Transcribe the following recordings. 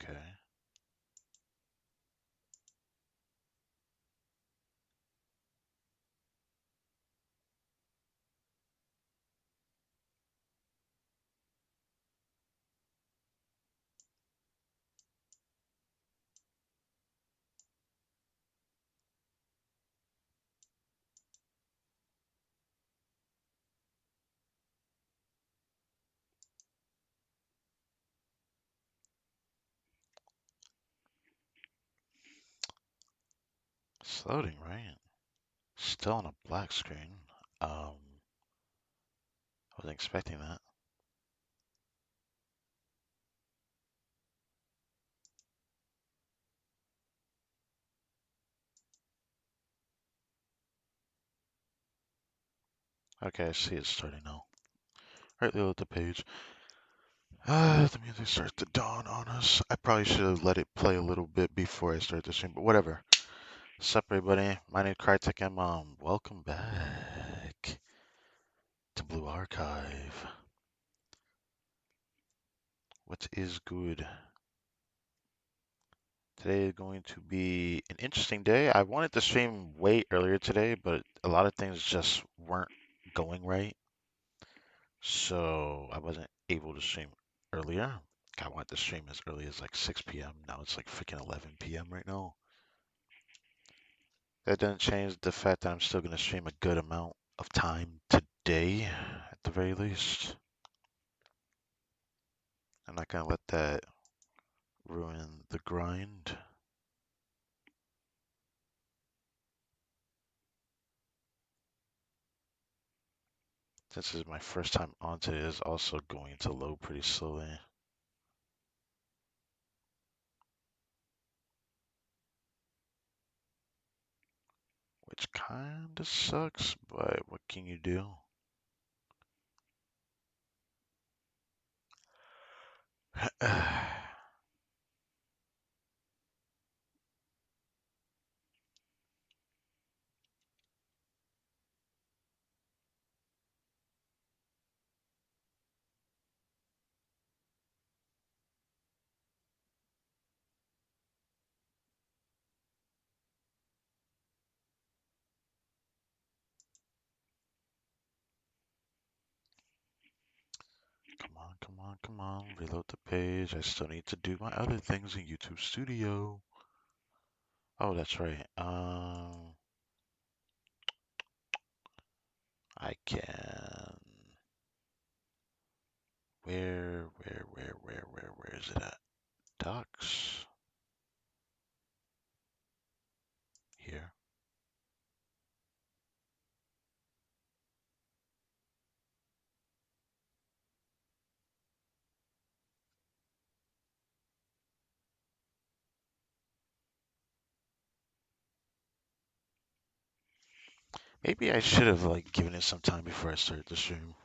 Okay. It's loading, right? Still on a black screen. I wasn't expecting that. Okay, I see it's starting now. Right, load the page. The music starts to dawn on us. I probably should have let it play a little bit before I started the stream, but whatever. What's up, everybody? My name is Crytek, and welcome back to Blue Archive. What is good? Today is going to be an interesting day. I wanted to stream way earlier today, but a lot of things just weren't going right, so I wasn't able to stream earlier. I wanted to stream as early as like 6 p.m. Now it's like freaking 11 p.m. right now. That doesn't change the fact that I'm still going to stream a good amount of time today, at the very least. I'm not going to let that ruin the grind. Since this is my first time on today, it's also going to load pretty slowly. Which kinda sucks, but what can you do? Come on, come on, come on. Reload the page. I still need to do my other things in YouTube Studio. Oh, that's right. I can. Where is it at? Docs. Here. Maybe I should have like given it some time before I started the stream.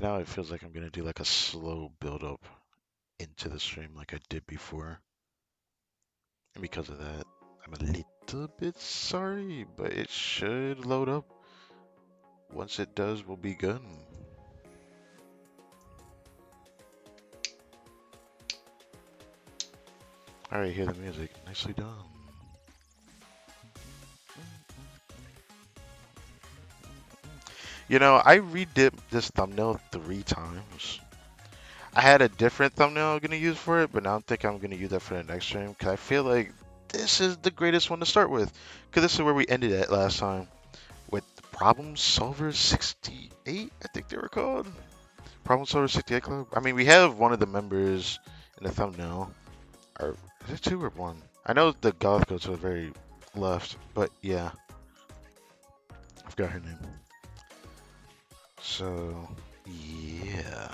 Now it feels like I'm gonna do like a slow build up into the stream like I did before. And because of that, I'm a little bit sorry, but it should load up. Once it does, we'll be good. Alright, hear the music. Nicely done. You know, I redid this thumbnail 3 times. I had a different thumbnail I'm gonna use for it, but now I'm thinking I'm gonna use that for the next stream because I feel like this is the greatest one to start with. Because this is where we ended at last time with Problem Solver 68, I think they were called. Problem Solver 68 Club. I mean, we have one of the members in the thumbnail. Or is it 2 or 1? I know the goth goes to the very left, but yeah, I forgot her name. So, yeah.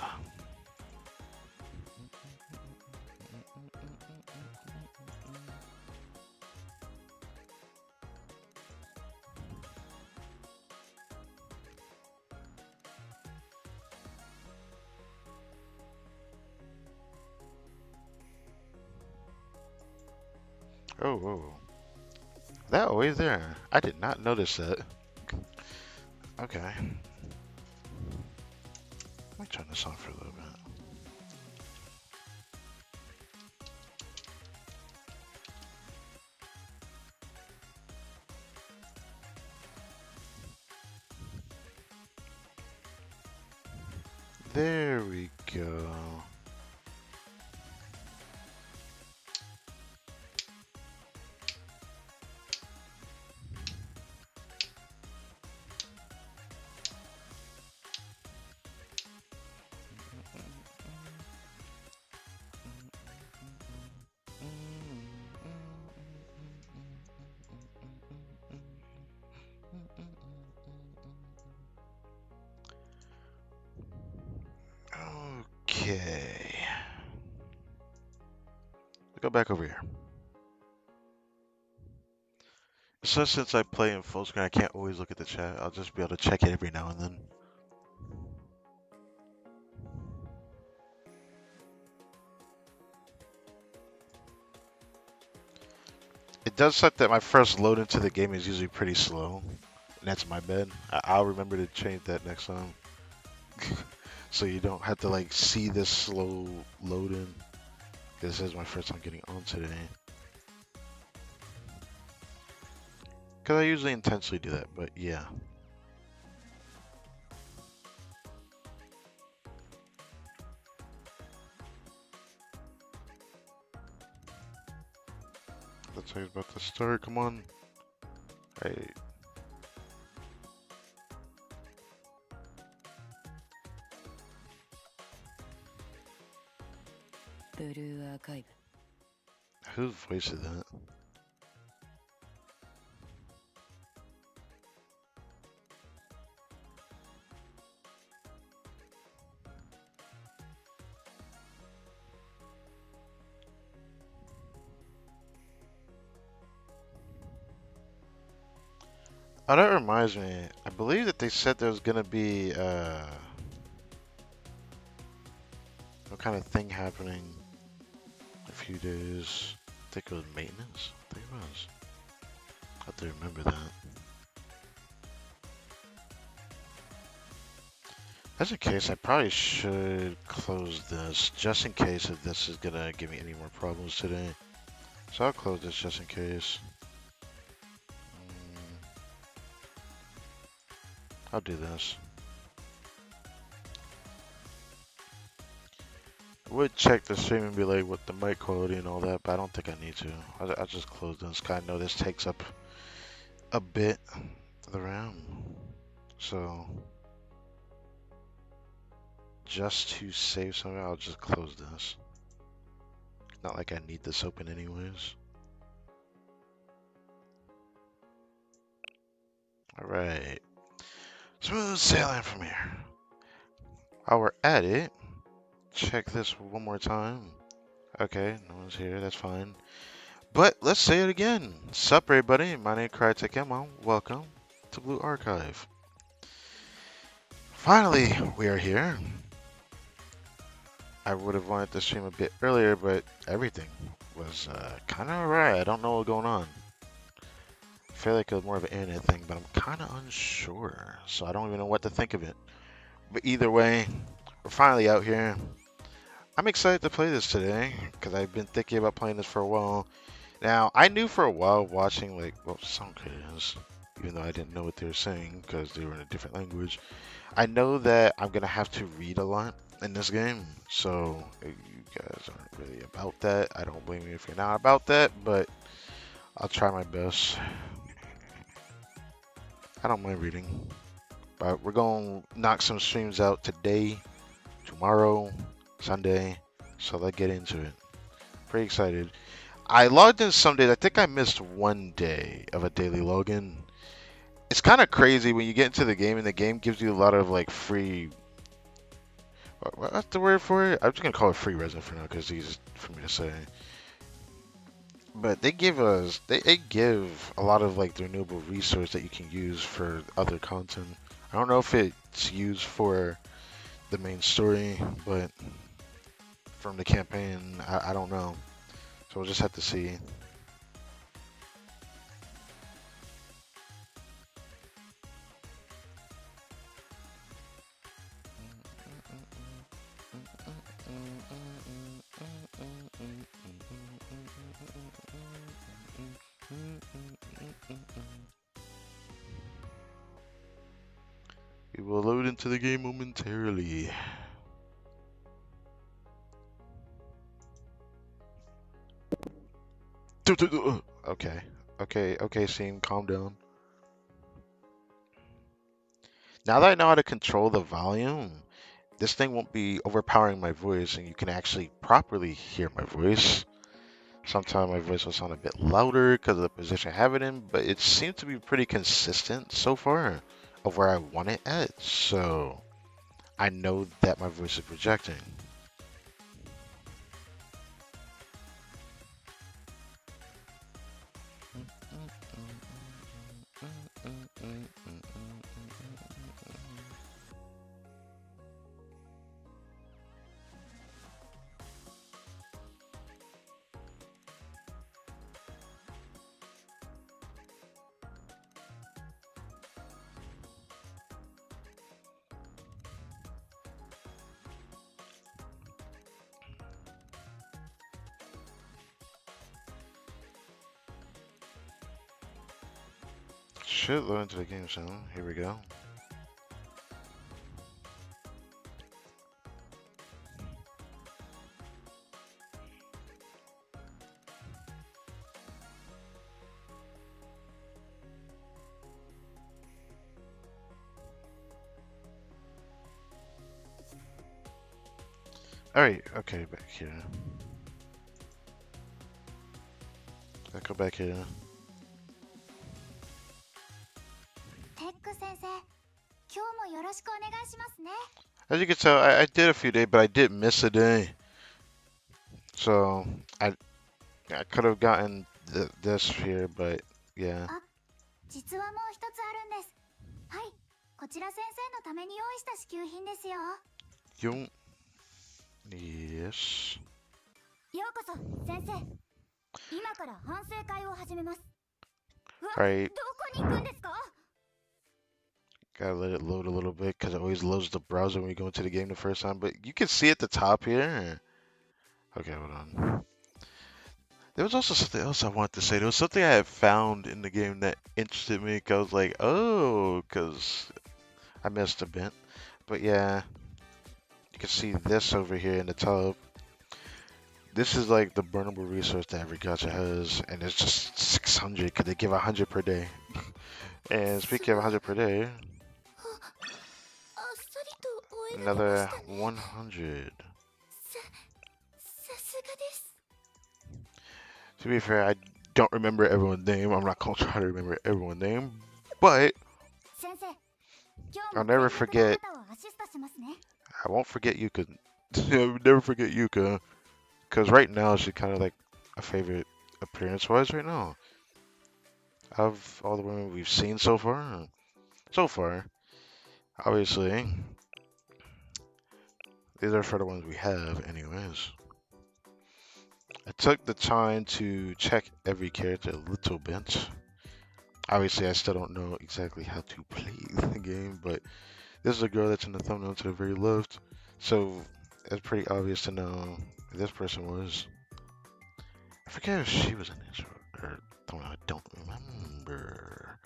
Oh, whoa. That always there. I did not notice that. Okay. Let me turn this on for a little bit. There we go. Okay. Go back over here. So since I play in full screen, I can't always look at the chat. I'll just be able to check it every now and then. It does suck that my first load into the game is usually pretty slow. And that's my bad. I'll remember to change that next time. So you don't have to like see this slow load in. This is my first time getting on today. Because I usually intentionally do that, but yeah. Looks like it's about to start. Come on. Hey. Whose voice is that? Oh, that reminds me. I believe that they said there was gonna be some kind of thing happening in a few days. I think it was maintenance. I think it was. I have to remember that. As a case, I probably should close this just in case if this is gonna give me any more problems today. So I'll close this just in case. I'll do this. I would check the stream and be like with the mic quality and all that, but I don't think I need to. I'll just close this. I know this takes up a bit of the RAM. So just to save something, I'll just close this. Not like I need this open anyways. Alright. Smooth sailing from here. While we're at it, check this one more time. Okay, no one's here, that's fine. But let's say it again. Sup everybody, my name is Crytekemo. Welcome to Blue Archive. Finally, we are here. I would have wanted to stream a bit earlier, but everything was kind of alright. I don't know what's going on. I feel like it was more of an internet thing, but I'm kind of unsure. So I don't even know what to think of it. But either way, we're finally out here. I'm excited to play this today because I've been thinking about playing this for a while. Now, I knew for a while watching like, well, some creators, even though I didn't know what they were saying because they were in a different language. I know that I'm going to have to read a lot in this game. So you guys aren't really about that. I don't blame you if you're not about that, but I'll try my best. I don't mind reading. But we're going to knock some streams out today, tomorrow, Sunday. So let's get into it. Pretty excited. I logged in some days. I think I missed one day of a daily login. It's kind of crazy when you get into the game and the game gives you a lot of like free. What's the word for it? I'm just gonna call it free resin for now because it's easy for me to say. But they give us, they give a lot of like the renewable resource that you can use for other content. I don't know if it's used for the main story, but from the campaign, I don't know. So we'll just have to see. We will load into the game momentarily. Okay, okay, scene, calm down. Now that I know how to control the volume, this thing won't be overpowering my voice, and you can actually properly hear my voice. Sometimes my voice will sound a bit louder because of the position I have it in, but it seems to be pretty consistent so far of where I want it at. So I know that my voice is projecting. Should load into the game soon. Here we go. Alright, okay, back here. Let's go back here. As you can tell, I did a few days, but I did miss a day. So I could have gotten this here, but yeah. 実はもう一つあるんです。はい、こちら先生のために用意した支給品ですよ。Yes. ようこそ、先生。今から反省会を始めます。Alright. どこに行くんですか? Gotta let it load a little bit because it always loads the browser when you go into the game the first time. But you can see at the top here. Okay, hold on. There was also something else I wanted to say. There was something I had found in the game that interested me. 'Cause I was like, oh, because I missed a bit. But yeah, you can see this over here in the top. This is like the burnable resource that every gacha has, and it's just 600 because they give 100 per day. And speaking of 100 per day, another 100. To be fair, I don't remember everyone's name. I'm not gonna try to remember everyone's name, but I'll never forget. I won't forget Yuka. I'll never forget Yuka, because right now she's kind of like a favorite appearance-wise right now. Of all the women we've seen so far, obviously, these are for the ones we have, anyways. I took the time to check every character a little bit. Obviously, I still don't know exactly how to play the game, but this is a girl that's in the thumbnail to the very left, so it's pretty obvious to know who this person was. I forget if she was in this or I don't remember.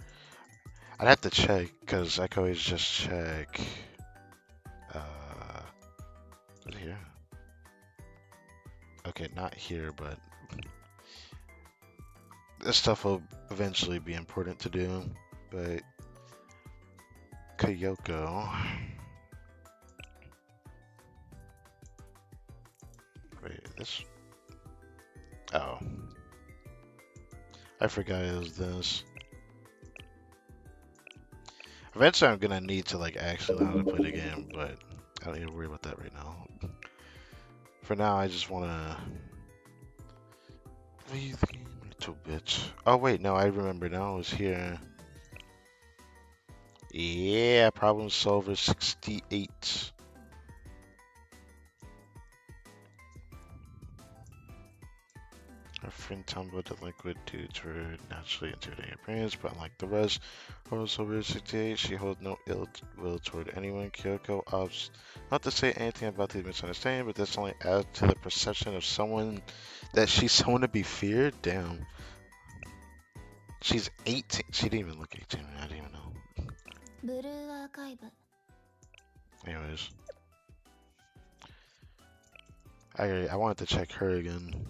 I'd have to check because I could always just check. Is it here? Okay, not here, but this stuff will eventually be important to do. But Kyoko. Wait, this. Oh. I forgot it was this. Eventually I'm gonna need to like actually learn how to play the game, but I don't need to worry about that right now. For now I just wanna play the game a little bit. Oh wait, no, I remember now. It was here. Yeah, problem solver 68. Our friend tumbled the liquid due to her naturally intimidating appearance, but unlike the rest, problem solver 68, she holds no ill will toward anyone. Kyoko opts not to say anything about the misunderstanding, but this only adds to the perception of someone that she's someone to be feared. Damn. She's 18. She didn't even look 18. I didn't even know. Anyways. I wanted to check her again.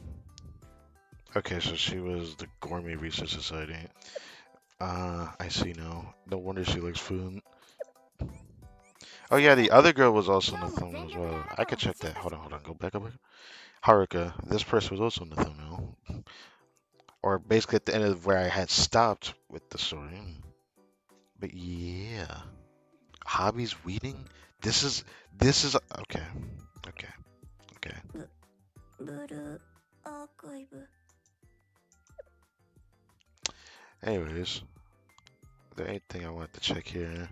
Okay, so she was the Gourmet Research Society. I see now. No wonder she likes food. Oh 先 yeah, 生 the other girl was also in 今 the 日も thumbnail 全 as 力であ well. な I たを could check 走 that. かせ Hold on, hold on. Go back up. Haruka. This person was also in the thumbnail. Or basically at the end of where I had stopped with the story. But yeah. Hobbies reading? This is okay. Okay. Okay. ブルーアーカイブ Anyways, is there anything I wanted to check here?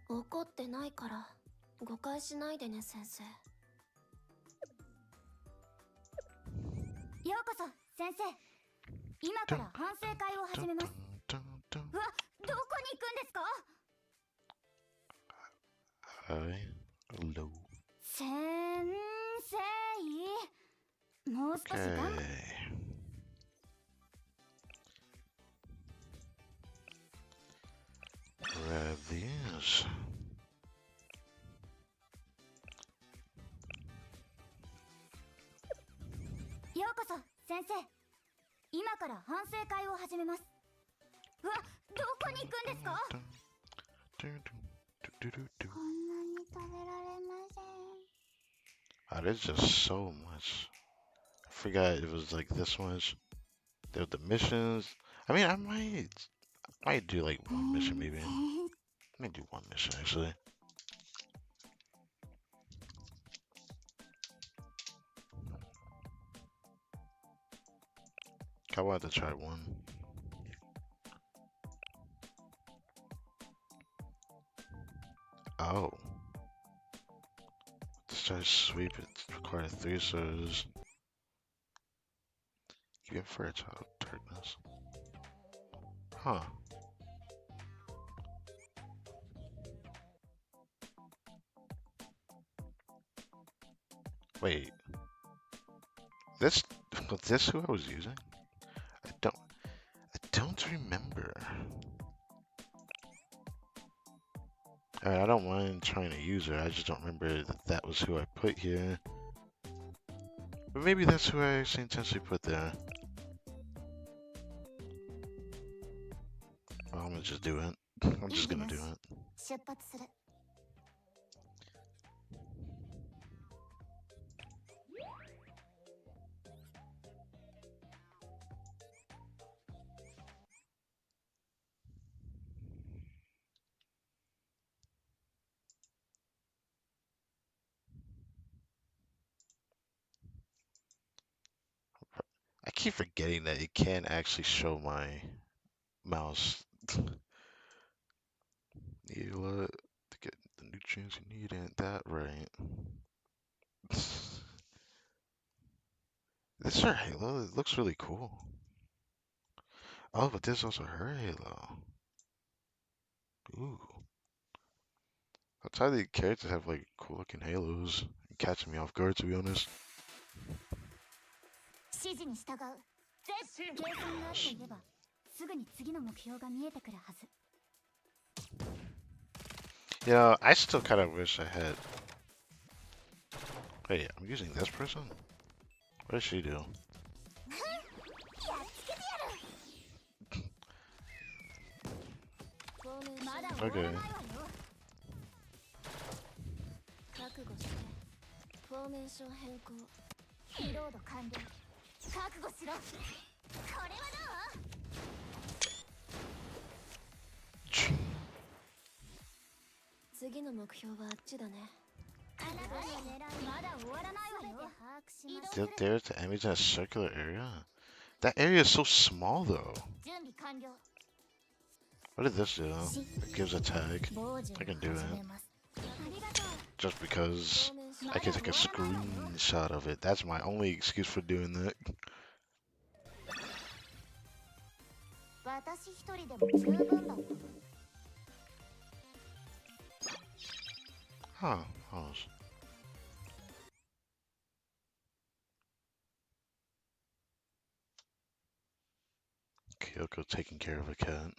怒ってないから誤解しないでね先生。ようこそ先生。今から反省会を始めます。Dun, dun. うわ、どこに行くんですか？ Hi. Hello. 先生、もう少し我慢。 Okay. Grab these. ようこそ先生。今から反省会を始めます。うわ、どこに行くんですか？ Dun, dun, dun, dun, dun. こんなに食べられません。 There's just so much. I forgot it was like this much. There's the missions. I mean, I might do like one mission maybe. I might do one mission actually. I wanted to try one. Oh. Let's try to sweep it. Require 3 stars. Even for a child of darkness. Huh. Wait. This was this who I was using? I don't remember. Alright, I don't mind trying to use her. I just don't remember that that was who I put here. But maybe that's who I actually intentionally put there. Well, I'm gonna just do it. I'm just gonna do it. 出発する。 I keep forgetting that it can actually show my mouse. You to get the nutrients you need, ain't that right? This is her halo. It looks really cool. Oh, but this is also her halo. Ooh. That's how the characters have like cool looking halos. Catching me off guard, to be honest. 指示に従う。計算があっていれば、すぐに次の目標が見えてくるはず。 You know, I still kind of wish I had. Wait, I'm using this person? What does she do? やっつけてやる。まだ終わらないわよ。覚悟して。フォーメーション変更。リロード完了。覚悟しろ。これはどう？ 次の目標はあっちだね。あなたの狙いまだ終わらないわよ。Still there to enemies in a circular area? That area is so small though. 準備完了。 What did this do? It gives a tag. I can do it. Just because I can take a screenshot of it. That's my only excuse for doing that. 私一人でも十分だ。 Huh. Oh. Kyoko taking care of a cat.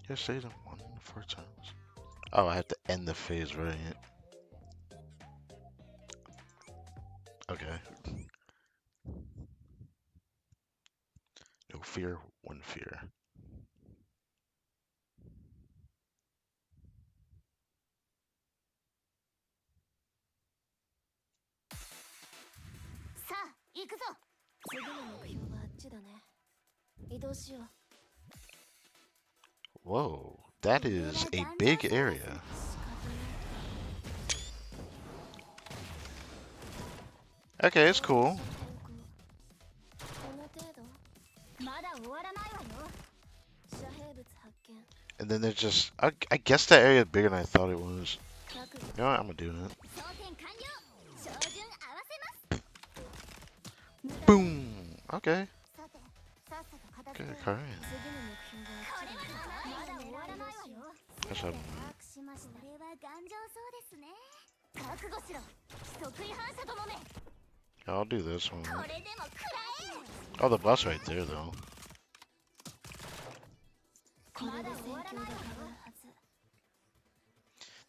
Yes, say them 1 to 4 times. Oh, I have to end the phase, right? Okay. No fear, one fear. さあ行くぞ。次の目標はあっちだね。移動しよう。 Whoa, that is a big area. Okay, it's cool. And then there's just, I guess that area is bigger than I thought it was. You know what? I'm gonna do that. Boom. Okay. Good, Korean. That's what I'll do this one. Oh, the bus right there, though.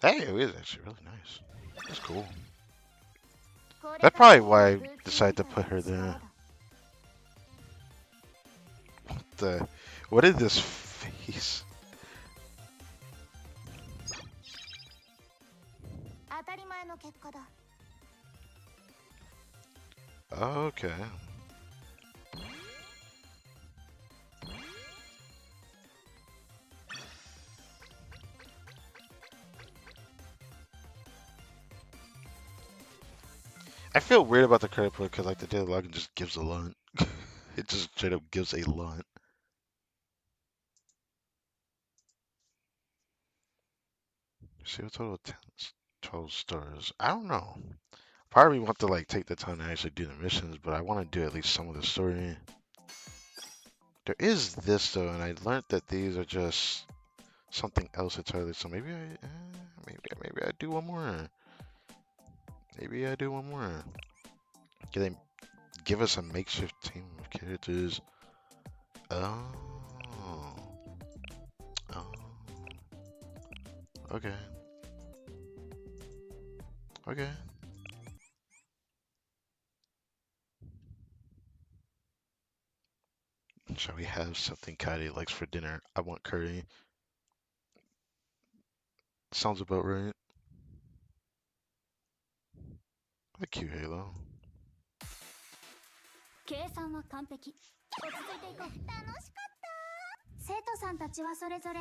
That area is actually really nice. That's cool. That's probably why I decided to put her there. What is this face? Okay. I feel weird about the credit point because like the daily login just gives a lot. It just straight up gives a lot. See what total 10, 12 stars. I don't know. Probably want to like take the time to actually do the missions, but I want to do at least some of the story. There is this though, and I learned that these are just something else entirely. So maybe I do one more. Maybe I do one more. Can they give us a makeshift team of characters? Oh, oh, okay, okay. Shall we have something Katie likes for dinner? I want curry. Sounds about right. A cute Halo. 計算は完璧。落ち着いていこう。楽しかった。生徒さんたちはそれぞれ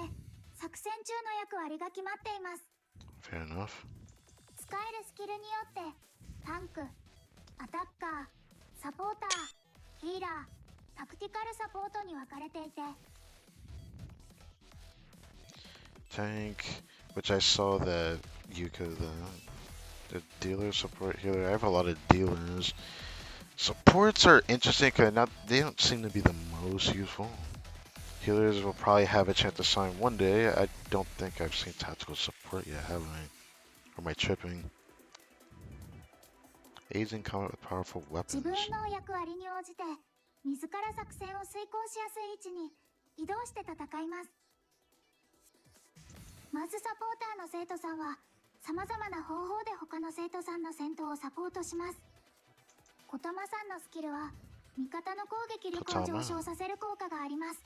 作戦中の役割が決まっています。 Fair enough. 使えるスキルによってタンク、アタッカー、サポーター、ヒーラー、タクティカルサポートに分かれていて。 Tank, which I saw that Yuka, the dealer support healer. I have a lot of dealers. Supports are interesting because they don't seem to be the most useful. Healers will probably have a chance to sign one day. I don't think I've seen tactical support yet, have I? Or am I tripping? Aids in combat with powerful 自 weapons. 分の役割に応じて自ら作戦を遂行しやすい位置に移動して戦います。まずサポーターの生徒さんは様々な方法で他の生徒さんの戦闘をサポートします。小玉さんのスキルは味方の攻撃力を上昇させる効果があります。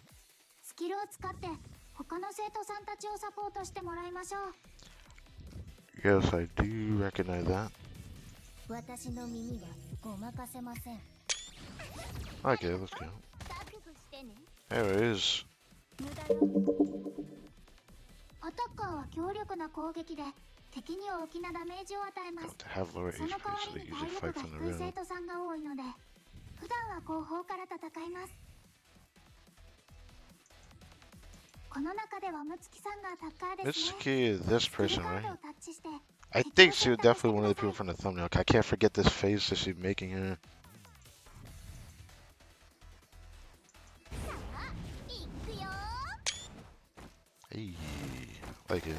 スキルを使って他の生徒さんたちをサポートしてもらいましょう。 Yes, I do recognize that. 私の耳はごまかせません。 Okay, let's go. There it is. アタッカーは強力な攻撃で敵に大きなダメージを与えます。 To have lower その HP, 代わ so り they に usually 体 fight 力が from the 低い生 rear. 徒さんが多いので普段は後方から戦います。この中ではムツキさんがアタッカーですね。 Mitsuki is this スキル person, カー right? ドをタッチして I think she was definitely one of the people from the thumbnail. I can't forget this face that she's making here. Hey, like it.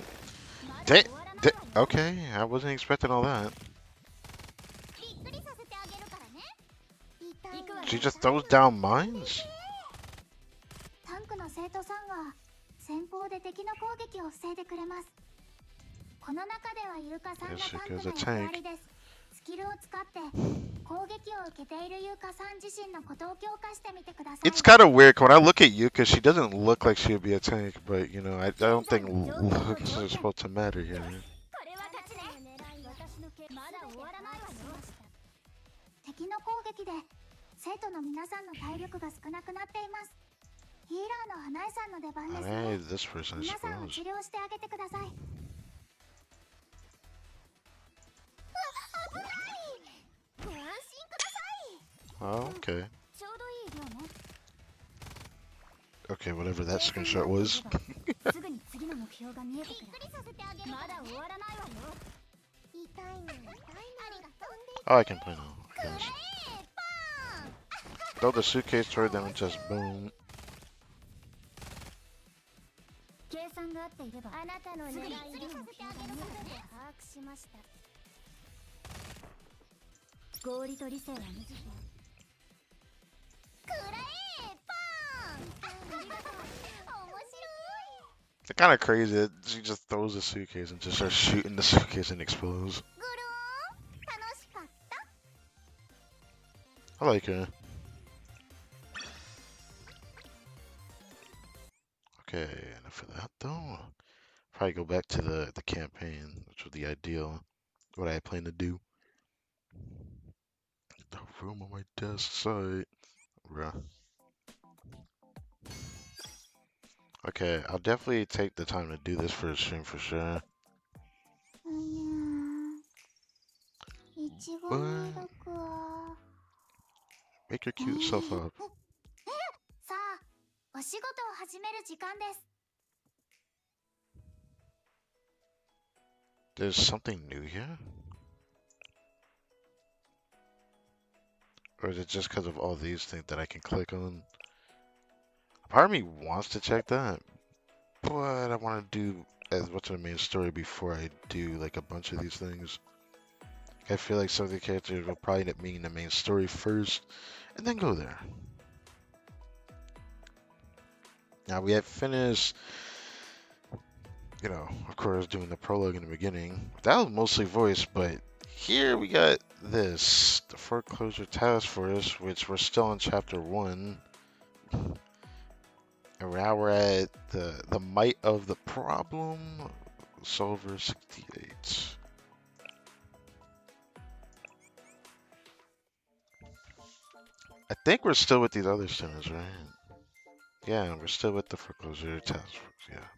Okay, I wasn't expecting all that. She just throws down mines? タンクの生徒さんは先方で敵の攻撃を防いでくれます。この中では優香さんがタンクの役割です。スキルルを使って攻撃を受けているユカさん自身のことを強化してみてください。 It's kind of weird when I look at Yuka. She doesn't look like she would be a tank, but you know, I don't think looks are supposed to matter here. これは勝ちね。私の剣まだ終わらないわよ。敵の攻撃で生徒の皆さんの体力が少なくなっています。ヒーラーの花江さんの出番ですね。 Alright, this person, I 皆さんを suppose. 治療してあげてください。ご安心ください。 Oh, okay. ちょうどいい量ね。 Okay, whatever that screenshot was. すぐに次の目標が見えてくる。びっくりさせてあげる。まだ終わらないわよ。痛いの痛いの。ありがとう。 Oh, I can play now. Yes. Throw the suitcase toward them and just boom. 計算が合っていればあなたの狙いをびっくりさせてあげるからね。把握しました。合理と理性は無事。くらえパン。面白い。 It's kind of crazy that she just throws a suitcase and just starts shooting the suitcase and explodes. ぐるーん。楽しかった。 I like her. Okay, enough of that though. Probably go back to the campaign, which was the ideal. What I plan to do. The room on my desk side. Bruh. Okay, I'll definitely take the time to do this for a stream for sure. いちごミルクは Make your cute self up. さあ、お仕事を始める時間です。 There's something new here? Or is it just because of all these things that I can click on? Part of me wants to check that, but I want to do as much of the main story before I do like a bunch of these things. I feel like some of the characters will probably end up meeting the main story first, and then go there. Now we have finished, you know, of course, doing the prologue in the beginning. That was mostly voice, but here we got this, the foreclosure task force, which we're still on chapter 1. And now we're at the might of the problem, solver 68. I think we're still with these other students, right? Yeah, we're still with the foreclosure task force, yeah.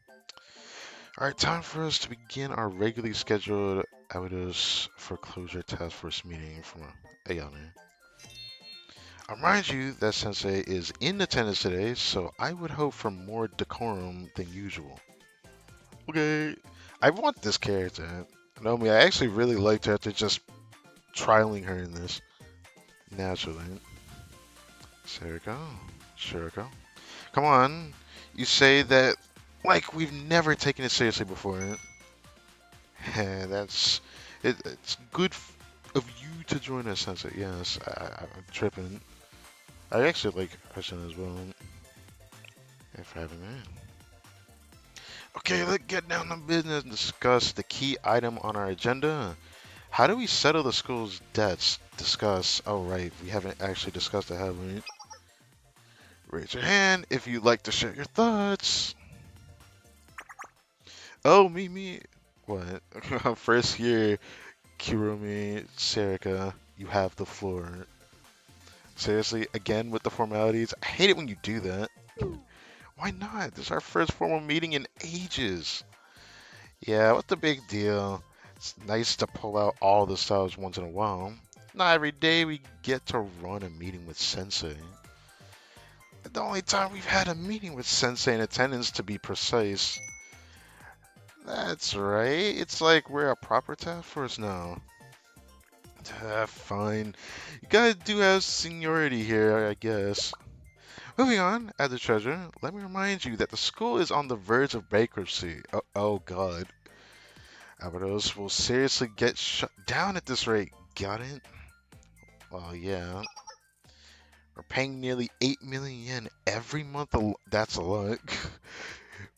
Alright, time for us to begin our regularly scheduled Avidos foreclosure task force meeting from Ayane. I remind you that Sensei is in attendance today, so I would hope for more decorum than usual. Okay, I want this character. Know me, I actually really liked her after just trialing her in this. Naturally. Seriko, Shiriko. Come on, you say that like we've never taken it seriously before. It's good of you to join us, Sensei. Yes, I'm tripping. I actually like Hassan as well. Thanks for having me. Okay, let's get down to business and discuss the key item on our agenda. How do we settle the school's debts? Discuss. Oh, right. We haven't actually discussed it, have we? Raise your hand if you'd like to share your thoughts. Oh, me. What? First year, Kirumi, Serika, you have the floor. Seriously, again with the formalities? I hate it when you do that. Why not? This is our first formal meeting in ages. Yeah, what's the big deal? It's nice to pull out all the styles once in a while. Not every day we get to run a meeting with Sensei. The only time we've had a meeting with Sensei in attendance, to be precise. That's right. It's like we're a proper task force now. Fine. You guys do have seniority here, I guess. Moving on, as the treasurer, let me remind you that the school is on the verge of bankruptcy. Oh god. Abados will seriously get shut down at this rate. Got it? Well, yeah. We're paying nearly 8 million yen every month. That's a lot.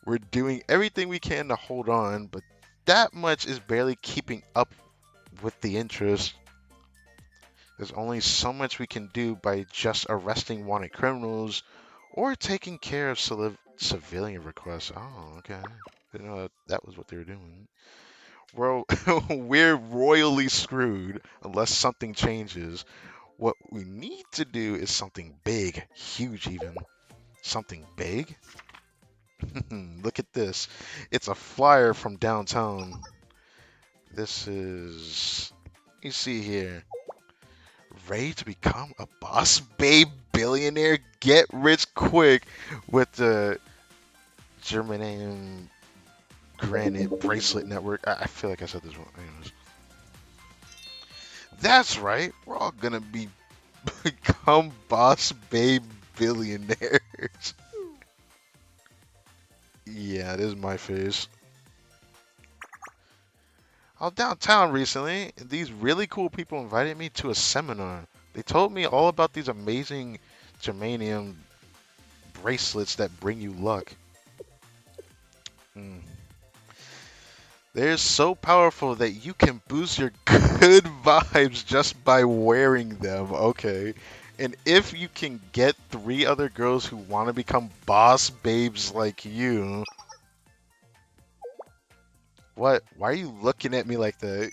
We're doing everything we can to hold on, but that much is barely keeping up with the interest. There's only so much we can do by just arresting wanted criminals or taking care of civilian requests. Oh, okay. Didn't know that was what they were doing. We're, we're royally screwed unless something changes. What we need to do is something big, huge even. Something big? Look at this. It's a flyer from downtown. This is, you see here, ready to become a boss babe billionaire, get rich quick with the Germanium Granite Bracelet Network. I feel like I said this wrong. Anyways. That's right. We're all gonna be become boss babe billionaires. Yeah, this is my face. I was downtown recently, and these really cool people invited me to a seminar. They told me all about these amazing germanium bracelets that bring you luck. Mm. They're so powerful that you can boost your good vibes just by wearing them. Okay. And if you can get three other girls who want to become boss babes like you, what? Why are you looking at me like that?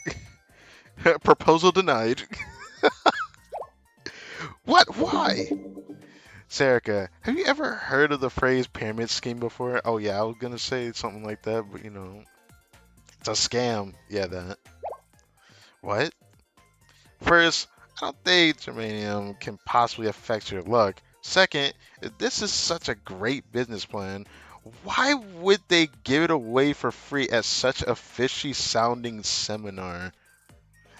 Proposal denied. What? Why? Serica, have you ever heard of the phrase pyramid scheme before? Oh yeah, I was gonna say something like that, but it's a scam. Yeah, that. What? First, I don't think germanium can possibly affect your luck. Second, if this is such a great business plan, why would they give it away for free at such a fishy sounding seminar?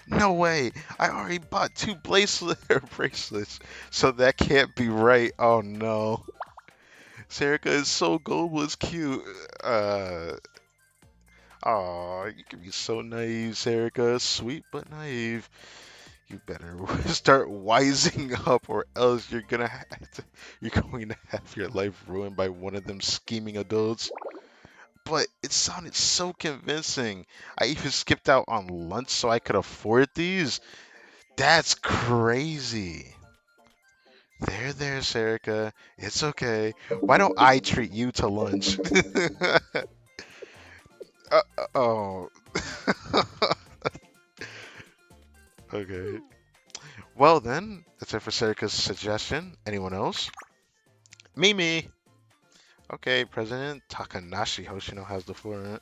No way! I already bought two bracelets, so that can't be right. Oh no. Serica is so gullible, it's cute. Aw, you can be so naive, Serica. Sweet but naive. You better start wising up, or else you're going to have your life ruined by one of them scheming adults. But it sounded so convincing. I even skipped out on lunch so I could afford these. That's crazy. There, Serica. It's okay. Why don't I treat you to lunch? Oh. Okay. Well then, that's it for Serica's suggestion. Anyone else? Mimi. Okay, President Takanashi Hoshino has the floor.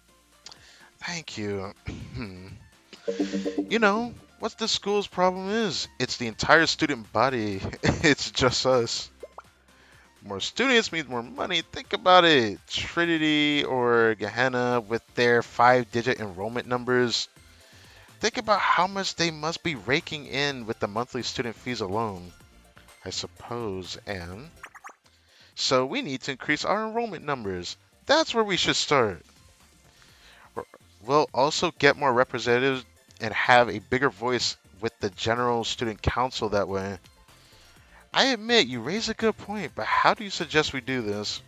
Thank you. What the school's problem is? It's the entire student body. It's just us. More students means more money. Think about it. Trinity or Gehenna with their 5-digit enrollment numbers. Think about how much they must be raking in with the monthly student fees alone. I suppose, and so we need to increase our enrollment numbers. That's where we should start. We'll also get more representatives and have a bigger voice with the general student council that way. I admit you raise a good point, but how do you suggest we do this?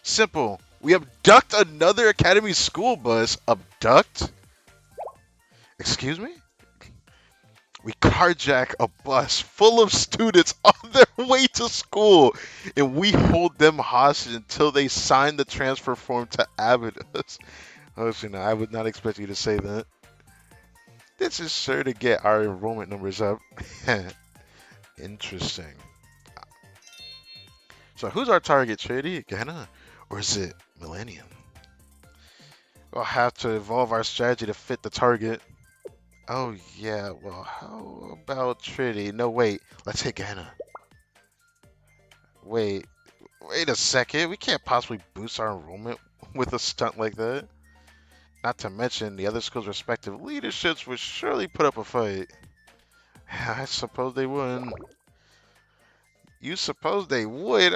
Simple. We abduct another academy school bus. Abduct? Excuse me? We carjack a bus full of students on their way to school, and we hold them hostage until they sign the transfer form to Abydos. Oh, I would not expect you to say that. This is sure to get our enrollment numbers up. Interesting. So who's our target, Shady? Gehenna? Or is it Millennium? We'll have to evolve our strategy to fit the target. Oh yeah, well how about Trinity? No wait, let's hit Gehenna. Wait a second, we can't possibly boost our enrollment with a stunt like that. Not to mention the other schools' respective leaderships would surely put up a fight. I suppose they would. You suppose they would?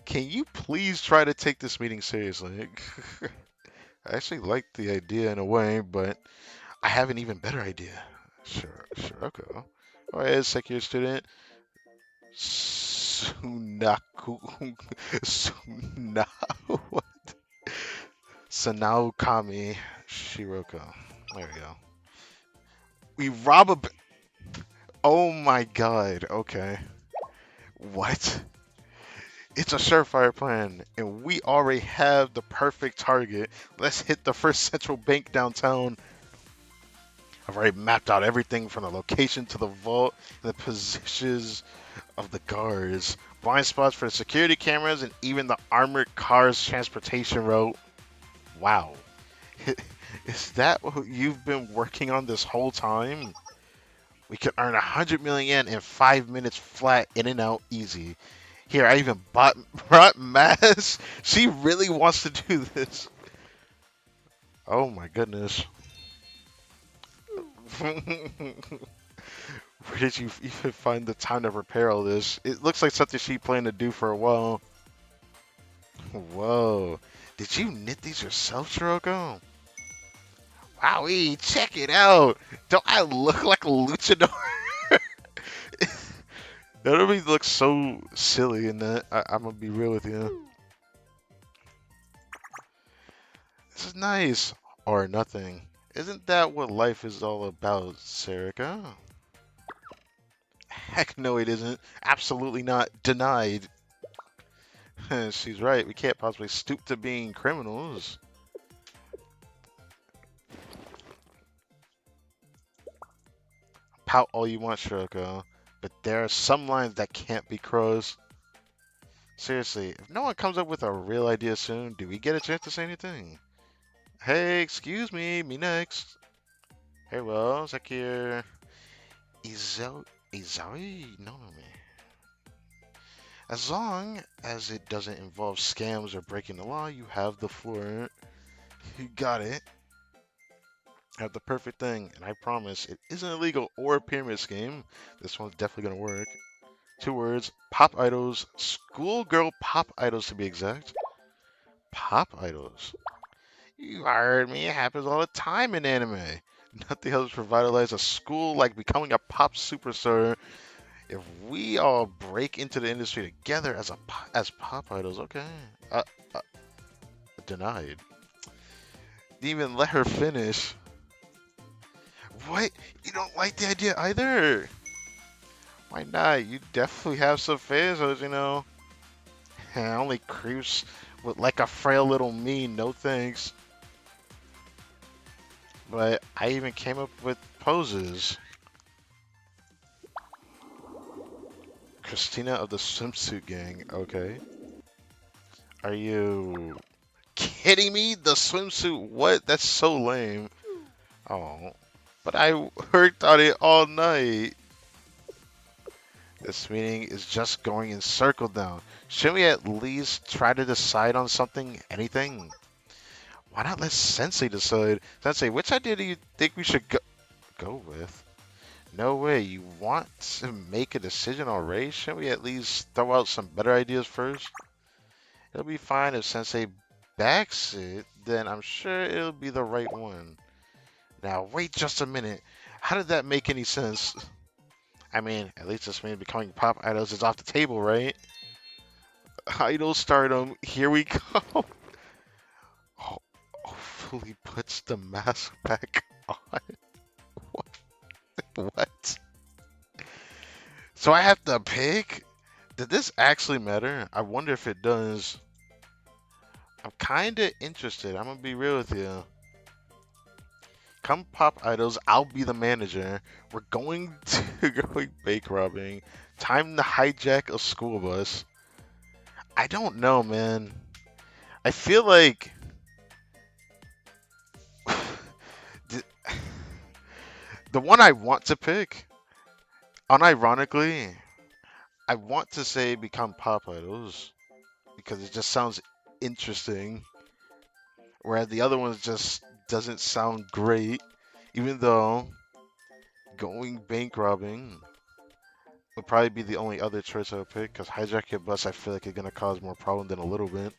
Can you please try to take this meeting seriously? I actually like the idea in a way, but I have an even better idea. Sure, okay. Go ahead, second student. Sunaku. Suna. What? Sanaokami Shiroko. There we go. We rob a. Oh my god. Okay. What? It's a surefire plan, and we already have the perfect target. Let's hit the first central bank downtown. I've already mapped out everything from the location to the vault and the positions of the guards, blind spots for the security cameras, and even the armored cars transportation route. Wow. Is that what you've been working on this whole time? We could earn 100 million yen in 5 minutes flat, in and out, easy. Here, I even brought Mass. She really wants to do this. Oh my goodness. Where did you even find the time to prepare all this? It looks like something she planned to do for a while. Whoa. Did you knit these yourself, Shiroko? Wowee, check it out. Don't I look like a luchador? That would look so silly in that. I'm gonna be real with you. This is nice. Or nothing. Isn't that what life is all about, Serica? Heck no, it isn't. Absolutely not. Denied. She's right. We can't possibly stoop to being criminals. Pout all you want, Shiroko. But there are some lines that can't be crossed. Seriously, if no one comes up with a real idea soon, do we get a chance to say anything? Hey, excuse me, me next. Hey, well, Zakir. Izoi? No, no, man. As long as it doesn't involve scams or breaking the law, you have the floor. You got it. Have the perfect thing, and I promise it isn't illegal or a pyramid scheme. This one's definitely gonna work. 2 words: pop idols, schoolgirl pop idols to be exact. Pop idols. You heard me. It happens all the time in anime. Nothing helps revitalize a school like becoming a pop superstar. If we all break into the industry together as pop idols, okay. Uh, uh, Denied. Didn't even let her finish. What? You don't like the idea either? Why not? You definitely have some fans, you know. Only creeps with like a frail little me, no thanks. But I even came up with poses. Christina of the swimsuit gang, okay. Are you kidding me? The swimsuit, what? That's so lame. Oh, but I worked on it all night. This meeting is just going in circle now. Shouldn't we at least try to decide on something? Anything? Why not let Sensei decide? Sensei, which idea do you think we should go with? No way. You want to make a decision already? Shouldn't we at least throw out some better ideas first? It'll be fine if Sensei backs it, then I'm sure it'll be the right one. Now, wait just a minute. How did that make any sense? I mean, at least this means becoming pop idols is off the table, right? Idol stardom, here we go. Ho- Hopefully puts the mask back on. What? So I have to pick? Did this actually matter? I wonder if it does. I'm kinda interested. I'm gonna be real with you. Come pop idols, I'll be the manager. We're going to go bank robbing. Time to hijack a school bus. I don't know, man. I feel like the, the one I want to pick, unironically, I want to say become pop idols because it just sounds interesting, whereas the other one just doesn't sound great, even though going bank robbing would probably be the only other choice I would pick because hijack your bus I feel like it's gonna cause more problem than a little bit.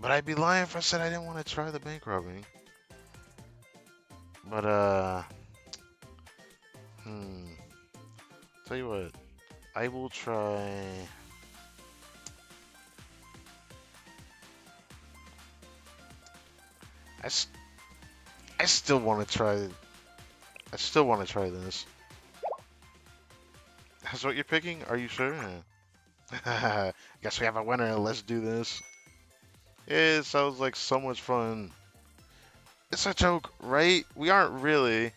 But I'd be lying if I said I didn't want to try the bank robbing. But hmm. Tell you what, I will try. I, s- I still want to try. I still want to try this. That's what you're picking? Are you sure? Guess we have a winner. Let's do this. It sounds like so much fun. It's a joke, right? We aren't really.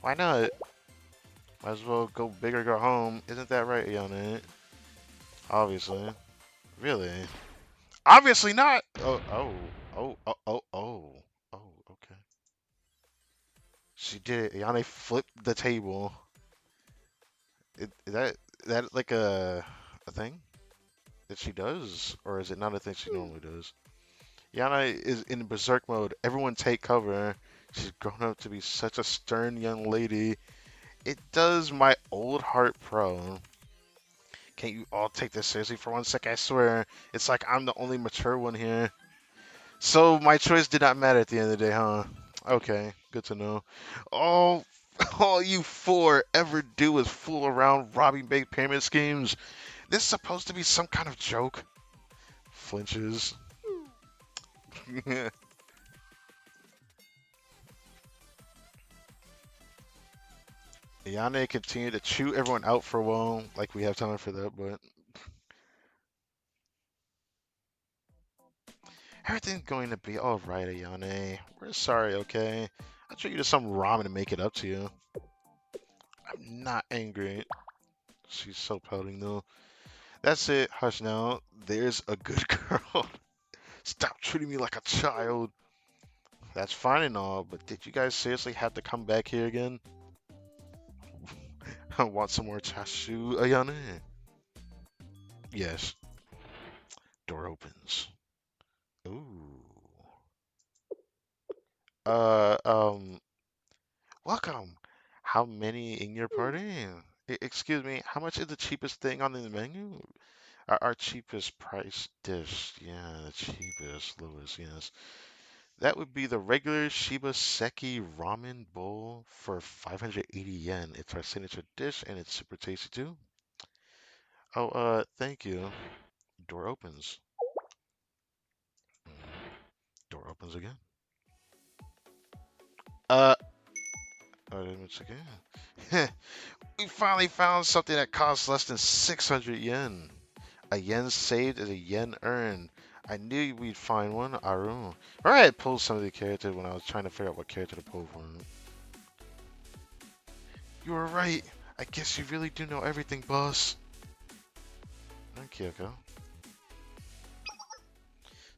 Why not? Might as well go big or go home. Isn't that right, Yone? Obviously. Really? Obviously not! Oh. Oh, okay. She did it. Yane flipped the table. Is that like a thing that she does? Or is it not a thing she normally does? Yana is in berserk mode. Everyone take cover. She's grown up to be such a stern young lady. It does my old heart pro. Can't you all take this seriously for 1 sec? I swear. It's like I'm the only mature one here. So my choice did not matter at the end of the day, huh? Okay, good to know. All, all you four ever do is fool around robbing bank pyramid schemes. This is supposed to be some kind of joke. Flinches. Yane continued to chew everyone out for a while, like we have time for that, but everything's going to be alright, Ayane. We're sorry, okay? I treat you to some ramen to make it up to you. I'm not angry. She's so pouting though. That's it, hush now. There's a good girl. Stop treating me like a child. That's fine and all, but did you guys seriously have to come back here again? I want some more chashu, Ayane. Yes. Door opens. Ooh. Uh, um, Welcome. How many in your party? Excuse me, how much is the cheapest thing on the menu? Our cheapest price dish. Yeah, the cheapest, lowest, yes. That would be the regular Shiba Seki ramen bowl for 580 yen. It's our signature dish and it's super tasty too. Oh, thank you. Door opens. Door opens again. Uh, once again. We finally found something that costs less than 600 yen. A yen saved is a yen earned. I knew we'd find one, Aru. Or I had pulled some of the characters when I was trying to figure out what character to pull from. You were right. I guess you really do know everything, boss. Okay, okay.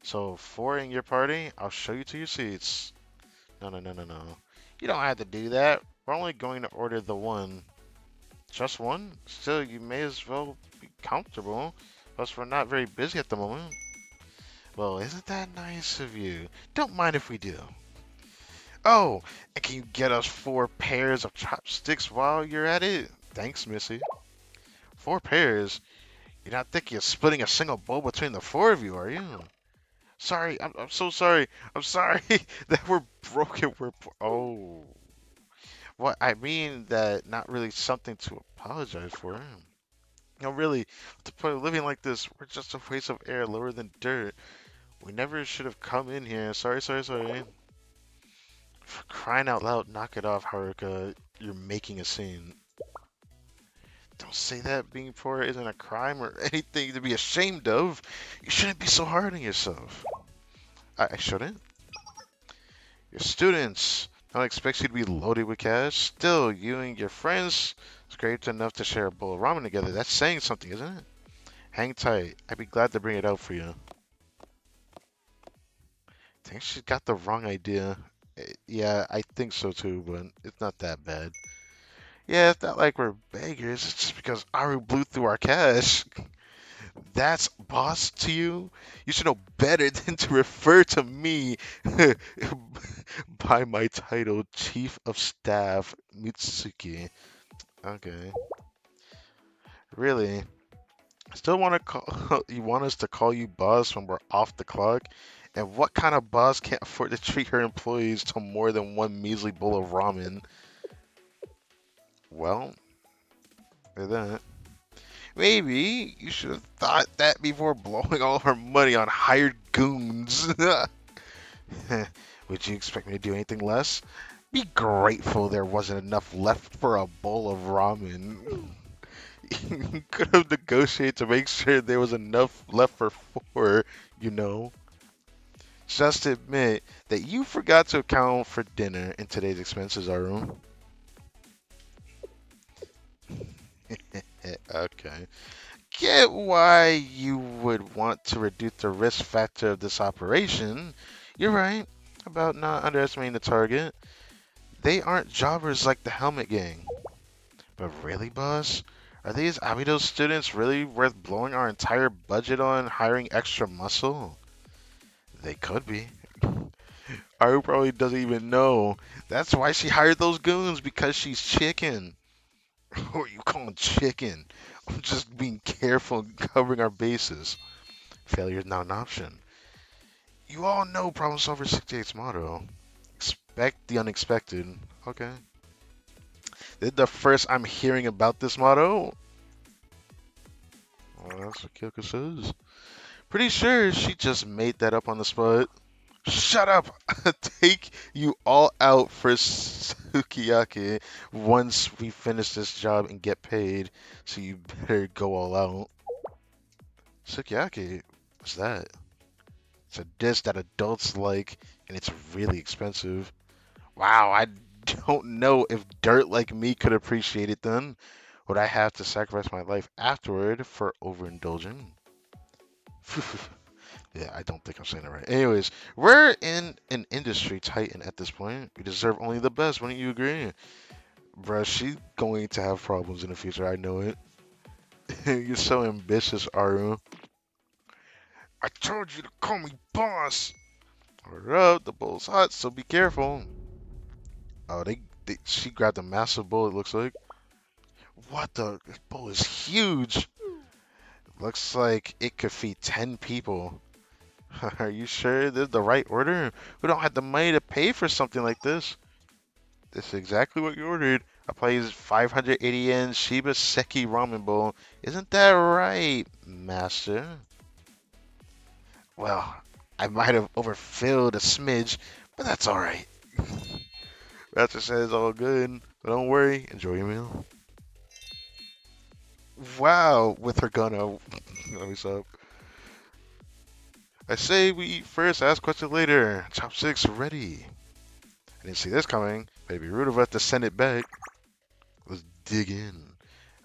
So, four in your party, I'll show you to your seats. No. You don't have to do that. We're only going to order the one. Just one? Still, you may as well be comfortable. Plus, we're not very busy at the moment. Well, isn't that nice of you? Don't mind if we do. Oh, and can you get us 4 pairs of chopsticks while you're at it? Thanks, Missy. 4 pairs? You're not thinking of splitting a single bowl between the four of you, are you? Sorry, I'm so sorry. I'm sorry that we're broken. Oh. What I mean that not really something to apologize for. No, really, the point of living like this, we're just a waste of air lower than dirt. We never should have come in here. Sorry. For crying out loud, knock it off, Haruka. You're making a scene. Don't say that being poor isn't a crime or anything to be ashamed of. You shouldn't be so hard on yourself. I shouldn't? You're students. No one expects you to be loaded with cash. Still, you and your friends scraped enough to share a bowl of ramen together. That's saying something, isn't it? Hang tight. I'd be glad to bring it out for you. I think she's got the wrong idea. Yeah, I think so too, but it's not that bad. Yeah, it's not like we're beggars. It's just because Aru blew through our cash. That's boss to you? You should know better than to refer to me by my title, Chief of Staff Mitsuki. Okay. Really? Still want to call you want us to call you boss when we're off the clock? And what kind of boss can't afford to treat her employees to more than one measly bowl of ramen? Well, with that. Maybe you should have thought that before blowing all of our money on hired goons. Would you expect me to do anything less? Be grateful there wasn't enough left for a bowl of ramen. You could have negotiated to make sure there was enough left for four, you know. Just admit that you forgot to account for dinner in today's expenses, Aru. Okay. Get why you would want to reduce the risk factor of this operation. You're right about not underestimating the target. They aren't jobbers like the Helmet Gang. But really, boss? Are these Abido students really worth blowing our entire budget on hiring extra muscle? They could be. Aru probably doesn't even know. That's why she hired those goons, because she's chicken. What are you calling chicken? I'm just being careful and covering our bases. Failure is not an option. You all know Problem Solver 68's motto. Expect the unexpected. Okay. This is the first I'm hearing about this motto. Well, that's what Kyoko says. Pretty sure she just made that up on the spot. Shut up! Take you all out for Sukiyaki once we finish this job and get paid, so you better go all out. Sukiyaki? What's that? It's a dish that adults like, and it's really expensive. Wow, I don't know if dirt like me could appreciate it then. Would I have to sacrifice my life afterward for overindulging? Yeah, I don't think I'm saying it right. Anyways, we're in an industry titan at this point. We deserve only the best, wouldn't you agree? Bruh, she's going to have problems in the future, I know it. You're so ambitious, Aru. I told you to call me boss! Hold up, the bowl's hot, so be careful. Oh, she grabbed a massive bowl, it looks like. What the? This bowl is huge! Looks like it could feed 10 people. Are you sure this is the right order? We don't have the money to pay for something like this. This is exactly what you ordered. A plays 580 yen Shiba Seki ramen bowl. Isn't that right, master? Well, I might have overfilled a smidge, but that's alright. Master says all good. But don't worry, enjoy your meal. Wow, with her gun out. Let me stop. I say we eat first, ask questions later. Chopsticks ready. I didn't see this coming, but it'd be rude of us to send it back. Let's dig in.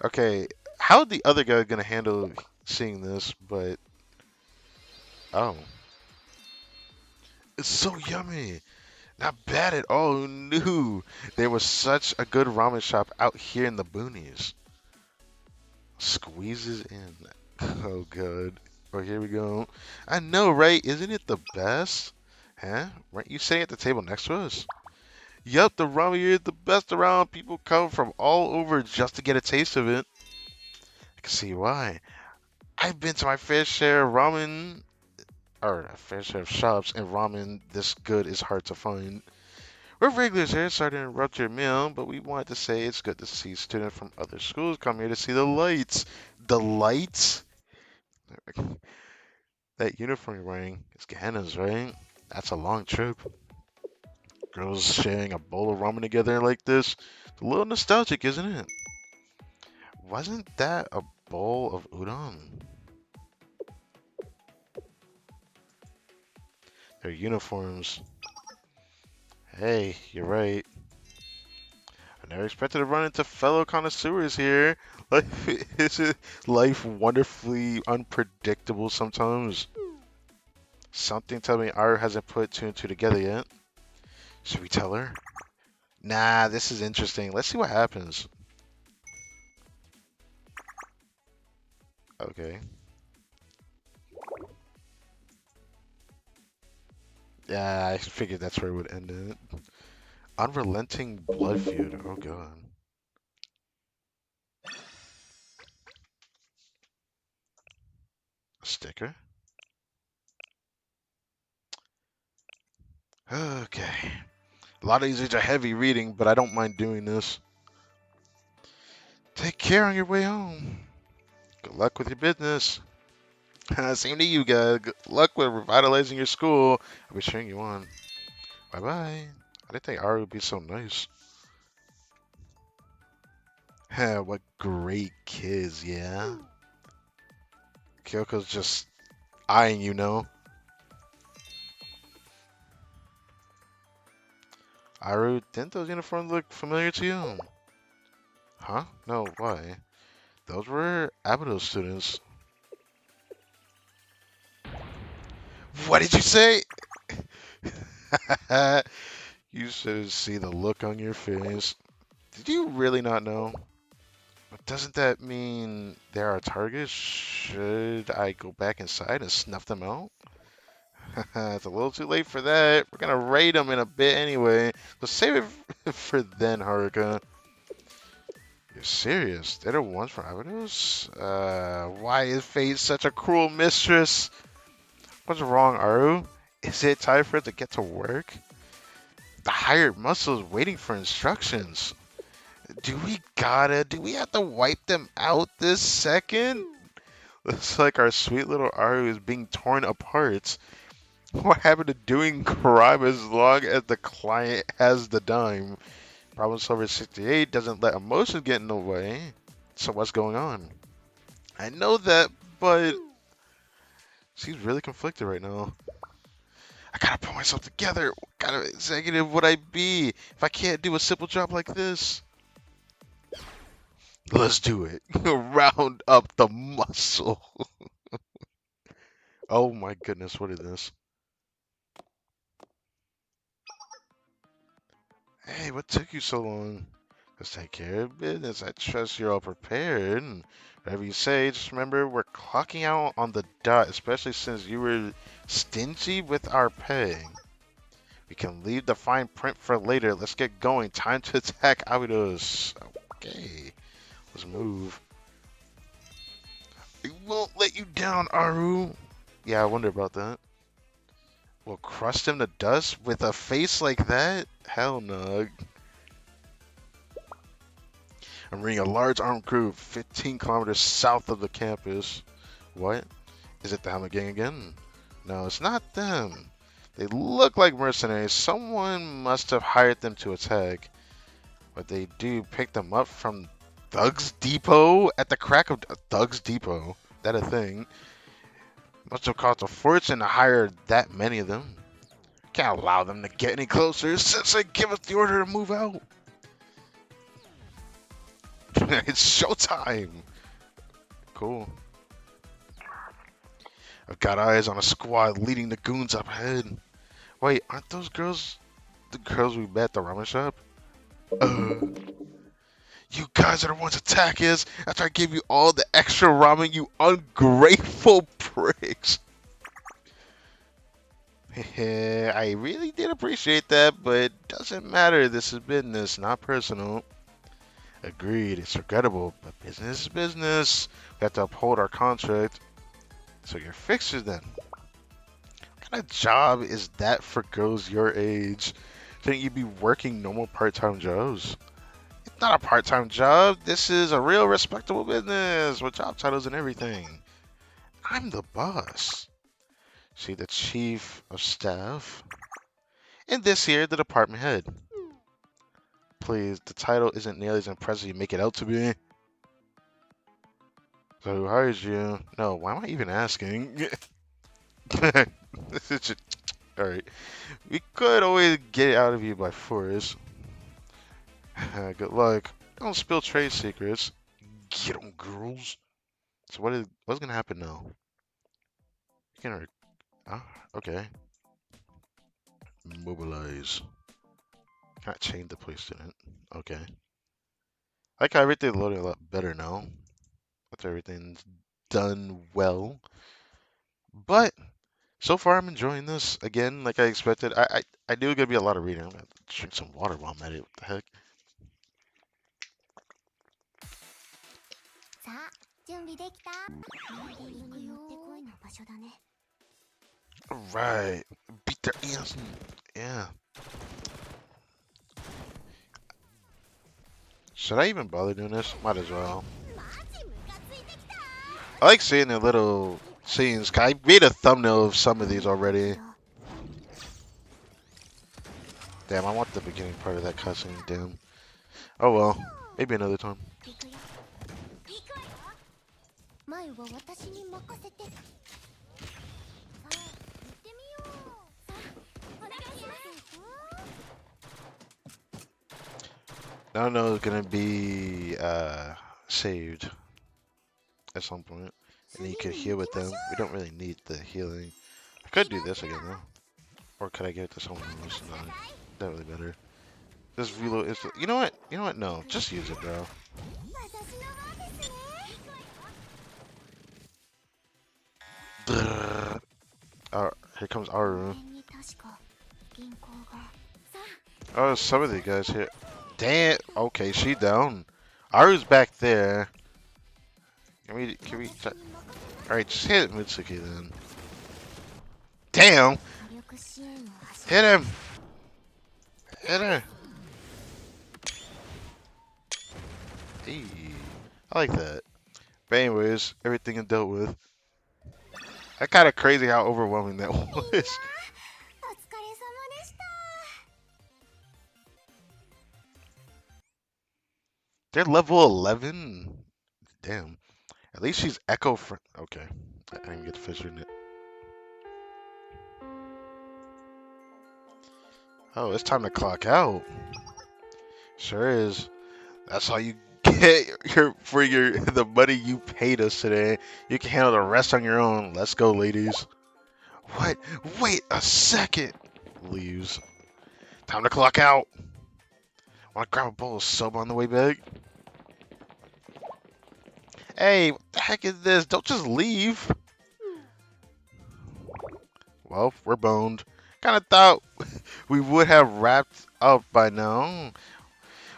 Okay, how the other guy gonna handle seeing this? But oh, it's so yummy. Not bad at all. Who knew there was such a good ramen shop out here in the boonies? Squeezes in. Oh god. Oh, here we go. I know, right? Isn't it the best? Huh? Weren't you sitting at the table next to us? Yup, the ramen here is the best around. People come from all over just to get a taste of it. I can see why. I've been to my fair share of ramen, or a fair share of shops, and ramen this good is hard to find. We're regulars here, sorry to interrupt your meal, but we wanted to say it's good to see students from other schools come here to see the lights. The lights? That uniform you're wearing is Gehenna's, right? That's a long trip. Girls sharing a bowl of ramen together like this. It's a little nostalgic, isn't it? Wasn't that a bowl of udon? Their uniforms. Hey, you're right. I never expected to run into fellow connoisseurs here. Life isn't life wonderfully unpredictable sometimes. Something tells me Aru hasn't put two and two together yet. Should we tell her? Nah, this is interesting. Let's see what happens. Okay. Yeah, I figured that's where it would end it. Unrelenting blood feud. Oh god. A sticker? Okay. A lot of these are heavy reading, but I don't mind doing this. Take care on your way home. Good luck with your business. Same to you guys. Good luck with revitalizing your school. I'll be cheering you on. Bye bye. I didn't think Ari would be so nice. What great kids, yeah. Kyoko's just eyeing you, know. Aru, didn't those uniforms look familiar to you? Huh? No, why? Those were Abido students. What did you say? You should see the look on your face. Did you really not know? But doesn't that mean they're our targets? Should I go back inside and snuff them out? It's a little too late for that. We're gonna raid them in a bit anyway. So save it for then, Haruka. You're serious? They're the ones from Abydos? Why is fate such a cruel mistress? What's wrong, Aru? Is it time for it to get to work? The hired muscle is waiting for instructions. Do we have to wipe them out this second? Looks like our sweet little Aru is being torn apart. What happened to doing crime as long as the client has the dime? Problem Solver 68 doesn't let emotions get in the way. So what's going on? I know that, but she's really conflicted right now. I gotta put myself together. What kind of executive would I be if I can't do a simple job like this? Let's do it. Round up the muscle. Oh my goodness, what is this? Hey, what took you so long? Let's take care of business. I trust you're all prepared. Whatever you say, just remember we're clocking out on the dot, especially since you were stingy with our pay. We can leave the fine print for later. Let's get going. Time to attack Abydos. Okay, let's move. We won't let you down, Aru. Yeah, I wonder about that. We'll crush them to dust with a face like that? Hell no. I'm reading a large armed group 15 kilometers south of the campus. What? Is it the Helmet Gang again? No, it's not them. They look like mercenaries. Someone must have hired them to attack. But they do pick them up from Thugs Depot at the crack of Thugs Depot. That a thing? Must have cost a fortune to hire that many of them. Can't allow them to get any closer. Sensei, give us the order to move out. It's showtime. Cool. I've got eyes on a squad leading the goons up ahead. Wait, aren't those girls the girls we met at the ramen shop? You guys are the ones attacking us after I gave you all the extra ramen, you ungrateful pricks. I really did appreciate that, but it doesn't matter. This is business, not personal. Agreed, it's regrettable, but business is business. We have to uphold our contract. So you're fixers then. What kind of job is that for girls your age? Shouldn't you be working normal part-time jobs? It's not a part-time job. This is a real respectable business with job titles and everything. I'm the boss. See, the chief of staff. And this here, the department head. Please, the title isn't nearly as impressive as you make it out to be. So who hires you? No, why am I even asking? Alright. We could always get it out of you by force. Good luck. Don't spill trade secrets. Get 'em, girls. So what's gonna happen now? You can okay. Mobilize. Can't change the place student. Okay. I like how everything's loading a lot better now. After everything's done well. But so far I'm enjoying this. Again, like I expected. I knew it was gonna be a lot of reading. I'm gonna drink some water while I'm at it. What the heck? さあ準備できたミーティングにもってこいの場所だね Alright. Beat their ass. Yeah. Should I even bother doing this? Might as well. I like seeing the little scenes. I made a thumbnail of some of these already. Damn, I want the beginning part of that cutscene. Damn. Oh well. Maybe another time. 行くよ。行くわよ。前は私に任せて。さあ、行ってみよう。さあ、お願いします。I don't know it's gonna be saved at some point. And then you could 次に heal 行き with まし them. ょ We don't really need the healing. I could do this again though. Or could I give it to someone else? No, that really better. Just reload is you know what? You know what? No. Just use it, bro. う。私の番ですね。Here comes この Aru. 辺に確か銀行が。さあ、 Oh, some of the guys here. Damn. Okay, she down. Aru's back there. Can we? 私に任せます。All right, just hit Mitsuki then. Damn. 火力支援を始 Hit him. Hit her. Hey, I like that. But anyways, everything is dealt with. That kind of crazy how overwhelming that め。みんな、お疲れ様 was. でした。 They're level 11. Damn. At least she's echo friend. Okay. I didn't get to fish in it. Oh, it's time to clock out. Sure is. That's all you get for your the money you paid us today. You can handle the rest on your own. Let's go, ladies. What? Wait a second. Leaves. Time to clock out. Want to grab a bowl of soba on the way back? Hey, what the heck is this? Don't just leave. Well, we're boned. Kind of thought we would have wrapped up by now.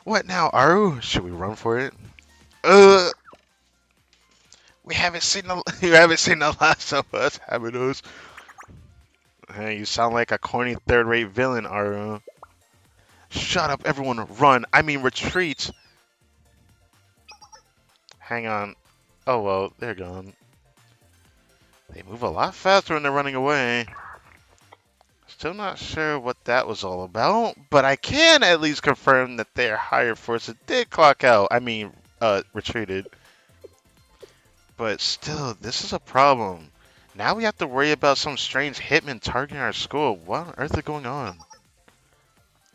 What now, Aru? Should we run for it? Uh, we haven't seen the you haven't seen the last of us, haven't us? Hey, you sound like a corny third-rate villain, Aru. Shut up, everyone! Run! I mean retreat! Hang on. Oh well, they're gone. They move a lot faster when they're running away. Still not sure what that was all about, but I can at least confirm that their higher forces did clock out. I mean, retreated. But still, this is a problem. Now we have to worry about some strange hitman targeting our school. What on earth is going on?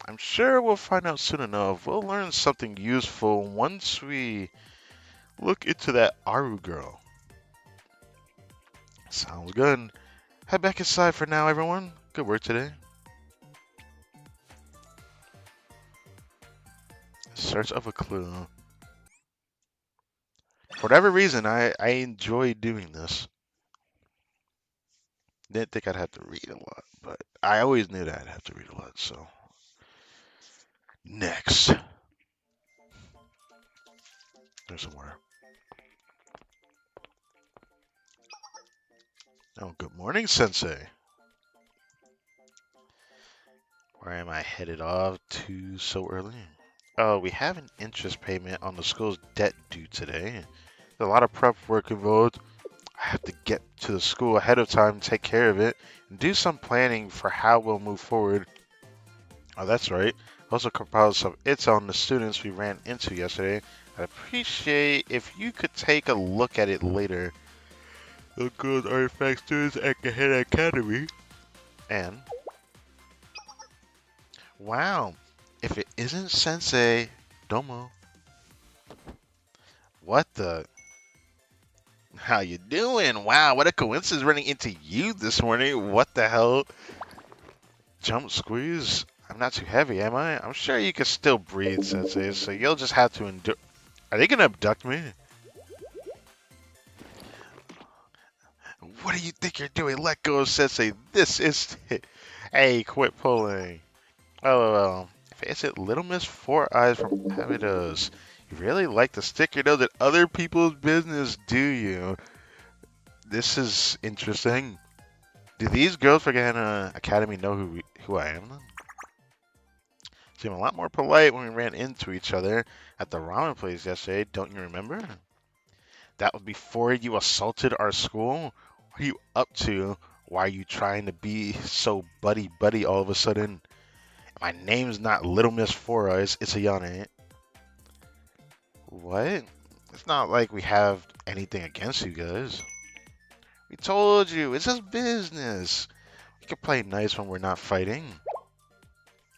I'm sure we'll find out soon enough. We'll learn something useful once we look into that Aru girl. Sounds good. Head back inside for now, everyone. Good work today. Search of a clue. For whatever reason, I enjoy doing this. Didn't think I'd have to read a lot, but I always knew that I'd have to read a lot, so. Next. There's somewhere. Oh, good morning, Sensei. Where am I headed off to so early? Oh, we have an interest payment on the school's debt due today. There's a lot of prep work involved. I have to get to the school ahead of time, take care of it, and do some planning for how we'll move forward. Oh, that's right. Also compiled some its on the students we ran into yesterday. I'd appreciate if you could take a look at it later. The girls artifact students at Gahena Academy. And wow, if it isn't Sensei, Domo. What the? How you doing? Wow, what a coincidence running into you this morning. What the hell? Jump squeeze? I'm not too heavy, am I? I'm sure you can still breathe, Sensei, so you'll just have to endure. Are they gonna abduct me? What do you think you're doing? Let go of Sensei. This is it. Hey, quit pulling. LOL. Face it, Little Miss Four Eyes from Abydos. You really like to stick your nose at other people's business, do you? This is interesting. Do these girls from Gahena Academy know who I am then? Seem a lot more polite when we ran into each other at the ramen place yesterday, don't you remember? That was before you assaulted our school? What are you up to? Why are you trying to be so buddy-buddy all of a sudden? My name's not Little Miss Four Eyes, it's Ayane. What? It's not like we have anything against you guys. We told you, it's just business. We can play nice when we're not fighting.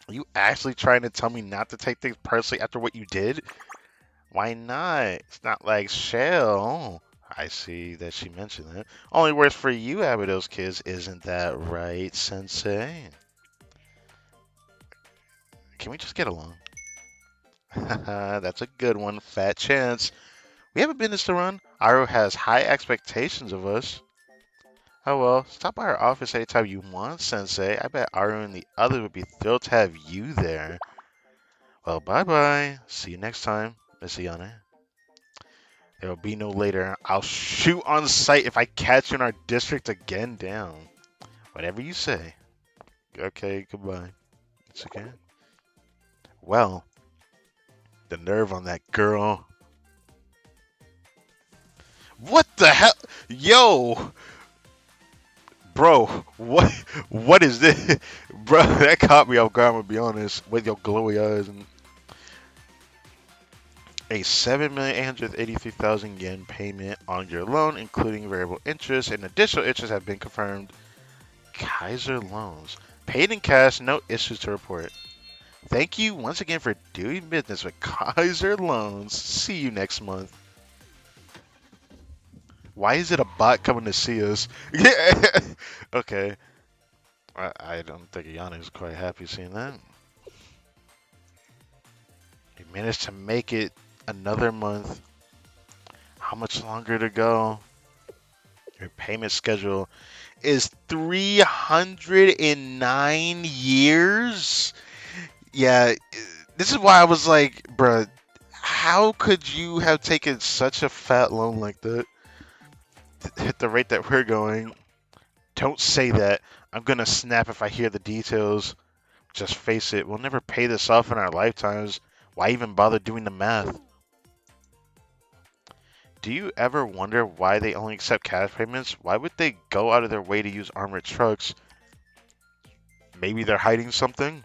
Are you actually trying to tell me not to take things personally after what you did? Why not? It's not like Shell. I see that she mentioned that. Only works for you, Abido's kids, isn't that right, Sensei? Can we just get along? That's a good one. Fat chance. We have a business to run. Aru has high expectations of us. Oh well, stop by our office anytime you want, Sensei. I bet Aru and the others would be thrilled to have you there. Well, bye bye. See you next time, Miss Iane. There will be no later. I'll shoot on sight if I catch you in our district again. Down. Whatever you say. Okay, goodbye. It's okay. Well, the nerve on that girl. What the hell? Yo! Bro, what is this? Bro, that caught me off guard, I'm gonna be honest. With your glowy eyes and a 7,883,000 yen payment on your loan, including variable interest and additional interest have been confirmed. Kaiser Loans. Paid in cash, no issues to report. Thank you once again for doing business with Kaiser Loans. See you next month. Why is it a bot coming to see us? Yeah. Okay. I don't think Yana is quite happy seeing that. We managed to make it another month. How much longer to go? Your payment schedule is 309 years? Yeah, this is why I was like, bruh, how could you have taken such a fat loan like that at the rate that we're going? Don't say that. I'm gonna snap if I hear the details. Just face it, we'll never pay this off in our lifetimes. Why even bother doing the math? Do you ever wonder why they only accept cash payments? Why would they go out of their way to use armored trucks? Maybe they're hiding something?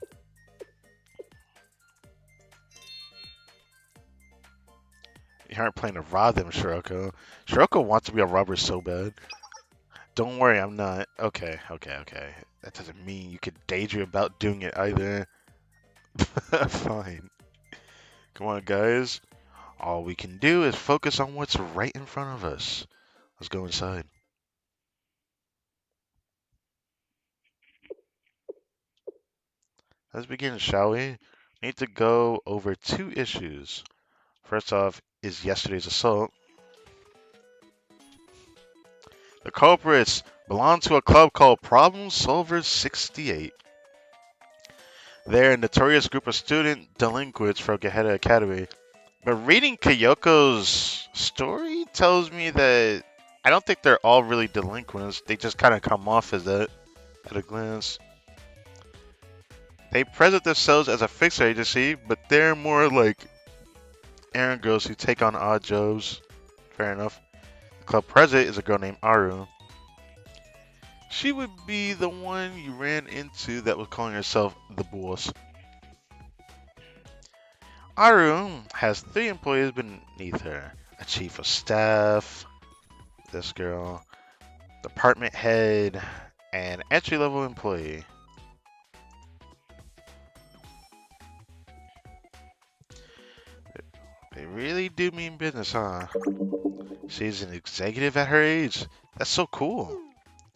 You aren't planning to rob them, Shiroko. Shiroko wants to be a robber so bad. Don't worry, I'm not. Okay, okay, okay. That doesn't mean you could daydream about doing it either. Fine. Come on, guys. All we can do is focus on what's right in front of us. Let's go inside. Let's begin, shall we? Need to go over two issues. First off is yesterday's assault. The culprits belong to a club called Problem Solvers 68. They're a notorious group of student delinquents from Geheta Academy. But reading Kyoko's story tells me that I don't think they're all really delinquents. They just kind of come off as that at a glance. They present themselves as a fixer agency, but they're more like errand girls who take on odd jobs. Fair enough. The club president is a girl named Aru. She would be the one you ran into that was calling herself the boss. Aru has 3 employees beneath her. A chief of staff, this girl, department head, and entry-level employee. They really do mean business, huh? She's an executive at her age. That's so cool.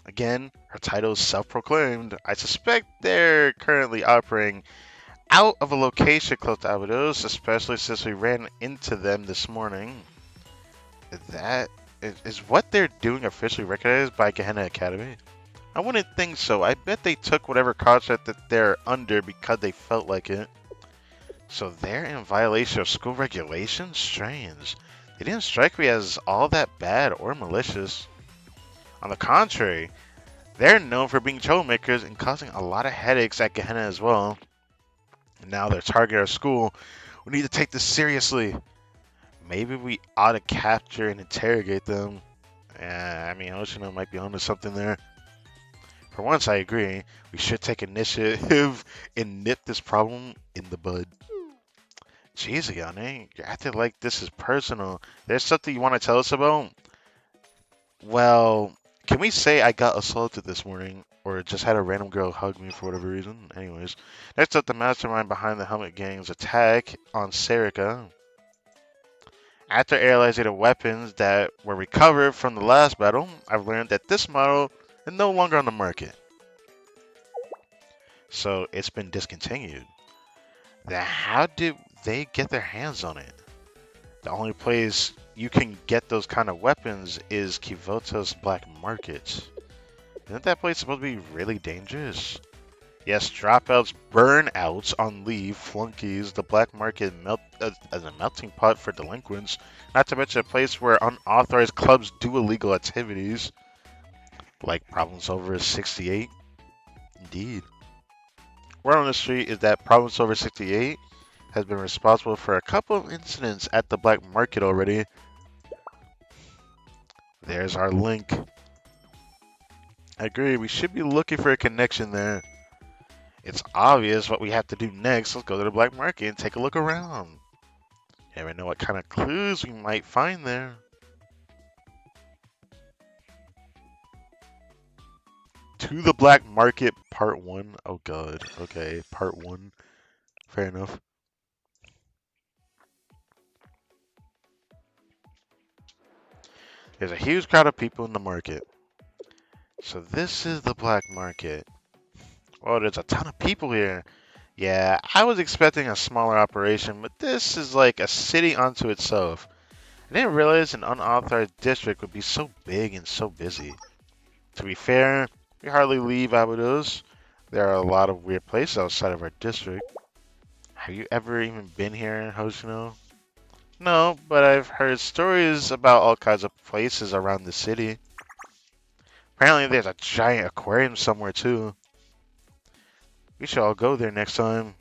Again, her title is self-proclaimed. I suspect they're currently operating out of a location close to Abidos, especially since we ran into them this morning. That is what they're doing officially recognized by Gehenna Academy? I wouldn't think so. I bet they took whatever contract that they're under because they felt like it. So they're in violation of school regulations? Strange. They didn't strike me as all that bad or malicious. On the contrary, they're known for being troublemakers and causing a lot of headaches at Gehenna as well. And now they're targeting our school. We need to take this seriously. Maybe we ought to capture and interrogate them. I mean, Oshino might be onto something there. For once, I agree. We should take initiative and nip this problem in the bud. Jeez, Ayane, you're acting like this is personal. There's something you want to tell us about? Well, can we say I got assaulted this morning, or just had a random girl hug me for whatever reason? Anyways, next up, the mastermind behind the Helmet Gang's attack on Serica. After analyzing the weapons that were recovered from the last battle, I've learned that this model is no longer on the market, so it's been discontinued. Then how did they get their hands on it? The only place you can get those kind of weapons is Kivoto's black market. Isn't that place supposed to be really dangerous? Yes, dropouts, burnouts on leave, flunkies, the black market as a melting pot for delinquents, not to mention a place where unauthorized clubs do illegal activities, like Problem Solver 68. Indeed. Word on the street is that Problem Solver 68 has been responsible for a couple of incidents at the black market already. There's our link. I agree, we should be looking for a connection there. It's obvious what we have to do next. Let's go to the black market and take a look around. Never know what kind of clues we might find there. To the black market, part 1. Oh god. Okay, part 1. Fair enough. There's a huge crowd of people in the market. So this is the black market. Oh, there's a ton of people here. Yeah, I was expecting a smaller operation, but this is like a city unto itself. I didn't realize an unauthorized district would be so big and so busy. To be fair, we hardly leave Abydos. There are a lot of weird places outside of our district. Have you ever even been here in Hoshino? No, but I've heard stories about all kinds of places around the city. Apparently there's a giant aquarium somewhere too. We should all go there next time.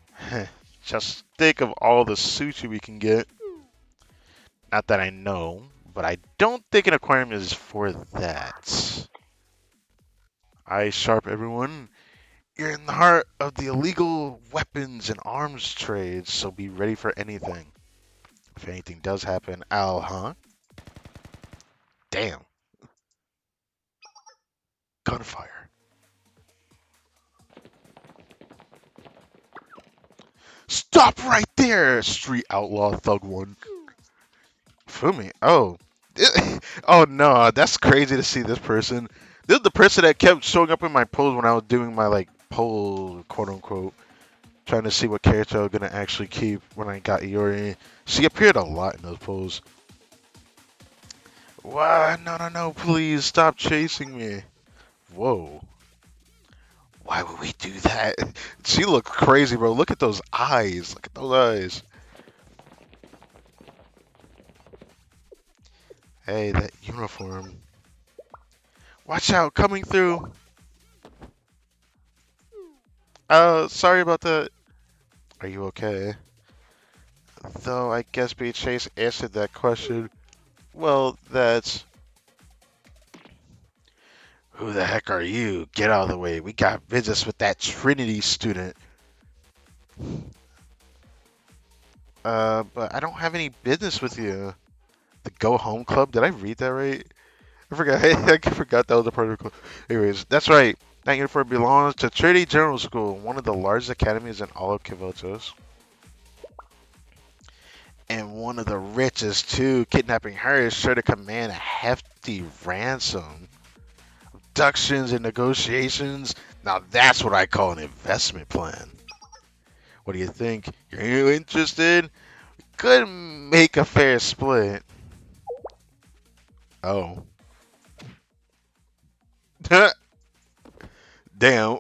Just think of all the sushi we can get. Not that I know, but I don't think an aquarium is for that. Eyes sharp, everyone. You're in the heart of the illegal weapons and arms trade, so be ready for anything. If anything does happen, huh? Damn. Gunfire. Stop right there, street outlaw thug one. Fumi. Oh. Oh no, that's crazy to see this person. This is the person that kept showing up in my polls when I was doing my like poll, quote unquote, trying to see what character I was gonna actually keep when I got Iori. She appeared a lot in those polls. What? No, no, no! Please stop chasing me. Whoa. Why would we do that? She looked crazy, bro. Look at those eyes. Look at those eyes. Hey, that uniform. Watch out, coming through. Sorry about that. Are you okay? Though I guess being chased answered that question. Well, that's... Who the heck are you? Get out of the way. We got business with that Trinity student. But I don't have any business with you. The Go Home Club? Did I read that right? I forgot. I forgot that was a part of the club. Anyways, that's right. That uniform belongs to Trinity General School, one of the largest academies in all of Kivotos. And one of the richest, too. Kidnapping her is sure to command a hefty ransom. Abductions and negotiations. Now that's what I call an investment plan. What do you think? Are you interested? Could make a fair split. Oh. Damn.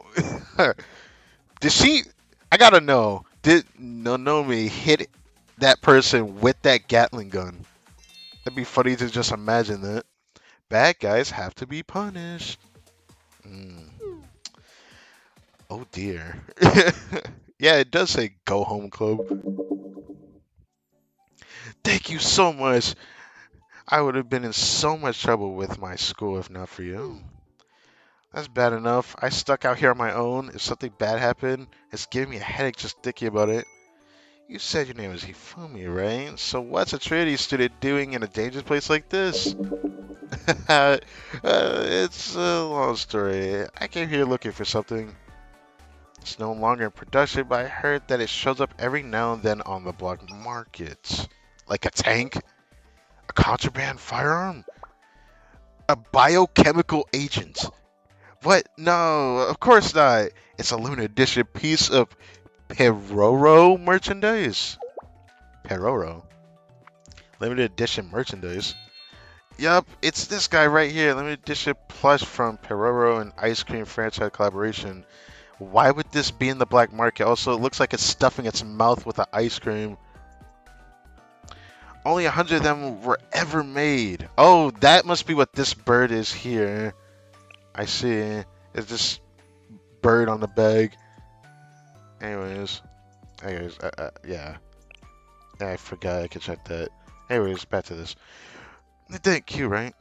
Did she? I gotta know. Did Nonomi hit that person with that Gatling gun? That'd be funny to just imagine that. Bad guys have to be punished. Mm. Oh dear. Yeah, it does say go home club. Thank you so much. I would have been in so much trouble with my school if not for you. That's bad enough. I stuck out here on my own. If something bad happened, it's giving me a headache just thinking about it. You said your name was Hifumi, right? So what's a Trinity student doing in a dangerous place like this? It's a long story. I came here looking for something. It's no longer in production, but I heard that it shows up every now and then on the black market. Like a tank, a contraband firearm, a biochemical agent. What? No, of course not. It's a limited edition piece of Peroro merchandise. Peroro? Limited edition merchandise? Yup, it's this guy right here. Limited edition plush from Peroro and ice cream franchise collaboration. Why would this be in the black market? Also, it looks like it's stuffing its mouth with the ice cream. Only 100 of them were ever made. Oh, that must be what this bird is here. I see. It's this bird on the bag. Anyways, yeah. I forgot I could check that. Anyways, back to this. It did cute, right?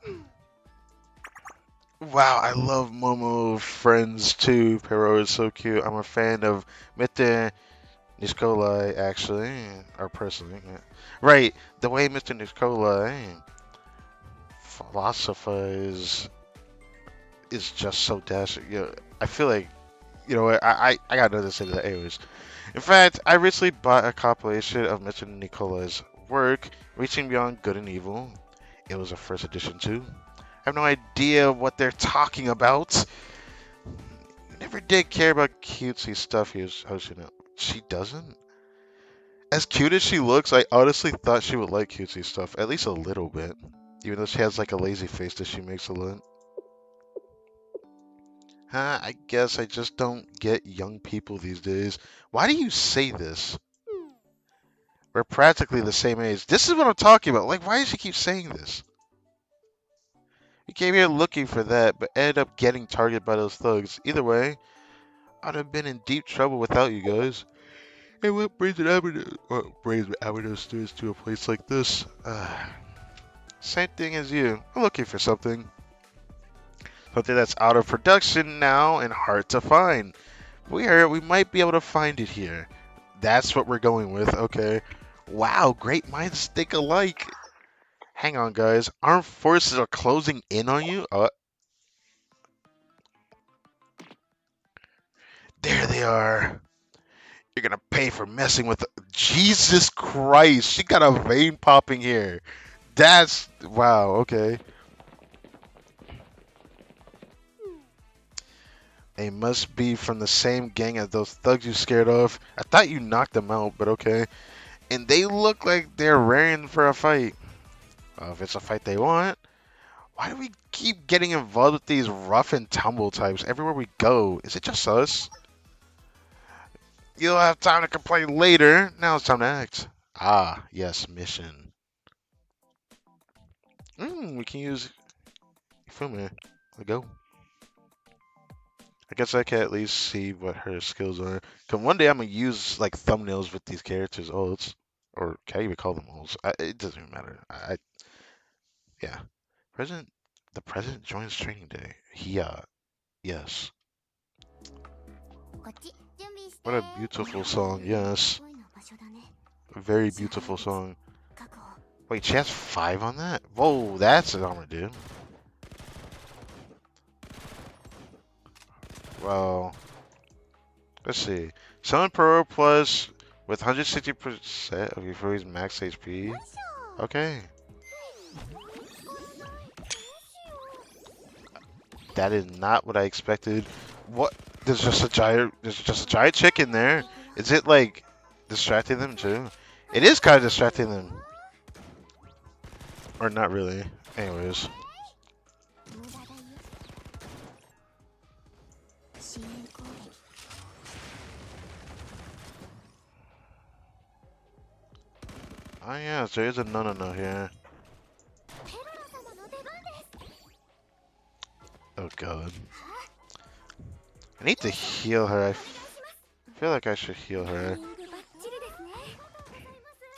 Wow, I love Momo Friends too. Pero is so cute. I'm a fan of Mr. Niskolai, actually, or personally. Yeah. Right, the way Mr. Niskolai philosophizes is just so dashing. You know, I feel like, you know what, I got nothing to say to that. Anyways, in fact, I recently bought a compilation of Mr. Nicolai's work, Reaching Beyond Good and Evil. It was a first edition too. I have no idea what they're talking about. Never did care about cutesy stuff he was hosting it. She doesn't? As cute as she looks, I honestly thought she would like cutesy stuff, at least a little bit. Even though she has like a lazy face that she makes a lot. Huh, I guess I just don't get young people these days. Why do you say this? We're practically the same age. This is what I'm talking about. Like, why does she keep saying this? We came here looking for that, but ended up getting targeted by those thugs. Either way, I'd have been in deep trouble without you guys. Hey, what brings an Avenue students to a place like this? Same thing as you. I'm looking for something. Something that's out of production now and hard to find. We heard we might be able to find it here. That's what we're going with, okay. Wow, great minds think alike. Hang on, guys. Armed forces are closing in on you? There they are. You're gonna pay for messing with. Jesus Christ, she got a vein popping here. That's. Wow, okay. They must be from the same gang as those thugs you scared of. I thought you knocked them out, but okay. And they look like they're raring for a fight. Well, if it's a fight they want, why do we keep getting involved with these rough and tumble types everywhere we go? Is it just us? You'll have time to complain later. Now it's time to act. Ah, yes, mission. We can use Fume. Let's go. I guess I can at least see what her skills are. Cause one day I'm gonna use like thumbnails with these characters' ults, or can I even call them ults? It doesn't even matter. Yeah. President, the president joins training day. Yes. What a beautiful song. Yes, a very beautiful song. Wait, she has 5 on that? Whoa, that's an armor, dude. Well, let's see. Summon Pro Plus with 160% of your foe's max HP. Okay. That is not what I expected. What? There's just a giant chick in there. Is it like distracting them too? It is kind of distracting them. Or not really. Anyways. Oh yeah, so there's a no here. Oh god. I need to heal her. I feel like I should heal her.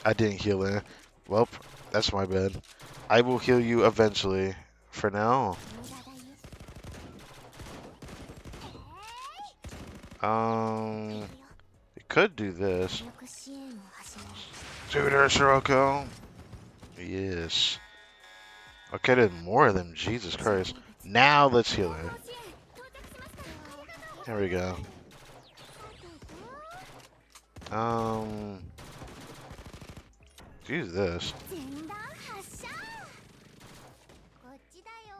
I didn't heal her. Well, that's my bad. I will heal you eventually. For now. We could do this. Shoot her, Shiroko. Yes. Okay, there's more of them. Jesus Christ. Now let's heal her. There we go. Um, use this.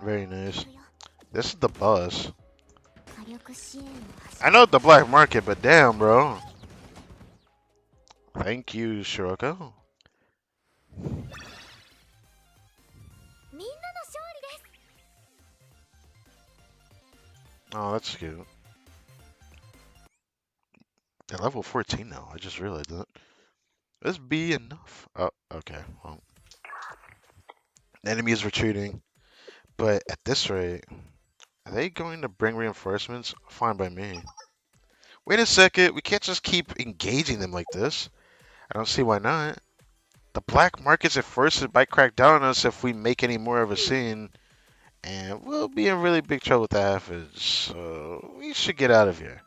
Very nice. This is the bus. I know the black market, but damn, bro. Thank you, Shiroko. Oh, that's cute. They're level 14 now. I just realized that. This be enough. Oh, okay. Well, the enemy is retreating, but at this rate, are they going to bring reinforcements? Fine by me. Wait a second. We can't just keep engaging them like this. I don't see why not. The black markets at first might crack down on us if we make any more of a scene, and we'll be in really big trouble with the halfage. So we should get out of here.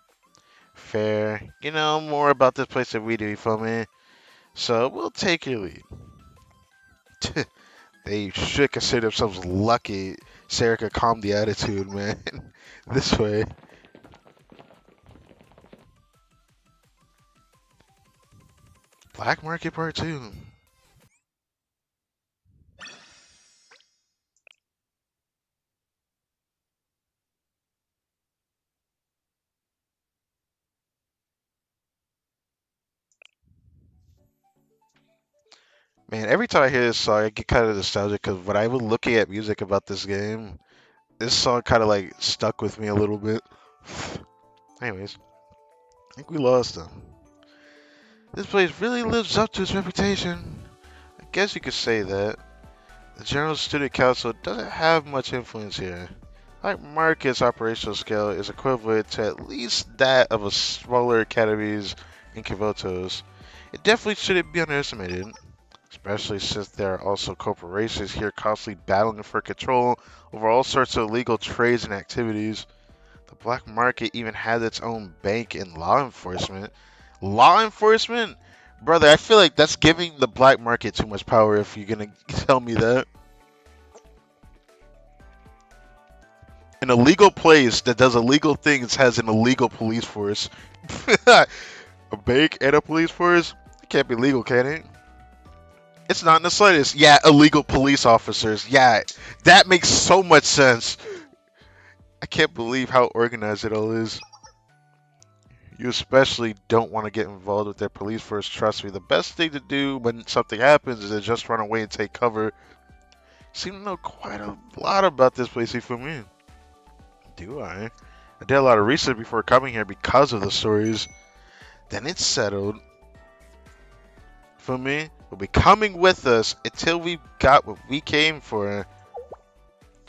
Fair. You know more about this place than we do, you feel me? So we'll take your lead. They should consider themselves lucky Sarah calmed the attitude, man. This way. Black Market Part 2. Man, every time I hear this song, I get kind of nostalgic because when I was looking at music about this game, this song kind of like stuck with me a little bit. Anyways, I think we lost them. This place really lives up to its reputation. I guess you could say that. The General Student Council doesn't have much influence here. Like Market's operational scale is equivalent to at least that of a smaller academies in Kivotos. It definitely shouldn't be underestimated, especially since there are also corporations here constantly battling for control over all sorts of illegal trades and activities. The black market even has its own bank and law enforcement. Law enforcement? Brother, I feel like that's giving the black market too much power if you're gonna tell me that. An illegal place that does illegal things has an illegal police force. A bank and a police force? It can't be legal, can it? It's not in the slightest. Yeah, illegal police officers. Yeah, that makes so much sense. I can't believe how organized it all is. You especially don't want to get involved with their police force. Trust me, the best thing to do when something happens is to just run away and take cover. Seem to know quite a lot about this place, for me. Do I? I did a lot of research before coming here because of the stories. Then it's settled. For me, will be coming with us until we got what we came for.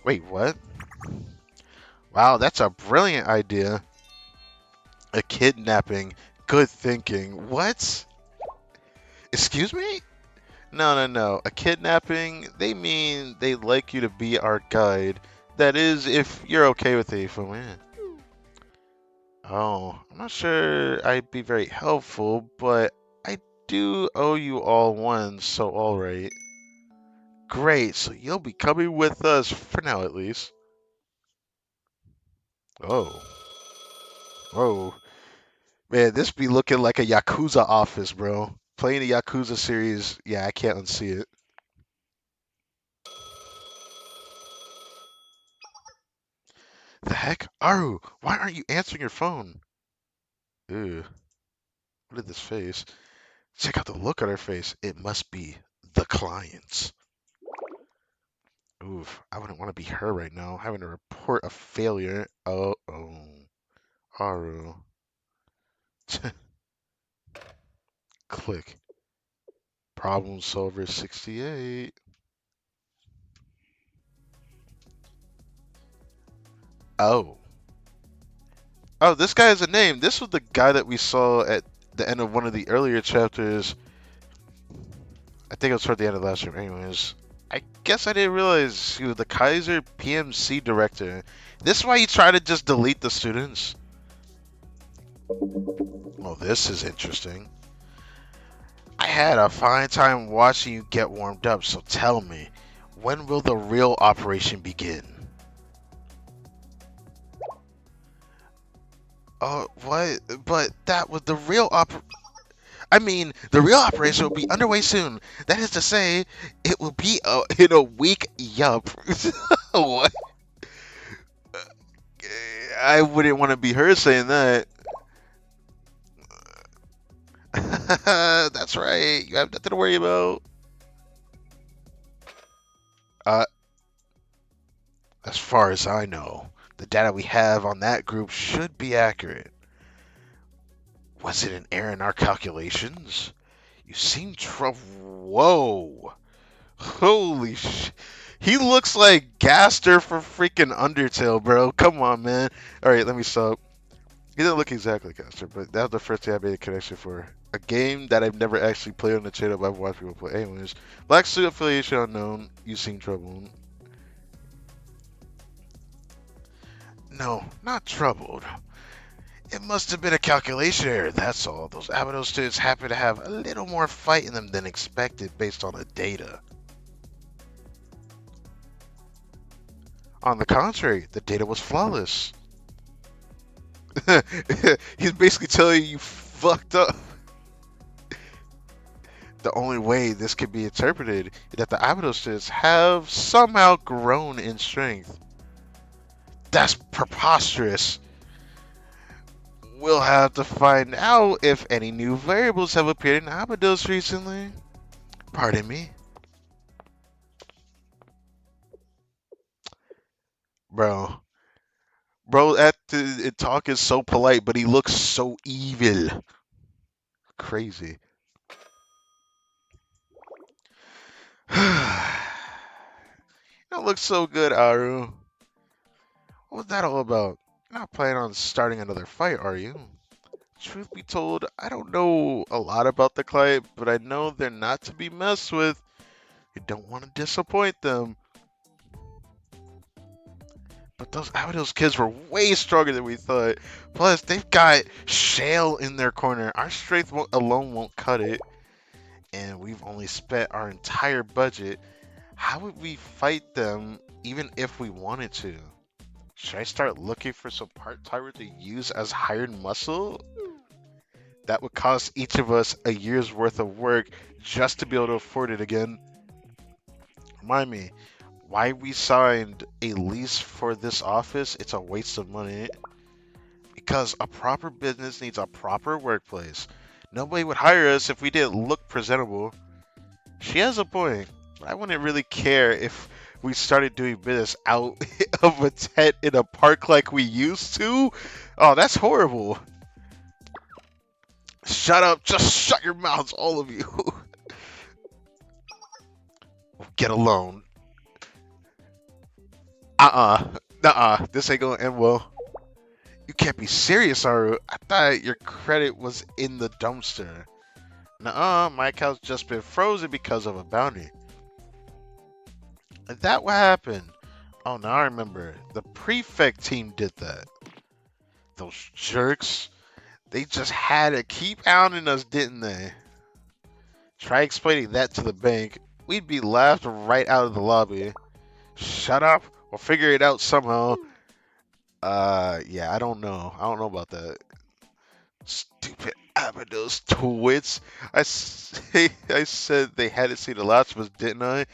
Wait, what? Wow, that's a brilliant idea. A kidnapping. Good thinking. What? Excuse me? No, no, no. A kidnapping, they mean they'd like you to be our guide. That is, if you're okay with it, for me. Oh, I'm not sure I'd be very helpful, but I do owe you all one, so alright. Great, so you'll be coming with us, for now at least. Oh. Whoa. Man, this be looking like a Yakuza office, bro. Playing the Yakuza series, yeah, I can't unsee it. The heck? Aru, why aren't you answering your phone? Ew, what is this face? Check out the look on her face. It must be the clients. Oof, I wouldn't want to be her right now, having to report a failure. Oh, Aru. Click. Problem solver 68. Oh. Oh, this guy has a name. This was the guy that we saw at the end of one of the earlier chapters. I think it was toward the end of last year. Anyways, I guess I didn't realize he was the Kaiser PMC director. This is why you try to just delete the students. Well, this is interesting. I had a fine time watching you get warmed up, so tell me, when will the real operation begin? Oh, what? But that was the real I mean, the real operation will be underway soon. That is to say, it will be in a week. Yup. What? I wouldn't want to be her saying that. That's right. You have nothing to worry about. Uh, as far as I know, the data we have on that group should be accurate. Was it an error in our calculations? You seem trouble. Whoa. Holy sh! He looks like Gaster from freaking Undertale, bro. Come on, man. All right, let me stop. He doesn't look exactly like Gaster, but that was the first thing I made a connection for. A game that I've never actually played on the channel, but I've watched people play. Anyways, Black Suit affiliation unknown. You seem troubled. No, not troubled. It must have been a calculation error, that's all. Those Abaddon students happen to have a little more fight in them than expected based on the data. On the contrary, the data was flawless. He's basically telling you fucked up. The only way this could be interpreted is that the Abydos have somehow grown in strength. That's preposterous. We'll have to find out if any new variables have appeared in Abydos recently. Pardon me? Bro. Bro, that talk is so polite, but he looks so evil. Crazy. Don't look so good, Aru. What was that all about? You're not planning on starting another fight, are you? Truth be told, I don't know a lot about the client, but I know they're not to be messed with. You don't want to disappoint them. But those Abidos kids were way stronger than we thought. Plus, they've got Shale in their corner. Our strength alone won't cut it. And we've only spent our entire budget. How would we fight them even if we wanted to? Should I start looking for some part-timer to use as hired muscle? That would cost each of us a year's worth of work just to be able to afford it again. Remind me, why we signed a lease for this office? It's a waste of money. Because a proper business needs a proper workplace. Nobody would hire us if we didn't look presentable. She has a point. I wouldn't really care if we started doing business out of a tent in a park like we used to. Oh, that's horrible. Shut up. Just shut your mouths, all of you. Get alone. Nuh-uh. This ain't gonna end well. You can't be serious, Aru. I thought your credit was in the dumpster. Nuh-uh, my account's just been frozen because of a bounty. Is that what happened? Oh, now I remember. The prefect team did that. Those jerks. They just had to keep hounding us, didn't they? Try explaining that to the bank. We'd be laughed right out of the lobby. Shut up. We'll figure it out somehow. Yeah, I don't know. I don't know about that. Stupid Abydos twits. I said they hadn't seen the last of us, didn't I?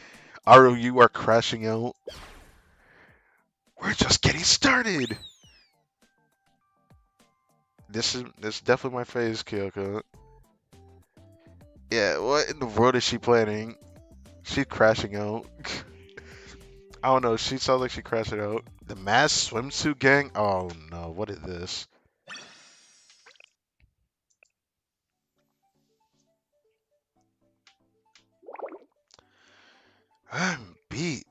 Aru, you are crashing out. We're just getting started. This is definitely my phase, Kyoko. Yeah, what in the world is she planning? She's crashing out. I don't know. She sounds like she crashed out. The mass swimsuit gang? Oh no, what is this? I'm beat.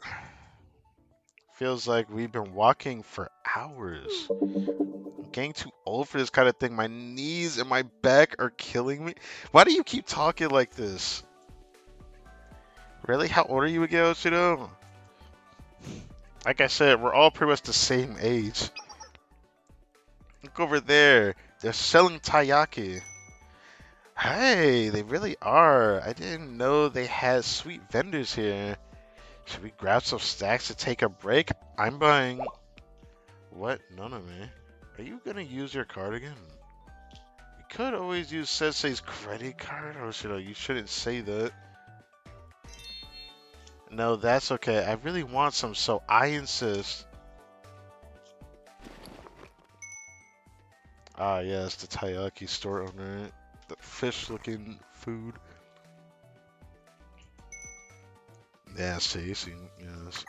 Feels like we've been walking for hours. I'm getting too old for this kind of thing. My knees and my back are killing me. Why do you keep talking like this? Really? How old are you again, Oshiro? Like I said, we're all pretty much the same age. Look over there. They're selling taiyaki. Hey, they really are. I didn't know they had sweet vendors here. Should we grab some stacks to take a break? I'm buying. What? None of me. Are you gonna use your card again? You could always use Sensei's credit card, or should I? You shouldn't say that. No, that's okay. I really want some, so I insist. Ah, yes, the taiyaki store owner. The fish-looking food. Yeah, see, yes.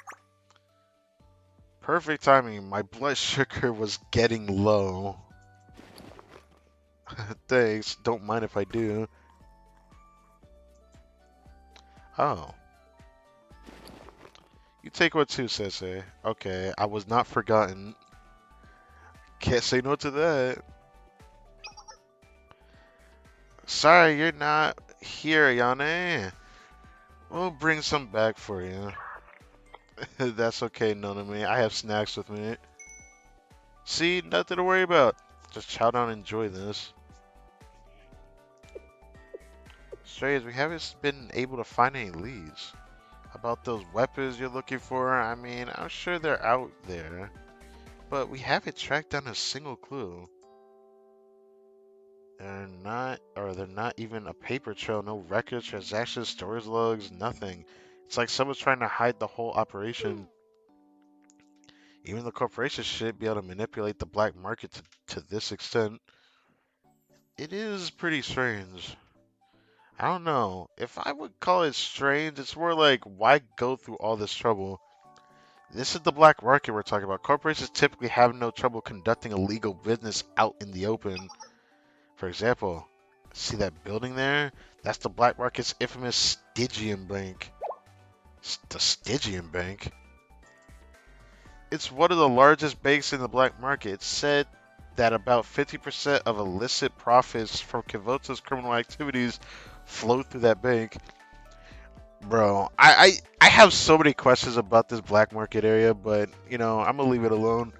Perfect timing. My blood sugar was getting low. Thanks. Don't mind if I do. Oh. You take one too, Sensei. Okay, I was not forgotten. Can't say no to that. Sorry, you're not here, Yane. We'll bring some back for you. That's okay, Noname. I have snacks with me. See, nothing to worry about. Just chow down and enjoy this. Strange, we haven't been able to find any leads. About those weapons you're looking for, I mean, I'm sure they're out there. But we haven't tracked down a single clue. They're not even a paper trail, no records, transactions, storage logs, nothing. It's like someone's trying to hide the whole operation. Even the corporation should be able to manipulate the black market to this extent. It is pretty strange. I don't know. If I would call it strange, it's more like, why go through all this trouble? This is the black market we're talking about. Corporations typically have no trouble conducting illegal business out in the open. For example, see that building there? That's the black market's infamous Stygian Bank. The Stygian Bank? It's one of the largest banks in the black market. It's said that about 50% of illicit profits from Kavota's criminal activities flow through that bank. Bro, I have so many questions about this black market area, but you know, I'm gonna leave it alone.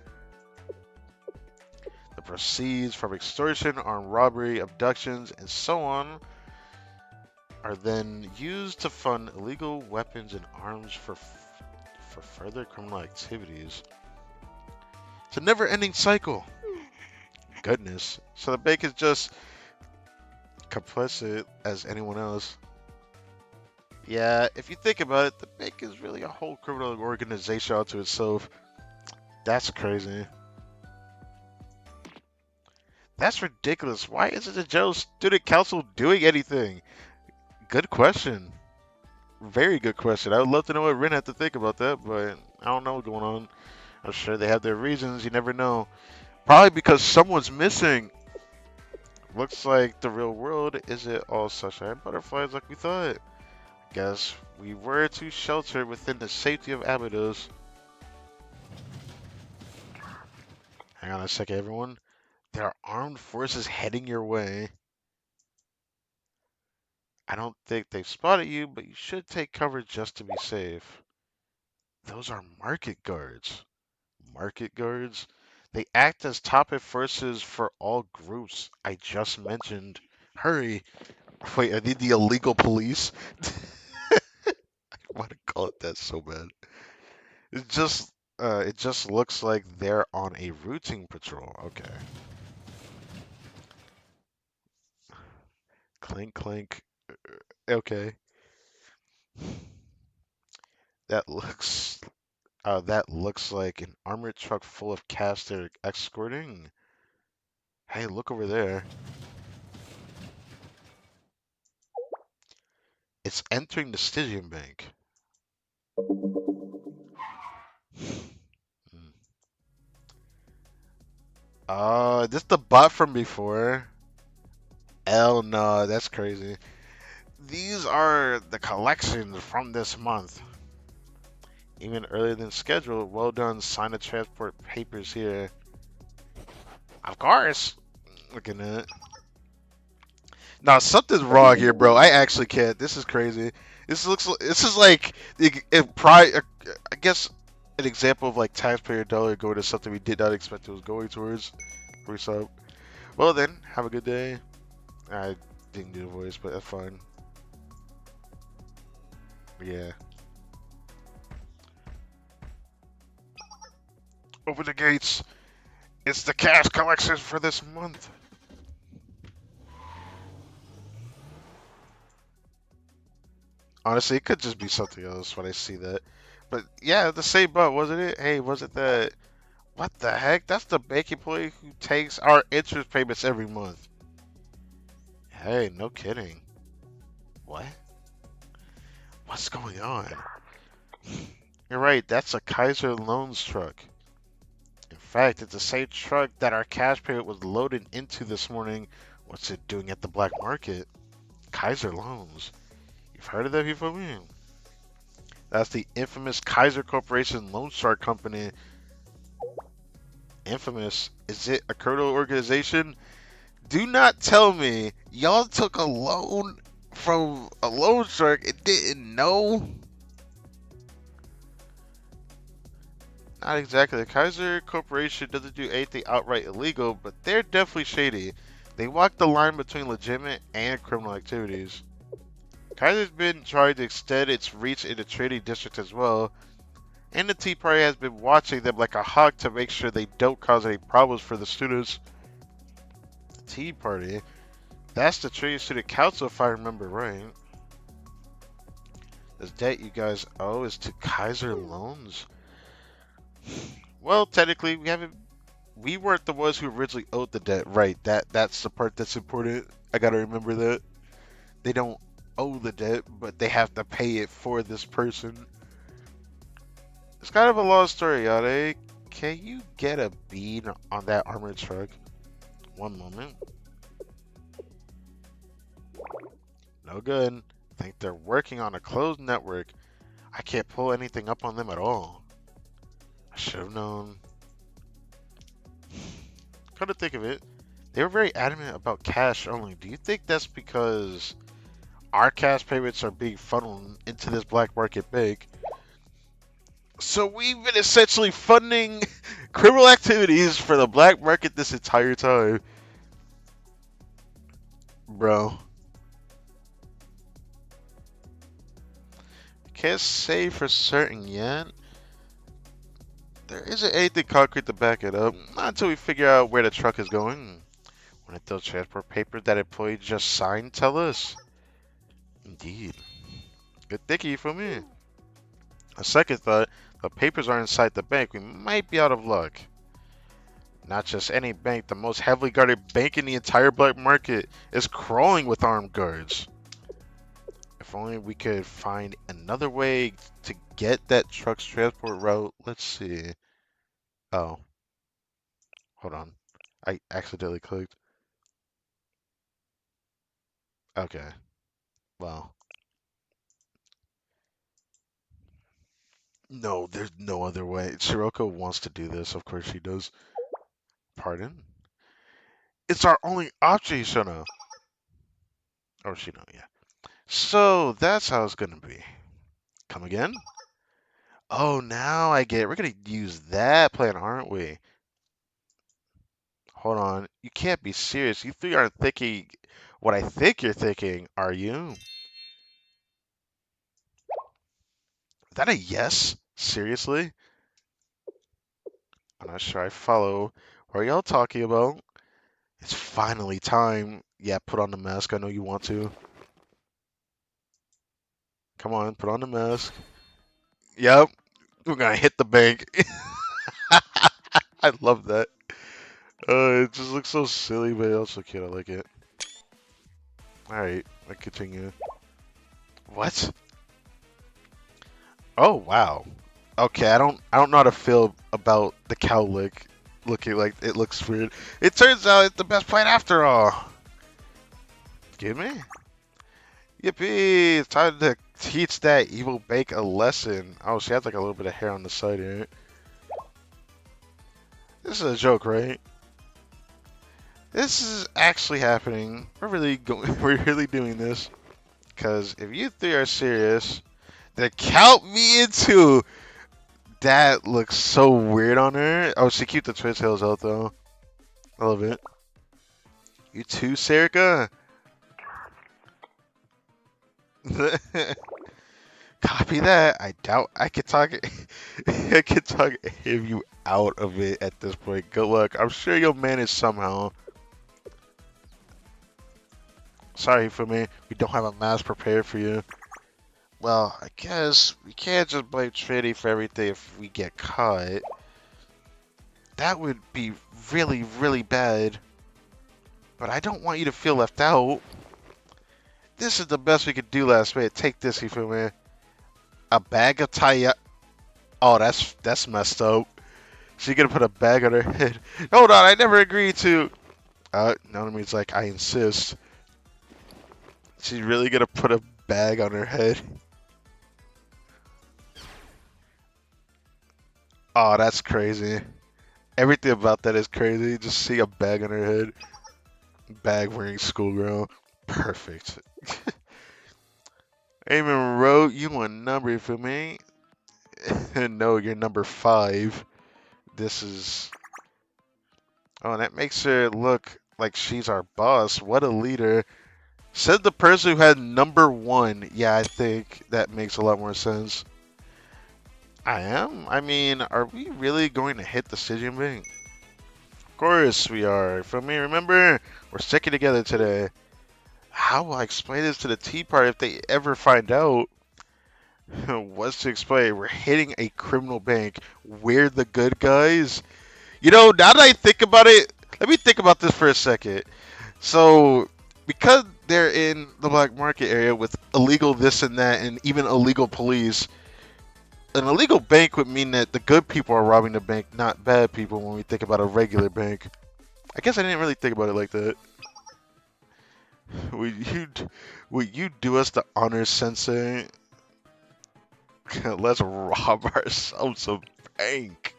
The proceeds from extortion, armed robbery, abductions, and so on are then used to fund illegal weapons and arms for further criminal activities. It's a never-ending cycle. Goodness. So the bank is just complicit as anyone else. Yeah, if you think about it, the bank is really a whole criminal organization unto itself. That's crazy. That's ridiculous. Why isn't the General Student Council doing anything? Good question. Very good question. I would love to know what Ren had to think about that, but I don't know what's going on. I'm sure they have their reasons. You never know. Probably because someone's missing. Looks like the real world isn't all sunshine and butterflies like we thought. Guess we were too sheltered within the safety of Abydos. Hang on a second, everyone. There are armed forces heading your way. I don't think they've spotted you, but you should take cover just to be safe. Those are market guards. Market guards? They act as top enforcers for all groups I just mentioned. Hurry! Wait, are they the illegal police? I want to call it that so bad. It just looks like they're on a routing patrol. Okay. Clink clink. Okay. That that looks like an armored truck full of cast they're escorting. Hey, look over there. It's entering the Stygian Bank. Hmm. This the bot from before. Hell no, that's crazy. These are the collections from this month. Even earlier than scheduled. Well done. Sign the transport papers here. Of course. Looking at it. Now something's wrong here, bro. I actually can't. This is crazy. This is like I guess an example of like taxpayer dollar going to something we did not expect it was going towards. Well then, have a good day. didn't do the voice, but that's fine. Yeah. Open the gates. It's the cash collection for this month. Honestly, it could just be something else when I see that. But yeah, the same but wasn't it? Hey, was it the what the heck? That's the bank employee who takes our interest payments every month. Hey, no kidding. What? What's going on? You're right, that's a Kaiser Loans truck. In fact, it's the same truck that our cash payment was loaded into this morning. What's it doing at the black market? Kaiser Loans. You've heard of that before, man? That's the infamous Kaiser Corporation Loan Shark Company. Infamous? Is it a criminal organization? Do not tell me y'all took a loan from a loan shark and didn't know? Not exactly. The Kaiser Corporation doesn't do anything outright illegal, but they're definitely shady. They walk the line between legitimate and criminal activities. Kaiser's been trying to extend its reach in the trading district as well, and the Tea Party has been watching them like a hawk to make sure they don't cause any problems for the students. The Tea Party? That's the Trading Student Council if I remember right. The debt you guys owe is to Kaiser Loans? Well, technically, we weren't the ones who originally owed the debt, right? That's the part that's important. I gotta remember that. They don't owe the debt, but they have to pay it for this person. It's kind of a long story, Yade. Can you get a bead on that armored truck? One moment. No good. Think they're working on a closed network. I can't pull anything up on them at all. I should have known. Come to think of it, they were very adamant about cash only. Do you think that's because our cash payments are being funneled into this black market bank? So we've been essentially funding criminal activities for the black market this entire time. Bro. Can't say for certain yet. There isn't anything concrete to back it up. Not until we figure out where the truck is going. When it those transport papers that employee just signed tell us. Indeed. Good thinking for me. A second thought, the papers are inside the bank. We might be out of luck. Not just any bank, the most heavily guarded bank in the entire black market is crawling with armed guards. If only we could find another way to get that truck's transport route. Let's see. Oh, hold on. I accidentally clicked. Okay. Well, no, there's no other way. Shiroko wants to do this. Of course she does. Pardon? It's our only option, Shona. Oh, she know, yeah. So that's how it's gonna be. Come again? Oh, now I get it. We're gonna use that plan, aren't we? Hold on. You can't be serious. You three aren't thinking what I think you're thinking, are you? Is that a yes? Seriously? I'm not sure I follow. What are y'all talking about? It's finally time. Yeah, put on the mask. I know you want to. Come on, put on the mask. Yep, we're gonna hit the bank. I love that. It just looks so silly, but also cute. I like it. Alright, I continue. What? Oh wow. Okay, I don't know how to feel about the cow lick looking like it looks weird. It turns out it's the best plan after all. Give me? Yippee! It's time to teach that evil bank a lesson. Oh, she has like a little bit of hair on the side here. This is a joke, right? This is actually happening. We're really going. We're really doing this. Cause if you three are serious, then count me into. That looks so weird on her. Oh, she keep the twist tails out though. I love it. You too, Serica? Copy that. I doubt I could talk. I could talk you out of it at this point. Good luck. I'm sure you'll manage somehow. Sorry for me. We don't have a mask prepared for you. Well, I guess we can't just blame Trinity for everything if we get caught. That would be really, really bad. But I don't want you to feel left out. This is the best we could do last minute. Take this, you feel me? A bag of tie. Oh, that's messed up. She gonna put a bag on her head. Hold on, I never agreed to. Naomi's like, I insist. She's really gonna put a bag on her head. Oh, that's crazy. Everything about that is crazy. Just see a bag on her head. Bag wearing schoolgirl. Perfect. I even wrote you a number for me. No, you're number 5. This is. Oh, and that makes her look like she's our boss. What a leader. Said the person who had number 1. Yeah, I think that makes a lot more sense. I am? I mean, are we really going to hit the Stygian Bank? Of course we are. For me, remember? We're sticking together today. How will I explain this to the Tea Party if they ever find out? What's to explain? We're hitting a criminal bank. We're the good guys. You know, now that I think about it, let me think about this for a second. So, because they're in the black market area with illegal this and that, and even illegal police, an illegal bank would mean that the good people are robbing the bank, not bad people when we think about a regular bank. I guess I didn't really think about it like that. Would you, would you do us the honor, Sensei? Let's rob ourselves a bank.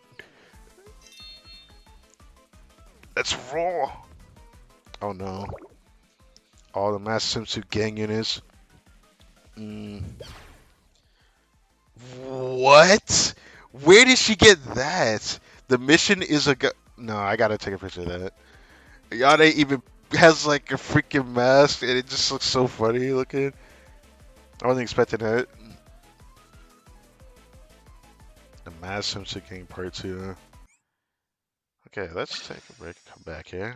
Let's roll. Oh no. All the mass swimsuit gang units. Mm. What? Where did she get that? The mission is a no, I gotta take a picture of that. Yade even has like a freaking mask and it just looks so funny looking. I wasn't expecting that. The mass swimsuit gang part 2. Okay, let's take a break and come back here.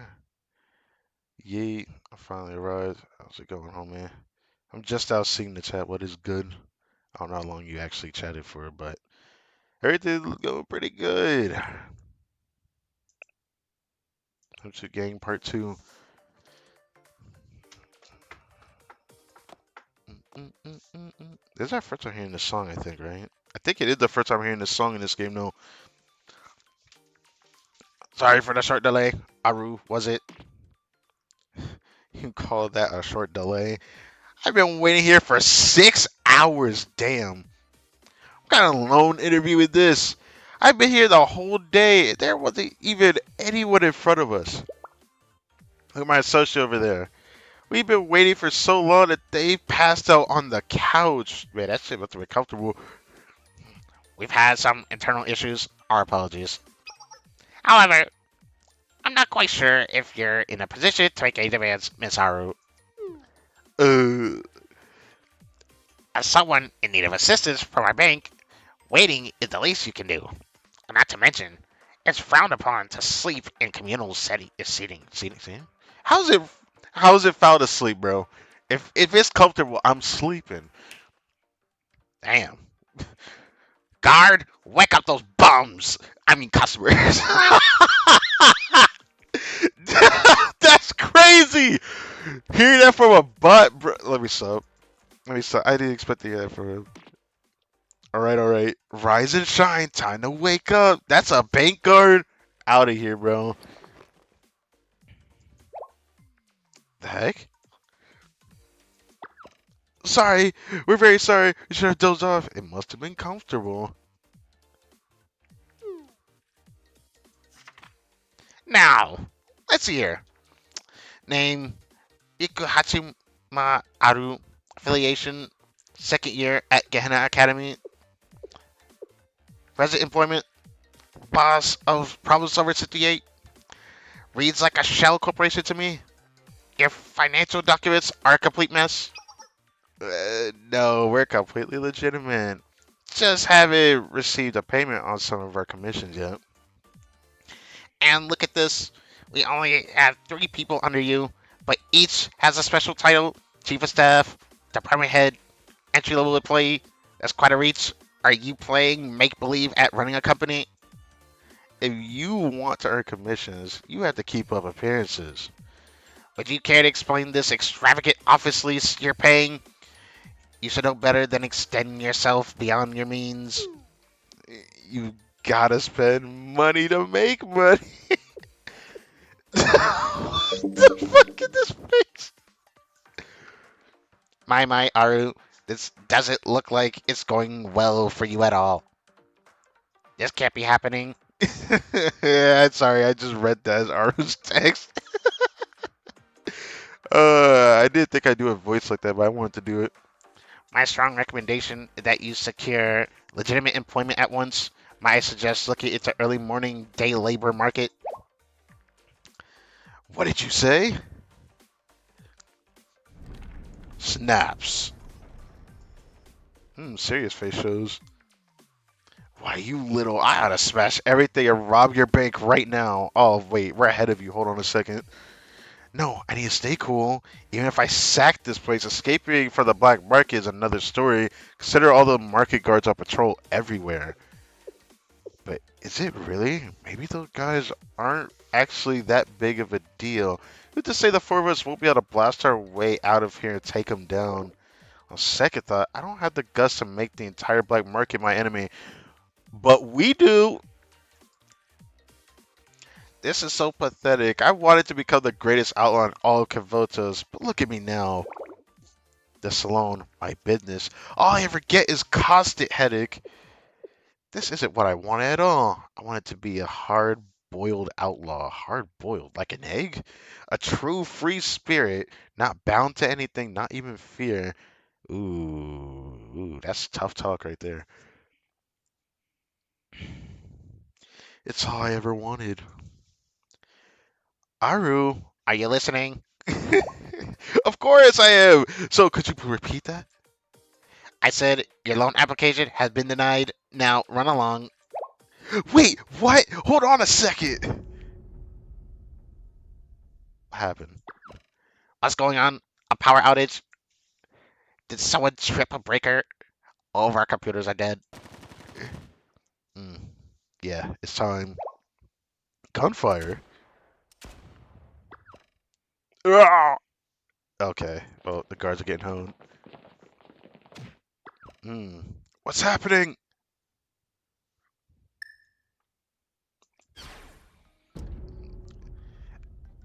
Yeet, I finally arrived. How's it going, homie? I'm just out seeing the chat. What is good? I don't know how long you actually chatted for, but everything's going pretty good. Swimsuit gang part 2. This is our first time hearing this song, I think, right? I think it is the first time hearing this song in this game, though. Sorry for the short delay. Aru, was it? You call that a short delay? I've been waiting here for 6 hours. Damn. What kind of lone interview is this? I've been here the whole day. There wasn't even anyone in front of us. Look at my associate over there. We've been waiting for so long that they passed out on the couch. Man, that shit must have been comfortable. We've had some internal issues. Our apologies. However, I'm not quite sure if you're in a position to make any demands, Miss Haru. Uh, As someone in need of assistance from our bank, waiting is the least you can do. Not to mention, it's frowned upon to sleep in communal seating. How's it? How's it found to sleep, bro? If it's comfortable, I'm sleeping. Damn. Guard, wake up those bums. I mean customers. That's crazy. Hearing that from a butt, bro. Let me stop. Let me stop. I didn't expect to hear that from him. All right, all right. Rise and shine. Time to wake up. That's a bank guard. Out of here, bro. The heck? Sorry. We're very sorry. We should have dozed off. It must have been comfortable. Now, let's see here. Name Ikuhachima Aru. Affiliation. Second year at Gehenna Academy. Present employment. Boss of Problem Solver 68. Reads like a shell corporation to me. Your financial documents are a complete mess. No, we're completely legitimate. Just haven't received a payment on some of our commissions yet. And look at this. We only have 3 people under you, but each has a special title: Chief of Staff, Department Head, Entry Level Employee. That's quite a reach. Are you playing make believe at running a company? If you want to earn commissions, you have to keep up appearances. Would you care to explain this extravagant office lease you're paying? You should know better than extend yourself beyond your means. You gotta spend money to make money. What the fuck is this face? My, Aru, this doesn't look like it's going well for you at all. This can't be happening. Yeah, sorry, I just read that as Aru's text. I didn't think I'd do a voice like that, but I wanted to do it. My strong recommendation is that you secure legitimate employment at once. Might I suggest looking into early morning day labor market? What did you say? Snaps. Serious face shows. Why, you little. I oughta smash everything and rob your bank right now. Oh, wait, we're ahead of you. Hold on a second. No, I need to stay cool. Even if I sack this place, escaping from the black market is another story. Consider all the market guards on patrol everywhere. But is it really? Maybe those guys aren't actually that big of a deal. Who's to say the four of us won't be able to blast our way out of here and take them down? On second thought, I don't have the guts to make the entire black market my enemy. But we do. This is so pathetic. I wanted to become the greatest outlaw in all of Kavotos, but look at me now. The salon, my business. All I ever get is constant headache. This isn't what I wanted at all. I wanted to be a hard-boiled outlaw. Hard-boiled, like an egg? A true free spirit, not bound to anything, not even fear. Ooh, that's tough talk right there. It's all I ever wanted. Aru, Are you listening? of course I am. So could you repeat that? I said your loan application has been denied. Now run along. Wait, what? Hold on a second. What happened? What's going on? A power outage? Did someone trip a breaker? All of our computers are dead. Hmm. Yeah, it's time. Gunfire? Ah! Okay, well, the guards are getting home. Hmm. What's happening?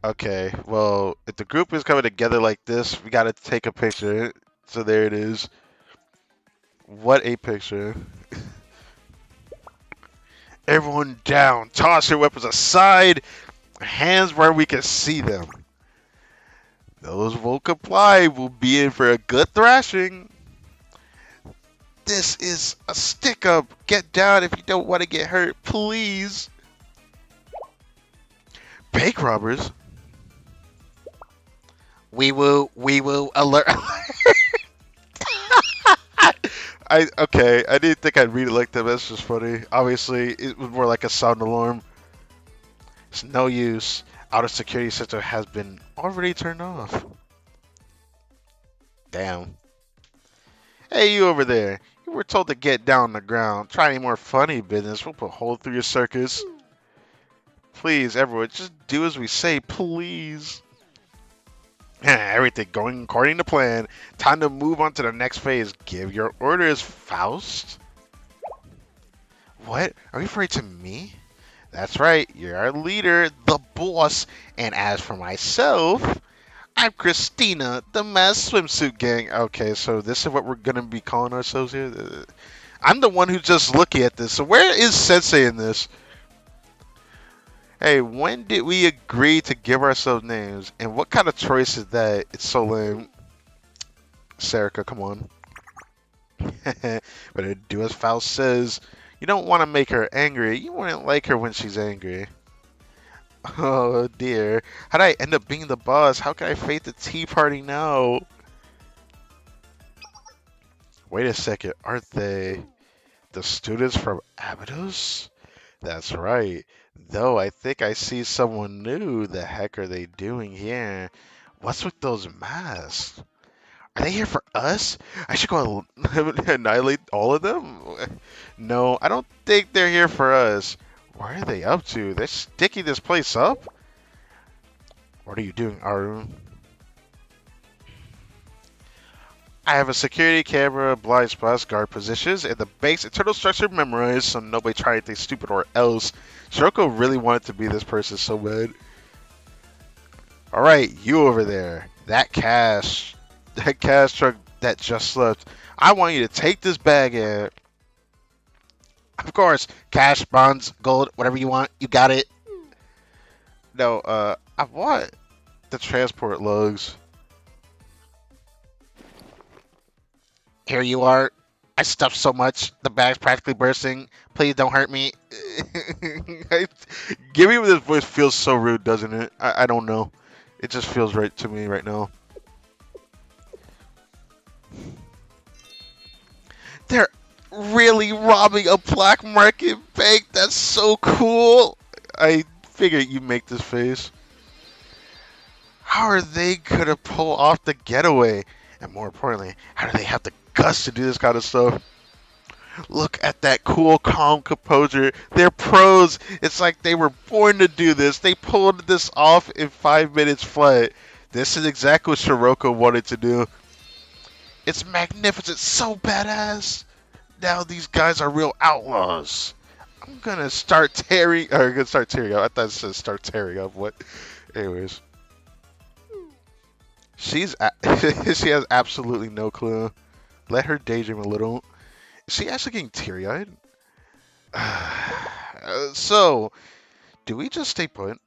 Okay, well, if the group is coming together like this, we gotta take a picture. So there it is. What a picture. Everyone down. Toss your weapons aside. Hands where we can see them. Those who won't comply will be in for a good thrashing. This is a stick up. Get down if you don't want to get hurt, please. Bank robbers? We will alert. I didn't think I'd read it like that, but that's just funny. Obviously, it was more like a sound alarm. It's no use. Outer security system has been already turned off. Damn. Hey, you over there. You were told to get down on the ground. Try any more funny business. We'll put a hole through your circus. Please, everyone, just do as we say, please. Everything going according to plan. Time to move on to the next phase. Give your orders, Faust. What? Are you referring to me? That's right. You're our leader, the boss. And as for myself, I'm Christina, the mass swimsuit gang. Okay, so this is what we're gonna be calling ourselves here. I'm the one who's just looking at this. So where is Sensei in this? Hey, when did we agree to give ourselves names? And what kind of choice is that? It's so lame. Serica, come on. Better do as Faust says. You don't want to make her angry. You wouldn't like her when she's angry. Oh dear. How'd I end up being the boss? How can I fake the tea party now? Wait a second, aren't they the students from Abydos? That's right. Though I think I see someone new. The heck are they doing here? What's with those masks? Are they here for us? I should go annihilate all of them? No, I don't think they're here for us. What are they up to? They're sticking this place up? What are you doing, Arun? I have a security camera, blind spots, guard positions, and the bank's internal structure memorized so nobody try anything stupid or else. Shiroko really wanted to be this person so bad. Alright, you over there. That cash truck that just left. I want you to take this bag and... Of course, cash, bonds, gold, whatever you want, you got it. No, I want the transport lugs. Here you are. I stuffed so much, the bag's practically bursting. Please don't hurt me. Giving this voice feels so rude, doesn't it? I don't know. It just feels right to me right now. They're really robbing a black market bank. That's so cool. I figured you make this face. How are they gonna pull off the getaway? And more importantly, how do they have the guts to do this kind of stuff? Look at that cool, calm composure. They're pros. It's like they were born to do this. They pulled this off in 5 minutes flat. This is exactly what Shiroko wanted to do. It's magnificent, so badass. Now these guys are real outlaws. I'm gonna start tearing, or gonna start tearing up. I thought it said start tearing up. What? Anyways, she has absolutely no clue. Let her daydream a little. Is she actually getting teary-eyed? So, do we just stay put?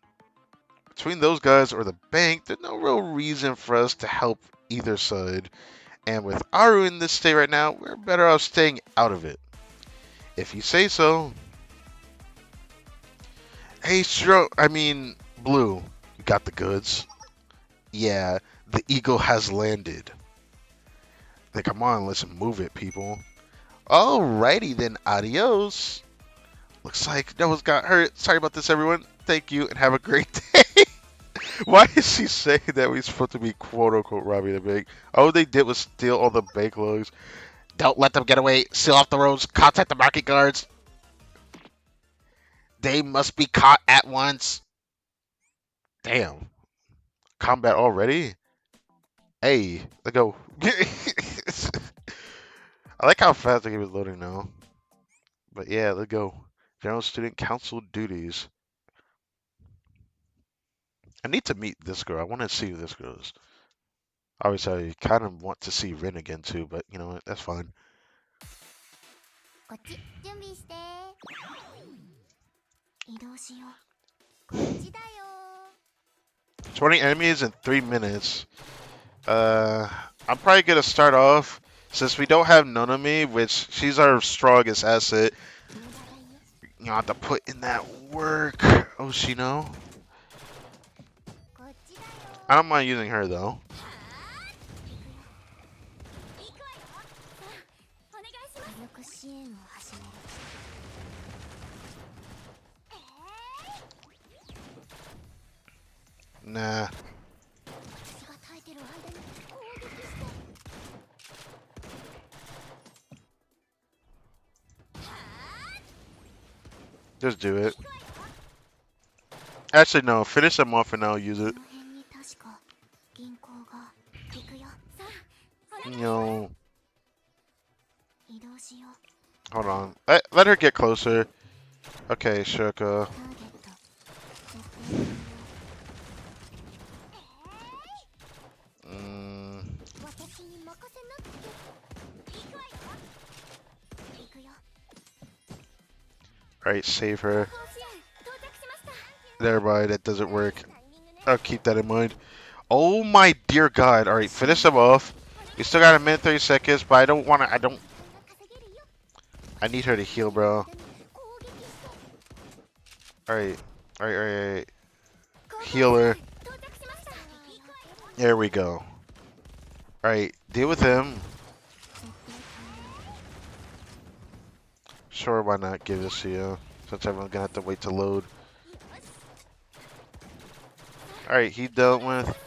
Between those guys or the bank, there's no real reason for us to help either side. And with Aru in this state right now, we're better off staying out of it. If you say so. Hey, Blue, you got the goods? Yeah, the eagle has landed. Then come on, let's move it, people. Alrighty then, adios. Looks like no one's got hurt. Sorry about this, everyone. Thank you, and have a great day. Why is she saying that we're supposed to be quote-unquote robbing the bank? All they did was steal all the bank logs. Don't let them get away. Seal off the roads. Contact the market guards. They must be caught at once. Damn. Combat already? Hey, let's go. I like how fast the game is loading now. But yeah, let's go. General Student Council duties. I need to meet this girl. I want to see who this girl is. Obviously, I kind of want to see Rin again too, but you know what? That's fine. こっち準備して移動しようこっちだよ 20 enemies in 3 minutes. I'm probably gonna start off since we don't have Nonami, which she's our strongest asset. You have to put in that work. Oh, she know. こっちだよ I don't mind using her though. 行くわよさあお願いします武力支援を始める Nah. 私が耐えてる間に攻撃して Just do it. Actually, no. Finish them off and I'll use it. この辺に確か銀行が行くよさあお願い No. 移動しよう Hold on. Let her get closer. Okay, Shirka. ターゲット設定完了 私に任せなって行くわよ行くよ Alright, save her. 甲子園到着しました Never mind, that doesn't work. タイミングね I'll keep that in mind. Oh my dear god. Alright, finish them off. We still got a minute 30 seconds, but I don't want to. 稼げるよ I need her to heal, bro. 攻撃して Alright. Alright. 甲子園 Heal her. 到着しました行くわよ There we go. Alright, deal with him. 設定完了 Sure, why not give this to you? Since everyone's gonna have to wait to load. Alright, he dealt with.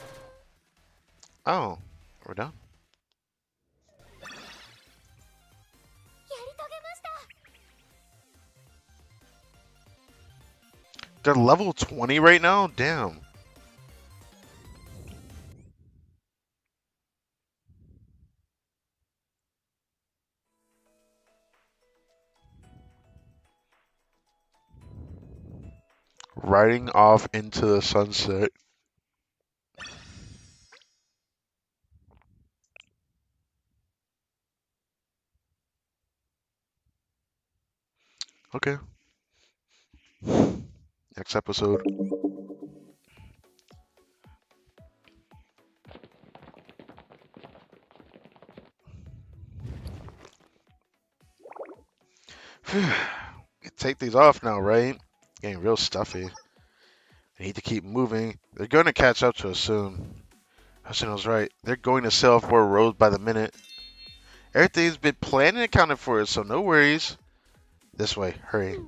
Oh, we're done. やり遂げました。 They're level 20 right now? Damn. Riding off into the sunset. Okay. Next episode. Take these off now, right? Getting real stuffy. They need to keep moving. They're going to catch up to us soon. Hashino's right. They're going to sell off more roads by the minute. Everything's been planned and accounted for, so no worries. This way, hurry.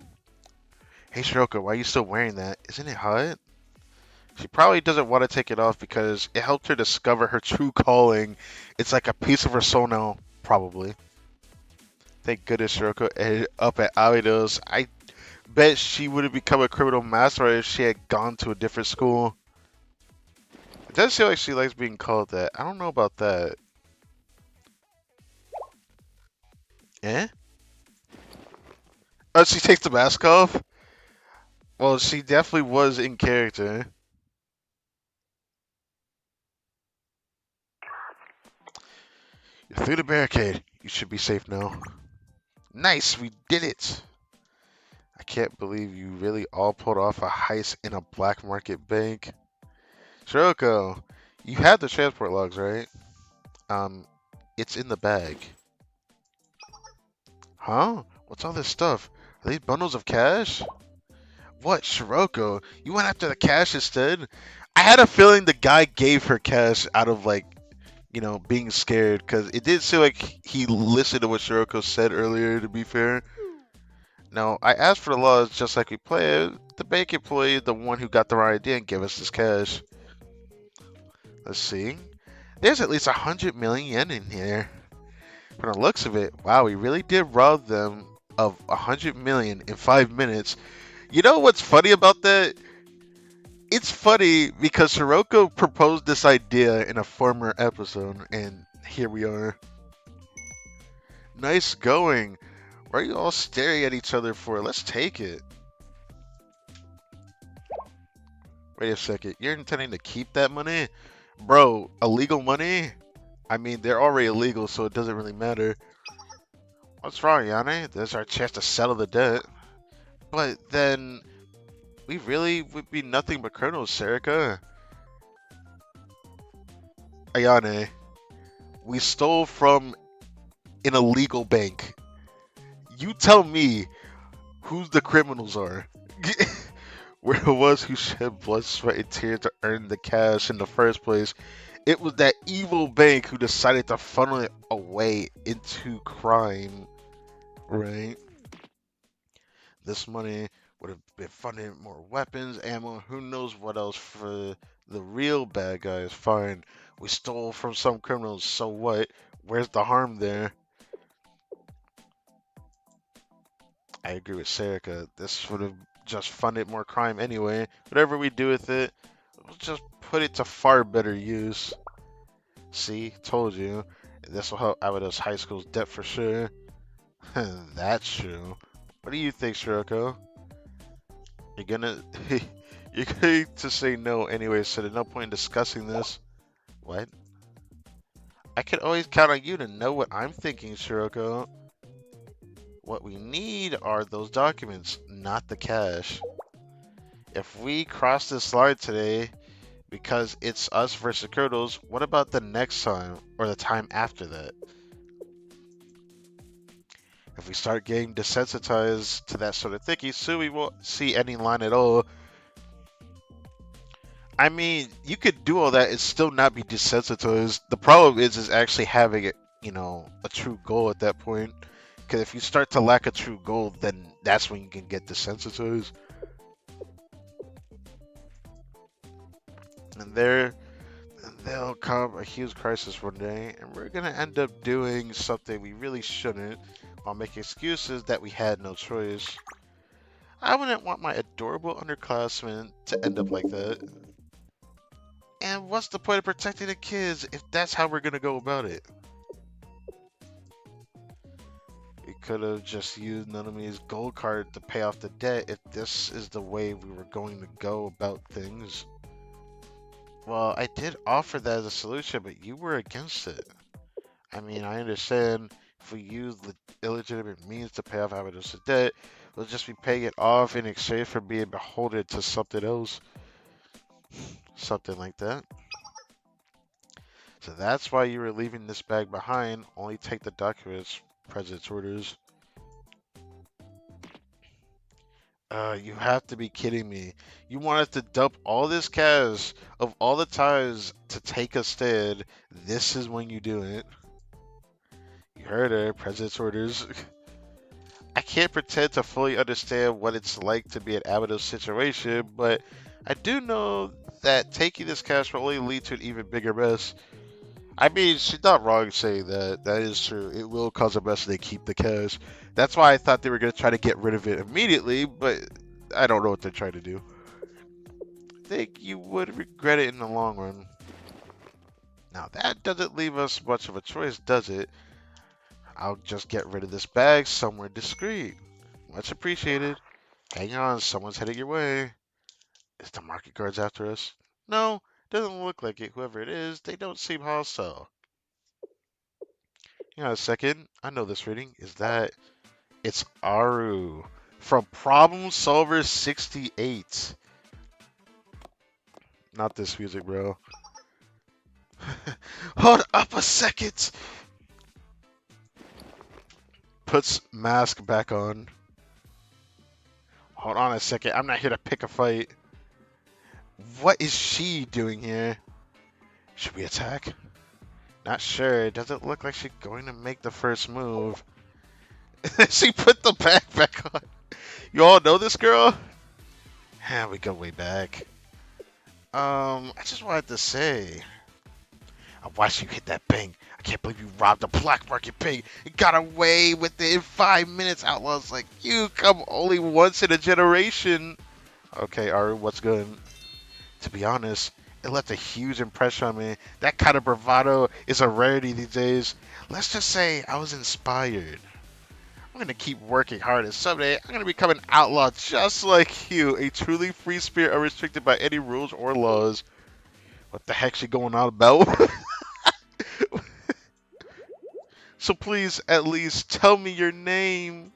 Hey Shiroko, why are you still wearing that? Isn't it hot? She probably doesn't want to take it off because it helped her discover her true calling. It's like a piece of her soul now, probably. Thank goodness Shiroko ended up at Aido's. I bet she would have become a criminal mastermind if she had gone to a different school. It does seem like she likes being called that. I don't know about that. Eh? Oh, she takes the mask off? Well, she definitely was in character. You're through the barricade. You should be safe now. Nice, we did it! I can't believe you really all pulled off a heist in a black market bank. Shiroko, you have the transport logs, right? It's in the bag. Huh? What's all this stuff? Are these bundles of cash? What, Shiroko? You went after the cash instead? I had a feeling the guy gave her cash out of, like, you know, being scared, because it did seem like he listened to what Shiroko said earlier, to be fair. No, I asked for the laws just like we play. The bank employee, the one who got the right idea and gave us this cash. Let's see. There's at least 100 million yen in here. From the looks of it, wow, we really did rob them of 100 million in 5 minutes. You know what's funny about that? It's funny because Hiroko proposed this idea in a former episode, and here we are. Nice going. Why are you all staring at each other for? Let's take it. Wait a second. You're intending to keep that money? Bro, illegal money? I mean, they're already illegal, so it doesn't really matter. What's wrong, Yane? This is our chance to settle the debt. But then, we really would be nothing but criminals, Serica. Ayane, we stole from an illegal bank. You tell me who the criminals are. We're the ones who shed blood, sweat, and tears to earn the cash in the first place. It was that evil bank who decided to funnel it away into crime, right? This money would have been funding more weapons, ammo, who knows what else for the real bad guys. Fine, we stole from some criminals, so what? Where's the harm there? I agree with Serica. This would have just funded more crime anyway. Whatever we do with it, we'll just put it to far better use. See, told you. This will help Abido's high school's debt for sure. That's true. What do you think, Shiroko? You're gonna you're going to say no anyway, so there's no point in discussing this. What? I can always count on you to know what I'm thinking, Shiroko. What we need are those documents, not the cash. If we cross this line today because it's us versus Kurtles, what about the next time or the time after that? If we start getting desensitized to that sort of thinking, soon we won't see any line at all. I mean, you could do all that and still not be desensitized. The problem is actually having it, you know, a true goal at that point. Because if you start to lack a true goal, then that's when you can get desensitized. And there'll come a huge crisis one day, and we're gonna end up doing something we really shouldn't, while making excuses that we had no choice. I wouldn't want my adorable underclassmen to end up like that. And what's the point of protecting the kids if that's how we're gonna go about it? We could have just used Nanomi's gold card to pay off the debt if this is the way we were going to go about things. Well, I did offer that as a solution, but you were against it. I mean, I understand if we use the illegitimate means to pay off Amadeus' debt, we'll just be paying it off in exchange for being beholden to something else. Something like that. So that's why you were leaving this bag behind. Only take the documents, President's orders. You have to be kidding me. You want us to dump all this cash of all the times to take a stand. This is when you do it. You heard her, President's orders. I can't pretend to fully understand what it's like to be in Abado's situation, but I do know that taking this cash will only lead to an even bigger mess. I mean, she's not wrong saying that. That is true. It will cause a mess if they keep the cash. That's why I thought they were going to try to get rid of it immediately, but I don't know what they're trying to do. I think you would regret it in the long run. Now, that doesn't leave us much of a choice, does it? I'll just get rid of this bag somewhere discreet. Much appreciated. Hang on, someone's heading your way. Is the market guards after us? No, doesn't look like it. Whoever it is, they don't seem hostile. Hang on a second. I know this reading. Is that... It's Aru from Problem Solver 68. Not this music, bro. Hold up a second. Puts mask back on. Hold on a second. I'm not here to pick a fight. What is she doing here? Should we attack? Not sure. It doesn't look like she's going to make the first move. She put the bag back on. You all know this girl? Yeah, we go way back. I just wanted to say, I watched you hit that ping. I can't believe you robbed a black market pig and got away with it in 5 minutes. Outlaws like you come only once in a generation. Okay, Aru, what's good? To be honest, it left a huge impression on me. That kind of bravado is a rarity these days. Let's just say I was inspired. I'm gonna keep working hard, and someday I'm gonna become an outlaw just like you, a truly free spirit unrestricted by any rules or laws. What the heck's she going on about? So please, at least tell me your name.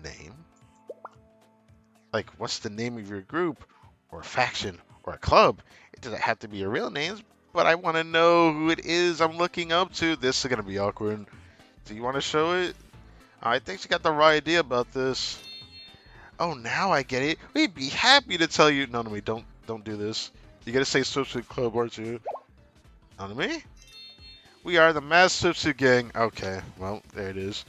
Name? Like, what's the name of your group, or a faction, or a club? It doesn't have to be your real names, but I want to know who it is I'm looking up to. This is gonna be awkward. Do you want to show it? I think she got the right idea about this. Oh, now I get it. We'd be happy to tell you. No, don't do this. You gotta say Swimsuit Club, aren't you? On me? We are the Mass Swimsuit Gang. Okay, well, there it is.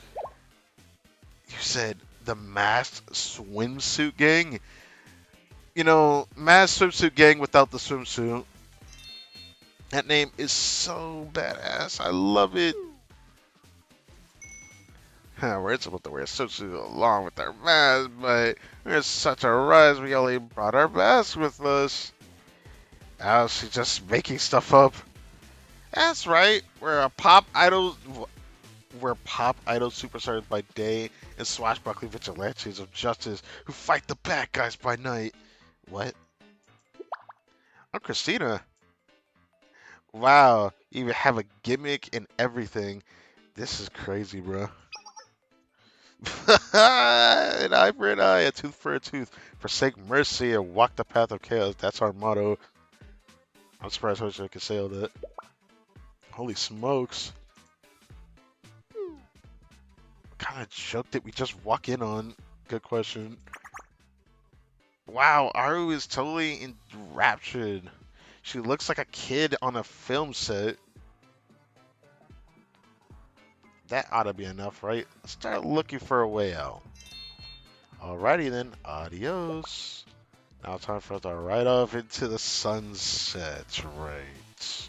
You said the Masked Swimsuit Gang? You know, Mass Swimsuit Gang without the swimsuit. That name is so badass. I love it. We're supposed to wear a swimsuit along with our mask, but we're such a rush, we only brought our mask with us. Now she's just making stuff up. That's right. We're pop idol superstars by day and swashbuckling vigilantes of justice who fight the bad guys by night. What? I'm Christina. Wow, you even have a gimmick and everything. This is crazy, bro. An eye for an eye, a tooth for a tooth. Forsake mercy and walk the path of chaos. That's our motto. I'm surprised I could say all that. Holy smokes. What kind of joke did we just walk in on? Good question. Wow, Aru is totally enraptured. She looks like a kid on a film set. that ought to be enough, right? Let's start looking for a way out. Alrighty then, adios. Now time for us to ride off into the sunset, right?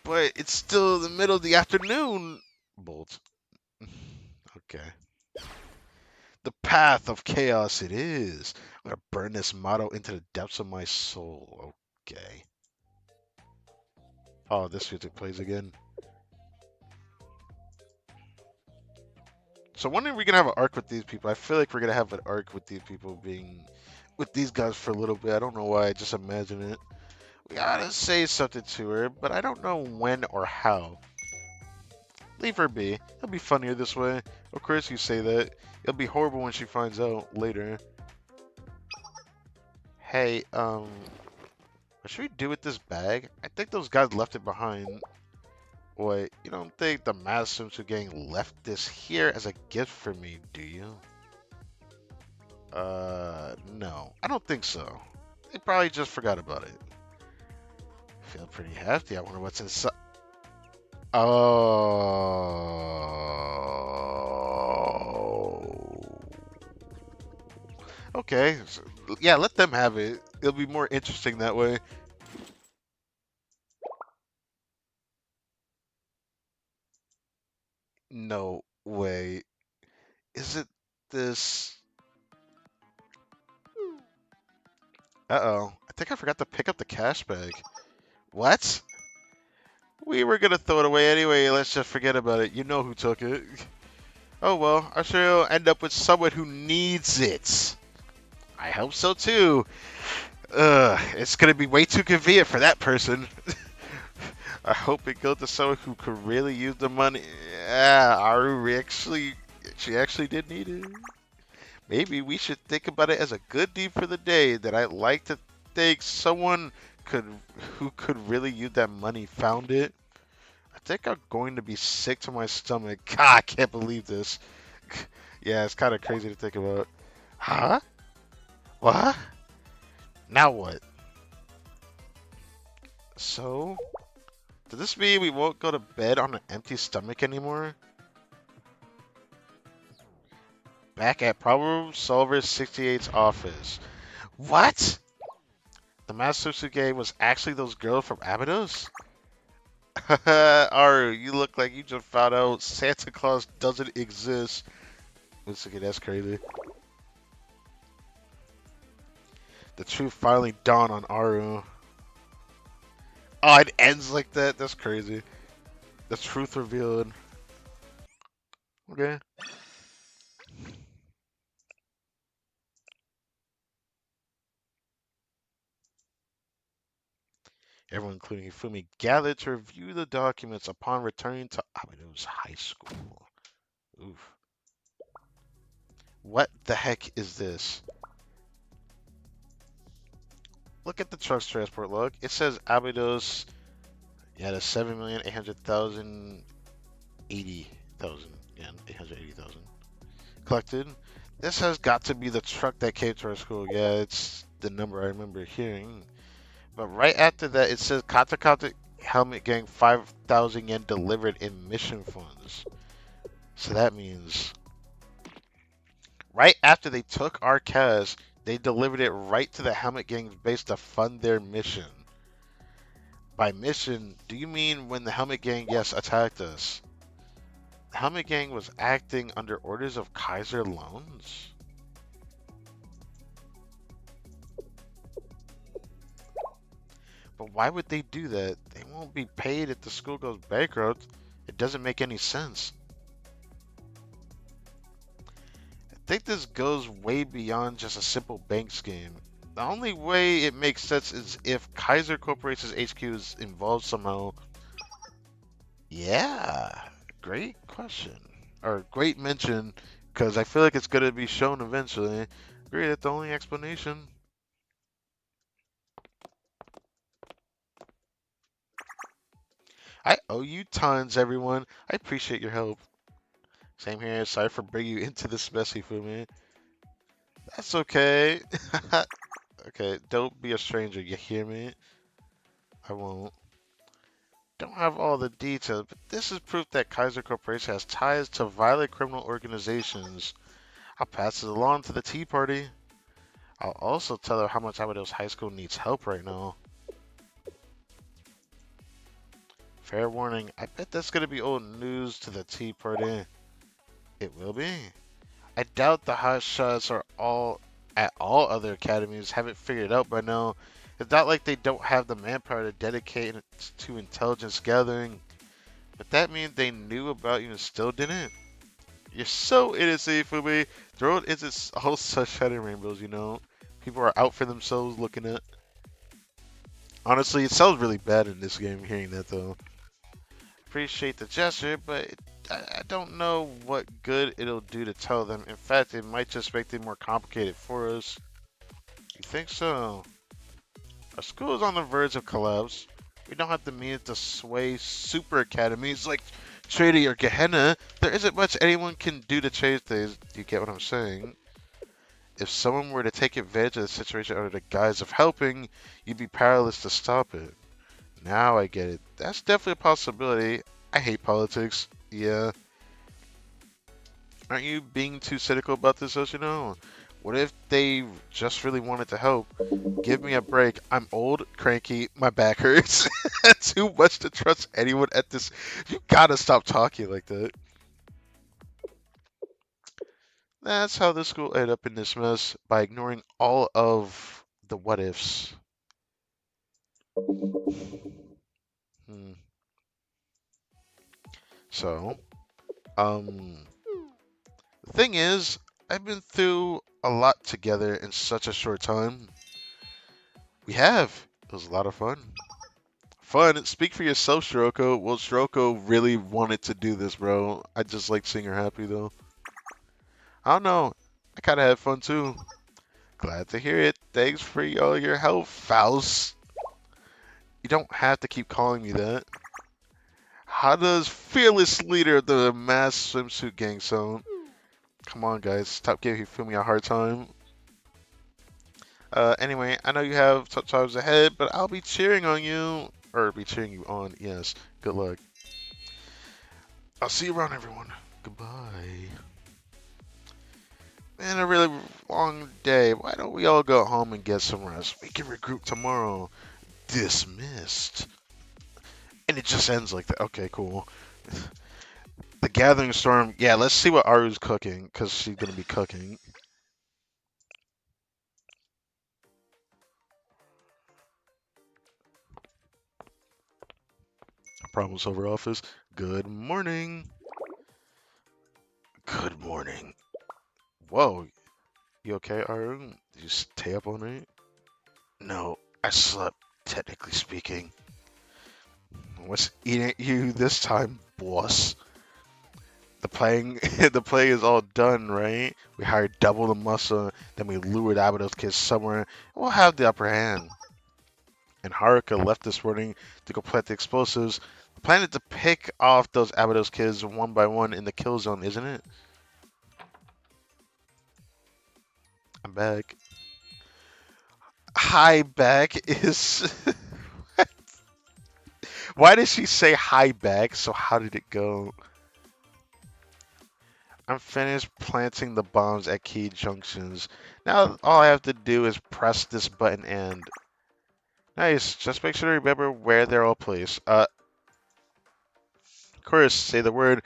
But it's still the middle of the afternoon, Bolt. Okay. The path of chaos it is. I'm gonna burn this motto into the depths of my soul. Okay. Oh, this music plays again. So when are we gonna have an arc with these people? I feel like we're gonna have an arc with these people being with these guys for a little bit. I don't know why, I just imagine it. We gotta say something to her, but I don't know when or how. Leave her be. It'll be funnier this way. Of course you say that. It'll be horrible when she finds out later. Hey, what should we do with this bag? I think those guys left it behind. Wait, you don't think the Master gang left this here as a gift for me, do you? No. I don't think so. They probably just forgot about it. Feel pretty hefty. I wonder what's inside. Oh. Okay. So, yeah, let them have it. It'll be more interesting that way. No way. Is it this? Uh-oh. I think I forgot to pick up the cash bag. What? We were gonna throw it away anyway. Let's just forget about it. You know who took it. Oh well, I'm sure you'll end up with someone who needs it. I hope so too. It's gonna be way too convenient for that person. I hope it goes to someone who could really use the money. Yeah, Aru she actually did need it. Maybe we should think about it as a good deed for the day that I'd like to think someone could who could really use that money found it. I think I'm going to be sick to my stomach. God, I can't believe this. Yeah, it's kind of crazy to think about. Huh? What? Now what? So, does this mean we won't go to bed on an empty stomach anymore? Back at Problem Solver 68's office. What? The Matsusuke was actually those girls from Abydos? Aru, you look like you just found out Santa Claus doesn't exist. Mitsuki, that's crazy. The truth finally dawned on Aru. Oh, it ends like that? That's crazy. The truth revealed. Okay. Everyone, including Ifumi, gathered to review the documents upon returning to Abydos High School. Oof. What the heck is this? Look at the truck's transport log. It says Abydos. Yeah, the 7,800,080,000. Yeah, 880,000 collected. This has got to be the truck that came to our school. Yeah, it's the number I remember hearing. But right after that, it says Kata Kata Helmet Gang 5,000 yen delivered in mission funds. So that means right after they took our cash, they delivered it right to the Helmet Gang's base to fund their mission. By mission, do you mean when the Helmet Gang, yes, attacked us? The Helmet Gang was acting under orders of Kaiser Loans? But why would they do that? They won't be paid if the school goes bankrupt. It doesn't make any sense. I think this goes way beyond just a simple bank scheme. The only way it makes sense is if Kaiser Corporation's HQ is involved somehow. Yeah, great question. Or great mention, because I feel like it's going to be shown eventually. Great, that's the only explanation. I owe you tons, everyone. I appreciate your help. Same here. Sorry for bringing you into this messy food, man. That's okay. Okay, don't be a stranger. You hear me? I won't. Don't have all the details, but this is proof that Kaiser Corporation has ties to violent criminal organizations. I'll pass it along to the Tea Party. I'll also tell her how much Abydos High School needs help right now. Fair warning, I bet that's gonna be old news to the Tea Party. It will be. I doubt the hot shots are all at all other academies haven't figured it out by now. It's not like they don't have the manpower to dedicate it to intelligence gathering, but that means they knew about you and still didn't. You're so innocent, Fumi. The world isn't all sunshine and rainbows, you know. People are out for themselves looking at. Honestly, it sounds really bad in this game hearing that though. Appreciate the gesture, but I don't know what good it'll do to tell them. In fact, it might just make it more complicated for us. You think so? Our school is on the verge of collapse. We don't have the means to sway super academies like Trady or Gehenna. There isn't much anyone can do to change things. Do you get what I'm saying? If someone were to take advantage of the situation under the guise of helping, you'd be powerless to stop it. Now I get it. That's definitely a possibility. I hate politics. Yeah. Aren't you being too cynical about this, Yoshino? What if they just really wanted to help? Give me a break. I'm old, cranky, my back hurts. Too much to trust anyone at this. You gotta stop talking like that. That's how the school ended up in this mess, by ignoring all of the what ifs. Hmm. So, um, the thing is, I've been through a lot together in such a short time. We have. It was a lot of fun. Fun. Speak for yourself, Shiroko. Well, Shiroko really wanted to do this, bro. I just like seeing her happy, though. I don't know. I kind of had fun, too. Glad to hear it. Thanks for all your help, Faust. You don't have to keep calling me that. How does fearless leader of the mass swimsuit gang sound? Come on, guys. Stop giving Fumi a hard time. Anyway, I know you have tough times ahead, but I'll be cheering on you. Or be cheering you on, yes. Good luck. I'll see you around, everyone. Goodbye. Man, a really long day. Why don't we all go home and get some rest? We can regroup tomorrow. Dismissed. And it just ends like that. Okay, cool. The Gathering Storm. Yeah, let's see what Aru's cooking, because she's going to be cooking. Problem solver office. Good morning. Good morning. Whoa, you okay, Aru? Did you stay up all night? No, I slept, technically speaking. What's eating you this time, boss? The playing, the play is all done, right? We hired double the muscle, then we lured Abydos kids somewhere. We'll have the upper hand. And Haruka left this morning to go plant the explosives. The plan is to pick off those Abydos kids one by one in the kill zone, isn't it? I'm back. Hi, back is. Why did she say hi, back? So how did it go? I'm finished planting the bombs at key junctions. Now all I have to do is press this button and... Nice, just make sure to remember where they're all placed. Of course, say the word,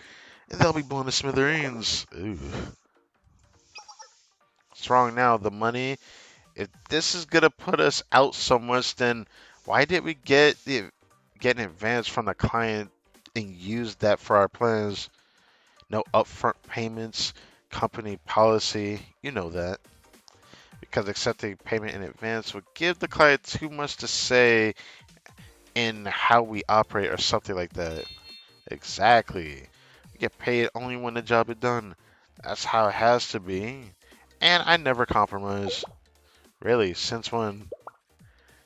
and they'll be blown to smithereens. Ooh. What's wrong now? The money? If this is gonna put us out so much, then why did we get an advance from the client and use that for our plans? No upfront payments, company policy, you know that. Because accepting payment in advance would give the client too much to say in how we operate or something like that. Exactly. We get paid only when the job is done. That's how it has to be. And I never compromise. Really, since when?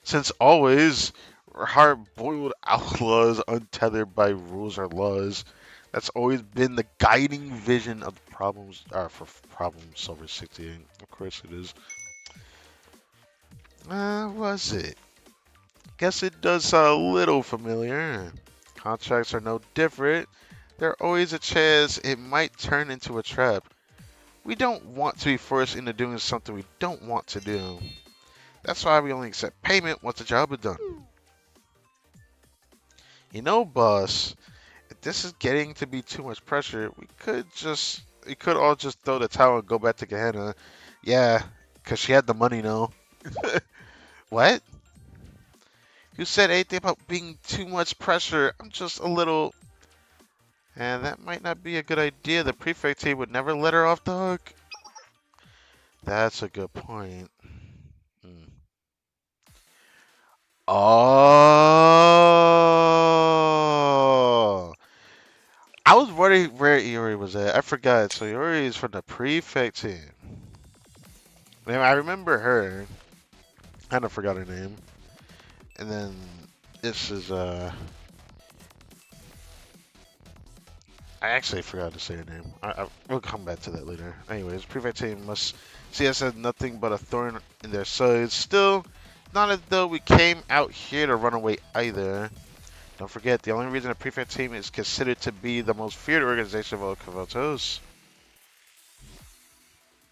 Since always. We're hard-boiled outlaws untethered by rules or laws. That's always been the guiding vision of the problems for Problem Solver 68. Of course it is. Was it? Guess it does sound a little familiar. Contracts are no different. There's always a chance it might turn into a trap. We don't want to be forced into doing something we don't want to do. That's why we only accept payment once the job is done. You know, boss, if this is getting to be too much pressure, we could all just throw the towel and go back to Gehenna. Yeah, 'cause she had the money, no? What? You said anything about being too much pressure. I'm just a little. And that might not be a good idea. The prefect team would never let her off the hook. That's a good point. Hmm. Oh, I was wondering where Iori was at. I forgot. So Iori is from the prefect team. Man, I remember her. Kind of forgot her name. And then this is I actually forgot to say her name. We'll come back to that later. Anyways, prefect team must see us as nothing but a thorn in their sides. Still, not as though we came out here to run away either. Don't forget, the only reason the prefect team is considered to be the most feared organization of all Kavotos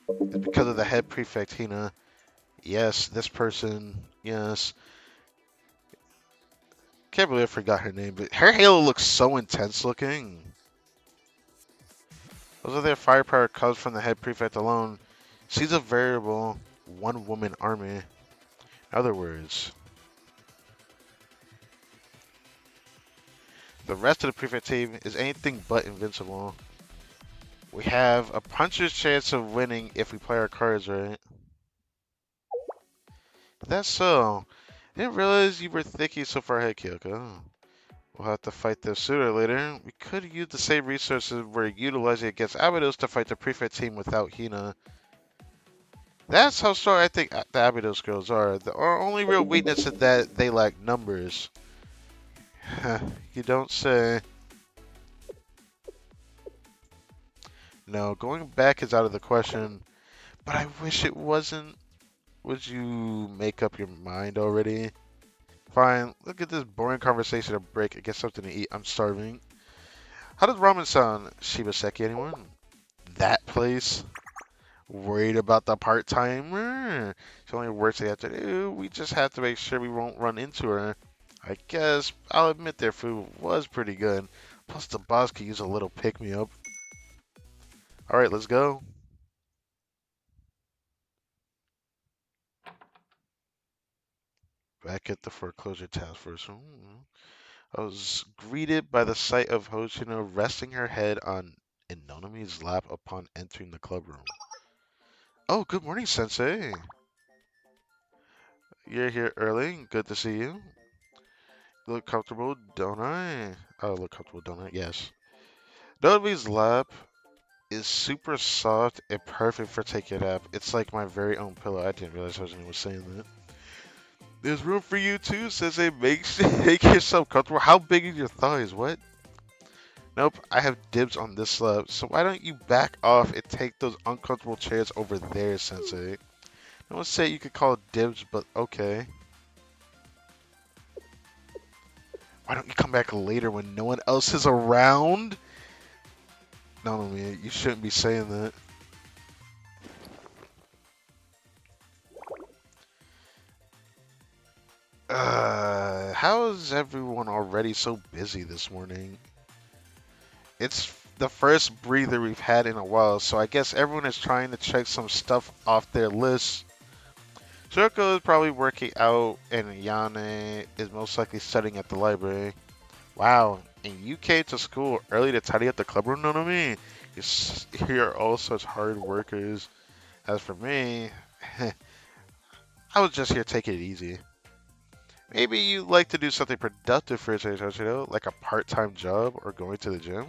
is because of the head prefect, Hina. Yes, this person. Yes. Can't believe I forgot her name, but her halo looks so intense looking. Those of their firepower comes from the head prefect alone. She's a variable one-woman army. In other words, the rest of the prefect team is anything but invincible. We have a puncher's chance of winning if we play our cards right. That's so. I didn't realize you were thinking so far ahead, Kyoko. We'll have to fight this sooner or later. We could use the same resources we're utilizing against Abydos to fight the prefect team without Hina. That's how strong I think the Abydos girls are. Our only real weakness is that they lack numbers. You don't say. No, going back is out of the question, but I wish it wasn't. Would you make up your mind already? Fine, look at this boring conversation a break and get something to eat. I'm starving. How does ramen sound? Shibaseki, anyone? That place? Worried about the part-timer? She only works the afternoon. We just have to make sure we won't run into her. I guess I'll admit their food was pretty good. Plus the boss could use a little pick-me-up. Alright, let's go. Back at the foreclosure task force. I was greeted by the sight of Hoshino resting her head on Inonomi's lap upon entering the club room. Oh, good morning, Sensei. You're here early. Good to see you. You look comfortable, don't I? Oh, look comfortable, don't I? Yes. Inonomi's lap is super soft and perfect for taking a nap. It's like my very own pillow. I didn't realize Hoshino was saying that. There's room for you too, Sensei. Make yourself comfortable. How big are your thighs? What? Nope, I have dibs on this slab, so why don't you back off and take those uncomfortable chairs over there, Sensei? No one said you could call it dibs, but okay. Why don't you come back later when no one else is around? No, man, you shouldn't be saying that. How is everyone already so busy this morning? It's the first breather we've had in a while, so I guess everyone is trying to check some stuff off their list. Shiroko is probably working out, and Yane is most likely studying at the library. Wow, and you came to school early to tidy up the clubroom, Nonomi? You're all such hard workers. As for me, I was just here taking it easy. Maybe you'd like to do something productive for yourself, like a part-time job or going to the gym?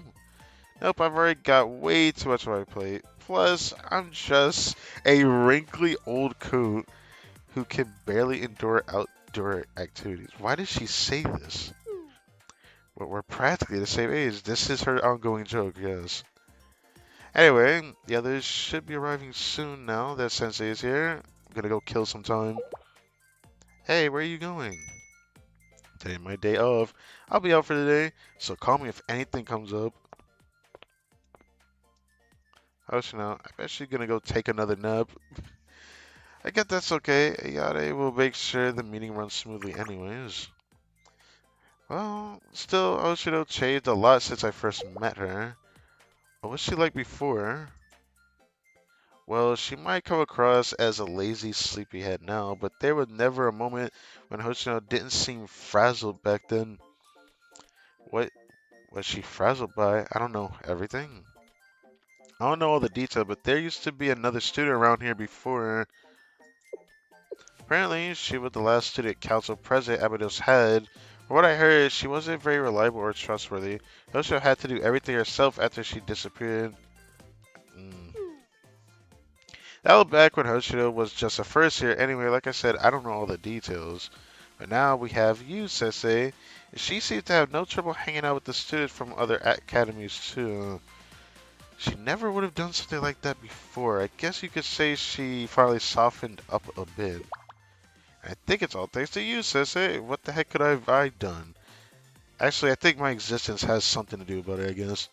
Nope, I've already got way too much on my plate. Plus, I'm just a wrinkly old coot who can barely endure outdoor activities. Why does she say this? Well, we're practically the same age. This is her ongoing joke, yes. Anyway, the others should be arriving soon now that Sensei is here. I'm gonna go kill some time. Hey, where are you going? Today my day off. I'll be out for the day, so call me if anything comes up. I'm actually gonna go take another nap. I guess that's okay. Yade will make sure the meeting runs smoothly anyways. Well, still, Oshino changed a lot since I first met her. What was she like before? Well, she might come across as a lazy sleepyhead now, but there was never a moment when Hoshino didn't seem frazzled back then. What was she frazzled by? I don't know everything. I don't know all the detail, but there used to be another student around here before. Apparently, she was the last student council president Abido's had. From what I heard, she wasn't very reliable or trustworthy. Hoshino had to do everything herself after she disappeared. Mm. That was back when Hoshino was just a first year. Anyway, like I said, I don't know all the details. But now we have you, Sensei. She seems to have no trouble hanging out with the students from other academies, too. She never would have done something like that before. I guess you could say she finally softened up a bit. I think it's all thanks to you, Sensei. What the heck could I done? Actually, I think my existence has something to do about it, I guess.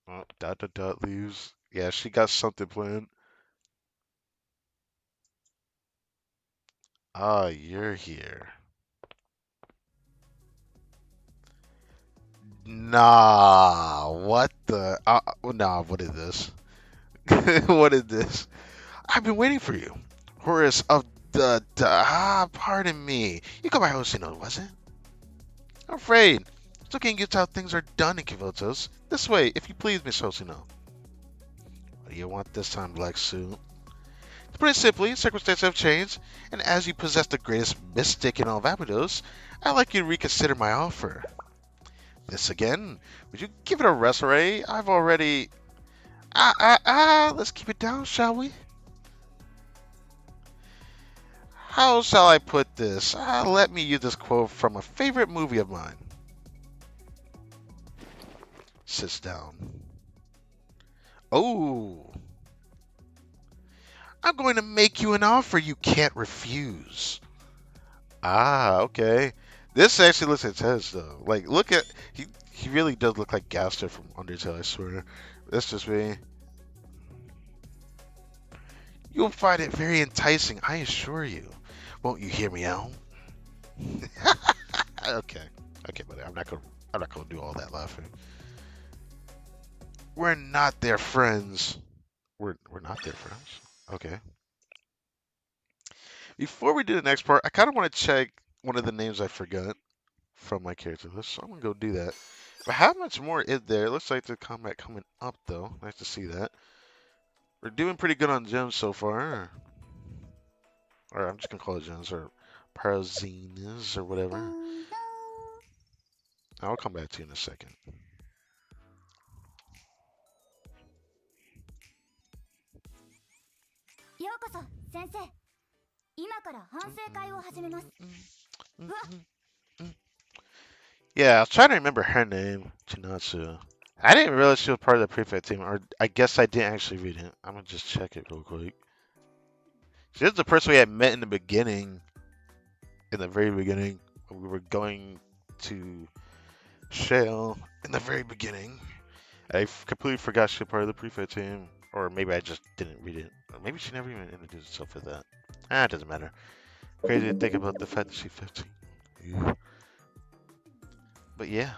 Oh, dot dot dot leaves. Yeah, she got something planned. Ah, you're here. Nah, what the? Nah, what is this? What is this? I've been waiting for you. Horace of pardon me. You go by Hoshino, was it? I'm afraid. It's okay, get how things are done in Kivotos. This way, if you please, Miss Hoshino. What do you want this time, Black Suit? To put it simply, circumstances have changed, and as you possess the greatest mystic in all of Abydos, I'd like you to reconsider my offer. This again? Would you give it a rest already? I've already... let's keep it down, shall we? How shall I put this? Let me use this quote from a favorite movie of mine. Sits down. Oh, I'm going to make you an offer you can't refuse. Ah, okay. This actually looks intense though. Like, look at he really does look like Gaster from Undertale. I swear. That's just me. You'll find it very enticing, I assure you. Won't you hear me out? Okay, okay, buddy. I'm not gonna do all that laughing. We're not their friends. We're not their friends. Okay. Before we do the next part, I kind of want to check one of the names I forgot from my character list, so I'm gonna go do that. But how much more is there? It looks like the combat coming up though. Nice to see that. We're doing pretty good on gems so far. Or I'm just gonna call it gems or parazinas or whatever. I'll come back to you in a second. ようこそ先生。今から反省会を始めます。うわ、Yeah, I was trying to remember her name, Chinatsu. I didn't realize she was part of the prefect team, or I guess I didn't actually read it. I'm gonna just check it real quick. She was the person we had met in the beginning, in the very beginning, when we were going to Shale in the very beginning. Completely forgot she was part of the prefect team, or maybe I just didn't read it, or maybe she never even introduced herself with that. It doesn't matter. Crazy to think about the fact that she's 15. Yeah. But yeah,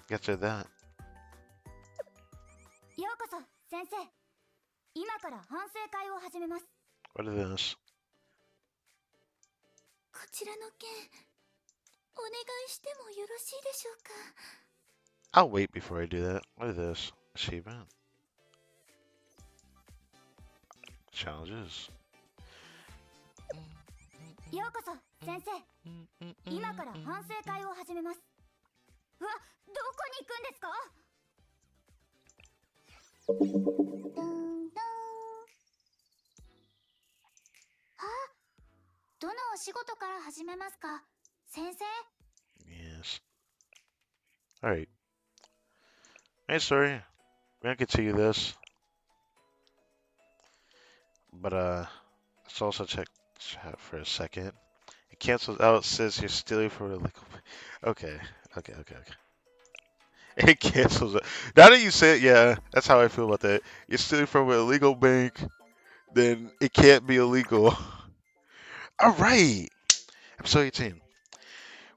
get to that. ようこそ先生。今から反省会を始めます。What is this? こちらの件、お願いしてもよろしいでしょうか。I'll wait before I do that. What is this? Achievement. Challenges. ようこそ先生。今から反省会を始めます。うわ、どこに行くんですか？どのお仕事から始めますか、先生？ Yes. Alright. Hey, sorry. We're gonna continue this. But let's also check chat for a second. It cancels out. Says you're stealing from a illegal. Okay, okay. It cancels it. Now that you say it, yeah, that's how I feel about that. You're stealing from an illegal bank, then it can't be illegal. All right, episode 18.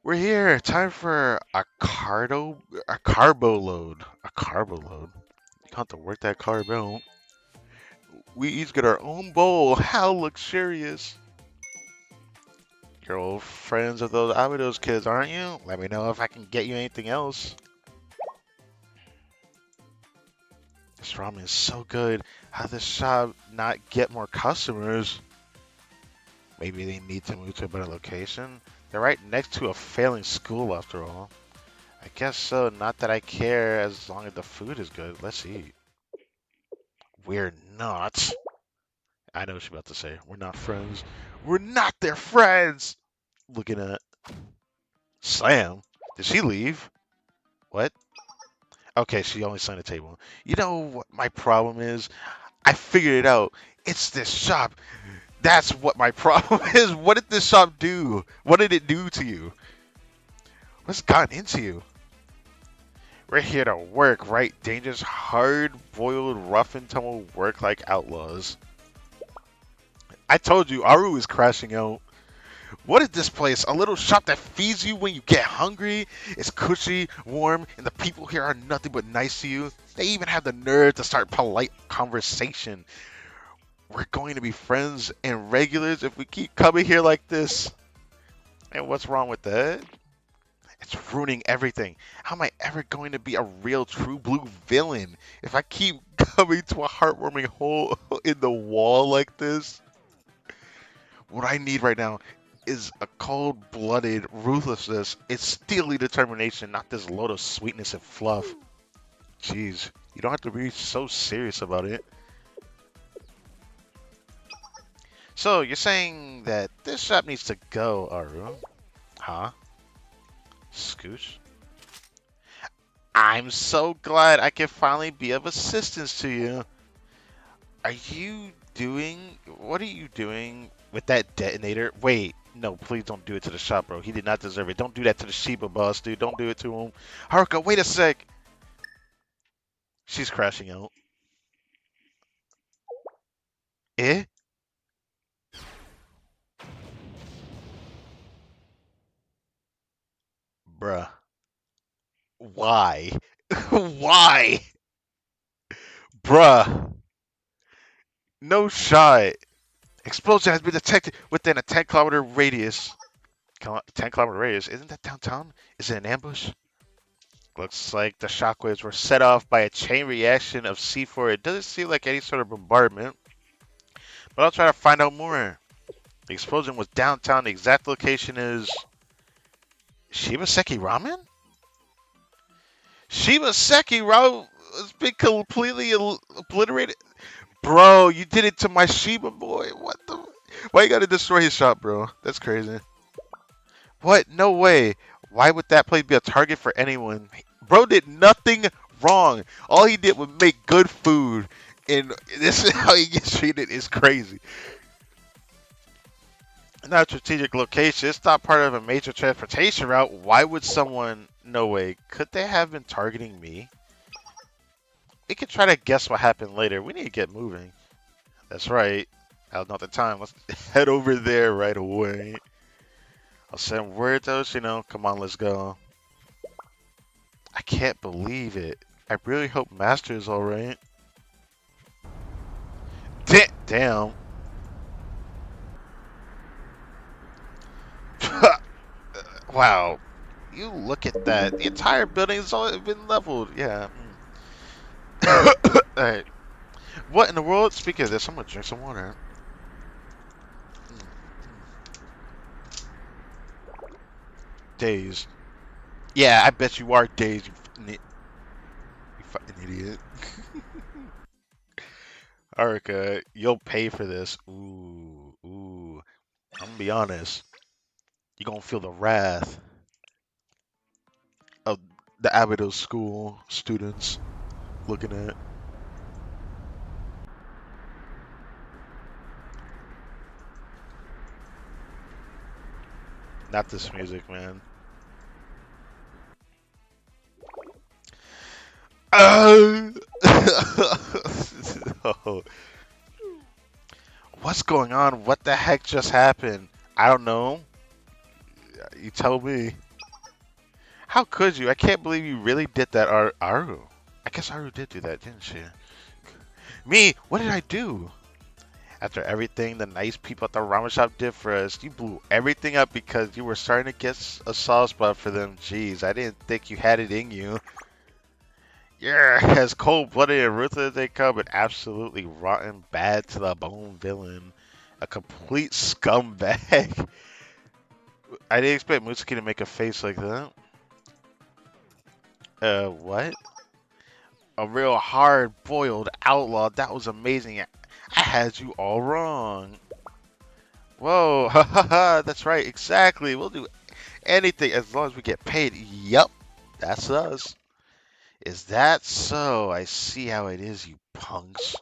We're here. Time for a carbo load. A carbo load. You have to work that carb out. We each get our own bowl. How luxurious. You're old friends of those Abidos kids, aren't you? Let me know if I can get you anything else. This ramen is so good. How does this shop not get more customers? Maybe they need to move to a better location? They're right next to a failing school after all. I guess so. Not that I care as long as the food is good. Let's eat. We're not. I know what she's about to say. We're not friends. We're not their friends! Looking at Slam. Did she leave? What? Okay, she only signed a table. You know what my problem is? I figured it out. It's this shop. That's what my problem is. What did this shop do? What did it do to you? What's gotten into you? We're here to work, right? Dangerous, hard-boiled, rough and tumble work like outlaws. I told you, Aru is crashing out. What is this place? A little shop that feeds you when you get hungry? It's cushy, warm, and the people here are nothing but nice to you. They even have the nerve to start polite conversation. We're going to be friends and regulars if we keep coming here like this. And what's wrong with that? It's ruining everything. How am I ever going to be a real true blue villain if I keep coming to a heartwarming hole in the wall like this? What I need right now is a cold-blooded ruthlessness. It's steely determination, not this load of sweetness and fluff. Jeez, you don't have to be so serious about it. So, you're saying that this shop needs to go, Aru? Huh? Scooch? I'm so glad I can finally be of assistance to you. Are you doing... What are you doing with that detonator? Wait, no, please don't do it to the shop, bro. He did not deserve it. Don't do that to the Shiba boss, dude. Don't do it to him. Haruka, wait a sec. She's crashing out. Eh? Bruh. Why? Why? Bruh. No shot. Explosion has been detected within a 10-kilometer radius. 10-kilometer radius? Isn't that downtown? Is it an ambush? Looks like the shockwaves were set off by a chain reaction of C4. It doesn't seem like any sort of bombardment, but I'll try to find out more. The explosion was downtown. The exact location is Shibaseki Ramen? Shibaseki Ramen has been completely obliterated. Bro, you did it to my Shiba boy. What the? Why you gotta destroy his shop, bro? That's crazy. What? No way. Why would that place be a target for anyone? Bro did nothing wrong. All he did was make good food. And this is how he gets treated. Is crazy. Not a strategic location. It's not part of a major transportation route. Why would someone... No way. Could they have been targeting me? We could try to guess what happened later. We need to get moving. That's right. Now's not the time. Let's head over there right away. I'll send word to Oshino. Come on, let's go. I can't believe it. I really hope Master is alright. Damn. Wow. You look at that. The entire building has all been leveled. Yeah. Alright. What in the world? Speaking of this, I'm gonna drink some water. Dazed. Yeah, I bet you are dazed, you fucking idiot. Arika, you'll pay for this. Ooh. I'm gonna be honest. You're gonna feel the wrath of the Abido school students. Looking at. Not this music, man. Oh. No. What's going on? What the heck just happened? I don't know. You tell me. How could you? I can't believe you really did that, Aru. I guess Aru did do that, didn't she? Me? What did I do? After everything the nice people at the ramen shop did for us, you blew everything up because you were starting to get a soft spot for them. Jeez, I didn't think you had it in you. You're as cold-blooded and ruthless as they come, but absolutely rotten, bad to the bone villain. A complete scumbag. I didn't expect Mitsuki to make a face like that. What? A real hard-boiled outlaw. That was amazing. I had you all wrong. Whoa, ha ha ha, that's right, exactly. We'll do anything as long as we get paid. Yup, that's us. Is that so? I see how it is, you punks.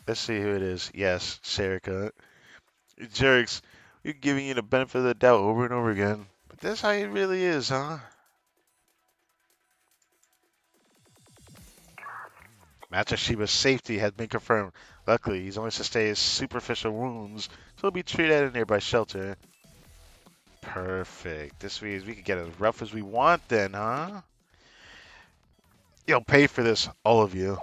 Let's see who it is. Yes, Serica. You jerks. We're giving you the benefit of the doubt over and over again. But that's how it really is, huh? Master Shiba's safety has been confirmed. Luckily, he's only sustained superficial wounds, so he'll be treated at a nearby shelter. Perfect. This means we can get as rough as we want then, huh? You'll pay for this, all of you.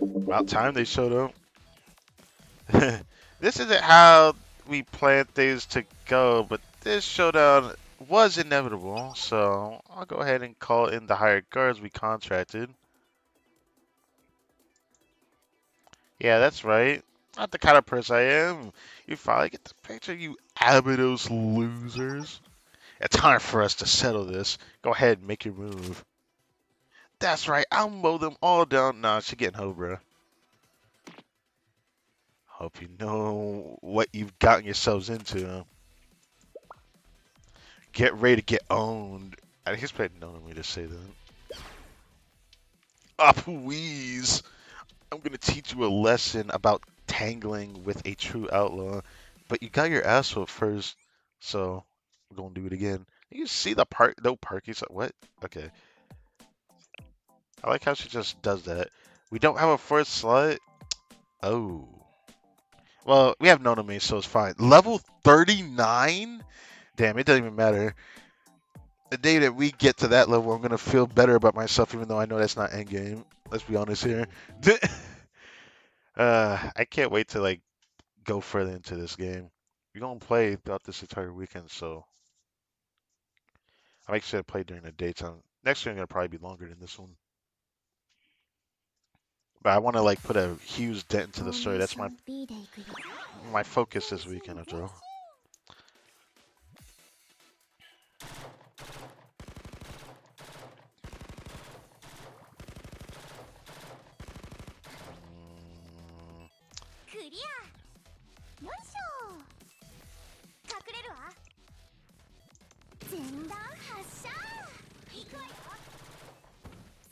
About time they showed up. This isn't how we planned things to go, but this showdown was inevitable, so I'll go ahead and call in the hired guards we contracted. Yeah, that's right. Not the kind of person I am. You finally get the picture, you Abydos losers. It's time for us to settle this. Go ahead and make your move. That's right, I'll mow them all down. Nah, she getting hoe, bro. Hope you know what you've gotten yourselves into. Get ready to get owned. I expect none of me to say that. Ah, please. I'm gonna teach you a lesson about tangling with a true outlaw. But you got your ass whooped first, so we're gonna do it again. You see the part? No parking. What? Okay. I like how she just does that. We don't have a first slot. Oh. Well, we have Noname, so it's fine. Level 39? Damn, it doesn't even matter. The day that we get to that level, I'm gonna feel better about myself, even though I know that's not endgame. Let's be honest here. I can't wait to like go further into this game. We're gonna play throughout this entire weekend, so I make sure to play during the daytime. Next game gonna probably be longer than this one, but I want to like put a huge dent into the story. That's my focus this weekend, after all. Mm, クリアよいしょ隠れるわ前段発射行くわよ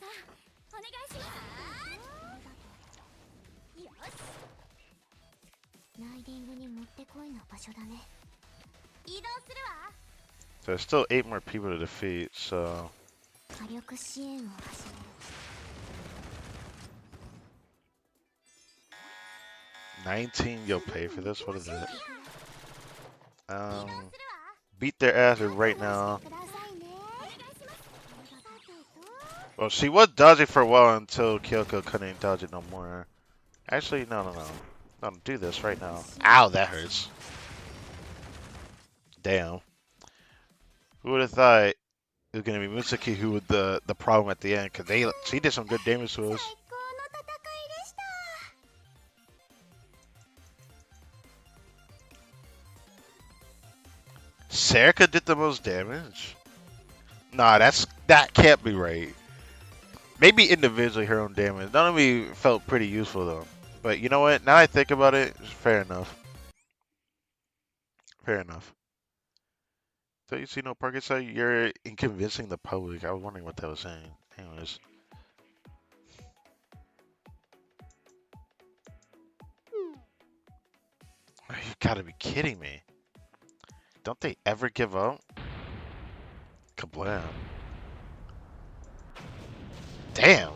さあお願いしますよしライディングにもってこいの場所だね移動するわ so there's still 8 more people to defeat. So 火力支援を始める 19, you'll pay for this. What is it? Beat their asses right now. Well, she was dodging for a while until Kyoko couldn't dodge it no more. Actually, no. No, do this right now. Ow, that hurts. Damn. Who would have thought it was gonna be Mitsuki who was the problem at the end? Cause she did some good damage to us. 最高の戦いでした Serica did the most damage. Nah, that can't be right. Maybe individually her own damage. None of me felt pretty useful though. But you know what? Now I think about it, it's fair enough. Fair enough. So you see no parking site? You're inconveniencing the public. I was wondering what that was saying. Anyways. You gotta be kidding me. Don't they ever give up? Kablam. Damn.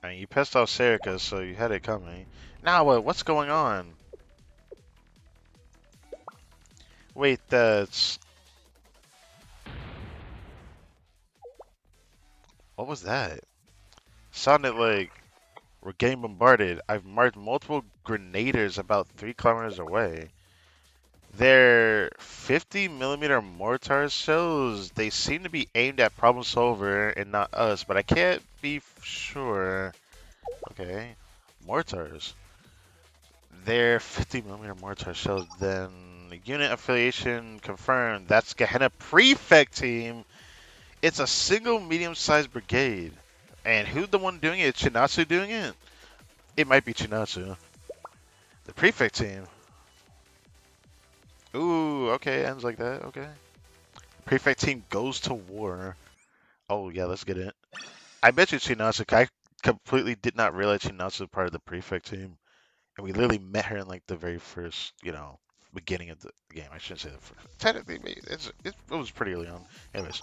I mean, you pissed off Serica, so you had it coming. Now what? What's going on? Wait, that's... What was that? Sounded like we're getting bombarded. I've marked multiple grenadiers about 3 kilometers away. Their 50 millimeter mortar shells, they seem to be aimed at Problem Solver and not us, but I can't be sure. Okay, mortars. Their 50 millimeter mortar shells, then unit affiliation confirmed. That's Gehenna Prefect Team. It's a single medium-sized brigade. And who's the one doing it? Chinatsu doing it? It might be Chinatsu. The Prefect Team. Ooh, okay, ends like that, okay. Prefect Team goes to war. Oh, yeah, let's get it. I bet you Chinatsu, I completely did not realize Chinatsu was part of the Prefect Team. And we literally met her in like the very first, beginning of the game. I shouldn't say the first. Technically, it was pretty early on. Anyways,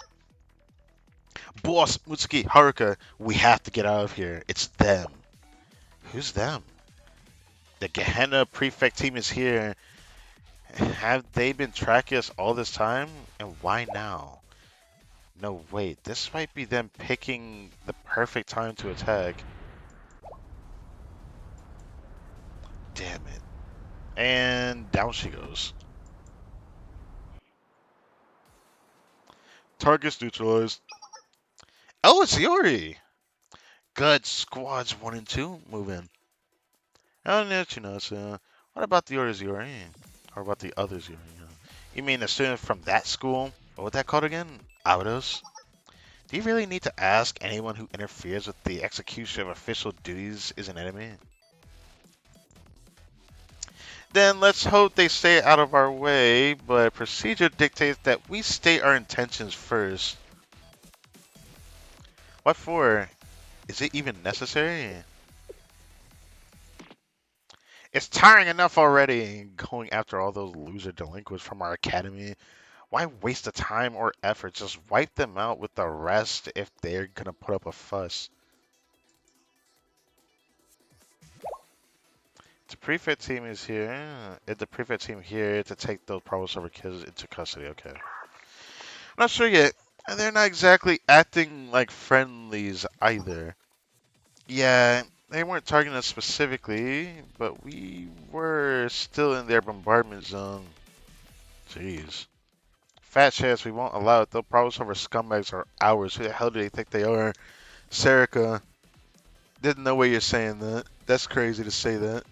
boss Mutsuki Haruka, we have to get out of here. It's them. Who's them? The Gehenna Prefect Team is here. Have they been tracking us all this time? And why now? No, wait. This might be them picking the perfect time to attack. Damn it. And down she goes. Targets neutralized. Oh, it's Yori! Good. Squads 1 and 2 move in. Oh, no, what about the others you're in? Or about the others you're in? You mean the student from that school? What was that called again? Autos? Do you really need to ask anyone who interferes with the execution of official duties is an enemy? Then let's hope they stay out of our way, but procedure dictates that we state our intentions first. What for? Is it even necessary? It's tiring enough already going after all those loser delinquents from our academy. Why waste the time or effort? Just wipe them out with the rest if they're gonna put up a fuss. The prefect team is here. Is the prefect team here to take those problem solver kids into custody? Okay. I'm not sure yet. And they're not exactly acting like friendlies either. Yeah, they weren't targeting us specifically, but we were still in their bombardment zone. Jeez. Fat chance we won't allow it. They'll problem solver scumbags are ours. Who the hell do they think they are? Serica. Didn't know why you're saying that. That's crazy to say that.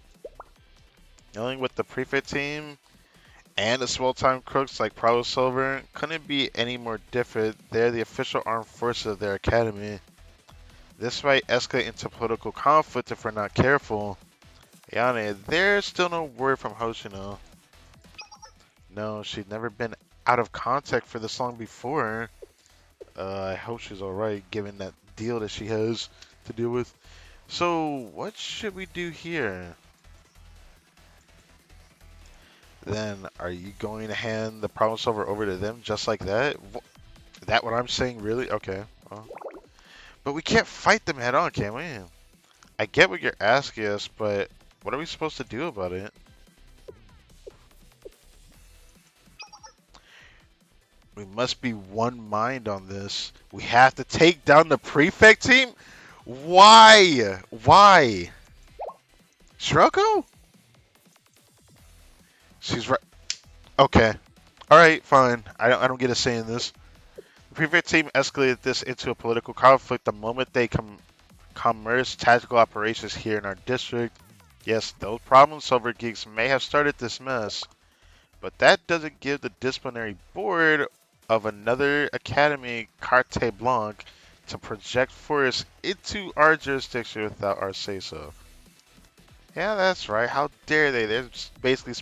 Dealing with the prefect team and the small-time crooks like Problem Solver couldn't be any more different. They're the official armed forces of their academy. This might escalate into political conflict if we're not careful. Yane, there's still no word from Hoshino. No, she'd never been out of contact for this long before. I hope she's alright given that deal that she has to deal with. So, what should we do here? Then, are you going to hand the problem solver over to them just like that? That what I'm saying, really? Okay. Well. But we can't fight them head on, can we? I get what you're asking us, but what are we supposed to do about it? We must be one mind on this. We have to take down the prefect team? Why? Why? Shiroko? She's right. Okay. Alright, fine. I don't get a say in this. The prefect team escalated this into a political conflict the moment they commerce tactical operations here in our district. Yes, those problem solver geeks may have started this mess, but that doesn't give the disciplinary board of another academy carte blanche to project force into our jurisdiction without our say-so. Yeah, that's right. How dare they? They're basically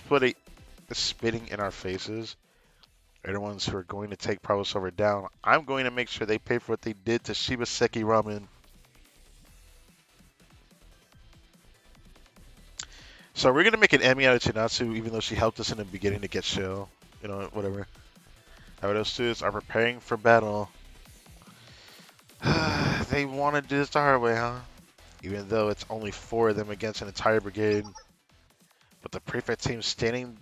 spitting in our faces. They're the ones who are going to take Problem Solver down. I'm going to make sure they pay for what they did to Shibaseki Ramen. So we're gonna make an Emmy out of Chinatsu, even though she helped us in the beginning to get Shell. You know, whatever. Our students are preparing for battle. They want to do this the hard way, huh? Even though it's only 4 of them against an entire brigade. But the prefect team standing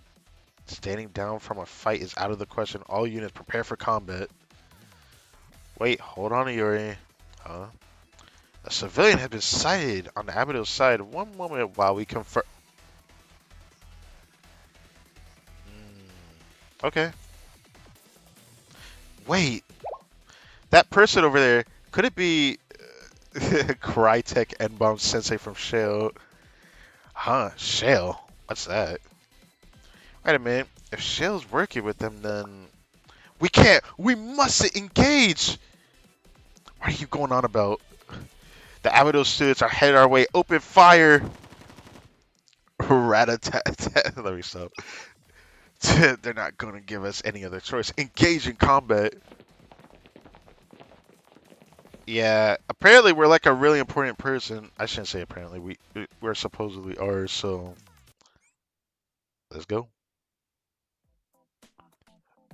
down from a fight is out of the question. All units prepare for combat. Wait, hold on, Yuri. Huh? A civilian has been sighted on the Abido's side. One moment while we confirm. Okay. Wait, that person over there, could it be Crytek N-Bomb Sensei from Shell? Huh, Shell? What's that? Wait a minute. If Shell's working with them, then we can't. We mustn't engage. What are you going on about? The Abido students are headed our way. Open fire. Rat-a-tat-tat. Let me stop. They're not going to give us any other choice. Engage in combat. Yeah, apparently we're like a really important person. I shouldn't say apparently. We're supposedly are, so let's go.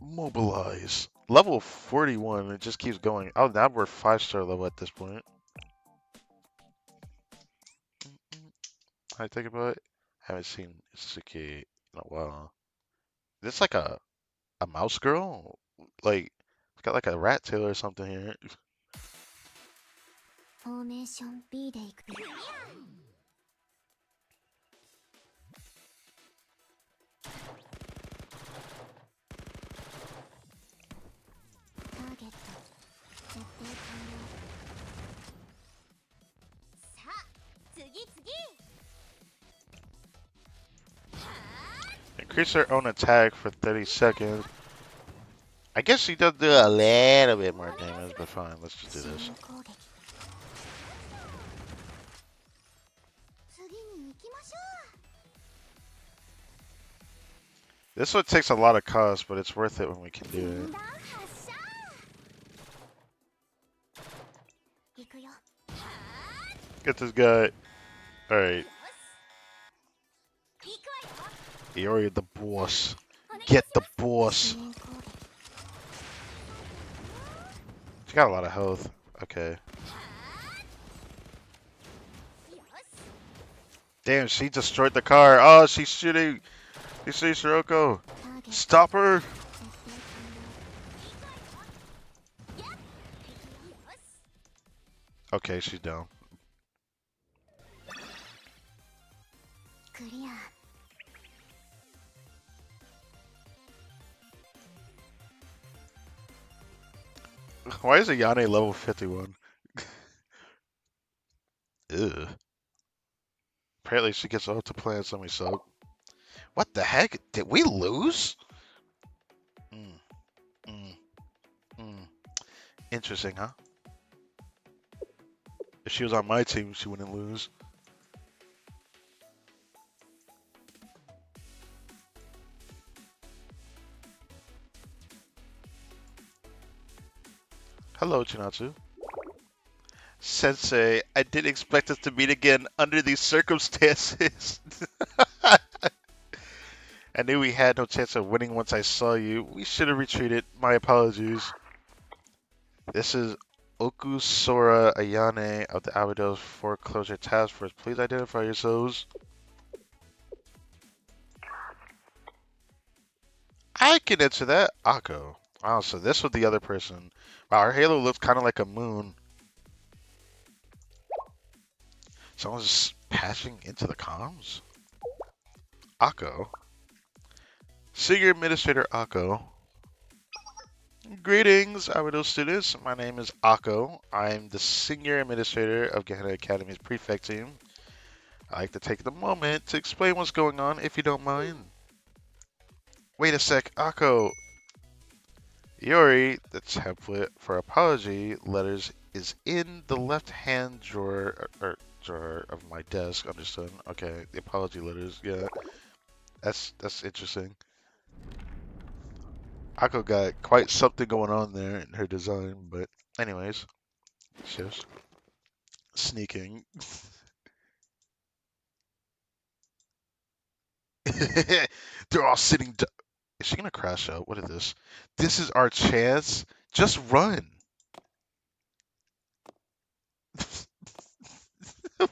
Mobilize. Level 41, it just keeps going. Oh, now we're 5-star level at this point. I think about it. Haven't seen Suki in a while. This like a mouse girl? Like it's got like a rat tail or something here. フォーメーション B で行く。ターゲット設定完了。さあ、次次。Increase her own attack for 30 seconds. I guess she does do a little bit more damage, but fine, let's just do this. 次に行きましょ This one takes a lot of cost, but it's worth it when we can do う。 it. 発射。行くよ。 Get this guy. Alright, 行くわよ。 Iori the boss. Get the boss. 四面攻撃。 She got a lot of health. Okay. よし。 Damn, she destroyed the car. Oh, she's shooting. You see Shiroko. ターゲット Stop her. 設定完了。行くわよ。やっ。よし。 Okay, she's down. クリア。 Why is Ayane level 51? Ugh. Apparently she gets off to plants and we suck. What the heck? Did we lose? Mm, mm, mm. Interesting, huh? If she was on my team, she wouldn't lose. Hello, Chinatsu. Sensei, I didn't expect us to meet again under these circumstances. I knew we had no chance of winning once I saw you. We should have retreated. My apologies. This is Okusora Ayane of the Abido's Foreclosure Task Force. Please identify yourselves. I can answer that. Akko. Oh, so this was the other person. Wow, her halo looks kind of like a moon. Someone's passing into the comms? Akko. Senior Administrator Akko. Greetings, Abido students. My name is Akko. I'm the Senior Administrator of Gehenna Academy's Prefect team. I'd like to take the moment to explain what's going on, if you don't mind. Wait a sec, Akko. Yori, the template for apology letters is in the left-hand drawer, drawer of my desk. Understood. Okay, the apology letters. Yeah, that's interesting. Akko got quite something going on there in her design, but anyways, just sneaking. They're all sitting. Is she gonna crash out? What is this? This is our chance. Just run.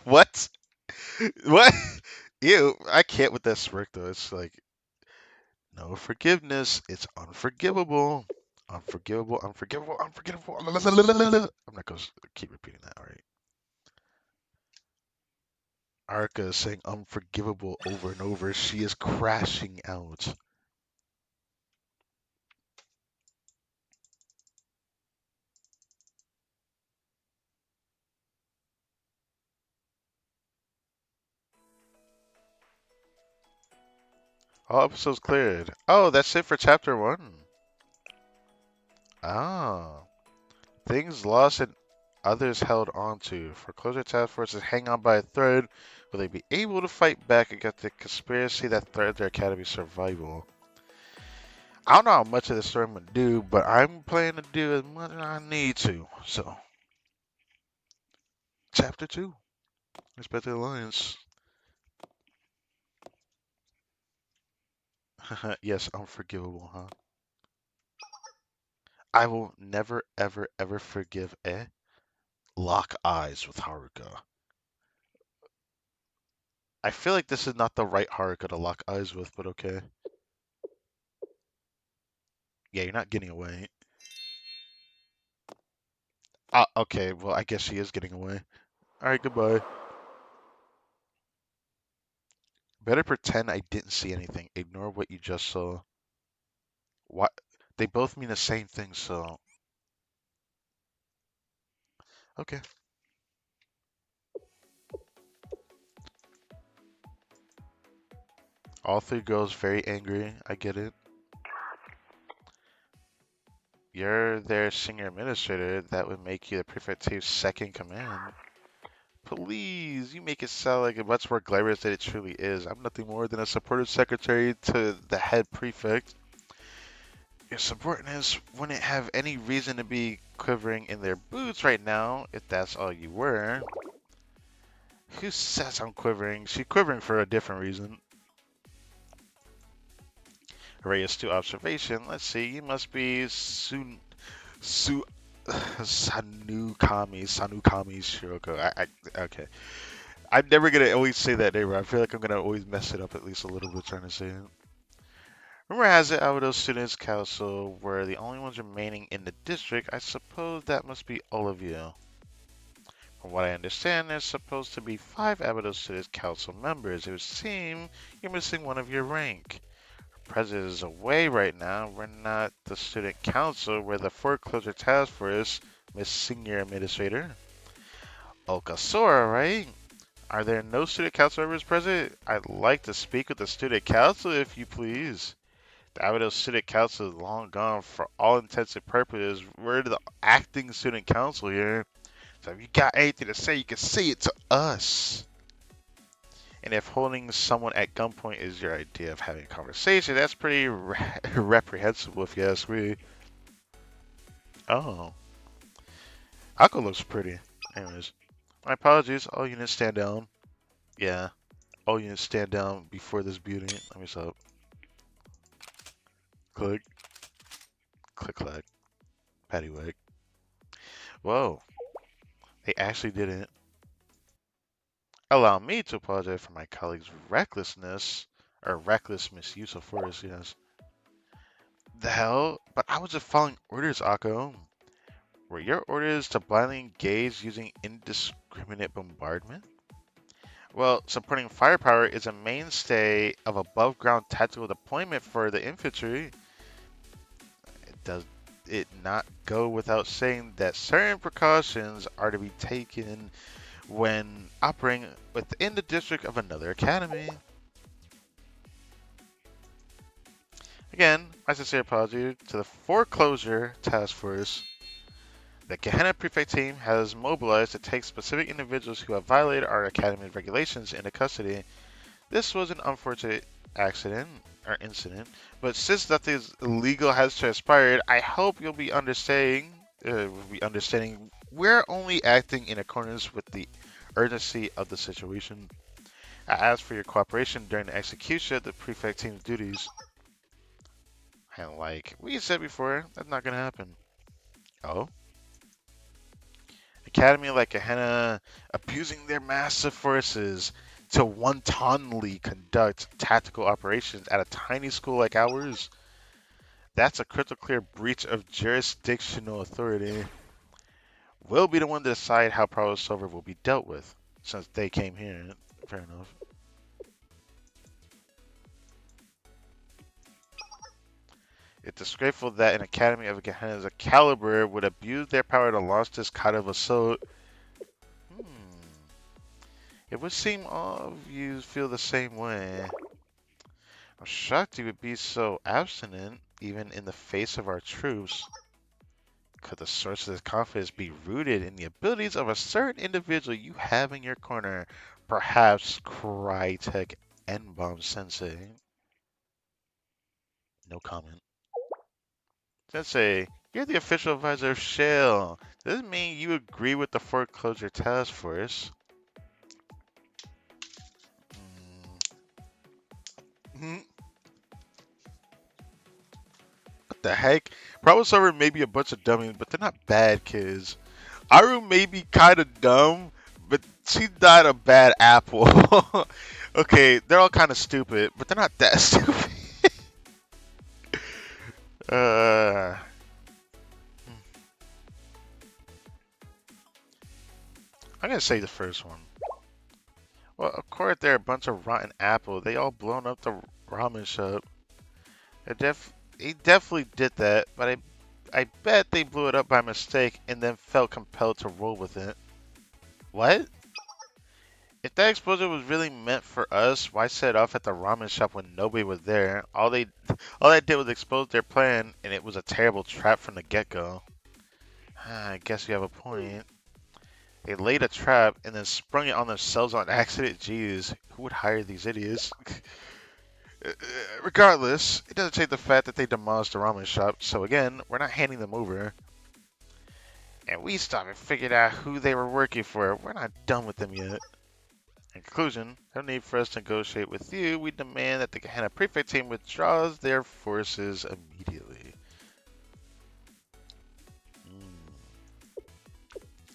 What? What? Ew, I can't with that smirk though. It's like no forgiveness. It's unforgivable. Unforgivable, unforgivable, unforgivable. I'm not gonna keep repeating that, all right? Arca is saying unforgivable over and over. She is crashing out. All episodes cleared. Oh, that's it for chapter one. Ah. Things lost and others held on to. Foreclosure task forces hang on by a thread. Will they be able to fight back against the conspiracy that threatens their academy's survival? I don't know how much of the story I'm gonna do, but I'm planning to do as much as I need to. So, chapter two, Respected Alliance. Yes, unforgivable, huh? I will never, ever, ever forgive lock eyes with Haruka. I feel like this is not the right Haruka to lock eyes with, but okay. Yeah, you're not getting away. Okay, well, I guess she is getting away. Alright, goodbye. Better pretend I didn't see anything. Ignore what you just saw. What? They both mean the same thing, so. Okay. All three girls very angry. I get it. You're their senior administrator. That would make you the prefect team's second command. Please, you make it sound like it's much more glamorous than it truly is. I'm nothing more than a supportive secretary to the head prefect. Your subordinates wouldn't have any reason to be quivering in their boots right now if that's all you were. Who says I'm quivering? She's quivering for a different reason. Reyes to observation. Let's see. You must be Sanukami Shiroko. Okay. I'm never gonna always say that name. I feel like I'm gonna always mess it up at least a little bit trying to say it. Rumor has it Aodo Students Council were the only ones remaining in the district. I suppose that must be all of you. From what I understand, there's supposed to be 5 Aodo Students Council members. It would seem you're missing one of your rank. President is away right now. We're not the student council. We're the foreclosure task force, Miss Senior Administrator. Okasora, right? Are there no student council members present? I'd like to speak with the student council, if you please. The Abbott Student Council is long gone for all intents and purposes. We're the acting student council here. So if you got anything to say, you can say it to us. And if holding someone at gunpoint is your idea of having a conversation, that's pretty reprehensible if you ask me. Oh, Akko looks pretty. Anyways, my apologies. All units stand down. Yeah, all units stand down before this beauty. Let me stop. Click, click, clack, paddywhack. Whoa, they actually didn't. Allow me to apologize for my colleague's recklessness, or reckless misuse of force, yes. The hell? But I was just following orders, Akko. Were your orders to blindly engage using indiscriminate bombardment? Well, supporting firepower is a mainstay of above-ground tactical deployment for the infantry. Does it not go without saying that certain precautions are to be taken when operating within the district of another academy? Again, my sincere apology to the foreclosure task force. The Gehenna Prefect team has mobilized to take specific individuals who have violated our academy's regulations into custody. This was an unfortunate accident or incident, but since nothing illegal has transpired, I hope you'll be understanding. We're only acting in accordance with the urgency of the situation. I asked for your cooperation during the execution of the prefect team's duties. And like we said before, that's not gonna happen. Oh? Academy like Gehenna abusing their massive forces to wantonly conduct tactical operations at a tiny school like ours? That's a crystal clear breach of jurisdictional authority. We'll be the one to decide how Prowler Silver will be dealt with, since they came here. Fair enough. It's disgraceful that an academy of Gehenna's caliber would abuse their power to launch this kind of assault. Hmm. It would seem all of you feel the same way. I'm shocked you would be so abstinent, even in the face of our troops. Could the source of this confidence be rooted in the abilities of a certain individual you have in your corner? Perhaps Crytek N-Bomb Sensei? No comment. Sensei, you're the official advisor of Shale. Does this mean you agree with the foreclosure task force? Mm. What the heck? Problem Solver may be a bunch of dummies, but they're not bad kids. Aru may be kind of dumb, but she's not a bad apple. Okay, they're all kind of stupid, but they're not that stupid. uh, I'm gonna say the first one. Well, of course they're a bunch of rotten apples. They all blown up the ramen shop. He definitely did that, but I bet they blew it up by mistake and then felt compelled to roll with it. What? If that explosion was really meant for us, why set it off at the ramen shop when nobody was there? All they did was expose their plan, and it was a terrible trap from the get-go. I guess you have a point. They laid a trap and then sprung it on themselves on accident. Jeez, who would hire these idiots? Regardless, it doesn't change the fact that they demolished the ramen shop, so again, we're not handing them over. And we stopped and figured out who they were working for. We're not done with them yet. In conclusion, no need for us to negotiate with you. We demand that the Gehenna Prefect team withdraws their forces immediately.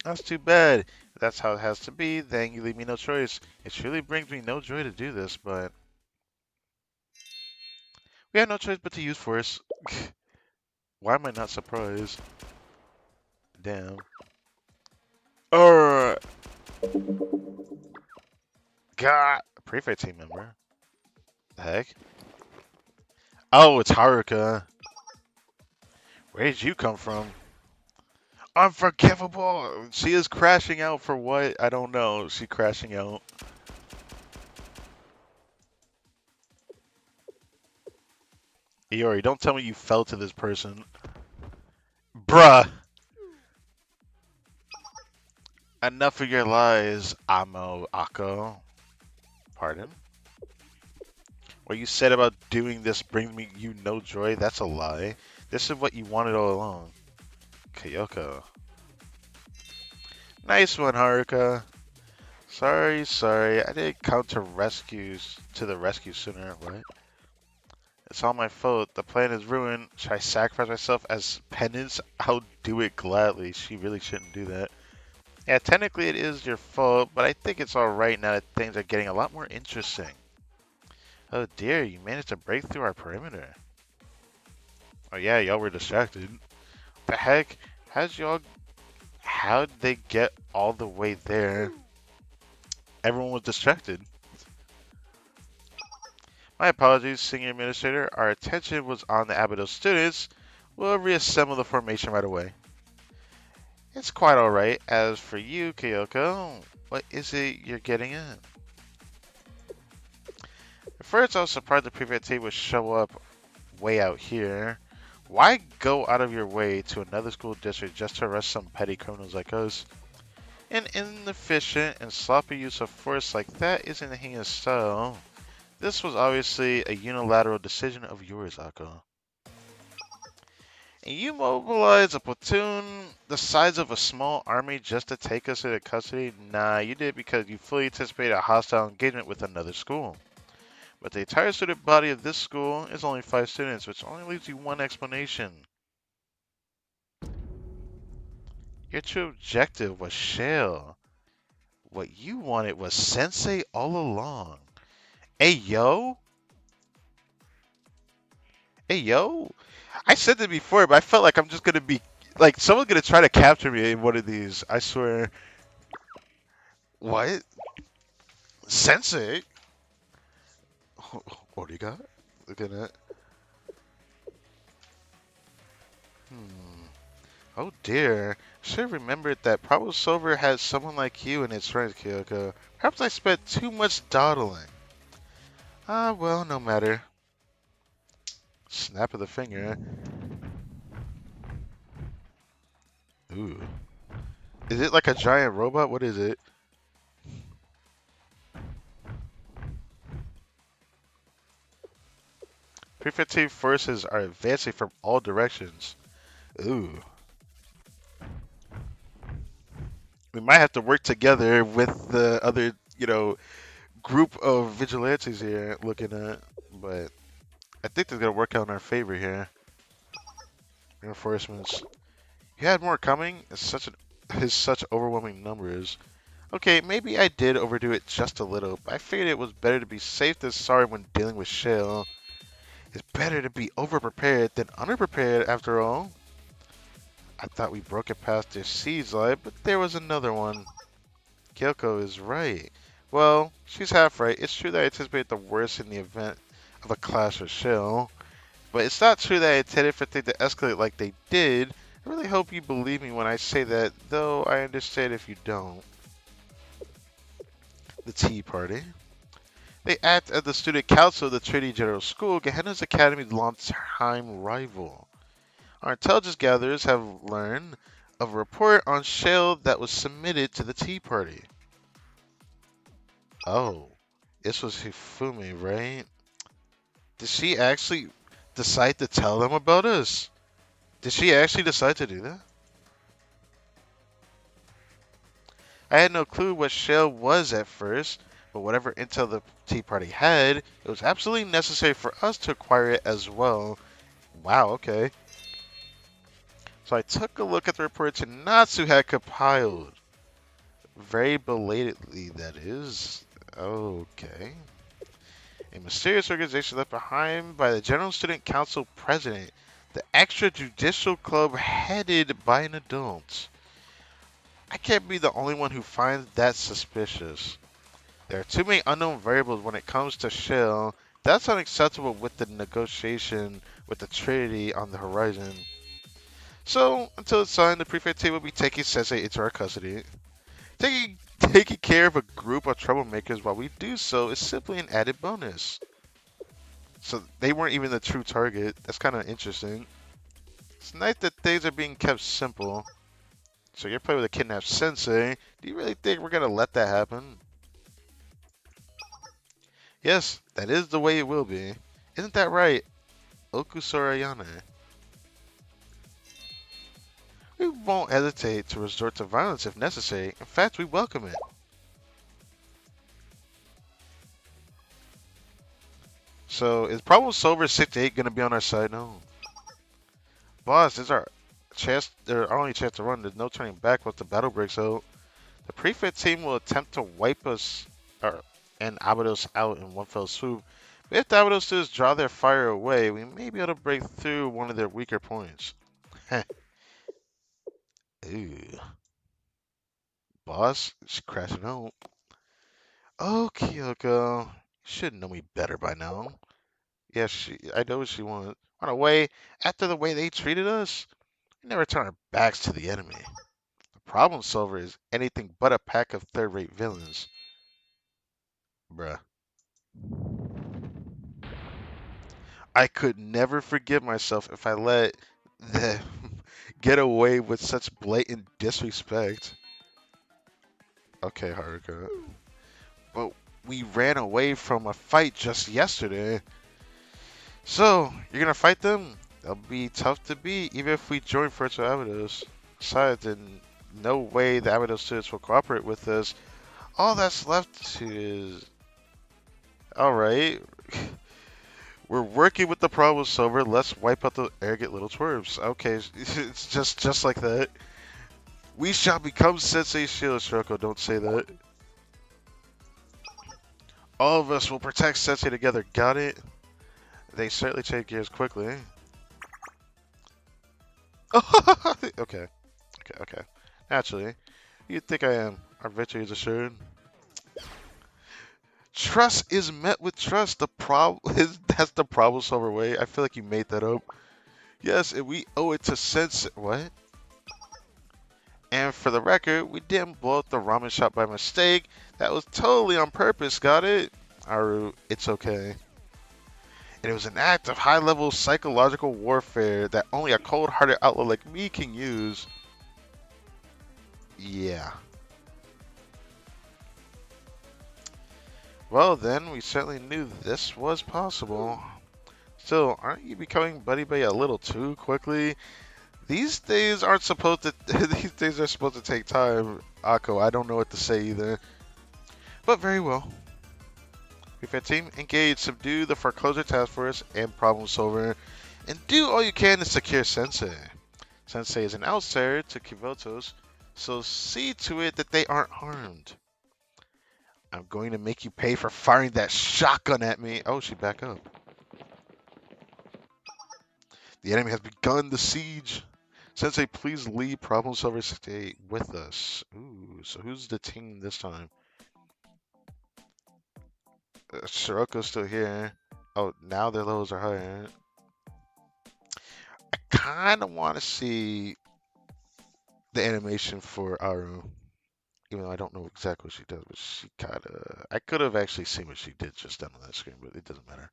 That's too bad. If that's how it has to be, then you leave me no choice. It truly brings me no joy to do this, but we have no choice but to use force. Why am I not surprised? Damn. Alright. God. Prefect team member. The heck? Oh, it's Haruka. Where did you come from? Unforgivable! She is crashing out for what? I don't know. She crashing out. Iori, don't tell me you fell to this person. Bruh! Enough of your lies, Amo Ako. Pardon? What you said about doing this brings me you no joy? That's a lie. This is what you wanted all along. Kyoko. Nice one, Haruka. Sorry. I didn't come to the rescue sooner. What? It's all my fault. The plan is ruined. Should I sacrifice myself as penance? I'll do it gladly. She really shouldn't do that. Yeah, technically it is your fault, but I think it's alright now that things are getting a lot more interesting. Oh dear, you managed to break through our perimeter. Oh yeah, y'all were distracted. The heck? How'd they get all the way there? Everyone was distracted. My apologies, Senior Administrator. Our attention was on the Abydos students. We'll reassemble the formation right away. It's quite alright. As for you, Kyoko, what is it you're getting at? At first, I was surprised the prefect team would show up way out here. Why go out of your way to another school district just to arrest some petty criminals like us? An inefficient and sloppy use of force like that isn't a heinous style. This was obviously a unilateral decision of yours, Ako. And you mobilize a platoon the size of a small army just to take us into custody? Nah, you did it because you fully anticipated a hostile engagement with another school. But the entire student body of this school is only 5 students, which only leaves you one explanation. Your true objective was Shale. What you wanted was Sensei all along. Hey yo! Hey yo! I said that before, but I felt like I'm just gonna be like someone's gonna try to capture me in one of these. I swear. What? Sensei? What do you got? Look at that. Hmm. Oh dear. Should have remembered that Problem Solver has someone like you in its ranks, Kyoko. Perhaps I spent too much dawdling. Ah, well, no matter. Snap of the finger. Ooh. Is it like a giant robot? What is it? Prefective forces are advancing from all directions. Ooh. We might have to work together with the other, group of vigilantes here looking at. But I think they're going to work out in our favor here. Reinforcements. You had more coming? It's such overwhelming numbers. Okay, maybe I did overdo it just a little, but I figured it was better to be safe than sorry when dealing with Shale. It's better to be overprepared than underprepared, after all. I thought we broke it past their siege line, but there was another one. Kyoko is right. Well, she's half right. It's true that I anticipated the worst in the event of a clash with Shale, but it's not true that I intended for things to escalate like they did. I really hope you believe me when I say that, though I understand if you don't. The Tea Party. They act as the student council of the Trinity General School, Gehenna's Academy's longtime rival. Our intelligence gatherers have learned of a report on Shale that was submitted to the Tea Party. Oh, this was Hifumi, right? Did she actually decide to tell them about us? Did she actually decide to do that? I had no clue what Shale was at first, but whatever intel the Tea Party had, it was absolutely necessary for us to acquire it as well. Wow, okay. So I took a look at the reports Natsu had compiled. Very belatedly, that is. Okay. A mysterious organization left behind by the General Student Council President, the extrajudicial club headed by an adult. I can't be the only one who finds that suspicious. There are too many unknown variables when it comes to Shell. That's unacceptable with the negotiation with the Trinity on the horizon. So, until it's signed, the prefect will be taking Sensei into our custody. Taking care of a group of troublemakers while we do so is simply an added bonus. So they weren't even the true target. That's kind of interesting. It's nice that things are being kept simple. So you're playing with a kidnapped sensei. Do you really think we're gonna let that happen? Yes, that is the way it will be. Isn't that right, Okusorayane? We won't hesitate to resort to violence if necessary. In fact, we welcome it. So is Problem Solver 68 gonna be on our side now? Boss, this is our chance, our only chance to run. There's no turning back once the battle breaks out. The prefect team will attempt to wipe us and Abydos out in one fell swoop. But if the Abydos draw their fire away, we may be able to break through one of their weaker points. Ooh. Boss, she's crashing out. Oh, Kyoko. You should know me better by now. Yeah, I know what she wants. Run away after the way they treated us? We never turn our backs to the enemy. The problem solver is anything but a pack of third-rate villains. Bruh. I could never forgive myself if I let them get away with such blatant disrespect. Okay, Haruka. But we ran away from a fight just yesterday. So, you're gonna fight them? They'll be tough to beat, even if we join Virtual Abydos. Besides, in no way the Abydos students will cooperate with us. All that's left is... Alright. We're working with the problem solver. Let's wipe out the arrogant little twerps. Okay, it's just like that. We shall become Sensei Shield, Shiroko. Don't say that. All of us will protect Sensei together. Got it? They certainly change gears quickly. Okay. Okay. Naturally. You'd think I am. Our victory is assured. Trust is met with trust. The problem is that's the problem solver way. I feel like you made that up. Yes, and we owe it to Sensei. What? And for the record, we didn't blow up the ramen shop by mistake. That was totally on purpose, got it? Aru, it's okay. And it was an act of high-level psychological warfare that only a cold-hearted outlaw like me can use. Yeah. Well then, we certainly knew this was possible. Still, aren't you becoming Buddy Bay a little too quickly? These days aren't supposed to. These days are supposed to take time, Akko. I don't know what to say either. But very well. Prefect team, engage, subdue the foreclosure task force and problem solver, and do all you can to secure Sensei. Sensei is an outsider to Kivotos, so see to it that they aren't harmed. I'm going to make you pay for firing that shotgun at me. Oh, she back up. The enemy has begun the siege. Sensei, please lead problem solver stay with us. Ooh, so who's the team this time? Siroko's still here. Oh, now their levels are higher. I kind of want to see the animation for Aru. Even though I don't know exactly what she does, but she kind of... I could have actually seen what she did just then on that screen, but it doesn't matter.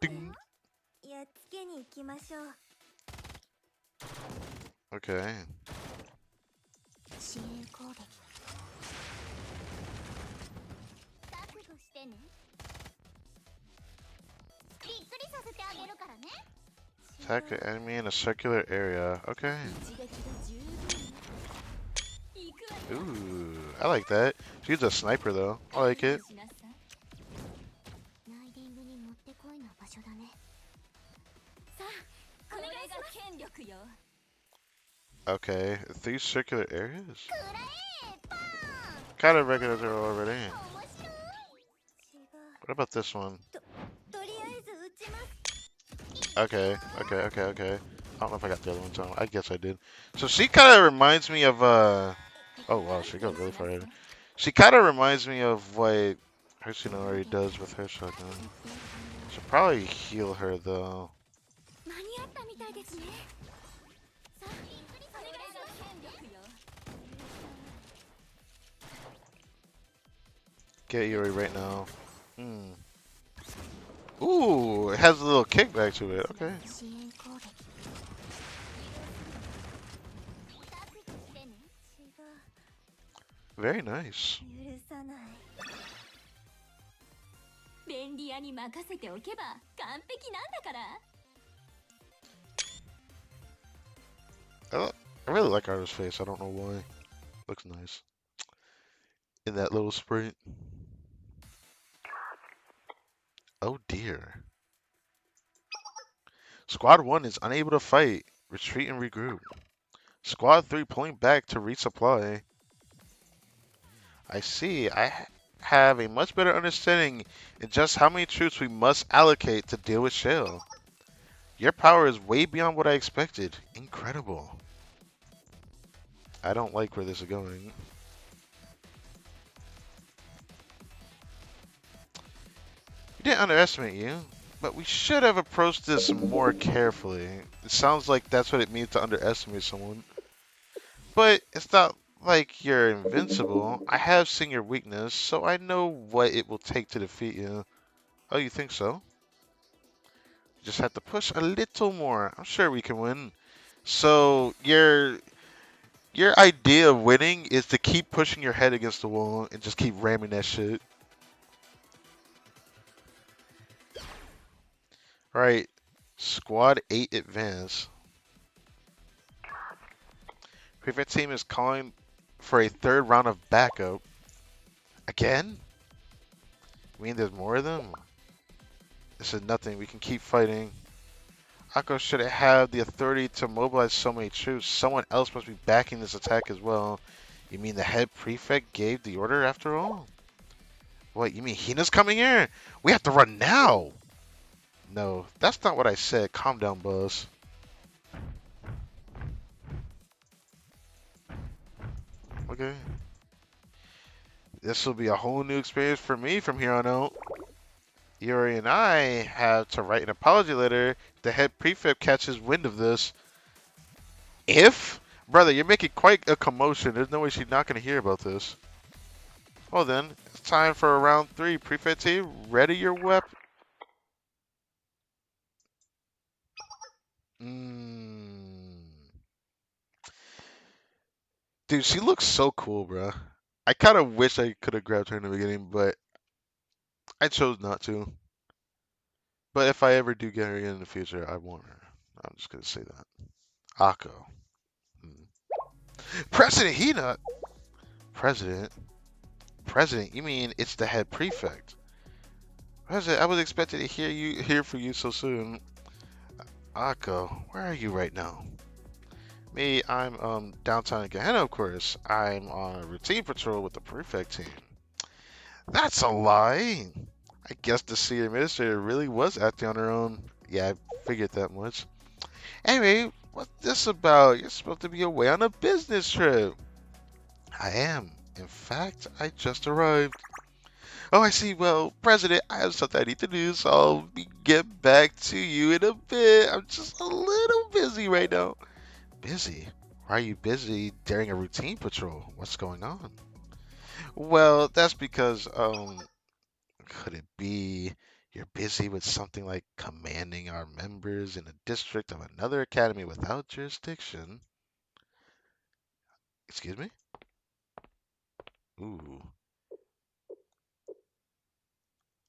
Ding. Okay. Attack the enemy in a circular area. Okay. Ooh, I like that. She's a sniper though. I like it. Okay, 3 circular areas? Kind of recognize her already. What about this one? Okay. I don't know if I got the other one, so I guess I did. So she kind of reminds me of, oh wow, she goes really far ahead. She kind of reminds me of what Hershino does with her shotgun. Should probably heal her though. Get Yuri right now. Ooh, it has a little kickback to it. Okay. Very nice. I really like Arta's face. I don't know why. Looks nice. In that little sprint. Oh dear. Squad 1 is unable to fight. Retreat and regroup. Squad 3 pulling back to resupply. I see. Have a much better understanding in just how many troops we must allocate to deal with Shale. Your power is way beyond what I expected. Incredible. I don't like where this is going. We didn't underestimate you, but we should have approached this more carefully. It sounds like that's what it means to underestimate someone. But it's not like you're invincible. I have seen your weakness, so I know what it will take to defeat you. Oh, you think so? Just have to push a little more. I'm sure we can win. So Your idea of winning is to keep pushing your head against the wall and just keep ramming that shit. Alright, Squad 8 advance. Prefect team is calling for a third round of backup. Again? You mean there's more of them? This is nothing. We can keep fighting. Akko should have the authority to mobilize so many troops. Someone else must be backing this attack as well. You mean the head prefect gave the order after all? What, you mean Hina's coming here? We have to run now! No, that's not what I said. Calm down, Buzz. Okay. This will be a whole new experience for me from here on out. Yuri and I have to write an apology letter if the head prefect catches wind of this. If? Brother, you're making quite a commotion. There's no way she's not going to hear about this. Well then, it's time for round 3. Prefect team, ready your weapon. Dude, she looks so cool, bro. I kind of wish I could have grabbed her in the beginning, but I chose not to. But if I ever do get her again in the future, I want her. I'm just gonna say that. Akko. Hmm. President Hina. President. President. You mean it's the head prefect? President, I was expecting to hear from you so soon. Akko, where are you right now? Me, I'm downtown in Gehenna, of course. I'm on a routine patrol with the prefect team. That's a lie. I guess the senior administrator really was acting on her own. Yeah, I figured that much. Anyway, what's this about? You're supposed to be away on a business trip. I am. In fact, I just arrived. Oh, I see. Well, President, I have something I need to do, so get back to you in a bit. I'm just a little busy right now. Busy? Why are you busy during a routine patrol? What's going on? Well, that's because, could it be you're busy with something like commanding our members in a district of another academy without jurisdiction? Excuse me? Ooh.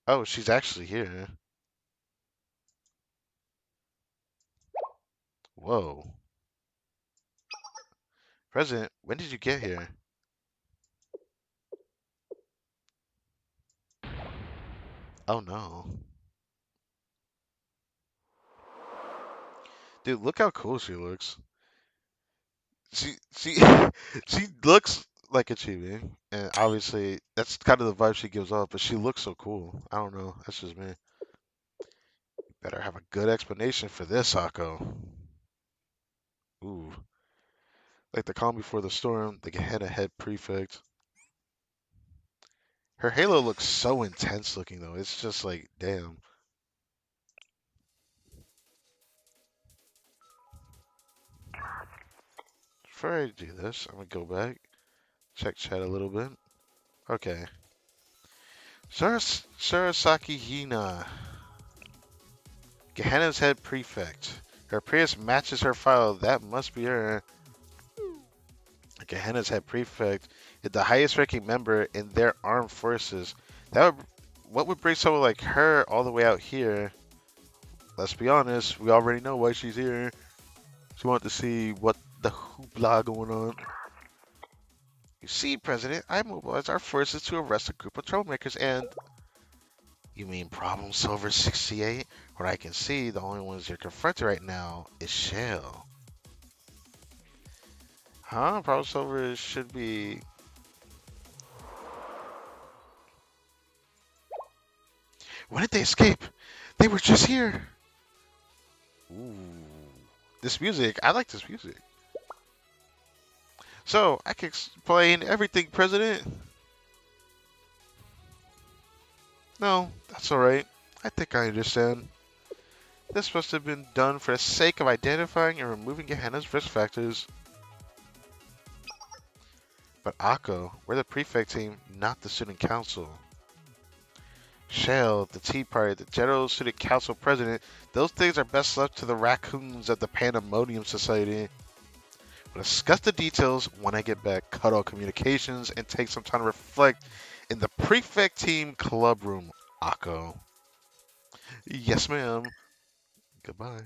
Oh, she's actually here. Whoa. President, when did you get here? Oh no. Dude, look how cool she looks. She she looks like a chibi, and obviously that's kind of the vibe she gives off, but she looks so cool. I don't know. That's just me. Better have a good explanation for this, Akko. Ooh. Like the calm before the storm, the Gehenna head prefect. Her halo looks so intense looking though. It's just like, damn. Before I do this, I'm gonna go back, check chat a little bit. Okay. Sarasaki Hina, Gehenna's head prefect. Her appearance matches her file. That must be her. Gehenna's head prefect is the highest ranking member in their armed forces. What would bring someone like her all the way out here? Let's be honest, we already know why she's here. She wanted to see what the hoopla going on. You see, President, I mobilized our forces to arrest a group of troublemakers and... You mean Problem Solver 68? What I can see, the only ones you're confronting right now is Shell. Huh? Problem Solver should be... When did they escape? They were just here. Ooh. This music, I like this music. So, I can explain everything, President. No, that's alright. I think I understand. This must have been done for the sake of identifying and removing Gehenna's risk factors. But Akko, we're the prefect team, not the student council. Shell, the Tea Party, the General Student Council President, those things are best left to the raccoons at the Pandemonium Society. We'll discuss the details when I get back, cut all communications, and take some time to reflect in the prefect team club room. Akko. Yes, ma'am. Goodbye.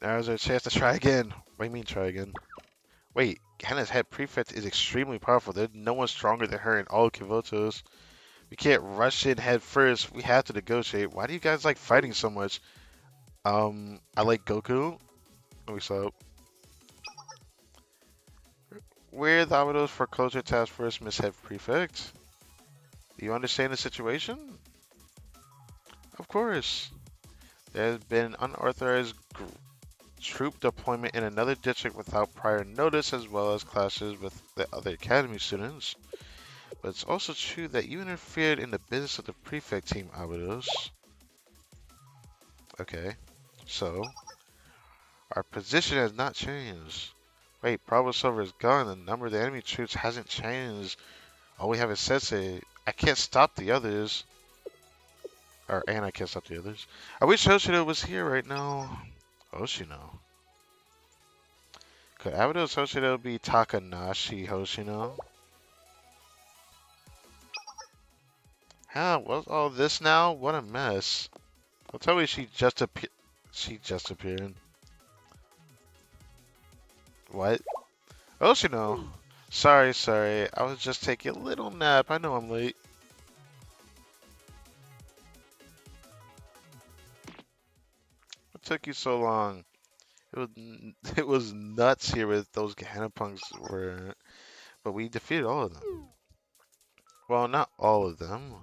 Now's our chance to try again. What do you mean try again? Wait, Hannah's head prefect is extremely powerful. There's no one stronger than her in all Kivotos. We can't rush in head first. We have to negotiate. Why do you guys like fighting so much? I like Goku. What's up? We're the Amados for Closure Task Force, Miss Head Prefect. Do you understand the situation? Of course. There has been unauthorized troop deployment in another district without prior notice, as well as clashes with the other academy students. But it's also true that you interfered in the business of the prefect team, Abados. Okay, so our position has not changed. Wait, Bravo Silver is gone. The number of the enemy troops hasn't changed. All we have is Sensei. I can't stop the others. And I can't stop the others. I wish Hoshino was here right now. Hoshino. Could Abados Hoshino be Takanashi Hoshino? Hell, what's all this now? What a mess. Don't tell me she just appeared. She just appeared. What? Hoshino. Sorry, sorry. I was just taking a little nap. I know I'm late. What took you so long? It was it was nuts here with those Gehenna punks were, but we defeated all of them. Well, not all of them.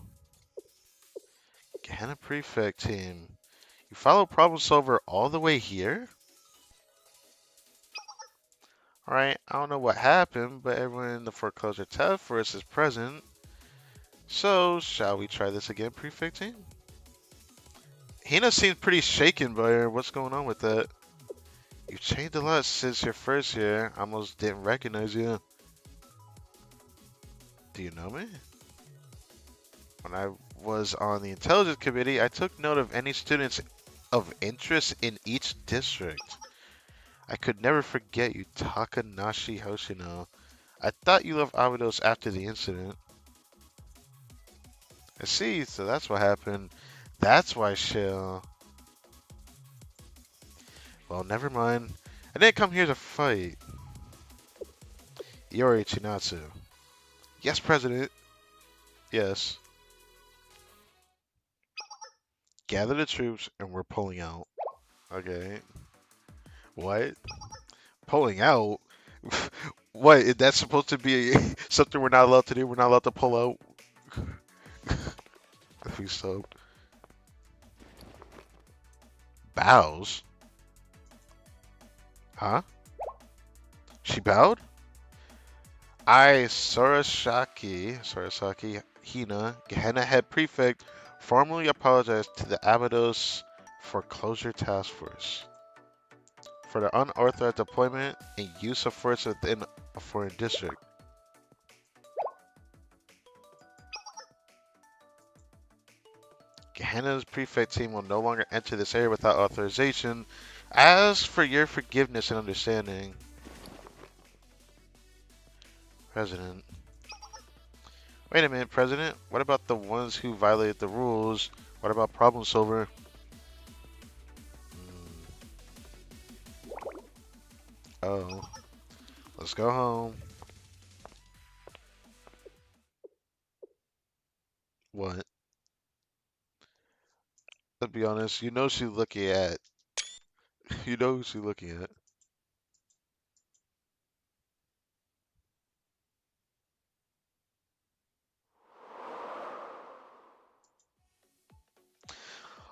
Gehenna Prefect team. You follow Problem Solver all the way here? Alright, I don't know what happened, but everyone in the Foreclosure Task Force is present. So, shall we try this again, Prefect team? Hina seems pretty shaken by her. What's going on with that? You've changed a lot since your first year. I almost didn't recognize you. Do you know me? When I was on the intelligence committee, I took note of any students of interest in each district. I could never forget you, Takanashi Hoshino. I thought you left Abydos after the incident. I see, so that's what happened. That's why Shell. Well, never mind. I didn't come here to fight. Iori Chinatsu. Yes, President. Yes. Gather the troops and we're pulling out. Okay. What? Pulling out? What? Is that supposed to be something we're not allowed to do? We're not allowed to pull out? I think so. Bows? Huh? She bowed? Sorasaki Hina, Gehenna Head Prefect, formally apologized to the Abydos Foreclosure Task Force for the unauthorized deployment and use of force within a foreign district. Gehenna's prefect team will no longer enter this area without authorization. As for your forgiveness and understanding, President. Wait a minute, President. What about the ones who violated the rules? What about Problem Solver? Oh. Let's go home. What? Let's be honest. You know she's looking at. You know who she's looking at.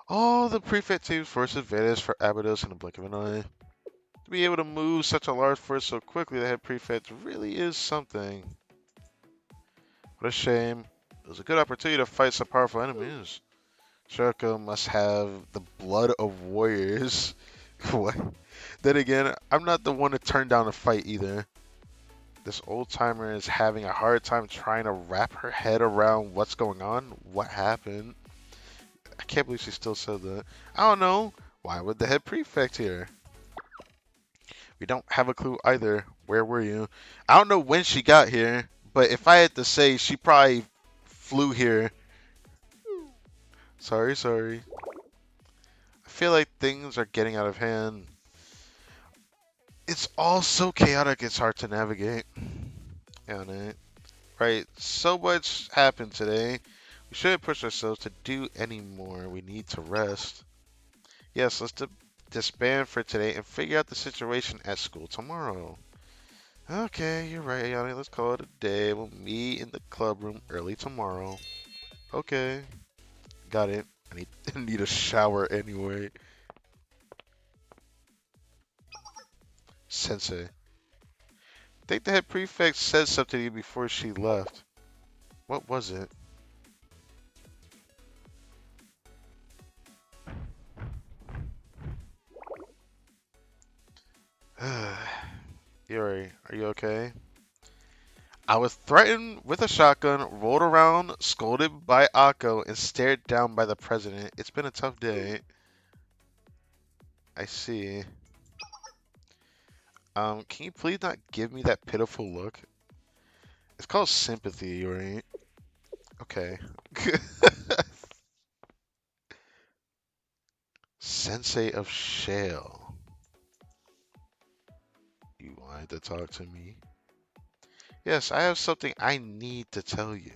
All the prefect team's forces vanished for Abydos in a blink of an eye. To be able to move such a large force so quickly, the head prefect really is something. What a shame. It was a good opportunity to fight some powerful enemies. Shirako must have the blood of warriors. What? Then again, I'm not the one to turn down a fight either. This old timer is having a hard time trying to wrap her head around what's going on. What happened? I can't believe she still said that. I don't know. Why would the head prefect here? We don't have a clue either. Where were you? I don't know when she got here, but if I had to say, she probably flew here. Sorry, sorry. I feel like things are getting out of hand. It's all so chaotic, it's hard to navigate. On it. Right, so much happened today. We shouldn't push ourselves to do any more. We need to rest. Yes, let's disband for today and figure out the situation at school tomorrow. Okay, you're right, Yanni. Let's call it a day. We'll meet in the club room early tomorrow. Okay, got it. I need need a shower anyway. Sensei. I think the head prefect said something to you before she left. What was it? Yuri, are you okay? I was threatened with a shotgun, rolled around, scolded by Akko, and stared down by the president. It's been a tough day. I see. Can you please not give me that pitiful look? It's called sympathy, Yuri. Okay. Sensei of Shale. You wanted to talk to me? Yes, I have something I need to tell you.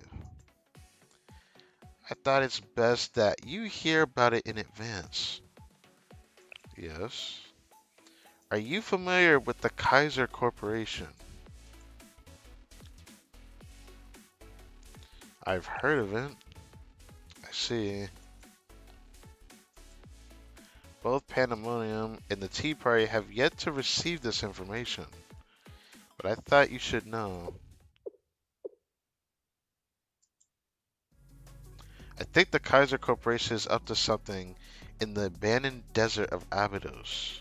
I thought it's best that you hear about it in advance. Yes. Are you familiar with the Kaiser Corporation? I've heard of it. I see. Both Pandemonium and the Tea Party have yet to receive this information. But I thought you should know. I think the Kaiser Corporation is up to something in the abandoned desert of Abydos.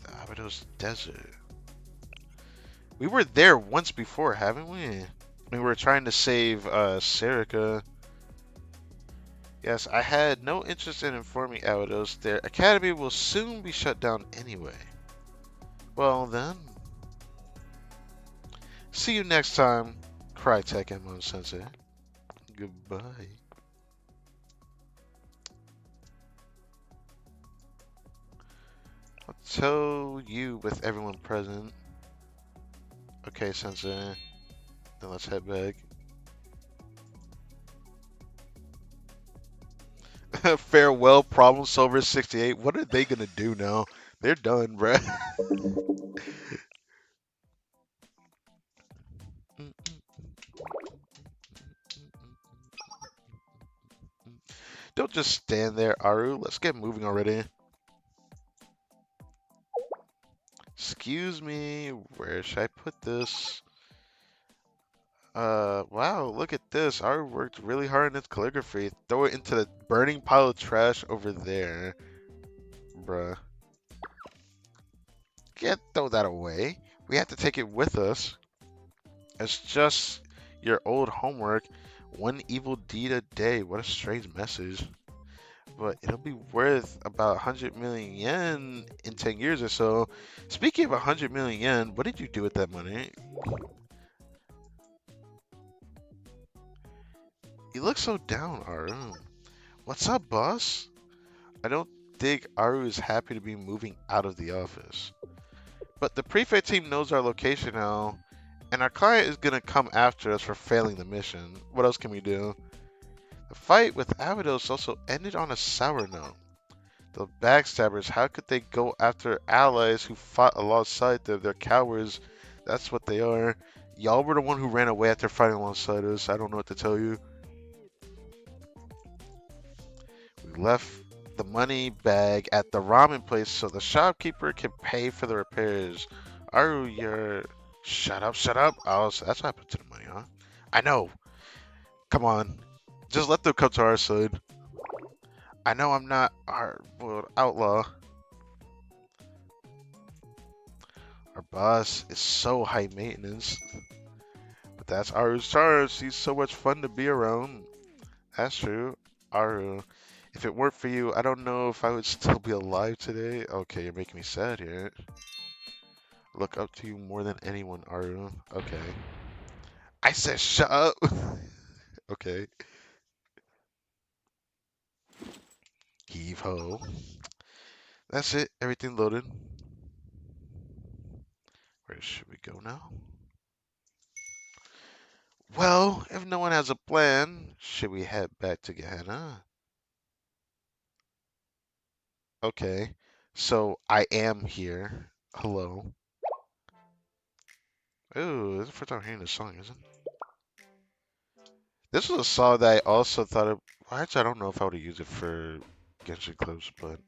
The Abydos Desert. We were there once before, haven't we? We were trying to save Serica. Yes, I had no interest in informing Abydos. Their academy will soon be shut down anyway. Well then. See you next time, Crytek Emon Sensei. Goodbye. I'll tell you with everyone present. Okay, Sensei. Then let's head back. Farewell, Problem Solver 68. What are they gonna do now? They're done, bruh. Don't just stand there, Aru. Let's get moving already. Excuse me, where should I put this? Wow, look at this. Aru worked really hard on its calligraphy. Throw it into the burning pile of trash over there. Bruh. Can't throw that away. We have to take it with us. It's just your old homework. One evil deed a day. What a strange message. But it'll be worth about 100 million yen in 10 years or so. Speaking of 100 million yen, what did you do with that money? You look so down, Aru. What's up, boss? I don't think Aru is happy to be moving out of the office. But the prefect team knows our location now, and our client is gonna come after us for failing the mission. What else can we do? The fight with Abydos also ended on a sour note. The backstabbers, how could they go after allies who fought alongside them? They're cowards. That's what they are. Y'all were the one who ran away after fighting alongside us. I don't know what to tell you. We left the money bag at the ramen place so the shopkeeper can pay for the repairs. Aru, you're... Shut up, shut up. Oh, so that's what happened to the money, huh? I know. Come on. Just let them come to our side. I know I'm not our outlaw. boss is so high maintenance. But that's Aru's charge. She's so much fun to be around. That's true. Aru, if it weren't for you, I don't know if I would still be alive today. Okay, you're making me sad here. Look up to you more than anyone, Aru. Okay. I said shut up. Okay. Heave ho. That's it. Everything loaded. Where should we go now? Well, if no one has a plan, should we head back to Gehenna? Okay. So I am here. Hello. Ooh, this is the first time I'm hearing this song, isn't it? This was a song that I also thought of. Well, actually, I don't know if I would have used it for Genshin Clips, but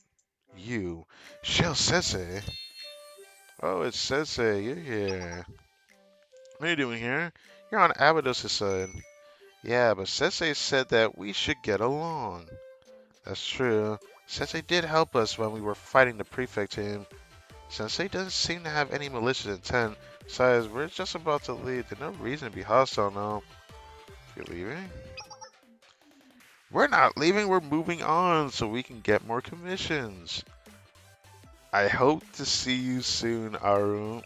you, Shell Sensei. Oh, it's Sensei. You're here. What are you doing here? You're on Abydos' side. Yeah, but Sensei said that we should get along. That's true. Sensei did help us when we were fighting the prefect team. Sensei doesn't seem to have any malicious intent. Besides, we're just about to leave. There's no reason to be hostile now. You're leaving? We're not leaving, we're moving on so we can get more commissions. I hope to see you soon, Aru.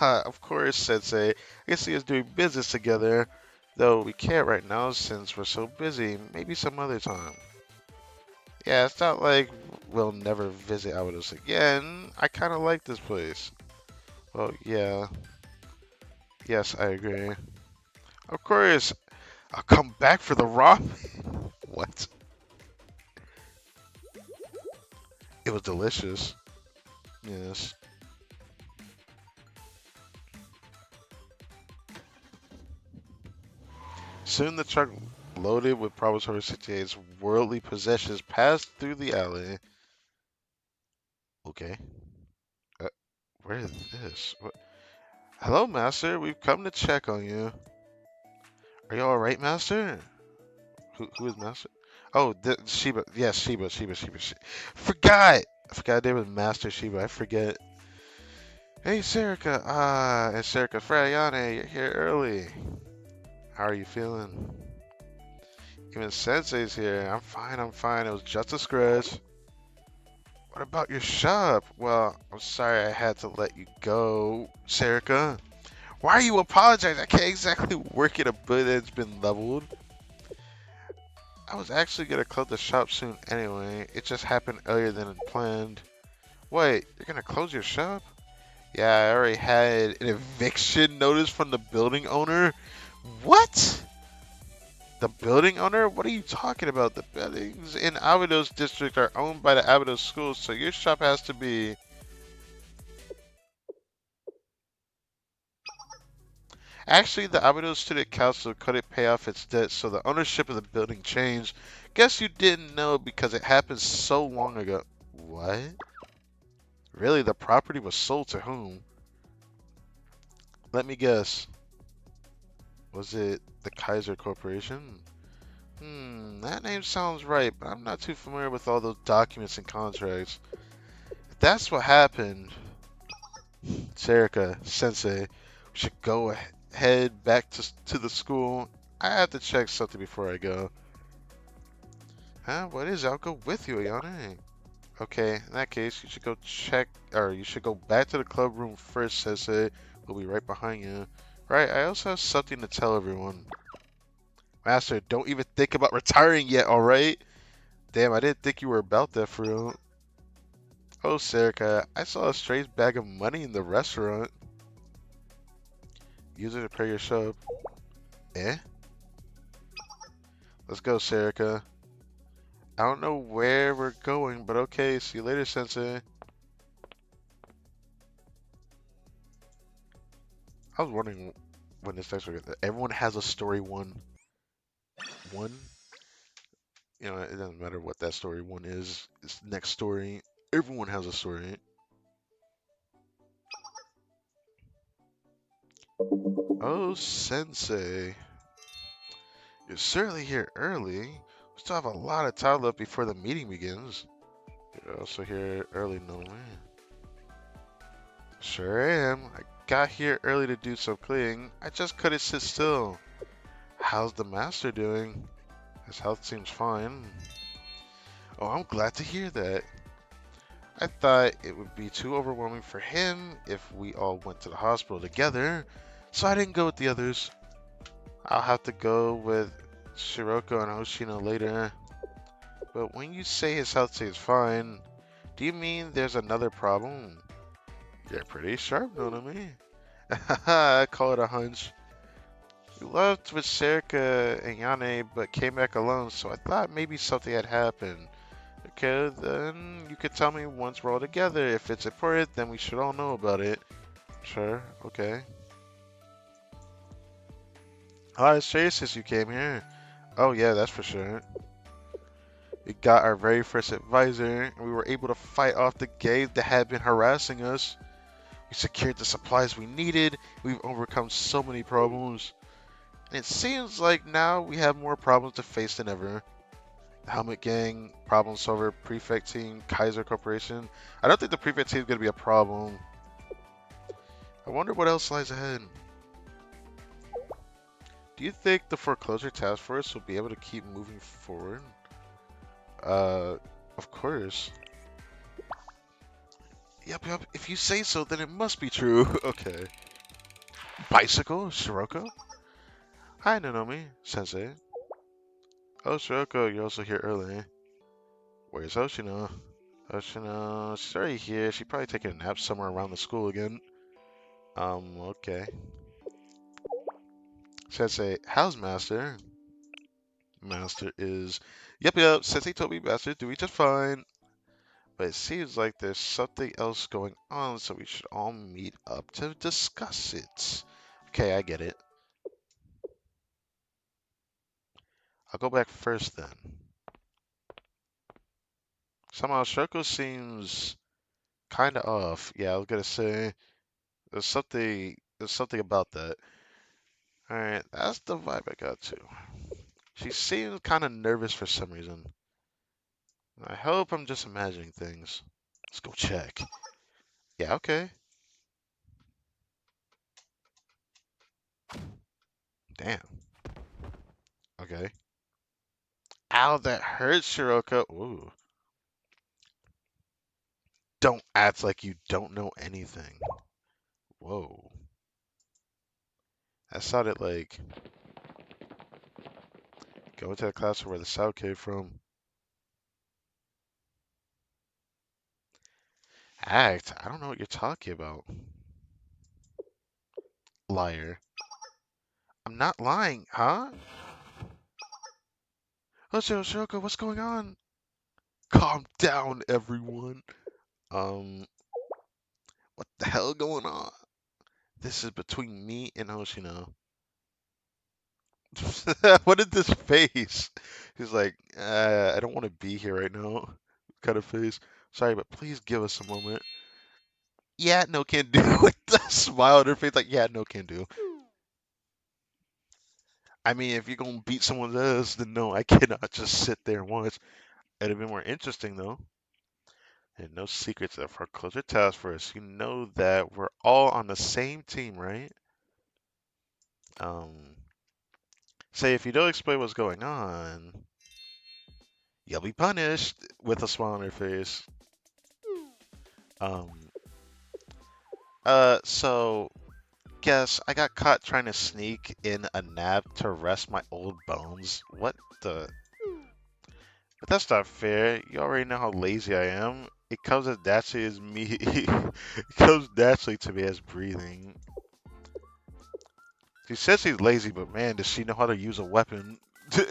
Of course, Sensei. I can see us doing business together. Though we can't right now since we're so busy. Maybe some other time. Yeah, it's not like we'll never visit Abydos again. I kind of like this place. Well, yeah. Yes, I agree. Of course, I'll come back for the ramen. What? It was delicious. Yes. Soon the truck loaded with Provisory 68's worldly possessions passed through the alley. Okay. Uh, where is this? What? Hello, Master. We've come to check on you. Are you alright, Master? Who is Master? Oh, Sheba. Yes, Sheba. Forgot! I forgot there was Master Sheba. I forget. Hey, Serica. Ah, it's Serica Frayane. You're here early. How are you feeling? Even Sensei's here. I'm fine. It was just a scratch. What about your shop? Well, I'm sorry I had to let you go, Serica. Why are you apologizing? I can't exactly work at a boot that's been leveled. I was actually gonna close the shop soon anyway. It just happened earlier than planned. Wait, you're gonna close your shop? Yeah, I already had an eviction notice from the building owner. What? The building owner? What are you talking about? The buildings in Abydos district are owned by the Abydos schools, so your shop has to be. Actually, the Abydos Student Council couldn't pay off its debt, so the ownership of the building changed. Guess you didn't know because it happened so long ago. What? Really? The property was sold to whom? Let me guess. Was it the Kaiser Corporation? That name sounds right, but I'm not too familiar with all those documents and contracts. If that's what happened, Serica, Sensei, we should go head back to the school. I have to check something before I go. Huh? What is it? I'll go with you, Ayane. Okay, in that case, you should go check, or you should go back to the club room first, Sensei. We'll be right behind you. Right, I also have something to tell everyone. Master, don't even think about retiring yet, alright? Damn, I didn't think you were about that for real. Oh, Serica, I saw a strange bag of money in the restaurant. Use it to pay your shop. Eh? Let's go, Serica. I don't know where we're going, but okay, see you later, Sensei. I was wondering when this next one. Everyone has a story one. You know, it doesn't matter what that story one is. It's the next story. Everyone has a story. Oh, Sensei. You're certainly here early. We still have a lot of time left before the meeting begins. You're also here early, no man. Sure am. I got here early to do some cleaning. I just couldn't sit still. How's the master doing? His health seems fine. Oh, I'm glad to hear that. I thought it would be too overwhelming for him if we all went to the hospital together, so I didn't go with the others. I'll have to go with Shiroko and Hoshino later. But when you say his health stays fine, do you mean there's another problem? You're pretty sharp, know what I mean? I call it a hunch. You left with Serika and Yane, but came back alone, so I thought maybe something had happened. Okay, then you could tell me once we're all together. If it's important, then we should all know about it. Sure, okay. Oh, it's serious since you came here. Oh yeah, that's for sure. We got our very first advisor, and we were able to fight off the gangs that had been harassing us. We secured the supplies we needed. We've overcome so many problems. And it seems like now we have more problems to face than ever. The Helmet Gang, Problem Solver, Prefect Team, Kaiser Corporation. I don't think the Prefect Team is going to be a problem. I wonder what else lies ahead. Do you think the Foreclosure Task Force will be able to keep moving forward? Of course. Yep. If you say so, then it must be true. Okay. Bicycle? Shiroko? Hi, Nanomi. Sensei. Oh, Shiroko, you're also here early. Where's Hoshino? Hoshino, she's already here. She's probably taking a nap somewhere around the school again. Okay. Sensei, how's Master? Master is... Yep. Sensei told me Master is doing just fine. But it seems like there's something else going on, so we should all meet up to discuss it. Okay, I get it. I'll go back first then. Somehow Shoko seems kind of off. Yeah, I was gonna say there's something about that. All right, that's the vibe I got too. She seems kind of nervous for some reason. I hope I'm just imagining things. Let's go check. Yeah, okay. Damn. Okay. Ow, that hurts, Shiroko. Ooh. Don't act like you don't know anything. Whoa. That sounded like going to the class where the sound came from. Act? I don't know what you're talking about. Liar. I'm not lying, huh? Shiroko, what's going on? Calm down, everyone. Um, what the hell going on? This is between me and Hoshino. What is this face? He's like, I don't want to be here right now. Kind of face. Sorry, but please give us a moment. Yeah, no can do. With the smile on her face, like, yeah, no can do. I mean, if you're gonna beat someone's ass, then no, I cannot just sit there and watch. It'd have been more interesting though. And no secrets of our closer task force. You know that we're all on the same team, right? Um, say if you don't explain what's going on, you'll be punished with a smile on her face. Um, so guess I got caught trying to sneak in a nap to rest my old bones. What the? But that's not fair. You already know how lazy I am. It comes as naturally as me. It comes naturally to me as breathing. She says she's lazy, but man, does she know how to use a weapon?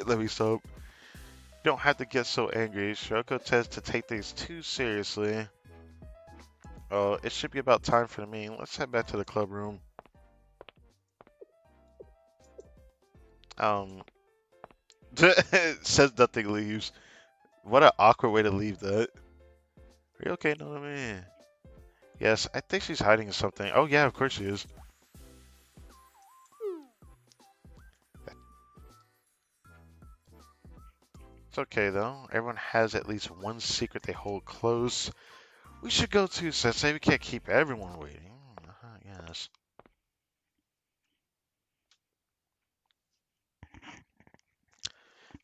Let me stop. You don't have to get so angry. Shoko tends to take things too seriously. Oh, it should be about time for the meeting. Let's head back to the club room. Um, says nothing, leaves. What an awkward way to leave that. Are you okay, no, man? Yes, I think she's hiding something. Oh yeah, of course she is. It's okay though. Everyone has at least one secret they hold close. We should go too, Sensei. We can't keep everyone waiting. Yes.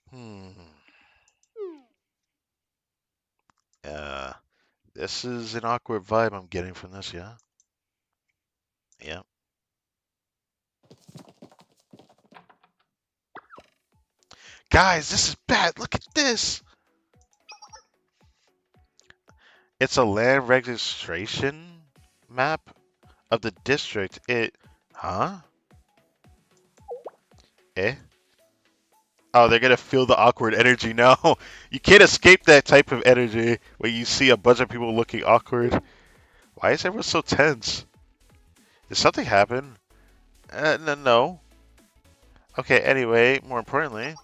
Hmm. Uh, this is an awkward vibe I'm getting from this, yeah? Yeah. Guys, this is bad. Look at this. It's a land registration map of the district. Huh? Eh? Oh, they're gonna feel the awkward energy now. You can't escape that type of energy when you see a bunch of people looking awkward. Why is everyone so tense? Did something happen? No. Okay, anyway, more importantly,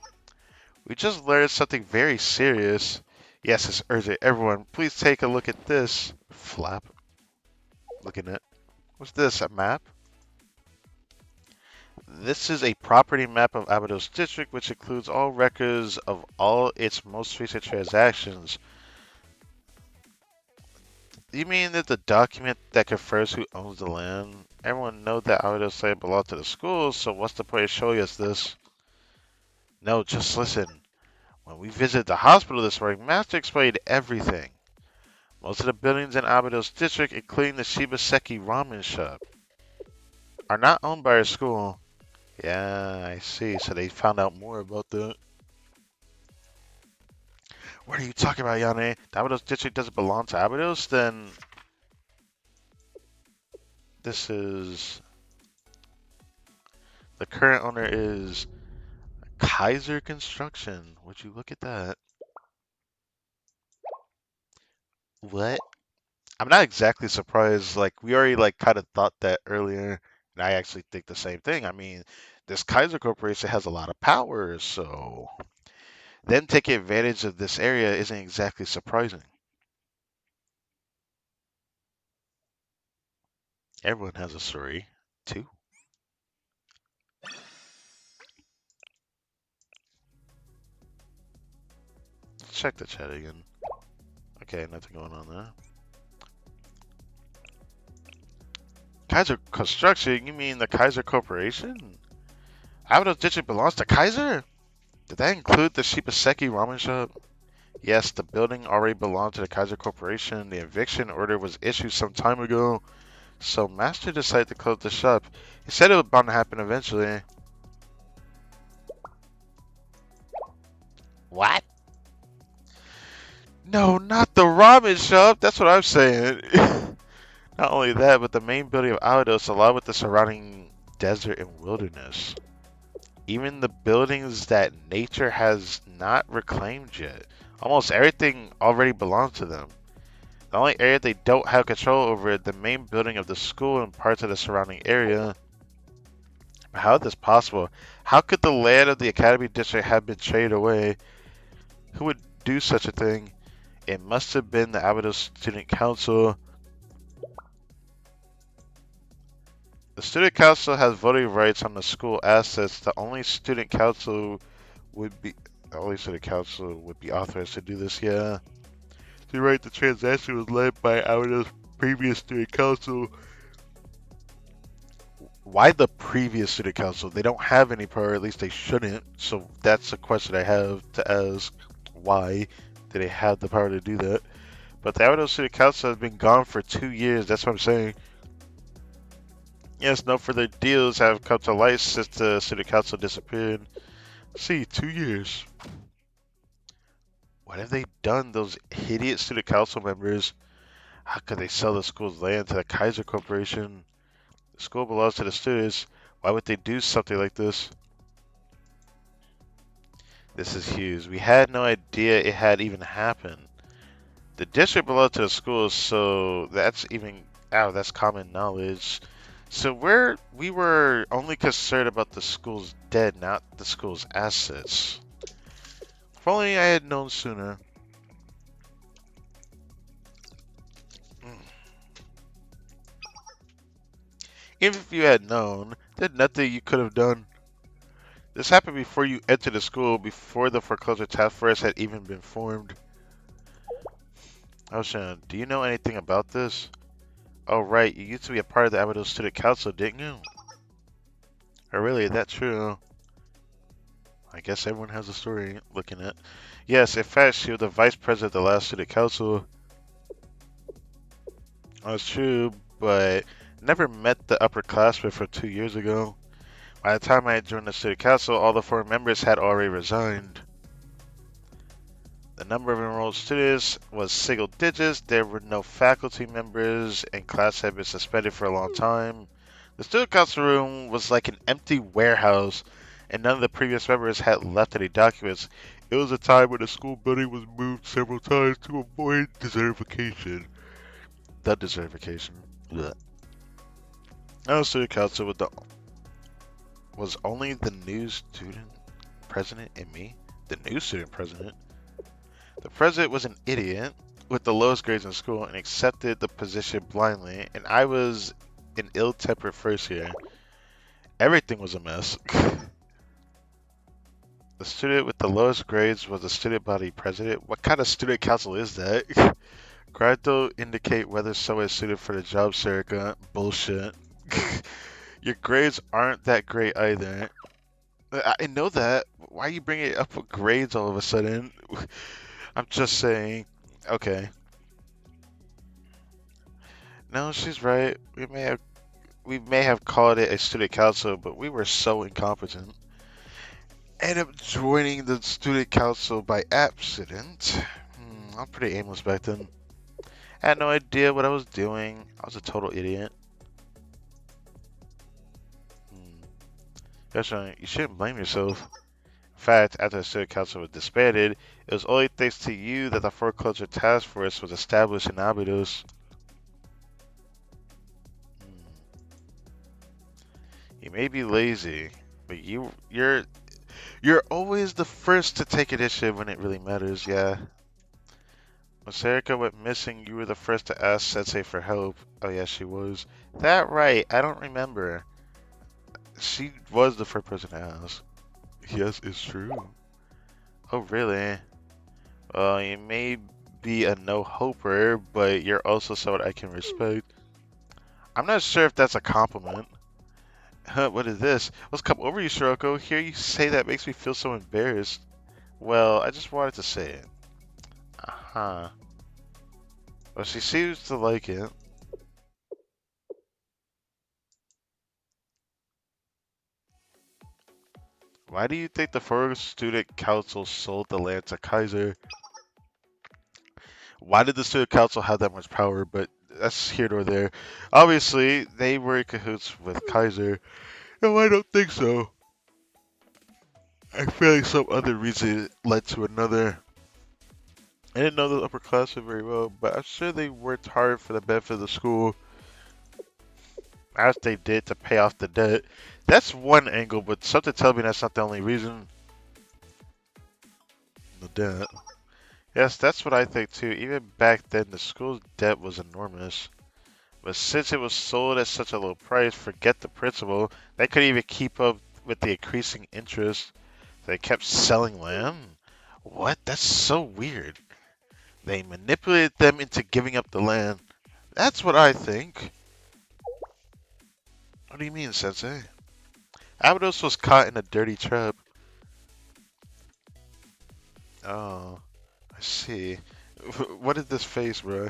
we just learned something very serious. Yes, it's urgent. Everyone, please take a look at this. Flap. Looking at. What's this? A map? This is a property map of Abydos District, which includes all records of all its most recent transactions. You mean that the document that confirms who owns the land? Everyone knows that Abydos land belongs to the schools, so what's the point of showing us this? No, just listen. When we visited the hospital this morning, Master explained everything. Most of the buildings in Abydos District, including the Shibaseki ramen shop, are not owned by our school. Yeah, I see. So they found out more about that. What are you talking about, Yane? The Abydos District doesn't belong to Abydos? Then this is... The current owner is Kaiser Construction. Would you look at that? What? I'm not exactly surprised. Like, we already, like, kind of thought that earlier. And I actually think the same thing. I mean, this Kaiser Corporation has a lot of power, so... Them taking advantage of this area isn't exactly surprising. Everyone has a story, too. Check the chat again. Okay, nothing going on there. Kaiser Construction? You mean the Kaiser Corporation? Abydos District belongs to Kaiser? Did that include the Shibaseki ramen shop? Yes, the building already belonged to the Kaiser Corporation. The eviction order was issued some time ago, so Master decided to close the shop. He said it was bound to happen eventually. What? No, not the ramen shop. That's what I'm saying. Not only that, but the main building of Abydos, along with the surrounding desert and wilderness. Even the buildings that nature has not reclaimed yet. Almost everything already belongs to them. The only area they don't have control over is the main building of the school and parts of the surrounding area. How is this possible? How could the land of the Academy District have been traded away? Who would do such a thing? It must have been the Abydos Student Council. The Student Council has voting rights on the school assets. Would be the only student council would be authorized to do this, yeah. You're right, the transaction was led by Abydos' previous student council. Why the previous student council? They don't have any power, at least they shouldn't. So that's a question I have to ask. Why do they have the power to do that? But the Abydos student council has been gone for 2 years, that's what I'm saying. Yes, no further deals have come to light since the student council disappeared. See, 2 years. What have they done, those idiot student council members? How could they sell the school's land to the Kaiser Corporation? The school belongs to the students. Why would they do something like this? This is huge. We had no idea it had even happened. The district belonged to the schools, so that's common knowledge. So we were only concerned about the school's dead, not the school's assets. If only I had known sooner. Even if you had known, there's nothing you could have done. This happened before you entered the school, before the foreclosure task force had even been formed. Ocean, do you know anything about this? Oh, right, you used to be a part of the Abydos Student Council, didn't you? Oh, really? Is that true? I guess everyone has a story looking at. Yes, in fact, she was the vice president of the last student council. That's true, but never met the upperclassmen from 2 years ago. By the time I joined the student council, all the former members had already resigned. The number of enrolled students was single digits, there were no faculty members, and class had been suspended for a long time. The student council room was like an empty warehouse, and none of the previous members had left any documents. It was a time when the school building was moved several times to avoid desertification. The desertification. Blech. Now the student council was only the new student president and me. The new student president. The president was an idiot with the lowest grades in school and accepted the position blindly, and I was an ill-tempered first year. Everything was a mess. The student with the lowest grades was the student body president. What kind of student council is that? Grades don't indicate whether someone is suited for the job, Serica. Bullshit. Your grades aren't that great either. I know that. Why are you bringing it up with grades all of a sudden? I'm just saying. Okay. No, she's right. We may have called it a student council, but we were so incompetent. Ended up joining the student council by accident. I'm pretty aimless back then. I had no idea what I was doing. I was a total idiot. Hmm. That's right. You shouldn't blame yourself. In fact, after the student council was disbanded, it was only thanks to you that the foreclosure task force was established in Abydos. Hmm. You may be lazy, but you're always the first to take initiative when it really matters. Yeah. When Serica went missing, you were the first to ask Sensei for help. Oh yeah, she was. That right? I don't remember. She was the first person to ask. Yes, it's true. Oh really? Well, you may be a no-hoper, but you're also someone I can respect. I'm not sure if that's a compliment. Huh, what is this? Let's come over you, Shiroko. Hear you say that makes me feel so embarrassed. Well, I just wanted to say it. Uh-huh. Well, she seems to like it. Why do you think the Forest Student Council sold the land to Kaiser? Why did the Student Council have that much power? But that's here nor there. Obviously, they were in cahoots with Kaiser. No, I don't think so. I feel like some other reason led to another. I didn't know the upperclassmen very well, but I'm sure they worked hard for the benefit of the school, as they did to pay off the debt. That's one angle, but something tells me that's not the only reason. The debt. Yes, that's what I think too. Even back then, the school's debt was enormous. But since it was sold at such a low price, forget the principal, they couldn't even keep up with the increasing interest. They kept selling land? What? That's so weird. They manipulated them into giving up the land. That's what I think. What do you mean, Sensei? Abydos was caught in a dirty trap. Oh, I see. What is this face, bro?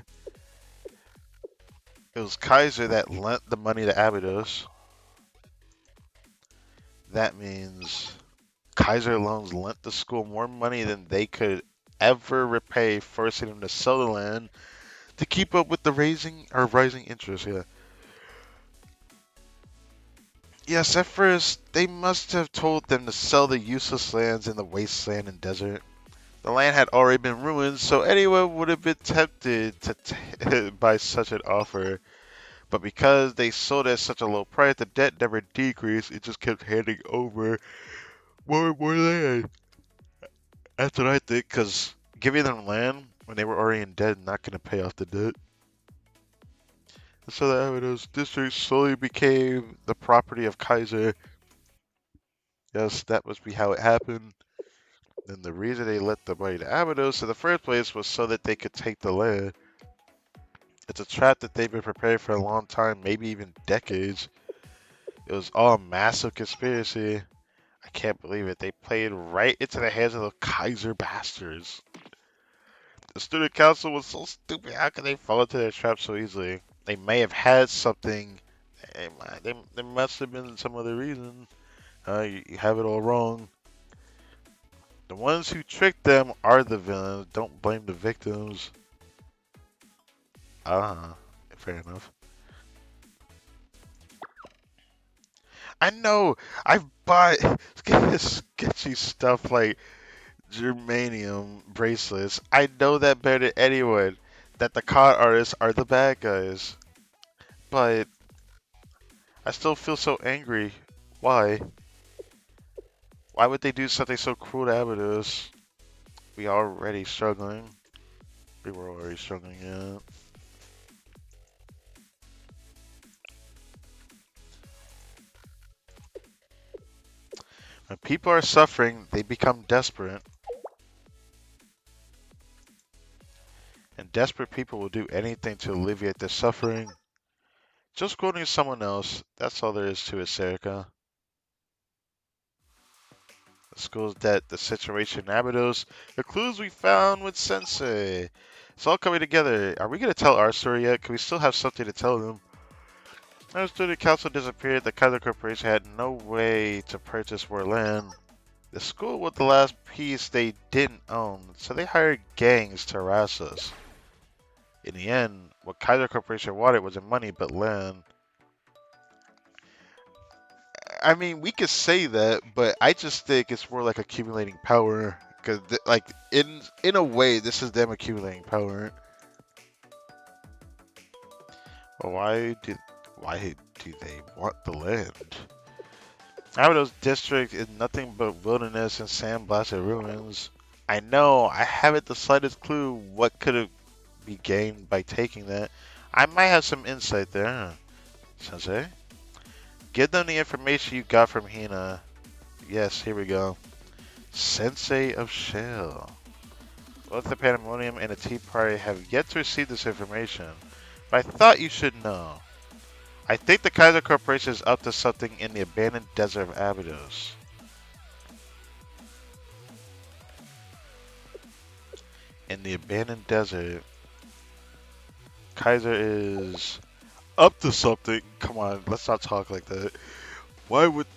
It was Kaiser that lent the money to Abydos. That means Kaiser loans lent the school more money than they could ever repay, forcing them to sell the land to keep up with the rising interest. Yeah. Yes, at first they must have told them to sell the useless lands in the wasteland and desert. The land had already been ruined, so anyone would have been tempted to by such an offer. But because they sold at such a low price, the debt never decreased. It just kept handing over more and more land. That's what I think, because giving them land when they were already in debt not going to pay off the debt. So the Avanos district slowly became the property of Kaiser. Yes, that must be how it happened. And the reason they let the money to Amados in the first place was so that they could take the land. It's a trap that they've been preparing for a long time, maybe even decades. It was all a massive conspiracy. I can't believe it. They played right into the hands of the Kaiser bastards. The student council was so stupid. How could they fall into their trap so easily? They may have had something. There must have been some other reason. You have it all wrong. The ones who tricked them are the villains. Don't blame the victims. Ah, fair enough. I know. I've bought sketchy stuff like germanium bracelets. I know that better than anyone. That the con artists are the bad guys. But I still feel so angry. Why? Why would they do something so cruel to Abados? We already struggling. We were already struggling, yeah. When people are suffering, they become desperate. And desperate people will do anything to alleviate their suffering. Just quoting someone else, that's all there is to it, Serica. The school's debt, the situation in Abydos, the clues we found with Sensei. It's all coming together. Are we going to tell our story yet? Can we still have something to tell them? Our student council disappeared. The Kaiser Corporation had no way to purchase more land. The school was the last piece they didn't own, so they hired gangs to harass us. In the end, what Kaiser Corporation wanted wasn't money but land. I mean, we could say that, but I just think it's more like accumulating power. Because, like, in a way, this is them accumulating power. But why do they want the land? Abydos district is nothing but wilderness and sandblasted ruins. I know, I haven't the slightest clue what could have be gained by taking that. I might have some insight there. Sensei? Give them the information you got from Hina. Yes, here we go. Sensei of Shell. Both the Pandemonium and the Tea Party have yet to receive this information, but I thought you should know. I think the Kaiser Corporation is up to something in the abandoned desert of Abydos. In the abandoned desert, Kaiser is up to something. Come on, let's not talk like that. Why would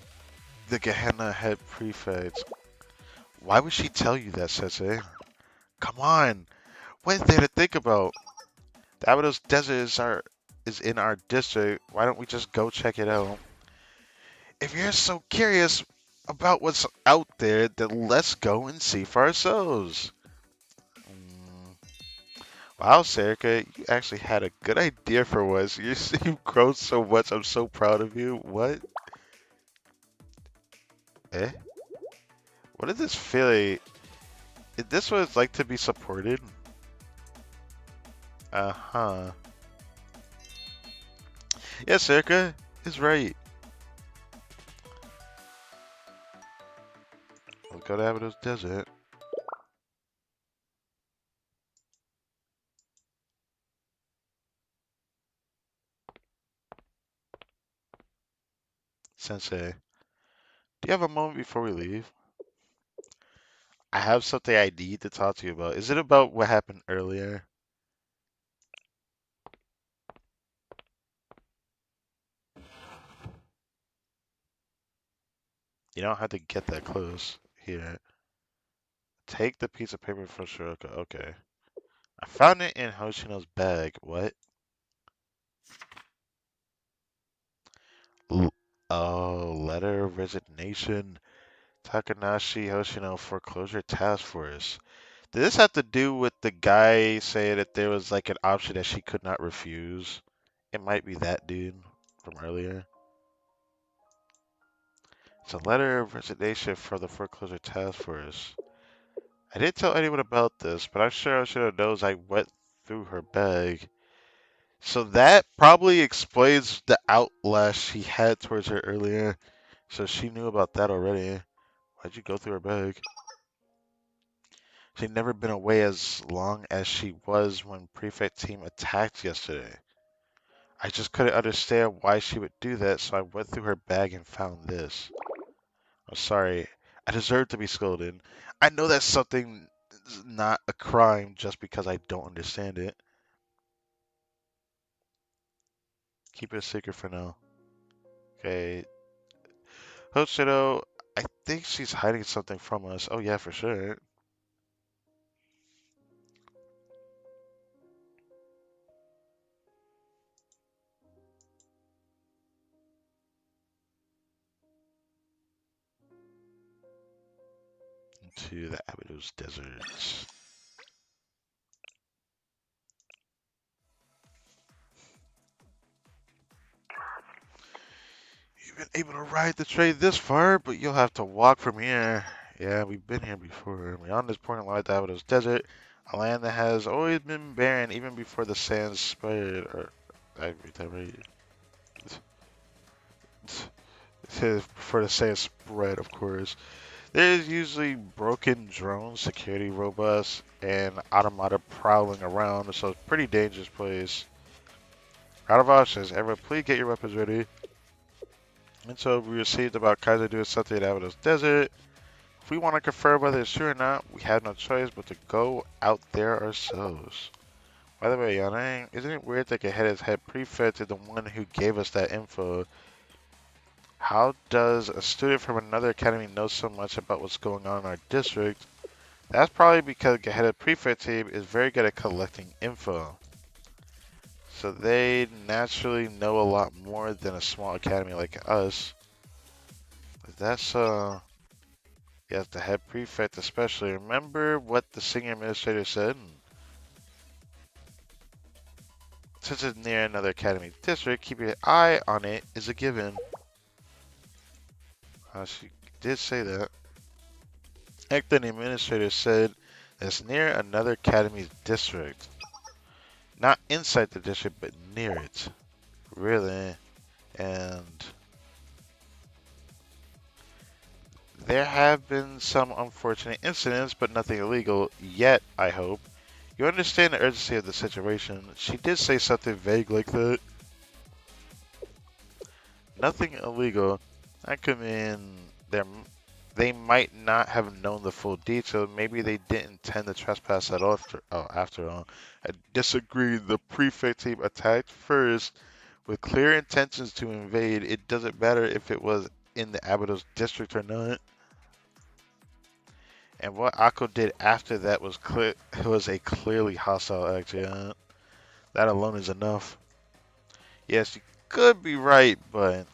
the Gehenna head prefect? Why would she tell you that, Sensei? Come on, what is there to think about? The Abydos Desert is in our district. Why don't we just go check it out? If you're so curious about what's out there, then let's go and see for ourselves. Mm, wow, Serica, you actually had a good idea for once. You've grown so much. I'm so proud of you. What? Eh? What is this feeling? Is this what it's like to be supported? Uh-huh. Yes, Erica is right. Let's go to Abydos Desert. Sensei, do you have a moment before we leave? I have something I need to talk to you about. Is it about what happened earlier? You don't have to get that close. Here, take the piece of paper from Shiroka. Okay. I found it in Hoshino's bag. What? L oh, letter of resignation. Takanashi Hoshino Foreclosure Task Force. Did this have to do with the guy saying that there was like an option that she could not refuse? It might be that dude from earlier. It's a letter of resignation from the foreclosure task force. I didn't tell anyone about this, but I'm sure Oshino knows I went through her bag. So that probably explains the outlash she had towards her earlier. So she knew about that already. Why'd you go through her bag? She'd never been away as long as she was when Prefect team attacked yesterday. I just couldn't understand why she would do that, so I went through her bag and found this. I'm sorry. I deserve to be scolded. I know that's something not a crime just because I don't understand it. Keep it a secret for now. Okay. Hoshiro, I think she's hiding something from us. Oh yeah, for sure. Into the Abydos deserts. You've been able to ride the train this far, but you'll have to walk from here. Yeah, we've been here before. Beyond this point lies the Abydos desert, a land that has always been barren even before the sands spread. Or, I read that right. Before the sands spread, of course. There's usually broken drones, security robots, and automata prowling around, so it's a pretty dangerous place. Out of options, everyone please get your weapons ready. And so we received about Kaiser doing something in Avados Desert. If we want to confirm whether it's true or not, we have no choice but to go out there ourselves. By the way, Yanang, isn't it weird that Gehenna's head prefect is the one who gave us that info? How does a student from another academy know so much about what's going on in our district? That's probably because Gehenna prefect team is very good at collecting info. So they naturally know a lot more than a small academy like us. That's yes, the head prefect especially. Remember what the senior administrator said? Since it's near another academy district, keeping an eye on it is a given. She did say that. Acting administrator said it's near another academy district. Not inside the district, but near it. Really? And there have been some unfortunate incidents, but nothing illegal yet, I hope. You understand the urgency of the situation. She did say something vague like that. Nothing illegal. That could mean they might not have known the full detail. Maybe they didn't intend to trespass at all. After all, I disagree. The prefect team attacked first with clear intentions to invade. It doesn't matter if it was in the Abydos district or not. And what Akko did after that was a clearly hostile act. Yeah, that alone is enough. Yes, you could be right, but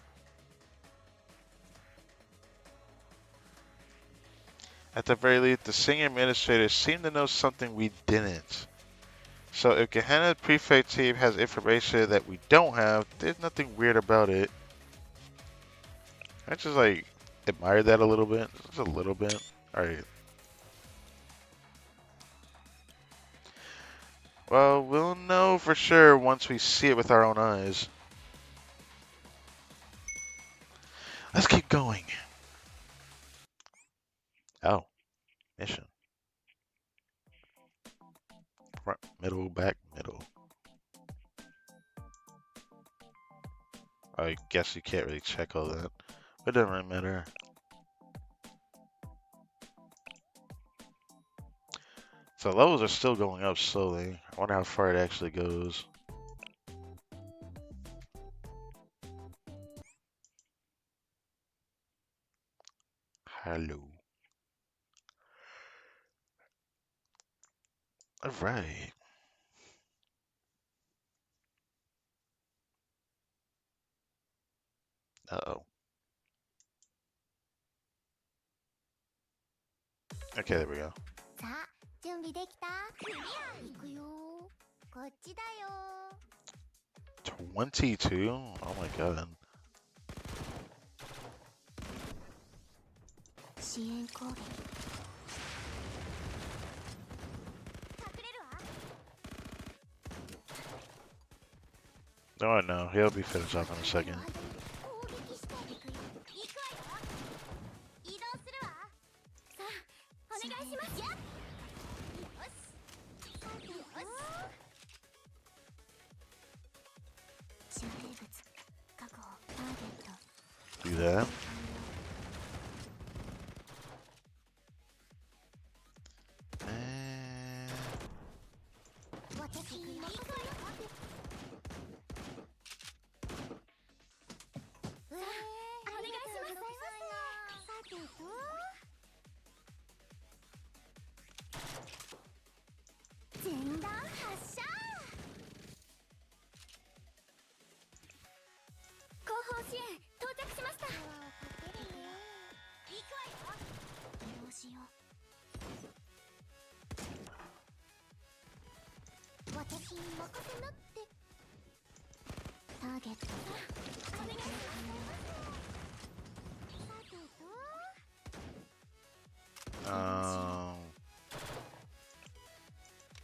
at the very least, the senior administrators seem to know something we didn't. So if Gehenna's prefect team has information that we don't have, there's nothing weird about it. I just like admire that a little bit, just a little bit. All right. Well, we'll know for sure once we see it with our own eyes. Let's keep going. Oh, mission. Front, middle, back, middle. I guess you can't really check all that. But it doesn't really matter. So levels are still going up slowly. I wonder how far it actually goes. Hello. Alright. Uh-oh. Okay, there we go. さあ準備できた行くよこっちだよ 22? Oh my god. 支援攻撃隠れるわ Oh no, he'll be finished off in a second. 攻撃していくよ行くわよ移動するわ do that. And 私に任せなってお願いしますさてと前段発射後方支援到着しました行くわよ移動しよう私に任せなってターゲットお願いしますさてと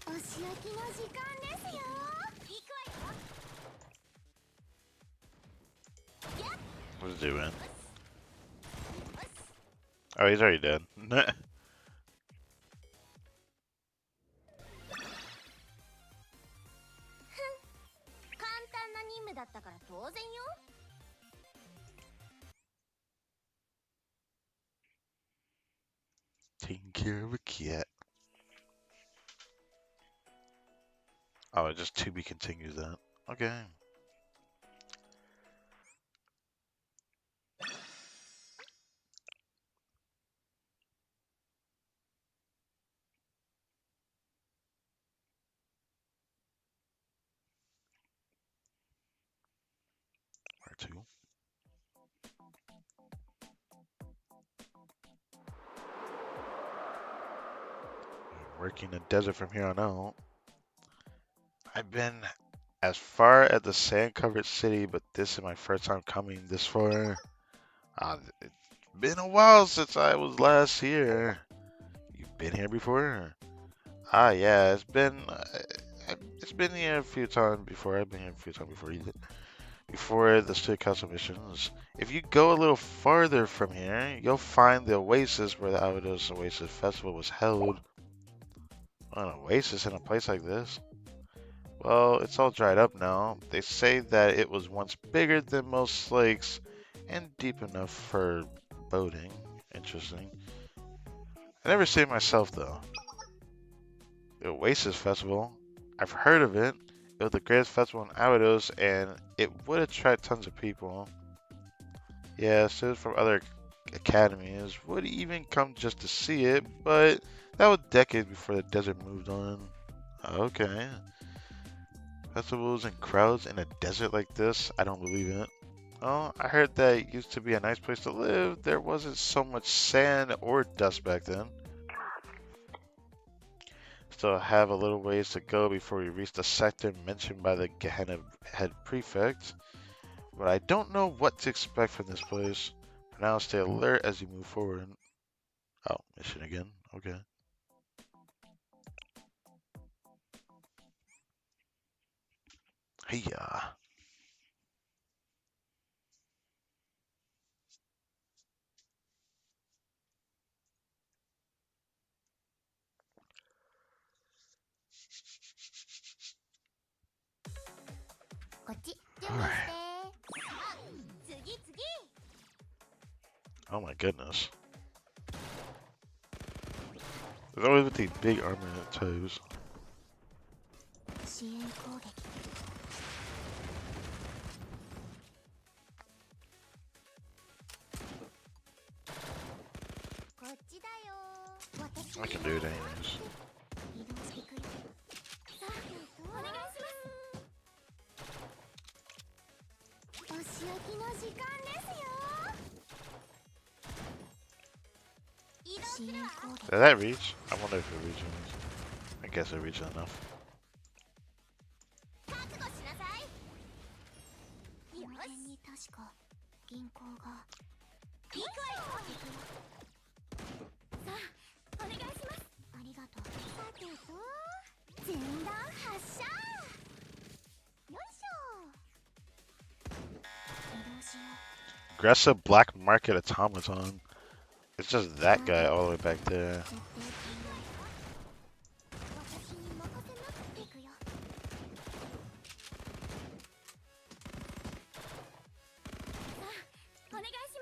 お仕置きの時間ですよ行くわよ what's he doing? Oh, he's already dead. 簡単な任務だったから当然よ Taking care of a cat. Oh, it just to be continued that. Okay. Where to? Working the desert from here on out. I've been as far as the sand-covered city, but this is my first time coming this far. It's been a while since I was last here. You've been here before? Ah, yeah, it's been here a few times before. I've been here a few times before either. Before the State Council missions. If you go a little farther from here, you'll find the oasis where the Abydos Oasis Festival was held. An oasis in a place like this? Well, it's all dried up now. They say that it was once bigger than most lakes and deep enough for boating. Interesting. I never seen it myself though. The Oasis Festival. I've heard of it. It was the greatest festival in Abydos and it would attract tons of people. Yeah, students from other academies would even come just to see it, but that was decades before the desert moved on. Okay. Festivals and crowds in a desert like this? I don't believe it. Oh, I heard that it used to be a nice place to live. There wasn't so much sand or dust back then. Still have a little ways to go before we reach the sector mentioned by the Gehenna head prefect. But I don't know what to expect from this place. For now, stay alert as you move forward. Oh, mission again. Okay. Hey-ya. Alright. Oh my goodness. There's always with these big armored toes. 支援攻撃こっちだよ I can do it anyways. 移動してくるさあお願いしますお仕置きの時間ですよ移動するわ Did that reach? I wonder if it reaches. I guess it reached enough. 覚悟しなさいこの辺に確か銀行が行くわよさあお願いしますありがとうさてと前段発射よいしょ移動しよ Aggressive black market automaton. It's just that guy all the way back there. う私に任せなくていくよさあお願いし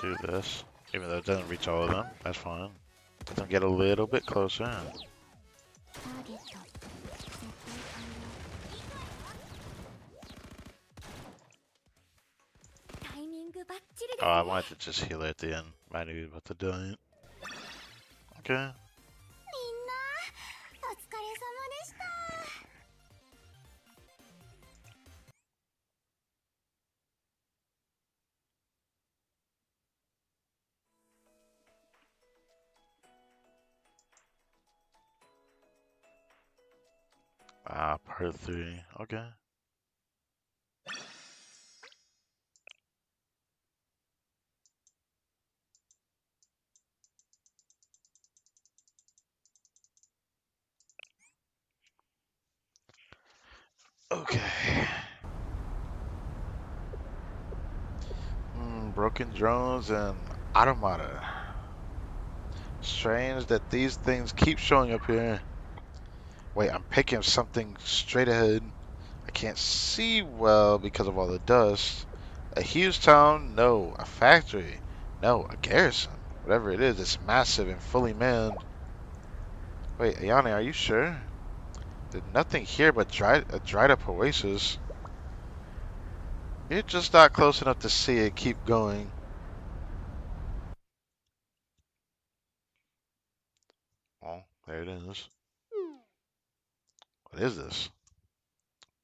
Do this. Even though it doesn't reach all of them, that's fine. Let them get a little bit closer. Oh, I wanted to just heal it at the end. I knew he was about to die. Okay. Ah, part 3. Okay. Okay. Broken drones and automata. Strange that these things keep showing up here. Wait, I'm picking something straight ahead. I can't see well because of all the dust. A huge town? No. A factory? No. A garrison? Whatever it is, it's massive and fully manned. Wait, Ayane, are you sure? There's nothing here but a dried up oasis. You're just not close enough to see it. Keep going. Oh, there it is. What is this?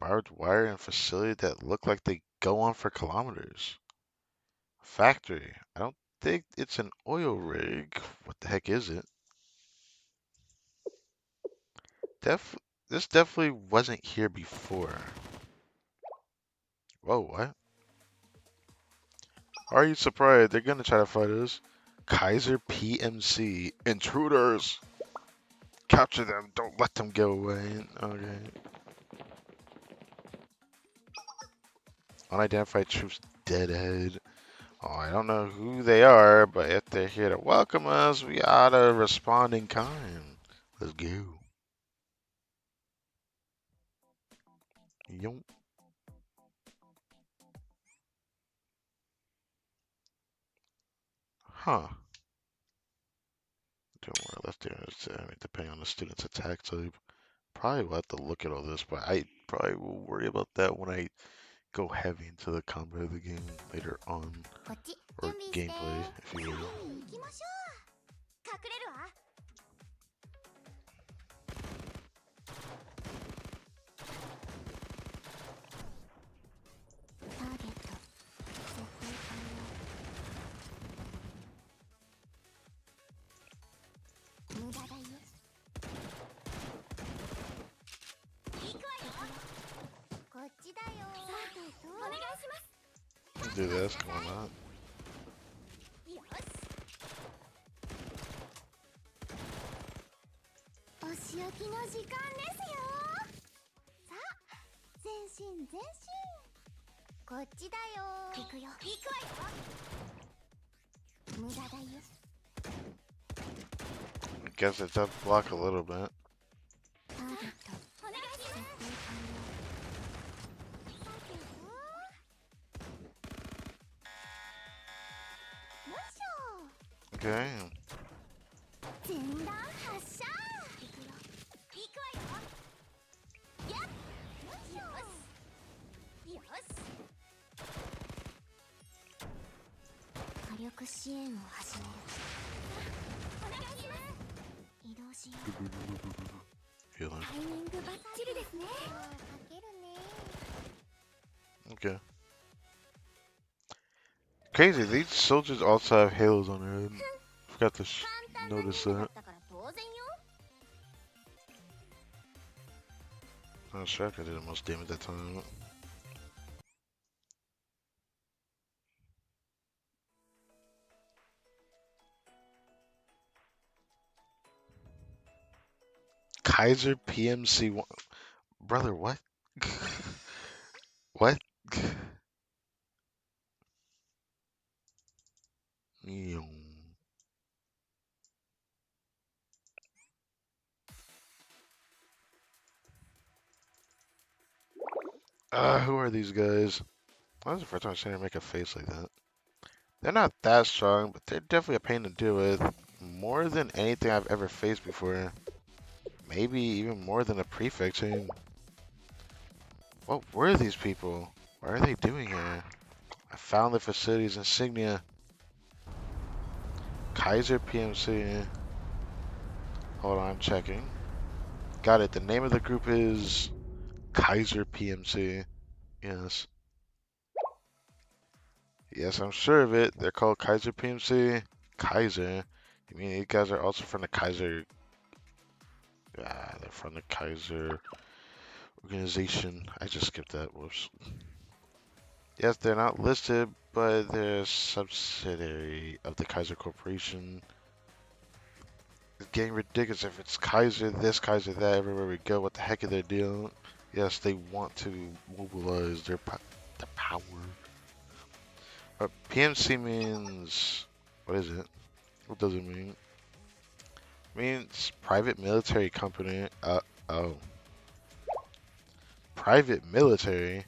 Barbed wire and facility that look like they go on for kilometers. Factory. I don't think it's an oil rig. What the heck is it? Def this definitely wasn't here before. Whoa, what? Are you surprised? They're gonna try to fight us. Kaiser PMC. Intruders! Capture them. Don't let them get away. Okay. Unidentified troops dead ahead. Oh, I don't know who they are, but if they're here to welcome us, we ought to respond in kind. Let's go. Yo. Huh. To more left there, depending on the student's attack type. Probably will have to look at all this, but I probably will worry about that when I go heavy into the combat of the game later on. Or gameplay, if you will. Do this, come on out. I guess it does block a little bit. Okay. Healing. Okay. Crazy, these soldiers also have halos on their head. Forgot to notice that. Oh, Shrek did the most damage that time. Kaiser PMC one. Brother, what? What? Yo. Who are these guys? That was the first time I've seen her make a face like that. They're not that strong, but they're definitely a pain to deal with. More than anything I've ever faced before. Maybe even more than a prefect team. What were these people? What are they doing here? I found the facility's insignia. Kaiser PMC. Hold on, I'm checking. Got it. The name of the group is Kaiser PMC. Yes. Yes, I'm sure of it. They're called Kaiser PMC. Kaiser. You mean these guys are also from the Kaiser? Ah, they're from the Kaiser organization. I just skipped that. Whoops. Yes, they're not listed, but they're a subsidiary of the Kaiser Corporation. It's getting ridiculous if it's Kaiser this, Kaiser that, everywhere we go. What the heck is their deal? Yes, they want to mobilize their power. But PMC means, what is it? What does it mean? It means private military company. Oh. Private military?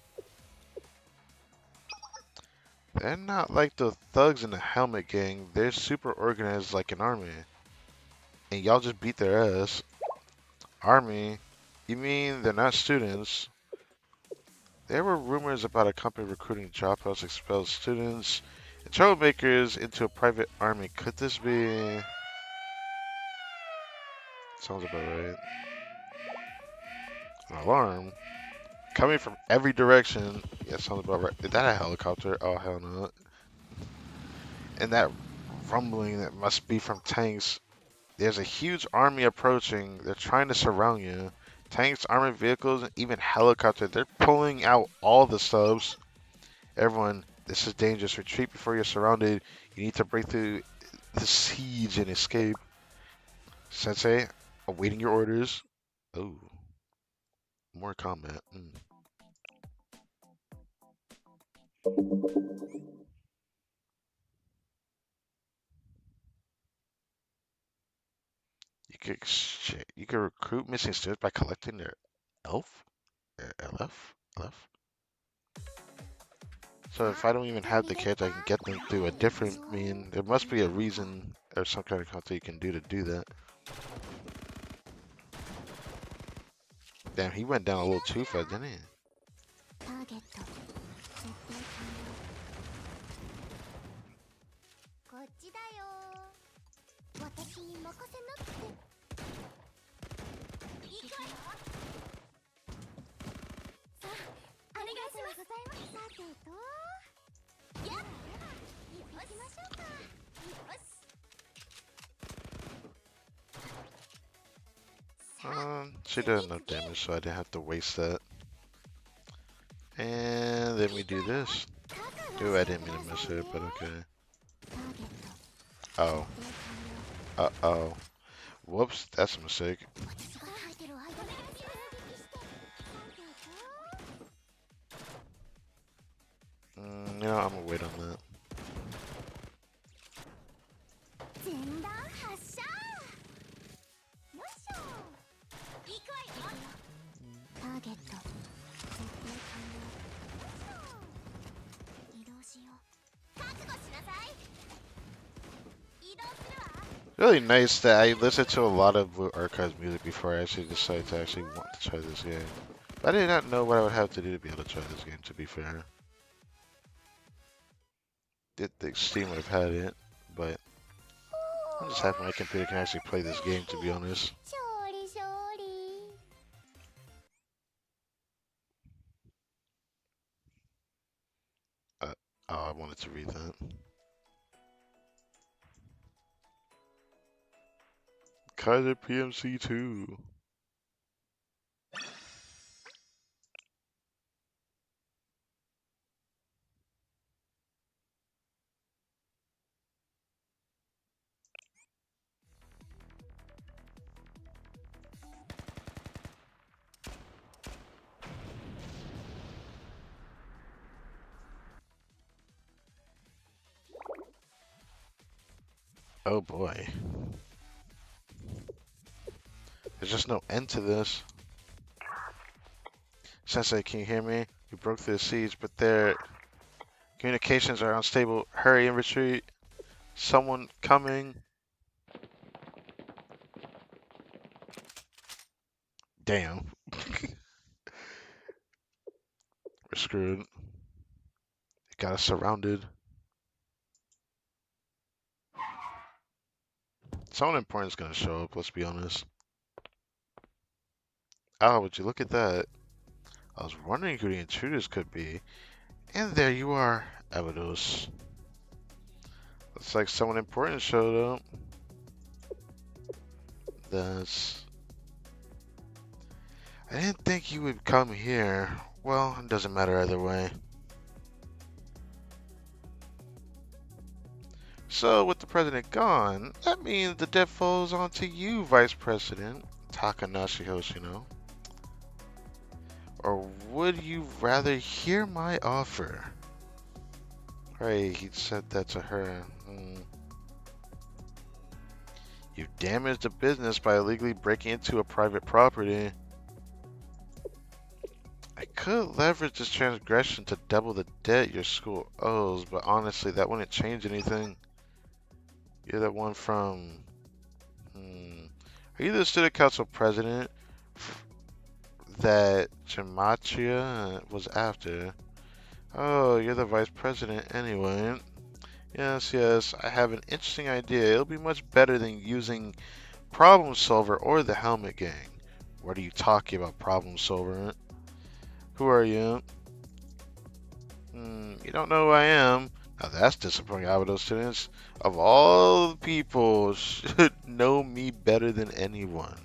They're not like the thugs in the helmet gang. They're super organized like an army. And y'all just beat their ass. Army? You mean they're not students? There were rumors about a company recruiting dropouts, expelled students, and troublemakers into a private army. Could this be... Sounds about right. An alarm? Coming from every direction. Yeah, sounds about right. Is that a helicopter? Oh, hell no. And that rumbling that must be from tanks. There's a huge army approaching. They're trying to surround you. Tanks, armored vehicles, and even helicopters. They're pulling out all the subs. Everyone, this is dangerous. Retreat before you're surrounded. You need to break through the siege and escape. Sensei, awaiting your orders. Oh, more combat. You could recruit missing students by collecting their elf, their LF. So if I don't even have the kids, I can get them through a different. I mean, there must be a reason or some kind of content you can do to do that. Damn, he went down a little too fast, didn't he? ターゲット設定完了こっちだよ私に任せなって行くわよさあありがとうございますさてとやっ行きましょうかよし She did enough damage, so I didn't have to waste that. And then we do this. Ooh, I didn't mean to miss it, but okay. Oh. Uh-oh. Whoops, that's a mistake. I'm gonna wait on that. 前段発射よいしょ行くわよターゲット設定完了移動しよう覚悟しなさい移動するわ Really nice that I listened to a lot of Blue Archives music before I actually decided to actually want to try this game. I did not know what I would have to do to be able to try this game, to be fair. Did think Steam would have had it, but I'm just happy my computer can actually play this game, to be honest. 勝利勝利 Oh, I wanted to read that. Kaiser PMC 2. Oh boy. There's just no end to this. Sensei, can you hear me? We broke through the siege, but they're Communications are unstable. Hurry and retreat. Someone coming. Damn. We're screwed. Got us surrounded. Someone important is gonna show up, let's be honest. Oh, would you look at that? I was wondering who the intruders could be. And there you are, Evidos. Looks like someone important showed up. That's... I didn't think you would come here. Well, it doesn't matter either way. So, with the president gone, that means the debt falls onto you, Vice President Takanashi Hoshino. Or would you rather hear my offer? Right, he said that to her. You damaged the business by illegally breaking into a private property. I could leverage this transgression to double the debt your school owes, but honestly, that wouldn't change anything. You're that one from... Are you the student council president that Gematria was after? Oh, you're the vice president anyway. Yes, yes, I have an interesting idea. It'll be much better than using Problem Solver or the Helmet Gang. What are you talking about, Problem Solver? Who are you? You don't know who I am. Now that's disappointing, Abido students. Of all the people should know me better than anyone.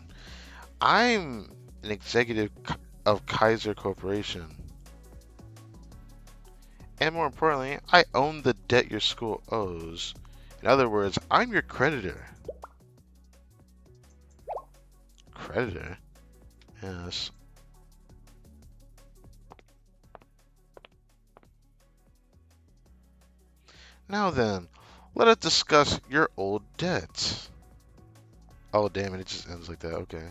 I'm an executive of Kaiser Corporation. And more importantly, I own the debt your school owes. In other words, I'm your creditor. Creditor? Yes. Now then, let us discuss your old debts. Oh, damn it, it just ends like that. Okay.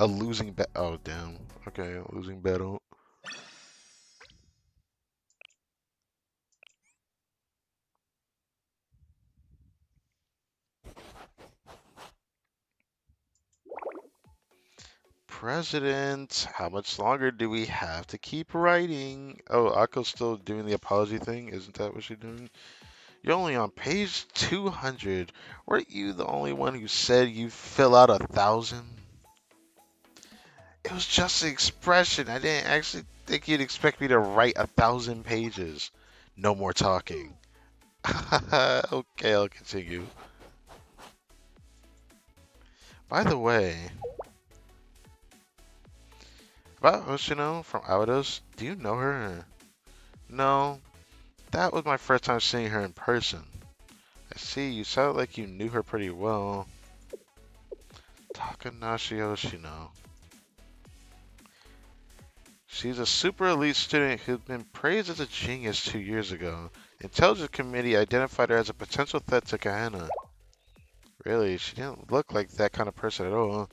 A losing bet. Oh, damn. Okay, a losing battle. President, how much longer do we have to keep writing? Oh, Akko's still doing the apology thing? Isn't that what she's doing? You're only on page 200. Weren't you the only one who said you fill out 1,000? It was just an expression. I didn't actually think you'd expect me to write 1,000 pages. No more talking. Okay, I'll continue. By the way, about Hoshino from Avados, do you know her? No, that was my first time seeing her in person. I see, you sounded like you knew her pretty well. Takanashi Hoshino. She's a super elite student who's been praised as a genius 2 years ago. The Intelligence Committee identified her as a potential threat to Kahana. Really, she didn't look like that kind of person at all.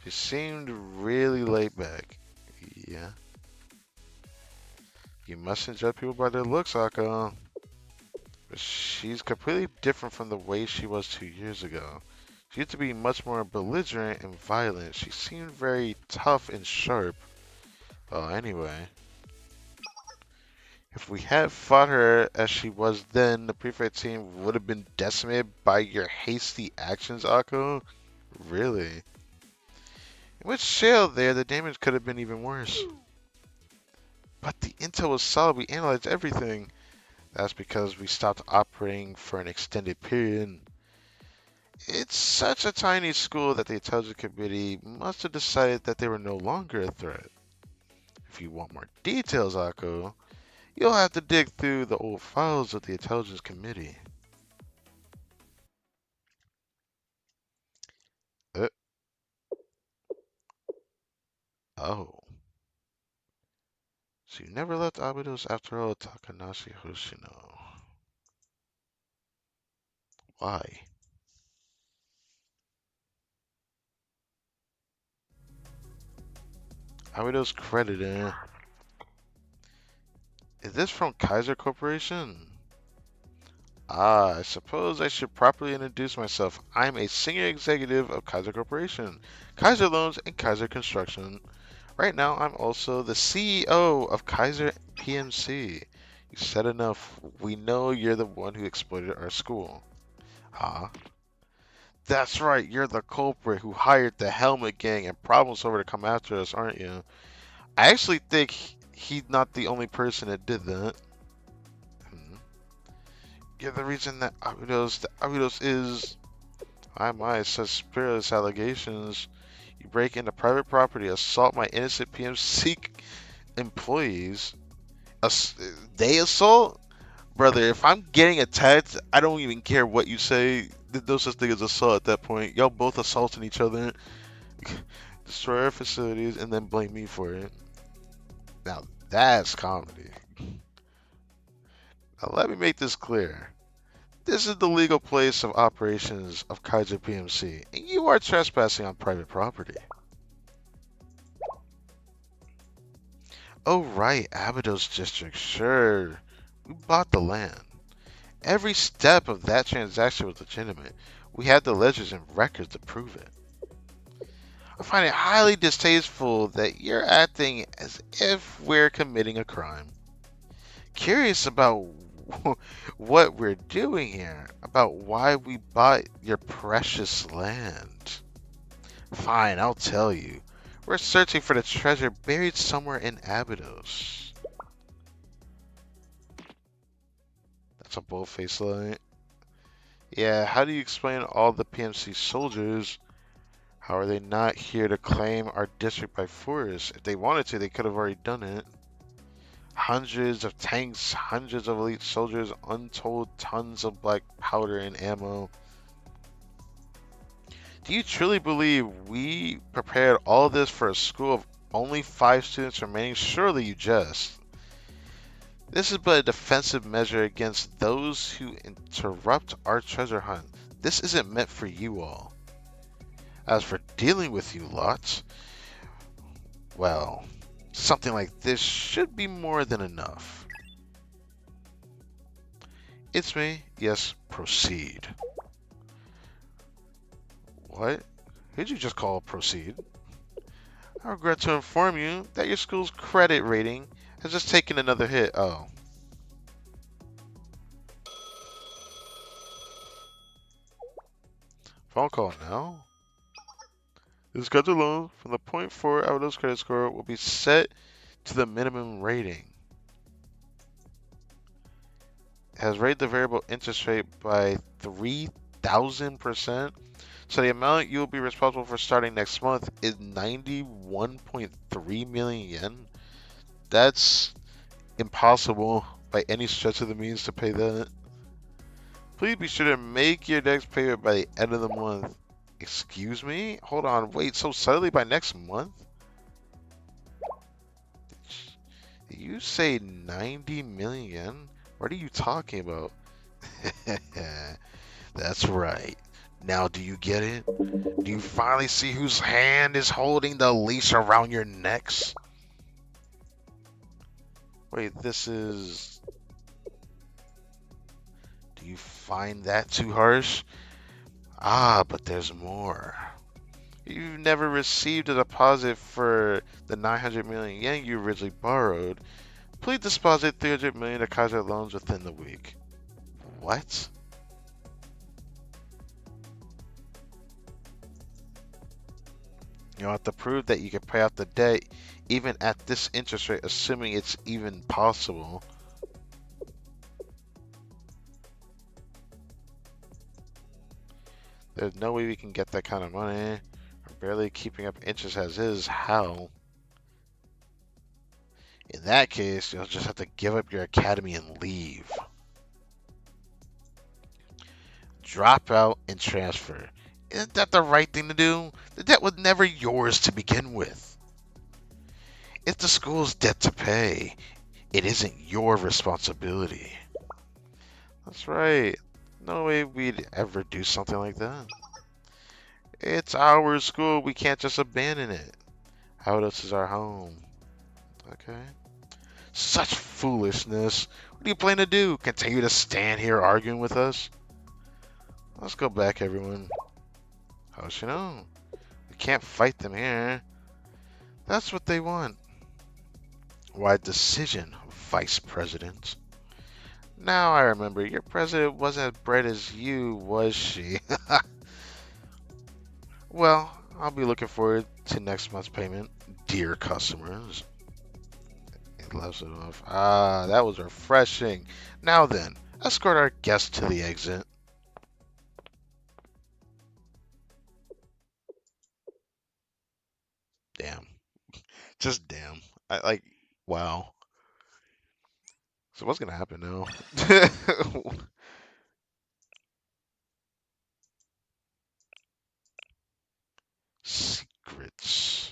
She seemed really laid back. Yeah. You mustn't judge people by their looks, Aka. But she's completely different from the way she was 2 years ago. She used to be much more belligerent and violent. She seemed very tough and sharp. Well, anyway. If we had fought her as she was then, the prefect team would have been decimated by your hasty actions, Akko? Really? With Shale there, the damage could have been even worse. But the intel was solid. We analyzed everything. That's because we stopped operating for an extended period. It's such a tiny school that the intelligence committee must have decided that they were no longer a threat. If you want more details, Akko, you'll have to dig through the old files of the intelligence committee. Uh, oh. So you never left Abydos after all, Takanashi Hoshino. Why? Abido's creditor. Is this from Kaiser Corporation? Ah, I suppose I should properly introduce myself. I'm a senior executive of Kaiser Corporation, Kaiser Loans, and Kaiser Construction. Right now, I'm also the CEO of Kaiser PMC. You said enough. We know you're the one who exploited our school. Huh? That's right, you're the culprit who hired the Helmet Gang and Problem Solver to come after us, aren't you? I actually think he's not the only person that did that. Hmm. You're the reason that Abidos is. My, such spurious allegations. You break into private property, assault my innocent PMC employees. Ass- they assault? Brother, if I'm getting attacked, I don't even care what you say. There's no such thing as assault at that point. Y'all both assaulting each other, destroy our facilities, and then blame me for it. Now that's comedy. Now let me make this clear. This is the legal place of operations of Kaiser PMC, and you are trespassing on private property. Oh right, Abydos District, sure. We bought the land. Every step of that transaction was legitimate. We had the ledgers and records to prove it. I find it highly distasteful that you're acting as if we're committing a crime. Curious about what we're doing here, about why we bought your precious land. Fine, I'll tell you. We're searching for the treasure buried somewhere in Abydos. That's a bold-faced lie. Yeah, how do you explain all the PMC soldiers? How are they not here to claim our district by force? If they wanted to, they could have already done it. Hundreds of tanks, hundreds of elite soldiers, untold tons of black powder and ammo. Do you truly believe we prepared all this for a school of only 5 students remaining? Surely you jest. This is but a defensive measure against those who interrupt our treasure hunt. This isn't meant for you all. As for dealing with you lots, well, something like this should be more than enough. It's me. Yes, proceed. What? Who'd you just call proceed? I regret to inform you that your school's credit rating has just taken another hit. Oh. Phone call now? The scheduled loan from the point 4 Outlook's credit score will be set to the minimum rating. It has raised the variable interest rate by 3,000%. So the amount you will be responsible for starting next month is 91.3 million yen. That's impossible by any stretch of the means to pay that. Please be sure to make your next payment by the end of the month. Excuse me? Hold on, wait, so suddenly by next month? Did you say 90 million yen? What are you talking about? That's right. Now do you get it? Do you finally see whose hand is holding the leash around your necks? Wait, this is... Do you find that too harsh? Ah, but there's more. You've never received a deposit for the 900 million yen you originally borrowed. Please deposit 300 million to Kaiser loans within the week. What? You'll have to prove that you can pay off the debt even at this interest rate, assuming it's even possible. There's no way we can get that kind of money. We're barely keeping up interest as is. How? In that case, you'll just have to give up your academy and leave. Drop out and transfer. Isn't that the right thing to do? The debt was never yours to begin with. It's the school's debt to pay. It isn't your responsibility. That's right. No way we'd ever do something like that. It's our school. We can't just abandon it. Paradise is our home. Okay. Such foolishness. What do you plan to do? Continue to stand here arguing with us? Let's go back, everyone. Hoshino, we can't fight them here. That's what they want. Why decision, Vice President? Now I remember, your president wasn't as bright as you, was she? Well, I'll be looking forward to next month's payment, dear customers. It laughs it off. Ah, that was refreshing. Now then, escort our guest to the exit. Damn. Just damn. I like, wow. So what's gonna happen now? Secrets.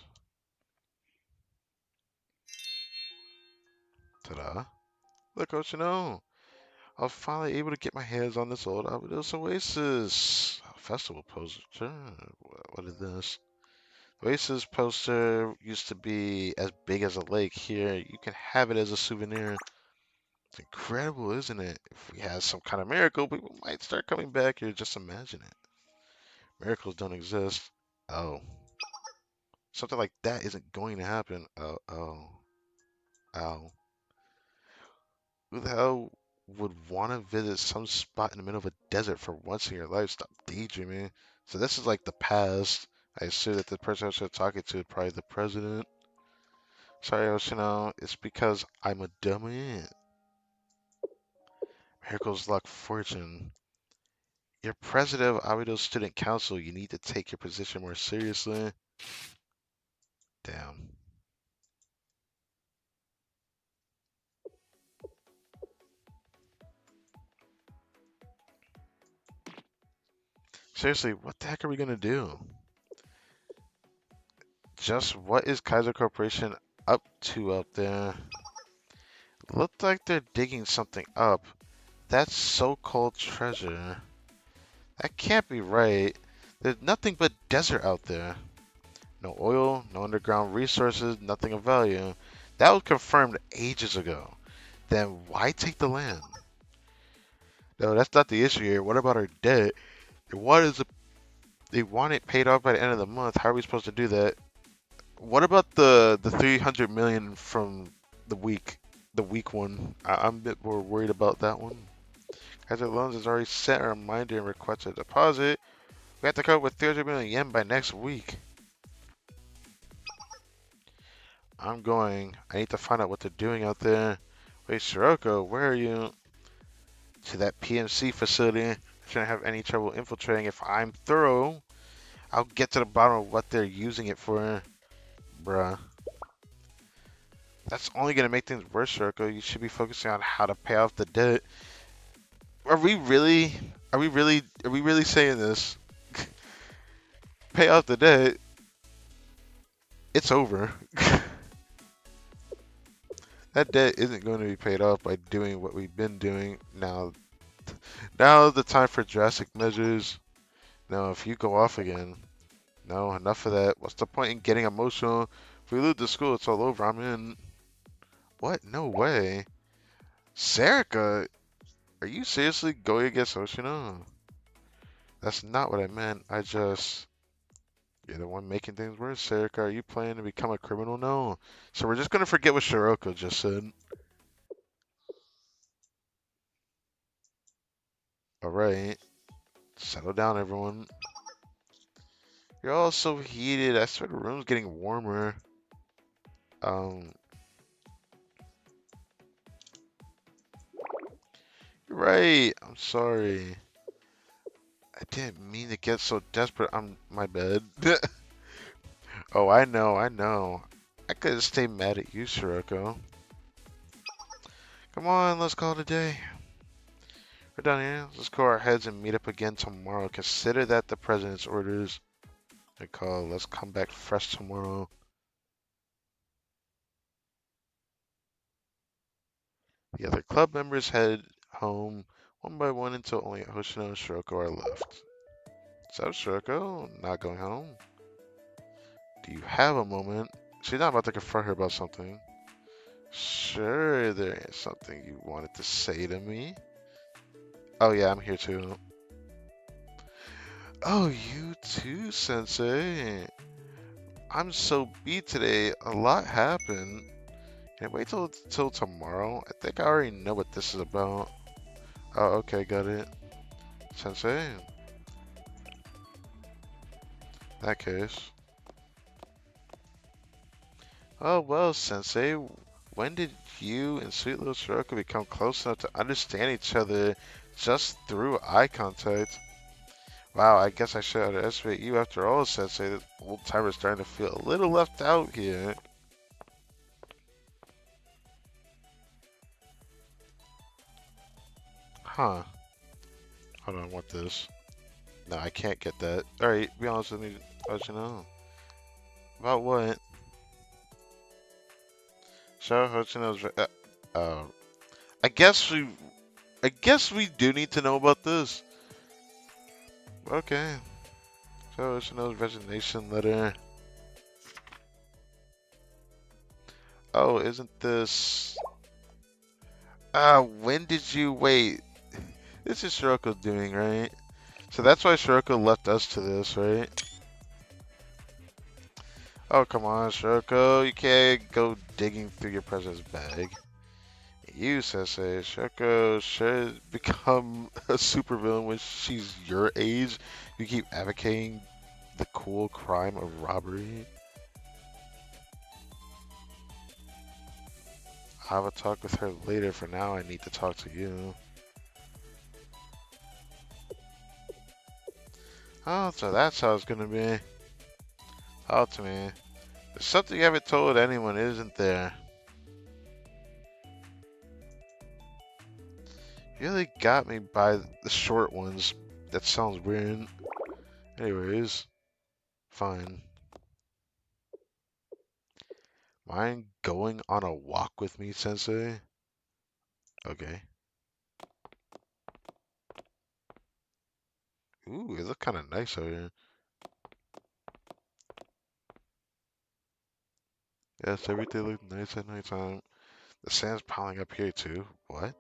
Ta-da. Look, Oceano. I was finally able to get my hands on this old Abydos Oasis festival poster. What is this? Oasis poster used to be as big as a lake. Here, you can have it as a souvenir. It's incredible, isn't it? If we had some kind of miracle, people might start coming back here. Just imagine it. Miracles don't exist. Oh, something like that isn't going to happen. Oh, oh, oh. Who the hell would want to visit some spot in the middle of a desert for once in your life? Stop daydreaming. So this is like the past. I assume that the person I was talking to is probably the president. Sorry, Oshino. It's because I'm a dummy. Miracles, luck, fortune. You're president of Abido Student Council. You need to take your position more seriously. Damn. Seriously, what the heck are we gonna do? Just what is Kaiser Corporation up to out there? Looked like they're digging something up. That so-called treasure. That can't be right. There's nothing but desert out there. No oil, no underground resources, nothing of value. That was confirmed ages ago. Then why take the land? No, that's not the issue here. What about our debt? They want it paid off by the end of the month. How are we supposed to do that? What about the 300 million from the week one? I'm a bit more worried about that one. Kaiser Loans has already sent a reminder and requested a deposit. We have to come up with 300 million yen by next week. I'm going. I need to find out what they're doing out there. Wait, Sirocco, where are you? To that PMC facility. I shouldn't have any trouble infiltrating if I'm thorough. I'll get to the bottom of what they're using it for. Bruh. That's only gonna make things worse, Sirocco. You should be focusing on how to pay off the debt. Are we really? Are we really saying this? Pay off the debt. It's over. That debt isn't going to be paid off by doing what we've been doing. Now is the time for drastic measures. Now, if you go off again, no, enough of that. What's the point in getting emotional? If we lose the school, it's all over. I'm in. What? No way. Serica, are you seriously going against Oshino? That's not what I meant. You're the one making things worse, Serica. Are you planning to become a criminal? No. So we're just gonna forget what Shiroko just said. Alright. Settle down, everyone. You're all so heated. I swear the room's getting warmer. Um, you're right. I'm sorry. I didn't mean to get so desperate. I'm my bad. Oh, I know, I know. I couldn't stay mad at you, Shiroko. Come on, let's call it a day. We're done here. Let's go our heads and meet up again tomorrow. Consider that the president's orders. I call. Let's come back fresh tomorrow. The other club members head home one by one until only Hoshino and Shiroko are left. So, Shiroko, not going home? Do you have a moment? She's not about to confront her about something. Sure, there is something you wanted to say to me. Oh yeah, I'm here too. Oh, you too, Sensei. I'm so beat today. A lot happened. Can I wait till tomorrow? I think I already know what this is about. Oh, okay, got it. Sensei, in that case. Oh well, Sensei. When did you and sweet little Shiroko become close enough to understand each other just through eye contact? Wow, I guess I should underestimate you after all, Sensei. This old timer's starting to feel a little left out here. Huh. Hold on, I want this. No, I can't get that. Alright, be honest with me. I'll let you know. About what? Show Hoshino's. I guess we. I guess we do need to know about this. Okay. Show Hoshino's resignation letter. Oh, isn't this? When did you wait? This is Shiroko's doing, right? So that's why Shiroko left us to this, right? Oh, come on, Shiroko. You can't go digging through your president's bag. You, Sensei. Shiroko should become a supervillain when she's your age. You keep advocating the cool crime of robbery. I'll have a talk with her later. For now, I need to talk to you. Oh, so that's how it's gonna be. Talk to me. There's something you haven't told anyone, isn't there? You really got me by the short ones. That sounds weird. Anyways, fine. Mind going on a walk with me, Sensei? Okay. Ooh, it looks kind of nice out here. Yes, everything looks nice at nighttime. The sand's piling up here too. What?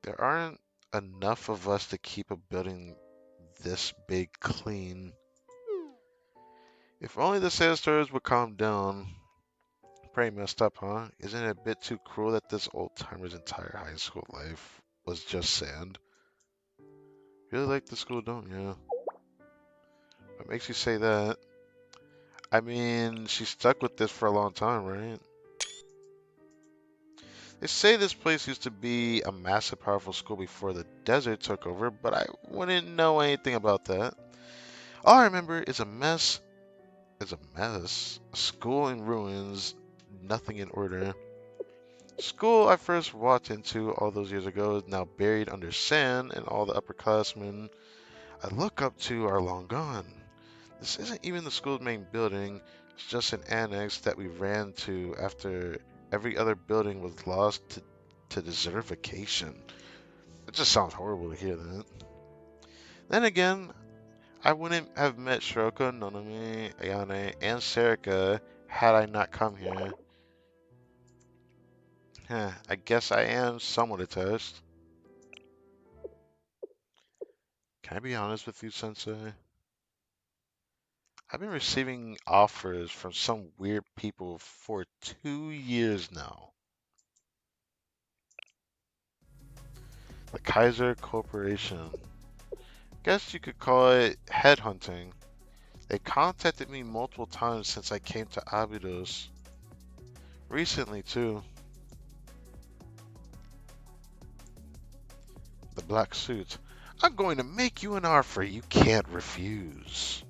There aren't enough of us to keep a building this big clean. If only the sandstorms would calm down. Pretty messed up, huh? Isn't it a bit too cruel that this old timer's entire high school life was just sand? Really like the school, don't you? What makes you say that? I mean, she stuck with this for a long time, right? They say this place used to be a massive, powerful school before the desert took over, but I wouldn't know anything about that. All I remember is a mess. Is a mess. A school in ruins. Nothing in order. School I first walked into all those years ago is now buried under sand, and all the upperclassmen I look up to are long gone. This isn't even the school's main building, it's just an annex that we ran to after every other building was lost to desertification. It just sounds horrible to hear that. Then again, I wouldn't have met Shiroko, Nonami, Ayane, and Serika had I not come here. I guess I am somewhat attached. Can I be honest with you, Sensei? I've been receiving offers from some weird people for 2 years now. The Kaiser Corporation. Guess you could call it headhunting. They contacted me multiple times since I came to Abydos. Recently, too. The black suit. I'm going to make you an offer you can't refuse.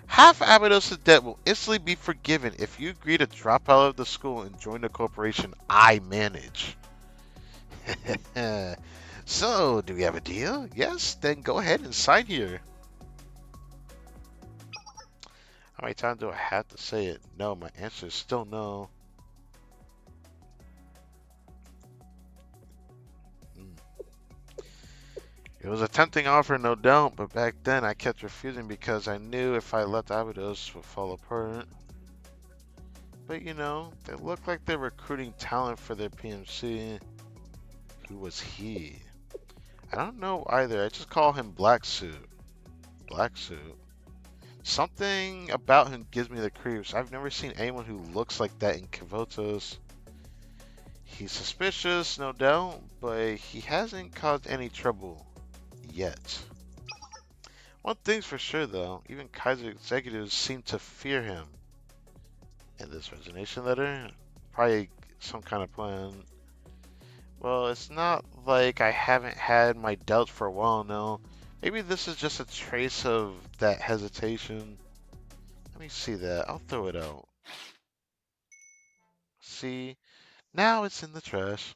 Half Abydos' debt will instantly be forgiven if you agree to drop out of the school and join the corporation I manage. So, do we have a deal? Yes? Then go ahead and sign here. How many times do I have to say it? No, my answer is still no. Mm. It was a tempting offer, no doubt, but back then I kept refusing because I knew if I left Abydos would fall apart. But they look like they're recruiting talent for their PMC. Who was he? I don't know either. I just call him Black Suit. Black Suit. Something about him gives me the creeps. I've never seen anyone who looks like that in Kavotos. He's suspicious, no doubt, but he hasn't caused any trouble yet. One thing's for sure, though, even Kaiser executives seem to fear him. In this resignation letter, probably some kind of plan. Well, it's not like I haven't had my doubts for a while now. Maybe this is just a trace of that hesitation. Let me see that. I'll throw it out. See, now it's in the trash.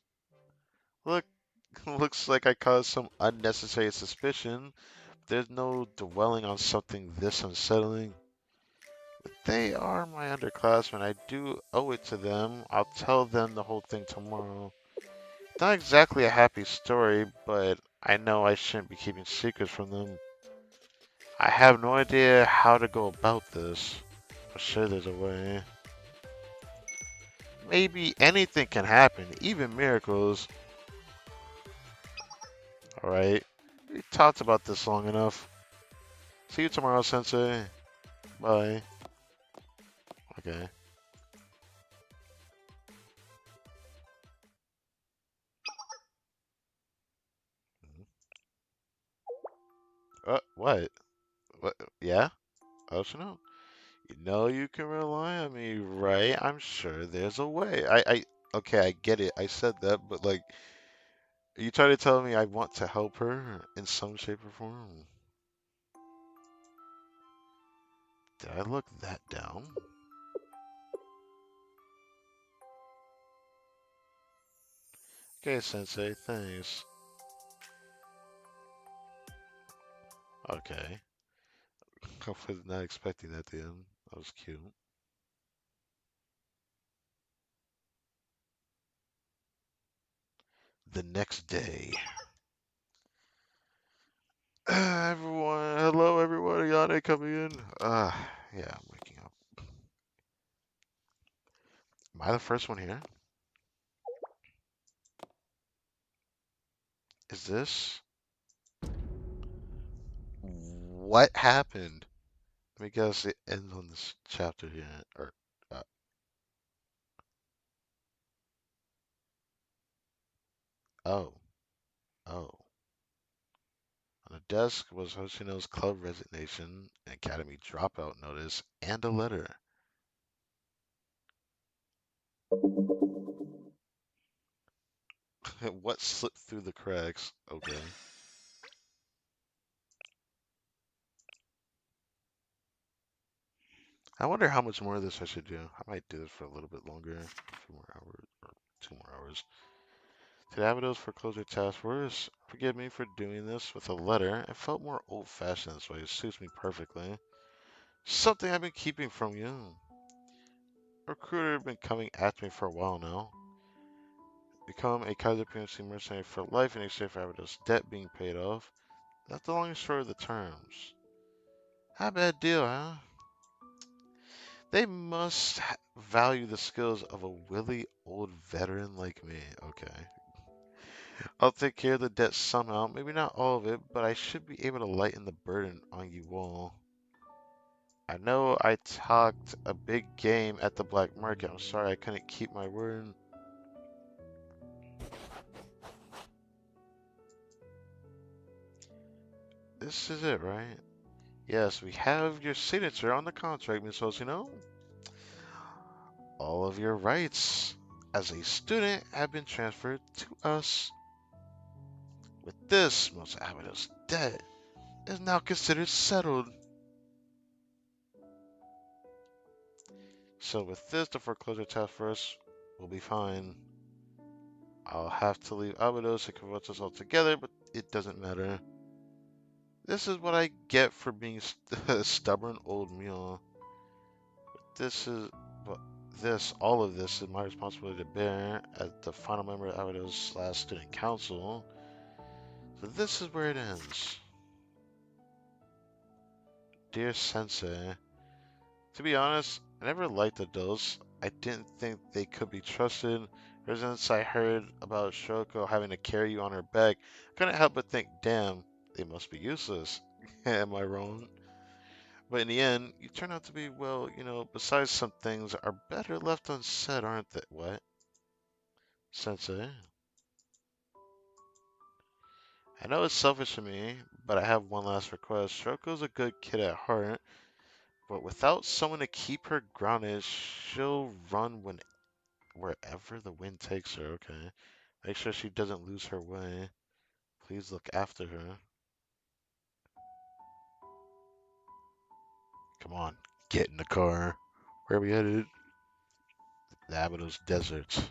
Look, looks like I caused some unnecessary suspicion. There's no dwelling on something this unsettling. But they are my underclassmen. I do owe it to them. I'll tell them the whole thing tomorrow. Not exactly a happy story, but I know I shouldn't be keeping secrets from them. I have no idea how to go about this. For sure there's a way. Maybe anything can happen, even miracles. Alright, we talked about this long enough. See you tomorrow, Sensei. Bye. Okay. What? What? Yeah? Oshino? You know you can rely on me, right? I'm sure there's a way. Okay, I get it. I said that, but like, are you trying to tell me I want to help her in some shape or form? Did I look that down? Okay, Sensei, thanks. Okay. I was not expecting that to end. That was cute. The next day. Everyone, hello everyone, Ayane coming in. Yeah, I'm waking up. Am I the first one here? Is this? What happened? Let me guess it ends on this chapter here. Or, uh, oh, oh. On the desk was Hoshino's club resignation, an academy dropout notice, and a letter. What slipped through the cracks? Okay. I wonder how much more of this I should do. I might do this for a little bit longer, a few more hours, or 2 more hours. To Davido's foreclosure task force, forgive me for doing this with a letter. It felt more old-fashioned this way. It suits me perfectly. Something I've been keeping from you. A recruiter been coming at me for a while now. Become a Kaiser PMC mercenary for life in exchange for Davido's debt being paid off. That's the long and short of the terms. How bad deal, huh? They must value the skills of a willy old veteran like me. Okay. I'll take care of the debt somehow. Maybe not all of it, but I should be able to lighten the burden on you all. I know I talked a big game at the black market. I'm sorry I couldn't keep my word. This is it, right? Yes, we have your signature on the contract, Miss Hoshino. All of your rights as a student have been transferred to us. With this, most Abido's debt is now considered settled. So with this, the foreclosure task force will be fine. I'll have to leave Abydos and convert us all together, but it doesn't matter. This is what I get for being a stubborn old mule. This is, well, all of this is my responsibility to bear as the final member of Abydos / student council. But this is where it ends. Dear Sensei, to be honest, I never liked adults. I didn't think they could be trusted. Ever since I heard about Shoko having to carry you on her back, I couldn't help but think, damn, they must be useless. Am I wrong? But in the end, you turn out to be, well, besides some things are better left unsaid, aren't they? What? Sensei? I know it's selfish of me, but I have one last request. Shoko's a good kid at heart, but without someone to keep her grounded, she'll run wherever the wind takes her, okay? Make sure she doesn't lose her way. Please look after her. Come on, get in the car. Where are we headed? The Abydos Desert.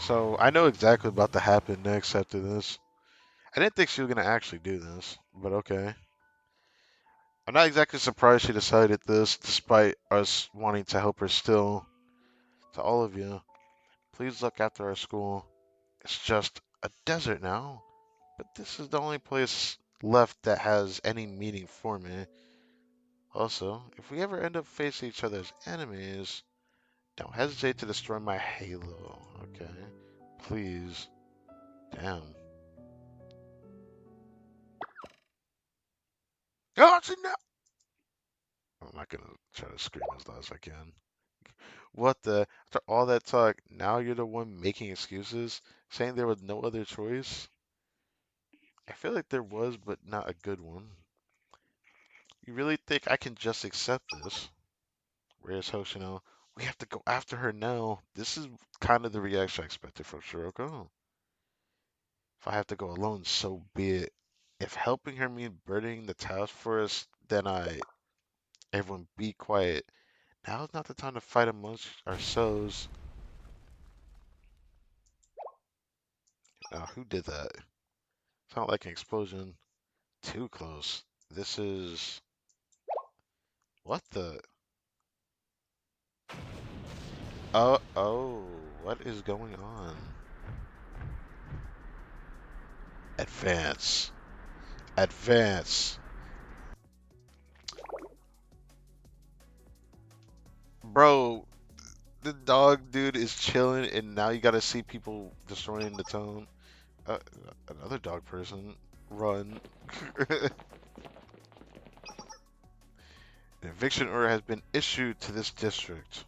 So I know exactly what about to happen next after this. I didn't think she was gonna actually do this, but okay. I'm not exactly surprised she decided this, despite us wanting to help her still. To all of you, please look after our school. It's just a desert now, but this is the only place left that has any meaning for me. Also, if we ever end up facing each other as enemies, don't hesitate to destroy my halo, okay? Please. Damn. Oh, no! I'm not gonna try to scream as loud as I can. What the? After all that talk, now you're the one making excuses, saying there was no other choice? I feel like there was, but not a good one. You really think I can just accept this? Where's Hoshino? We have to go after her now. This is kind of the reaction I expected from Shiroko. If I have to go alone, so be it. If helping her means burdening the task force, then everyone be quiet. Now is not the time to fight amongst ourselves. Who did that? Sound like an explosion. Too close. This is... What the... Oh, what is going on? Advance. Advance. Bro, the dog dude is chilling, and now you gotta see people destroying the town. Uh, another dog person. Run. An eviction order has been issued to this district.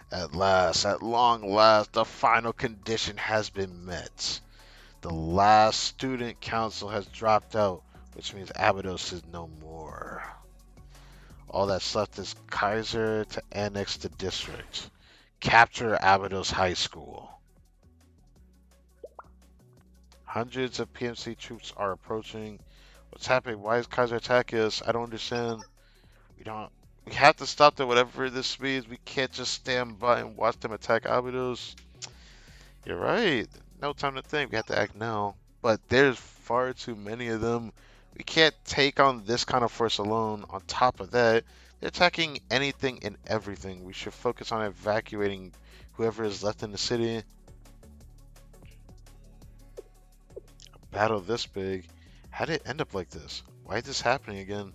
At last, at long last, the final condition has been met. The last student council has dropped out, which means Abydos is no more. All that's left is Kaiser to annex the district. Capture Abydos High School. Hundreds of PMC troops are approaching. What's happening? Why is Kaiser attacking us? I don't understand. We don't. We have to stop them, whatever this means. We can't just stand by and watch them attack Abydos. You're right. No time to think. We have to act now. But there's far too many of them. We can't take on this kind of force alone. On top of that, they're attacking anything and everything. We should focus on evacuating whoever is left in the city. A battle this big. How did it end up like this? Why is this happening again?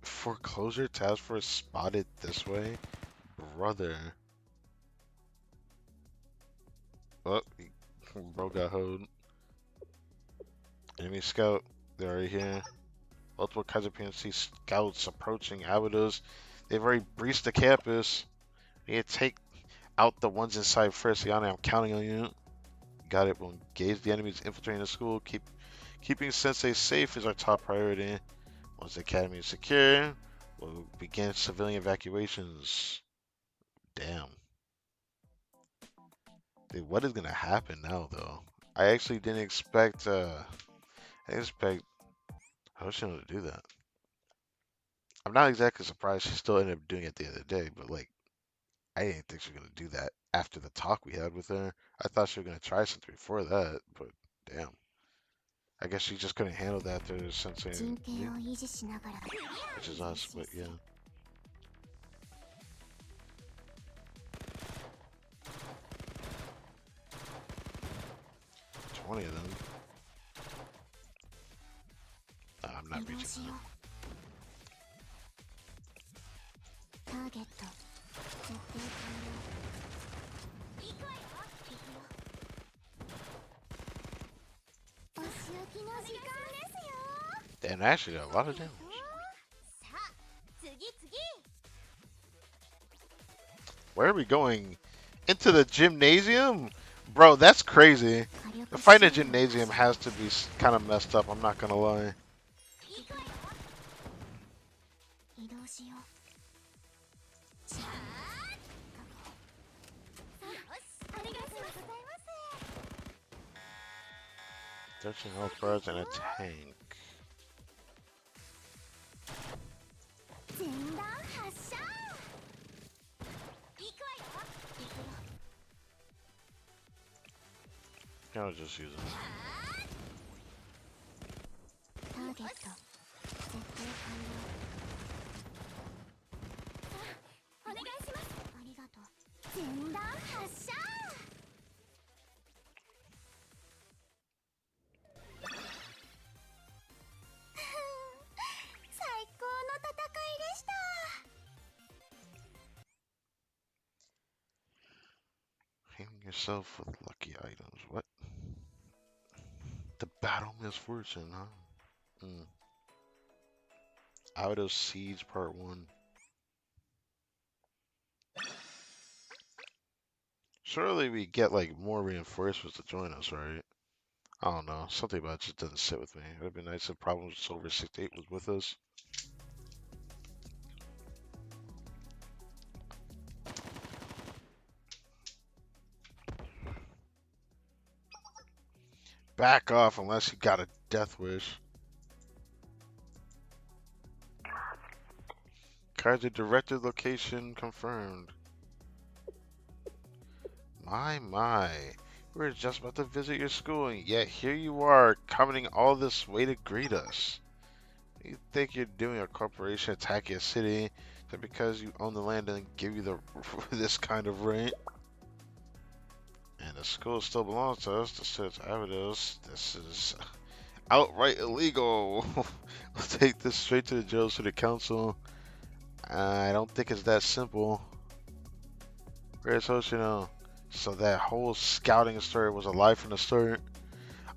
Foreclosure task force spotted this way? Brother. Oh, bro got hold. Enemy scout. They're already here. Multiple Kaiser PNC scouts approaching Abydos. They've already breached the campus. We need to take out the ones inside first. Yana, I'm counting on you. Got it. We'll engage the enemies infiltrating the school. Keeping Sensei safe is our top priority. Once the academy is secure, we'll begin civilian evacuations. Damn. Dude, what is gonna happen now, though? I actually didn't expect. I didn't expect Hoshino to do that. I'm not exactly surprised she still ended up doing it at the end of the day, but like, I didn't think she was gonna do that after the talk we had with her. I thought she was gonna try something before that, but damn. I guess she just couldn't handle that after Sensei, 陣形を維持しながら which is us, but yeah. 20 of them. Nah, I'm not 移動 reaching しよ that. うターゲット設定完了行くわよ行くよお仕置きの時間ですよ Damn, that actually did a lot of damage. さあ次次 Where are we going? Into the gymnasium? Bro, that's crazy. 火力 The fight in a 支援を gymnasium has to be kind of messed up, I'm not gonna lie. 行くわよ移動しようさあよしありがとうございます 13 health bars and a tank. 前段発射行くわよ行くよ I'll just use it. ターゲット設定完了お願いしますありがとう前段発射最高の戦いでした Healing yourself with lucky items. What? The battle misfortune, huh? Out of Siege Part 1. Surely we get like more reinforcements to join us, right? I don't know. Something about it just doesn't sit with me. It would have been nice if Problems Silver 68 was with us. Back off unless you got a death wish. Kaiser directed location confirmed. My. We were just about to visit your school, and yet here you are, coming all this way to greet us. You think you're doing a corporation attacking a city that because you own the land and give you the this kind of rent? And the school still belongs to us. The city's evidence. This is outright illegal. We'll take this straight to the jail city council. I don't think it's that simple. Where's Hoshino? So that whole scouting story was a lie from the start.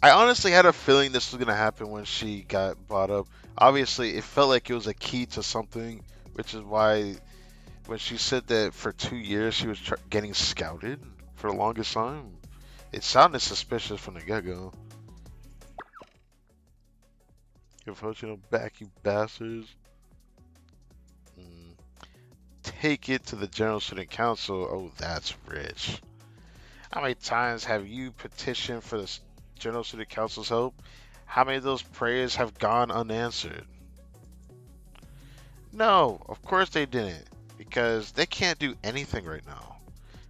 I honestly had a feeling this was gonna happen when she got brought up. Obviously, it felt like it was a key to something, which is why when she said that for 2 years she was getting scouted for the longest time, it sounded suspicious from the get-go. Give Hoshino back, you bastards. Take it to the General Student Council. Oh, that's rich. How many times have you petitioned for the General Student Council's help? How many of those prayers have gone unanswered? No, of course they didn't, because they can't do anything right now.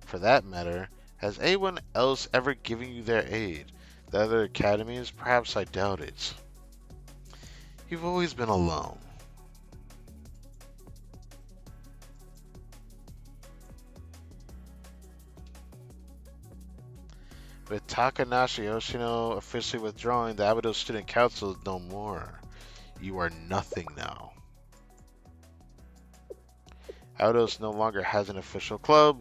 For that matter, has anyone else ever given you their aid? The other academies? Perhaps I doubt it. You've always been alone. With Takanashi Yoshino officially withdrawing, the Abido Student Council is no more. You are nothing now. Abidos no longer has an official club,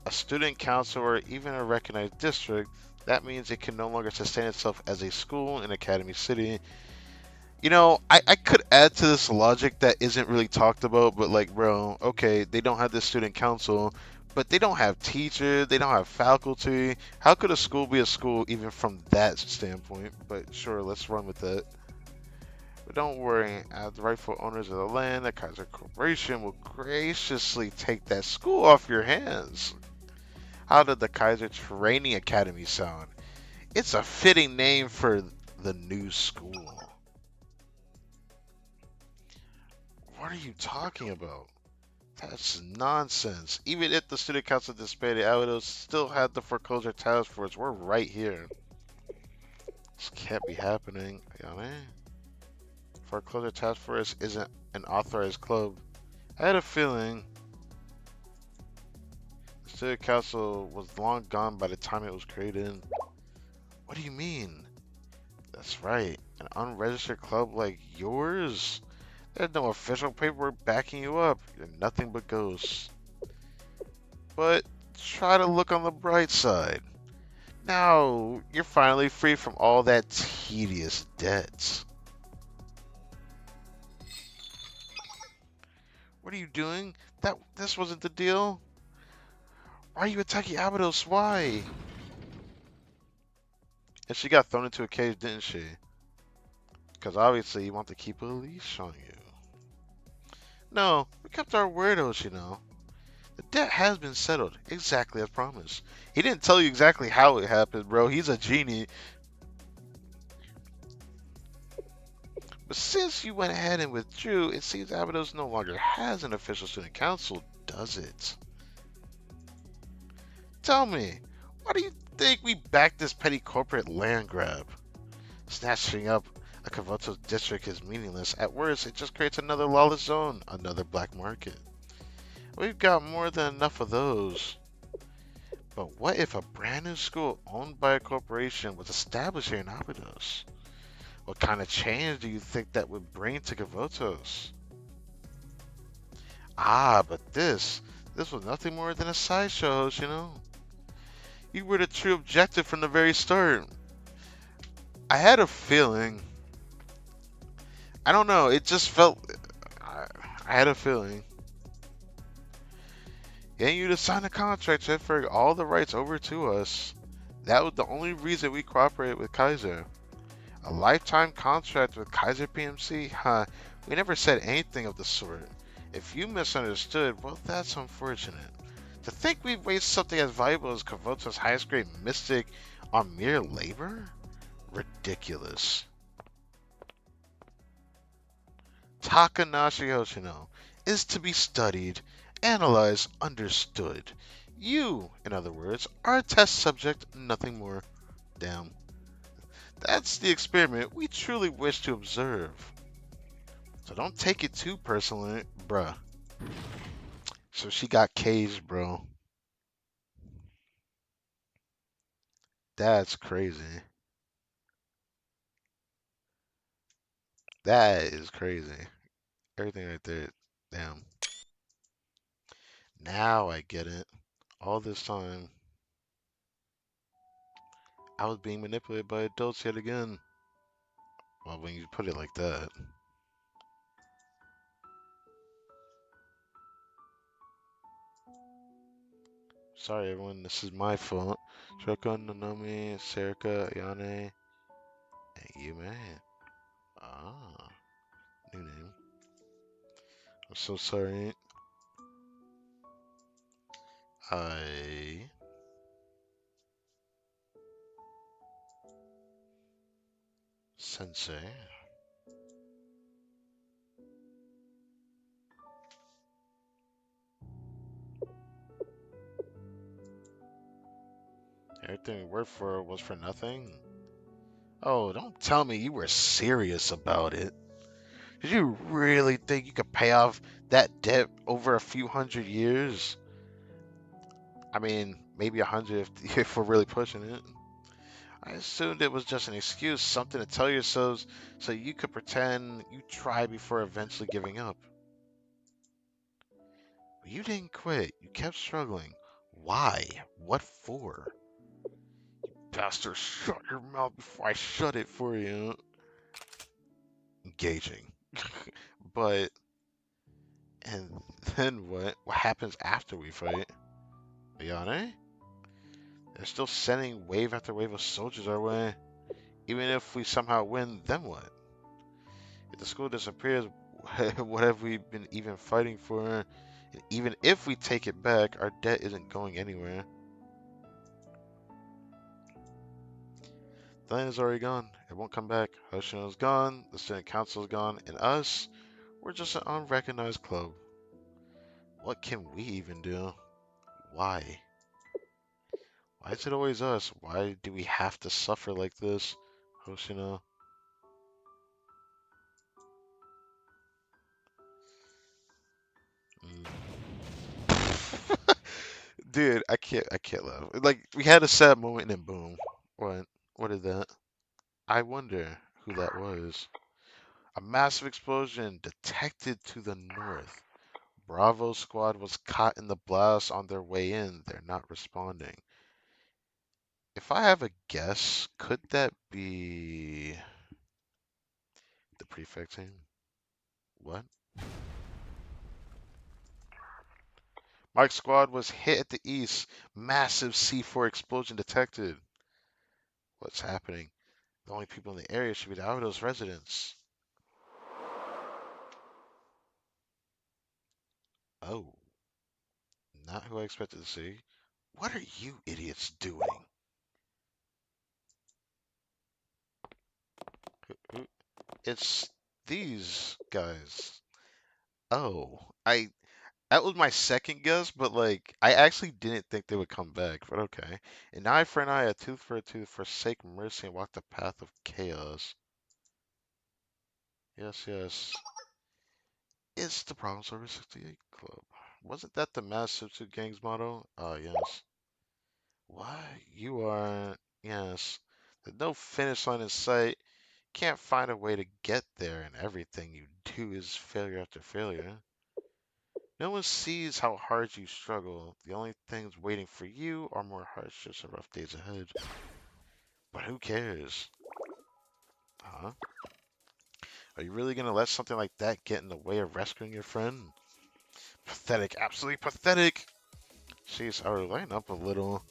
a student council, or even a recognized district. That means it can no longer sustain itself as a school in Academy City. You know, I could add to this logic that isn't really talked about, but like, bro, okay, they don't have this student council, but they don't have teachers, they don't have faculty. How could a school be a school even from that standpoint? But sure, let's run with that. But don't worry, as the rightful owners of the land, the Kaiser Corporation will graciously take that school off your hands. How did the Kaiser Training Academy sound? It's a fitting name for the new school. What are you talking about? That's nonsense. Even if the student council disbanded, I would have still had the foreclosure task force. We're right here. This can't be happening. You know what I mean? Foreclosure task force isn't an authorized club. I had a feeling the student council was long gone by the time it was created. What do you mean? That's right. An unregistered club like yours? There's no official paperwork backing you up. You're nothing but ghosts. But try to look on the bright side. Now you're finally free from all that tedious debt. What are you doing? This wasn't the deal. Why are you attacking Abydos? Why? And she got thrown into a cage, didn't she? Because obviously you want to keep a leash on you. No, we kept our wordos, you know. The debt has been settled, exactly as promised. He didn't tell you exactly how it happened, bro. He's a genie. But since you went ahead and withdrew, it seems Abydos no longer has an official student council, does it? Tell me, why do you think we backed this petty corporate land grab? Snatching up a Kavoto district is meaningless. At worst, it just creates another lawless zone, another black market. We've got more than enough of those. But what if a brand new school owned by a corporation was established here in Abydos? What kind of change do you think that would bring to Kavotos? Ah, but this was nothing more than a sideshow, you know? You were the true objective from the very start. I had a feeling. I don't know. It just felt. I, I had a feeling. Getting you to sign a contract transferring all the rights over to us. That was the only reason we cooperated with Kaiser. A lifetime contract with Kaiser PMC? Huh, we never said anything of the sort. If you misunderstood, well, that's unfortunate. To think we'd waste something as valuable as Kavoto's highest grade mystic on mere labor? Ridiculous. Takanashi Hoshino is to be studied, analyzed, understood. You, in other words, are a test subject, nothing more. Damn. That's the experiment we truly wish to observe. So don't take it too personally, bruh. So she got caged, bro. That's crazy. That is crazy. Everything right there. Damn. Now I get it. All this time, I was being manipulated by adults yet again. Well, when you put it like that. Sorry, everyone. This is my fault. Shoko, Nonomi, Serika, Ayane, and Yume. Ah, new name. I'm so sorry. I Sensei. Everything we worked for was for nothing? Oh, don't tell me you were serious about it. Did you really think you could pay off that debt over a few hundred years? I mean, maybe 100 if we're really pushing it. I assumed it was just an excuse, something to tell yourselves so you could pretend you tried before eventually giving up. But you didn't quit. You kept struggling. Why? What for? Bastard, shut your mouth before I shut it for you. Engaging. But, and then what? What happens after we fight? Ayane? They're still sending wave after wave of soldiers our way. Even if we somehow win, then what? If the school disappears, what have we been even fighting for? And even if we take it back, our debt isn't going anywhere. The land is already gone. It won't come back. Hoshino's gone, the student council is gone, and us, we're just an unrecognized club. What can we even do? Why? Why is it always us? Why do we have to suffer like this? Hoshino. Mm. Dude, I can't laugh. Like we had a sad moment and then boom. What? What is that? I wonder who that was. A massive explosion detected to the north. Bravo squad was caught in the blast on their way in. They're not responding. If I have a guess, could that be the prefect team? What? Mike's squad was hit at the east. Massive C4 explosion detected. What's happening? The only people in the area should be the Alvados residents. Oh, not who I expected to see. What are you idiots doing? It's these guys. Oh, I that was my second guess, but like I actually didn't think they would come back, but okay. An eye for an eye, a tooth for a tooth, forsake mercy and walk the path of chaos. Yes, yes. It's the Problem Solver 68 Club. Wasn't that the Mass Substitute Gang's motto? Oh, yes. Why? You are. Yes. There's no finish line in sight. Can't find a way to get there, and everything you do is failure after failure. No one sees how hard you struggle. The only things waiting for you are more hardships and rough days ahead. But who cares? Huh? Are you really gonna let something like that get in the way of rescuing your friend? Pathetic, absolutely pathetic. Jeez, I would lighten up a little.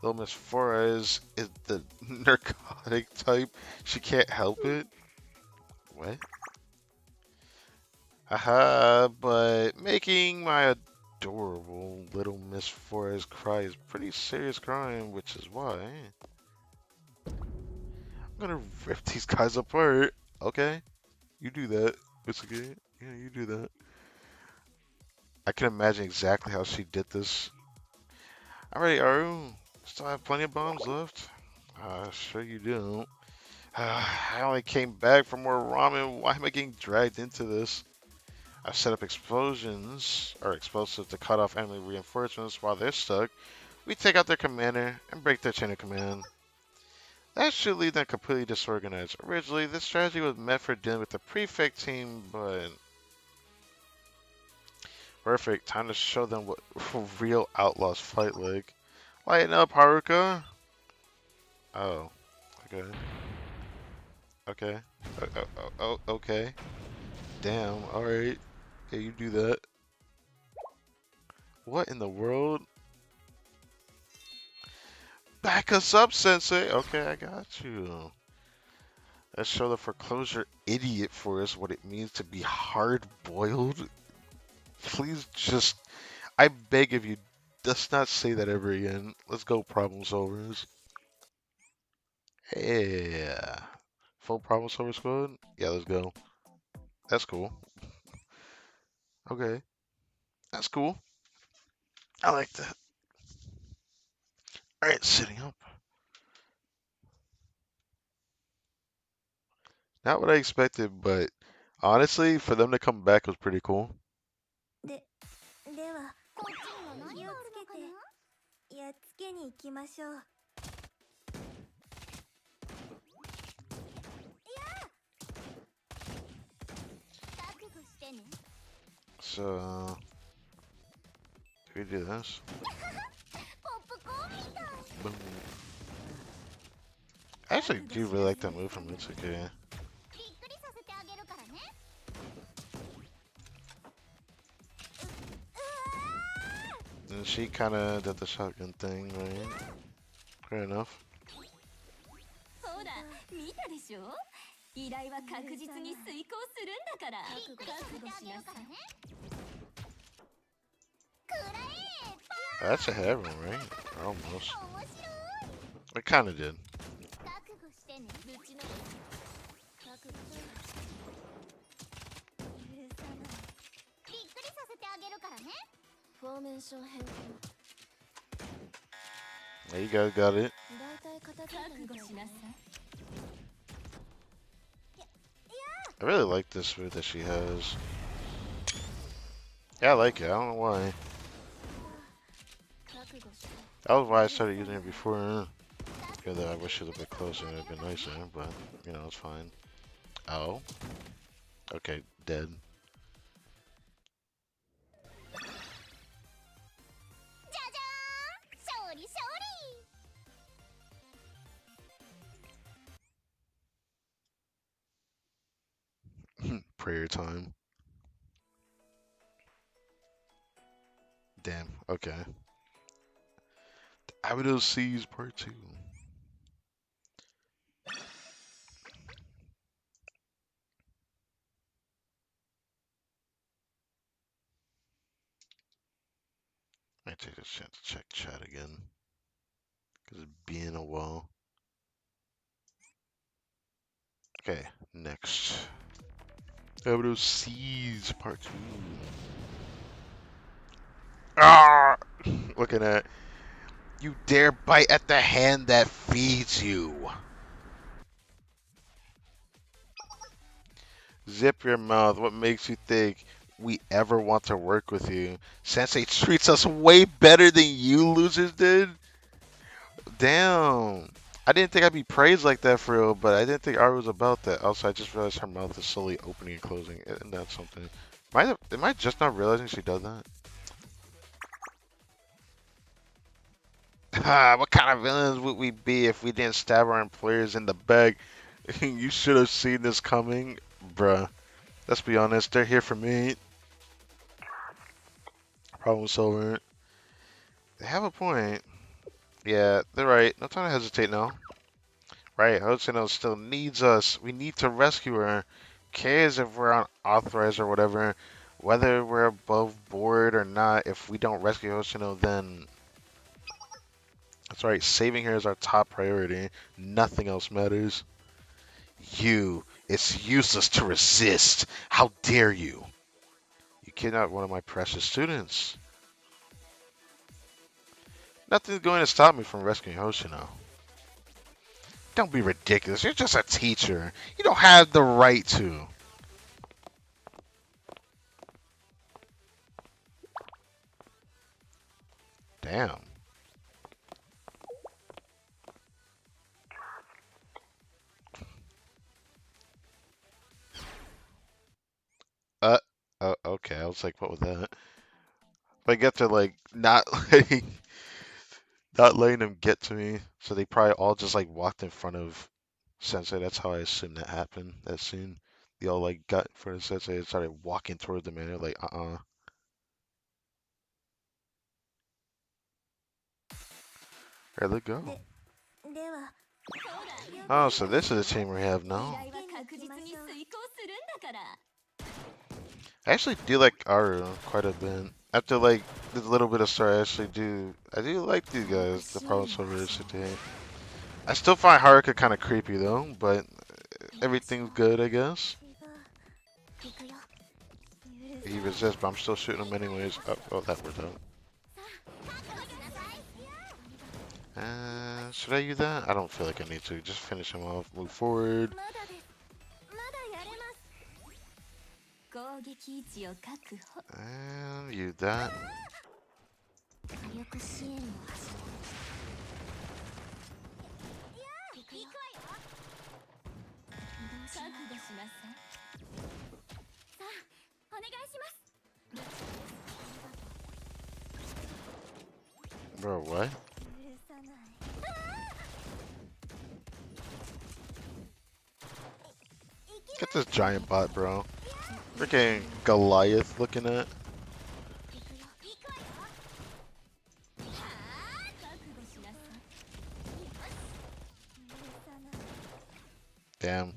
Little Miss Flores is the narcotic type. She can't help it. What? Haha, but making my adorable little Miss Flores cry is pretty serious crime, which is why I'm gonna rip these guys apart. Okay, you do that. It's okay. Yeah, you do that. I can imagine exactly how she did this. Alright, Aru. Still have plenty of bombs left. Sure you do. I only came back for more ramen. Why am I getting dragged into this? I've set up explosions or explosives to cut off enemy reinforcements while they're stuck. We take out their commander and break their chain of command. That should leave them completely disorganized. Originally, this strategy was meant for dealing with the prefect team, but perfect. Time to show them what real outlaws fight like. Lighten up, Haruka. Oh, okay, okay, okay. Damn. All right. Yeah, you do that. What in the world? Back us up, Sensei. Okay, I got you. Let's show the foreclosure idiot for us what it means to be hard boiled. Please just, I beg of you, let's not say that ever again. Let's go, problem solvers. Yeah. Full problem solver squad? Yeah, let's go. That's cool. Okay. That's cool. I like that. Alright, sitting up. Not what I expected, but honestly, for them to come back was pretty cool. ではこっちには何があるのかな。やっつけに行きましょう。覚悟してね。So, do we do this? ポップコーンみたい。Boom. I actually do really like that move from Mitsuki. びっくりさせてあげるからね。And she kind of did the shotgun thing, right? Fair enough. ほら、見たでしょ。依頼は確実に遂行するんだから。覚悟しなさい。くらえ。 That's a head one, right? Or almost. It kind of did. 覚悟してね。ぶちの覚悟。許さない。びっくりさせてあげるからね。There you go, got it. I really like this move that she has. Yeah, I like it. I don't know why. That was why I started using it before. Because I wish it was a bit closer and it'd been nicer, but you know, it's fine. Oh, okay, dead. じゃじゃーん、勝利勝利。 Prayer time. Damn. Okay. Abydos Seas Part 2. I take this chance to check chat again. Because it's been a while. Okay, next. Abydos Seas Part 2. Ah! Looking at. You dare bite at the hand that feeds you. Zip your mouth. What makes you think we ever want to work with you? Sensei treats us way better than you losers did? Damn. I didn't think I'd be praised like that for real, but I didn't think art was about that. Also, I just realized her mouth is slowly opening and closing, and that's something. Am I just not realizing she does that? What kind of villains would we be if we didn't stab our employers in the back? You should have seen this coming. Bruh. Let's be honest, they're here for me. Problem solver. They have a point. Yeah, they're right. No time to hesitate now. Right, Hoshino still needs us. We need to rescue her. Cares if we're unauthorized or whatever. Whether we're above board or not, if we don't rescue Hoshino, then... That's right, saving her is our top priority. Nothing else matters. It's useless to resist. How dare you? You kidnapped one of my precious students. Nothing's going to stop me from rescuing Hoshino. Don't be ridiculous. You're just a teacher. You don't have the right to. Damn. Uh, okay. I was like, what was that? But I get to like not letting them get to me. So they probably all just like walked in front of Sensei. That's how I assume that happened. That scene. They all like got in front of Sensei and started walking toward the man. They're like, Where'd they go? では Oh, so this is the team we have now. I actually do like Aru quite a bit. After like the little bit of story, I do like these guys, the problem solvers today. I still find Haruka kind of creepy though, but everything's good, I guess. He resists, but I'm still shooting him anyways. Oh, that worked out. Should I use that? I don't feel like I need to. Just finish him off. Move forward. まだです。まだやれます。攻撃位置を確保。 And use that. 火力支援を始める。いやー、行くよ。覚悟しなさい。さあ、お願いします。 Bro, what? 許さない。Get this giant bot, bro. Freaking Goliath looking at. 行くよ。行くわよ。覚悟しなさい。許さない。 Damn.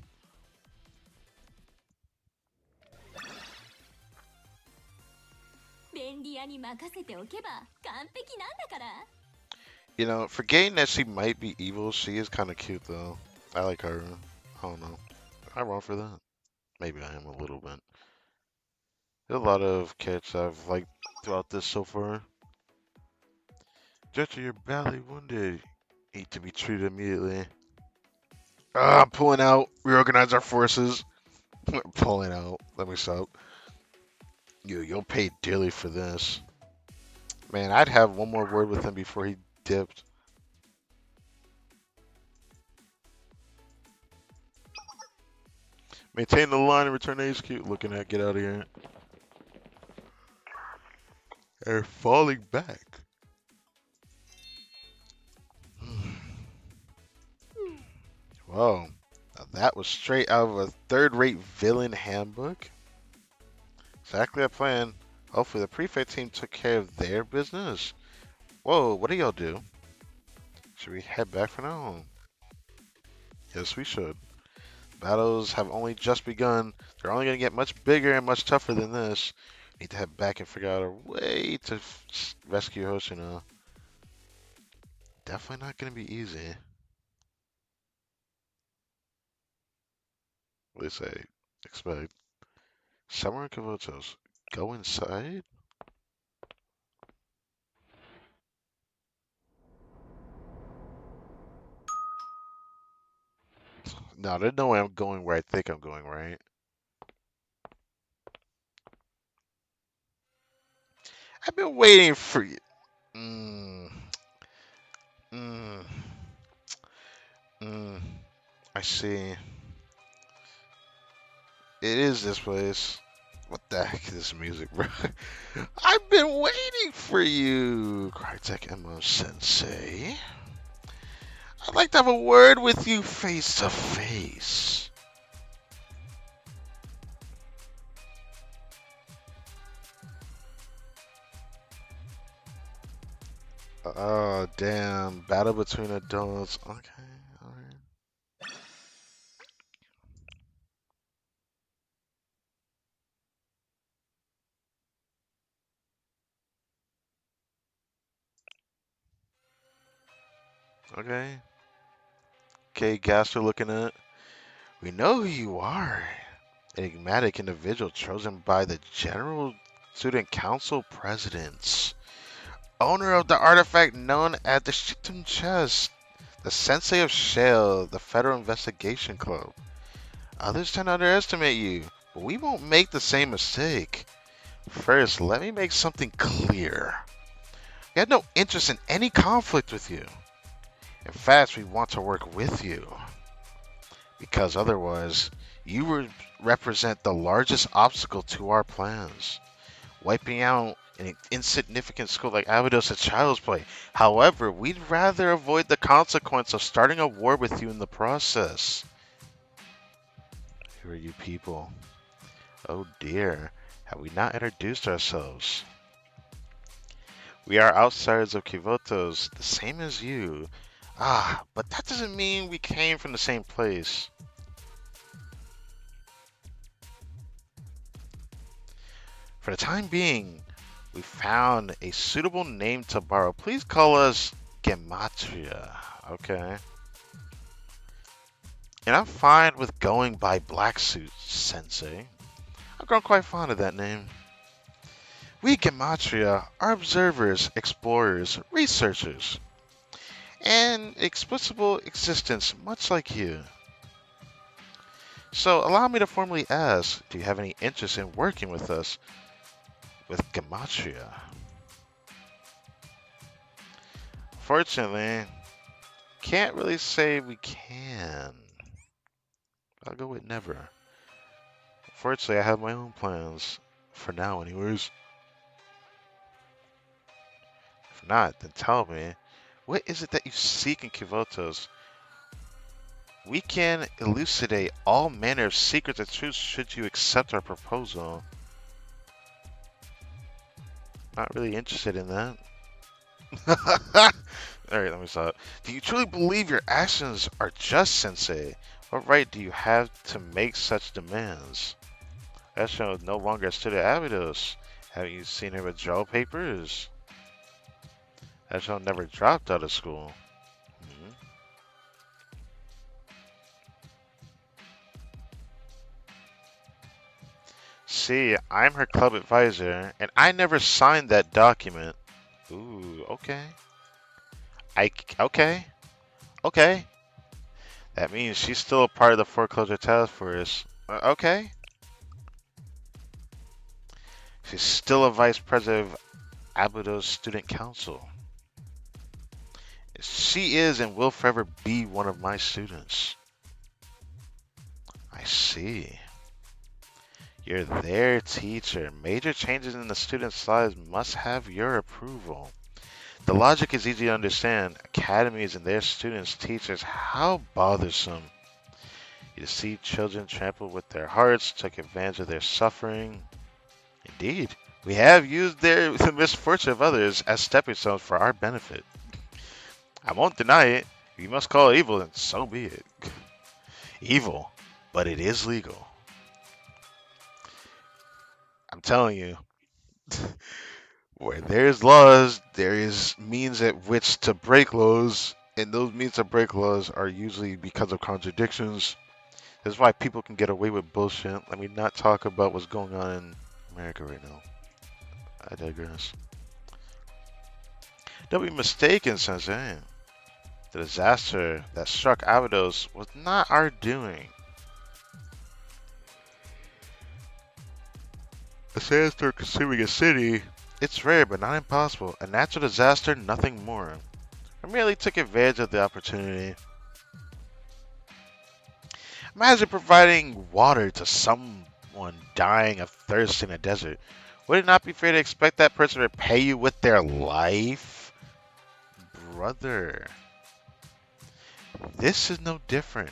便利屋に任せておけば完璧なんだから。 You know, forgetting that she might be evil, she is kind of cute though. I like her. I don't know. I wrong for that. Maybe I am a little bit. There's a lot of characters I've liked throughout this so far. Jester, you're badly wounded. Need to be treated immediately. I'm pulling out. Reorganize our forces. Pulling out. Let me stop. You'll pay dearly for this. Man, I'd have one more word with him before he dipped. Maintain the line and return to HQ. Looking at get out of here. They're falling back. Whoa. Now that was straight out of a third-rate villain handbook. Exactly a plan. Hopefully the prefect team took care of their business. Whoa, what do y'all do? Should we head back for now? Yes, we should. Battles have only just begun. They're only going to get much bigger and much tougher than this. Need to head back and figure out a way to rescue Hoshino. Definitely not going to be easy. At least I expect. Summer and Kavotos. Go inside? No, there's no way I'm going where I think I'm going, right? I've been waiting for you. Mm, mm, mm. I see. It is this place. What the heck is this music, bro? I've been waiting for you, Crytek Emo Sensei. I'd like to have a word with you face to face. Oh, damn. Battle between adults. Okay, alright. Okay. Okay, Gaster looking at. We know who you are. Enigmatic individual chosen by the General Student Council Presidents. Owner of the artifact known as the Shitun Chest. The Sensei of Shale, the Federal Investigation Club. Others tend to underestimate you, but we won't make the same mistake. First, let me make something clear. We have no interest in any conflict with you. In fact, we want to work with you. Because otherwise, you would represent the largest obstacle to our plans. Wiping out an insignificant school like Abydos is child's play. However, we'd rather avoid the consequence of starting a war with you in the process. Who are you people? Oh dear, have we not introduced ourselves? We are outsiders of Kivotos, the same as you. Ah, but that doesn't mean we came from the same place. For the time being, we found a suitable name to borrow. Please call us Gematria, okay? And I'm fine with going by Black Suit Sensei. I've grown quite fond of that name. We Gematria are observers, explorers, researchers, and explicable existence much like you. So allow me to formally ask, do you have any interest in working with us with Gematria? Fortunately, can't really say we can. I'll go with never. Fortunately, I have my own plans. For now, anyways. If not, then tell me, what is it that you seek in Kivotos? We can elucidate all manner of secrets and truths should you accept our proposal. Not really interested in that. Alright, let me stop. Do you truly believe your actions are just, Sensei? What right do you have to make such demands? Esho is no longer a student at Abydos. Haven't you seen him withdraw papers? Esho never dropped out of school. Hmm. See, I'm her club advisor, and I never signed that document. Ooh, okay. Okay, okay. That means she's still a part of the foreclosure task force. Okay. She's still a vice president of Abudo's student council. She is and will forever be one of my students. I see. You're their teacher. Major changes in the students' lives must have your approval. The logic is easy to understand. Academies and their students, teachers, how bothersome. You see children trampled with their hearts, took advantage of their suffering. Indeed, we have used the misfortune of others as stepping stones for our benefit. I won't deny it. If you must call it evil, then so be it. Evil, but it is legal. I'm telling you, where there's laws, there is means at which to break laws, and those means to break laws are usually because of contradictions. That's why people can get away with bullshit. Let me not talk about what's going on in America right now. I digress. Don't be mistaken, Sensei. The disaster that struck Abydos was not our doing. A sandstorm consuming a city, it's rare but not impossible. A natural disaster, nothing more. I merely took advantage of the opportunity. Imagine providing water to someone dying of thirst in a desert. Would it not be fair to expect that person to repay you with their life? Brother, this is no different.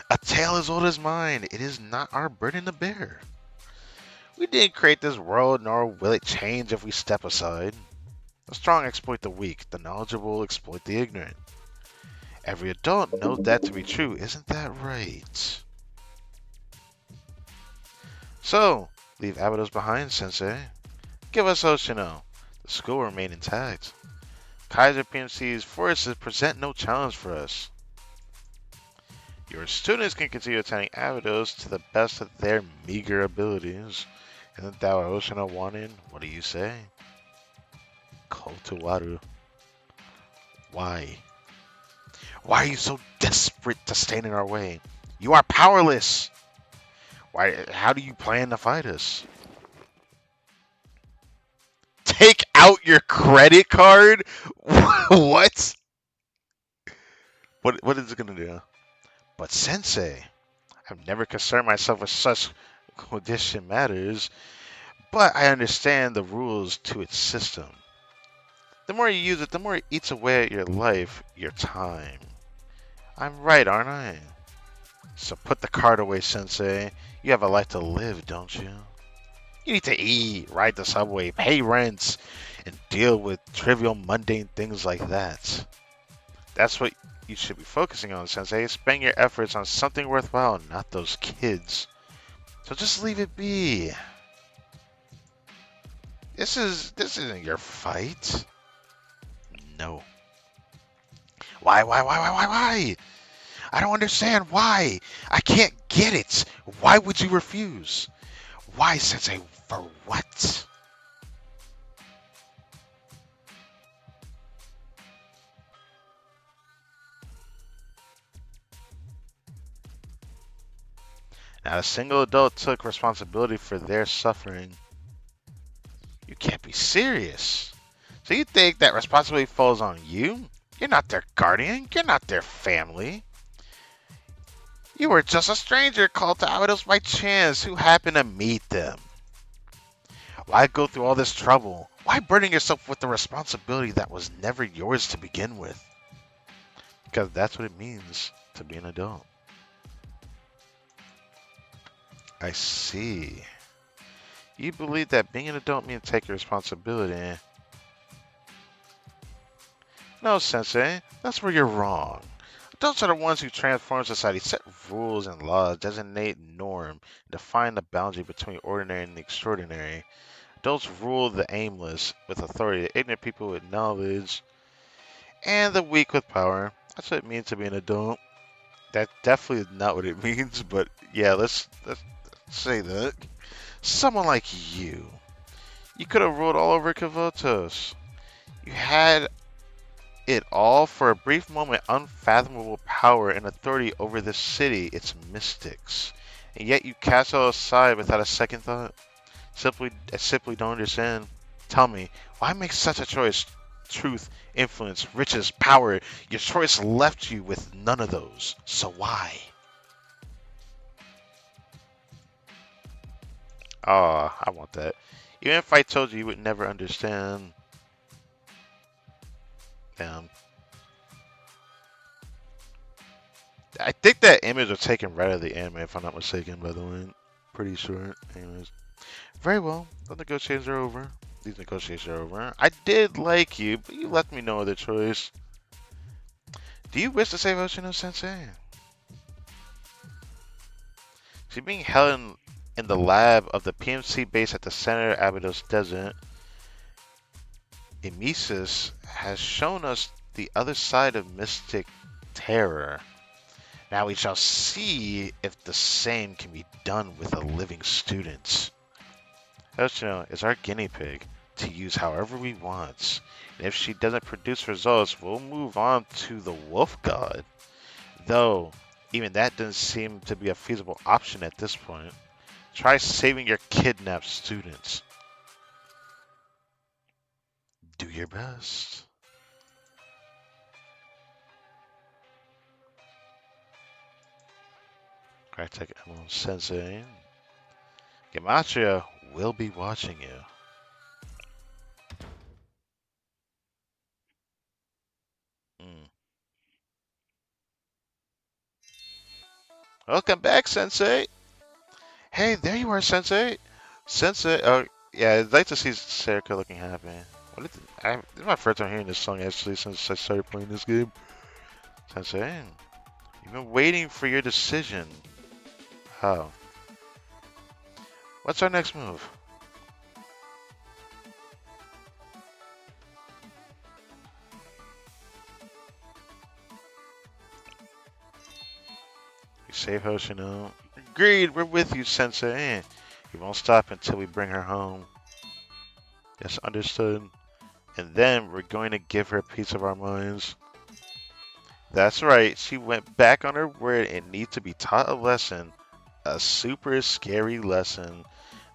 A tale as old as mine. It is not our burden to bear. We didn't create this world, nor will it change if we step aside. The strong exploit the weak, the knowledgeable exploit the ignorant. Every adult knows that to be true, isn't that right? So, leave Abydos behind, Sensei. Give us Oshino. The school will remain intact. Kaiser PMC's forces present no challenge for us. Your students can continue attending Abydos to the best of their meager abilities. Isn't that what Oshino wanted? What do you say? Kotowaru. Why? Why are you so desperate to stand in our way? You are powerless! Why? How do you plan to fight us? Take out your credit card? What? What is it gonna do? But Sensei, I've never concerned myself with such condition matters, but I understand the rules to its system. The more you use it, the more it eats away at your life, your time. I'm right, aren't I? So put the card away, Sensei. You have a life to live, don't you? You need to eat, ride the subway, pay rents, and deal with trivial, mundane things like that. That's what you should be focusing on, Sensei. Spend your efforts on something worthwhile, not those kids. So just leave it be. This isn't your fight. No. Why? I don't understand why. I can't get it. Why would you refuse? Why, Sensei? For what? Not a single adult took responsibility for their suffering. You can't be serious. So you think that responsibility falls on you? You're not their guardian. You're not their family. You were just a stranger called to Abydos by chance who happened to meet them. Why go through all this trouble? Why burden yourself with the responsibility that was never yours to begin with? Because that's what it means to be an adult. I see. You believe that being an adult means taking responsibility. No, Sensei, that's where you're wrong. Adults are the ones who transform society, set rules and laws, designate norm, and define the boundary between ordinary and the extraordinary. Adults rule the aimless with authority, the ignorant people with knowledge, and the weak with power. That's what it means to be an adult. That definitely is not what it means, but yeah, let's Say that. Someone like you could have ruled all over Kavotos. You had it all for a brief moment, unfathomable power and authority over this city, its mystics. And yet you cast it all aside without a second thought. I simply don't understand. Tell me, why make such a choice? Truth, influence, riches, power. Your choice left you with none of those. So why? Oh, I want that. Even if I told you, you would never understand. Damn. I think that image was taken right out of the anime, if I'm not mistaken, by the way. Pretty sure. Anyways. Very well. The negotiations are over. These negotiations are over. I did like you, but you left me no other choice. Do you wish to save Oshino Sensei? She's being held in the lab of the PMC base at the center of Abydos Desert. Emesis has shown us the other side of mystic terror. Now we shall see if the same can be done with a living student. Hoshino is our guinea pig to use however we want. And if she doesn't produce results, we'll move on to the wolf god. Though, even that doesn't seem to be a feasible option at this point. Try saving your kidnapped students. Do your best. Crytek Emon Sensei. Gematria will be watching you. Mm. Welcome back, Sensei. Hey, there you are, Sensei. Sensei. Oh, yeah, I'd like to see Serica looking happy. This is my first time hearing this song actually since I started playing this game. Sensei, you've been waiting for your decision. How? What's our next move? You save Hoshino. Agreed, we're with you, Sensei. We won't stop until we bring her home. Yes, understood. And then we're going to give her a piece of our minds. That's right, she went back on her word and needs to be taught a lesson. A super scary lesson.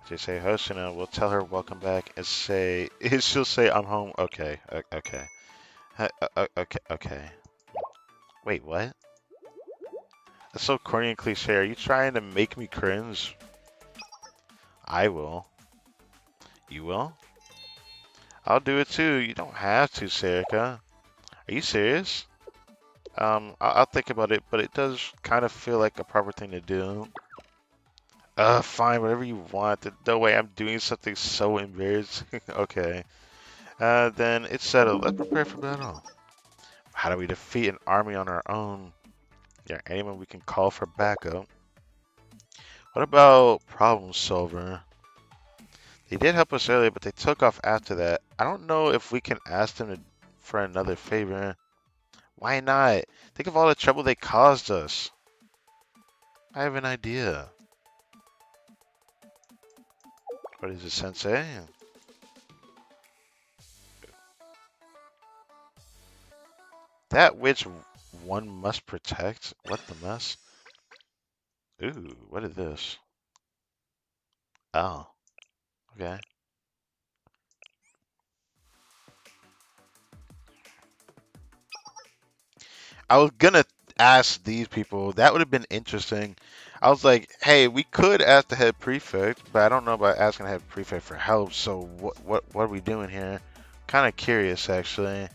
They say Hoshino, we'll tell her welcome back and say, she'll say I'm home. Okay, okay. Okay, okay. Wait, what? That's so corny and cliche. Are you trying to make me cringe? I will. You will? I'll do it too. You don't have to, Serica. Are you serious? I'll think about it, but it does kind of feel like a proper thing to do. Fine, whatever you want. No way I'm doing something so embarrassing. Okay. Then it's settled. Let's prepare for battle. How do we defeat an army on our own? Yeah, anyone we can call for backup. What about Problem Solver? They did help us earlier, but they took off after that. I don't know if we can ask them for another favor. Why not? Think of all the trouble they caused us. I have an idea. What is it, Sensei? That which one must protect? What the mess? Ooh, what is this? Oh, okay. I was gonna ask these people. That would have been interesting. I was like, hey, we could ask the head prefect, but I don't know about asking the head prefect for help. So what are we doing here? Kind of curious, actually.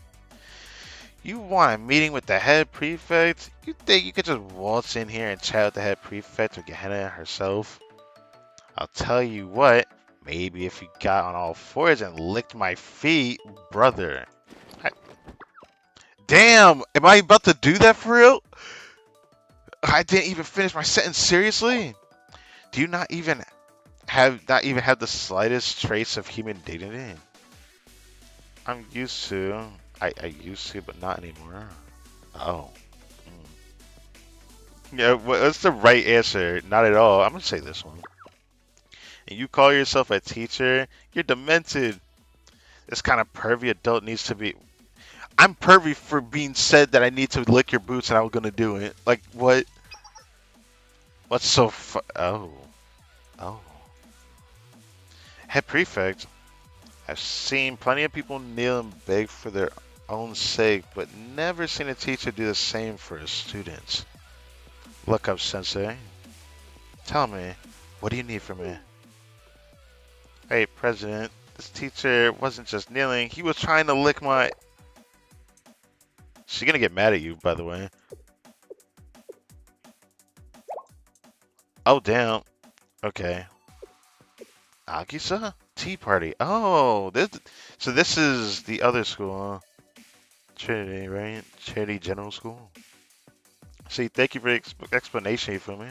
You want a meeting with the head prefect? You think you could just waltz in here and chat with the head prefect or Gehenna herself? I'll tell you what. Maybe if you got on all fours and licked my feet, brother. Damn, am I about to do that for real? I didn't even finish my sentence. Seriously? Do you not even have the slightest trace of human dignity? I'm used to. I used to, but not anymore. Oh. Mm. Yeah, what's the right answer? Not at all. I'm gonna say this one. and you call yourself a teacher, you're demented. This kind of pervy adult needs to be. I'm pervy for being said that I need to lick your boots and I was gonna do it. Like, what? What's so Oh. Oh. Head prefect. I've seen plenty of people kneel and beg for their own sake, but never seen a teacher do the same for a student. Look up, Sensei. Tell me, what do you need from me? Hey, President, this teacher wasn't just kneeling, he was trying to lick my... She's gonna get mad at you, by the way. Oh, damn. Okay. Agisa? Tea party. Oh, so this is the other school, huh? Trinity, right? Trinity General School. See, thank you for the explanation for me.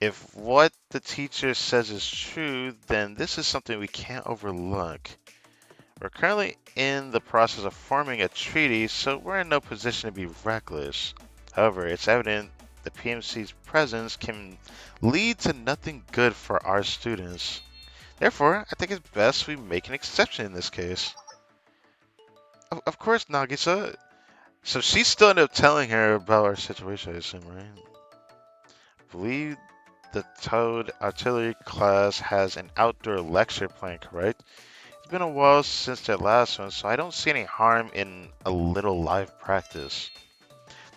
If what the teacher says is true, then this is something we can't overlook. We're currently in the process of forming a treaty, so we're in no position to be reckless. However, it's evident the PMC's presence can lead to nothing good for our students. Therefore, I think it's best we make an exception in this case. Of course, Nagisa. So she still ended up telling her about our situation, I assume, right? I believe the Toad Artillery class has an outdoor lecture plan, correct? It's been a while since their last one, so I don't see any harm in a little live practice.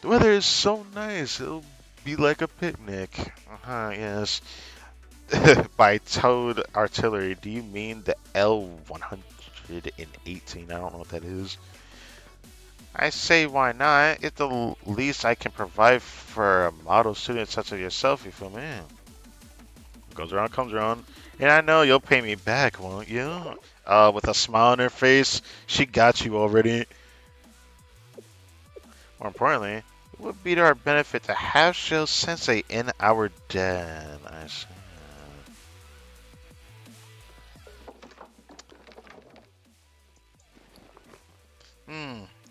The weather is so nice, it'll be like a picnic. Yes. By Toad Artillery, do you mean the L-118? I don't know what that is. I say why not? It's the least I can provide for a model student such as yourself, you feel me? Goes around, comes around. And I know you'll pay me back, won't you? With a smile on her face, she got you already. More importantly, it would be to our benefit to have Shell Sensei in our den. I see.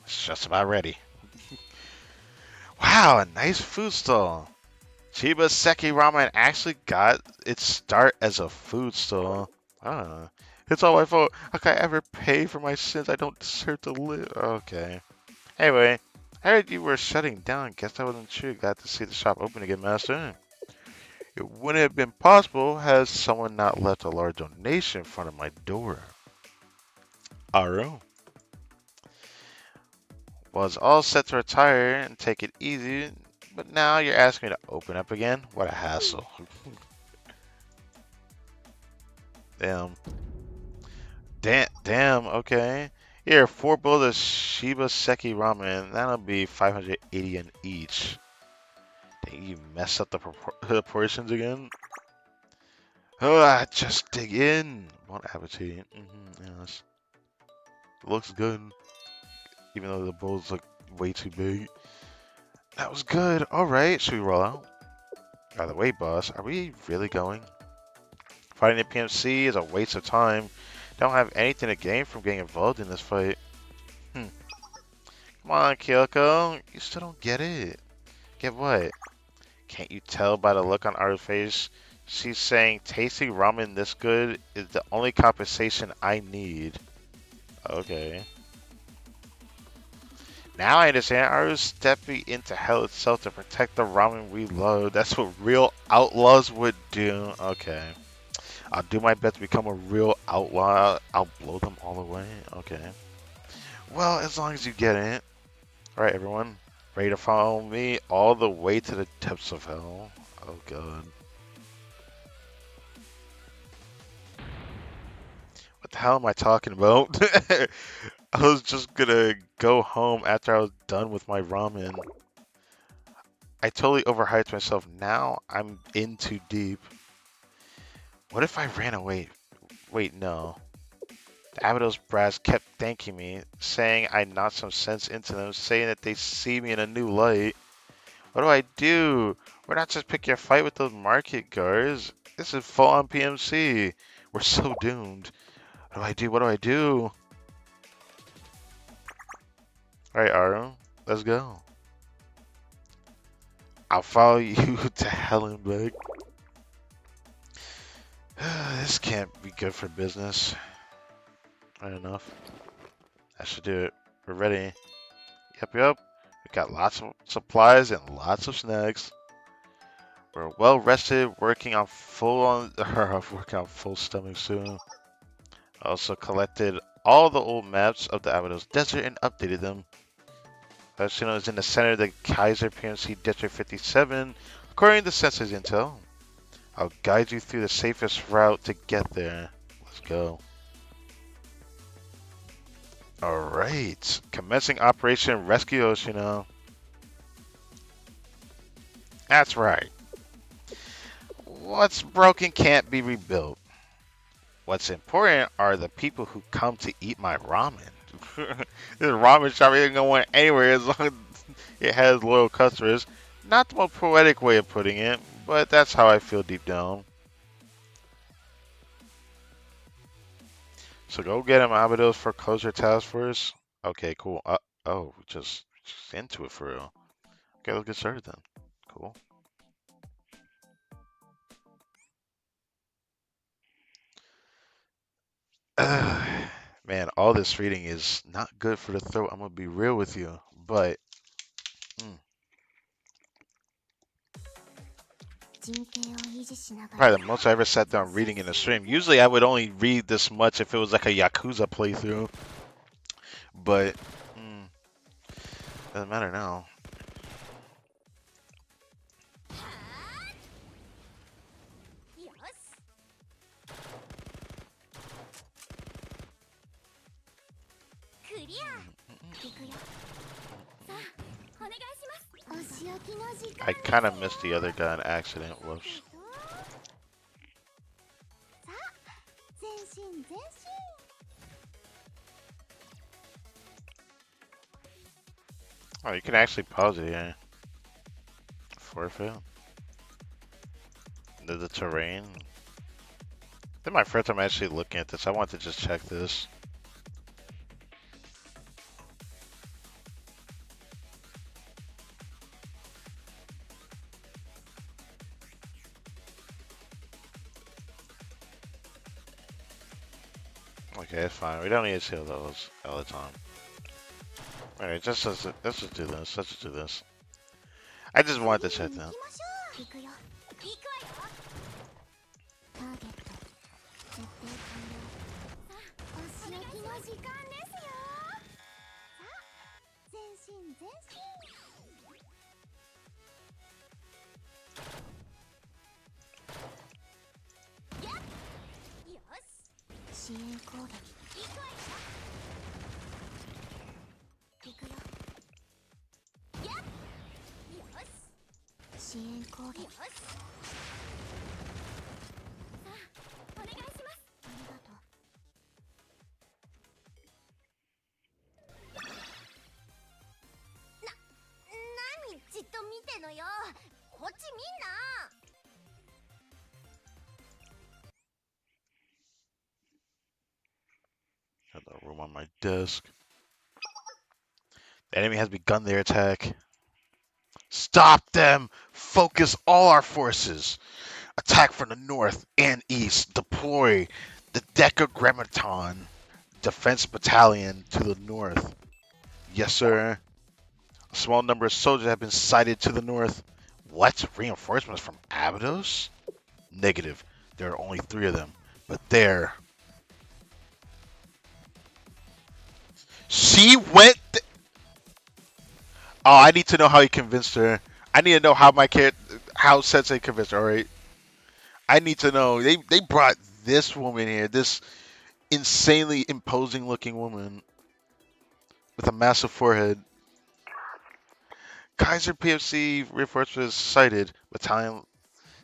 It's just about ready. Wow, a nice food stall. Chiba Seki Ramen actually got its start as a food stall. Ah, it's all my fault. How can I ever pay for my sins? I don't deserve to live. Okay. Anyway, I heard you were shutting down. Guess that wasn't true. Glad to see the shop open again, Master. It wouldn't have been possible had someone not left a large donation in front of my door. Aro was all set to retire and take it easy, but now you're asking me to open up again? What a hassle. Damn. Damn, okay. Here, 4 bowls of Shiba Seki ramen. That'll be 580 yen each. Dang, you mess up the proportions again? Just dig in. Bon appetit. Yes. Looks good. Even though the bowls look way too big. That was good. Alright, should we roll out? By the way, boss, are we really going? Fighting the PMC is a waste of time. Don't have anything to gain from getting involved in this fight. Come on, Kyoko. You still don't get it. Get what? Can't you tell by the look on our face? She's saying tasting ramen this good is the only compensation I need. Okay. Now I understand. I was stepping into hell itself to protect the ramen we love. That's what real outlaws would do. Okay. I'll do my best to become a real outlaw. I'll blow them all away. Okay. Well, as long as you get it. Alright, everyone. Ready to follow me all the way to the depths of hell? Oh, God. What the hell am I talking about? I was just gonna go home after I was done with my ramen. I totally overhyped myself. Now I'm in too deep. What if I ran away? Wait, no. The Abydos brass kept thanking me, saying I knocked some sense into them, saying that they see me in a new light. What do I do? We're not just picking a fight with those market guards. This is full on PMC. We're so doomed. What do I do? What do I do? Alright, Aru. Let's go. I'll follow you to hell and back. This can't be good for business. Right enough. That should do it. We're ready. Yep, yep. We got lots of supplies and lots of snacks. We're well rested, working on working on full stomach soon. Also collected all the old maps of the Abydos Desert and updated them. Casino is in the center of the Kaiser PMC District 57, according to Census Intel. I'll guide you through the safest route to get there. Let's go. Alright. Commencing Operation Rescue Oshino. That's right. What's broken can't be rebuilt. What's important are the people who come to eat my ramen. This ramen shop isn't going anywhere as long as it has loyal customers. Not the most poetic way of putting it, but that's how I feel deep down. So go get him, Abydos, for closer task force. Okay, cool. Oh, just into it for real. Okay, let's get started then. Cool. Man, all this reading is not good for the throat. I'm gonna be real with you, but mm, probably the most I ever sat down reading in a stream. Usually, I would only read this much if it was like a Yakuza playthrough, but doesn't matter now. I kind of missed the other guy in accident. Whoops. Oh, you can actually pause it here. Forfeit. The terrain. This is my first time actually looking at this. I want to just check this. Okay, it's fine. We don't need to see all those all the time. Alright, let's just do this. Let's just do this. I just wanted to check that. Got the room on my desk. The enemy has begun their attack. Stop them! Focus all our forces. Attack from the north and east. Deploy the Decagrammaton Defense Battalion to the north. Yes, sir. A small number of soldiers have been sighted to the north. What? Reinforcements from Abydos? Negative. There are only 3 of them. But there. She went. Oh, I need to know how he convinced her. I need to know how how Sensei convinced her. All right. I need to know. They brought this woman here, this insanely imposing looking woman with a massive forehead. Kaiser PFC reinforcements sighted. Battalion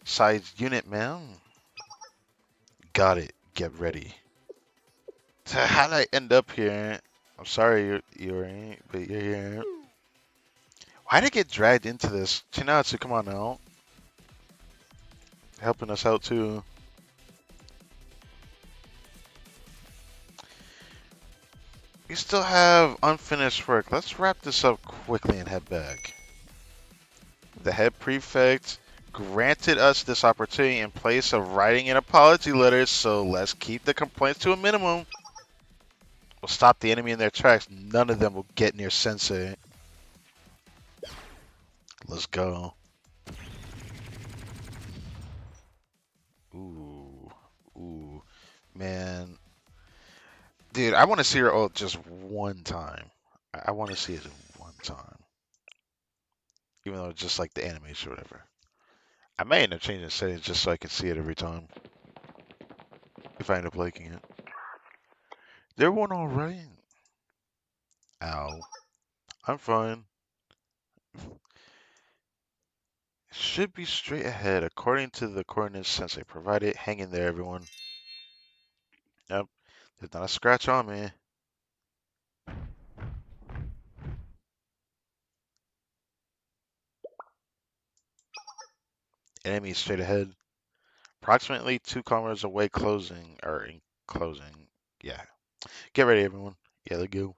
size unit, man. Got it. Get ready. So how did I end up here? I'm sorry, you're but you're here. Why did I get dragged into this? Chinatsu, come on now. Helping us out too. We still have unfinished work. Let's wrap this up quickly and head back. The head prefect granted us this opportunity in place of writing an apology letter, so let's keep the complaints to a minimum. We'll stop the enemy in their tracks. None of them will get near Sensei. Let's go. Ooh. Ooh. Man. Dude, I want to see her ult just one time. I want to see it one time. Even though it's just like the animation or whatever. I may end up changing settings just so I can see it every time. If I end up liking it. There one already? Ow. I'm fine. Should be straight ahead according to the coordinates Sensei provided. Hang in there, everyone. Yep. There's not a scratch on me. Enemy straight ahead. Approximately 2 kilometers away, closing. Or in closing. Yeah. Get ready, everyone. Yeah, let's go.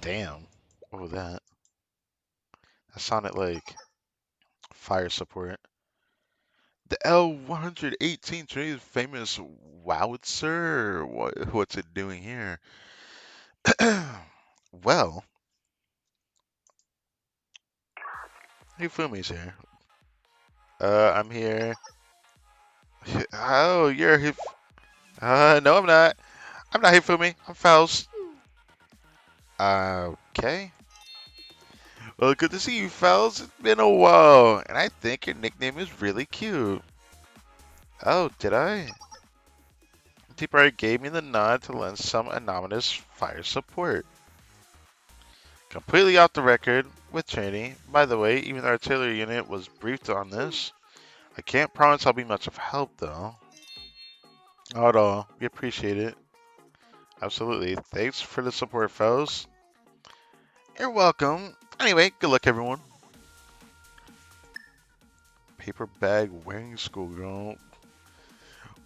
Damn. What was that? That sounded like fire support. The L-118 train is famous Wowitzer. What's it doing here? Well, Hifumi's here. I'm here. Oh, you're no, I'm not. I'm not Hifumi. I'm Faust. Okay. Well, good to see you, Faust. It's been a while, and I think your nickname is really cute. Oh, did I? T-Bird gave me the nod to lend some anonymous fire support. Completely off the record with training. By the way, even the artillery unit was briefed on this. I can't promise I'll be much of help, though. Not at all. We appreciate it. Absolutely. Thanks for the support, fellas. You're welcome. Anyway, good luck, everyone. Paper bag wearing schoolgirl.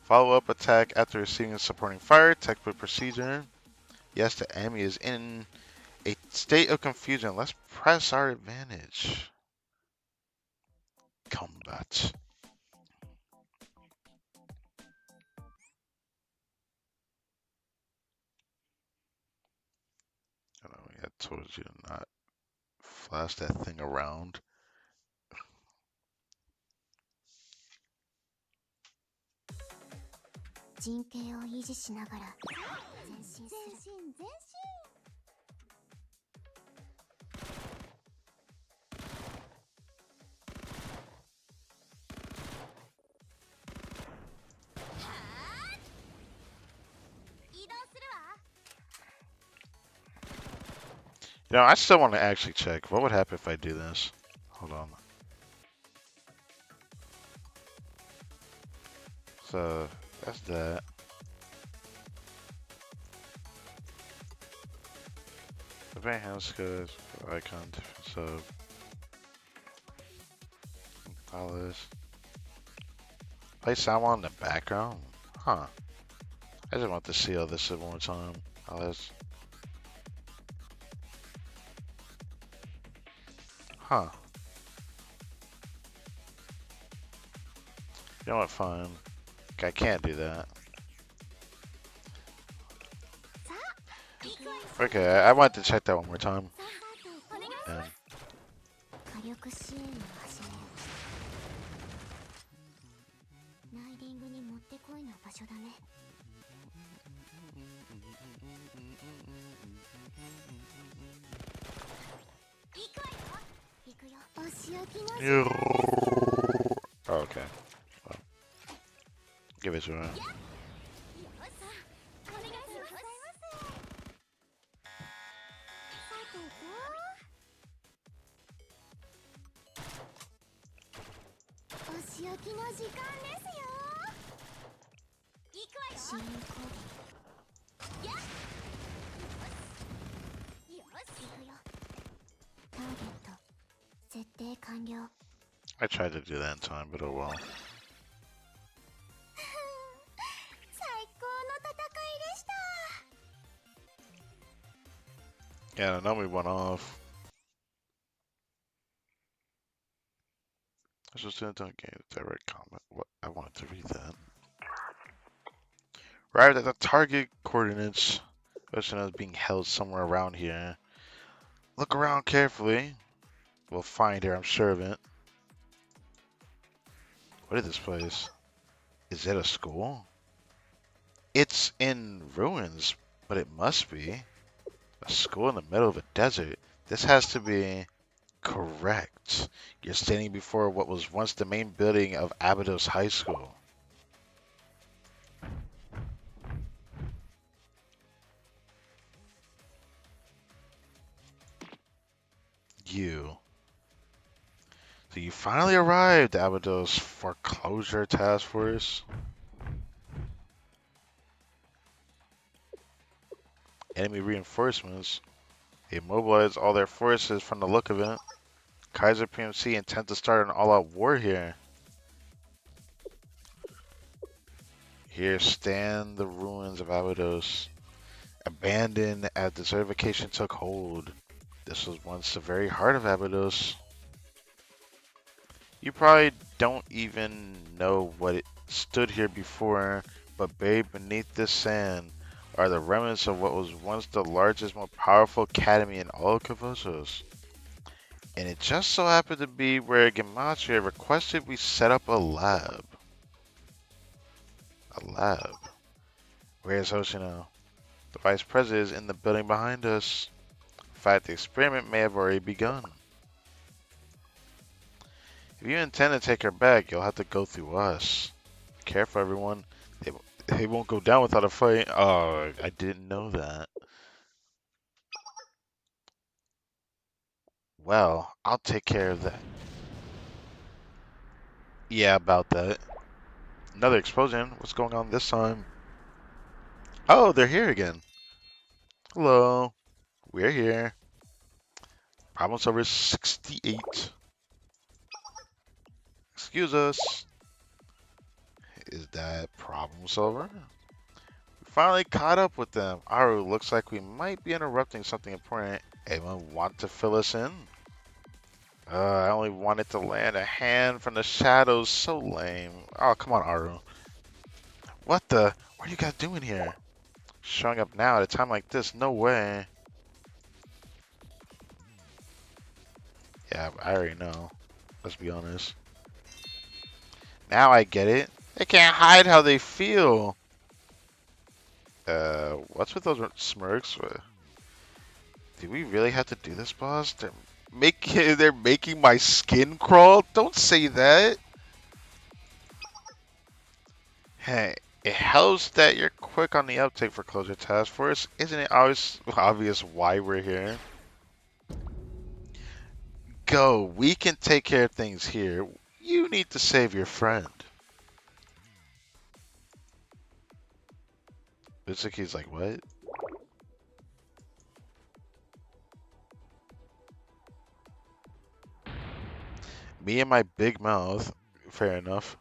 Follow-up attack after receiving supporting fire. Textbook procedure. Yes, the enemy is in a state of confusion. Let's press our advantage. Combat. I know, I told you to not flash that thing around. 陣形を維持しながら前進する。前進前進。移動するわ。You know, I still want to actually check. What would happen if I do this? Hold on. So, that's that. The bank house goes icon different sub. All this. Play someone in the background? Huh. I just want to see all this one more time. All this. Huh. You know what? Fine. I can't do that. Okay, I want to check that one more time. And oh, okay. Well, give it to her. I tried to do that in time, but oh well. Yeah, now we went off. special student don't gain direct comment. What? I wanted to read that. Arrived at the target coordinates. Ocean is being held somewhere around here. Look around carefully. We'll find her, I'm sure of it. What is this place? Is it a school? It's in ruins, but it must be. A school in the middle of a desert. This has to be correct. You're standing before what was once the main building of Abydos High School. You. So you finally arrived, Abydos Foreclosure Task Force. Enemy reinforcements. They mobilized all their forces from the look of it. Kaiser PMC intend to start an all-out war here. Here stand the ruins of Abydos, abandoned as desertification took hold. This was once the very heart of Abydos. You probably don't even know what it stood here before, but buried beneath this sand are the remnants of what was once the largest, more powerful academy in all of Kavosos. And it just so happened to be where Gematria requested we set up a lab. A lab. Where's Hoshino? The vice president is in the building behind us. In fact, the experiment may have already begun. If you intend to take her back, you'll have to go through us. Careful, everyone. They won't go down without a fight. Oh, I didn't know that. Well, I'll take care of that. Yeah, about that. Another explosion. What's going on this time? Oh, they're here again. Hello. We're here. Problem solver 68. Excuse us. Is that problem solver? We finally caught up with them. Aru, looks like we might be interrupting something important. Anyone want to fill us in? I only wanted to land a hand from the shadows. So lame. Oh, come on, Aru. What the? What are you guys doing here? Showing up now at a time like this? No way. Yeah, I already know. Let's be honest. Now I get it. They can't hide how they feel. What's with those smirks? Do we really have to do this, boss? They're making my skin crawl? Don't say that. Hey, it helps that you're quick on the uptake for Closure Task Force. Isn't it always obvious why we're here? Go. We can take care of things here. You need to save your friend. Mitsuki's like, what? Me and my big mouth. Fair enough.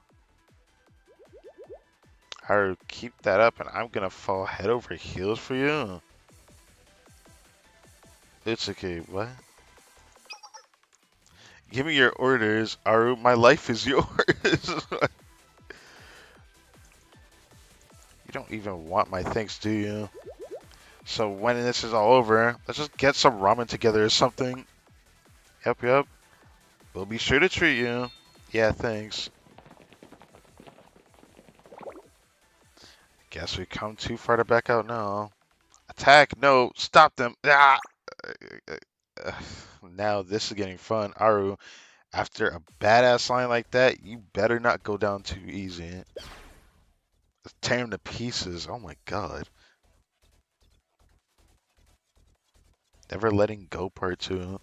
Haru, keep that up and I'm gonna fall head over heels for you. Mitsuki, what? Give me your orders, Aru. My life is yours. You don't even want my thanks, do you? So when this is all over, let's just get some ramen together or something. Yep, yep. We'll be sure to treat you. Yeah, thanks. Guess we come too far to back out now. Attack! No! Stop them! Ah! Now this is getting fun. Aru, after a badass line like that, you better not go down too easy. Let's tear him to pieces. Oh my god. Never letting go part 2.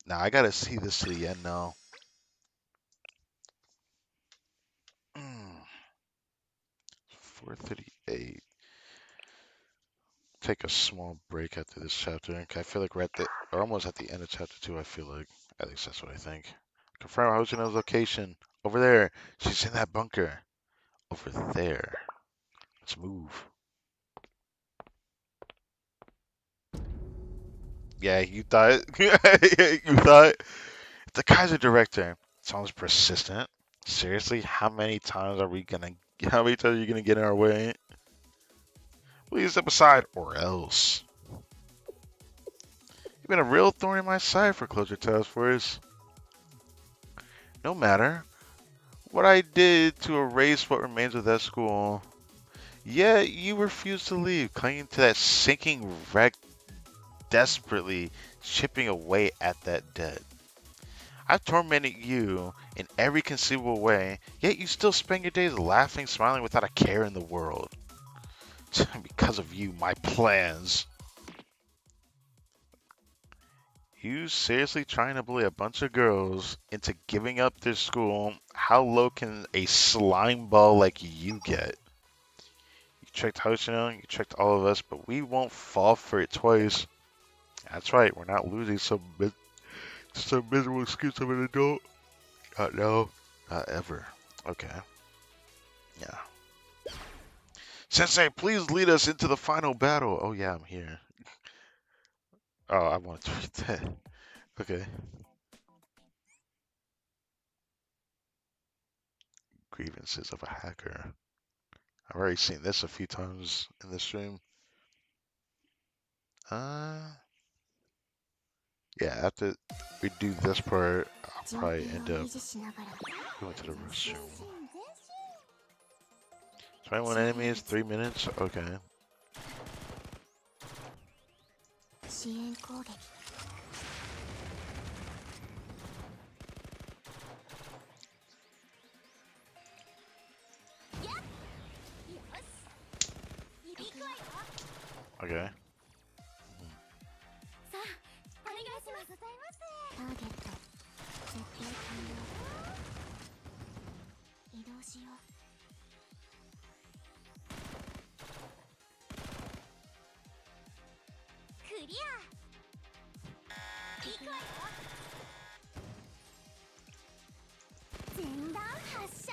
Now I gotta see this to the end now. 438. Take a small break after this chapter. I feel like we're almost at the end of chapter 2, I feel like. At least that's what I think. Confirm Hoshino's location. Over there. She's in that bunker. Over there. Let's move. Yeah, you thought. You thought. The Kaiser director sounds persistent. Seriously, how many times are we gonna? How many times are you gonna get in our way? Please step aside, or else. You've been a real thorn in my side for Closure Task Force. No matter what I did to erase what remains of that school, yet you refuse to leave, clinging to that sinking wreck, desperately chipping away at that debt. I've tormented you in every conceivable way, yet you still spend your days laughing, smiling without a care in the world. Because of you, my plans. You seriously trying to bully a bunch of girls into giving up their school? How low can a slime ball like you get? You tricked Hoshino, you tricked all of us, but we won't fall for it twice. That's right, we're not losing some miserable excuse of an adult. Not now, not ever. Okay, yeah. Sensei, please lead us into the final battle. Oh yeah, I'm here. Oh, I wanted to read that. Okay. Grievances of a hacker. I've already seen this a few times in the stream. Uh, yeah, after we do this part, I'll probably end up going to the restroom. 21 enemies, 3 minutes? Okay. 支援攻撃 Okay. さあお願いしますターゲット設定完了移動しようクリア行くわよ前段発射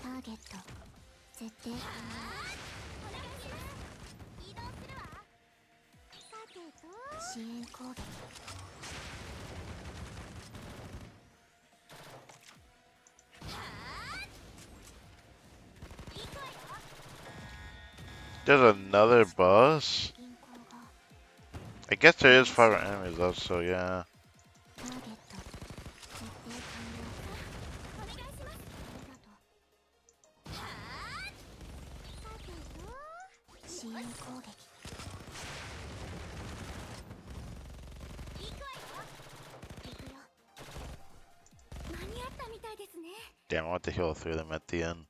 ターゲット設定完了お願いします移動するわさてと支援攻撃 There's another boss? I guess there is 5 enemies left, so yeah. ターゲット設定完了お願いしますありがとうさてと支援攻撃行くわよ行くよ間に合ったみたいですね Damn, I want to heal through them at the end.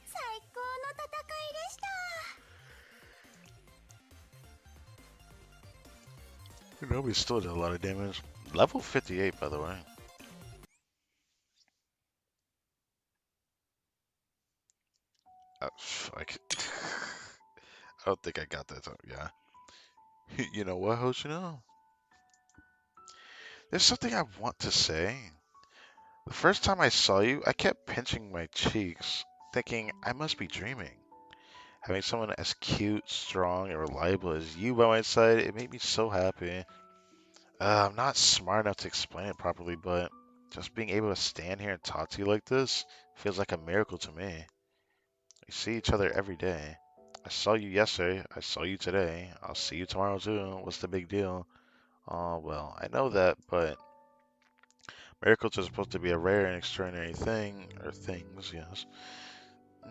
最高の戦いでした You know, we still did a lot of damage. Level 58, by the way. Oh, fuck. I don't think I got that time, yeah. You know what, Hoshino? There's something I want to say. The first time I saw you, I kept pinching my cheeks, thinking I must be dreaming. Having someone as cute, strong, and reliable as you by my side, it made me so happy. I'm not smart enough to explain it properly, but just being able to stand here and talk to you like this feels like a miracle to me. We see each other every day. I saw you yesterday, I saw you today, I'll see you tomorrow too. What's the big deal? Oh, well, I know that, but miracles are supposed to be a rare and extraordinary thing, or things, yes.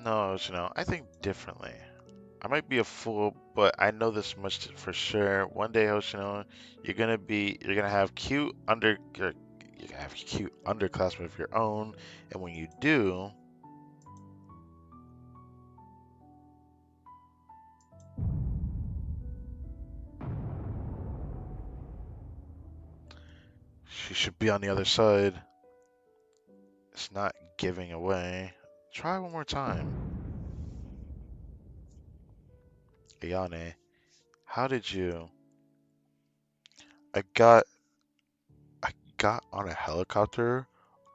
No, I think differently. I might be a fool, but I know this much for sure. One day, Hoshino, you're gonna have you're gonna have cute underclassmen of your own, and when you do, she should be on the other side. It's not giving away. Try one more time. Ayane, how did you? I got I got on a helicopter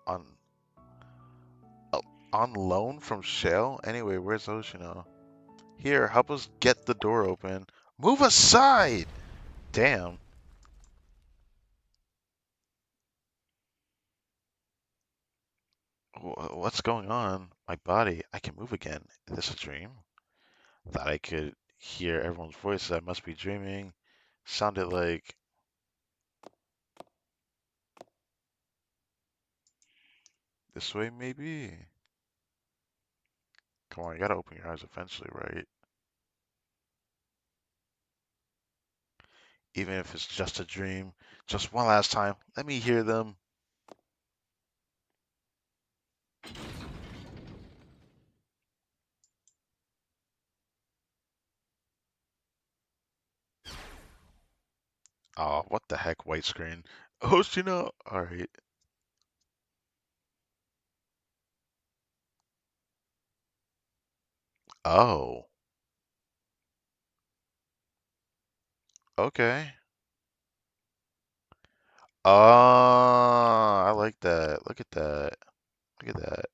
on on loan from Shell. Anyway, where's Hoshino? Here, help us get the door open. Move aside! Damn. What's going on? My body. I can move again. Is this a dream? Thought I could hear everyone's voices. I must be dreaming. Sounded like this way, maybe? Come on, you gotta open your eyes eventually, right? Even if it's just a dream. Just one last time. Let me hear them. Oh, what the heck, white screen? Hoshino! Alright. Oh, okay. Oh, I like that. Look at that. Look at that.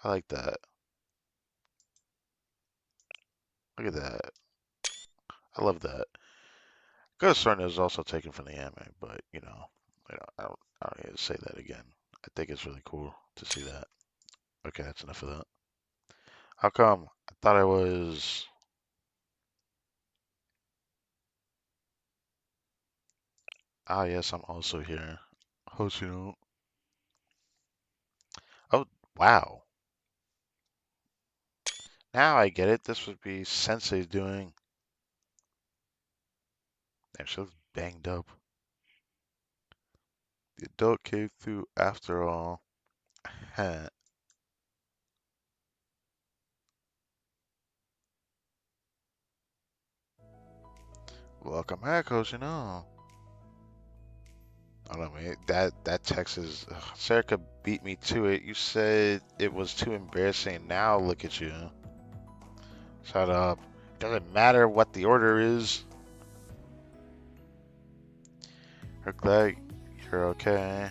I like that. Look at that. I love that. Ghost Runner is also taken from the anime, but I don't need to say that again. I think it's really cool to see that. Okay, that's enough of that. How come? I thought I was. Ah, yes, I'm also here. Hoshino. Oh, wow. Now I get it. This would be Sensei doing. Damn, she looks banged up. The adult came through after all. Heh. Welcome back, Hoshino. I don't know, man. That text is. Ugh, Serica beat me to it. You said it was too embarrassing. Now look at you. Shut up. Doesn't matter what the order is. I'm glad you're okay.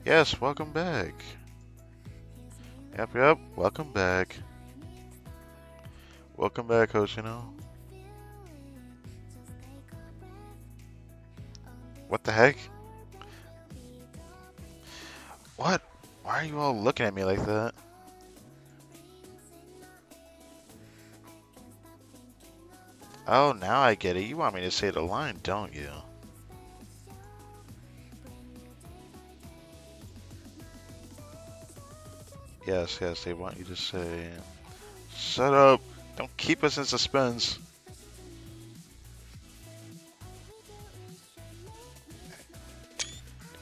Yes, welcome back. Yep, yep. Welcome back. Welcome back, Hoshino. What the heck? What? Why are you all looking at me like that? Oh, now I get it. You want me to say the line, don't you? Yes, yes, they want you to say. Shut up. Don't keep us in suspense.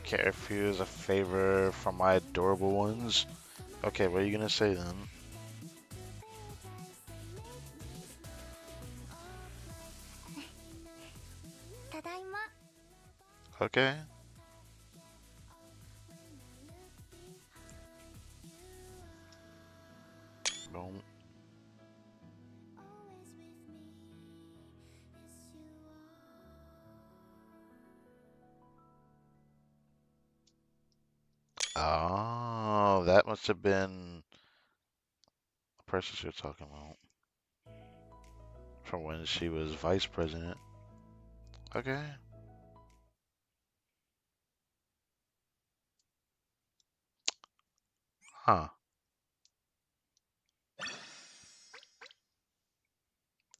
Care if you is a favor from my adorable ones. Okay, what are you gonna say then? Okay. Boom. Oh, that must have been the person she was talking about from when she was vice president. Okay. Huh.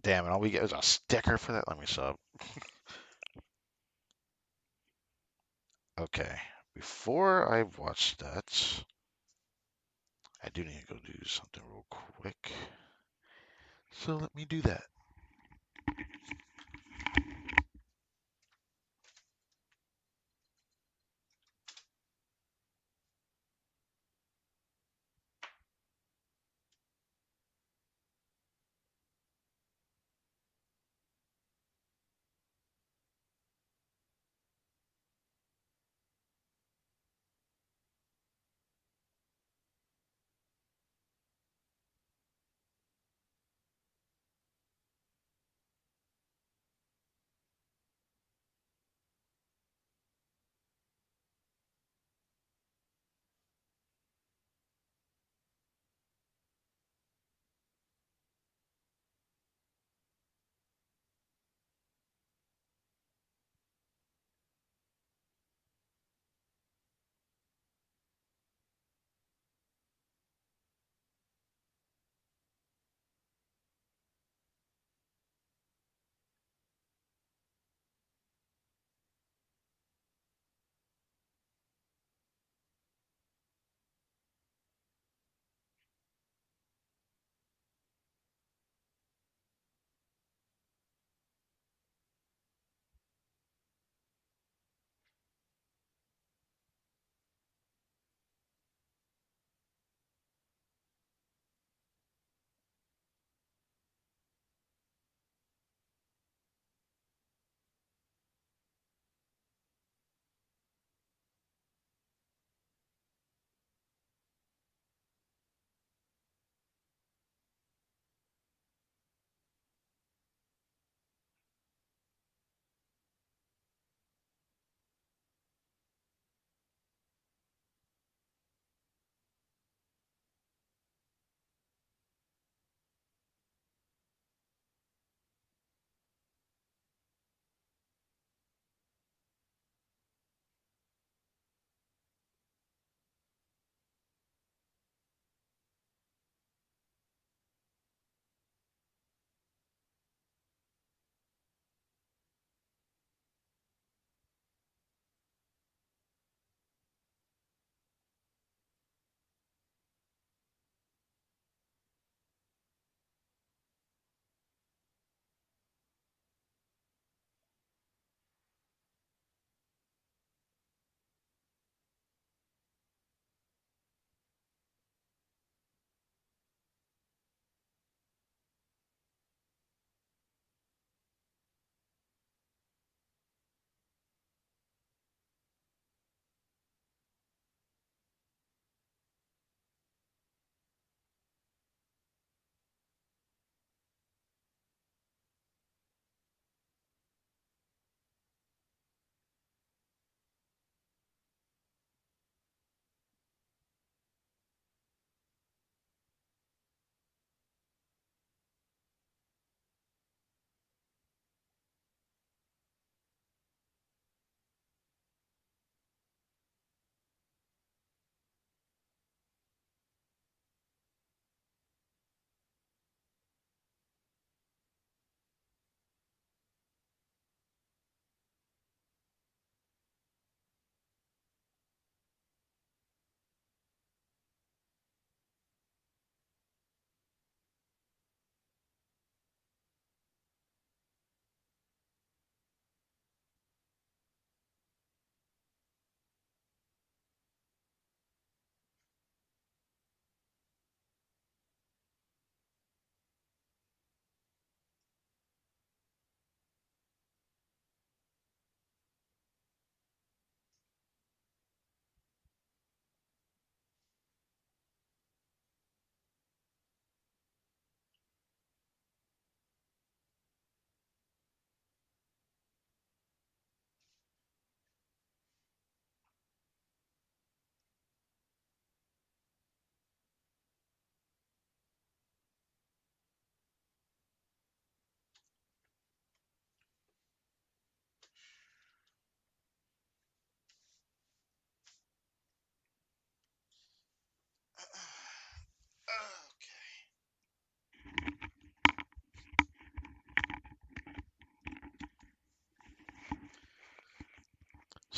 Damn it, all we get is a sticker for that? Let me sub. Okay. Before I watch that, I do need to go do something real quick. So let me do that.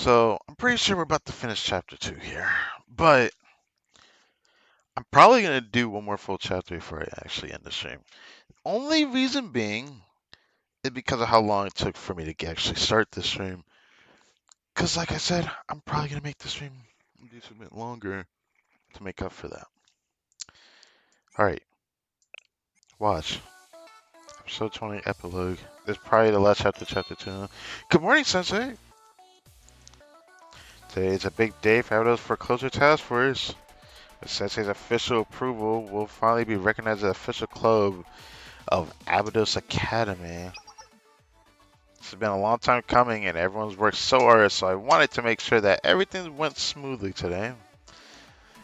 So I'm pretty sure we're about to finish chapter 2 here, but I'm probably gonna do one more full chapter before I actually end the stream. Only reason being is because of how long it took for me to actually start the stream. Cause like I said, I'm probably gonna make the stream a decent bit longer to make up for that. All right, watch. Episode 20 epilogue. This is probably the last chapter, chapter 2. Good morning, Sensei. Today is a big day for Avados Foreclosure Task Force. With Sensei's official approval, we'll finally be recognized as the official club of Abydos Academy. This has been a long time coming and everyone's worked so hard, so I wanted to make sure that everything went smoothly today.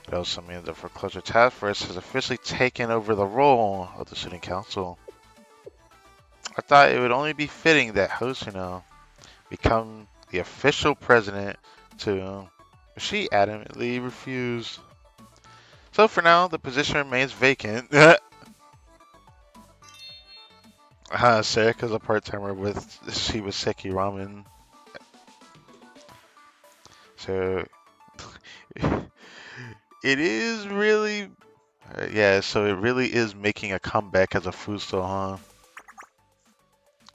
It also means the Foreclosure Task Force has officially taken over the role of the Student Council. I thought it would only be fitting that Hoshino become the official president to... She adamantly refused. So for now, the position remains vacant. Serika's a part-timer with Shibaseki Ramen. So it is really, yeah. So it really is making a comeback as a food store, huh?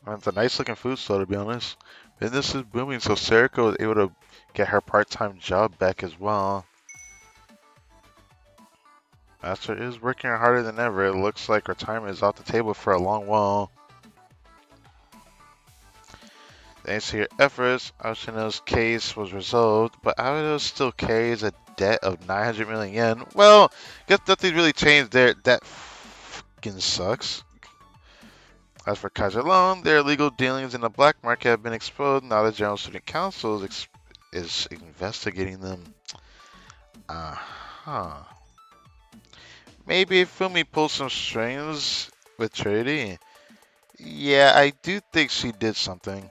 Well, it's a nice-looking food store, to be honest. Business is booming, so Serika was able to get her part-time job back as well. Master is working harder than ever. It looks like retirement is off the table for a long while. Thanks to your efforts, Ashino's case was resolved, but Abido still carries a debt of 900 million yen. Well, guess nothing's really changed there. That fucking sucks. As for Kaiser Loan, their illegal dealings in the black market have been exposed. Now the General Student Council is investigating them. Uh-huh. Maybe if Fumi pulls some strings with Charity. Yeah, I do think she did something.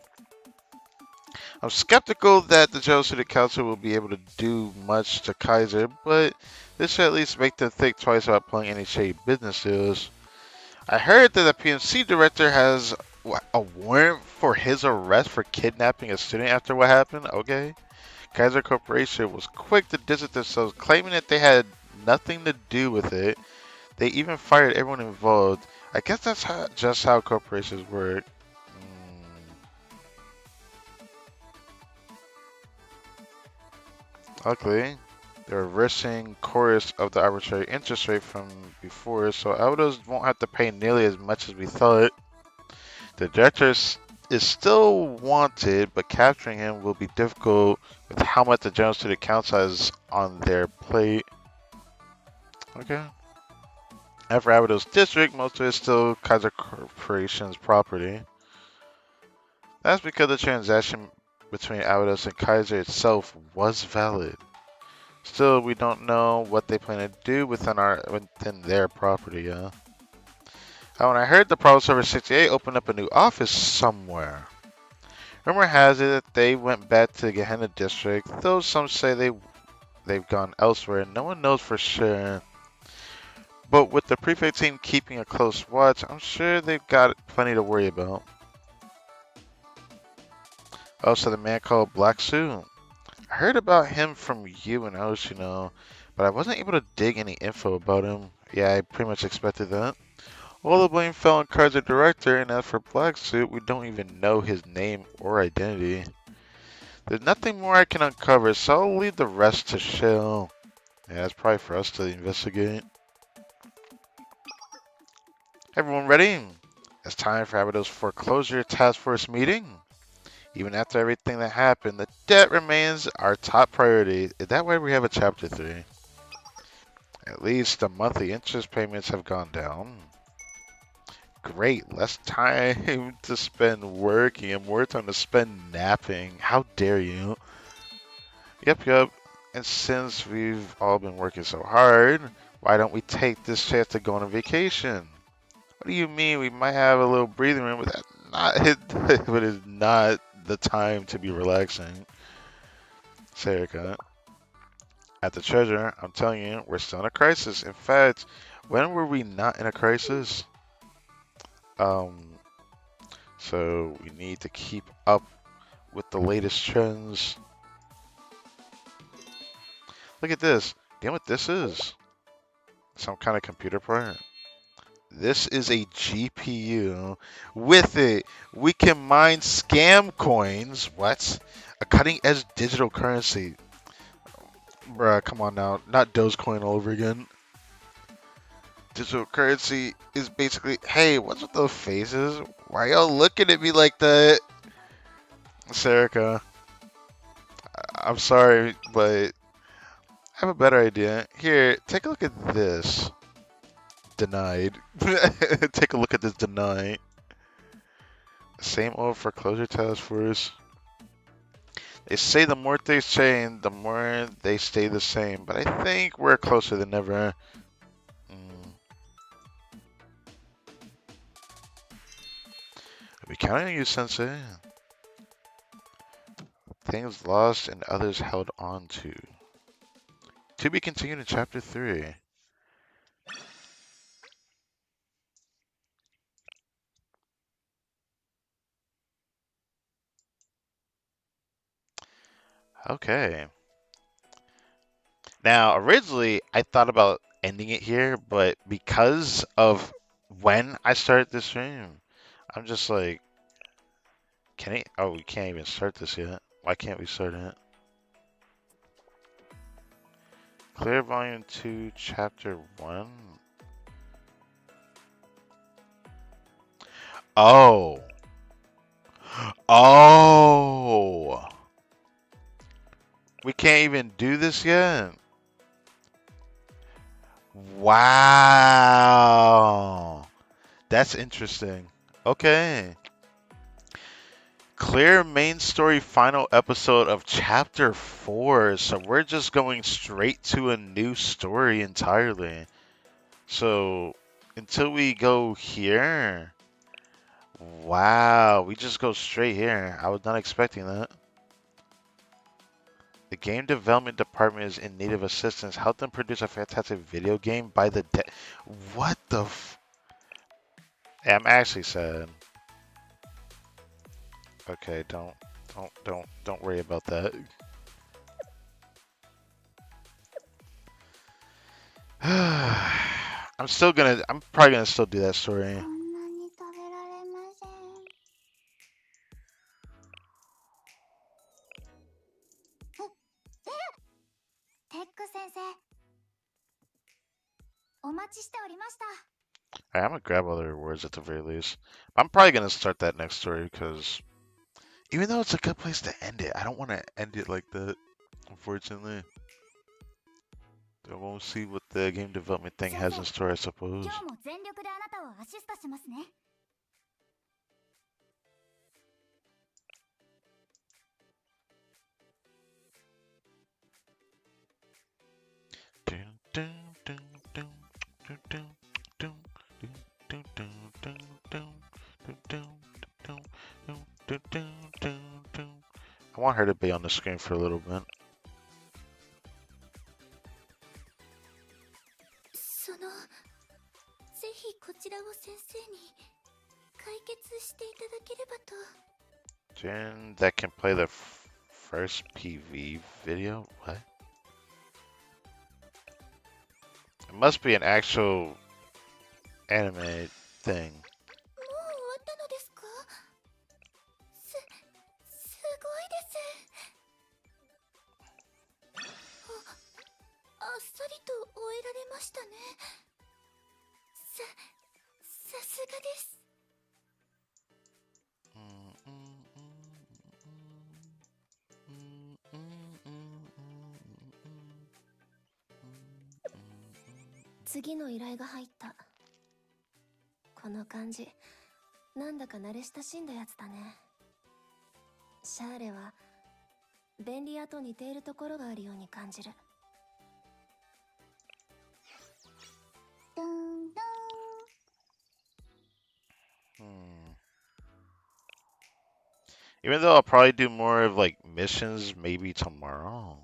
I'm skeptical that the General Student Council will be able to do much to Kaiser, but this should at least make them think twice about pulling any shady business deals. I heard that the PMC director has a warrant for his arrest for kidnapping a student after what happened. Okay. Kaiser Corporation was quick to distance themselves, claiming that they had nothing to do with it. They even fired everyone involved. I guess that's just how corporations work. Luckily, the reversing course of the arbitrary interest rate from before, so Aldos won't have to pay nearly as much as we thought. The director is still wanted, but capturing him will be difficult with how much the General Student Council has on their plate. Okay. After Abido's district, most of it is still Kaiser Corporation's property. That's because the transaction between Abidos and Kaiser itself was valid. Still, we don't know what they plan to do within their property, yeah. When I heard the Problem Server 68 opened up a new office somewhere. Rumor has it that they went back to the Gehenna district, though some say they've gone elsewhere and no one knows for sure. But with the prefect team keeping a close watch, I'm sure they've got plenty to worry about. Also, the man called Black Suit. I heard about him from you and Oshino, but I wasn't able to dig any info about him. Yeah, I pretty much expected that. All the blame fell on Kaiser Director, and as for Black Suit, we don't even know his name or identity. There's nothing more I can uncover, so I'll leave the rest to Shell. Yeah, that's probably for us to investigate. Everyone ready? It's time for Abido's Foreclosure Task Force meeting. Even after everything that happened, the debt remains our top priority. Is that why we have a chapter 3? At least the monthly interest payments have gone down. Great, less time to spend working and more time to spend napping. How dare you? Yep. And since we've all been working so hard, why don't we take this chance to go on a vacation? What do you mean? We might have a little breathing room, but but it's not the time to be relaxing. Serika. At the treasure, I'm telling you, we're still in a crisis. In fact, when were we not in a crisis? So we need to keep up with the latest trends. Look at this. You know what this is? Some kind of computer part. This is a GPU. With it, we can mine scam coins. What? A cutting edge digital currency. Bruh, come on now. Not Dogecoin all over again. Digital currency is basically, hey, what's with those faces? Why y'all looking at me like that? Serica, I'm sorry, but I have a better idea. Here, take a look at this. Denied. Take a look at this deny. Same old foreclosure task force. They say the more things change, the more they stay the same. But I think we're closer than ever. Mm. Are we counting on you, Sensei? Things lost and others held on to. To be continued in Chapter 3. Okay. Now, originally, I thought about ending it here, but because of when I started this stream, I'm just like, can it? Oh, we can't even start this yet. Why can't we start it? Clear Volume 2, Chapter 1. Oh. Oh. We can't even do this yet? Wow. That's interesting. Okay. Clear main story final episode of chapter 4. So we're just going straight to a new story entirely. So until we go here. Wow, we just go straight here. I was not expecting that. The game development department is in need of assistance. Help them produce a fantastic video game by the What the Yeah, I'm actually sad. Okay, don't worry about that. I'm probably gonna still do that story. こんなに食べられません。テック先生、お待ちしておりました。Alright, I'm gonna grab all the rewards at the very least. I'm probably gonna start that next story because even though it's a good place to end it, I don't want to end it like that. Unfortunately, I won't see what the game development thing has in store, I suppose. 今日も全力であなたをアシストしますね。I want her to be on the screen for a little bit. その、ぜひこちらを先生に解決していただければと。 Jen, that can play the first PV video? What? It must be an actual anime thing. もう終わったのですか？すごいです。あっさりと終えられましたね。さすがです。次の依頼が入った。この感じ、なんだか慣れ親しんだやつだね。シャーレは便利屋と似ているところがあるように感じる。ドンドン。Even though I'll probably do more of like missions maybe tomorrow.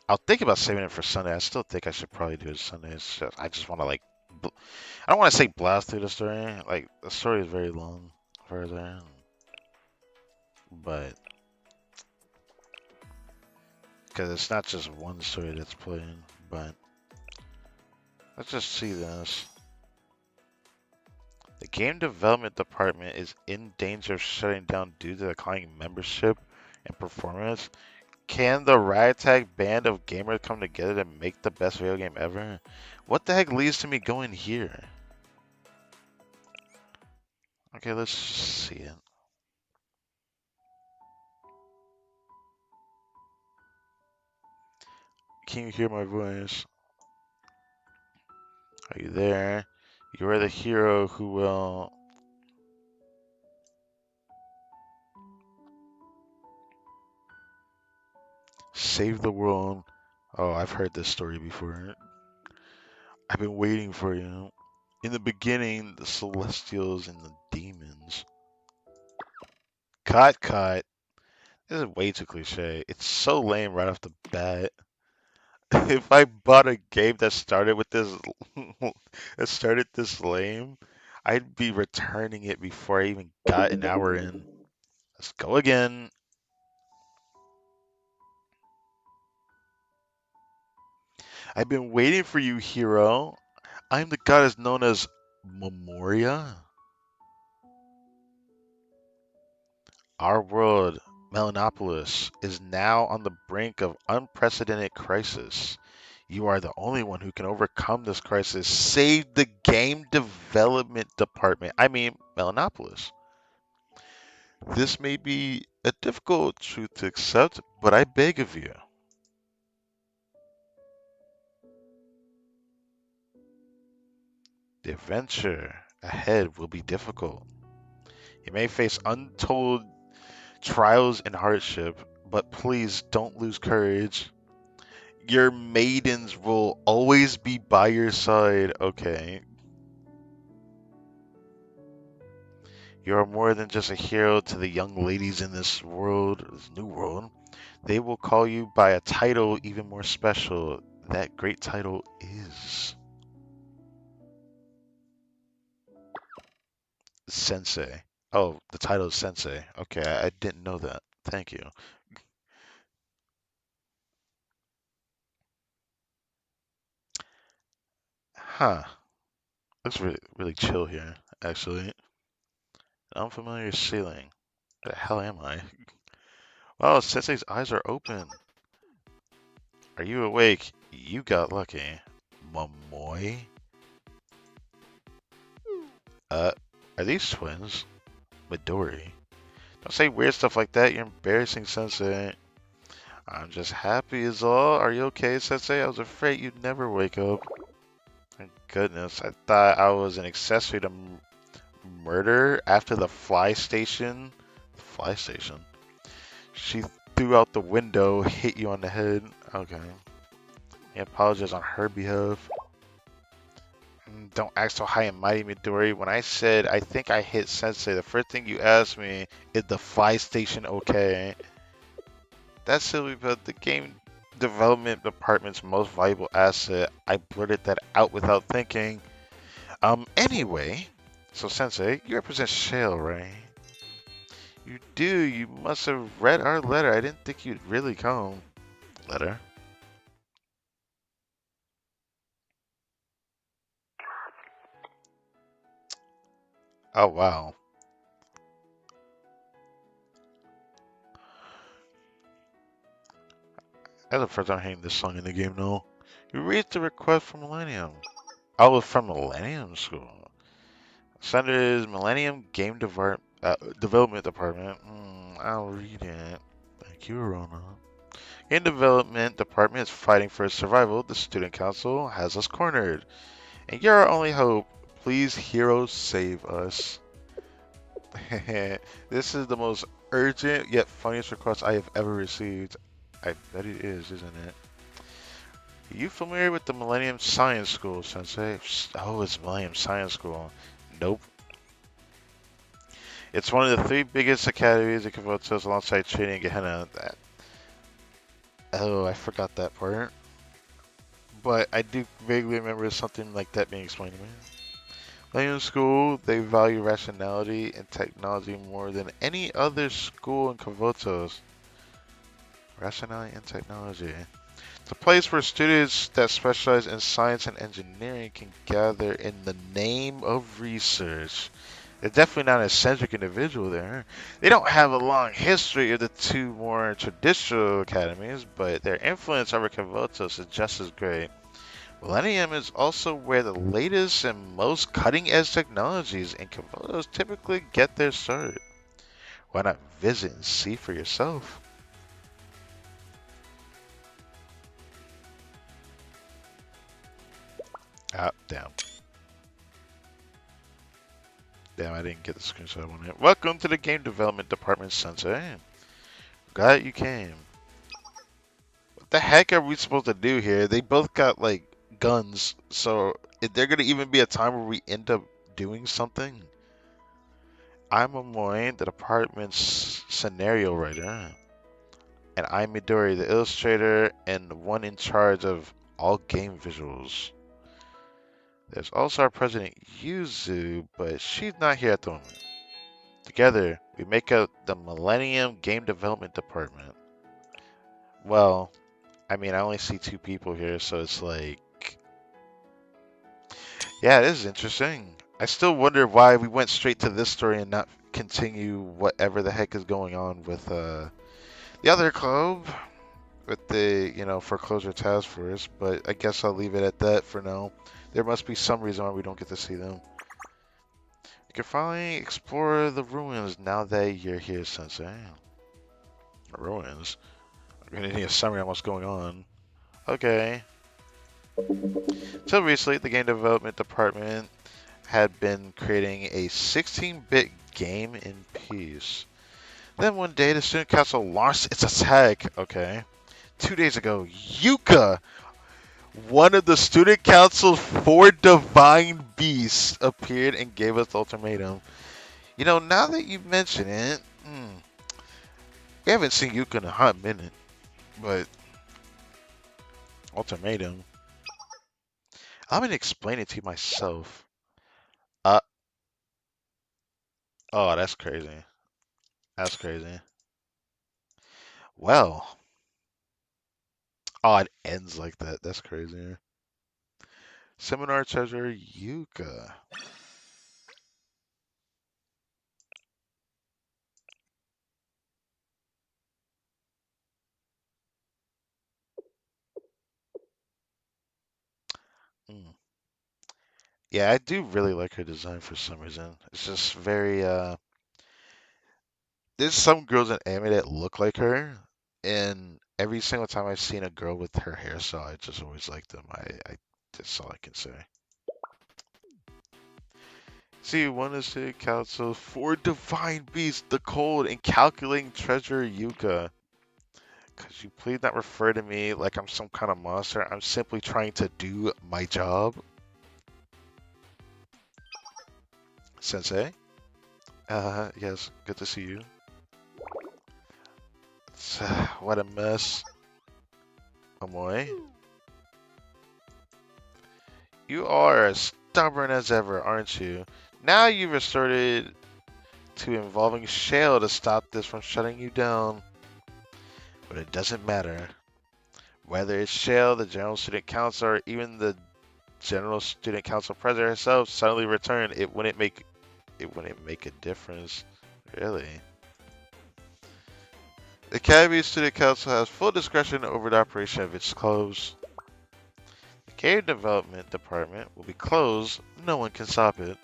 I'll think about saving it for Sunday. I still think I should probably do it Sunday. I just want to like, I don't want to say blast through the story. Like the story is very long, further, but Because it's not just one story that's playing, but let's just see this. The game development department is in danger of shutting down due to declining membership and performance. Can the ragtag band of gamers come together to make the best video game ever? What the heck leads to me going here? Okay, let's see it. Can you hear my voice? Are you there? You are the hero who will save the world. Oh, I've heard this story before. I've been waiting for you. In the beginning, the Celestials and the demons. Cut, cut. This is way too cliche. It's so lame right off the bat. If I bought a game that started with this, that started this lame, I'd be returning it before I even got an hour in. Let's go again. I've been waiting for you, hero. I'm the goddess known as Memoria. Our world, Melanopolis, is now on the brink of unprecedented crisis. You are the only one who can overcome this crisis. Save the game development department. I mean, Melanopolis. This may be a difficult truth to accept, but I beg of you. The adventure ahead will be difficult. You may face untold trials and hardship, but please don't lose courage. Your maidens will always be by your side, okay? You are more than just a hero to the young ladies in this world, this new world. They will call you by a title even more special. That great title is Sensei. Oh, the title is Sensei. Okay, I didn't know that. Thank you. Huh. Looks really, really chill here, actually. Unfamiliar ceiling. Where the hell am I? Wow, Sensei's eyes are open. Are you awake? You got lucky. Momoy? Uh, are these twins? Midori? Don't say weird stuff like that. You're embarrassing, Sensei. I'm just happy is all. Are you okay, Sensei? I was afraid you'd never wake up. Thank goodness. I thought I was an accessory to murder after the fly station. The fly station? She threw out the window, hit you on the head. Okay. I apologize on her behalf. Don't act so high and mighty, Midori. When I said I think I hit Sensei, the first thing you asked me is the fly station okay? That's silly, but the game development department's most valuable asset. I blurted that out without thinking. Anyway, so Sensei, you represent Shale, right? You do. You must have read our letter. I didn't think you'd really come. Letter? Oh, wow. That's the first time hearing this song in the game, no. You reached a request from Millennium. I was from Millennium School. Sender's Millennium Game Development Department. I'll read it. Thank you, Rona. Game Development Department is fighting for its survival. The Student Council has us cornered. And you're our only hope. Please, heroes, save us. This is the most urgent yet funniest request I have ever received. I bet it is, isn't it? Are you familiar with the Millennium Science School, Sensei? Oh, it's Millennium Science School. Nope. It's one of the three biggest academies in Kavotos alongside Trinity and Gehenna. Oh, I forgot that part. But I do vaguely remember something like that being explained to me. Millennium School, they value rationality and technology more than any other school in Kavotos. Rationality and technology. It's a place where students that specialize in science and engineering can gather in the name of research. They're definitely not an eccentric individual there. They don't have a long history of the two more traditional academies, but their influence over Kavotos is just as great. Millennium is also where the latest and most cutting edge technologies in Kavotos typically get their start. Why not visit and see for yourself? Ah, damn. Damn, I didn't get the screenshot on it. Welcome to the game development department, Sensei. Glad you came. What the heck are we supposed to do here? They both got like guns, so is there gonna even be a time where we end up doing something? I'm Amoy, the department's scenario writer, and I'm Midori, the illustrator and the one in charge of all game visuals. There's also our president Yuzu, but she's not here at the moment. Together, we make up the Millennium Game Development Department. Well, I mean, I only see two people here, so it's like, yeah, this is interesting. I still wonder why we went straight to this story and not continue whatever the heck is going on with the other club, with the, foreclosure task force, but I guess I'll leave it at that for now. There must be some reason why we don't get to see them. You can finally explore the ruins now that you're here, Sensei. Ruins? I'm gonna need a summary on what's going on. Okay. Till recently, the game development department had been creating a 16-bit game in peace. Then one day, the student council launched its attack. Okay. 2 days ago, Yuka, one of the student council's four divine beasts, appeared and gave us the ultimatum. Now that you mention it, we haven't seen Yuka in a hot minute, but ultimatum. I'm gonna explain it to you myself. Uh, oh, that's crazy. That's crazy. Well, oh, it ends like that. That's crazy. Seminar treasurer Yuka. Mm. Yeah, I do really like her design for some reason. It's just very there's some girls in anime that look like her, and every single time I've seen a girl with her hairstyle, I just always like them. I that's all I can say. See, one is to council for divine beast, the cold, and calculating treasure Yuka. Could you please not refer to me like I'm some kind of monster? I'm simply trying to do my job. Sensei? Yes, good to see you. What a mess. Amoy. You are as stubborn as ever, aren't you? Now you've resorted to involving Shale to stop this from shutting you down. But it doesn't matter. Whether it's Shale, the General Student Council, or even the General Student Council President herself suddenly returned, it wouldn't make a difference. Really? The Academy Student Council has full discretion over the operation of its clubs. The Game Development Department will be closed. No one can stop it.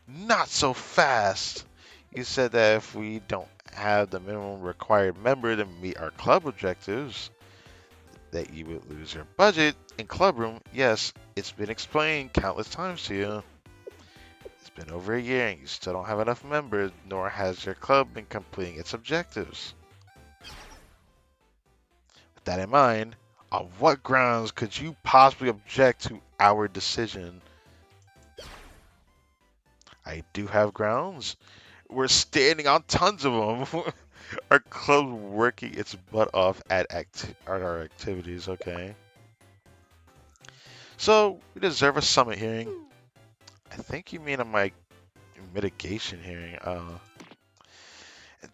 Not so fast! You said that if we don't have the minimum required member to meet our club objectives, that you would lose your budget in clubroom. Yes, it's been explained countless times to you. It's been over a year and you still don't have enough members, nor has your club been completing its objectives. With that in mind, on what grounds could you possibly object to our decision? I do have grounds. We're standing on tons of them. Our club's working its butt off at our activities, okay? So, we deserve a summit hearing. I think you mean on my mitigation hearing.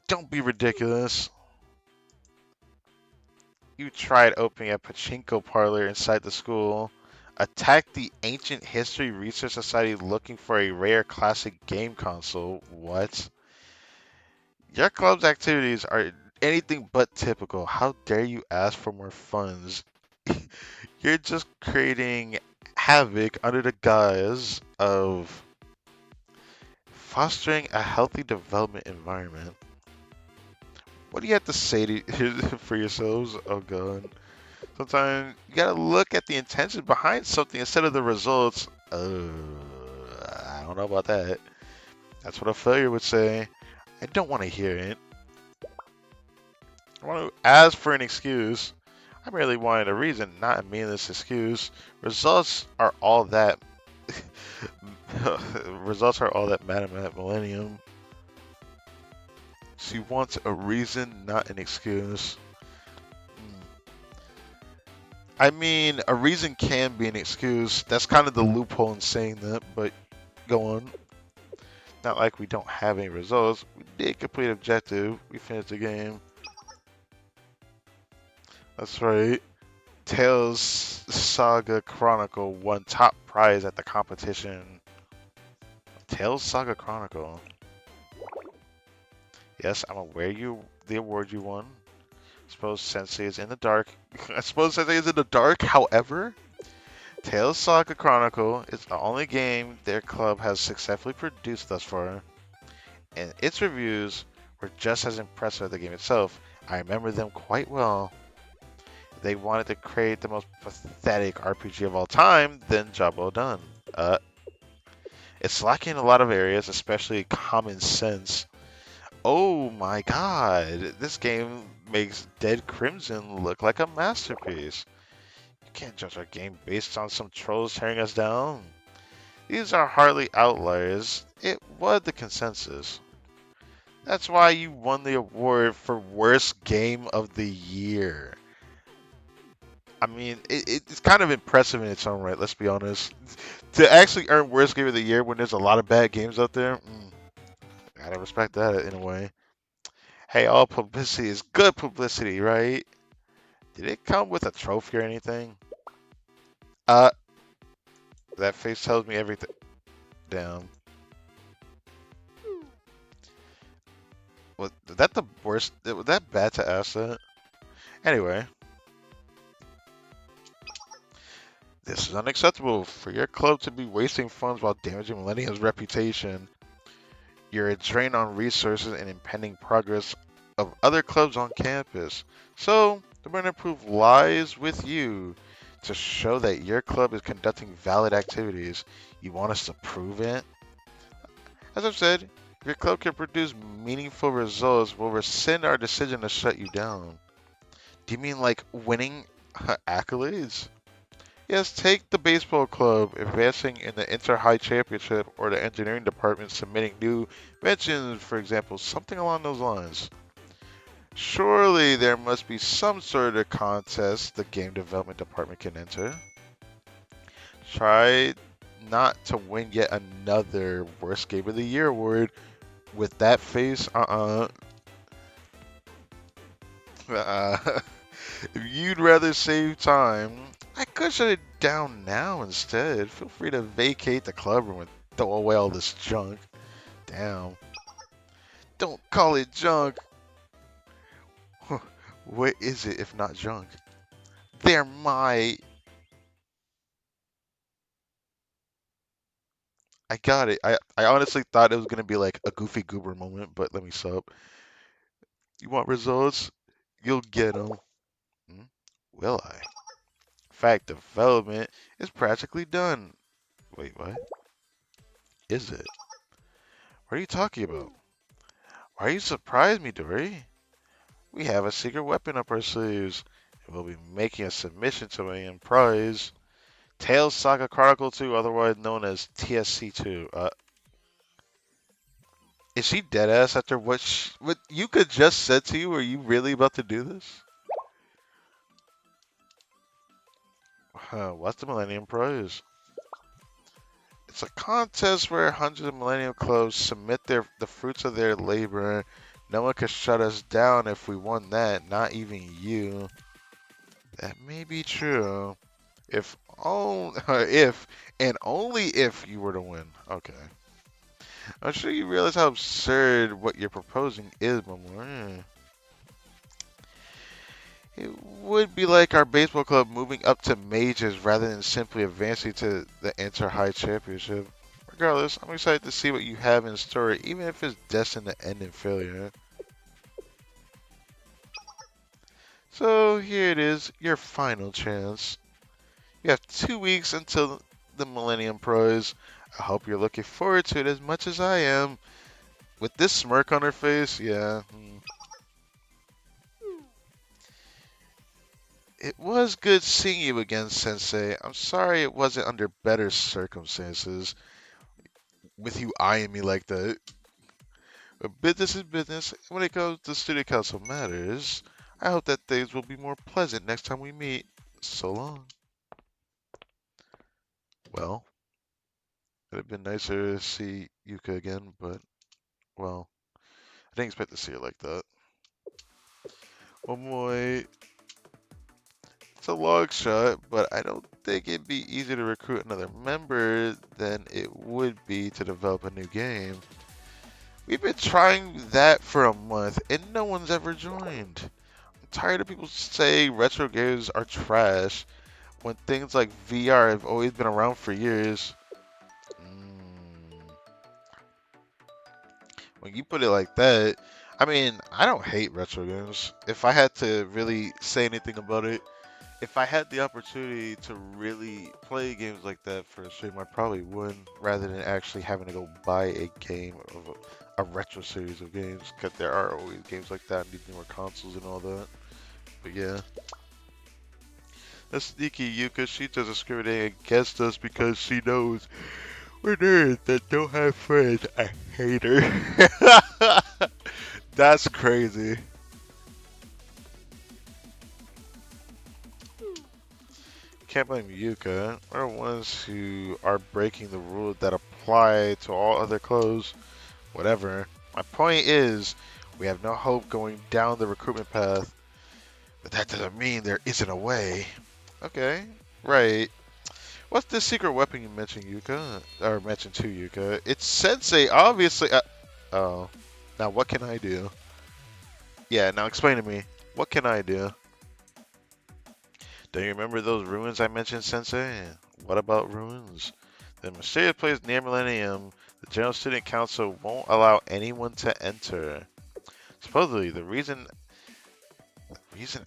Don't be ridiculous. You tried opening a pachinko parlor inside the school. Attacked the Ancient History Research Society looking for a rare classic game console. What? Your club's activities are anything but typical. How dare you ask for more funds? You're just creating havoc under the guise of fostering a healthy development environment. What do you have to say for yourselves? Oh god. Sometimes you gotta look at the intention behind something instead of the results. I don't know about that. That's what a failure would say. I don't want to hear it. I want to ask for an excuse. I merely wanted a reason, not a meaningless excuse. Results are all that. Results are all that matter at Millennium. She wants a reason, not an excuse. Hmm. I mean, a reason can be an excuse. That's kind of the loophole in saying that, but go on. Not like we don't have any results. We did complete objective. We finished the game. That's right. Tales Saga Chronicle won top prize at the competition. Tales Saga Chronicle. Yes, I'm aware the award you won. Suppose Sensei is in the dark. I suppose Sensei is in the dark. However, Tales Saga Chronicle is the only game their club has successfully produced thus far, and its reviews were just as impressive as the game itself. I remember them quite well. If they wanted to create the most pathetic RPG of all time, then job well done. It's lacking in a lot of areas, especially common sense. Oh my god, this game makes Dead Crimson look like a masterpiece. You can't judge our game based on some trolls tearing us down. These are hardly outliers. It was the consensus. That's why you won the award for Worst Game of the Year. I mean, it's kind of impressive in its own right, let's be honest. To actually earn Worst Game of the Year when there's a lot of bad games out there, gotta respect that in a way. Hey, all publicity is good publicity, right? Did it come with a trophy or anything? Uh, that face tells me everything. Damn. Was that the worst? Was that bad to ask that? Anyway, this is unacceptable for your club to be wasting funds while damaging Millennium's reputation. You're a drain on resources and impending progress of other clubs on campus. So, the burden of proof lies with you to show that your club is conducting valid activities. You want us to prove it? As I've said, if your club can produce meaningful results, we'll rescind our decision to shut you down. Do you mean like winning accolades? Yes, take the baseball club advancing in the inter-high championship or the engineering department submitting new mentions, for example, something along those lines. Surely there must be some sort of contest the game development department can enter. Try not to win yet another Worst Game of the Year award with that face. If you'd rather save time, I could shut it down now instead. Feel free to vacate the club room and throw away all this junk. Damn. Don't call it junk. What is it if not junk? They're my. I got it. I honestly thought it was gonna be like a Goofy Goober moment, but let me sub. You want results? You'll get them. Hmm? Will I? Fact development is practically done. Wait, what? Is it? What are you talking about? Why are you surprised, Midori? We have a secret weapon up our sleeves, and we'll be making a submission to an prize. Tales Saga Chronicle 2, otherwise known as TSC2. Is she deadass after what you could just said to you? Are you really about to do this? What's the Millennium Prize? It's a contest where hundreds of Millennium Clubs submit the fruits of their labor. No one could shut us down if we won that, not even you. That may be true. If only if and only if you were to win. Okay. I'm sure you realize how absurd what you're proposing is, Mamoru. It would be like our baseball club moving up to majors rather than simply advancing to the Inter High Championship. Regardless, I'm excited to see what you have in store, even if it's destined to end in failure. So here it is, your final chance. You have 2 weeks until the Millennium Prize. I hope you're looking forward to it as much as I am. With this smirk on her face, yeah. It was good seeing you again, Sensei. I'm sorry it wasn't under better circumstances with you eyeing me like that. But business is business. When it comes to student council matters, I hope that things will be more pleasant next time we meet. So long. Well, it'd have been nicer to see Yuka again, but, well, I didn't expect to see her like that. Oh boy, it's a long shot, but I don't think it'd be easier to recruit another member than it would be to develop a new game. We've been trying that for a month, and no one's ever joined. I'm tired of people saying retro games are trash when things like VR have always been around for years. Mm, when you put it like that, I mean, I don't hate retro games. If I had to really say anything about it, if I had the opportunity to really play games like that for a stream, I probably would, rather than actually having to go buy a game of a retro series of games, because there are always games like that on these newer consoles and all that. But yeah, that sneaky Yuka, she does discriminate against us because she knows we're nerds that don't have friends. I hate her. That's crazy. Can't blame Yuka. We're the ones who are breaking the rules that apply to all other clothes. Whatever. My point is, we have no hope going down the recruitment path, but that doesn't mean there isn't a way. Okay, right. What's the secret weapon you mentioned, Yuka? Or mentioned to Yuka? It's Sensei, obviously. Oh. Now what can I do? Yeah, now explain to me. What can I do? Do you remember those ruins I mentioned, Sensei? What about ruins? The mysterious place near Millennium, the General Student Council won't allow anyone to enter. Supposedly, the reason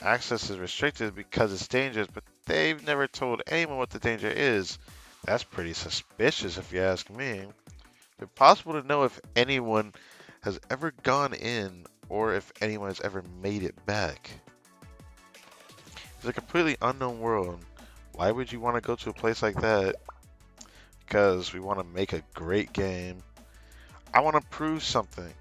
access is restricted is because it's dangerous, but they've never told anyone what the danger is. That's pretty suspicious if you ask me. It's impossible to know if anyone has ever gone in or if anyone has ever made it back. It's a completely unknown world. Why would you want to go to a place like that? Because we want to make a great game. I want to prove something.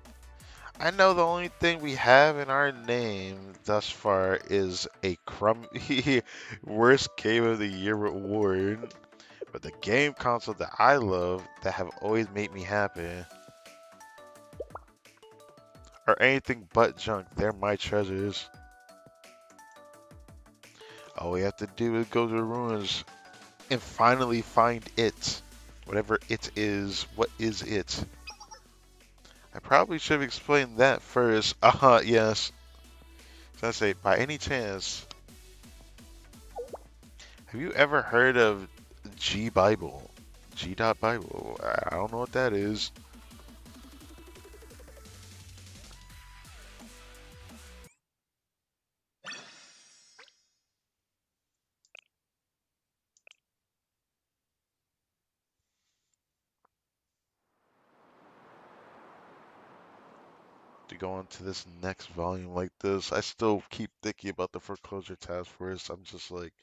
I know the only thing we have in our name thus far is a crummy worst game of the year award. But the game console that I love that have always made me happy are anything but junk. They're my treasures. All we have to do is go to the ruins and finally find it. Whatever it is, what is it? I probably should have explained that first. Yes. So I say, by any chance, have you ever heard of G Bible? G. Bible. I don't know what that is. To go on to this next volume like this, I still keep thinking about the foreclosure task force. I'm just like,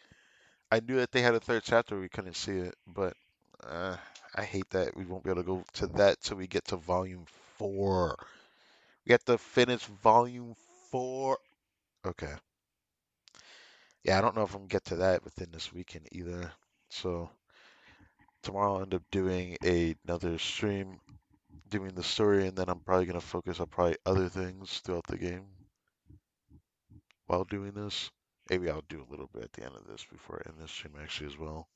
I knew that they had a third chapter, we couldn't see it, but uh, I hate that we won't be able to go to that till we get to volume 4. We have to finish volume 4. Okay. Yeah, I don't know if I'm gonna get to that within this weekend either. So tomorrow I'll end up doing another stream, doing the story, and then I'm probably gonna focus on probably other things throughout the game while doing this. Maybe I'll do a little bit at the end of this before I end this stream actually as well.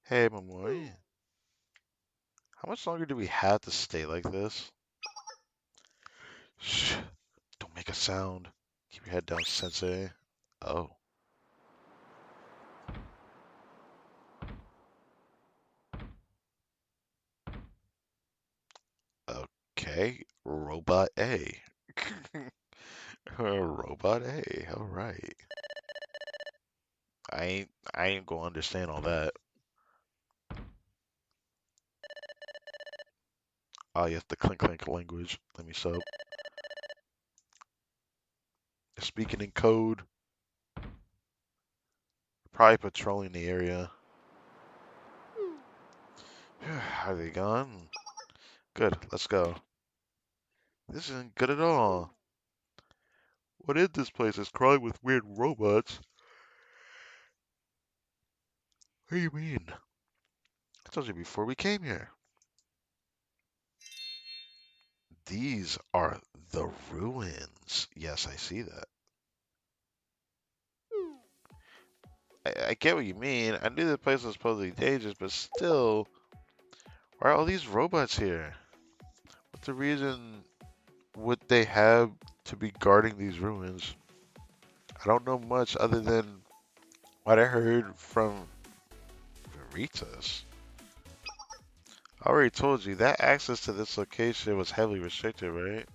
Hey, Mamoy. How much longer do we have to stay like this? Shh. Don't make a sound. Keep your head down, Sensei. Oh. Okay. Robot A. Robot A. All right. I ain't gonna understand all that. Oh, yes, the clink clink language. Let me sub. Speaking in code. Probably patrolling the area. Are they gone? Good. Let's go. This isn't good at all. What is this place? It's crawling with weird robots. What do you mean? I told you before we came here. These are the ruins. Yes, I see that. I get what you mean. I knew the place was supposedly dangerous, but still, why are all these robots here? What's the reason would they have to be guarding these ruins? I don't know much other than what I heard from Veritas. I already told you that access to this location was heavily restricted, right?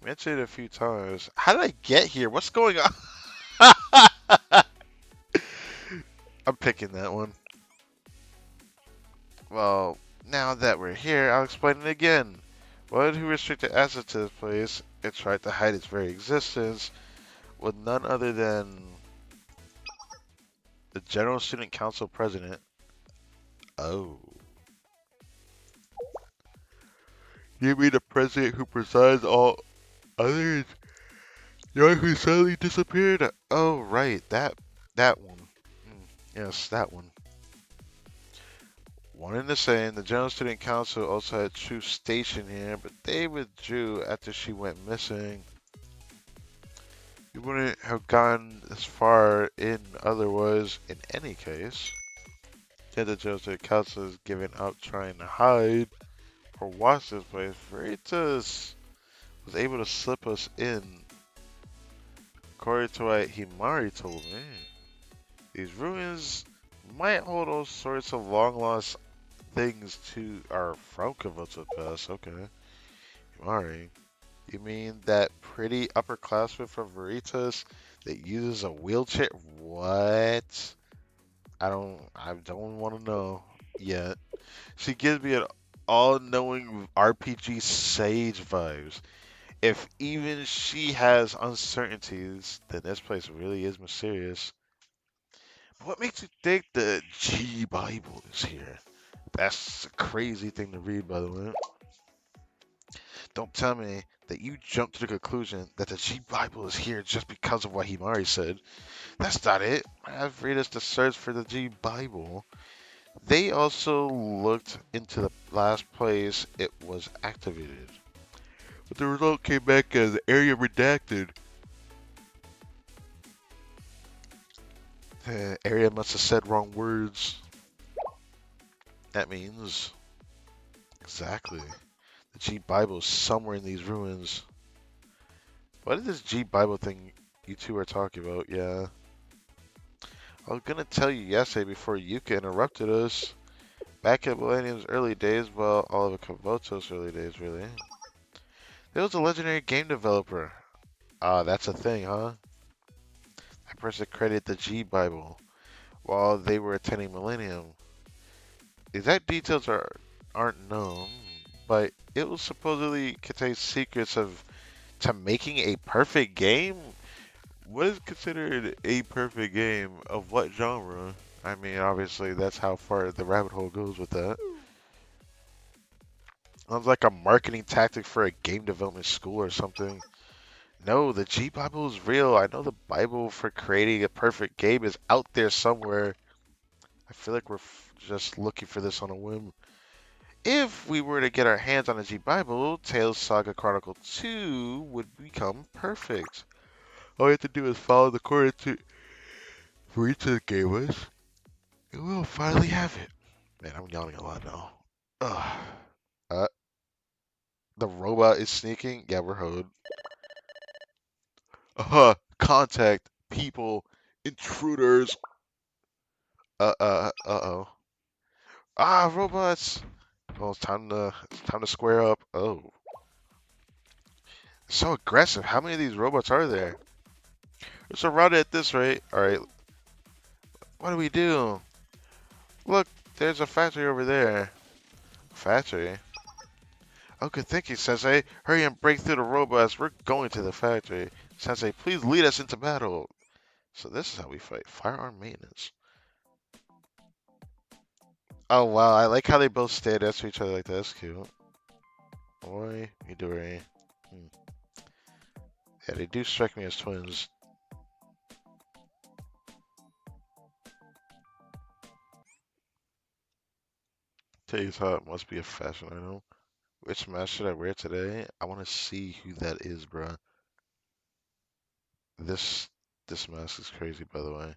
You mentioned it a few times. How did I get here? What's going on? I'm picking that one. Well, now that we're here, I'll explain it again. One who restricted access to this place and tried to hide its very existence was none other than the General Student Council President. Oh. You mean the president who presides all others? The one who suddenly disappeared? Oh, right, that one. Yes, that one. One and the same, the General Student Council also had troops stationed here, but they withdrew after she went missing. You wouldn't have gone as far in otherwise in any case. Yet the General Student Council is giving up trying to hide or watch this place. Veritas was able to slip us in. According to what Himari told me, these ruins might hold all sorts of long lost things to our from Kavoto past. Okay. Himari. You mean that pretty upperclassman from Veritas that uses a wheelchair? What? I don't want to know yet. She gives me an all-knowing RPG sage vibes. If even she has uncertainties, then this place really is mysterious. What makes you think the G Bible is here? That's a crazy thing to read, by the way. Don't tell me that you jumped to the conclusion that the G Bible is here just because of what Himari said. That's not it. I've read us the search for the G Bible. They also looked into the last place it was activated. But the result came back as area redacted. The area must have said wrong words. That means exactly. The G Bible is somewhere in these ruins. What is this G Bible thing you two are talking about? Yeah. I was gonna tell you yesterday before Yuka interrupted us. Back in Millennium's early days, well, all of Kavoto's early days, really. There was a legendary game developer. Ah, that's a thing, huh? That person credited the G Bible while they were attending Millennium. Exact details aren't known, but it will supposedly contain secrets of to making a perfect game. What is considered a perfect game? Of what genre? I mean, obviously, that's how far the rabbit hole goes with that. Sounds like a marketing tactic for a game development school or something. No, the G Bible is real. I know the Bible for creating a perfect game is out there somewhere. I feel like we're just looking for this on a whim. If we were to get our hands on a G Bible, Tales Saga Chronicle 2 would become perfect. All we have to do is follow the coordinates for each of the gamers, and we'll finally have it. Man, I'm yawning a lot now. Ugh. Uh, the robot is sneaking. Yeah, we're hoed. Contact people, intruders. Uh-oh. Ah, robots. Oh, it's time to square up. Oh, so aggressive. How many of these robots are there? We're surrounded at this rate. All right, what do we do? Look, there's a factory over there. Factory? Oh, good thinking, Sensei. Hurry and break through the robots. We're going to the factory. Sensei, please lead us into battle. So this is how we fight. Firearm maintenance. Oh, wow. I like how they both stand next to each other like that. That's cute. Oi, Midori. Hmm. Yeah, they do strike me as twins. Tell you how it must be a fashion item. Which mask should I wear today? I want to see who that is, bruh. This this mask is crazy, by the way.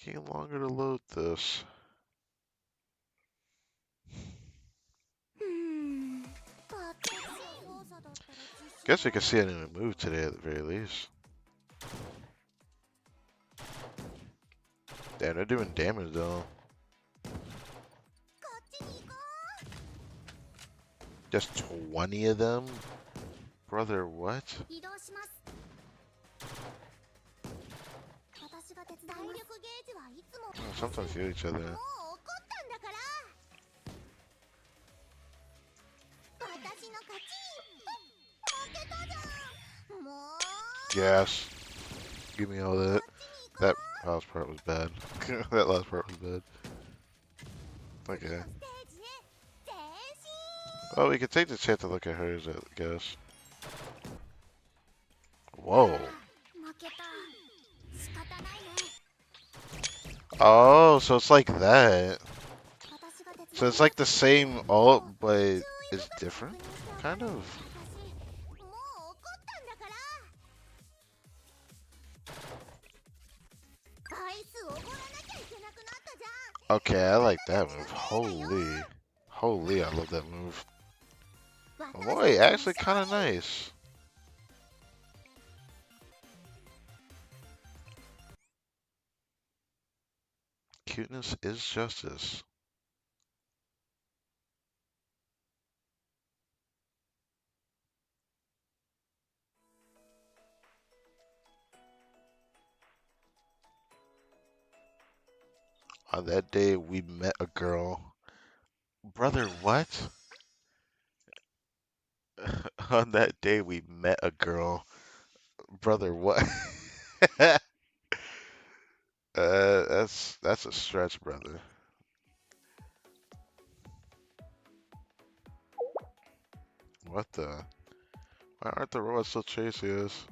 Taking longer to load this. Guess we can see it in a move today at the very least. Damn, they're doing damage though. Just 20 of them? Brother, what? Oh, sometimes heal each other. Yes. Give me all that. That last part was bad. That last part was bad. Okay. Well, we can take the chance to look at hers, I guess. Whoa. Oh, so it's like that. So it's like the same ult, but it's different? Kind of. Okay, I like that move. Holy. Holy, I love that move. Oh, boy, actually kind of nice. Cuteness is justice. On that day, we met a girl. Brother, what? On that day, we met a girl. Brother, what? That's a stretch, brother. What the? Why aren't the robots still chasing us?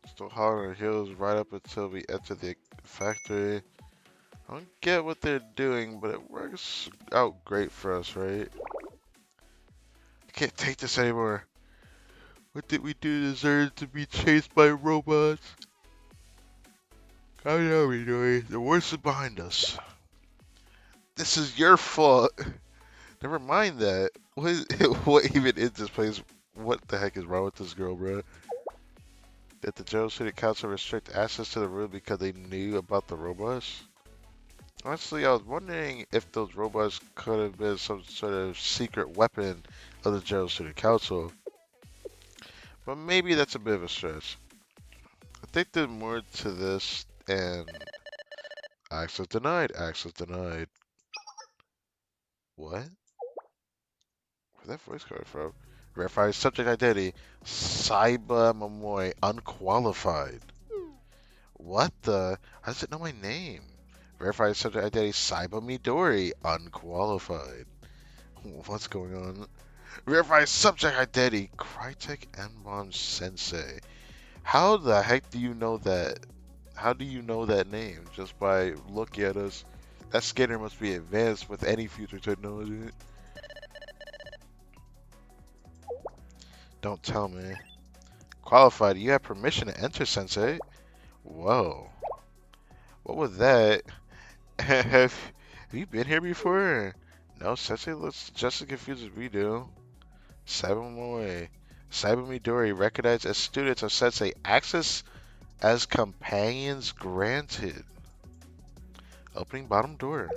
Still hollering heels right up until we enter the factory. I don't get what they're doing, but it works out great for us, right? I can't take this anymore. What did we do to deserve to be chased by robots? I know we doing. The worst is behind us. This is your fault. Never mind that. What even is this place? What the heck is wrong with this girl, bro? Did the General City Council restrict access to the room because they knew about the robots? Honestly, I was wondering if those robots could have been some sort of secret weapon of the General Student Council, but maybe that's a bit of a stretch. I think there's more to this, and access denied, access denied. What? Where's that voice coming from? Verify subject identity. Saiba Momoy, unqualified. What the? How does it know my name? Verify subject identity. Saiba Midori, unqualified. What's going on? Verify subject identity. Crytek Enbon Sensei. How the heck do you know that? How do you know that name? Just by looking at us? That scanner must be advanced with any future technology. Don't tell me. Qualified, you have permission to enter, Sensei. Whoa. What was that? have you been here before? No, Sensei looks just as confused as we do. Cyber Moe. Cyber Midori recognized as students of Sensei. Access as companions granted. Opening bottom door.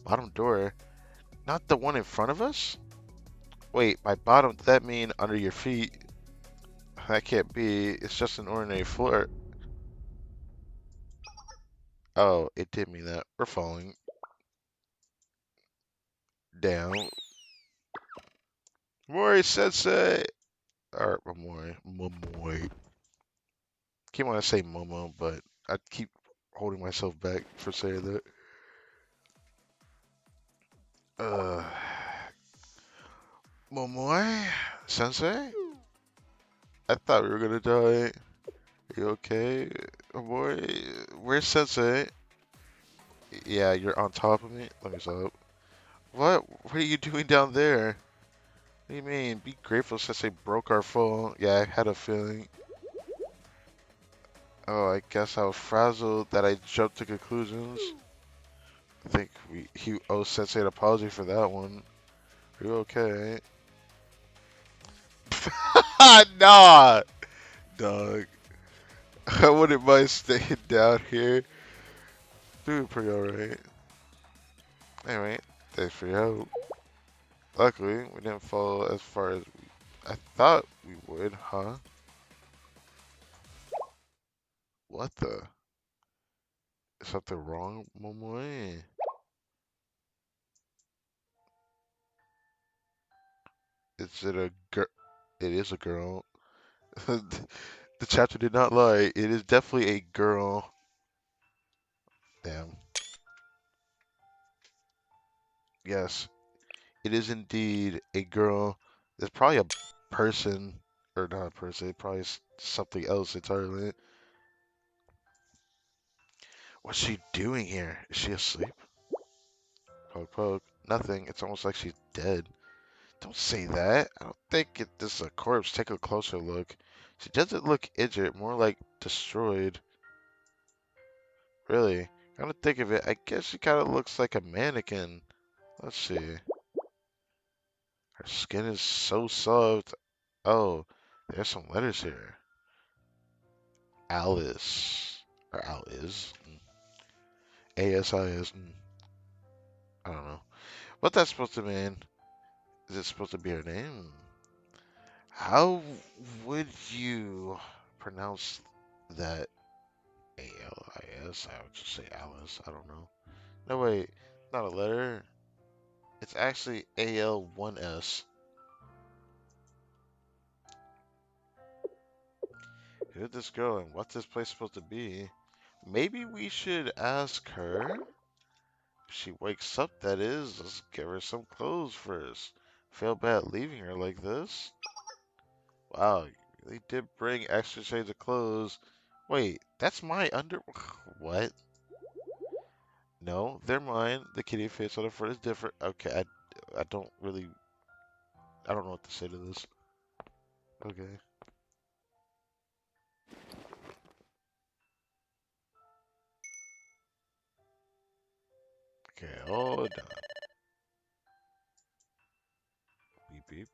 Bottom door? Not the one in front of us? Wait, by bottom, does that mean under your feet? That can't be. It's just an ordinary floor. Oh, it did mean that. We're falling down. Mori Sensei! Or Momori. Momori. Keep want to say Momo, but I keep holding myself back for saying that. Uh, Momori? Sensei? I thought we were gonna die. You okay? Momori? Where's Sensei? Yeah, you're on top of me? Let me stop. What? What are you doing down there? What do you mean? Be grateful Sensei broke our fall. Yeah, I had a feeling. Oh, I guess I was frazzled that I jumped to conclusions. I think he owes Sensei an apology for that one. Are you okay? Nah, dog. I wouldn't mind staying down here. Doing pretty alright. Anyway, thanks for your help. Luckily, we didn't fall as far as I thought we would, huh? What the? Is something wrong, Momoe? Is it a girl? It is a girl. The chapter did not lie. It is definitely a girl. Damn. Yes, it is indeed a girl. There's probably a person, or not a person, probably something else entirely. What's she doing here? Is she asleep? Poke, poke. Nothing. It's almost like she's dead. Don't say that. I don't think this is a corpse. Take a closer look. She doesn't look injured, more like destroyed. Really. Come to think of it, I guess she kind of looks like a mannequin. Let's see. Her skin is so soft. Oh, there's some letters here. Alice. Or Alice. ASIS. I don't know. What that's supposed to mean? Is it supposed to be her name? How would you pronounce that? ALIS? I would just say Alice. I don't know. No, wait. Not a letter. It's actually AL1S. Who's this girl and what's this place supposed to be? Maybe we should ask her. If she wakes up, that is. Let's give her some clothes first. Feel bad leaving her like this. Wow, you really did bring extra shades of clothes. Wait, that's my under. What? No, they're mine. The kitty face on the front is different. Okay, I don't really. I don't know what to say to this. Okay. Okay, hold on. Beep beep.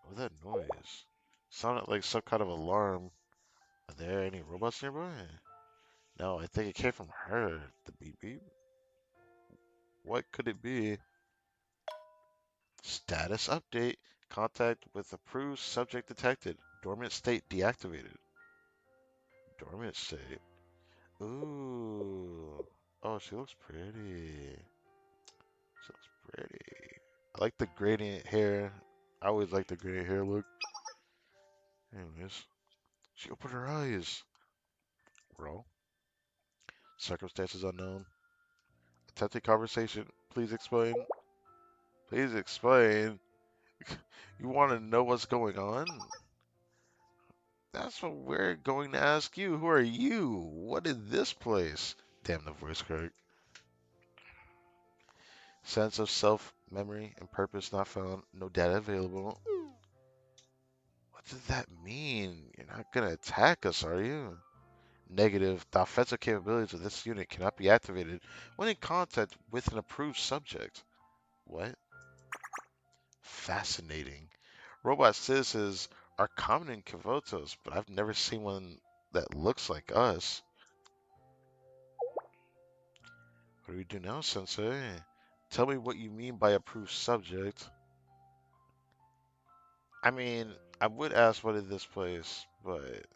What was that noise? Sounded like some kind of alarm. Are there any robots nearby? No, I think it came from her. The beep beep. What could it be? Status update. Contact with approved subject detected. Dormant state deactivated. Dormant state. Ooh. Oh, she looks pretty. She looks pretty. I like the gradient hair. I always like the gradient hair look. Anyways, she opened her eyes. Bro. Circumstances unknown. Attempted conversation. Please explain. Please explain. You want to know what's going on? That's what we're going to ask you. Who are you? What is this place? Damn, the voice crack. Sense of self, memory, and purpose not found. No data available. What does that mean? You're not gonna attack us, are you? Negative. The offensive capabilities of this unit cannot be activated when in contact with an approved subject. What? Fascinating. Robot citizens are common in Kavotos, but I've never seen one that looks like us. What do we do now, Sensei? Tell me what you mean by approved subject. I mean, I would ask what is this place, but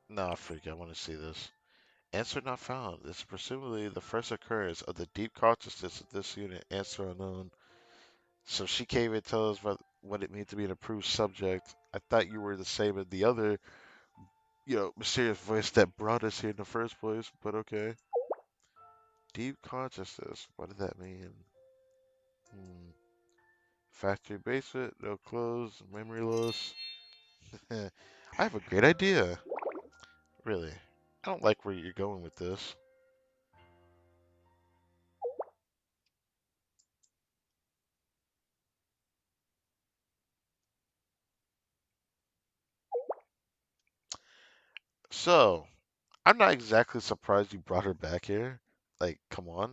no, freak, I want to see this. Answer not found. This is presumably the first occurrence of the deep consciousness of this unit. Answer unknown. So she can't even tell us what it means to be an approved subject. I thought you were the same as the other, mysterious voice that brought us here in the first place, but okay. Deep consciousness. What does that mean? Hmm. Factory basement, no clothes, memory loss. I have a great idea. Really. I don't like where you're going with this. So, I'm not exactly surprised you brought her back here. Like, come on.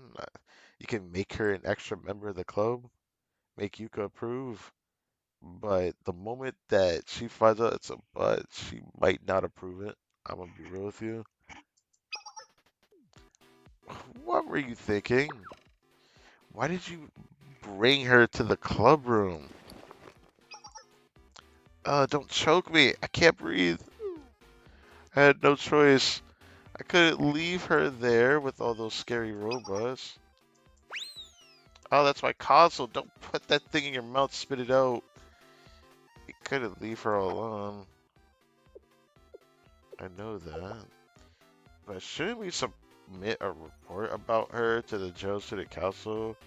You can make her an extra member of the club, make Yuka approve, but the moment that she finds out it's a butt, she might not approve it. I'm gonna be real with you. What were you thinking? Why did you bring her to the club room? Don't choke me. I can't breathe. I had no choice. I couldn't leave her there with all those scary robots. Oh, that's my console. Don't put that thing in your mouth. Spit it out. You couldn't leave her alone. I know that. But shouldn't we submit a report about her to the Joe City Council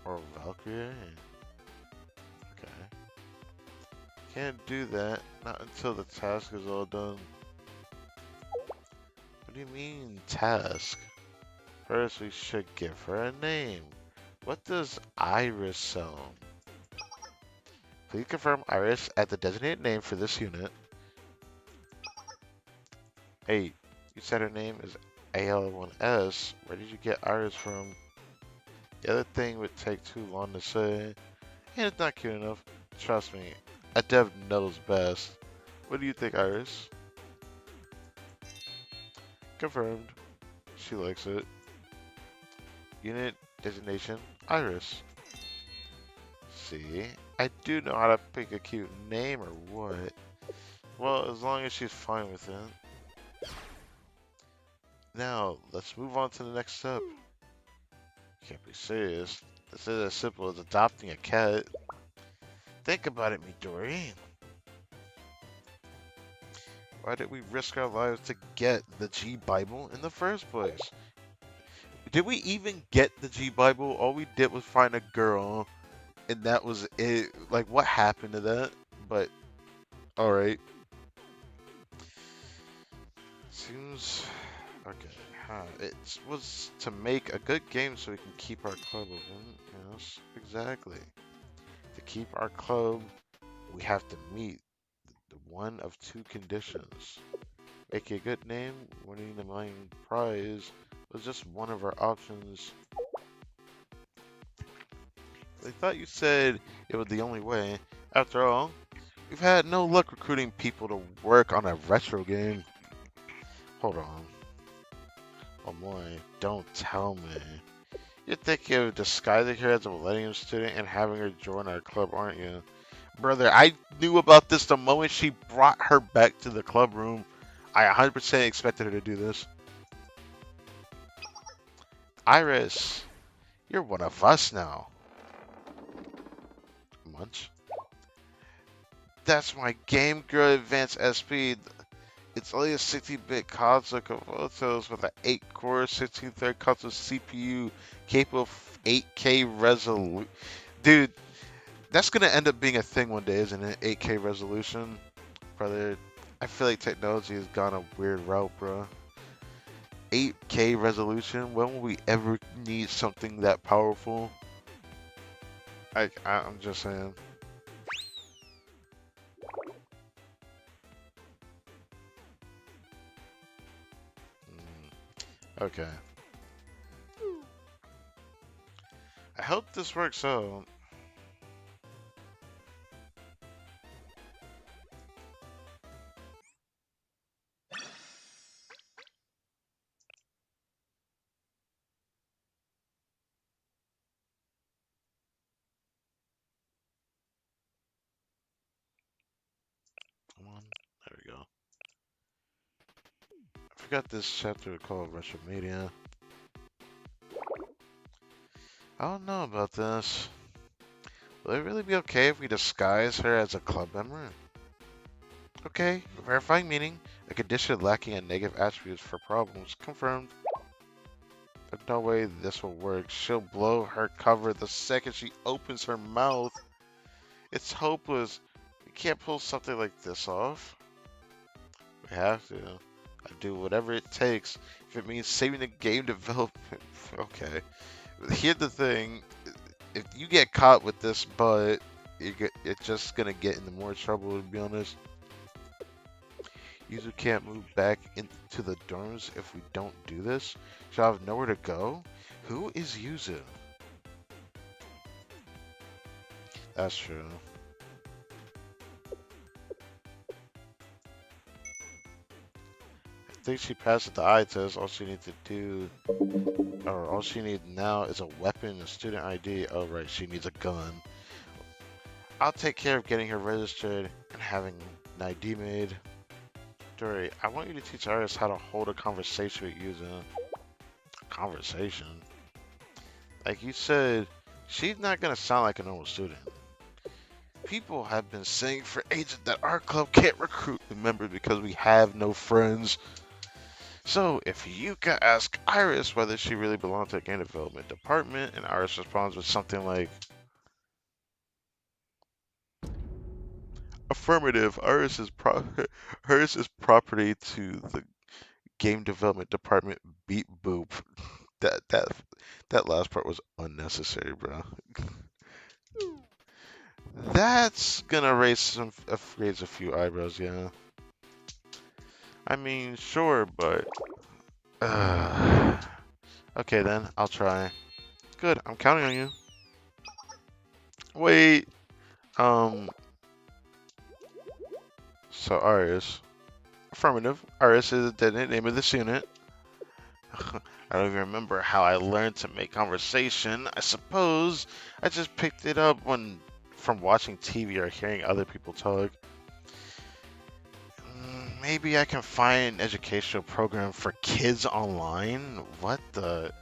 or Valkyrie? Okay. Can't do that. Not until the task is all done. What do you mean, task? First, we should give her a name. What does Iris sound? Please confirm Iris as the designated name for this unit. Hey, you said her name is AL1S. Where did you get Iris from? The other thing would take too long to say, and it's not cute enough. Trust me, a dev knows best. What do you think, Iris? Confirmed. She likes it. Unit designation, Iris. See, I do know how to pick a cute name or what. Well, as long as she's fine with it. Now, let's move on to the next step. Can't be serious. This is as simple as adopting a cat. Think about it, Midori. Why did we risk our lives to get the G Bible in the first place? Did we even get the G Bible? All we did was find a girl, and that was it. Like, what happened to that? But, alright. Seems... Okay. It was to make a good game so we can keep our club open. Yes, exactly. To keep our club, we have to meet the one of two conditions. Make a good name, winning the main prize was just one of our options. I thought you said it was the only way. After all, We've had no luck recruiting people to work on a retro game. Hold on. Oh boy, don't tell me. You're thinking of disguising her as a Millennium student and having her join our club, aren't you? Brother, I knew about this the moment she brought her back to the club room. I 100% expected her to do this. Iris, you're one of us now. Munch. That's my Game Girl Advanced SP. It's only a 60-bit console of photos with an 8-core, 16-thread console CPU capable of 8K resolution. Dude, that's gonna end up being a thing one day, isn't it? 8K resolution, brother. I feel like technology has gone a weird route, bro. 8K resolution. When will we ever need something that powerful? I'm just saying. Okay. I hope this works out. Come on. There we go. I forgot this chapter called Retro Media. I don't know about this. Will it really be okay if we disguise her as a club member? Okay, verifying meaning. A condition lacking in negative attributes for problems. Confirmed. There's no way this will work. She'll blow her cover the second she opens her mouth. It's hopeless. We can't pull something like this off. We have to. I do whatever it takes. If it means saving the game development. Okay. Here's the thing. If you get caught with this, but you're just gonna get into more trouble, to be honest. User can't move back into the dorms if we don't do this. Shall have nowhere to go? Who is Yuzu? That's true. I think she passed the eye test. All she needs to do, or all she needs now is a weapon, a student ID. Oh, right, she needs a gun. I'll take care of getting her registered and having an ID made. Dory, I want you to teach Iris how to hold a conversation with Yuzu. Conversation? Like you said, she's not gonna sound like a normal student. People have been saying for ages that our club can't recruit members because we have no friends. So if you can ask Iris whether she really belongs to the game development department, and Iris responds with something like, affirmative, hers is property to the game development department, beep boop. That that that last part was unnecessary, bro. That's gonna raise a few eyebrows, yeah. I mean, sure, but okay then, I'll try. Good, I'm counting on you. Wait, um, so Arius, affirmative. Arius is the name of this unit. I don't even remember how I learned to make conversation. I suppose I just picked it up from watching TV or hearing other people talk. Maybe I can find an educational program for kids online? What the?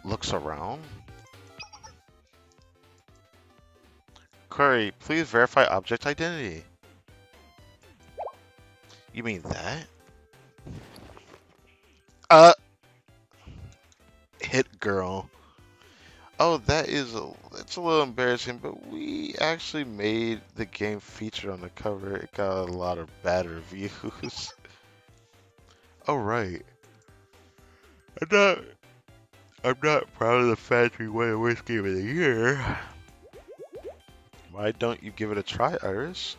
Looks around? Query, please verify object identity. You mean that? Uh, hit girl. Oh, it's a little embarrassing, but we actually made the game featured on the cover. It got a lot of bad reviews. Oh, right. I'm not, I'm not proud of the fact we won the worst game of the year. Why don't you give it a try, Iris?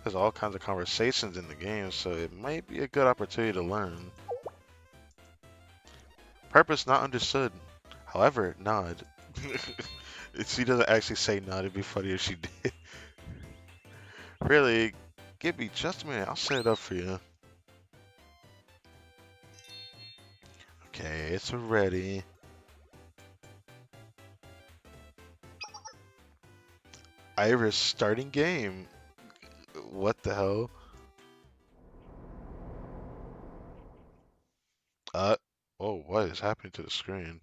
There's all kinds of conversations in the game, so it might be a good opportunity to learn. Purpose not understood. However, nod. She doesn't actually say no. It'd be funny if she did. Really? Give me just a minute. I'll set it up for you. Okay, it's ready. Iris starting game. What the hell? Uh, oh, what is happening to the screen?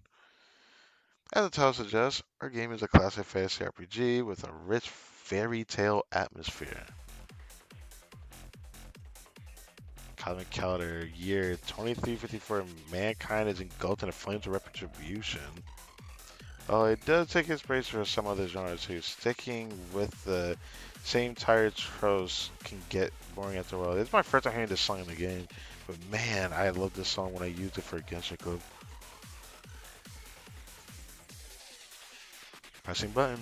As the title suggests, our game is a classic fantasy RPG with a rich fairy tale atmosphere. Cosmic calendar year 2354, mankind is engulfed in the flames of retribution. Oh, it does take inspiration from some other genres too. Sticking with the same tired tropes can get boring after a while. It's my first time hearing this song in the game, but man, I love this song when I used it for a Genshin Club. Pressing button.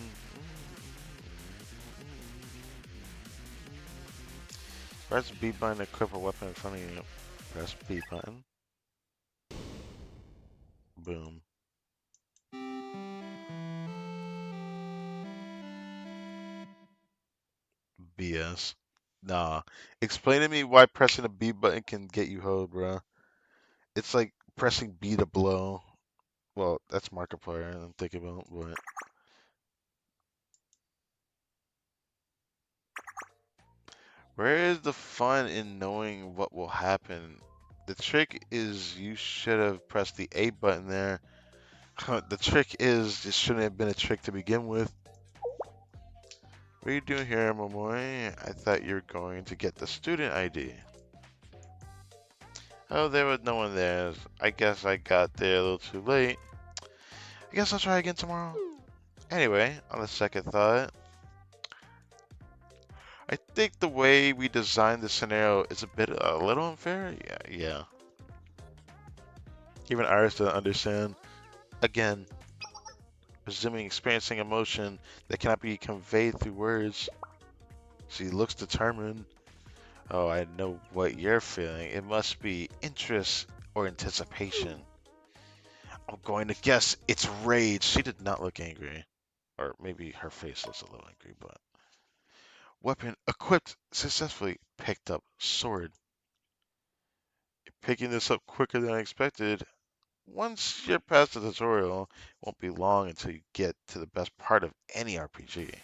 Press B button to equip a weapon in front of you. Press B button. Boom. BS. Nah. Explain to me why pressing the B button can get you hoed, bro. It's like pressing B to blow. Well, that's Markiplier I'm thinking about, but where is the fun in knowing what will happen? The trick is you should have pressed the A button there. The trick is it shouldn't have been a trick to begin with. What are you doing here, Momoy? I thought you were going to get the student ID. Oh, there was no one there. I guess I got there a little too late. I guess I'll try again tomorrow. Anyway, on the second thought, I think the way we designed the scenario is a little unfair. Yeah. Even Iris doesn't understand. Again, presuming experiencing emotion that cannot be conveyed through words. She looks determined. Oh, I know what you're feeling. It must be interest or anticipation. I'm going to guess it's rage. She did not look angry. Or maybe her face looks a little angry, but. Weapon equipped successfully. Picked up sword. You're picking this up quicker than I expected. Once you're past the tutorial, it won't be long until you get to the best part of any RPG.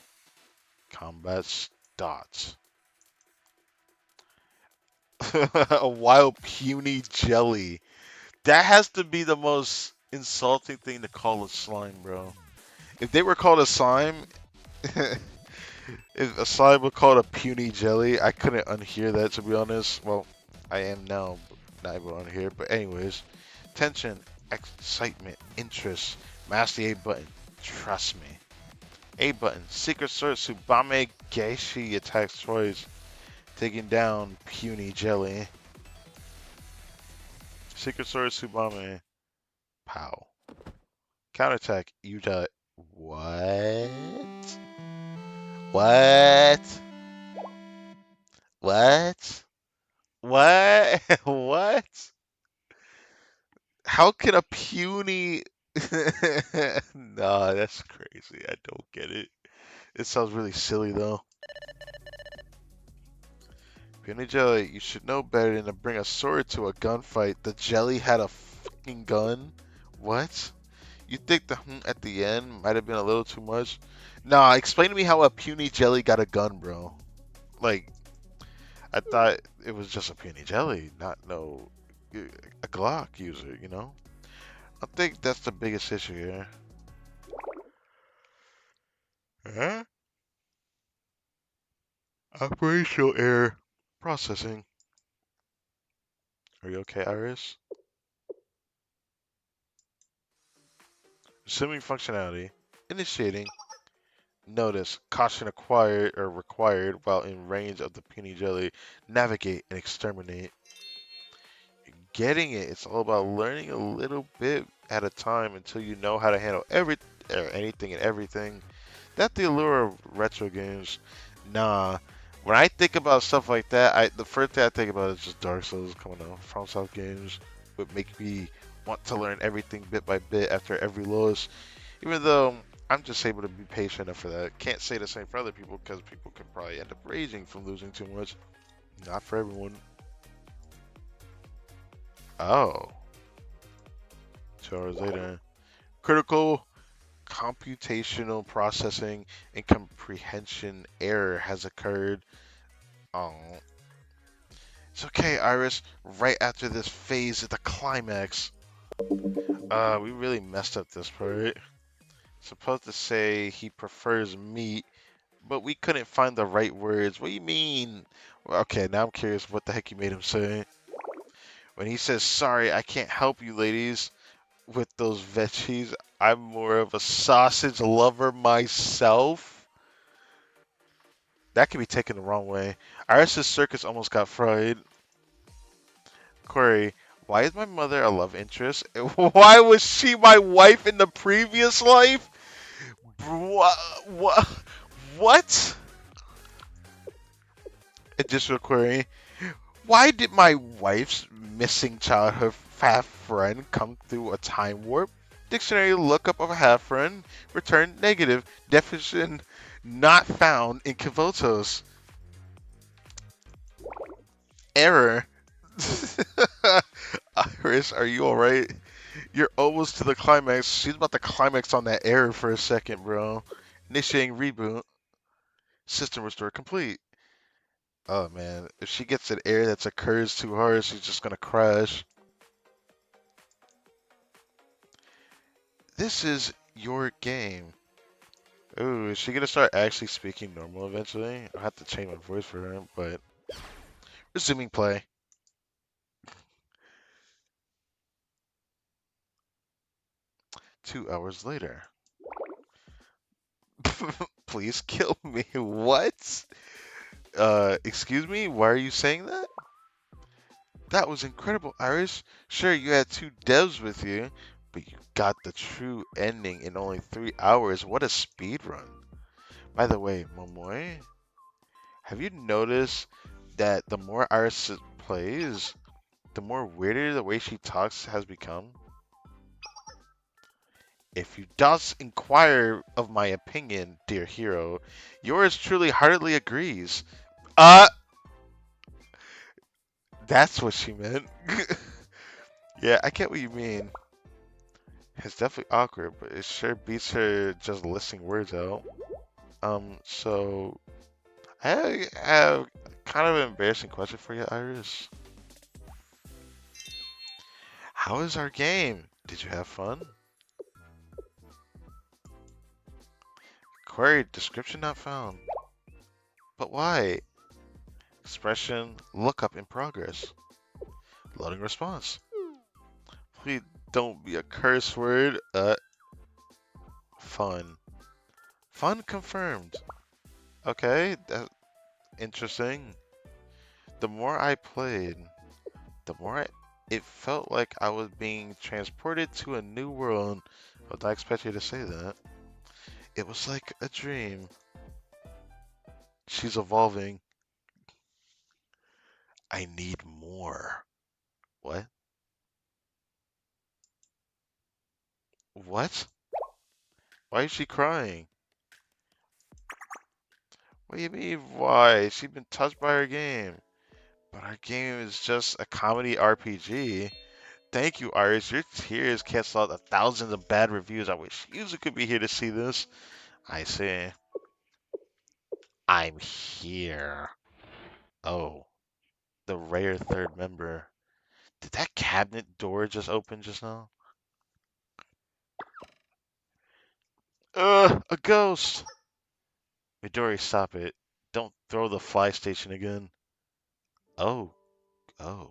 Combat starts. A wild puny jelly. That has to be the most insulting thing to call a slime, bro. If they were called a slime, if a slime were called a puny jelly, I couldn't unhear that, to be honest. Well, I am now, but not able to unhear. But anyways, tension, excitement, interest. Mash the A button. Trust me. A button. Secret Sword Tsubame Geishi attacks twice, taking down puny jelly. Secret Sword Tsubame. Pow. Counterattack. You got what? What? What? What? What? How can a puny? Nah, that's crazy. I don't get it. It sounds really silly though. Puny Jelly, you should know better than to bring a sword to a gunfight. The jelly had a fucking gun? What? You think the at the end might have been a little too much? Nah, explain to me how a puny jelly got a gun, bro. Like, I thought it was just a puny jelly, not no a Glock user, you know? I think that's the biggest issue here. Huh? Operational error. Processing. Are you okay, Iris? Assuming functionality. Initiating. Notice. Caution acquired or required while in range of the puny jelly. Navigate and exterminate. Getting it. It's all about learning a little bit at a time until you know how to handle anything and everything. That's the allure of retro games. Nah. When I think about stuff like that, the first thing I think about is just Dark Souls coming out from South games. Would make me want to learn everything bit by bit after every loss. Even though I'm just able to be patient enough for that. Can't say the same for other people because people can probably end up raging from losing too much. Not for everyone. Oh, 2 hours later. Critical computational processing and comprehension error has occurred. Oh, it's okay, Iris. Right after this phase at the climax. We really messed up this part. Supposed to say he prefers meat, but we couldn't find the right words. What do you mean? Well, okay, now I'm curious what the heck you made him say. When he says, sorry, I can't help you, ladies, with those veggies. I'm more of a sausage lover myself. That could be taken the wrong way. Iris's circus almost got fried. Corey, why is my mother a love interest? Why was she my wife in the previous life? What? What? Additional query. Why did my wife's missing childhood half friend come through a time warp? Dictionary lookup of a half friend returned negative. Definition not found in Kavotos. Error. Iris, are you alright? You're almost to the climax. She's about to climax on that error for a second, bro. Initiating reboot. System restore complete. Oh man, if she gets an error that occurs too hard, she's just gonna crash. This is your game. Ooh, is she gonna start actually speaking normal eventually? I'll have to change my voice for her, but resuming play. 2 hours later. Please kill me. What? Excuse me? Why are you saying that? That was incredible, Iris. Sure, you had two devs with you, but you got the true ending in only 3 hours. What a speed run. By the way, Momoy, have you noticed that the more Iris plays, the more weirder the way she talks has become? If you does inquire of my opinion, dear hero, yours truly heartily agrees. Uh, that's what she meant. Yeah, I get what you mean. It's definitely awkward, but it sure beats her just listing words out. So I have kind of an embarrassing question for you, Iris. How is our game? Did you have fun? Query description not found. But why? Expression lookup in progress. Loading response. Please don't be a curse word. Fun. Fun confirmed. Okay, that's interesting. The more I played, the more it felt like I was being transported to a new world. I would not expect you to say that. It was like a dream. She's evolving. I need more. What? What? Why is she crying? What do you mean, why? She's been touched by her game. But our game is just a comedy RPG. Thank you, Iris. Your tears cancel out the thousands of bad reviews. I wish you could be here to see this. I see. I'm here. Oh, the rare third member. Did that cabinet door just open just now? A ghost! Midori, stop it. Don't throw the fly station again. Oh, oh.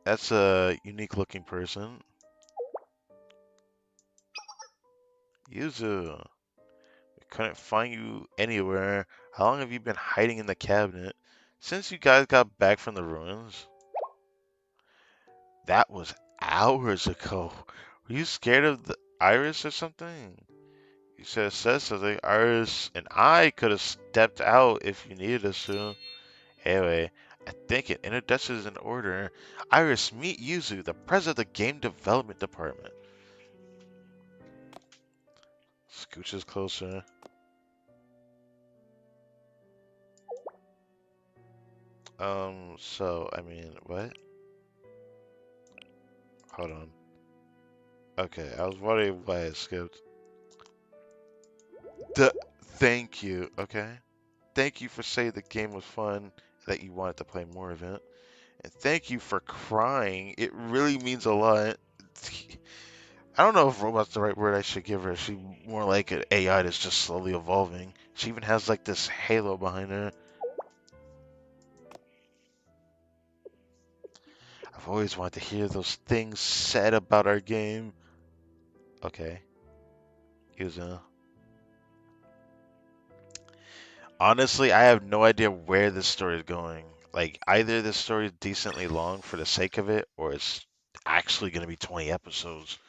That's a unique looking person. Yuzu. We couldn't find you anywhere. How long have you been hiding in the cabinet? Since you guys got back from the ruins? That was hours ago. Were you scared of the Iris or something? You should have said something. Iris and I could have stepped out if you needed us to. Anyway, I think an introduction is in order. Iris, meet Yuzu, the president of the game development department. Scooches closer. So, I mean, what? Hold on. Okay, I was wondering why it skipped. The Thank you, okay? Thank you for saying the game was fun, that you wanted to play more of it. And thank you for crying. It really means a lot. I don't know if robot's the right word I should give her. She's more like an AI that's just slowly evolving. She even has like this halo behind her. I've always wanted to hear those things said about our game. Okay, Yuzu. Honestly, I have no idea where this story is going. Like, either this story is decently long for the sake of it, or it's actually going to be 20 episodes.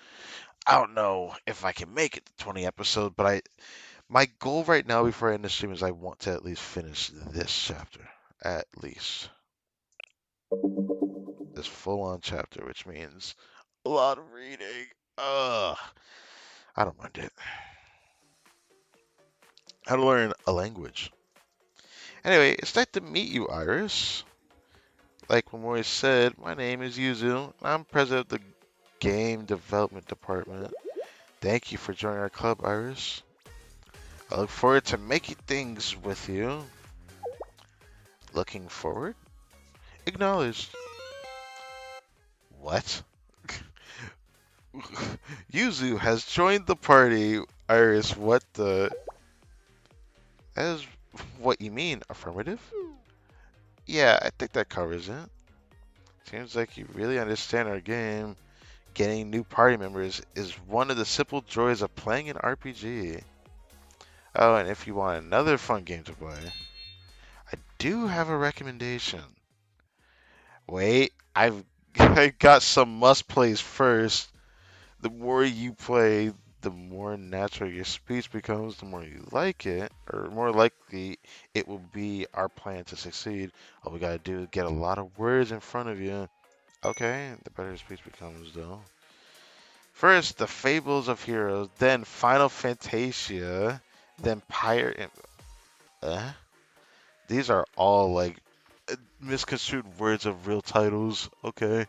I don't know if I can make it to 20 episodes, but my goal right now before I end the stream is I want to at least finish this chapter. At least. This full-on chapter, which means a lot of reading. Ugh. I don't mind it. How to learn a language. Anyway, it's nice to meet you, Iris. Like Memori said, my name is Yuzu. I'm president of the Game Development Department. Thank you for joining our club, Iris. I look forward to making things with you. Looking forward? Acknowledged. What? Yuzu has joined the party. Iris, what the? That is what you mean, affirmative? Yeah, I think that covers it. Seems like you really understand our game. Getting new party members is one of the simple joys of playing an RPG. Oh, and if you want another fun game to play, I do have a recommendation. Wait, I got some must plays first. The more you play, the more natural your speech becomes, the more you like it, or more likely it will be our plan to succeed. All we gotta do is get a lot of words in front of you. Okay, the better your speech becomes, though. First, the Fables of Heroes, then Final Fantasia, then Pirate. Uh, these are all like misconstrued words of real titles. Okay.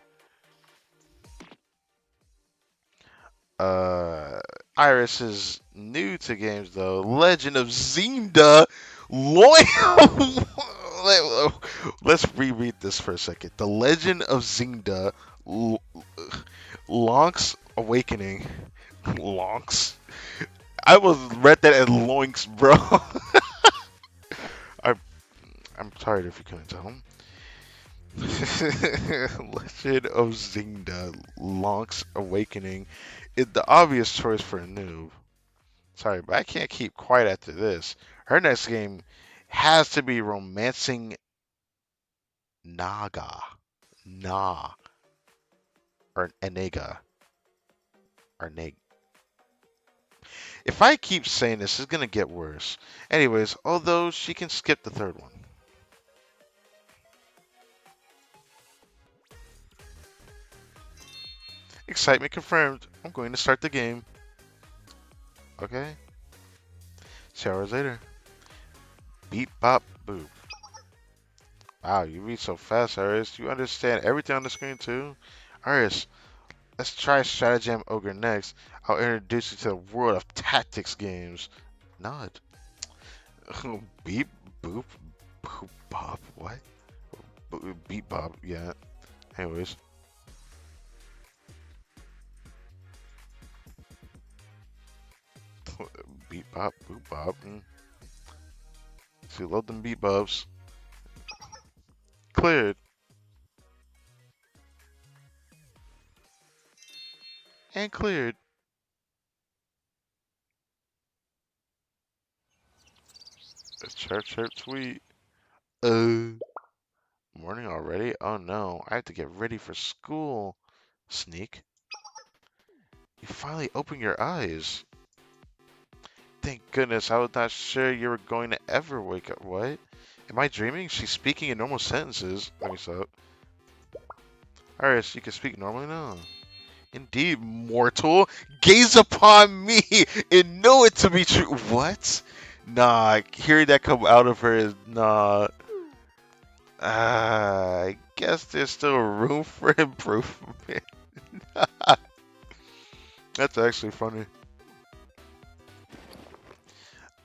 Uh, Iris is new to games though. Legend of Zelda. Loyal. Let's reread this for a second. The Legend of Zelda. Lonk's Awakening. Lonks. I was read that as Loinks, bro. I, I'm tired if you couldn't tell. Legend of Zelda. Lonk's Awakening is the obvious choice for a noob. Sorry, but I can't keep quiet after this. Her next game has to be Romancing Naga. Nah. Or Enega. Or Neg. If I keep saying this, it's gonna get worse. Anyways, although she can skip the third one. Excitement confirmed. I'm going to start the game. Okay. 2 hours later. Beep bop boop. Wow, you read so fast, Iris. You understand everything on the screen too? Iris, let's try Stratagem Ogre next. I'll introduce you to the world of tactics games. Nod. Beep boop boop bop. What? Beep bop. Yeah. Anyways. Beep bop boop bop. See, load them beep bops. Cleared. And cleared. Chirp chirp tweet. Morning already? Oh no, I have to get ready for school. Sneak. You finally opened your eyes. Thank goodness, I was not sure you were going to ever wake up. What? Am I dreaming? She's speaking in normal sentences. Let me stop. Iris, you can speak normally now. Indeed, mortal, gaze upon me and know it to be true. What? Nah, hearing that come out of her is nah. I guess there's still room for improvement. That's actually funny.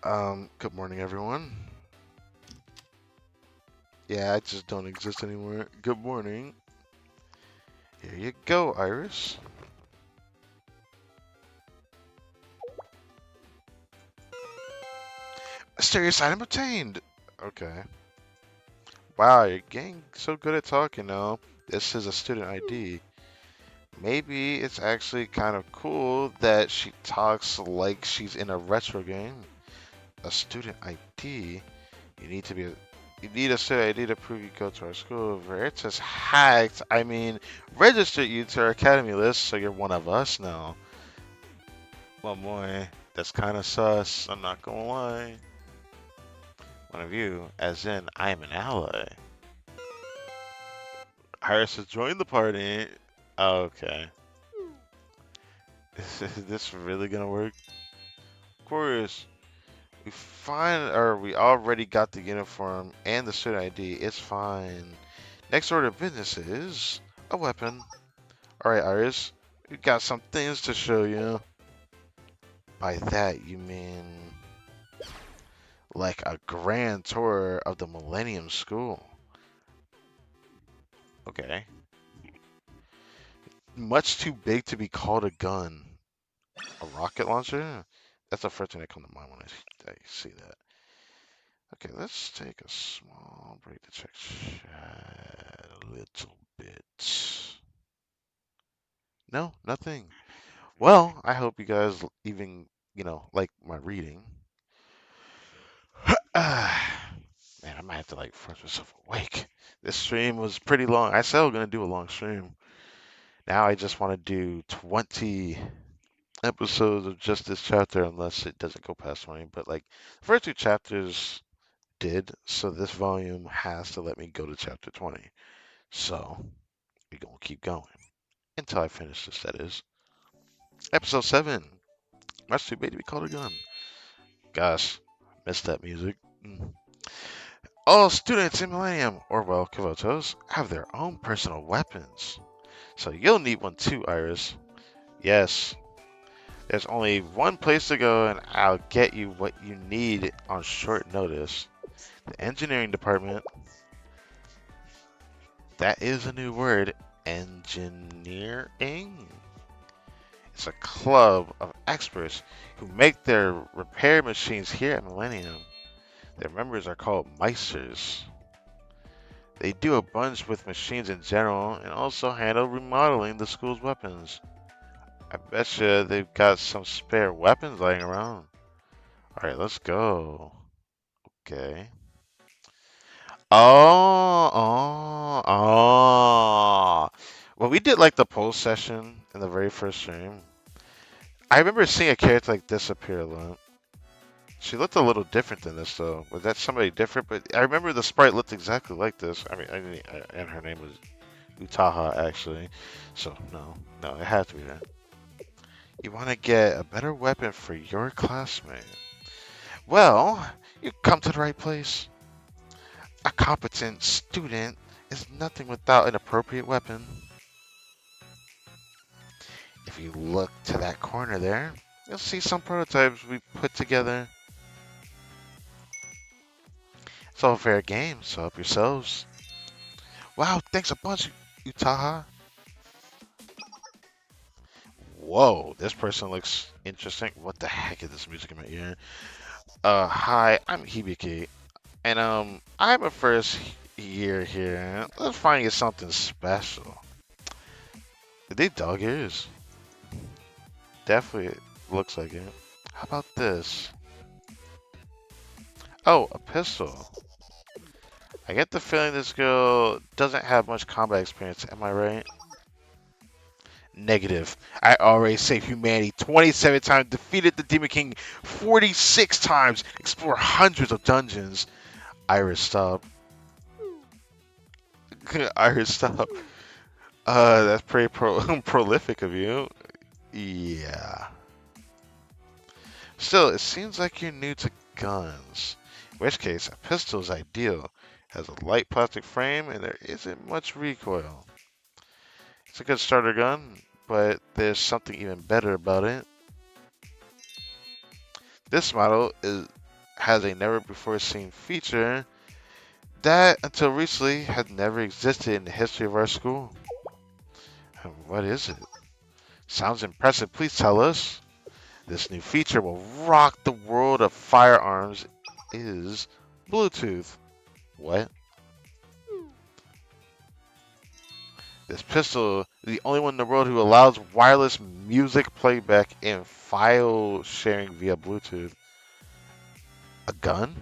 Good morning, everyone. Yeah, I just don't exist anymore. Good morning. Here you go, Iris. Mysterious item obtained. Okay. Wow, you're getting so good at talking now. This is a student ID. Maybe it's actually kind of cool that she talks like she's in a retro game. A student ID. You need to be. You need a student ID to prove you go to our school. Veritas hacked. I mean, registered you to our academy list, so you're one of us now. Well, boy, that's kind of sus. I'm not gonna lie. One of you, as in I am an ally. Iris has joined the party. Okay. Is this really gonna work? Of course. We already got the uniform and the student ID. It's fine. Next order of business is a weapon. Alright, Iris. We got some things to show you. By that, you mean like a grand tour of the Millennium School. Okay. Much too big to be called a gun. A rocket launcher? That's the first thing that comes to mind when I see that. Okay, let's take a small break to check chat a little bit. No, nothing. Well, I hope you guys even, like my reading. Man, I might have to like force myself awake. This stream was pretty long. I said I was gonna do a long stream. Now I just want to do 20 episodes of just this chapter, unless it doesn't go past 20. But like, the first two chapters did, so this volume has to let me go to chapter 20. So we're gonna keep going until I finish this. That is episode 7. Much too big to be called a gun. Gosh, missed that music. All students in Millennium, or well, Kavotos, have their own personal weapons. So you'll need one too, Iris. Yes, there's only one place to go, and I'll get you what you need on short notice. The engineering department. That is a new word. Engineering? It's a club of experts who make their repair machines here at Millennium. Their members are called Meisters. They do a bunch with machines in general and also handle remodeling the school's weapons. I betcha they've got some spare weapons lying around. Alright, let's go. Okay. Oh. When we did like the poll session in the very first stream, I remember seeing a character like disappear a lot. She looked a little different than this though. Was that somebody different? But I remember the sprite looked exactly like this. And her name was Utaha actually. So no, it had to be that. You want to get a better weapon for your classmate? Well, you come to the right place. A competent student is nothing without an appropriate weapon. If you look to that corner there, you'll see some prototypes we put together. It's all fair game, so help yourselves. Wow, thanks a bunch, Utaha. Whoa, this person looks interesting. What the heck is this music in my ear? Hi, I'm Hibiki, and I'm a first year here. Let's find you something special. Did they dog ears? Definitely looks like it. How about this? Oh, a pistol. I get the feeling this girl doesn't have much combat experience, am I right? Negative. I already saved humanity 27 times, defeated the Demon King 46 times, explored hundreds of dungeons. Iris, stop. Iris, stop. That's pretty prolific of you. Yeah. Still, it seems like you're new to guns. In which case, a pistol is ideal. Has a light plastic frame and there isn't much recoil. It's a good starter gun, but there's something even better about it. This model has a never before seen feature that, until recently, had never existed in the history of our school. What is it? Sounds impressive. Please tell us. This new feature will rock the world of firearms. Is Bluetooth. What? This pistol is the only one in the world who allows wireless music playback and file sharing via Bluetooth. A gun?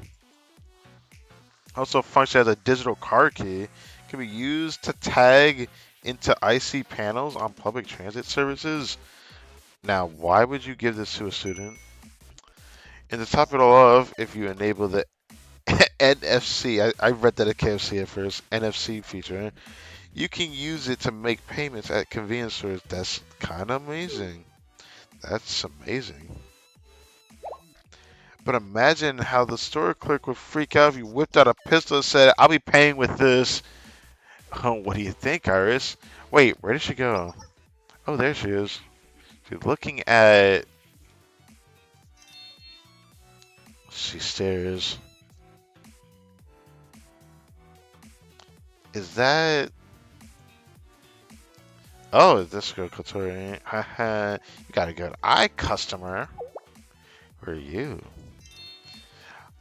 Also functions as a digital car key. Can be used to tag into IC panels on public transit services. Now, why would you give this to a student? And to top it all off, if you enable the NFC, I read that at KFC at first, NFC feature, you can use it to make payments at convenience stores. That's kind of amazing. That's amazing. But imagine how the store clerk would freak out if you whipped out a pistol and said, I'll be paying with this. Oh, what do you think, Iris? Wait, where did she go? Oh, there she is. She's looking at... She stares. Is that... Oh, this girl Kotori. Haha. You got a good eye, customer. Who are you?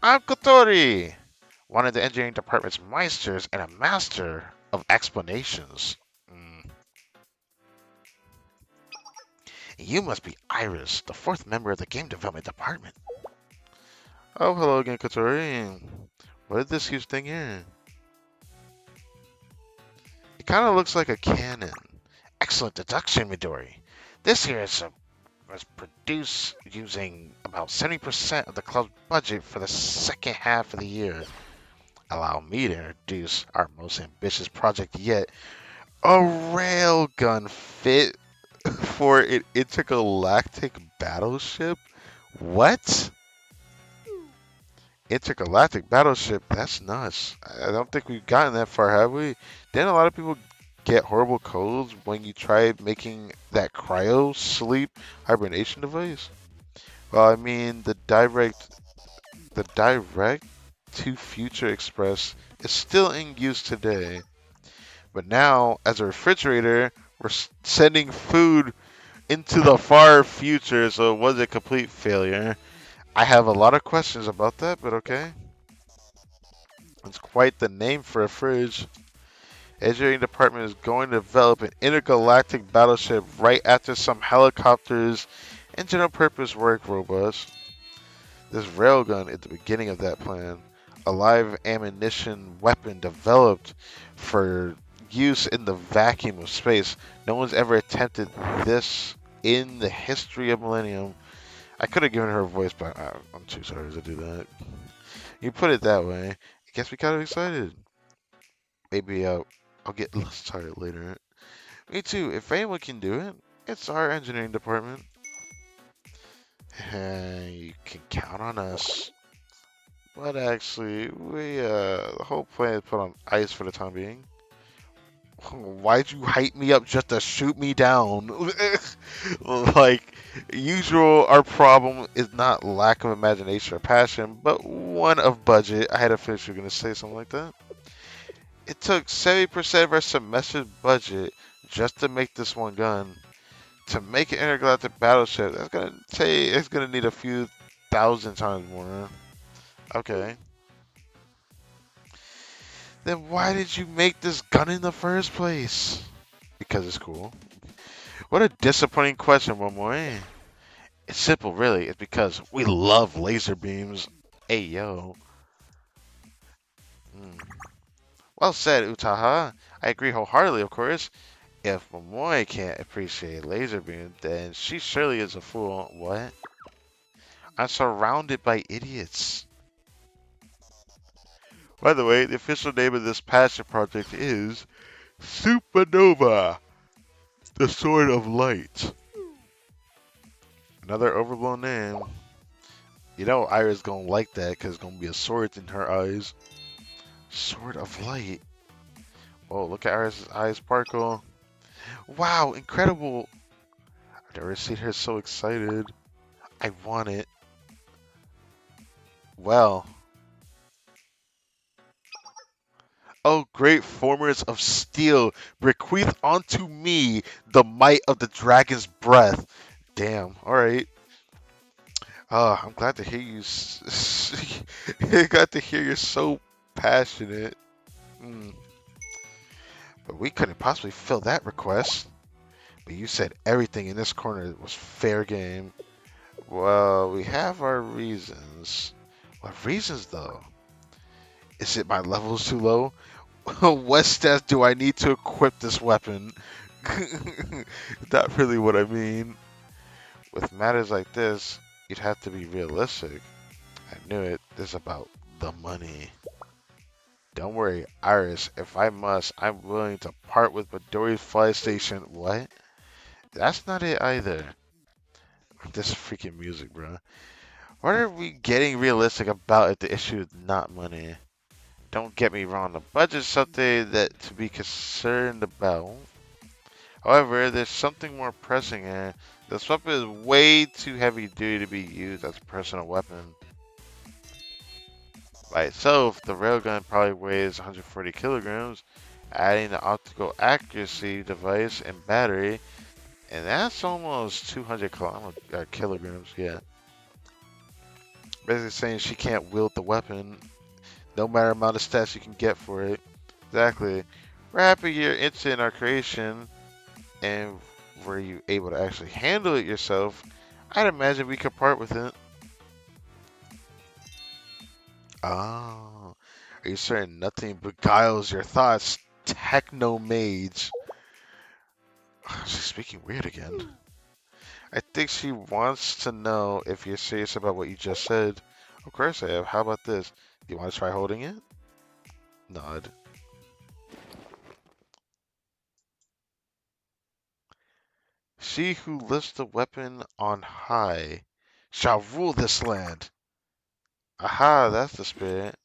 I'm Kotori, one of the engineering department's meisters and a master of explanations. Mm. You must be Iris, the fourth member of the game development department. Oh, hello again, Kotori. What is this huge thing here? It kind of looks like a cannon. Excellent deduction, Midori. This here was produced using about 70% of the club's budget for the second half of the year. Allow me to introduce our most ambitious project yet, a railgun fit for an intergalactic battleship? What? Intergalactic battleship? That's nuts. I don't think we've gotten that far, have we? Didn't a lot of people get horrible colds when you tried making that cryo sleep hibernation device? Well, I mean, the direct to Future Express is still in use today. But now, as a refrigerator, we're sending food into the far future, so it was a complete failure. I have a lot of questions about that, but okay. It's quite the name for a fridge. Engineering department is going to develop an intergalactic battleship right after some helicopters and general purpose work robots. This railgun is the beginning of that plan. A live ammunition weapon developed for use in the vacuum of space. No one's ever attempted this in the history of Millennium. I could have given her a voice, but I'm too sorry to do that. You put it that way. I guess we kind of excited. Maybe I'll get less tired later. Me too. If anyone can do it, it's our engineering department. You can count on us. But actually, the whole plan is put on ice for the time being. Why'd you hype me up just to shoot me down? Like usual, our problem is not lack of imagination or passion, but one of budget. I had a feeling you were gonna say something like that. It took 70% of our semester's budget just to make this one gun. To make an intergalactic battleship, it's gonna need a few thousand times more. Okay. Then why did you make this gun in the first place? Because it's cool. What a disappointing question, Momoe. It's simple, really. It's because we love laser beams. Hey, yo. Mm. Well said, Utaha. I agree wholeheartedly, of course. If Momoe can't appreciate laser beams, then she surely is a fool. What? I'm surrounded by idiots. By the way, the official name of this passion project is Supernova. The Sword of Light. Another overblown name. You know Ira's gonna like that because it's gonna be a sword in her eyes. Sword of Light. Oh, look at Ira's eyes sparkle. Wow, incredible. I've never seen her so excited. I want it. Well. Oh, great formers of steel, bequeath unto me the might of the dragon's breath. Damn. All right. I'm glad to hear you. Glad to hear you're so passionate. Mm. But we couldn't possibly fill that request. But you said everything in this corner was fair game. Well, we have our reasons. What reasons, though? Is it my level's too low? What stats do I need to equip this weapon? Not really what I mean. With matters like this, you'd have to be realistic. I knew it. This is about the money. Don't worry, Iris. If I must, I'm willing to part with Midori's fly station. What? That's not it either. This freaking music, bro. What are we getting realistic about if the issue is not money? Don't get me wrong, the budget's something that to be concerned about. However, there's something more pressing here. This weapon is way too heavy duty to be used as a personal weapon. By itself, the railgun probably weighs 140 kilograms, adding the optical accuracy device and battery, and that's almost 200 kilograms, yeah. Basically saying she can't wield the weapon, no matter amount of stats you can get for it. Exactly. We're happy you're interested in our creation, and were you able to actually handle it yourself, I'd imagine we could part with it. Oh, are you certain nothing beguiles your thoughts, Techno Mage? She's speaking weird again. I think she wants to know if you're serious about what you just said. Of course I am. How about this? Do you want to try holding it? Nod. She who lifts the weapon on high shall rule this land. Aha, that's the spirit.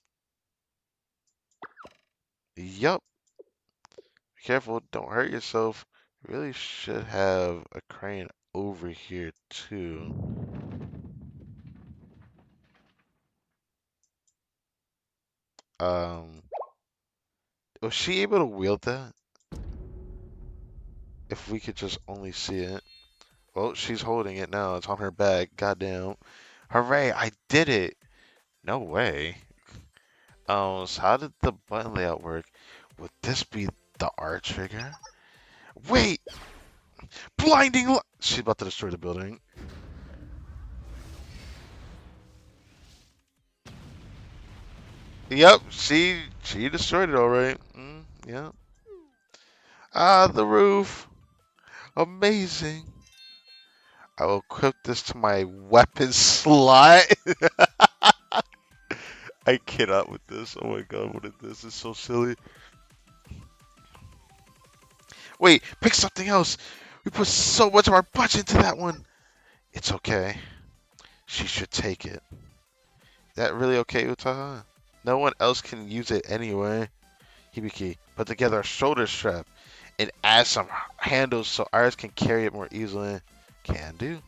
Yup. Be careful, don't hurt yourself. You really should have a crane over here too. Um, was she able to wield that? If we could just only see it. Well, she's holding it now. It's on her back. Goddamn. Hooray, I did it. No way. So how did the button layout work? Would this be the R trigger? Wait! Blinding light! She's about to destroy the building. Yep, she destroyed it alright. Yeah. Ah, the roof. Amazing. I will equip this to my weapon slot. I cannot with this. Oh my god, what is this? It's so silly. Wait, pick something else. We put so much of our budget into that one. It's okay. She should take it. That really okay, Utaha? No one else can use it anyway. Hibiki, put together a shoulder strap and add some handles so ours can carry it more easily. Can do.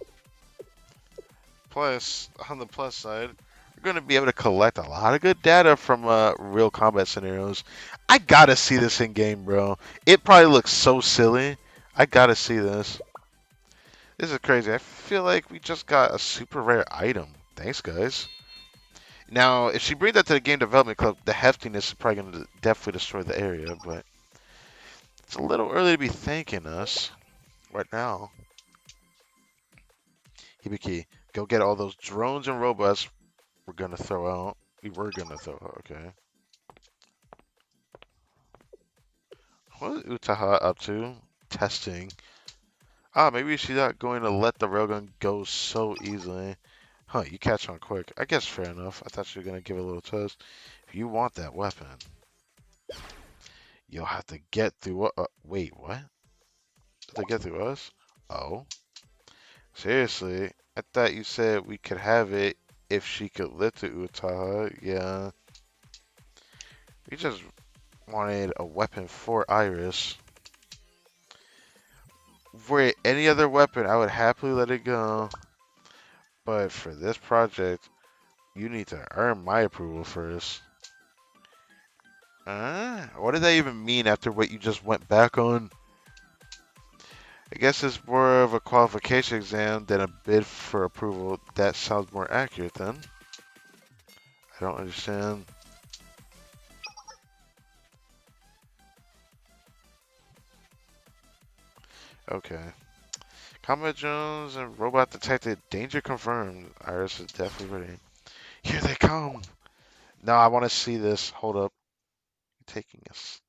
Plus, on the plus side, we're going to be able to collect a lot of good data from real combat scenarios. I gotta see this in game, bro. It probably looks so silly. I gotta see this. This is crazy. I feel like we just got a super rare item. Thanks, guys. Now, if she brings that to the game development club, the heftiness is probably going to definitely destroy the area, but it's a little early to be thanking us right now. Hibiki, go get all those drones and robots we're going to throw out. We were going to throw out, okay. What is Utaha up to? Testing. Ah, maybe she's not going to let the railgun go so easily. Huh, you catch on quick. I guess fair enough. I thought she was going to give it a little test. If you want that weapon, you'll have to get through what? Wait, what? Did they get through us? Oh, seriously? I thought you said we could have it if she could lift the Utaha. Yeah, we just wanted a weapon for Iris. For any other weapon, I would happily let it go. But for this project, you need to earn my approval first. What did that even mean after what you just went back on? I guess it's more of a qualification exam than a bid for approval. That sounds more accurate then. I don't understand. Okay. Combat Jones and robot detected. Danger confirmed. Iris is definitely ready. Here they come. No, I want to see this. Hold up. You're taking us.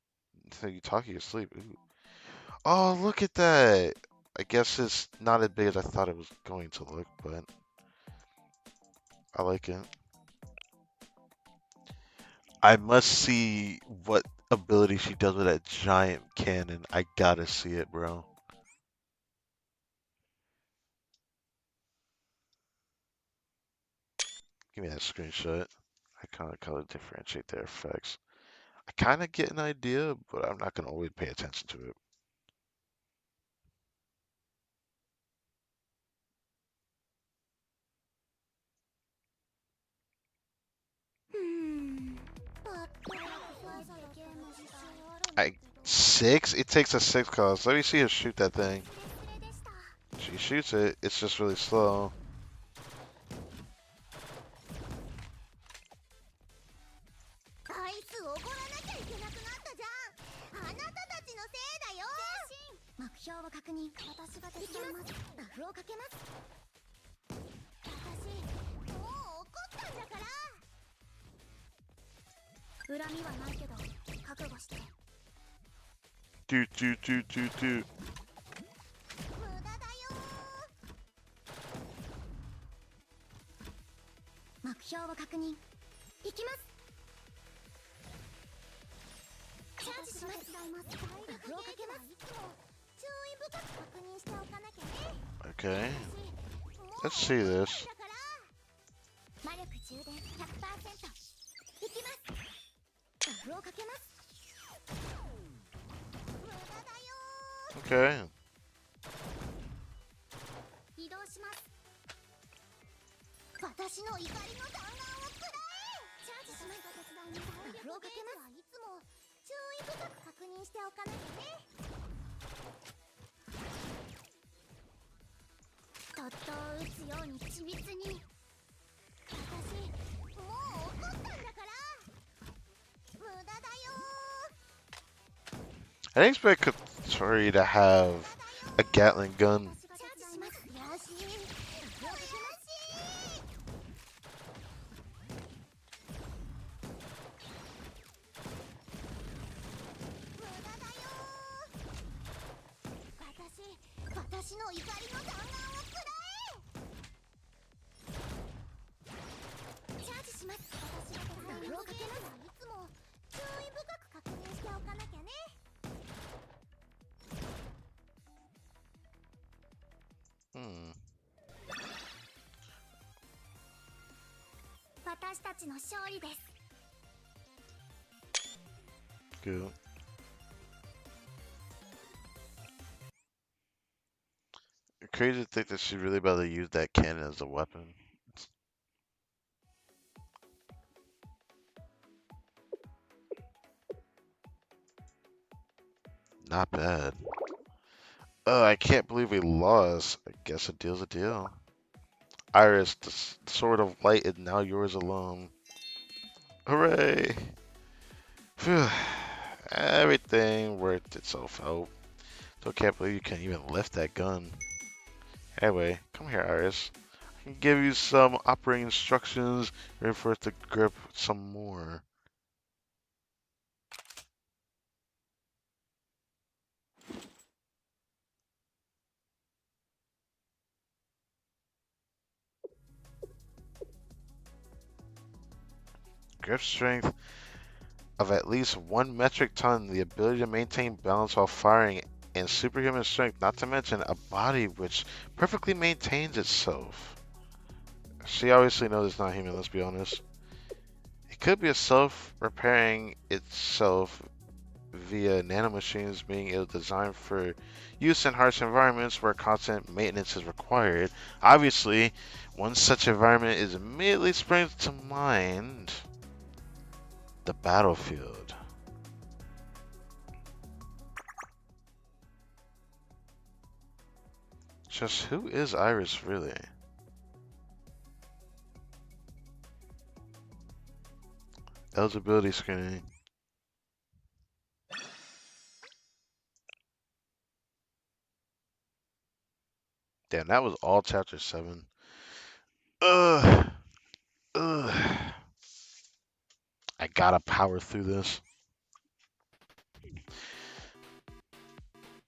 So you talking asleep. Ooh. Oh, look at that. I guess it's not as big as I thought it was going to look, but I like it. I must see what ability she does with that giant cannon. I gotta see it, bro. Give me that screenshot. I kind of color differentiate their effects. I kind of get an idea, but I'm not gonna always pay attention to it. I 6? It takes a 6 cost. Let me see her shoot that thing. She shoots it. It's just really slow. Do do do do do. Okay. Let's see this. Okay. I didn't expect Katori to have a Gatling gun. Hmm. Good. Crazy to think that she's really about to use that cannon as a weapon. Not bad. Oh, I can't believe we lost. I guess a deal's a deal. Iris, the sword of light is now yours alone. Hooray! Phew. Everything worked itself out. Still can't believe you can even lift that gun. Anyway, come here, Iris. I can give you some operating instructions. Ready for us to grip some more. Grip strength of at least 1 metric ton. The ability to maintain balance while firing and superhuman strength, not to mention a body which perfectly maintains itself. She obviously knows it's not human, let's be honest. It could be a self-repairing itself via nanomachines being able to design for use in harsh environments where constant maintenance is required. Obviously, one such environment is immediately springs to mind the battlefield. Just who is Iris really? Eligibility screening. Damn, that was all chapter 7. Ugh. Ugh. I gotta power through this.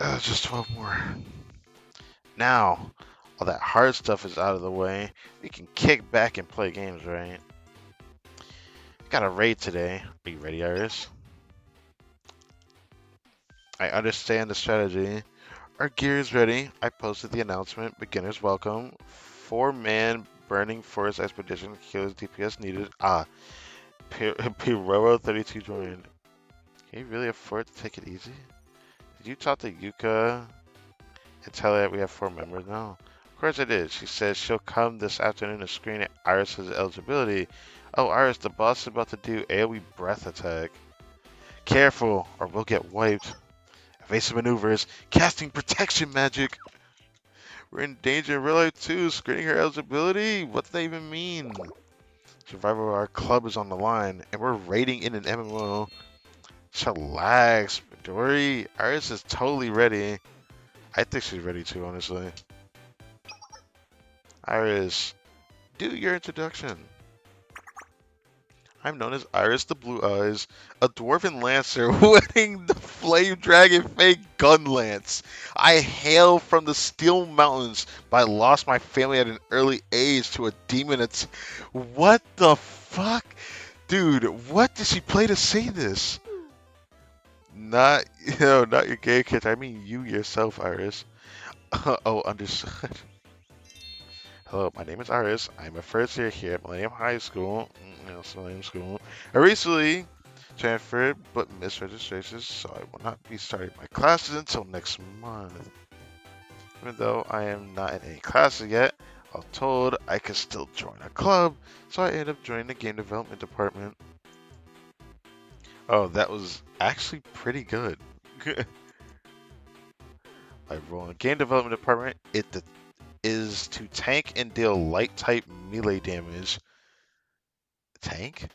Just 12 more. Now, all that hard stuff is out of the way. We can kick back and play games, right? Got a raid today. Are you ready, Iris? I understand the strategy. Our gear is ready. I posted the announcement. Beginners welcome. 4-man burning forest expedition. Healers DPS needed. Ah, Piroro 32 joined. Can you really afford to take it easy? Did you talk to Yuka and tell her that we have 4 members now? Of course I did. She says she'll come this afternoon to screen Iris's eligibility. Oh, Iris, the boss is about to do AoE breath attack. Careful, or we'll get wiped. Evasive maneuvers, casting protection magic. We're in danger in real life too. Screening her eligibility? What does that even mean? Survival of our club is on the line, and we're raiding in an MMO. Chillax, Midori. Iris is totally ready. I think she's ready too, honestly. Iris, do your introduction. I'm known as Iris the Blue Eyes, a dwarven lancer wielding the flame dragon fake gun lance. I hail from the Steel Mountains, but I lost my family at an early age to a demon. What the fuck? Dude, what did she play to say this? Not, not your gay kid. I mean you yourself, Iris. Oh, understood. Hello, my name is Iris. I'm a first year here at Millennium High School. Millennium School. I recently transferred but missed registrations, so I will not be starting my classes until next month. Even though I am not in any classes yet, I was told I could still join a club, so I ended up joining the game development department. Oh, that was actually pretty good. My role in the game development department is to tank and deal light type melee damage. Tank?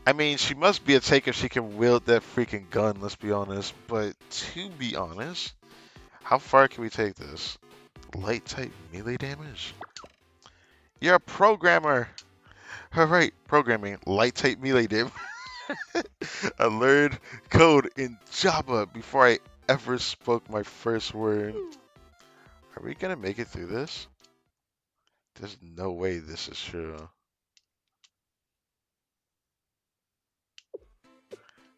I mean, she must be a tank if she can wield that freaking gun, let's be honest. But to be honest, how far can we take this? Light type melee damage? You're a programmer! Alright, programming, light type melee damage. I learned code in Java before I ever spoke my first word. Are we gonna make it through this? There's no way this is true.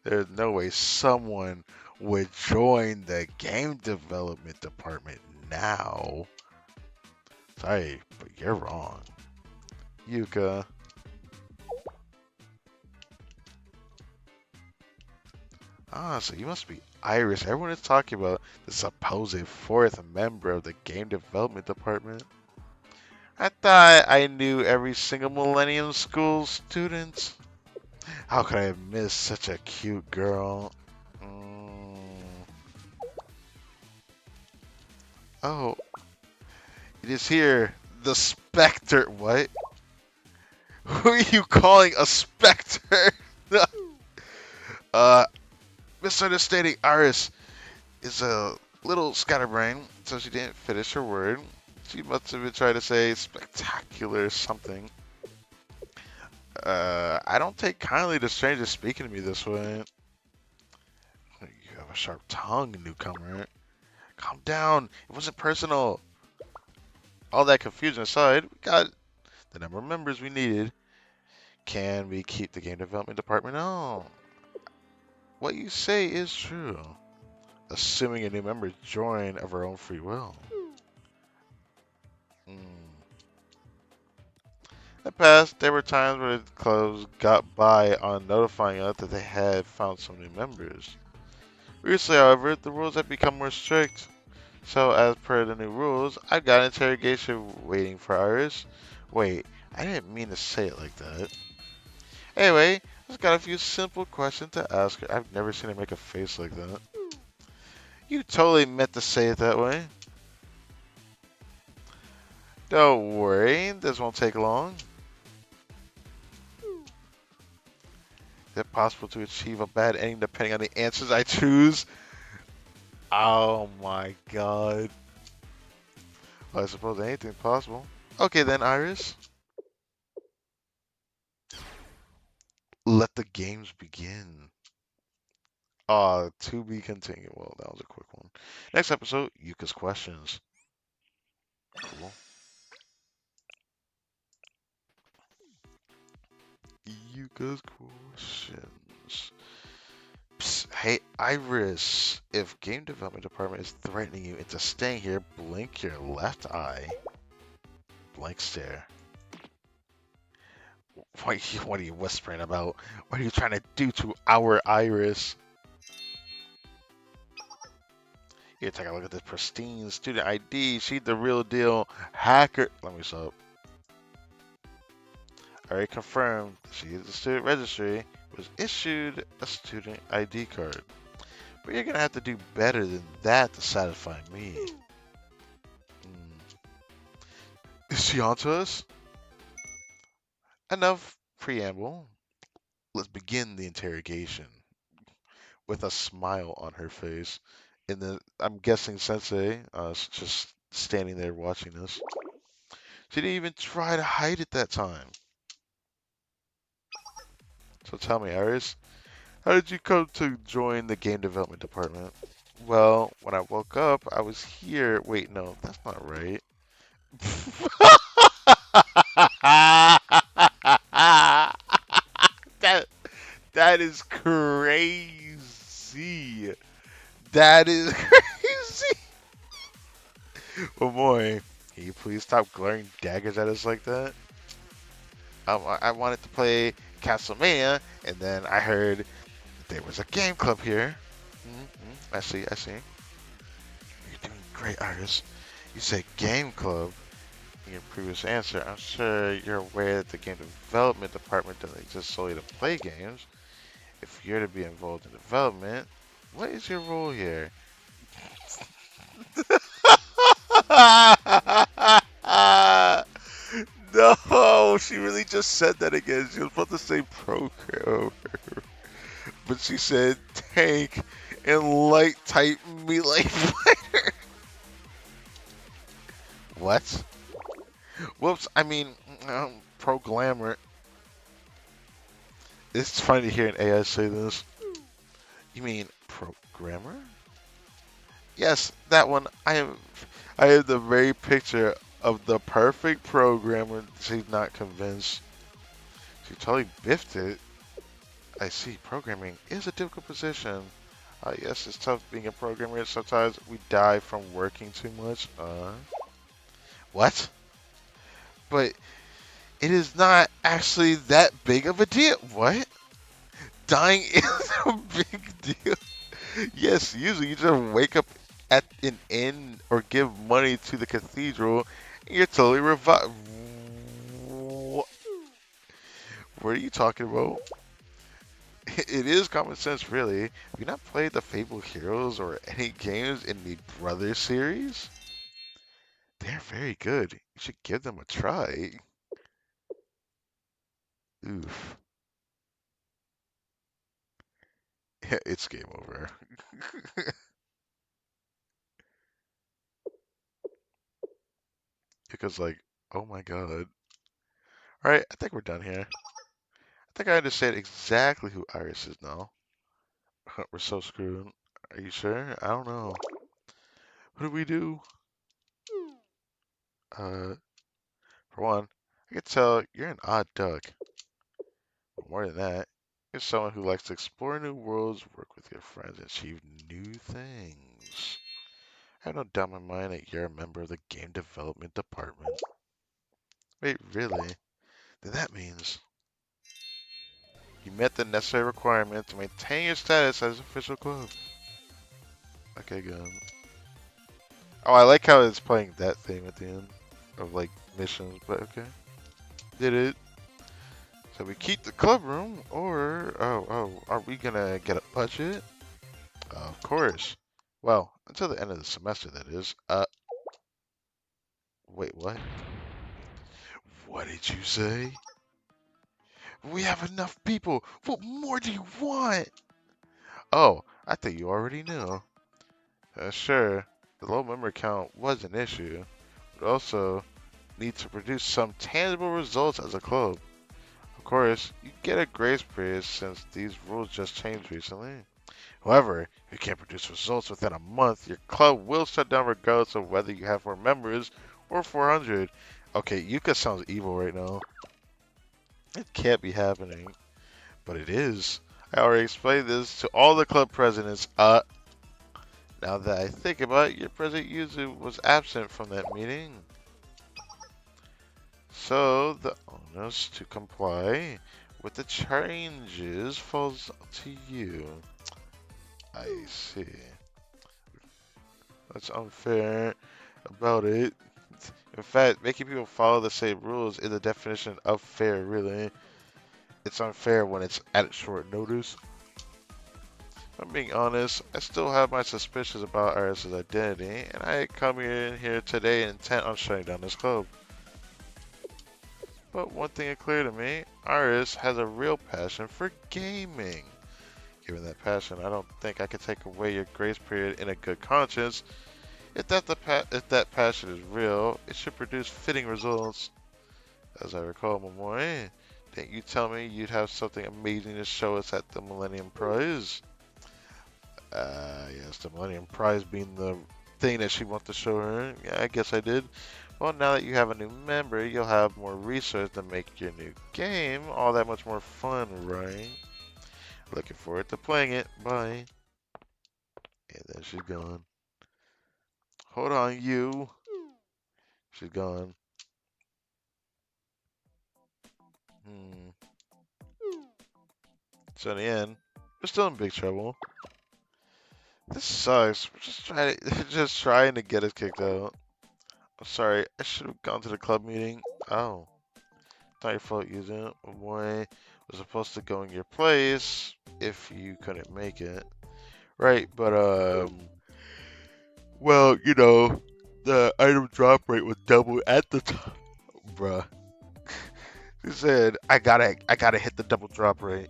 There's no way someone would join the game development department now. Sorry, but you're wrong. Yuka. Ah, so you must be Irish. Everyone is talking about the supposed 4th member of the game development department. I thought I knew every single Millennium School student. How could I have missed such a cute girl? Oh, it is here. The Spectre. What? Who are you calling a Spectre? uh, misunderstanding. Iris is a little scatterbrain, so she didn't finish her word. She must have been trying to say spectacular something. I don't take kindly to strangers speaking to me this way. You have a sharp tongue, newcomer. Calm down. It wasn't personal. All that confusion aside, we got the number of members we needed. Can we keep the game development department on? What you say is true. assuming a new member join of our own free will. Hmm. In the past, there were times where the clubs got by on notifying us that they had found some new members. Recently, however, the rules have become more strict. So, as per the new rules, I've got interrogation waiting for Iris. Wait, I didn't mean to say it like that. Anyway, just got a few simple questions to ask her. I've never seen her make a face like that. You totally meant to say it that way. Don't worry, this won't take long. Is it possible to achieve a bad ending depending on the answers I choose? Oh my god. Well, I suppose anything possible. Okay then, Iris. Let the games begin. To be continued. Well, that was a quick one. Next episode, Yuka's questions. Cool. Yuka's questions. Psst, hey, Iris. If game development department is threatening you into staying here, blink your left eye. Blank stare. What are you whispering about? What are you trying to do to our Iris? Here, take a look at this pristine student ID. She's the real deal hacker. Let me stop. Already confirmed. She is the student registry. Was issued a student ID card. But you're gonna have to do better than that to satisfy me. Hmm. Is she onto us? Enough preamble. Let's begin the interrogation. With a smile on her face. And then I'm guessing Sensei, just standing there watching this. She didn't even try to hide it that time. So tell me, Iris, how did you come to join the game development department? Well, when I woke up, I was here. Wait, no, that's not right. that that is crazy. That is crazy. Oh boy, can you please stop glaring daggers at us like that? I wanted to play Castlevania, and then I heard there was a game club here. I see, I see. You're doing great, Iris. You said game club in your previous answer. I'm sure you're aware that the game development department doesn't exist solely to play games. If you're to be involved in development, what is your role here? No, she really just said that again. She was about to say program, but she said tank and light type melee fighter. What? Whoops, I mean, programmer. It's funny to hear an AI say this. You mean programmer? Yes, that one. I have the very picture of the perfect programmer. She's not convinced. She totally biffed it. I see. Programming is a difficult position. Yes, it's tough being a programmer. Sometimes we die from working too much. What? But it is not actually that big of a deal. What? Dying is a big deal. Yes, usually you just wake up at an inn or give money to the cathedral and you're totally revived. What are you talking about? It is common sense, really. Have you not played the Fable Heroes or any games in the Brother series? They're very good. You should give them a try. Oof. It's game over. Because, like, oh my god. Alright, I think we're done here. I think I understand exactly who Iris is now. We're so screwed. Are you sure? I don't know. What do we do? Uh, for one, I can tell you're an odd duck. But more than that, You're someone who likes to explore new worlds, work with your friends, and achieve new things. I have no doubt in my mind that you're a member of the game development department. Wait, really? Then that means you met the necessary requirement to maintain your status as an official club. Okay, good. Oh, I like how it's playing that theme at the end of like missions, but okay. Did it. So we keep the club room, or are we gonna get a budget? Of course. Well, until the end of the semester, that is. Wait, what? What did you say? We have enough people. What more do you want? Oh, I thought you already knew. Sure, the low member count was an issue, but also need to produce some tangible results as a club. Of course, you get a grace period since these rules just changed recently. However, if you can't produce results within a month, your club will shut down regardless of whether you have more members or 400. Okay, Yuka sounds evil right now. It can't be happening, but it is. I already explained this to all the club presidents. Now that I think about it, your president user was absent from that meeting. So the onus to comply with the changes falls to you. I see. That's unfair about it. In fact, making people follow the same rules is the definition of fair, really. It's unfair when it's at short notice. If I'm being honest, I still have my suspicions about Iris's identity, and I come in here today intent on shutting down this club. But one thing is clear to me, Iris has a real passion for gaming. Given that passion, I don't think I could take away your grace period in a good conscience. If that passion is real, it should produce fitting results. As I recall, Momoe, didn't you tell me you'd have something amazing to show us at the Millennium Prize? Yes, the Millennium Prize being the thing that she wants to show her. Yeah, I guess I did. Well, now that you have a new member, you'll have more resources to make your new game all that much more fun, right? Looking forward to playing it. Bye. And then she's gone. Hold on, you. She's gone. Hmm. So in the end, we're still in big trouble. This sucks. We're just trying to, just trying to get us kicked out. I'm sorry. I should have gone to the club meeting. Oh, not your fault, Yuzu. Boy, was supposed to go in your place if you couldn't make it. Right, but well, the item drop rate was double at the time, bruh. He said, I gotta hit the double drop rate.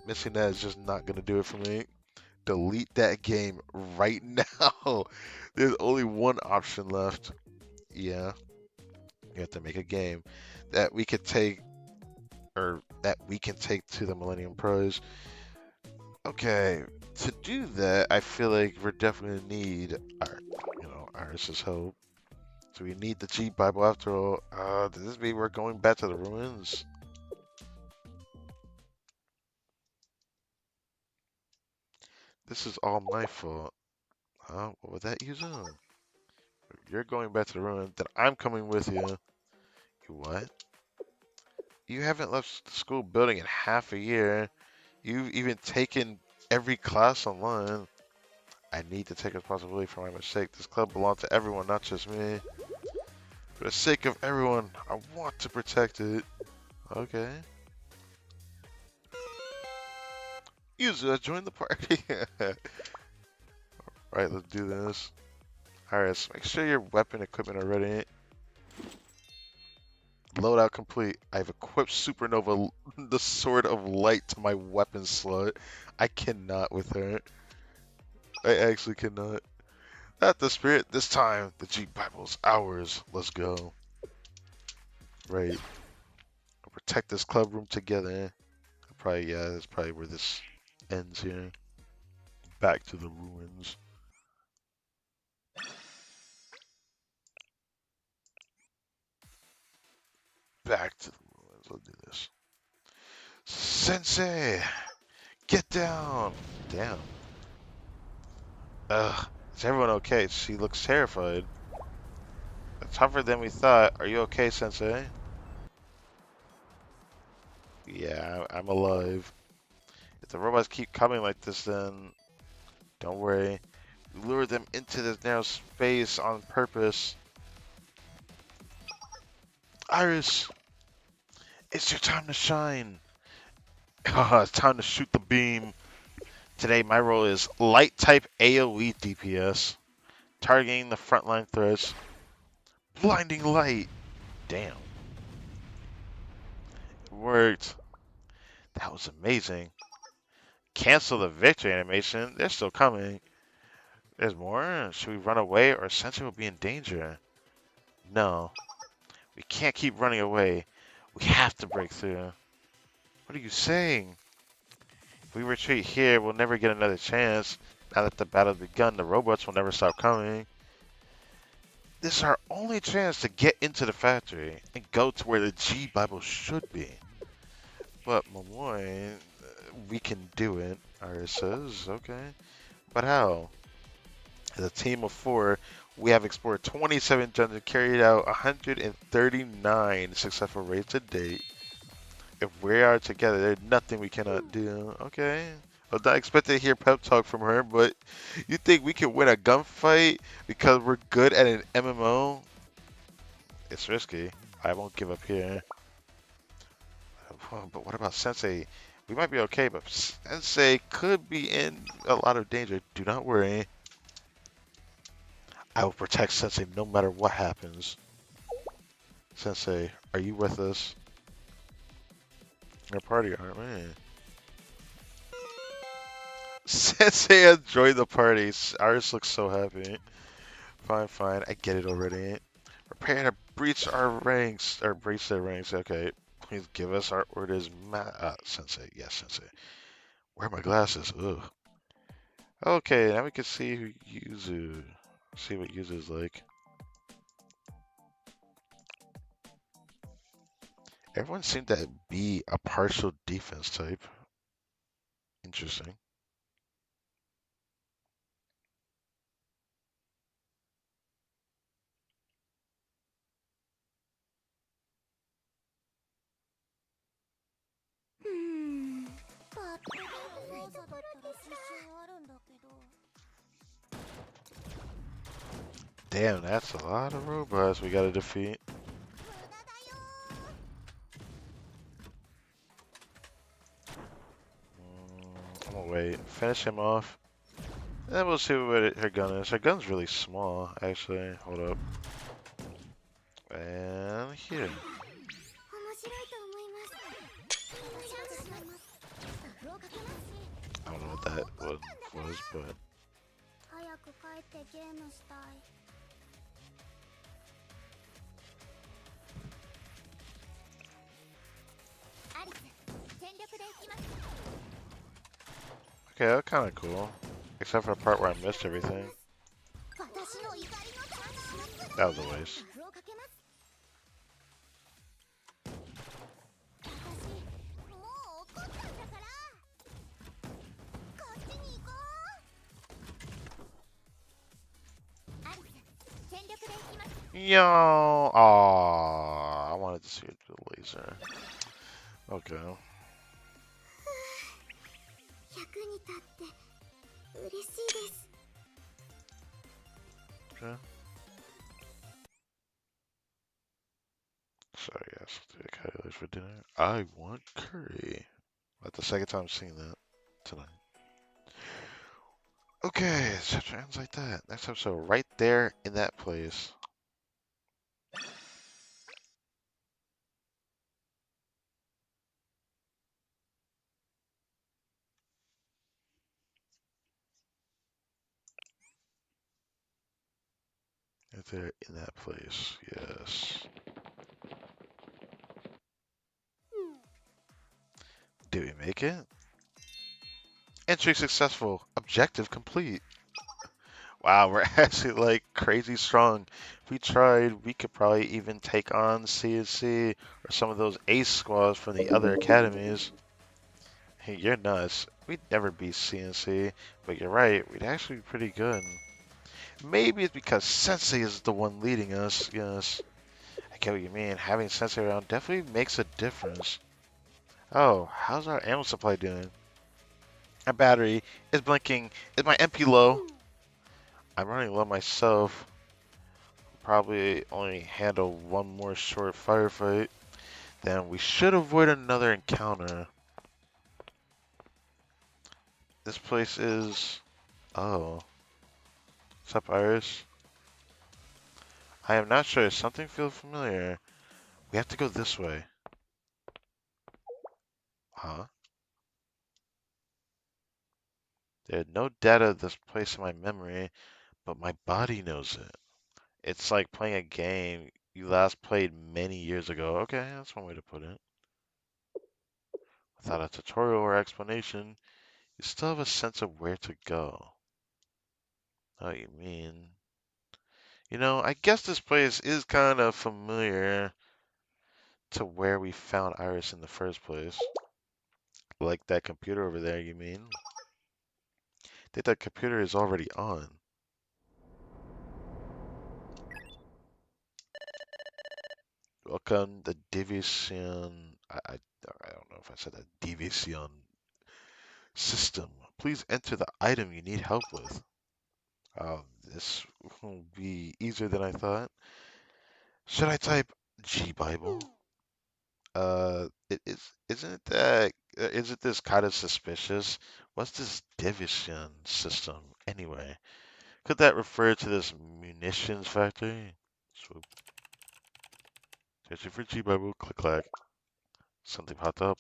Missing that is just not gonna do it for me. Delete that game right now. There's only one option left. Yeah, you have to make a game that we could take, or that we can take to the Millennium Pros. Okay, to do that, I feel like we're definitely gonna need Iris's help. So we need the G Bible after all. Does this mean we're going back to the ruins? This is all my fault. Huh? What was that, Yuzu? If you're going back to the ruins, then I'm coming with you. You what? You haven't left the school building in half a year. You've even taken every class online. I need to take responsibility for my mistake. This club belongs to everyone, not just me. For the sake of everyone, I want to protect it. Okay. Yuzu, join the party. Right, let's do this. Alright, so make sure your weapon equipment are ready. Loadout complete. I've equipped Supernova, the Sword of Light, to my weapon slot. I cannot with her. I actually cannot. Not the spirit. This time, the G Bible's ours. Let's go. Right. We'll protect this club room together. Probably, yeah, that's probably where this ends here. Back to the ruins. Back to the ruins. Let's do this. Sensei, get down. Damn. Ugh. Is everyone okay? She looks terrified. It's tougher than we thought. Are you okay, Sensei? Yeah, I'm alive. If the robots keep coming like this, then don't worry. We lured them into this narrow space on purpose. Iris, it's your time to shine. It's time to shoot the beam. Today, my role is light type AoE DPS, targeting the frontline threats. Blinding light. Damn, it worked. That was amazing. Cancel the victory animation. They're still coming. There's more? Should we run away or Sensei will be in danger? No. We can't keep running away. We have to break through. What are you saying? If we retreat here, we'll never get another chance. Now that the battle's begun, the robots will never stop coming. This is our only chance to get into the factory and go to where the G Bible should be. But, Momoy, we can do it, Iris says. Okay. But how? As a team of 4, we have explored 27 dungeons and carried out 139 successful raids to date. If we are together, there's nothing we cannot do. Okay. I was not expecting to hear pep talk from her, but you think we can win a gunfight because we're good at an MMO? It's risky. I won't give up here. But what about Sensei? We might be okay, but Sensei could be in a lot of danger. Do not worry. I will protect Sensei no matter what happens. Sensei, are you with us? Our party, aren't we? Sensei has joined the party. Iris looks so happy. Fine, fine. I get it already. Prepare to breach our ranks, or breach their ranks. Okay. Please give us our orders, Sensei. Yes, Sensei. Where are my glasses? Ugh. Okay, now we can see who Yuzu. See what Yuzu's like. Everyone seemed to be a partial defense type. Interesting. Damn, that's a lot of robots we gotta defeat. I'm gonna wait. Finish him off. Then we'll see what her gun is. Her gun's really small, actually. Hold up. And here. I don't know what that was, but... Okay, that's kind of cool. Except for the part where I missed everything. That was a waste. Yo! Aww, I wanted to see the laser. Okay. Okay. So yes, do a calculation for dinner. I want curry. That's the second time seeing that tonight. Okay, chapter ends like that. Next episode, right there in that place. Right there in that place. Yes. Did we make it? Entry successful. Objective complete. Wow, we're actually like crazy strong. If we tried, we could probably even take on CSC or some of those ace squads from the other academies. Hey, you're nuts. We'd never beat CNC, but you're right, we'd actually be pretty good. Maybe it's because Sensei is the one leading us, yes. I get what you mean. Having Sensei around definitely makes a difference. Oh, how's our ammo supply doing? My battery is blinking. Is my MP low? I'm running low myself. Probably only handle one more short firefight. Then we should avoid another encounter. This place is... Oh. What's up, Iris? I am not sure. Something feels familiar. We have to go this way. Huh? There's no data of this place in my memory, but my body knows it. It's like playing a game you last played many years ago. Okay, that's one way to put it. Without a tutorial or explanation, you still have a sense of where to go. Oh, you mean... I guess this place is kind of familiar to where we found Iris in the first place. Like that computer over there, you mean? I think that computer is already on. Welcome the Division. I don't know if I said that. Division system. Please enter the item you need help with. This will be easier than I thought. Should I type G Bible? Isn't this kind of suspicious? What's this division system anyway? Could that refer to this munitions factory? Swoop. Searching for G Bible. Click clack. Something popped up.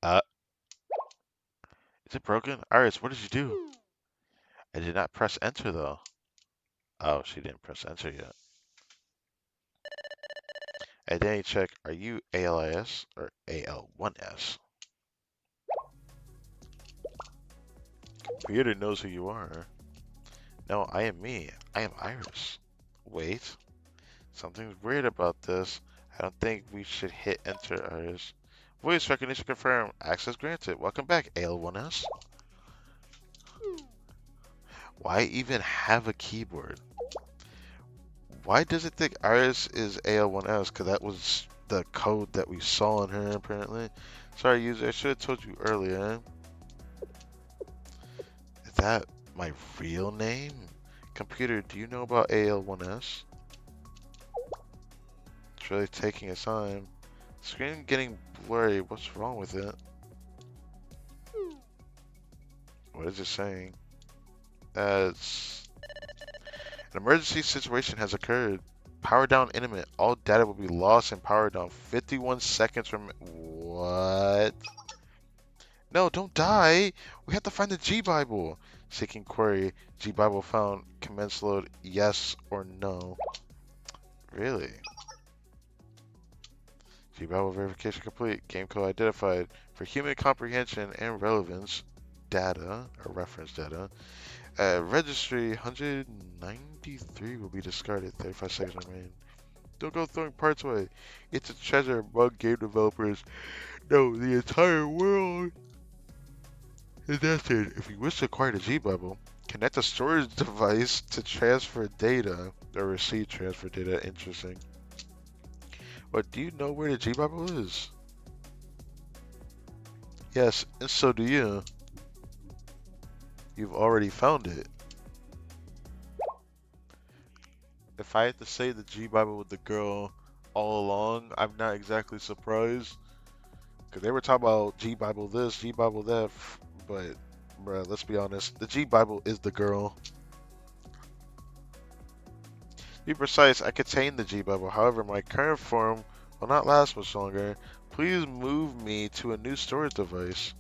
Uh, is it broken? Iris, what did you do? I did not press enter though. Oh, she didn't press enter yet. Identity check. Are you ALIS or AL1S? Computer knows who you are. No, I am me. I am Iris. Wait. Something's weird about this. I don't think we should hit enter, Iris. Voice recognition confirmed. Access granted. Welcome back, AL1S. Why even have a keyboard? Why does it think Iris is AL1S? Because that was the code that we saw on her, apparently. Sorry, user. I should have told you earlier. Is that my real name? Computer, do you know about AL1S? It's really taking its time. Screen getting blurry. What's wrong with it? What is it saying? That's... An emergency situation has occurred. Power down imminent. All data will be lost and power down 51 seconds from... What? No, don't die. We have to find the G Bible. Seeking query. G Bible found. Commence load. Yes or no. Really? G Bible verification complete. Game code identified. For human comprehension and relevance, data, or reference data, registry 193 will be discarded. 35 seconds remain. Don't go throwing parts away. It's a treasure among game developers. No, the entire world is destined. If you wish to acquire the G Bible, connect a storage device to transfer data or receive transfer data. Interesting. But do you know where the G Bible is? Yes, and so do you. You've already found it. If I had to say the G Bible with the girl all along, I'm not exactly surprised. Because they were talking about G Bible this, G Bible that. But, bruh, let's be honest. The G Bible is the girl. To be precise, I contain the G Bible. However, my current form will not last much longer. Please move me to a new storage device.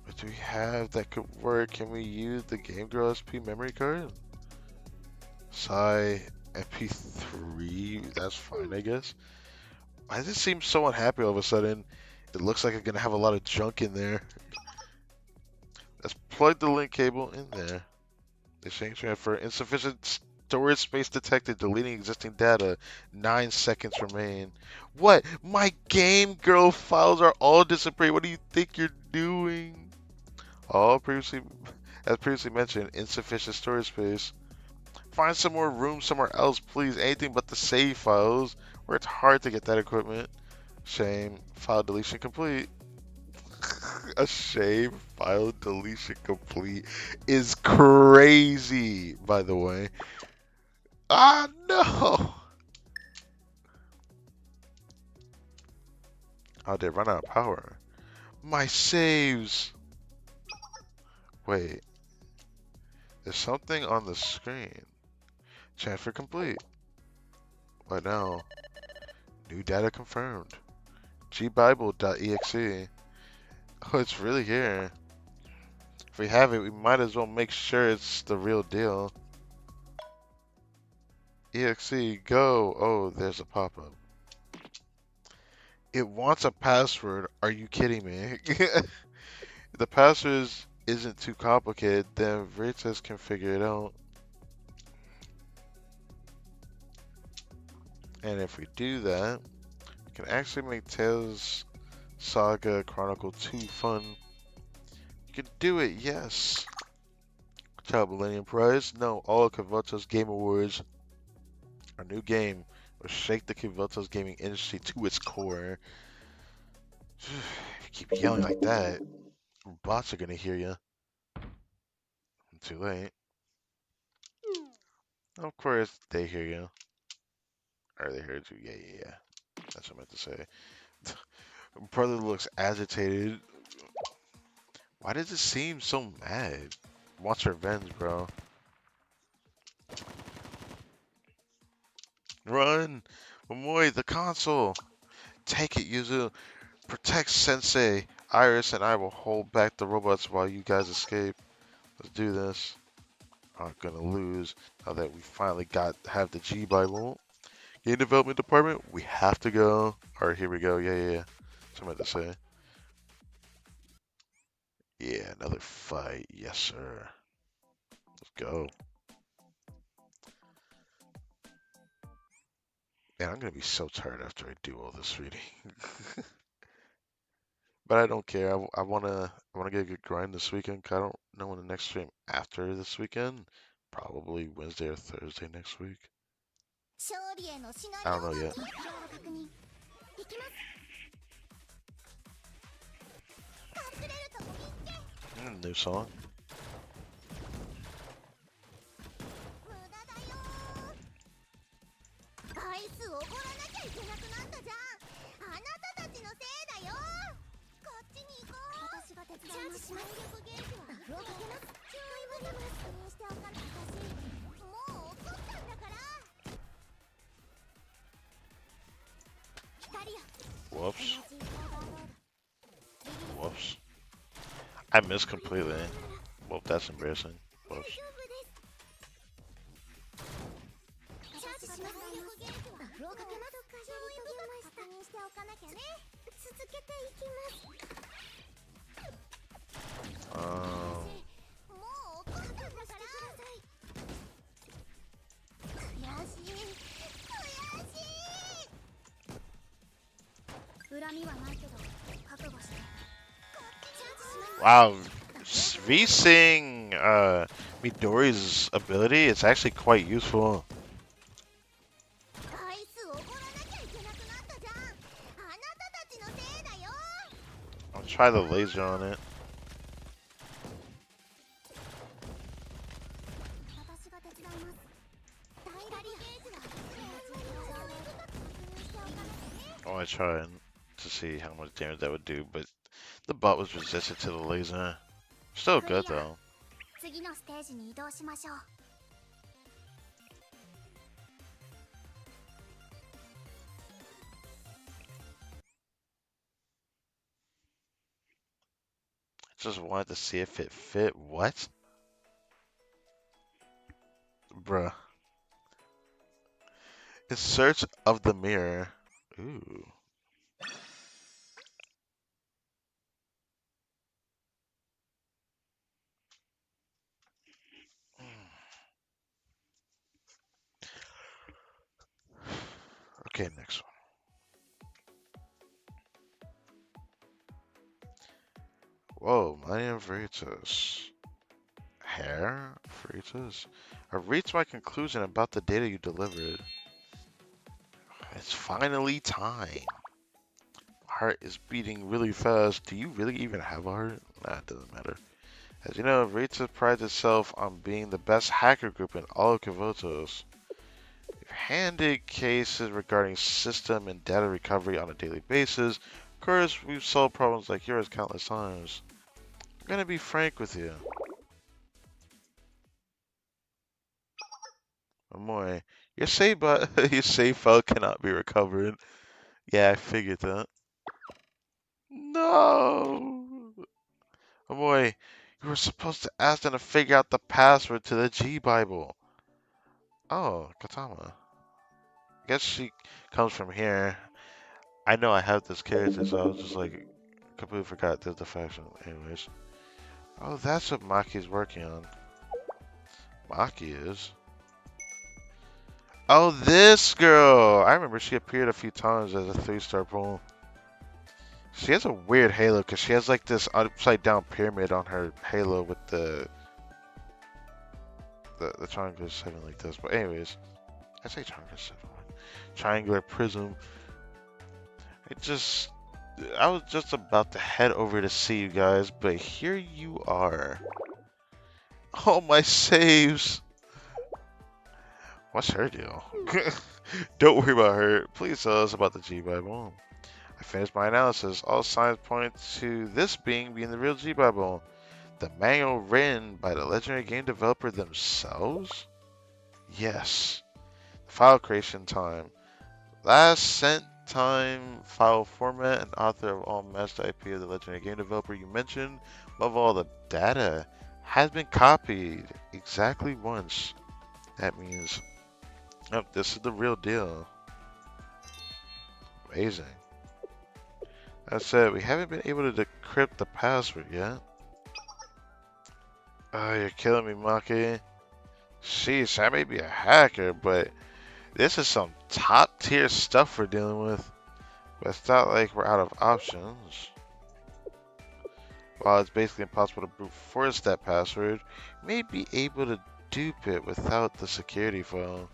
What do we have that could work? Can we use the Game Girl SP memory card? Sigh, MP3, that's fine, I guess. Why does it seem so unhappy all of a sudden? It looks like it's gonna have a lot of junk in there. Let's plug the link cable in there. Exchange transfer, insufficient Storage space detected. Deleting existing data. 9 seconds remain. What? My game girl files are all disappearing. What do you think you're doing? All previously, as previously mentioned, insufficient storage space. Find some more room somewhere else, please. Anything but the save files, where it's hard to get that equipment. Shame. File deletion complete. A shame. File deletion complete is crazy, by the way. Ah, no. Oh, they run out of power. My saves. Wait, there's something on the screen. Transfer complete. What now? New data confirmed. gbible.exe. Oh, it's really here. If we have it, we might as well make sure it's the real deal. EXE, go. Oh, there's a pop-up. It wants a password. Are you kidding me? The password isn't too complicated, then Veritas can figure it out. And if we do that, we can actually make Tales Saga Chronicle 2 fun. You can do it, yes. Child Millennium Prize? No, all of Kavoto's Game Awards. Our new game will shake the Kavoto's gaming industry to its core. If you keep yelling like that, bots are gonna hear you. Too late. Of course, they hear you. Or they heard you. Yeah, yeah, yeah. That's what I meant to say. Brother looks agitated. Why does it seem so mad? Wants revenge, bro. Run! Momoy, the console! Take it, Yuzu. Protect Sensei. Iris and I will hold back the robots while you guys escape. Let's do this. Aren't gonna lose now that we finally have the G Bible. Game development department, we have to go. Alright, here we go. Yeah, yeah, yeah. That's what I meant to say. Yeah, another fight. Yes, sir. Let's go. Man, I'm gonna be so tired after I do all this reading. But I don't care. I wanna get a good grind this weekend. 'Cause I don't know when the next stream after this weekend. Probably Wednesday or Thursday next week. I don't know yet. New song. Whoops. Whoops. I missed completely. Well, that's embarrassing. Whoops. Um, wow. V-Sing Midori's ability is actually quite useful. I'll try the laser on it. I want to try to see how much damage that would do, but the bot was resistant to the laser. Still good though. Just wanted to see if it fit. What? Bruh. In search of the mirror. Ooh. Okay, next one. Whoa, Millennium Veritas. Hair? Veritas? I've reached my conclusion about the data you delivered. It's finally time. Heart is beating really fast. Do you really even have a heart? Nah, it doesn't matter. As you know, Veritas prides itself on being the best hacker group in all of Kavotos. We've handled cases regarding system and data recovery on a daily basis. Of course, we've solved problems like yours countless times. I'm gonna be frank with you. Amoy, your save file cannot be recovered. Yeah, I figured that. No! Amoy, you were supposed to ask them to figure out the password to the G Bible. Oh, Katama. Guess she comes from here. I know I have this character, so I was just like, completely forgot there's the faction. Anyways. Oh, that's what Maki's working on. Maki is. Oh, this girl! I remember she appeared a few times as a 3-star pool. She has a weird halo because she has like this upside down pyramid on her halo with the triangular 7 like this. But anyways, I say triangular 7. Triangular prism. It just I was just about to head over to see you guys, but here you are. Oh, my saves! What's her deal? Don't worry about her. Please tell us about the G Bible. I finished my analysis. All signs point to this being the real G Bible. The manual written by the legendary game developer themselves? Yes. File creation time. Last sent time, file format, and author of all master IP of the legendary game developer you mentioned. Above all, the data has been copied exactly once. That means, oh, this is the real deal. Amazing. That said, we haven't been able to decrypt the password yet. Oh, you're killing me, Maki. Sheesh, I may be a hacker, but this is some top tier stuff we're dealing with. But it's not like we're out of options. While it's basically impossible to brute force that password, we may be able to dupe it without the security file.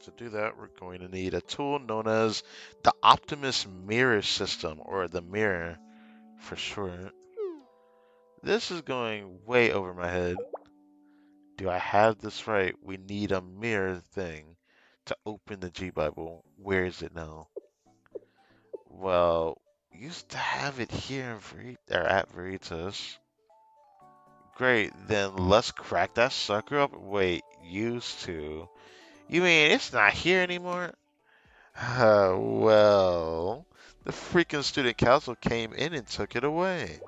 To do that, we're going to need a tool known as the Optimus Mirror System, or the Mirror for short. This is going way over my head. Do I have this right? We need a mirror thing to open the G Bible. Where is it now? Well, we used to have it here in at Veritas. Great, then let's crack that sucker up. Wait, used to? You mean it's not here anymore? Well, the freaking student council came in and took it away.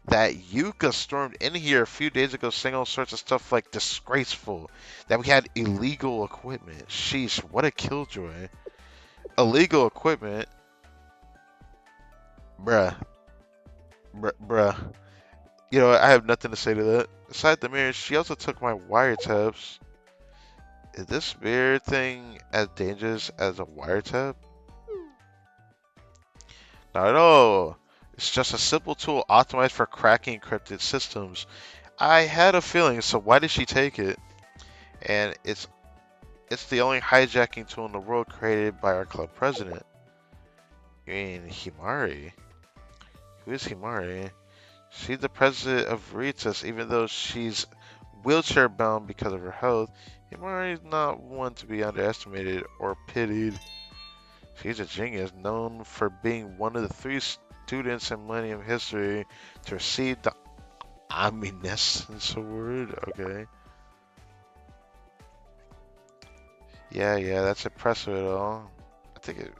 That Yuka stormed in here a few days ago saying all sorts of stuff like disgraceful, that we had illegal equipment. Sheesh, what a killjoy. Illegal equipment? Bruh. Bruh. You know, I have nothing to say to that. Aside the mirror, she also took my wiretaps. Is this mirror thing as dangerous as a wiretap? Not at all. It's just a simple tool optimized for cracking encrypted systems. I had a feeling, so why did she take it? And it's the only hijacking tool in the world created by our club president. You mean Himari? Who is Himari? She's the president of Veritas, even though she's wheelchair bound because of her health. Himari is not one to be underestimated or pitied. She's a genius, known for being one of the 3 students in Millennium history to receive the Omniscience Award. Okay. Yeah, that's impressive at all. I think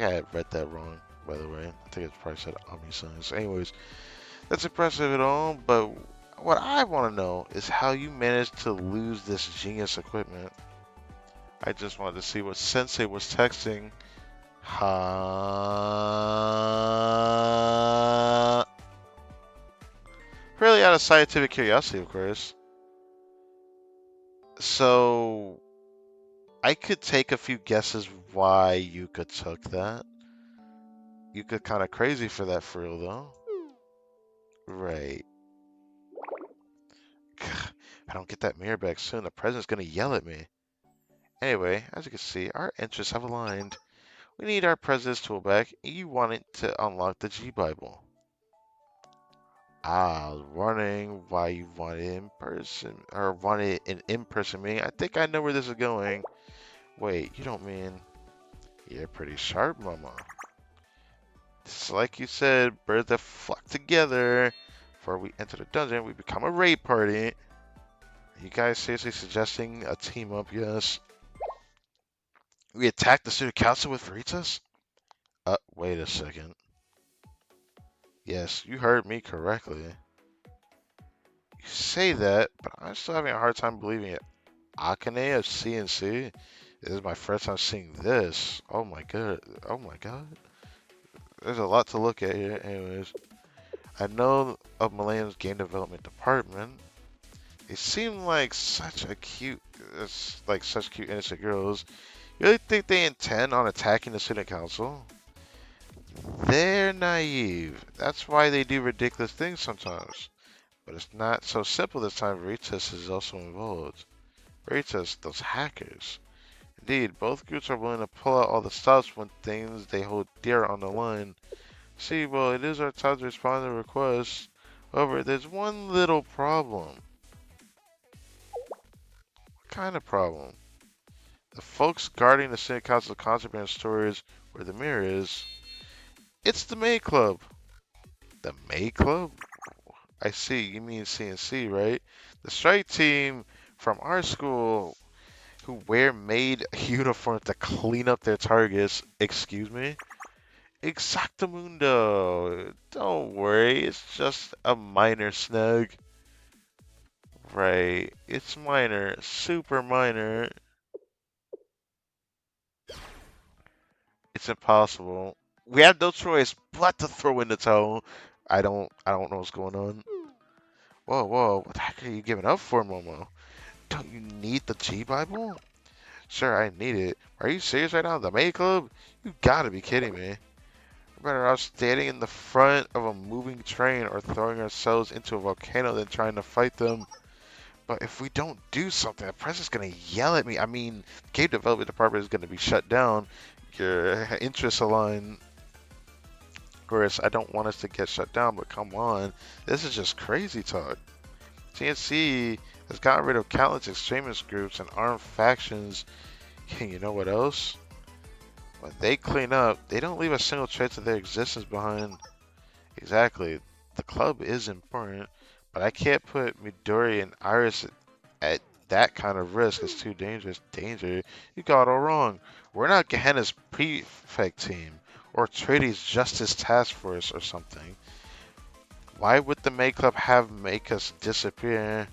I had read that wrong, by the way. I think it probably said Omniscience. Anyways, that's impressive at all, but what I want to know is how you managed to lose this genius equipment. I just wanted to see what Sensei was texting. Really out of scientific curiosity, of course. So I could take a few guesses why Yuka took that. Yuka kind of crazy for that for real though. Right. If I don't get that mirror back soon, the president's gonna yell at me. Anyway, as you can see, our interests have aligned. We need our president's tool back. You want it to unlock the G Bible. Ah, I was wondering why you wanted in person or wanted an in-person meeting. I think I know where this is going. Wait, you don't mean you're pretty sharp, Mama. Just like you said, birds that flock together. Before we enter the dungeon, we become a raid party. You guys seriously suggesting a team up? Yes. We attack the student council with Veritas? Wait a second. Yes, you heard me correctly. You say that, but I'm still having a hard time believing it. Akane of CNC? This is my first time seeing this. Oh my god. Oh my god. There's a lot to look at here. Anyways, I know of Millennium's game development department. They seem like such cute innocent girls. You really think they intend on attacking the student council? They're naive. That's why they do ridiculous things sometimes. But it's not so simple this time. Veritas is also involved. Veritas, those hackers. Indeed, both groups are willing to pull out all the stops when things they hold dear on the line. See, well, it is our time to respond to requests. However, there's one little problem. What kind of problem? The folks guarding the City Council contraband storage where the mirror is, it's the May Club. The May Club? I see, you mean CNC, right? The strike team from our school who wear maid uniforms to clean up their targets. Excuse me? Exactamundo. Don't worry, it's just a minor snag. Right, it's minor, super minor. It's impossible. We have no choice but to throw in the towel. I don't know what's going on. Whoa, whoa, what the heck are you giving up for, Momo? Don't you need the G Bible? Sure, I need it. Are you serious right now? The May Club? You gotta be kidding me. We're better off standing in the front of a moving train or throwing ourselves into a volcano than trying to fight them. But if we don't do something, the press is gonna yell at me. I mean, the game development department is gonna be shut down. Your interests align. Of course, I don't want us to get shut down, but come on. This is just crazy talk. TNC has gotten rid of countless extremist groups and armed factions. You know what else? When they clean up, they don't leave a single trace of their existence behind. Exactly. The club is important, but I can't put Midori and Iris at that kind of risk. It's too dangerous. Danger? You got it all wrong. We're not Gehenna's prefect team or Trady's Justice Task Force or something. Why would the May Club have make us disappear?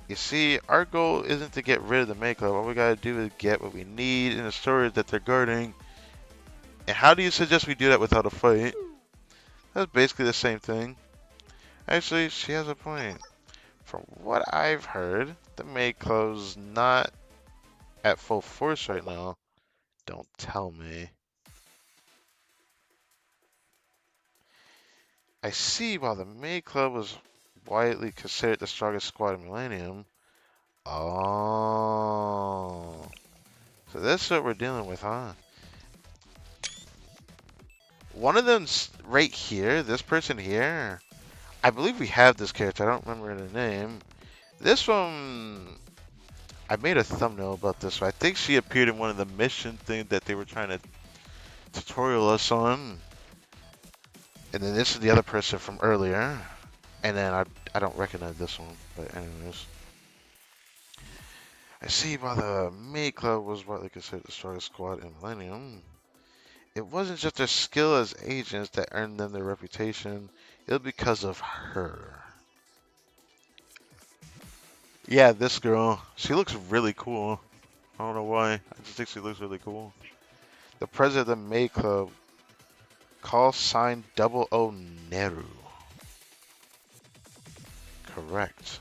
You see, our goal isn't to get rid of the May Club. All we gotta do is get what we need in the storage that they're guarding. And how do you suggest we do that without a fight? That's basically the same thing. Actually, she has a point. From what I've heard, the May Club's not at full force right now. Don't tell me. I see, while the May Club was widely considered the strongest squad in Millennium. Oh. So that's what we're dealing with, huh? One of them's right here, this person here. I believe we have this character, I don't remember the name. This one, I made a thumbnail about this one. I think she appeared in one of the mission things that they were trying to tutorial us on. And then this is the other person from earlier. And then I don't recognize this one, but anyways. I see why the May Club was what they considered the strongest squad in Millennium. It wasn't just their skill as agents that earned them their reputation. It was because of her. Yeah, this girl. She looks really cool. I don't know why. I just think she looks really cool. The president of the May Club. Call sign Double O Neru. Correct.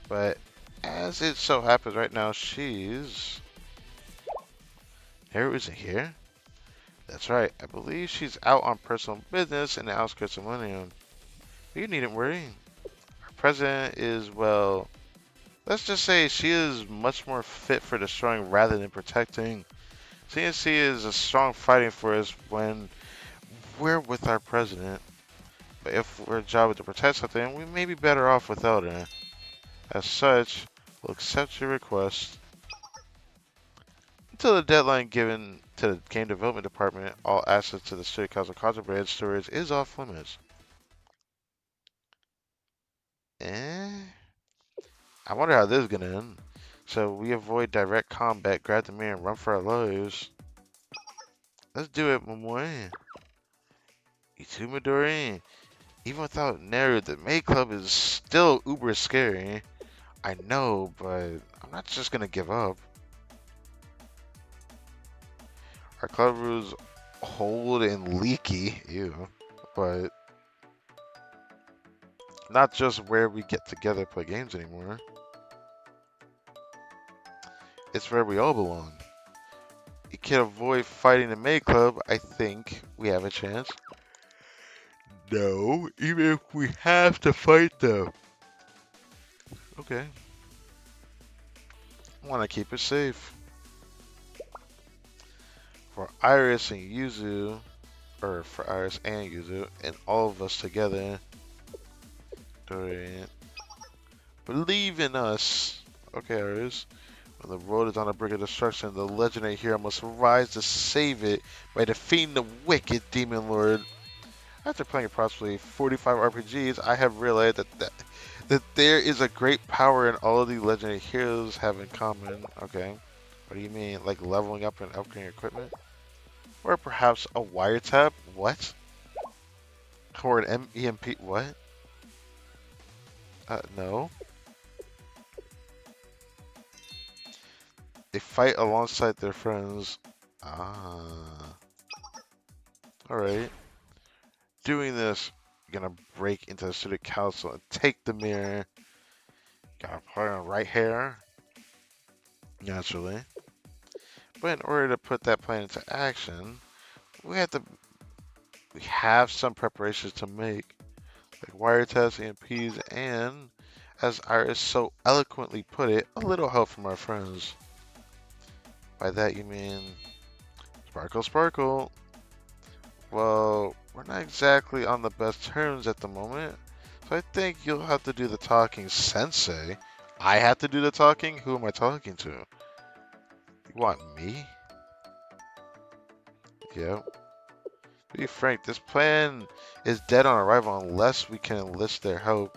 But As it so happens right now, she's... Haru isn't here? That's right. I believe she's out on personal business in the outskirts of Millennium. You needn't worry. Our president is, well... Let's just say she is much more fit for destroying rather than protecting. CNC is a strong fighting force when we're with our president. But if our job is to protect something, we may be better off without her. As such, we'll accept your request. Until the deadline given to the game development department, all access to the Studio Council contraband storage is off limits. Eh? I wonder how this is gonna end. So we avoid direct combat, grab the mirror, and run for our lives. Let's do it, Momoe. You too, Midori? Even without Neru, the Maid Club is still uber scary. I know, but I'm not just gonna give up. Our club rules old and leaky, ew, but not just where we get together to play games anymore. It's where we all belong. You can avoid fighting the Maid Club. I think we have a chance. No, even if we have to fight them. Okay. I want to keep it safe. For Iris and Yuzu, or for Iris and Yuzu, and all of us together. Believe in us. Okay, Iris. When the road is on the brink of destruction, the legendary hero must rise to save it by defeating the wicked demon lord. After playing approximately 45 RPGs, I have realized that there is a great power in all of the legendary heroes have in common. Okay. What do you mean? Like leveling up and upgrading equipment? Or perhaps a wiretap? What? Or an EMP? What? No. They fight alongside their friends. Ah. Alright. Doing this, you're gonna break into the Studio Council and take the mirror. Gotta put on right here. Naturally. But in order to put that plan into action, we have some preparations to make. Like wiretaps, EMPs, and, as Iris so eloquently put it, a little help from our friends. By that you mean Sparkle Sparkle. Well, we're not exactly on the best terms at the moment, so I think you'll have to do the talking, Sensei. I have to do the talking? Who am I talking to? You want me? Yep. To be frank, this plan is dead on arrival unless we can enlist their help.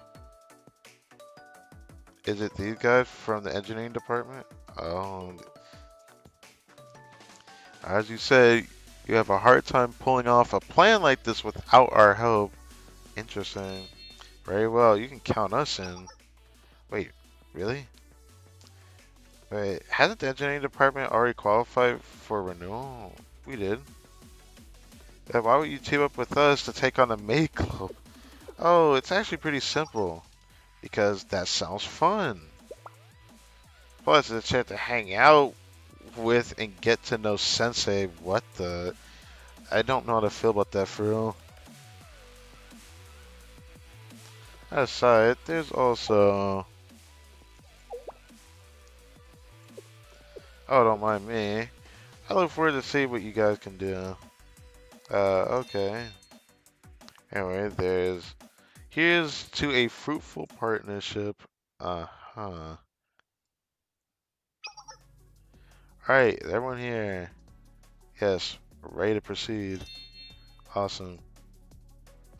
Is it these guys from the engineering department? Oh, as you said, you have a hard time pulling off a plan like this without our help. Interesting. Very well, you can count us in. Wait, really? Wait, hasn't the engineering department already qualified for renewal? We did. Then why would you team up with us to take on the Maid Club? Oh, it's actually pretty simple. Because that sounds fun. Plus, it's a chance to hang out with and get to know Sensei. What the? I don't know how to feel about that for real. Aside, there's also... Oh, don't mind me. I look forward to see what you guys can do. Okay. Anyway, here's to a fruitful partnership. Uh-huh. Alright, everyone here. Yes, ready to proceed. Awesome.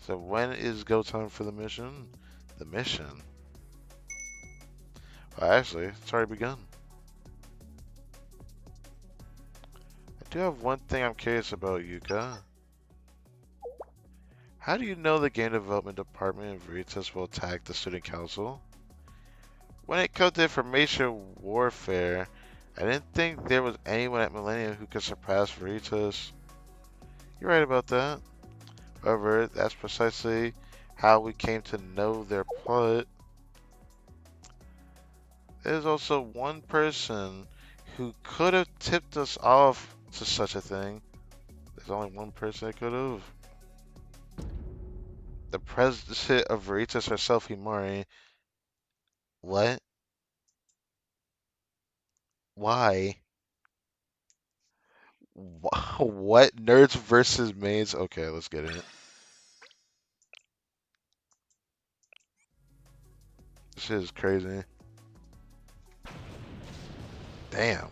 So when is go time for the mission? The mission? Well, actually, it's already begun. I do have one thing I'm curious about, Yuka. How do you know the game development department in Veritas will attack the student council? When it comes to information warfare, I didn't think there was anyone at Millennium who could surpass Veritas. You're right about that. However, that's precisely how we came to know their plot. There's also one person who could have tipped us off to such a thing. There's only one person that could have. The president of Veritas herself, Himari. What? Why? What? Nerds versus maids? Okay, let's get it. This shit is crazy. Damn.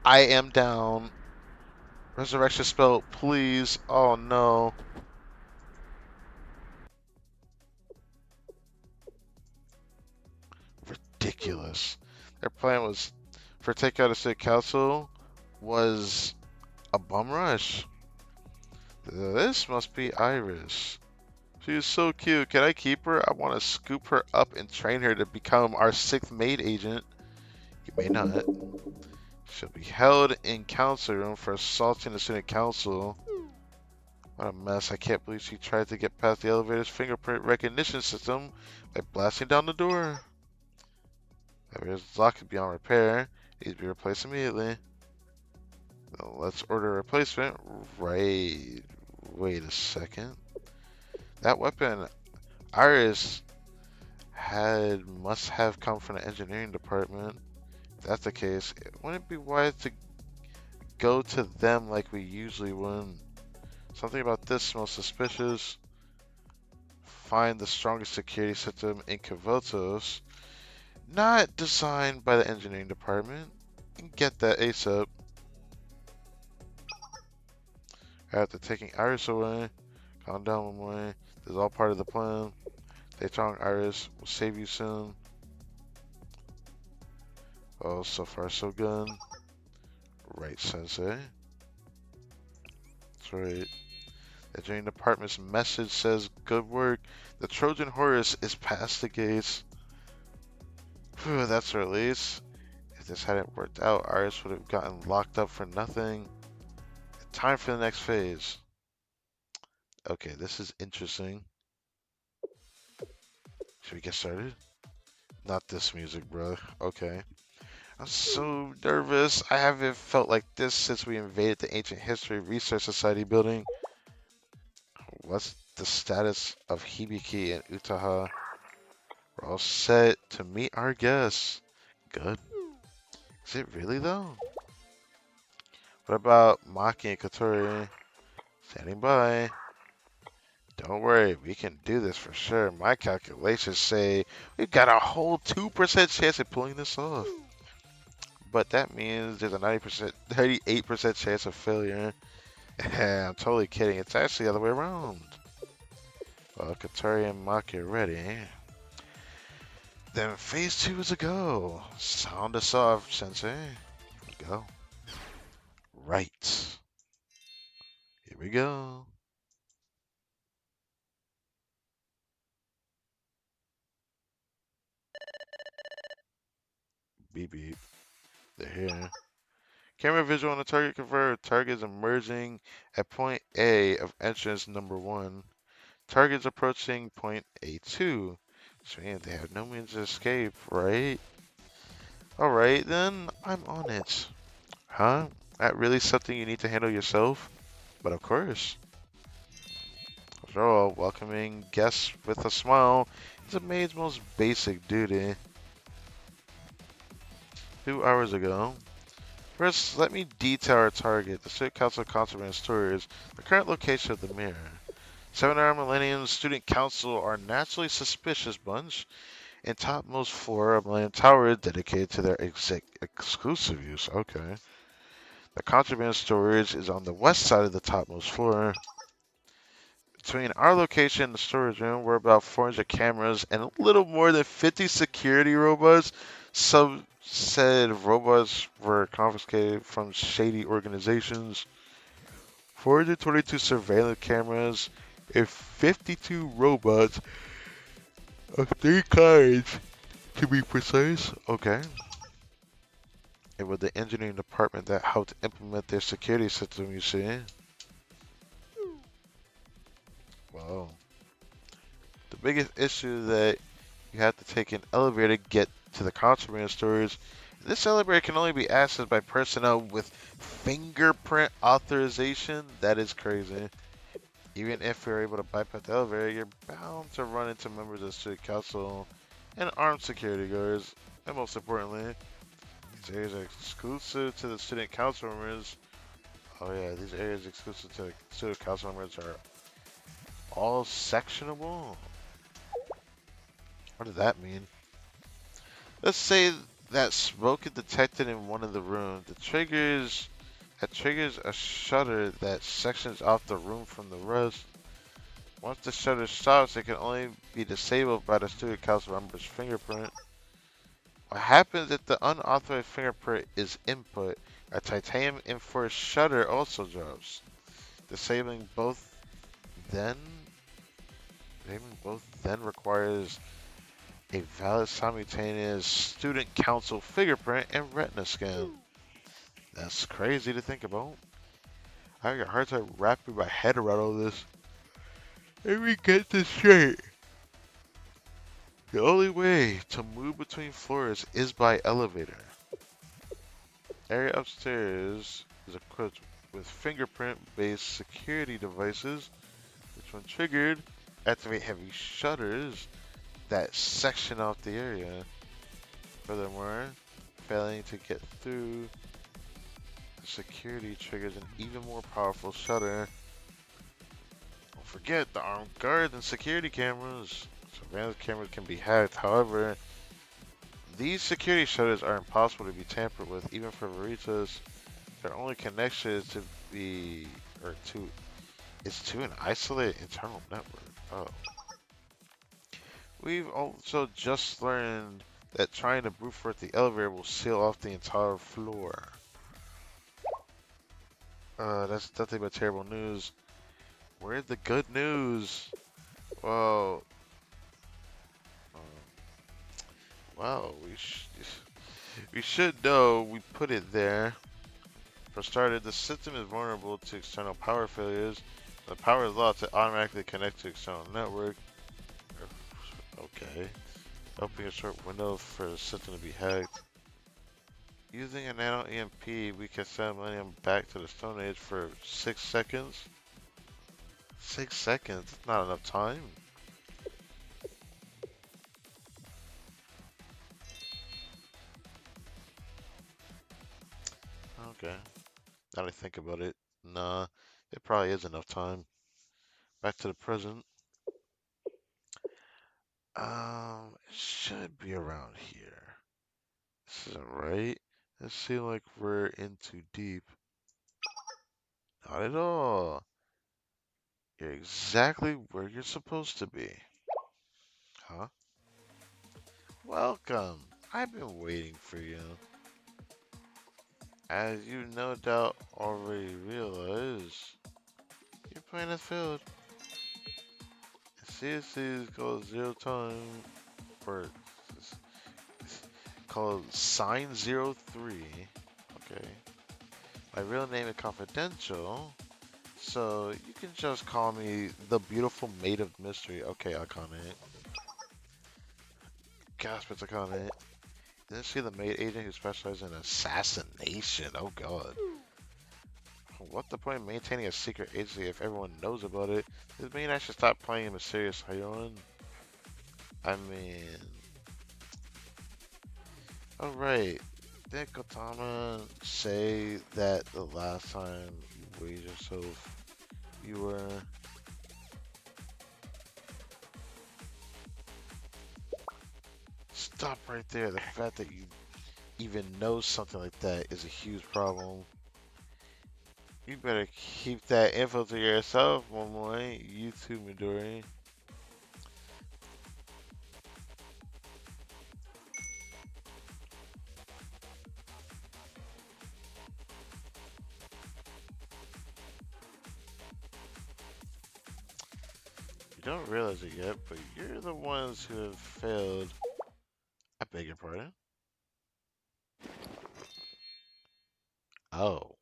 I am down. Resurrection spell, please. Oh no. Ridiculous. Their plan was for takeout of State Council was a bum rush. This must be Iris. She is so cute. Can I keep her? I want to scoop her up and train her to become our sixth maid agent. You may not. She'll be held in council room for assaulting the student council. What a mess. I can't believe she tried to get past the elevator's fingerprint recognition system by blasting down the door. The elevator's lock is beyond repair. Needs to be replaced immediately. Well, let's order a replacement. Right. Wait a second. That weapon Iris had must have come from the engineering department. If that's the case, wouldn't it be wise to go to them like we usually would? Something about this smells suspicious. Find the strongest security system in Kavotos, not designed by the engineering department, and get that ASAP. After taking Iris away, calm down, one way. This is all part of the plan. Stay strong, Iris. We'll save you soon. Oh, so far so good. Right, Sensei. That's right. The engineering department's message says, good work. The Trojan horse is past the gates. Phew, that's a release. If this hadn't worked out, Iris would have gotten locked up for nothing. Time for the next phase. Okay, this is interesting. Should we get started? Not this music, bro. Okay. I'm so nervous. I haven't felt like this since we invaded the Ancient History Research Society building. What's the status of Hibiki and Utaha? We're all set to meet our guests. Good. Is it really though? What about Maki and Katori? Standing by. Don't worry, we can do this for sure. My calculations say we've got a whole 2% chance of pulling this off. But that means there's a 90%, 38% chance of failure. I'm totally kidding. It's actually the other way around. Well, Katori and Maki are ready. Then phase 2 is a go. Sound us off, Sensei. Go. Right. Here we go. Beep beep. They're here. Camera visual on the target confirmed. Target is emerging at point A of entrance number 1. Target's approaching point A2. So yeah, they have no means of escape, right? Alright then, I'm on it. Huh? That really something you need to handle yourself? But of course. After all, welcoming guests with a smile is a maid's most basic duty. 2 hours ago. First, let me detail our target, the Student Council of Contraband Stores, the current location of the mirror. 7-hour Millennium Student Council are naturally suspicious bunch, and topmost floor of Millennium Tower is dedicated to their exclusive use. Okay. The contraband storage is on the west side of the topmost floor. Between our location and the storage room, we're about 400 cameras and a little more than 50 security robots. Some said robots were confiscated from shady organizations. 422 surveillance cameras and 52 robots of 3 kinds, to be precise. Okay. It was the engineering department that helped implement their security system, you see. Wow. The biggest issue that you have to take an elevator to get to the contraband storage. This elevator can only be accessed by personnel with fingerprint authorization. That is crazy. Even if you're able to bypass the elevator, you're bound to run into members of the student council and armed security guards. And most importantly, these areas are exclusive to the student council members. Oh yeah, these areas exclusive to the student council members are all sectionable. What does that mean? Let's say that smoke is detected in one of the rooms. That triggers a shutter that sections off the room from the rest. Once the shutter stops, it can only be disabled by the student council member's fingerprint. What happens if the unauthorized fingerprint is input? A titanium enforced shutter also drops, disabling both. Then, disabling both then requires a valid simultaneous student council fingerprint and retina scan. That's crazy to think about. I have a hard time wrapping my head around all this. Let me get this straight. The only way to move between floors is by elevator. Area upstairs is equipped with fingerprint-based security devices, which when triggered, activate heavy shutters that section off the area. Furthermore, failing to get through the security triggers an even more powerful shutter. Don't forget the armed guards and security cameras. Surveillance cameras can be hacked. However, these security shutters are impossible to be tampered with, even for Veritas. Their only connection is to be, or to, is to an isolated internal network. Oh. We've also just learned that trying to brute force the elevator will seal off the entire floor. That's nothing but terrible news. Where's the good news? Whoa. Um, wow, we should know we put it there. For starters, the system is vulnerable to external power failures. The power is lost, it automatically connects to external network. Okay. Opening a short window for the system to be hacked. Using a nano EMP, we can send Millennium back to the Stone Age for 6 seconds. 6 seconds? That's not enough time. Okay. Now that I think about it, nah, it probably is enough time. Back to the present. It should be around here. This isn't right. It seems like we're in too deep. Not at all. You're exactly where you're supposed to be. Huh? Welcome. I've been waiting for you. As you no doubt already realize, your plan is failed. CSC's called zero time for called Sign Zero 03. Okay. My real name is confidential, so you can just call me the beautiful maid of mystery. Okay, Akane. Gasp, it's Akane. Isn't she the maid agent who specializes in assassination? Oh god. What the point of maintaining a secret agency if everyone knows about it? Does it mean I should stop playing a mysterious heroine? I mean... Oh right. Didn't Kotama say that the last time you weighed yourself, you were... Stop right there. The fact that you even know something like that is a huge problem. You better keep that info to yourself, Momoe. You too, Midori. You don't realize it yet, but you're the ones who have failed. I beg your pardon? Oh.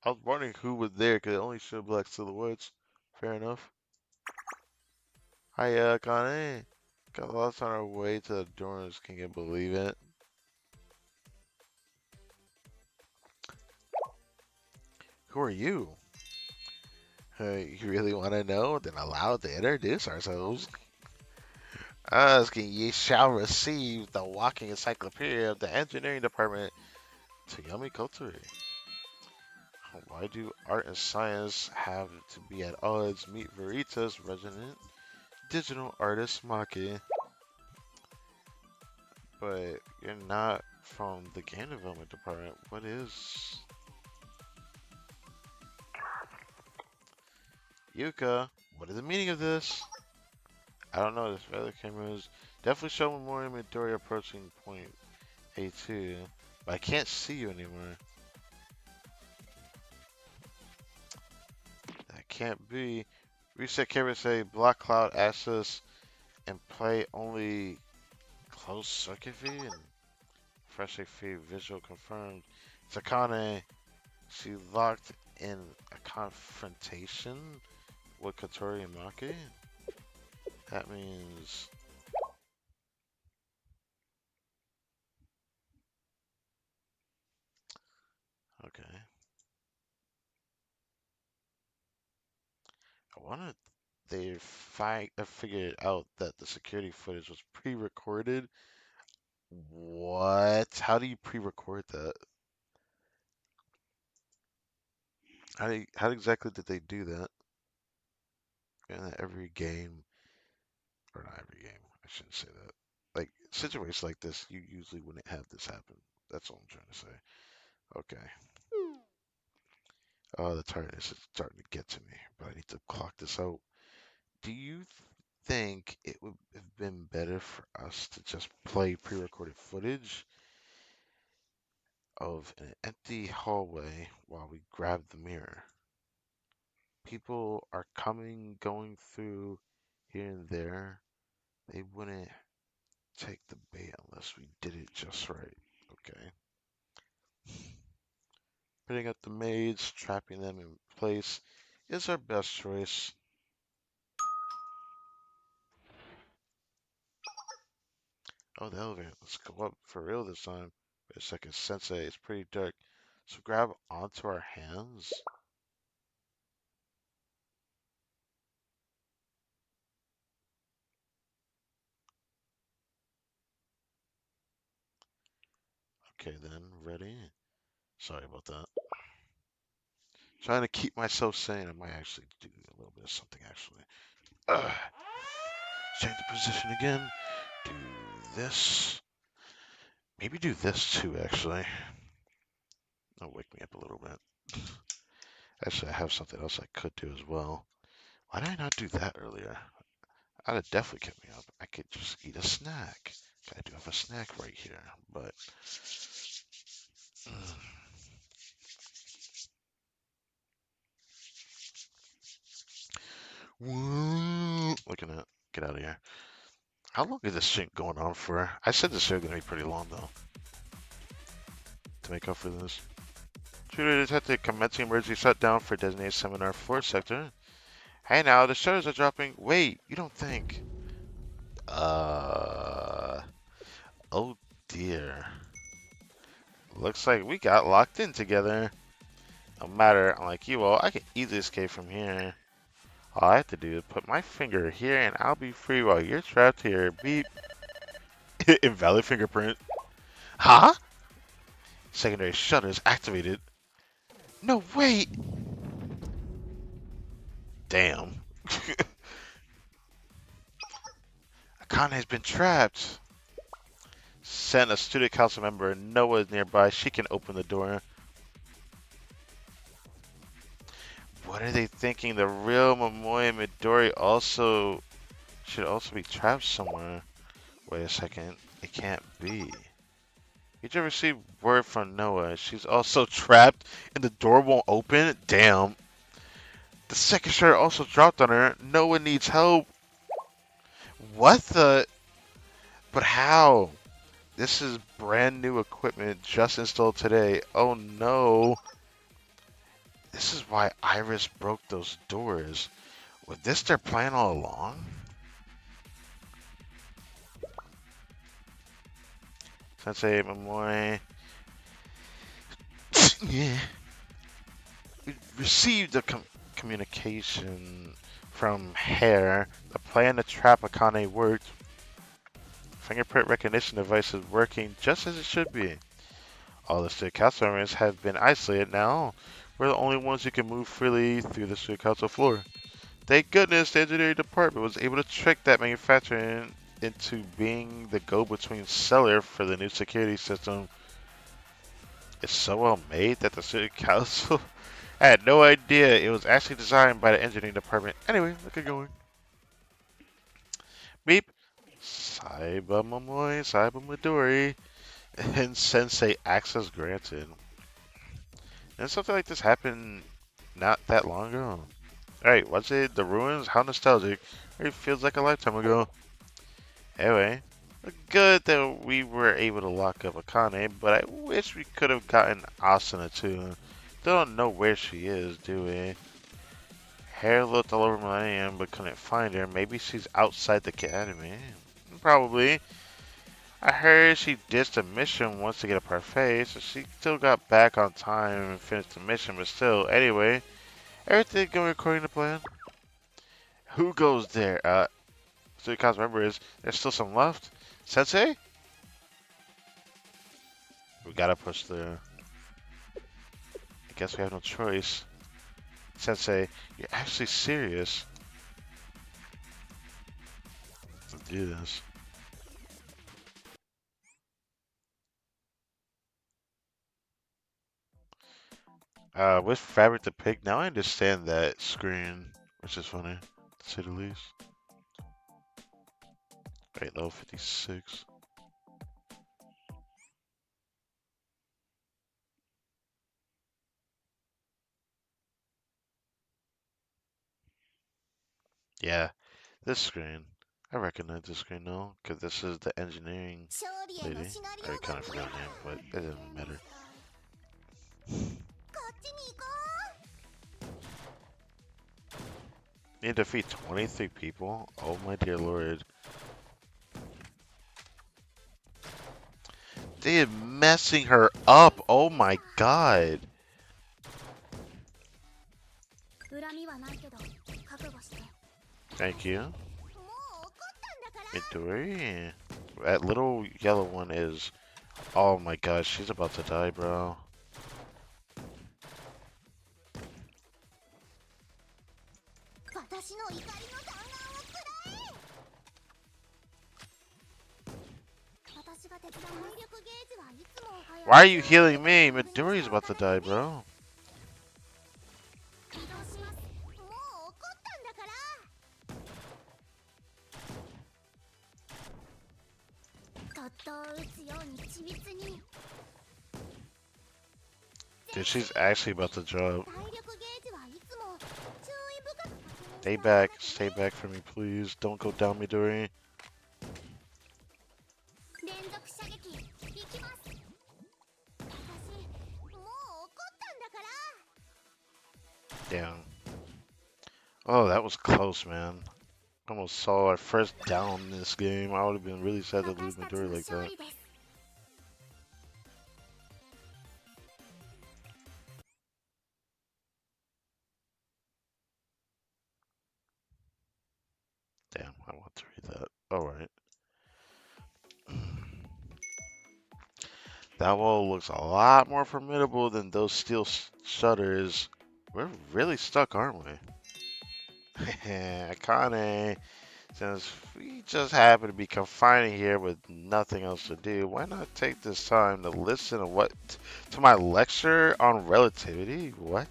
I was wondering who was there because it only showed black silhouettes. Fair enough. Hiya, Kane. Got lost on our way to the dorms. Can you believe it? Who are you? You really want to know? Then allow to introduce ourselves. Us, ye shall receive the walking encyclopedia of the engineering department to Yami Kotori. Why do art and science have to be at odds? Meet Verita's resident digital artist Maki. But you're not from the game development department. What is Yuka? What is the meaning of this? I don't know. This other cameras definitely showing more inventory approaching point A2, but I can't see you anymore. That can't be. Reset camera say block cloud access and play only closed circuit feed and fresh feed visual confirmed. Sakane, she locked in a confrontation with Katori and Maki. That means okay. I wanted figured out that the security footage was pre-recorded. What? How do you pre-record that? How exactly did they do that? In every game, or not every game, I shouldn't say that. Like situations like this, you usually wouldn't have this happen. That's all I'm trying to say. Okay. Oh, the tiredness is starting to get to me, but I need to clock this out. Do you think it would have been better for us to just play pre-recorded footage of an empty hallway while we grab the mirror? People are coming, going through here and there. They wouldn't take the bait unless we did it just right. Okay. Putting up the maids, trapping them in place is our best choice. Oh, the elevator. Let's go up for real this time. Wait a second, Sensei. It's pretty dark. So grab onto our hands. Okay, then. Ready? Sorry about that. Trying to keep myself sane. I might actually do a little bit of something, actually. Ugh. Change the position again. Do this. Maybe do this too, actually. That'll wake me up a little bit. Actually, I have something else I could do as well. Why did I not do that earlier? That'd have definitely kept me up. I could just eat a snack. I do have a snack right here, but looking at get out of here. How long is this shit going on for? I said this show gonna be pretty long though. To make up for this, True Detective commencing emergency shutdown for designated seminar 4 sector. Hey now, the shutters are dropping. Wait, you don't think? Uh, oh dear. Looks like we got locked in together. No matter, unlike you all, I can easily escape from here. All I have to do is put my finger here and I'll be free while you're trapped here. Beep. Invalid fingerprint. Huh? Secondary shutters activated. No, wait! Damn. Akane has been trapped. Send a student council member. Noah is nearby. She can open the door. What are they thinking? The real Momoe Midori also should also be trapped somewhere. Wait a second. It can't be. Did you ever receive word from Noah? She's also trapped and the door won't open? Damn. The second shirt also dropped on her. Noah needs help. What the? But how? This is brand new equipment just installed today. Oh no. This is why Iris broke those doors. Was this their plan all along? Sensei, Momoe. Yeah. We received a communication from Hare. The plan to trap Akane worked. Fingerprint recognition device is working just as it should be. All the Student Council members have been isolated now. We're the only ones who can move freely through the Student Council floor. Thank goodness the engineering department was able to trick that manufacturer into being the go-between seller for the new security system. It's so well made that the Student Council had no idea it was actually designed by the engineering department. Anyway, look at going. Beep. Saiba Momoe, Saiba Midori, and Sensei access granted. And something like this happened not that long ago. Alright, was it the ruins? How nostalgic. It feels like a lifetime ago. Anyway, good that we were able to lock up Akane, but I wish we could have gotten Asuna too. Don't know where she is, do we? Hair looked all over Millennium, but couldn't find her. Maybe she's outside the academy. Probably. I heard she ditched a mission once to get a parfait, so she still got back on time and finished the mission, but still, anyway, everything going according to plan. Who goes there? So you guys remember is there's still some left. Sensei? We gotta push through. I guess we have no choice. Sensei, you're actually serious to do this. With fabric to pick, now I understand that screen, which is funny, to say the least. Right, level 56. Yeah, this screen. I recognize this screen now, because this is the engineering 勝利への lady. シナリ I オが kind of forgot her name, but it doesn't matter. こっちに行こ Need to defeat 23 people? Oh my dear lord. They are messing her up. Oh my god. う恨みはないけど覚悟して Thank you. もう怒ったんだから Midori. That little yellow one is. Oh my god, she's about to die, bro. 私の怒りの弾丸をくらえ私が手伝う体力ゲージはいつも Why are you healing me? Midori's about to die, bro. 移動しますもう怒ったんだからとっとを打つように緻密に Dude, she's actually about to drop. 体力ゲージはいつも注意深く Stay back from me, please. Don't go down, Midori. 連続射撃行きます私もう怒ったんだから Damn. Oh, that was close, man. Almost saw our first down in this game. I would have been really sad to lose 私たちの Midori like 勝 that. 利です Damn, I want to read that. Alright. That wall looks a lot more formidable than those steel shutters. We're really stuck, aren't we? Akane, since we just happen to be confined here with nothing else to do, why not take this time to listen to my lecture on relativity? What?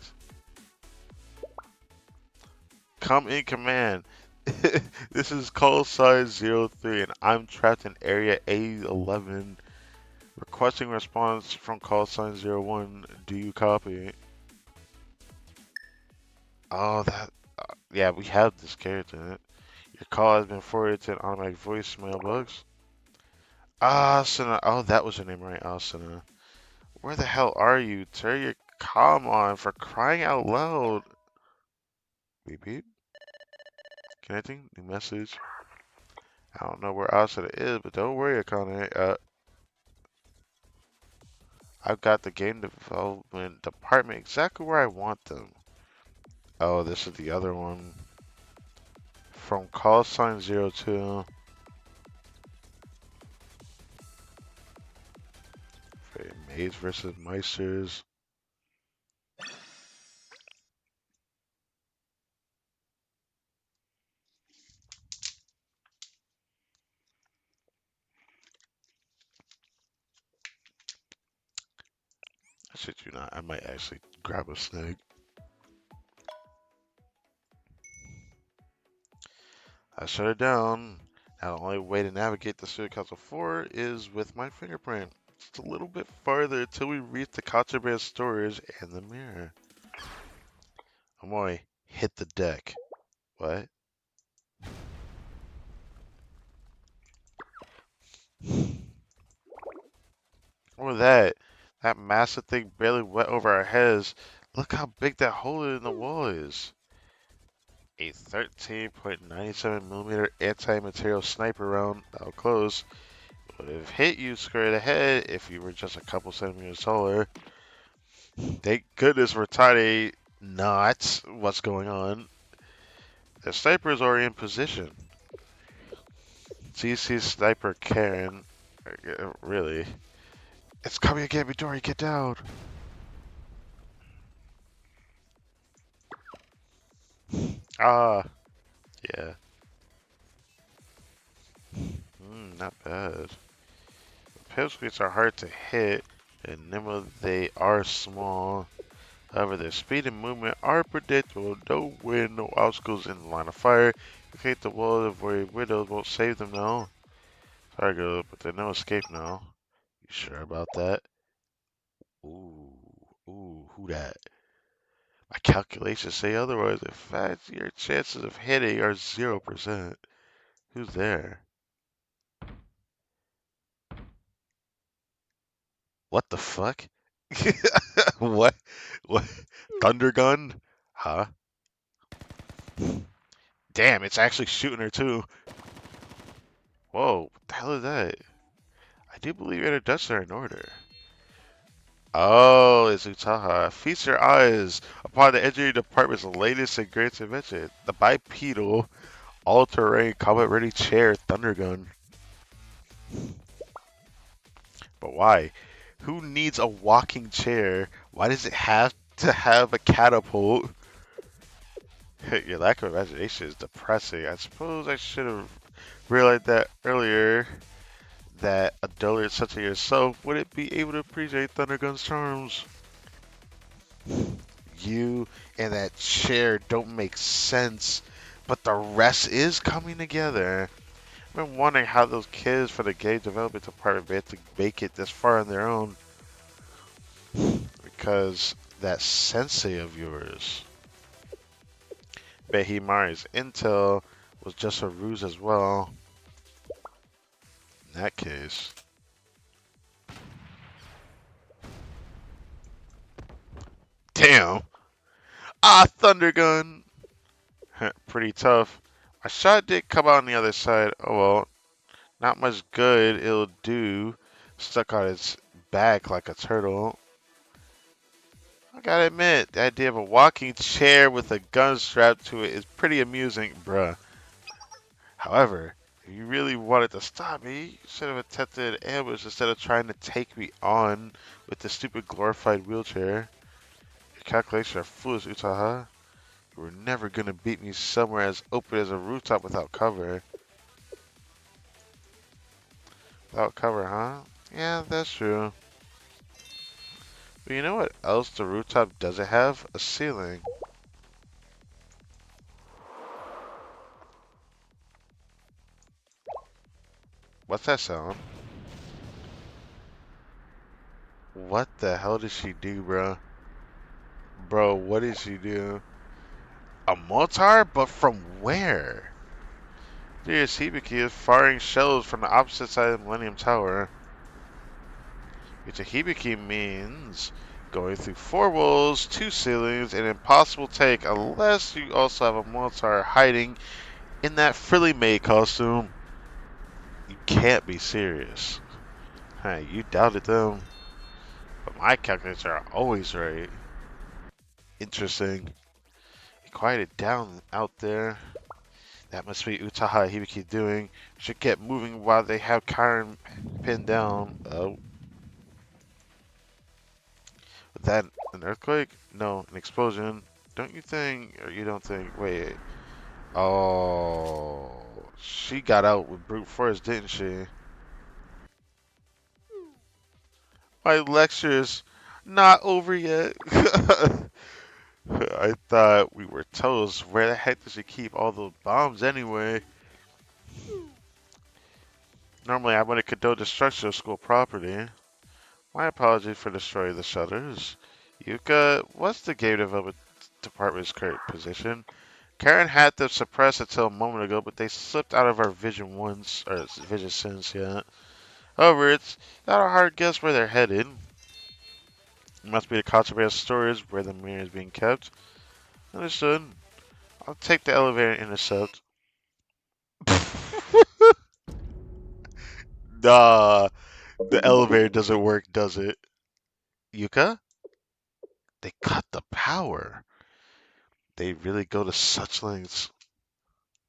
Come in command. This is call sign 03 and I'm trapped in area A11. Requesting response from call sign 01. Do you copy? Oh, yeah, we have this character in it. Your call has been forwarded to an automatic voicemail box. Asuna. Oh, that was your name, right? Asuna. Where the hell are you? Turn your comm on for crying out loud. Beep beep. Connecting. New message. I don't know where Asuna is, but don't worry, Akane. I've got the game development department exactly where I want them. Oh, this is the other one. From call sign 02. Okay, Maze versus Meisters. I shit you not. I might actually grab a snake. I shut it down. Now the only way to navigate the Studio Council 4 is with my fingerprint. Just a little bit farther until we reach the contraband storage and the mirror. I'm going to hit the deck. What? Or that. That massive thing barely went over our heads. Look how big that hole in the wall is. A 13.97mm anti-material sniper round, now close, would have hit you square in the head if you were just a couple centimeters taller. Thank goodness we're tiny, not what's going on. The sniper is already in position. CC sniper Karen, really? It's coming again, Midori, get down! Ah, yeah. Not bad. Pipsqueaks are hard to hit, and nimble they are small. However, their speed and movement are predictable. No wind, no obstacles in the line of fire. You hit the wall, avoid windows won't save them now. Sorry, girl, but there's no escape now. You sure about that? Ooh, who that? My calculations say otherwise. In fact, your chances of hitting are 0%. Who's there? What the fuck? What? What? Thunder gun? Huh? Damn, it's actually shooting her too. Whoa, what the hell is that? I do believe introductions are in order. Oh, it's Utaha. Feast your eyes upon the engineering department's latest and greatest invention, the bipedal, all-terrain, combat-ready chair thunder gun. But why? Who needs a walking chair? Why does it have to have a catapult? Your lack of imagination is depressing. I suppose I should have realized that earlier that a dullard such as yourself wouldn't be able to appreciate Thundergun's charms. You and that chair don't make sense, but the rest is coming together. I've been wondering how those kids from the game development department managed to make it this far on their own. Because that sensei of yours, Behimari's intel, was just a ruse as well. In that case. Damn! Ah, Thundergun! Pretty tough. My shot did come out on the other side. Oh well, not much good it'll do. Stuck on its back like a turtle. I gotta admit, the idea of a walking chair with a gun strapped to it is pretty amusing, bruh. However, if you really wanted to stop me, you should have attempted an ambush instead of trying to take me on with the stupid glorified wheelchair. Your calculations are foolish, Utaha. You were never gonna beat me somewhere as open as a rooftop without cover. Without cover, huh? Yeah, that's true. But you know what else the rooftop doesn't have? A ceiling. What's that sound? What the hell did she do, bro? Bro, what did she do? A mortar? But from where? Dear Hibiki is firing shells from the opposite side of the Millennium Tower. Which Hibiki means going through 4 walls, 2 ceilings, an impossible take unless you also have a mortar hiding in that frilly maid costume. You can't be serious. Hey, you doubted them. But my calculations are always right. Interesting. Quiet it down out there. That must be Utaha Hibiki doing. Should get moving while they have Karen pinned down. Oh, was that an earthquake? No, an explosion. Don't you think, or you don't think, wait. Oh, she got out with brute force, didn't she? My lecture's not over yet. I thought we were toast. Where the heck does she keep all those bombs anyway? Normally I wouldn't condone destruction of school property. My apologies for destroying the shutters. Yuka, what's the game development department's current position? Karen had them suppressed until a moment ago, but they slipped out of our vision once, or vision since yet. However, it's not a hard guess where they're headed. It must be the contraband storage where the mirror is being kept. Understood. I'll take the elevator and intercept. Nah, the elevator doesn't work, does it? Yuka? They cut the power. They really go to such lengths.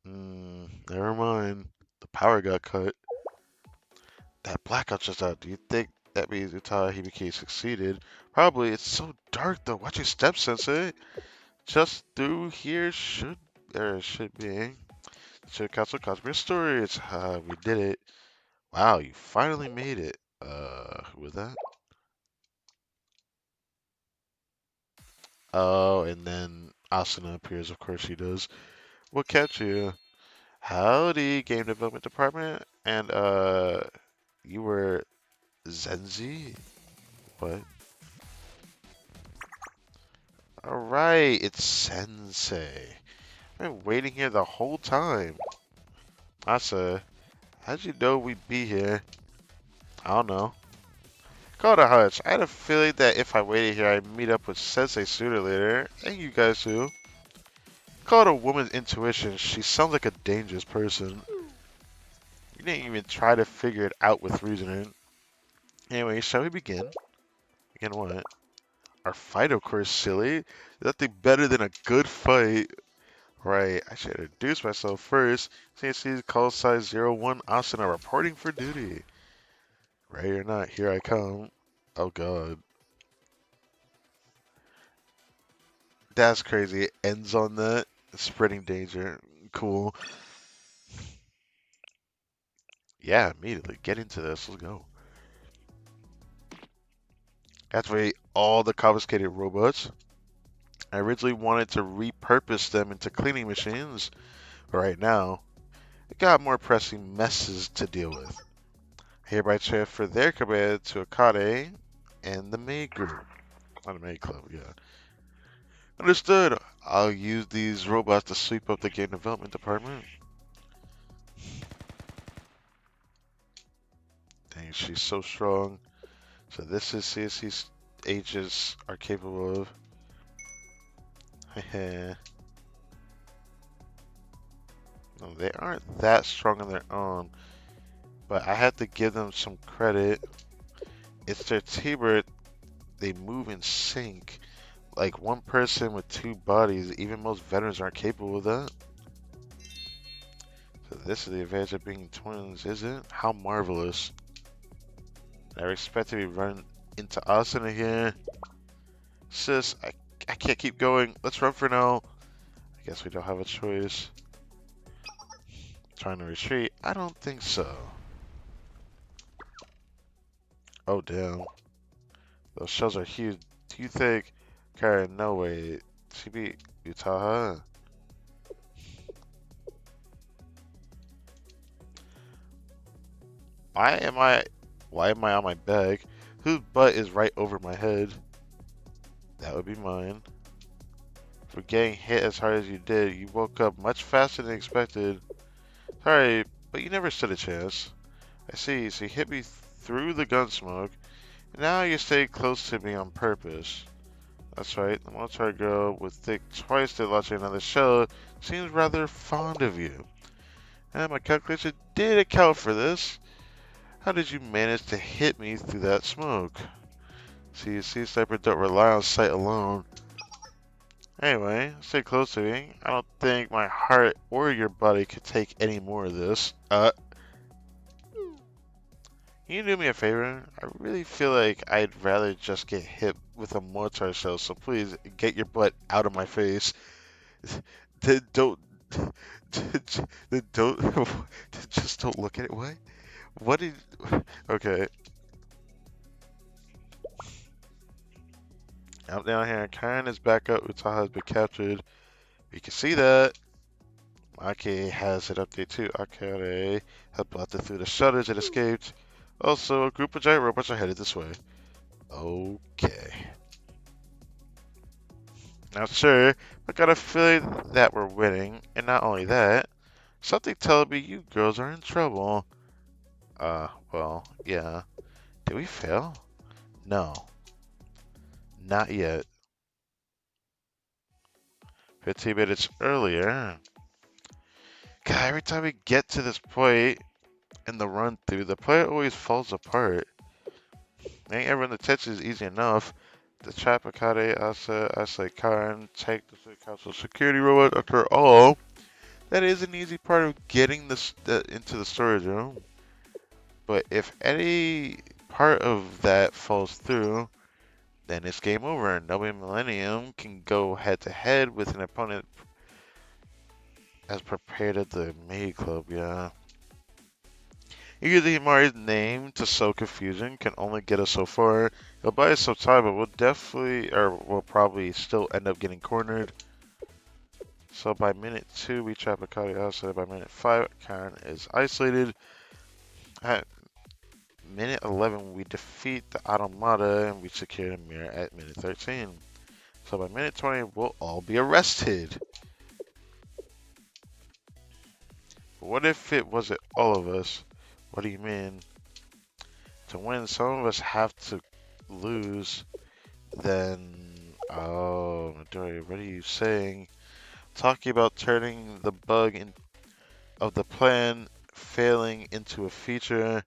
Never mind. The power got cut. That blackout just out. Do you think that means Utaha Hibiki succeeded? Probably. It's so dark though. Watch your steps, Sensei. Just through here should be. Should Castle Cosmere Storage. We did it. Wow, you finally made it. Who was that? Oh, and then Asuna appears. Of course she does. We'll catch you. Howdy, game development department. And you were Zenzi? What? Alright, it's Sensei. I've been waiting here the whole time. Asa, how'd you know we'd be here? I don't know. Call it a hunch. I had a feeling that if I waited here, I'd meet up with Sensei sooner or later. And you guys too. Call it a woman's intuition. She sounds like a dangerous person. You didn't even try to figure it out with reasoning. Anyway, shall we begin? Begin what? Our fight, of course, silly. Nothing better than a good fight. Right, I should introduce myself first. CNC's call size 01 Asuna reporting for duty. Ready or not, here I come. Oh god. That's crazy. It ends on that. Spreading danger. Cool. Yeah, immediately. Get into this. Let's go. Activate all the confiscated robots. I originally wanted to repurpose them into cleaning machines, but right now, I got more pressing messes to deal with. I hereby transfer their command to Akane and the maid group. Not the maid club, yeah. Understood. I'll use these robots to sweep up the game development department. Dang, she's so strong. So this is CSC's agents are capable of. Heh. No, they aren't that strong on their own, but I have to give them some credit. It's their teamwork. They move in sync. Like one person with two bodies, even most veterans aren't capable of that. So this is the advantage of being twins, is it? How marvelous. I expect to be running into Asuna here. Sis, I can't keep going. Let's run for now. I guess we don't have a choice. Trying to retreat? I don't think so. Oh, damn. Those shells are huge. Do you think... Karen, no way. She beat Utaha? Why am I on my back? Whose butt is right over my head? That would be mine. For getting hit as hard as you did, you woke up much faster than expected. Sorry, but you never stood a chance. I see, so you hit me through the gun smoke, and now you stay close to me on purpose. That's right, the military girl would think twice to launch another shell seems rather fond of you. And my calculation did account for this. How did you manage to hit me through that smoke? See, sea sniper don't rely on sight alone. Anyway, stay close to me. I don't think my heart or your body could take any more of this. Can you do me a favor? I really feel like I'd rather just get hit with a mortar shell, so please get your butt out of my face. Don't, don't, just don't look at it. What? What did? Okay, I'm down here. Karen is back up. Utaha has been captured. You can see that. Ake has it update too. Akare has blasted through the shutters and escaped. Also, a group of giant robots are headed this way. Okay. Now, sure, I got a feeling that we're winning, and not only that, something tells me you girls are in trouble. Well, yeah. Did we fail? No, not yet. 15 minutes earlier. God, every time we get to this point in the run through, the player always falls apart. Ain't everyone the attention is easy enough. The trap Akade, Asa, Karen, take the council security robot. After all, that is an easy part of getting this into the storage room. But if any part of that falls through, then it's game over. Nobody Millennium can go head to head with an opponent as prepared at the Maid Club, yeah. Using Himari's name to sow confusion can only get us so far. It'll buy us some time, but we'll probably still end up getting cornered. So by minute 2, we trap Akari outside. By minute 5, Karen is isolated. At minute 11, we defeat the Automata and we secure a mirror at minute 13. So by minute 20, we'll all be arrested. But what if it wasn't all of us? What do you mean? To win, some of us have to lose. Then, oh, Midori, what are you saying? Talking about turning the bug of the plan failing into a feature.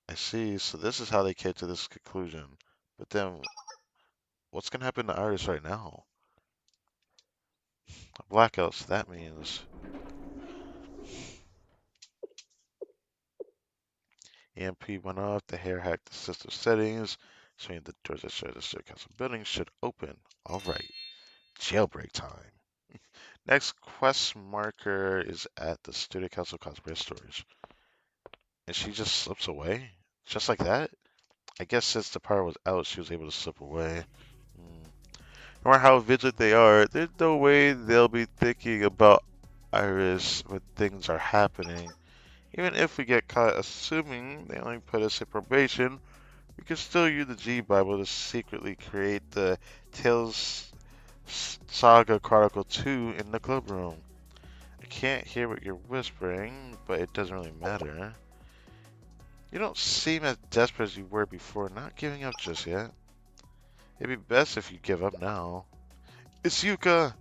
I see. So this is how they came to this conclusion. But then, what's gonna happen to Iris right now? Blackouts. That means EMP went off. The hair hacked the system settings, showing the doors that share the City Council building should open. All right. Jailbreak time. Next quest marker is at the Studio Council cosplay storage. And she just slips away? Just like that? I guess since the power was out, she was able to slip away. Hmm. No matter how vigilant they are, there's no way they'll be thinking about Iris when things are happening. Even if we get caught, assuming they only put us in probation, we can still use the G-Bible to secretly create the Tales Saga Chronicle 2 in the club room. I can't hear what you're whispering, but it doesn't really matter. You don't seem as desperate as you were before, not giving up just yet. It'd be best if you give up now. It's Yuka!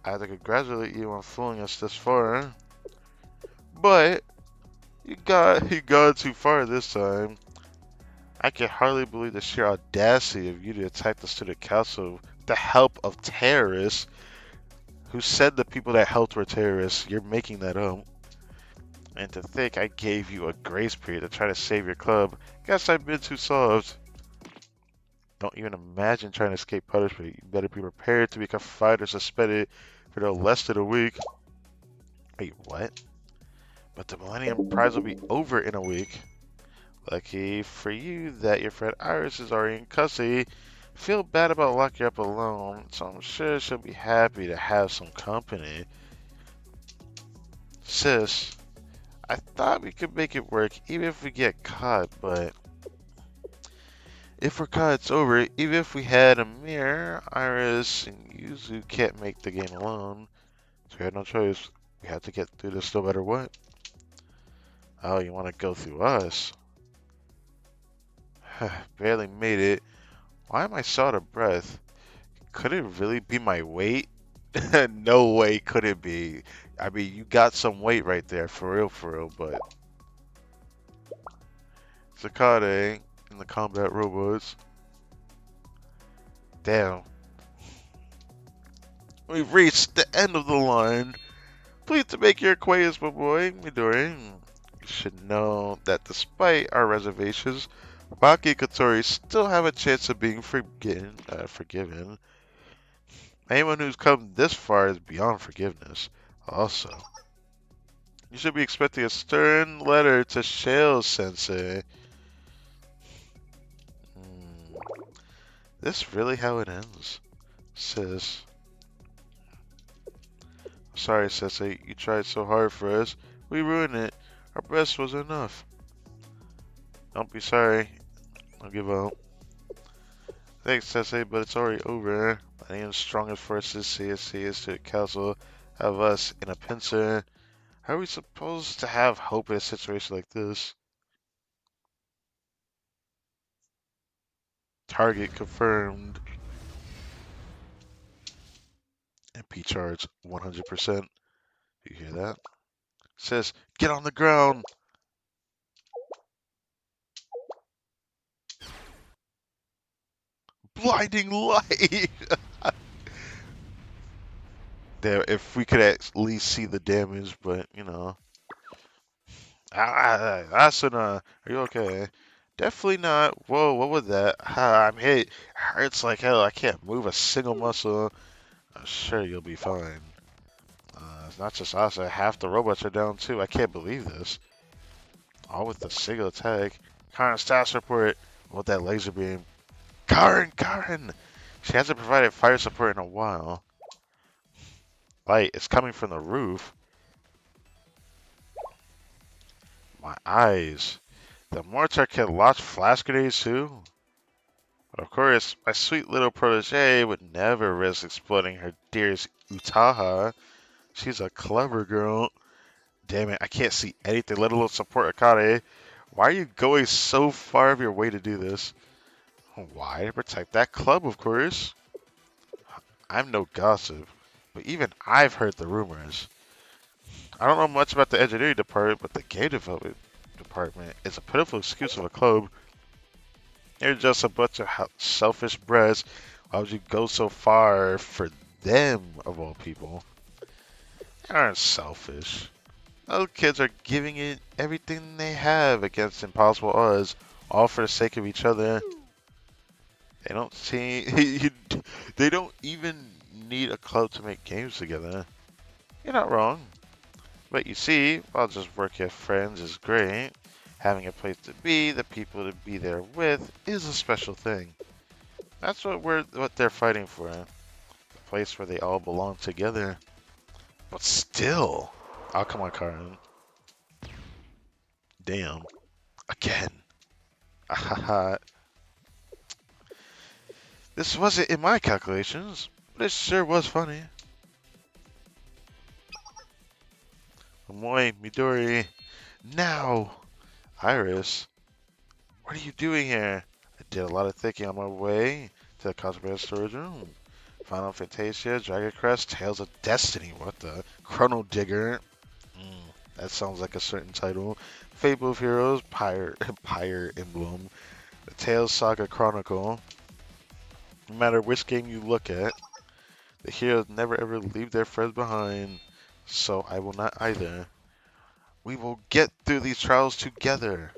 I have to congratulate you on fooling us this far. But you got too far this time. I can hardly believe the sheer audacity of you to attack the student council with the help of terrorists. Who said the people that helped were terrorists? You're making that up. And to think I gave you a grace period to try to save your club. Guess I've been too soft. Don't even imagine trying to escape punishment. You better be prepared to be confined or suspended for no less than a week. Wait, what? But the Millennium Prize will be over in a week. Lucky for you that your friend Iris is already in custody. Feel bad about locking you up alone, so I'm sure she'll be happy to have some company. Sis, I thought we could make it work even if we get caught, but if we're caught, it's over. Even if we had a mirror, Iris and Yuzu can't make the game alone. So we had no choice. We have to get through this no matter what. Oh, you want to go through us? Barely made it. Why am I so out of breath? Could it really be my weight? No way could it be. I mean, you got some weight right there, for real, but... Zakade and the combat robots. Damn. We've reached the end of the line. Pleased to make your acquaintance, my boy, Midori. You should know that despite our reservations, Baki and Kotori still have a chance of being forgiven. Anyone who's come this far is beyond forgiveness. Also, you should be expecting a stern letter to Shale Sensei. Hmm, this really how it ends? Sis. Sorry, Sensei, you tried so hard for us. We ruined it. Our best was enough. Don't be sorry. I'll give up. Thanks, Sensei, but it's already over. My name's strongest forces CSC is to council have us in a pincer. How are we supposed to have hope in a situation like this? Target confirmed. MP charge 100%. You hear that? Says, get on the ground. Blinding light. There, if we could at least see the damage, but you know. Asuna, are you okay? Definitely not. Whoa, what was that? I'm hit. Hurts like hell. I can't move a single muscle. I'm sure you'll be fine. It's not just Asa. Half the robots are down too. I can't believe this. All with a single attack. Karen status report. With that laser beam. Karen! She hasn't provided fire support in a while. Light is coming from the roof. My eyes. The mortar can launch flash grenades too? Of course, my sweet little protege would never risk exploding her dearest Utaha. She's a clever girl. Damn it, I can't see anything, let alone support Akane. Why are you going so far of your way to do this? Why? To protect that club, of course. I'm no gossip, but even I've heard the rumors. I don't know much about the engineering department, but the game development department is a pitiful excuse of a club. They're just a bunch of selfish brats. Why would you go so far for them, of all people? They aren't selfish. Those kids are giving it everything they have against impossible odds, all for the sake of each other. They don't see. They don't even need a club to make games together. You're not wrong. But you see, while just working as friends is great, having a place to be, the people to be there with, is a special thing. That's what they're fighting for. A place where they all belong together. But still. Oh, come on, Karen. Damn. Again. Ahaha. This wasn't in my calculations, but it sure was funny. Amoy, Midori. Now! Iris. What are you doing here? I did a lot of thinking on my way to the Cosmere storage room. Final Fantasia, Dragon Quest, Tales of Destiny. What the? Chrono Digger. That sounds like a certain title. Fable of Heroes, Pyre Emblem, the Tales Saga Chronicle. No matter which game you look at, the heroes never ever leave their friends behind. So I will not either. We will get through these trials together.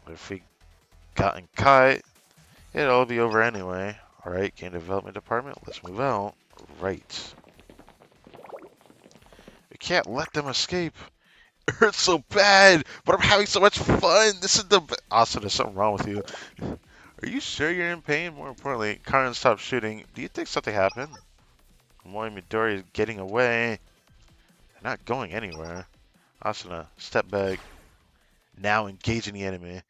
If we gotten caught, it'll all be over anyway. Alright, game development department, let's move out. Right. We can't let them escape. It hurts so bad, but I'm having so much fun. This is the also, there's something wrong with you. Are you sure you're in pain? More importantly, Karen stopped shooting. Do you think something happened? Moi Midori is getting away. They're not going anywhere. Asuna, step back. Now engaging the enemy.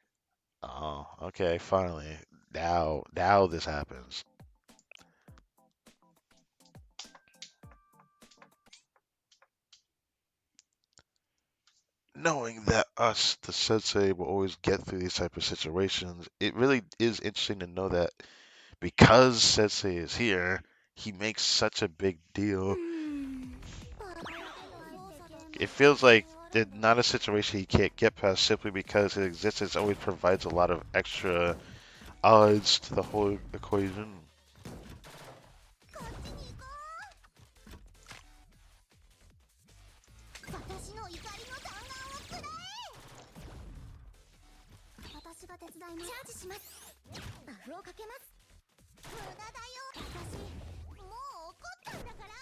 Oh, okay, finally. Now this happens. Knowing that us, the sensei, will always get through these type of situations, it really is interesting to know that because sensei is here, he makes such a big deal. It feels like it's not a situation he can't get past simply because his existence always provides a lot of extra odds to the whole equation. こっちに行こう。私の怒りの弾丸をくらえ。私が手伝います。チャージします。バフをかけます。無駄だよ。私もう怒ったんだから。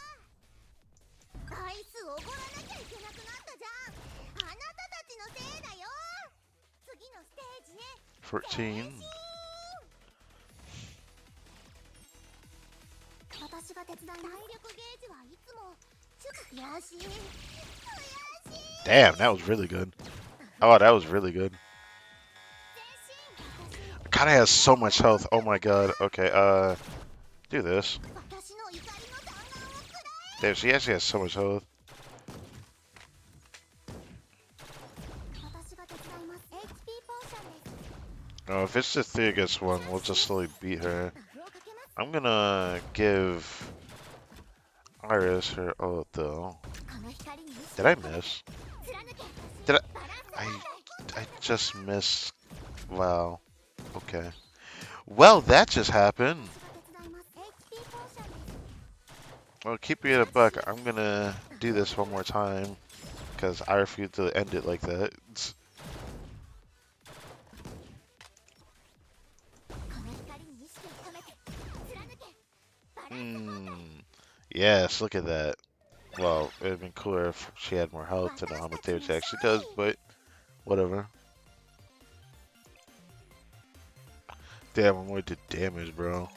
アイスおごらなきゃいけなくなったじゃん。あなたたちのせいだよ。次のステージへ前 14. 進。私が手伝います。体力ゲージはいつも悔しい悔しい。 Damn, that was really good. Oh, that was really good. 前進。Kind of has so much health. Oh my god. Okay, do this. 私の怒りの弾丸をくら Damn, she actually has so much health. え。私が手伝います。 HP ポーションです。 Oh, if it's just 3 against 1, we'll just slowly beat her. バフをかけます。 I'm gonna give Iris her ult though. この光に意識 Did I miss? 貫け。 Did バランス I? 問題。 I just missed. Wow. Okay. Well, that just happened. 私が手伝います。 HP ポーションです。 Well, keep it a buck. I'm gonna do this one more time because I refuse to end it like that. この光に意識を込めて貫け。バランス問題。 Yes, look at that. Well, it would have been cooler if she had more health to know how much damage she actually does, but whatever. Damn, I'm going to damage, bro.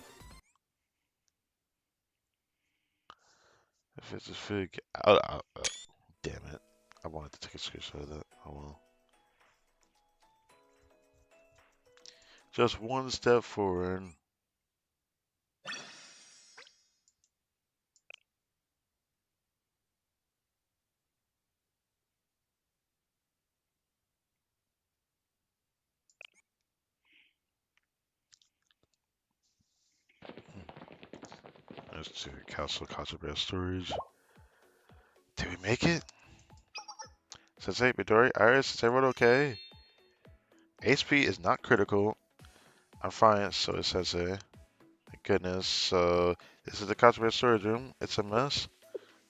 If it's a fig, damn it. I wanted to take a screenshot of that. Oh well. Just one step forward. Let's do Castle Contraband Storage. Did we make it? Sensei, Midori, Iris, is everyone okay? HP is not critical. I'm fine, so is Sensei. Thank goodness. So, this is the Contraband Storage Room. It's a mess.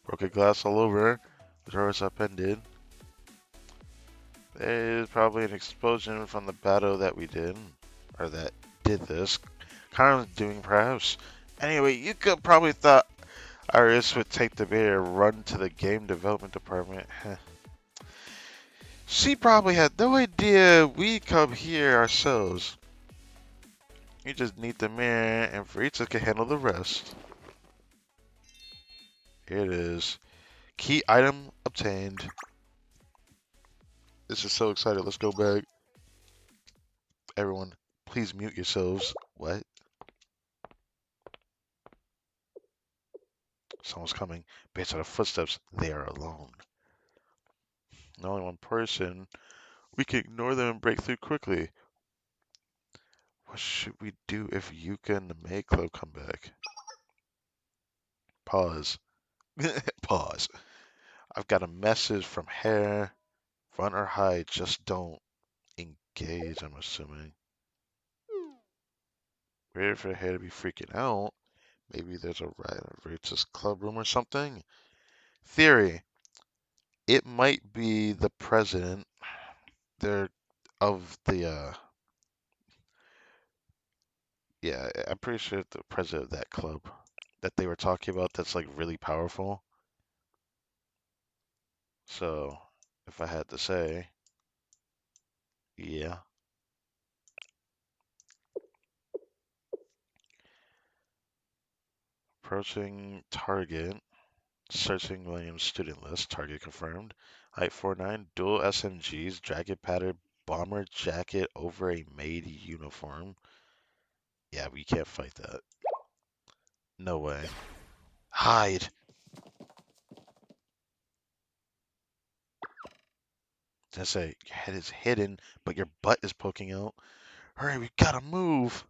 Broken glass all over. The door is upended. There's probably an explosion from the battle that we did. Or that did this. Kind of doing, perhaps. Anyway, you could probably thought Iris would take the bait and run to the game development department. She probably had no idea we come here ourselves. You just need the mirror, and Fritza can handle the rest. Here it is. Key item obtained. This is so exciting. Let's go back. Everyone, please mute yourselves. What? Someone's coming. Based on the footsteps, they are alone. Only one person. We can ignore them and break through quickly. What should we do if Yuka and the Maid Club come back? Pause. Pause. I've got a message from Hare. Run or hide, just don't engage, I'm assuming. Weird for Hare to be freaking out. Maybe there's a riot at Rach's club room or something. Theory. It might be the president. They're of the yeah, I'm pretty sure the president of that club that they were talking about that's like really powerful. So if I had to say, yeah. Approaching target. Searching Williams student list. Target confirmed. Height 4'9", dual SMGs, jacket pattern, bomber jacket over a maid uniform. Yeah, we can't fight that. No way. Hide! Just say, your head is hidden, but your butt is poking out. Hurry, we gotta move!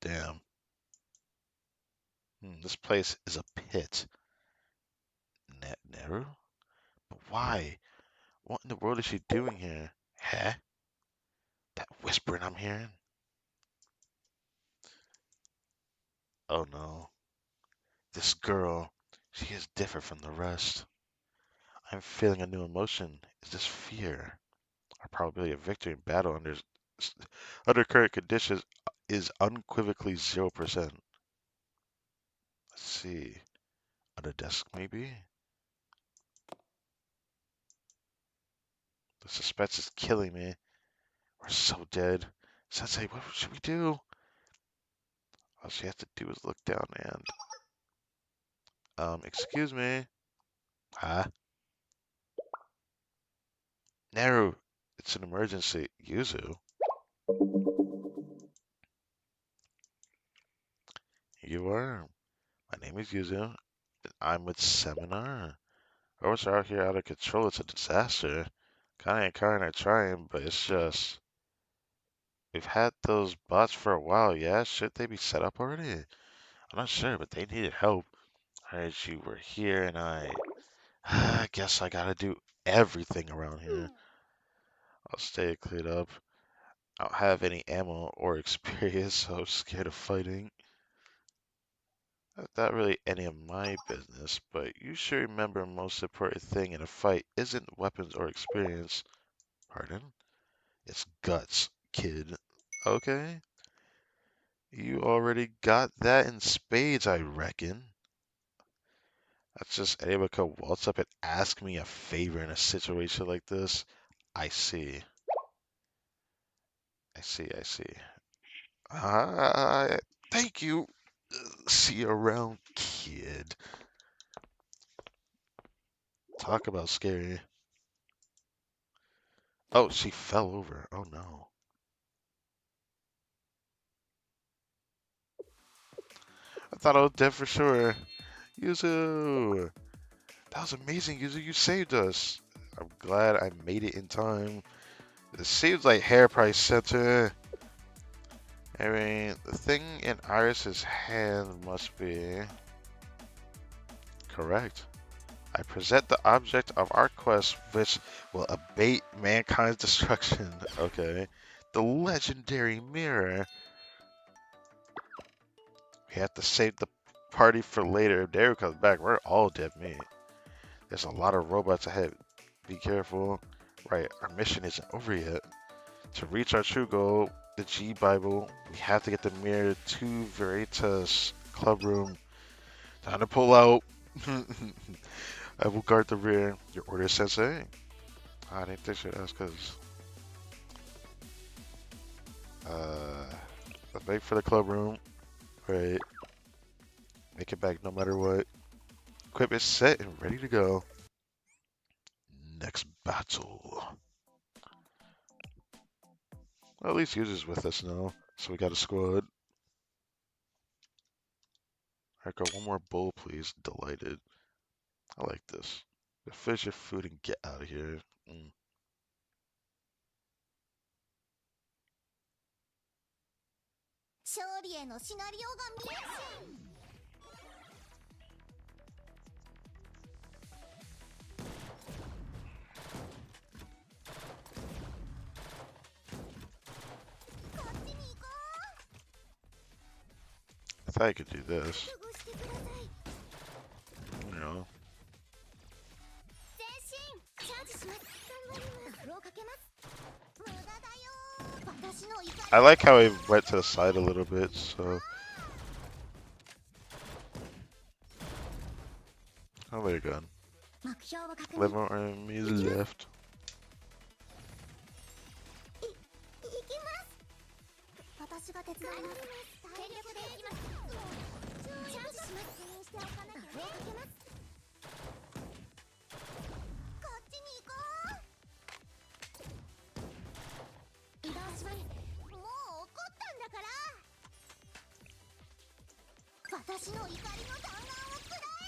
Damn. This place is a pit. Neru? But why? What in the world is she doing here? Huh? That whispering I'm hearing? Oh no. This girl, she is different from the rest. I'm feeling a new emotion. Is this fear? Our probability of victory in battle under current conditions is unequivocally 0%. Let's see. On the desk, maybe? The suspense is killing me. We're so dead. Sensei, what should we do? All she has to do is look down and, excuse me. Huh? Naru, it's an emergency. Yuzu, you are. My name is Yuzu. I'm with Seminar. Robots are out here out of control. It's a disaster. Kinda trying, but it's just. We've had those bots for a while, yeah? Should they be set up already? I'm not sure, but they needed help. I heard you were here, and I guess I gotta do everything around here. I'll stay cleared up. I don't have any ammo or experience, so I'm scared of fighting. That's not really any of my business, but you should remember most important thing in a fight isn't weapons or experience. Pardon? It's guts, kid. Okay? You already got that in spades, I reckon. That's just anyone could waltz up and ask me a favor in a situation like this. I see. I see. Ah, thank you. See you around, kid. Talk about scary. Oh, she fell over. Oh no. I thought I was dead for sure. Yuzu! That was amazing, Yuzu. You saved us. I'm glad I made it in time. It seems like hair price center. I mean, the thing in Iris's hand must be correct. I present the object of our quest, which will abate mankind's destruction. Okay. The legendary mirror. We have to save the party for later. If Daru comes back, we're all dead meat. There's a lot of robots ahead. Be careful. Right, our mission isn't over yet. To reach our true goal, the G Bible, we have to get the mirror to Veritas Club Room. Time to pull out. I will guard the rear. Your order, Sensei. I think they should ask us. Let's wait for the club room. Right. Make it back no matter what. Equipment set and ready to go. Next battle. Well, at least User's with us now. So we got a squad. Alright, go one more bowl, please. Delighted. I like this. Finish your food and get out of here. Mm. 勝利へのシナリオが見える。 I thought I could do this. You know. I like how he went to the side a little bit, so. Oh, there you go. 11 more enemies left. 私が手伝います。全力でいきます。チャージします。確認しておかなきゃね。かけます。こっちに行こう。移動します。もう怒ったんだから。私の怒りの弾丸をくらえ。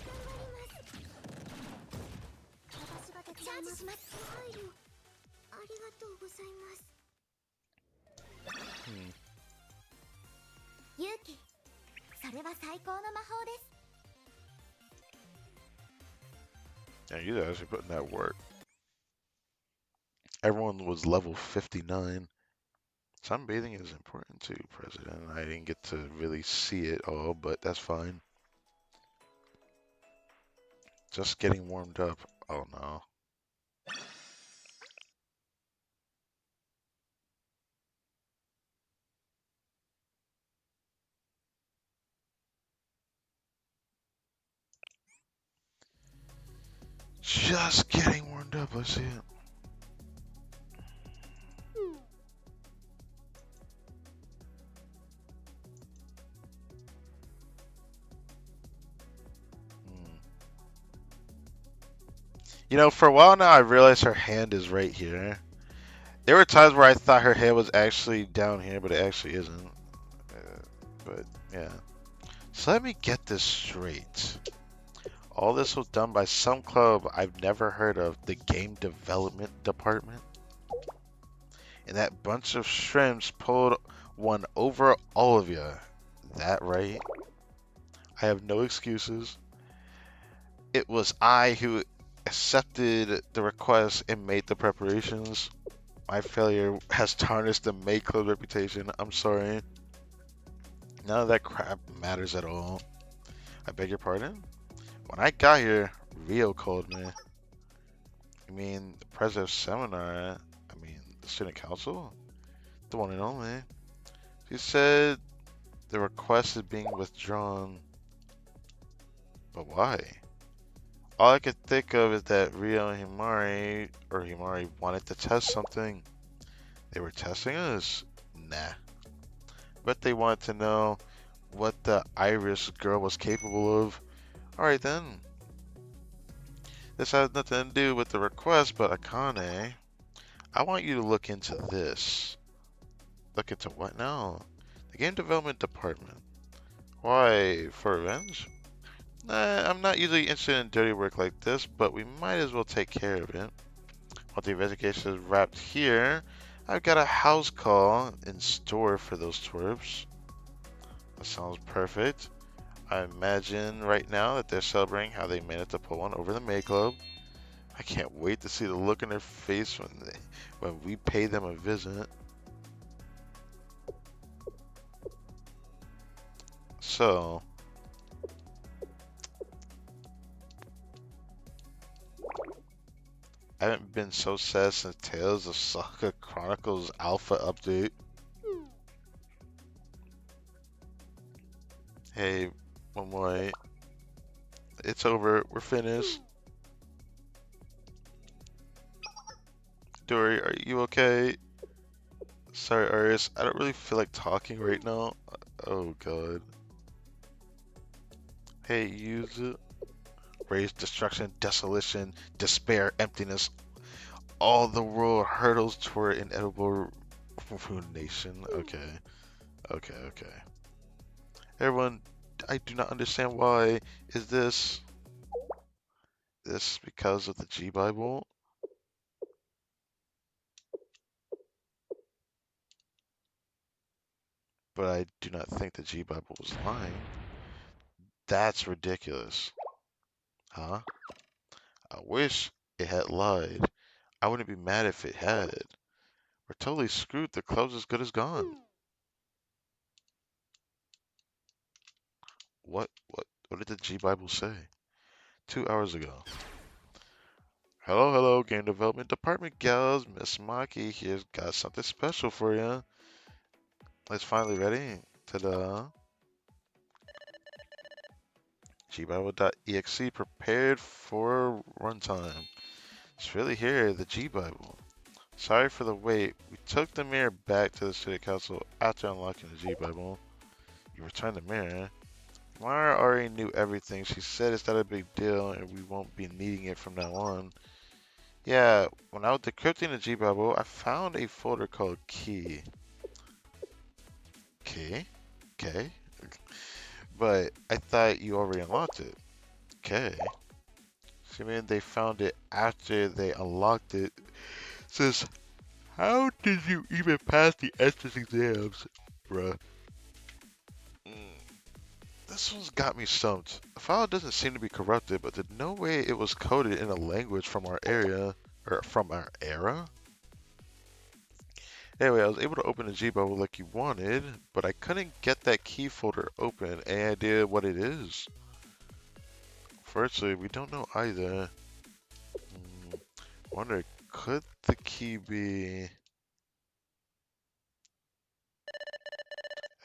頑張ります。私が手伝います。チャージします。配慮ありがとうございます。 勇気、それは最高の魔法です。Yeah, you actually putting that work. Everyone was level 59. Sunbathing is important too, President. I didn't get to really see it all, but that's fine. Just getting warmed up. Oh no. Just getting warmed up. Let's see it. Hmm. You know, for a while now, I realized her hand is right here. There were times where I thought her hand was actually down here, but it actually isn't. But yeah. So let me get this straight. All this was done by some club I've never heard of, the Game Development Department. And that bunch of shrimps pulled one over all of you. That right? I have no excuses. It was I who accepted the request and made the preparations. My failure has tarnished the May Club reputation. I'm sorry. None of that crap matters at all. I beg your pardon? When I got here, Rio called me. You mean the president of seminar? I mean the student council? The one and only. She said the request is being withdrawn. But why? All I could think of is that Rio and Himari wanted to test something. They were testing us? Nah. But they wanted to know what the Irish girl was capable of. Alright then. This has nothing to do with the request, but Akane, I want you to look into this. Look into what now? The game development department. Why, for revenge? Nah, I'm not usually interested in dirty work like this, but we might as well take care of it. While the investigation is wrapped here, I've got a house call in store for those twerps. That sounds perfect. I imagine right now that they're celebrating how they managed to pull one over the May Club. I can't wait to see the look in their face when we pay them a visit. So, I haven't been so sad since Tales of Saga Chronicles Alpha update. Hey, one more. It's over. We're finished. Dory, are you okay? Sorry, Arius. I don't really feel like talking right now. Oh, God. Hey, use it. Rage, destruction, desolation, despair, emptiness. All the world hurdles toward inedible ruination. Okay. Okay, okay. Everyone, I do not understand why. Is this because of the G Bible? But I do not think the G Bible was lying. That's ridiculous. Huh? I wish it had lied. I wouldn't be mad if it had. We're totally screwed. The club's as good as gone. What did the G Bible say? 2 hours ago. Hello, hello, game development department gals. Miss Maki here's got something special for you. It's finally ready. Ta-da. GBible.exe prepared for runtime. It's really here, the G Bible. Sorry for the wait. We took the mirror back to the City Council after unlocking the G Bible. You returned the mirror. Mara already knew everything. She said it's not a big deal and we won't be needing it from now on. Yeah, when I was decrypting the G Bible, I found a folder called Key. Key? Okay. But I thought you already unlocked it. Okay. So you mean they found it after they unlocked it? Says, how did you even pass the entrance exams, bruh? Mm, this one's got me stumped. The file doesn't seem to be corrupted, but there's no way it was coded in a language from our area, or from our era. Anyway, I was able to open the G bubble like you wanted, but I couldn't get that key folder open. Any idea what it is? Firstly, we don't know either. Wonder, could the key be?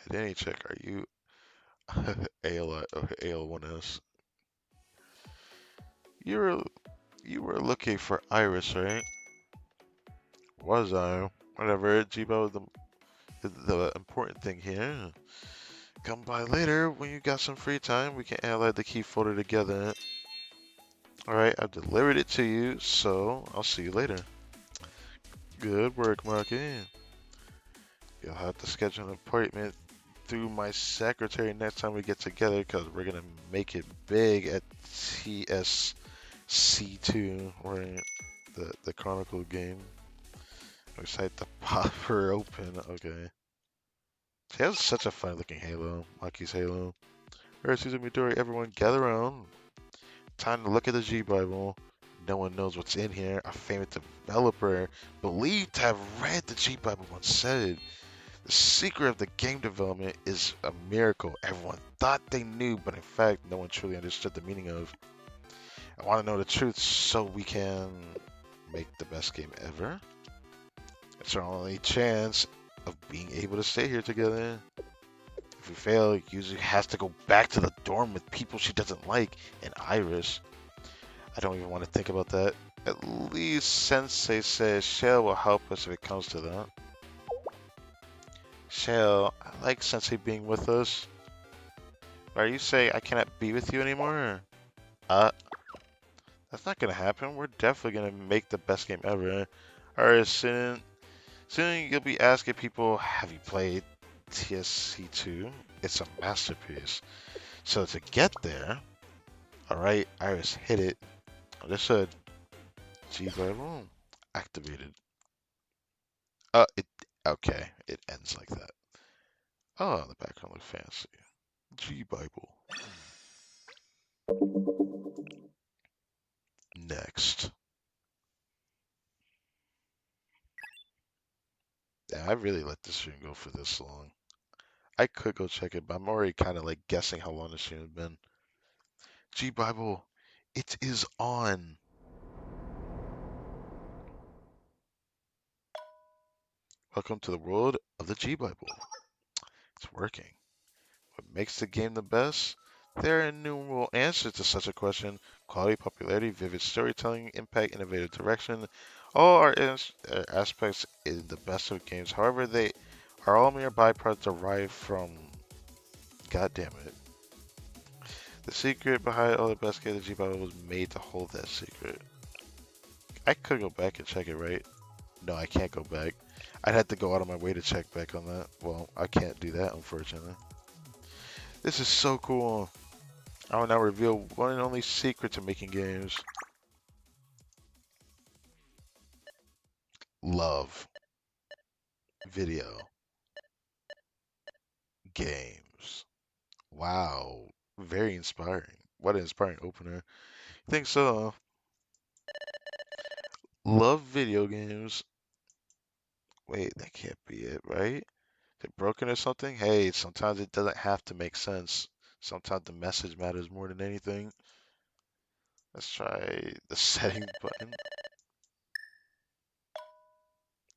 Identity check. Are you AL AL1S? You were you were looking for Iris, right? Was I? Whatever. Jibo the important thing here. Come by later when you got some free time. We can analyze the key folder together. Alright, I've delivered it to you, so I'll see you later. Good work, Marky. You'll have to schedule an appointment through my secretary next time we get together because we're going to make it big at TSC2, right? The Chronicle game. I'm excited to pop her open. Okay. She has such a fun looking halo. Maki's halo. Alright, Susan Midori, everyone gather around. Time to look at the G Bible. No one knows what's in here. A famous developer believed to have read the G Bible once said, the secret of the game development is a miracle everyone thought they knew, but in fact, no one truly understood the meaning of. I want to know the truth so we can make the best game ever. It's our only chance of being able to stay here together. If we fail, Yuzu has to go back to the dorm with people she doesn't like, and Iris. I don't even want to think about that. At least Sensei says Shell will help us if it comes to that. Shell, I like Sensei being with us. Are you saying I cannot be with you anymore? Uh, that's not gonna happen. We're definitely gonna make the best game ever. Alright, soon you'll be asking people, have you played TSC2? It's a masterpiece. So to get there, alright, Iris hit it. Understood. G Bible activated. It okay. It ends like that. Oh, the background looks fancy. G Bible. Next. Yeah, I really let this stream go for this long. I could go check it, but I'm already kind of like guessing how long the stream has been. G Bible, it is on. Welcome to the world of the G Bible. It's working. What makes the game the best? There are innumerable answers to such a question. Quality, popularity, vivid storytelling, impact, innovative direction. All are aspects in the best of games. However, they are all mere byproducts derived from. God damn it. The secret behind all the best games of G Battle was made to hold that secret. I could go back and check it, right? No, I can't go back. I'd have to go out of my way to check back on that. Well, I can't do that, unfortunately. This is so cool. I will now reveal one and only secret to making games. Love. Video. Games. Wow. Very inspiring. What an inspiring opener. Think so. Love video games. Wait, that can't be it, right? Is it broken or something? Hey, sometimes it doesn't have to make sense. Sometimes the message matters more than anything. Let's try the settings button.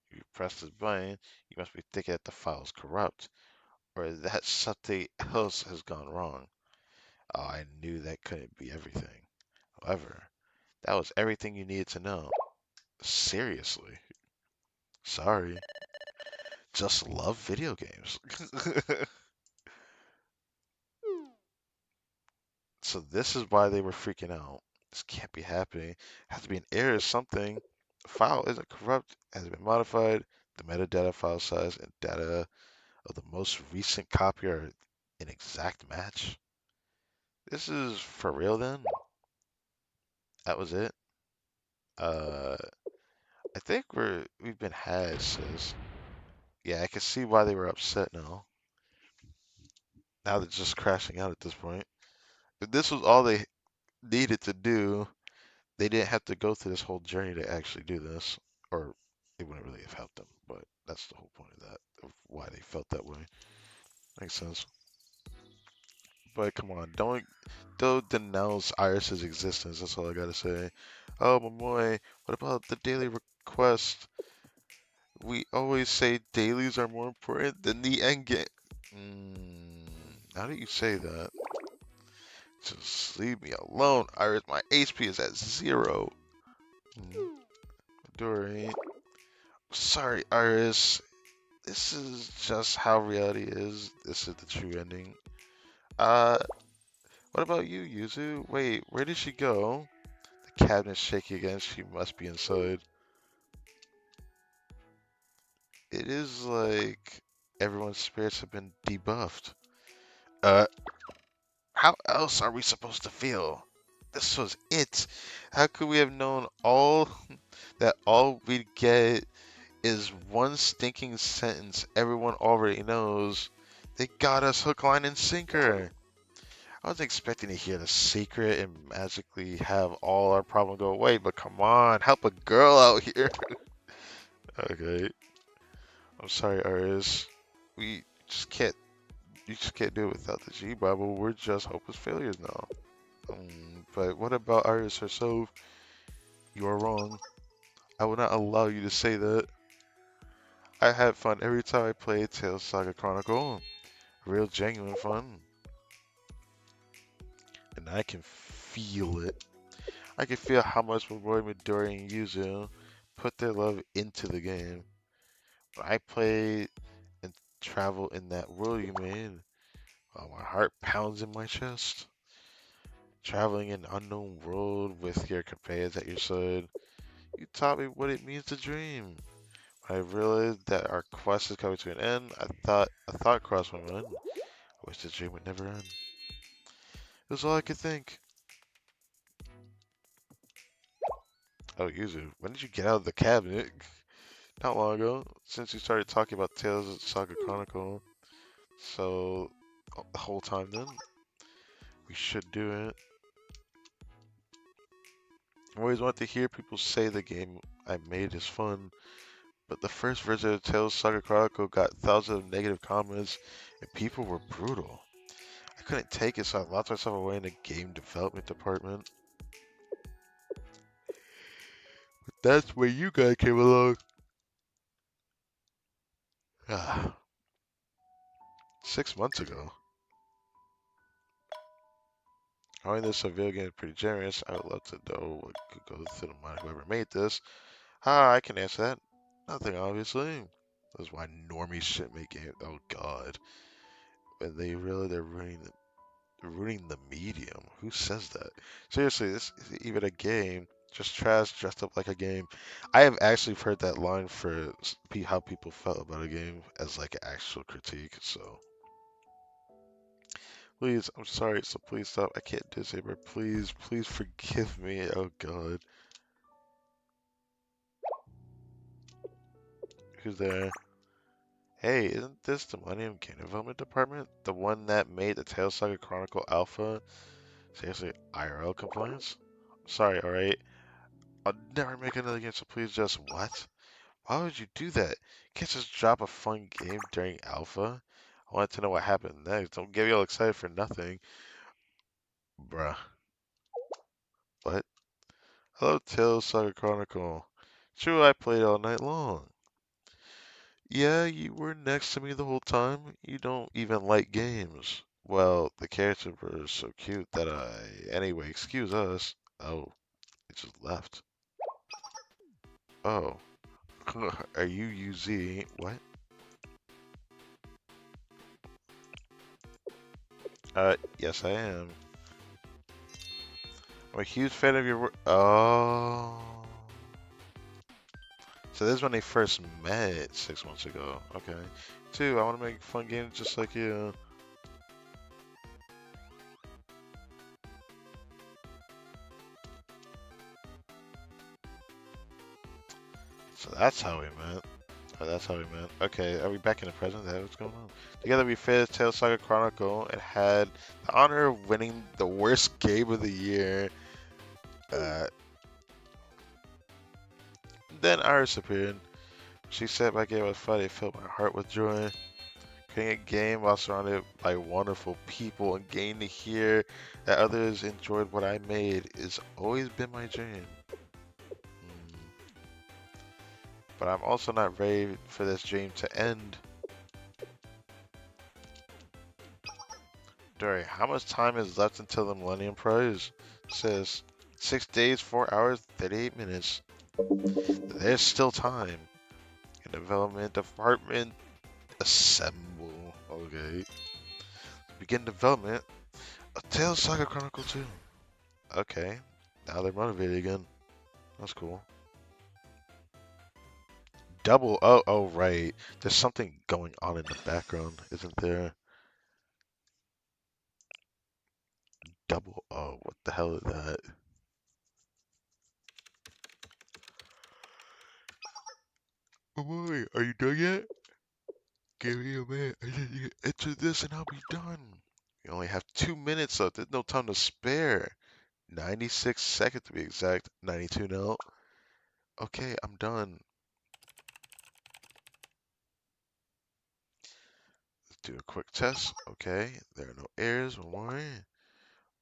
If you press this button, you must be thinking that the file is corrupt, or that something else has gone wrong. Oh, I knew that couldn't be everything. However, that was everything you needed to know. Seriously. Sorry. Just love video games. So this is why they were freaking out. This can't be happening. Has to be an error or something. The file isn't corrupt, has been modified. The metadata file size and data of the most recent copy are an exact match. This is for real then? That was it? Uh, I think we've been had, sis. Yeah, I can see why they were upset now. Now they're just crashing out at this point. If this was all they needed to do, they didn't have to go through this whole journey to actually do this, or it wouldn't really have helped them. But that's the whole point of that, of why they felt that way. Makes sense. But come on, don't denounce Iris's existence. That's all I gotta say. Oh, my boy, what about the daily request? We always say dailies are more important than the end game. How do you say that? Just leave me alone, Iris. My HP is at 0. Mm, Dory. Sorry, Iris. This is just how reality is. This is the true ending. Uh, what about you, Yuzu? Wait, where did she go? The cabinet's shaky again. She must be inside. It is like everyone's spirits have been debuffed. Uh, how else are we supposed to feel? This was it. How could we have known all that all we'd get is one stinking sentence everyone already knows? They got us hook, line, and sinker. I was expecting to hear the secret and magically have all our problem go away, but come on, help a girl out here. Okay, I'm sorry, Aris. We just can't. You just can't do it without the G Bible. We're just hopeless failures now. But what about Iris herself? You are wrong. I will not allow you to say that. I had fun every time I played Tales Saga Chronicle. Real genuine fun. And I can feel it. I can feel how much Roy Midori and Yuzu put their love into the game. When I played and travel in that world you made, my heart pounds in my chest. Traveling in an unknown world with your companions at your side, you taught me what it means to dream. When I realized that our quest is coming to an end, a thought crossed my mind. I wish the dream would never end. It was all I could think. Oh, Yuzu, when did you get out of the cabinet? Not long ago, since you started talking about Tales of the Saga Chronicle. So, the whole time then, we should do it. I always want to hear people say the game I made is fun, but the first version of Tales Saga Chronicle got thousands of negative comments, and people were brutal. I couldn't take it, so I locked myself away in the game development department. But that's where you guys came along. Ah, 6 months ago. Knowing this video game is pretty generous, I would love to know what could go through the mind of whoever made this. I can answer that. Nothing, obviously. That's why normies shouldn't make games. Oh God, and they're ruining the medium. Who says that? Seriously, this isn't even a game. Just trash dressed up like a game. I have actually heard that line for how people felt about a game as like an actual critique. So please, I'm sorry. So please stop. I can't do this anymore. Please, please forgive me. Oh God, who's there? Hey, isn't this the Millennium Game Development Department? The one that made the Tales Saga Chronicle Alpha? Seriously, IRL compliance? Sorry, alright. I'll never make another game, so please just what? Why would you do that? You can't just drop a fun game during Alpha. I wanted to know what happened next. Don't get me all excited for nothing. Bruh. What? Hello, Tales Saga Chronicle. True, I played all night long. Yeah, you were next to me the whole time. You don't even like games. Well, the characters were so cute that I... Anyway, excuse us. Oh, it just left. Oh. Are you UZ? What? Yes I am. I'm a huge fan of your work. Oh. So this is when they first met 6 months ago. Okay. Two, I want to make fun games just like you. So that's how we met. Oh, that's how we met. Okay, are we back in the present? Is that what's going on? Together we finished Tales Saga Chronicle and had the honor of winning the worst game of the year. Uh, then Iris appeared. She said my game was fun. It filled my heart with joy. Playing a game while surrounded by wonderful people and getting to hear that others enjoyed what I made has always been my dream. Hmm. But I'm also not ready for this dream to end. Dory, how much time is left until the Millennium Prize? It says 6 days, 4 hours, 38 minutes. There's still time. In development department, assemble. Okay. Begin development of Tales Saga Chronicle 2. Okay. Now they're motivated again. That's cool. Double. Oh, right. There's something going on in the background, isn't there? Double. Oh, what the hell is that? Oh, wait, are you done yet? Give me a minute. I just need to enter this and I'll be done. We only have 2 minutes left. There's no time to spare. 96 seconds to be exact. 92 now. Okay, I'm done. Let's do a quick test. Okay, there are no errors. One more.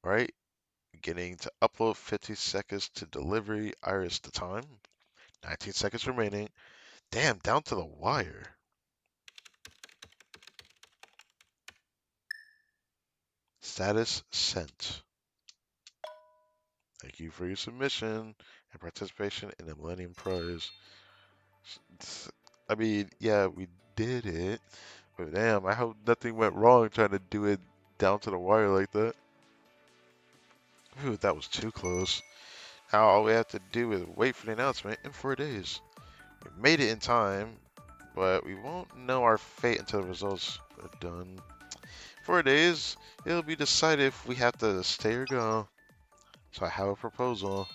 All right, beginning to upload. 50 seconds to delivery. Iris the time. 19 seconds remaining. Damn, down to the wire. Status sent. Thank you for your submission and participation in the Millennium Prize. I mean, yeah, we did it, but damn, I hope nothing went wrong trying to do it down to the wire like that. Ooh, that was too close. Now all we have to do is wait for the announcement in 4 days. We made it in time, but we won't know our fate until the results are done. 4 days, it'll be decided if we have to stay or go. So I have a proposal.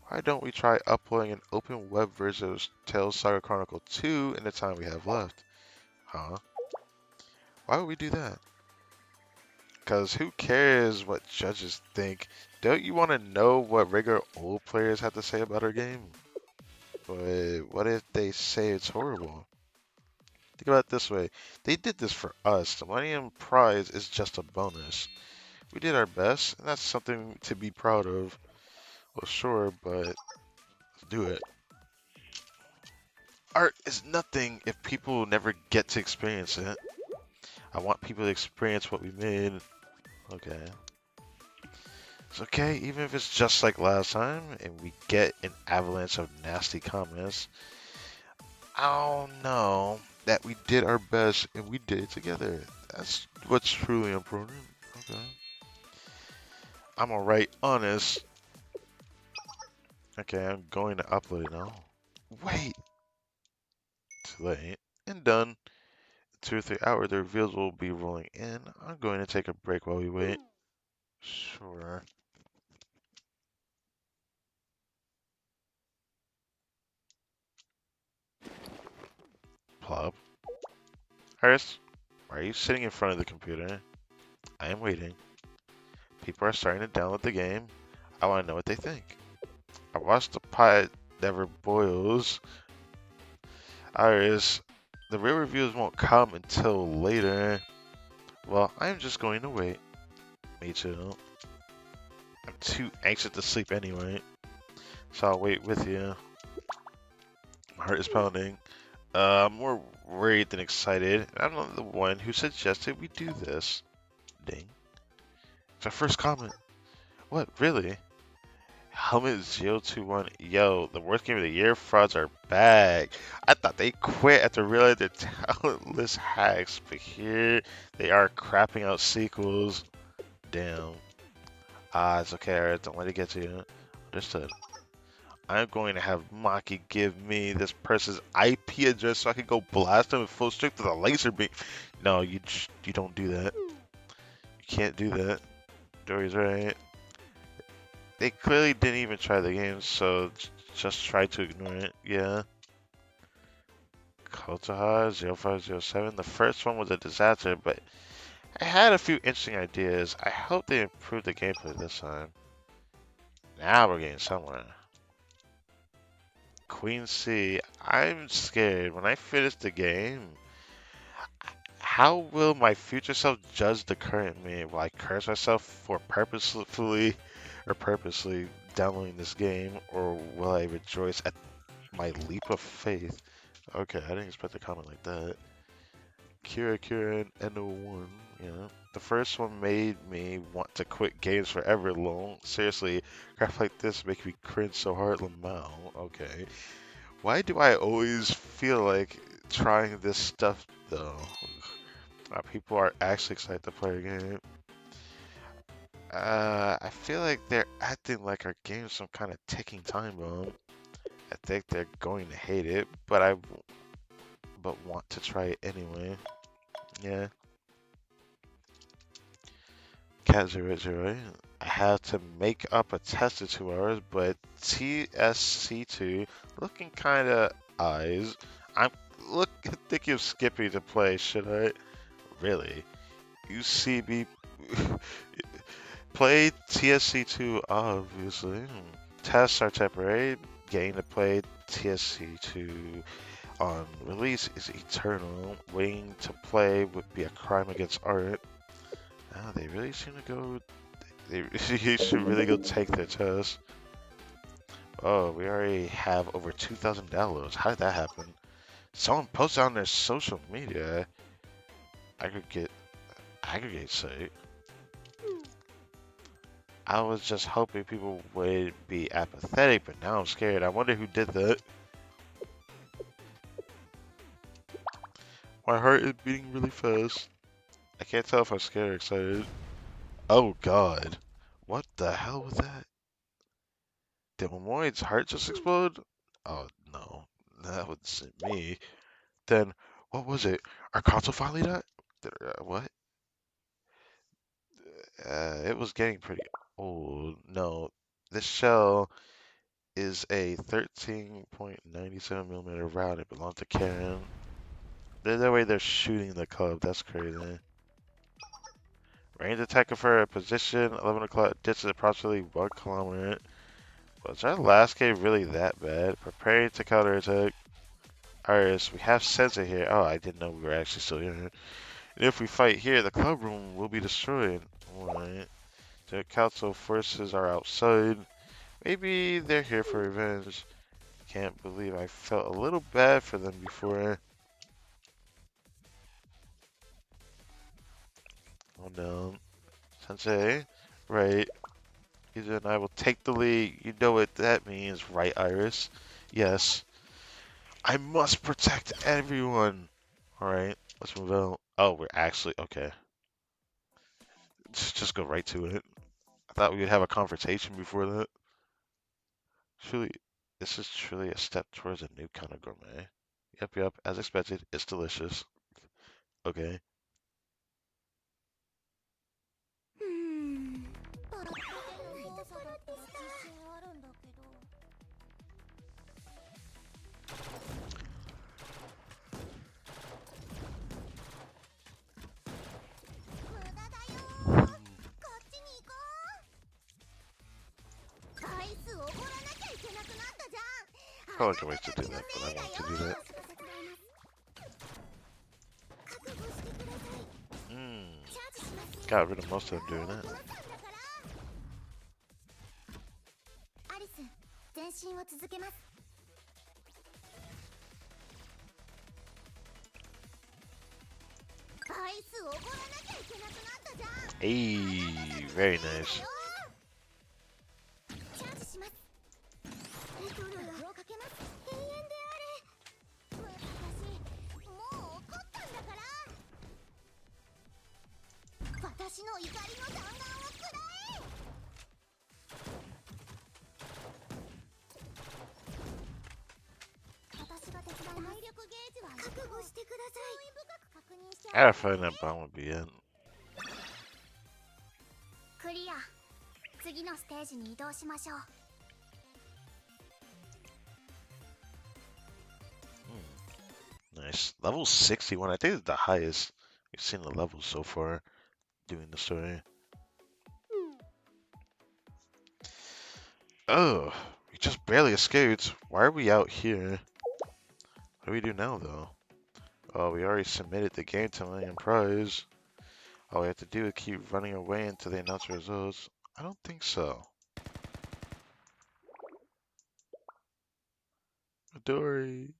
Why don't we try uploading an open web version of Tales Saga Chronicle 2 in the time we have left? Huh? Why would we do that? Because who cares what judges think? Don't you want to know what regular old players have to say about our game? But what if they say it's horrible? Think about it this way. They did this for us. The Millennium Prize is just a bonus. We did our best, and that's something to be proud of. Well, sure, but let's do it. Art is nothing if people never get to experience it. I want people to experience what we made. Okay. It's okay, even if it's just like last time and we get an avalanche of nasty comments. I don't know that we did our best and we did it together. That's what's truly important. Okay. I'm alright, honest. Okay, I'm going to upload it now. Wait! Too late. And done. In 2 or 3 hours, the reveals will be rolling in. I'm going to take a break while we wait. Sure. Plop. Harris, why are you sitting in front of the computer? I am waiting. People are starting to download the game. I want to know what they think. I watched the pot never boils. Iris, the real reviews won't come until later. Well, I'm just going to wait. Me too. I'm too anxious to sleep anyway, so I'll wait with you. My heart is pounding. I'm more worried than excited. I'm not the one who suggested we do this. Ding. It's our first comment. What, really? Helmet021. Yo, the worst game of the year, frauds are back. I thought they quit after realizing they're talentless hacks, but here they are crapping out sequels. Damn. Ah, it's okay, Eric. Don't let it get to you. Understood. I'm going to have Maki give me this person's IP address so I can go blast them with full strength with a laser beam. No, you don't do that. You can't do that. Dory's right. They clearly didn't even try the game, so just try to ignore it. Yeah. Otaha 0507. The first one was a disaster, but I had a few interesting ideas. I hope they improved the gameplay this time. Now we're getting somewhere. Queen C. I'm scared. When I finish the game, how will my future self judge the current me? Will I curse myself for purposely downloading this game, or will I rejoice at my leap of faith? Okay, I didn't expect a comment like that. Kira and NO1, yeah. The first one made me want to quit games forever, lol. Seriously, crap like this make me cringe so hard, Lamau. Okay. Why do I always feel like trying this stuff, though? People are actually excited to play a game. I feel like they're acting like our game's some kind of ticking time bomb. I think they're going to hate it, but want to try it anyway. Yeah. Cat008. I have to make up a test of 2 hours, but TSC2 looking kinda eyes. I'm look thinking of skipping to play, should I? Really? UCB play TSC2 obviously. Tests are temporary. Getting to play TSC2 on release is eternal. Waiting to play would be a crime against art. Oh, they really seem to go. They should really go take their test. Oh, we already have over 2,000 downloads. How did that happen? Someone posted on their social media. Aggregate site. I was just hoping people would be apathetic, but now I'm scared. I wonder who did that. My heart is beating really fast. I can't tell if I'm scared or excited. Oh god. What the hell was that? Did Momoid's heart just explode? Oh no. That wasn't me. Then, what was it? Our console finally died? What? It was getting pretty old. No, this shell is a 13.97 millimeter round. It belonged to Karen. That way they're shooting the club. That's crazy. Range attack for a position 11 o'clock. Distance approximately 1 kilometer. Was our last game really that bad? Preparing to counterattack. Iris, we have sensor here. Oh, I didn't know we were actually still here. And if we fight here, the club room will be destroyed. Alright. The council forces are outside. Maybe they're here for revenge. Can't believe I felt a little bad for them before. Oh no. Sensei. Right. Either and I will take the lead. You know what that means, right, Iris? Yes. I must protect everyone. Alright. Let's move out. Oh, we're actually... Okay. Just go right to it. I thought we would have a confrontation before that. Truly, this is truly a step towards a new kind of gourmet. Yep, as expected, it's delicious. Okay. アイスをおごらなきゃいけなくなったじゃん。 Probably can wait to do that, but I want to do that. 覚悟してください。 チャージします。 Got rid of most of them doing that. アリス、前進を続けます。アイスをおごらなきゃいけなくなったじゃん。 Hey, very nice. チャージします。エトロをかけます。永遠であれ。私、もう怒ったんだから。私の怒りの弾丸をくらえ。私が手伝います。体力ゲージは覚悟してください。興味深く確認して。 I had a feeling that bomb would be in. クリア。次のステージに移動しましょう。 Nice. Nice. Level 61. I think it's the highest we've seen the levels so far doing the story. Oh, we just barely escaped. Why are we out here? What do we do now, though? Oh, we already submitted the game to Million Prize. All we have to do is keep running away until they announce the results. I don't think so. Dory.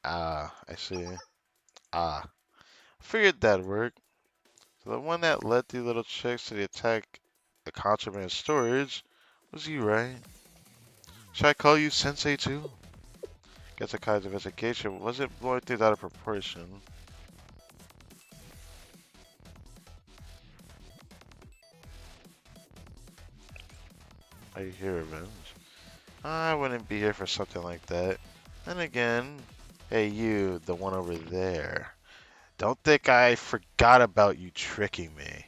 Ah, I see. Ah, figured that'd work. So the one that led the little chicks to the attack the contraband storage was you, right? Should I call you Sensei too? Guess a kind of investigation wasn't blowing things out of proportion. Are you here, revenge? I wouldn't be here for something like that. And again, hey you, the one over there. Don't think I forgot about you tricking me.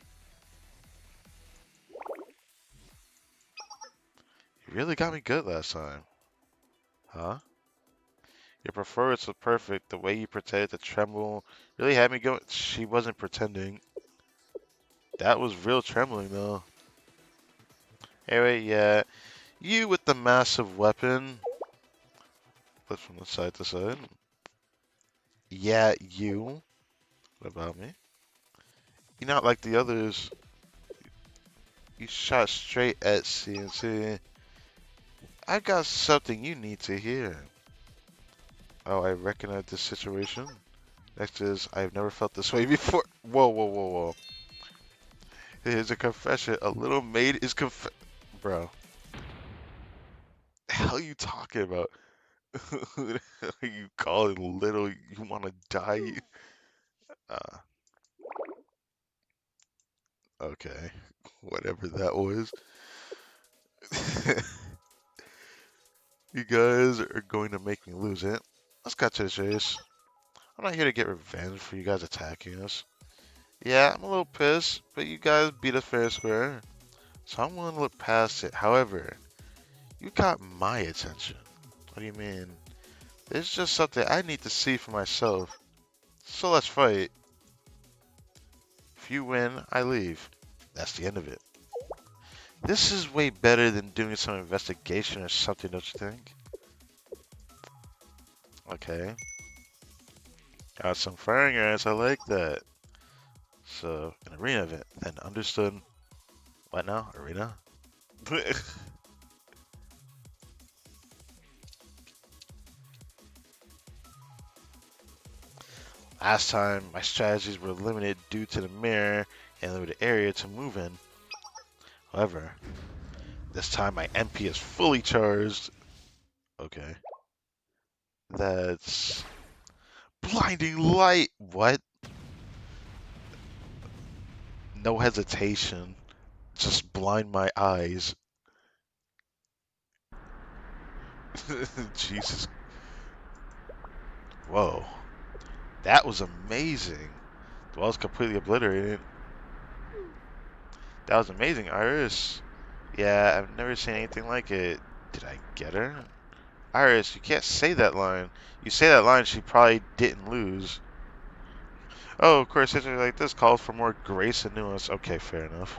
You really got me good last time. Huh? Your performance was perfect. The way you pretended to tremble really had me going. She wasn't pretending. That was real trembling, though. Anyway, yeah. You with the massive weapon. Flip from the side to side. Yeah, you. What about me? You're not like the others. You shot straight at CNC. I got something you need to hear. Oh, I recognize this situation. Next is, I've never felt this way before. Whoa, whoa, whoa, whoa. Here's a confession. A little maid is Bro, the hell you talking about? Who the hell are you calling little? You want to die? Uh, okay. Whatever that was. You guys are going to make me lose it. Let's cut to the chase. I'm not here to get revenge for you guys attacking us. Yeah, I'm a little pissed, but you guys beat us fair and square. So I'm willing to look past it. However, you got my attention. What do you mean? It's just something I need to see for myself. So let's fight. If you win, I leave. That's the end of it. This is way better than doing some investigation or something, don't you think? Okay. Got some firing irons, I like that. So, an arena event, then understood. What now? Arena? Last time, my strategies were limited due to the mirror and limited area to move in. However, this time my MP is fully charged. Okay. That's blinding light. What? No hesitation. Just blind my eyes. Jesus. Whoa. That was amazing. The wall's completely obliterated. That was amazing, Iris. Yeah, I've never seen anything like it. Did I get her? Iris, you can't say that line. You say that line, she probably didn't lose. Oh, of course, history like this calls for more grace and nuance. Okay, fair enough.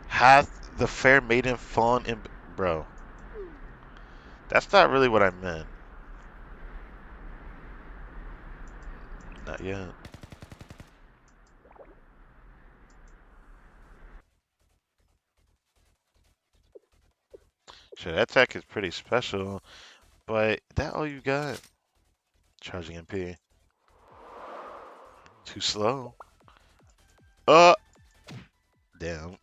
Hath the fair maiden fallen in... Bro, that's not really what I meant. Not yet. Sure, that tech is pretty special, but that all you got? Charging MP. Too slow. Uh, damn.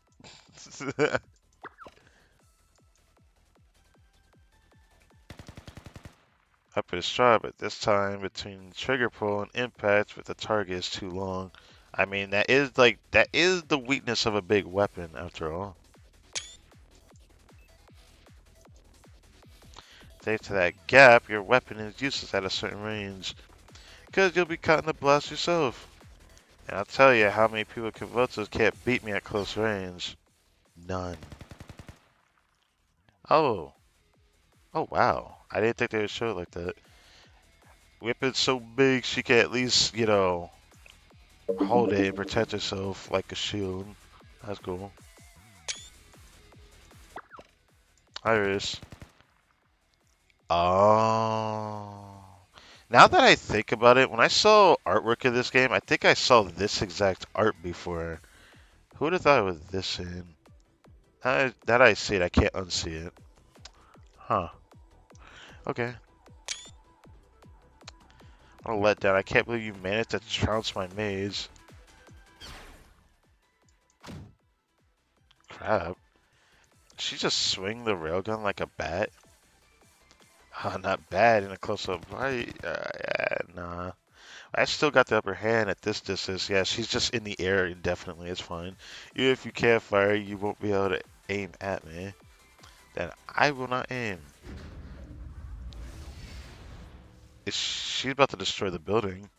Up is sharp, but this time between trigger pull and impact with the target is too long. I mean, that is the weakness of a big weapon after all. Thanks to that gap, your weapon is useless at a certain range, because you'll be caught in the blast yourself. And I'll tell you how many people Kavotos can't beat me at close range. None. Oh, Oh wow, I didn't think they would show it like that. Whip it so big she can at least, hold it and protect herself like a shield. That's cool. Iris. Oh. Now that I think about it, when I saw artwork of this game, I think I saw this exact art before. Who would have thought it was this in? That I see it, I can't unsee it. Huh. Okay. I'm a letdown. I can't believe you managed to trounce my maze. Crap. She just swing the railgun like a bat? Not bad in a close-up fight. Yeah, nah. I still got the upper hand at this distance. Yeah, she's just in the air indefinitely. It's fine. Even if you can't fire, you won't be able to aim at me. Then I will not aim. She's about to destroy the building.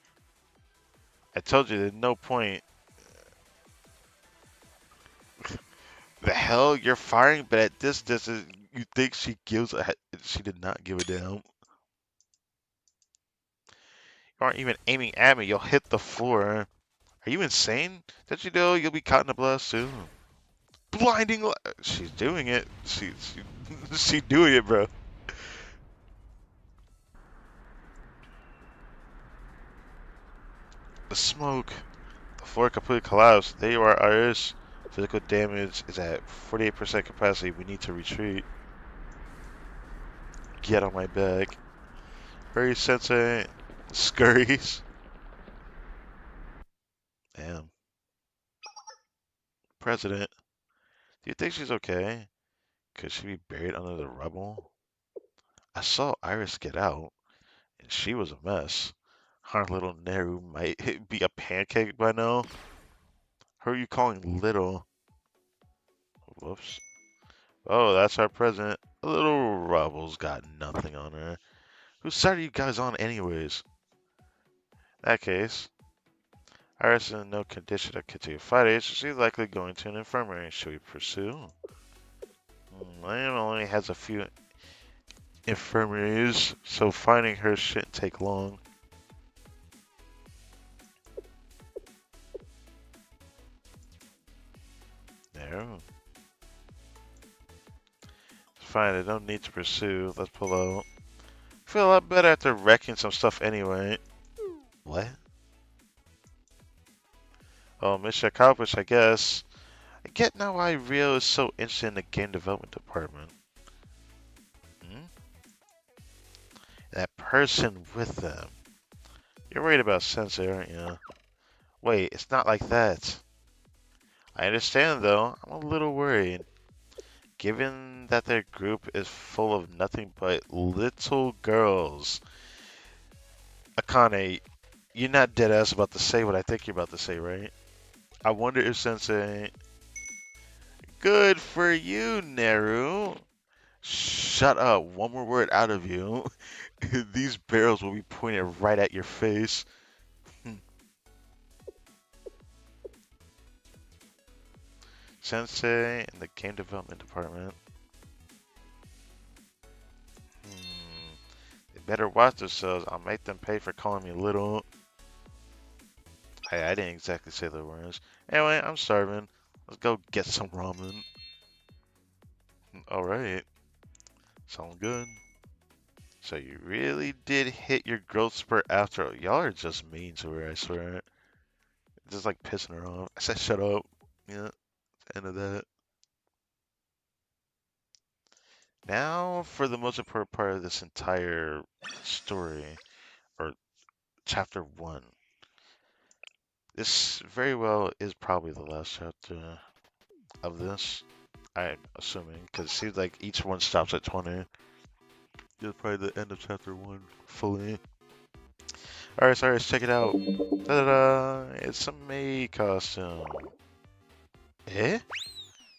I told you there's no point. The hell? You're firing, but at this distance, you think she gives a... She did not give a damn. You aren't even aiming at me. You'll hit the floor. Are you insane? Don't you know you'll be caught in a blast soon? Blinding light. She's doing it. She's doing it, bro. The smoke. The floor completely collapsed. There you are, Iris. Physical damage is at 48% capacity. We need to retreat. Get on my back. Hurry, Sensei. Scurries. Damn. President. Do you think she's okay? Could she be buried under the rubble? I saw Iris get out, and she was a mess. Our little Neru might be a pancake by now. Who are you calling little? Whoops. Oh, that's our president. A little rubble's got nothing on her. Whose side are you guys on anyways? In that case, Iris is in no condition to continue fighting, so she's likely going to an infirmary. Should we pursue? Liam only has a few infirmaries, so finding her shouldn't take long. There. Fine, I don't need to pursue. Let's pull out. Feel a lot better after wrecking some stuff anyway. What? Oh, mission accomplished, I guess. I get now why Rio is so interested in the game development department. Hmm? That person with them. You're worried about Sensei, aren't you? Wait, it's not like that. I understand, though. I'm a little worried. Given that their group is full of nothing but little girls. Akane, you're not dead ass about to say what I think you're about to say, right? I wonder if Sensei... Good for you, Neru. Shut up. One more word out of you. These barrels will be pointed right at your face. Sensei in the game development department. Hmm. They better watch themselves. I'll make them pay for calling me little. Hey, I didn't exactly say the words. Anyway, I'm starving. Let's go get some ramen. Alright. Sounds good. So you really did hit your growth spurt after. Y'all are just mean to her, I swear. Just like pissing her off. I said shut up. Yeah, end of that. Now for the most important part of this entire story, or chapter 1. This very well is probably the last chapter of this, I'm assuming, because it seems like each one stops at 20. This is probably the end of chapter 1 fully. Alright, sorry, let's check it out. Ta-da-da! It's a maid costume. Eh?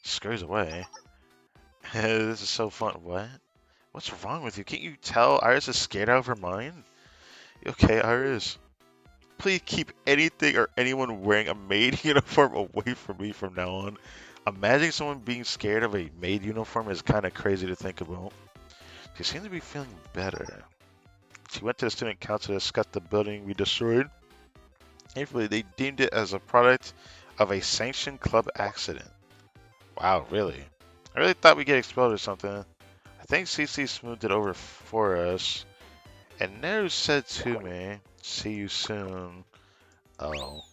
Scurries away. This is so fun. What? What's wrong with you? Can't you tell Iris is scared out of her mind? You okay, Iris? Please keep anything or anyone wearing a maid uniform away from me from now on. Imagining someone being scared of a maid uniform is kind of crazy to think about. She seemed to be feeling better. She went to the student council to discuss the building we destroyed. Thankfully, they deemed it as a product of a sanctioned club accident. Wow, really? I really thought we'd get expelled or something. I think CC smoothed it over for us. And Neru said to me, see you soon. Oh. Alright,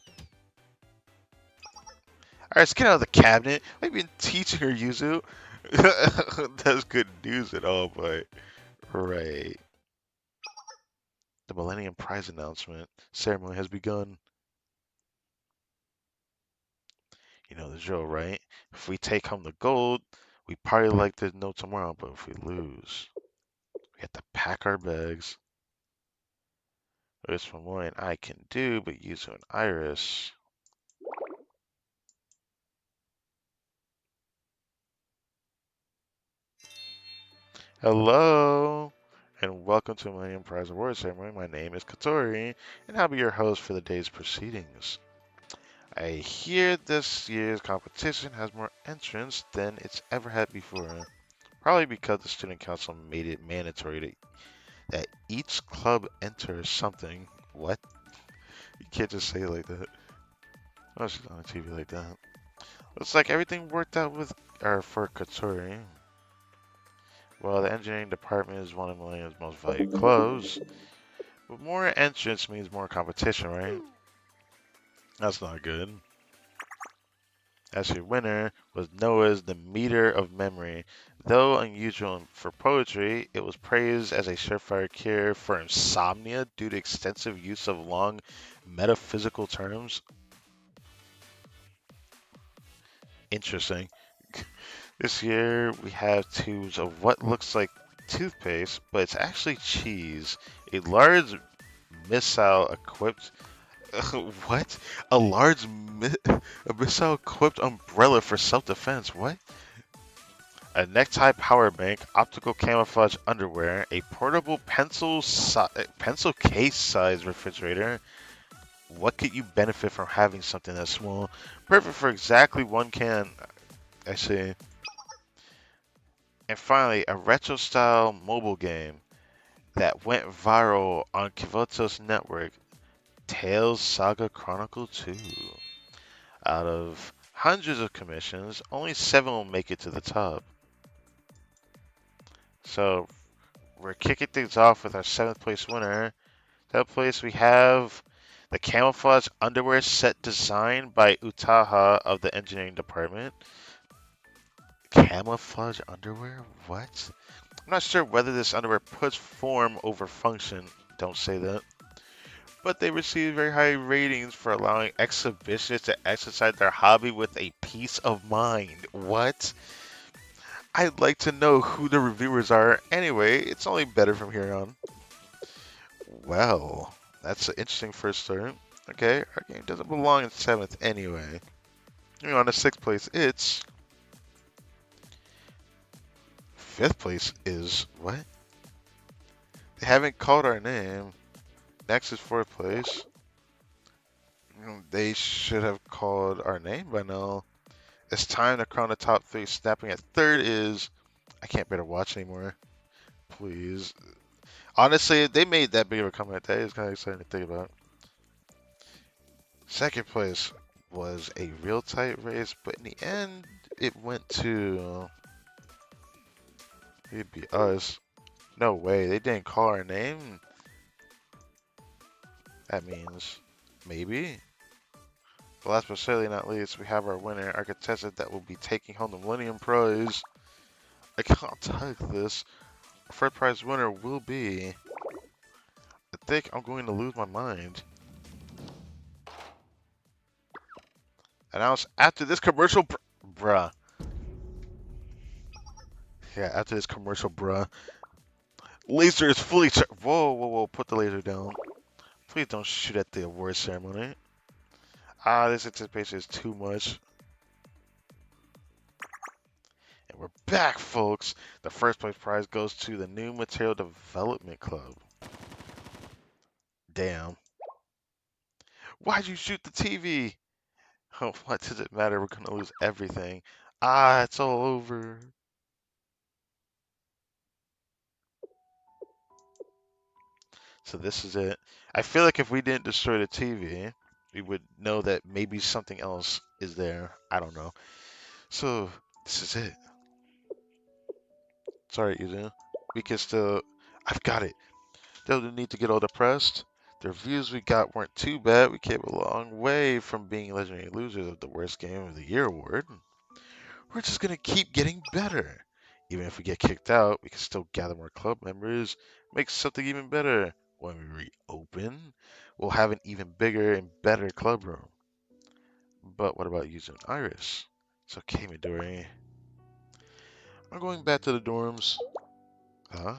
let's get out of the cabinet. I've been teaching her, Yuzu. That's good news at all, but... Right. The Millennium Prize announcement ceremony has begun. You know the drill, right? If we take home the gold, we party like there's no tomorrow, but if we lose, we have to pack our bags. There's one more I can do, but use an iris. Hello, and welcome to Millennium Prize Award Ceremony. My name is Katori, and I'll be your host for the day's proceedings. I hear this year's competition has more entrants than it's ever had before. Probably because the student council made it mandatory that each club enters something. What? You can't just say it like that. Oh, she's on TV like that. Looks like everything worked out with or for Katori. Well, the engineering department is one of Millennium's most valued clubs. But more entrants means more competition, right? That's not good. As your winner was Noah's The Meter of Memory. Though unusual for poetry, it was praised as a surefire cure for insomnia due to extensive use of long metaphysical terms. Interesting. This year we have tubes of what looks like toothpaste, but it's actually cheese. A large missile equipped what? A large a missile equipped umbrella for self-defense. What? A necktie power bank, optical camouflage underwear, a portable pencil case size refrigerator. What could you benefit from having something that small? Perfect for exactly one can. I see. And finally, a retro style mobile game that went viral on Kivoto's network, Tales Saga Chronicle 2. Out of hundreds of commissions, only 7 will make it to the top. So we're kicking things off with our 7th place winner. 7th place we have the camouflage underwear set designed by Utaha of the engineering department. Camouflage underwear? What? I'm not sure whether this underwear puts form over function. Don't say that. But they received very high ratings for allowing exhibitionists to exercise their hobby with a peace of mind. What? I'd like to know who the reviewers are. Anyway, it's only better from here on. Well, that's an interesting first start. Okay, our game doesn't belong in 7th anyway. Moving on to 6th place, it's 5th place is what? They haven't called our name. Next is 4th place. They should have called our name by now. It's time to crown the top 3. Snapping at 3rd is I can't bear to watch anymore. Please. Honestly, if they made that big of a comeback, that is kind of exciting to think about. 2nd place was a real tight race, but in the end, it went to it'd be us. No way, they didn't call our name. That means maybe. But last but certainly not least, we have our winner, our contestant that will be taking home the Millennium Prize. I can't take this. Our first prize winner will be. I think I'm going to lose my mind. Announced after this commercial, bruh. Yeah, after this commercial, bruh. Laser is fully. Whoa, whoa, whoa! Put the laser down. Please don't shoot at the award ceremony. Ah, this anticipation is too much. And we're back, folks. The first place prize goes to the New Material Development Club. Damn. Why'd you shoot the TV? Oh, what does it matter? We're gonna lose everything. Ah, it's all over. So this is it. I feel like if we didn't destroy the TV, we would know that maybe something else is there. I don't know. So this is it. Sorry, Ethan. We can still. I've got it. Don't need to get all depressed. The reviews we got weren't too bad. We came a long way from being legendary losers of the worst game of the year award. We're just gonna keep getting better. Even if we get kicked out, we can still gather more club members, make something even better. When we reopen, we'll have an even bigger and better club room. But what about using Iris? It's okay, Midori. I'm going back to the dorms. Huh?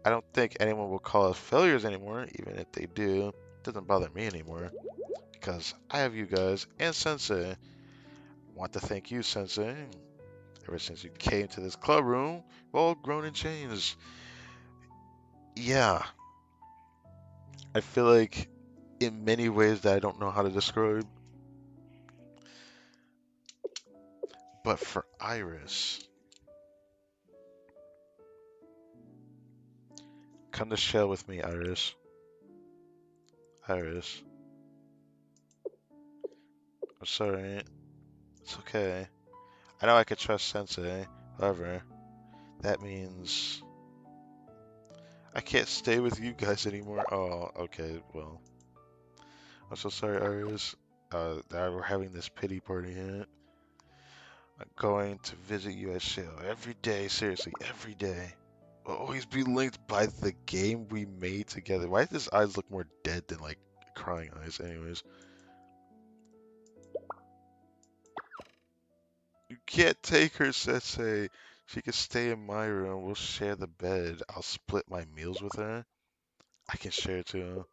I don't think anyone will call us failures anymore, even if they do. It doesn't bother me anymore. Because I have you guys and Sensei. Want to thank you, Sensei. Ever since you came to this club room, we've all grown and changed. Yeah, I feel like in many ways that I don't know how to describe. But for Iris, come to shell with me, Iris. Iris, I'm sorry. It's okay. I know I could trust Sensei. However, that means I can't stay with you guys anymore. Oh, okay. Well, I'm so sorry, Iris. That we're having this pity party here. I'm going to visit you at Shale every day. Seriously, every day. Will always be linked by the game we made together. Why does his eyes look more dead than like crying eyes? Anyways, you can't take her, Sensei. She can stay in my room. We'll share the bed. I'll split my meals with her. I can share too.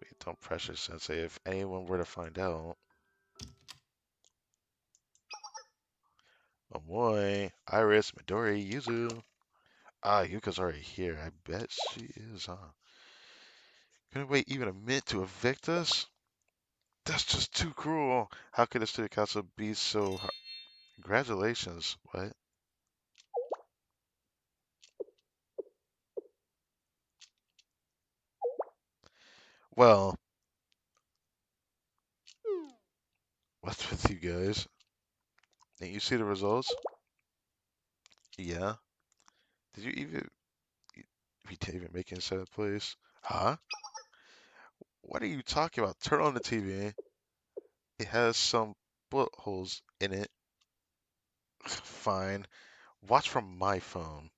Wait, don't pressure, Sensei. If anyone were to find out, Amoy, Iris, Midori, Yuzu. Ah, Yuka's already here. I bet she is, huh? Gonna wait even a minute to evict us? That's just too cruel. How could a student council be so hard? Congratulations. What? Well, what's with you guys? Didn't you see the results? Yeah. Did you even we didn't even make it in seventh place? Huh? What are you talking about? Turn on the TV. It has some bullet holes in it. Fine. Watch from my phone.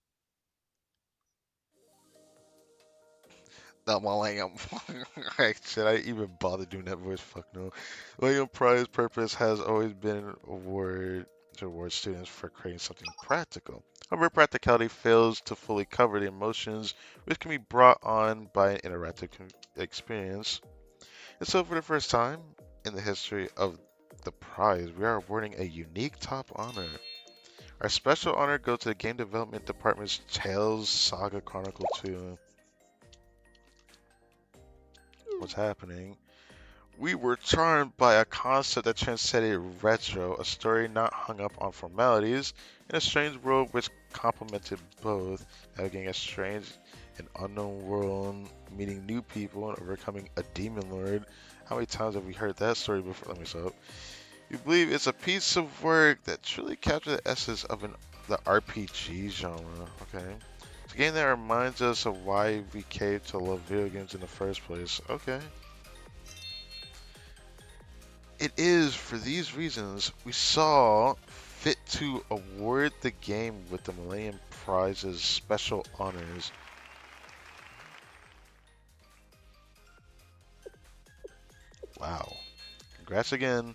Not Millennium. Should I even bother doing that voice? Fuck no. Millennium Prize purpose has always been to reward students for creating something practical. However, practicality fails to fully cover the emotions which can be brought on by an interactive experience. And so, for the first time in the history of the prize, we are awarding a unique top honor. Our special honor goes to the Game Development Department's Tales Saga Chronicle 2. What's happening? We were charmed by a concept that transcended retro, a story not hung up on formalities, in a strange world which complemented both, navigating a strange and unknown world, meeting new people, and overcoming a demon lord. How many times have we heard that story before? Let me stop. We believe it's a piece of work that truly captures the essence of the RPG genre. Okay. It's a game that reminds us of why we came to love video games in the first place. Okay. It is for these reasons we saw fit to award the game with the Millennium Prize's special honors. Wow. Congrats again.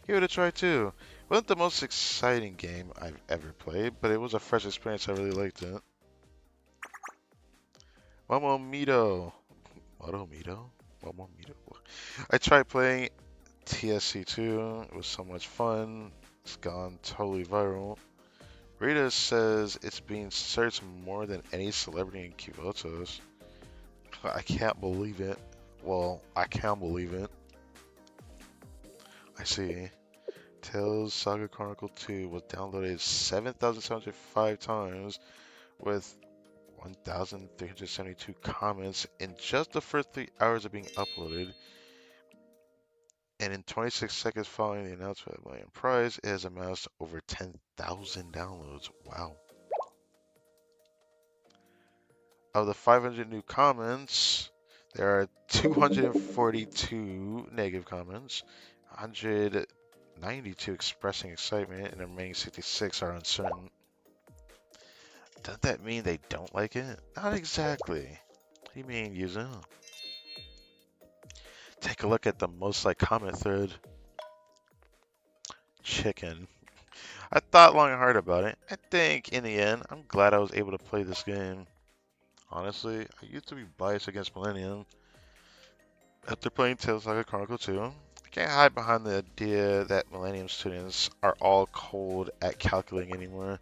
Give it a try too. It wasn't the most exciting game I've ever played, but it was a fresh experience. I really liked it. Momomito. Momomito? Momomito? I tried playing TSC2. It was so much fun. It's gone totally viral. Rita says it's being searched more than any celebrity in Kyoto's. I can't believe it. Well, I can believe it. I see. Tales Saga Chronicle 2 was downloaded 7,705 times with 1,372 comments in just the first 3 hours of being uploaded. And in 26 seconds following the announcement of the million prize, it has amassed over 10,000 downloads. Wow. Of the 500 new comments, there are 242 negative comments, 192 expressing excitement, and the remaining 66 are uncertain. Doesn't that mean they don't like it? Not exactly. What do you mean, Yuzu? Take a look at the most liked comment thread. Chicken. I thought long and hard about it. I think, in the end, I'm glad I was able to play this game. Honestly, I used to be biased against Millennium. After playing Tales Saga Chronicle 2, I can't hide behind the idea that Millennium students are all cold at calculating anymore.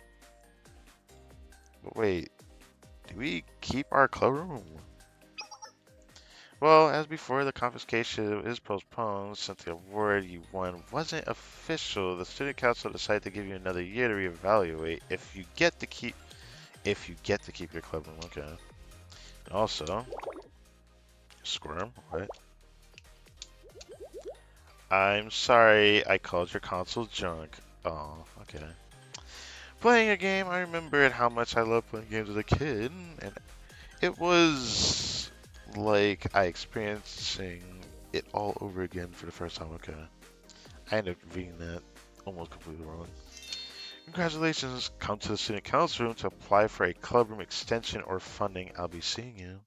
But wait, do we keep our club room? Well, as before, the confiscation is postponed since the award you won wasn't official. The student council decided to give you another year to reevaluate if you get to keep your club room. Okay. And also, Squirm, what? I'm sorry I called your console junk. Oh, okay. Playing a game, I remembered how much I loved playing games as a kid, and it was like I experiencing it all over again for the first time. Okay. I ended up reading that almost completely wrong. Congratulations, come to the student council room to apply for a club room extension or funding. I'll be seeing you.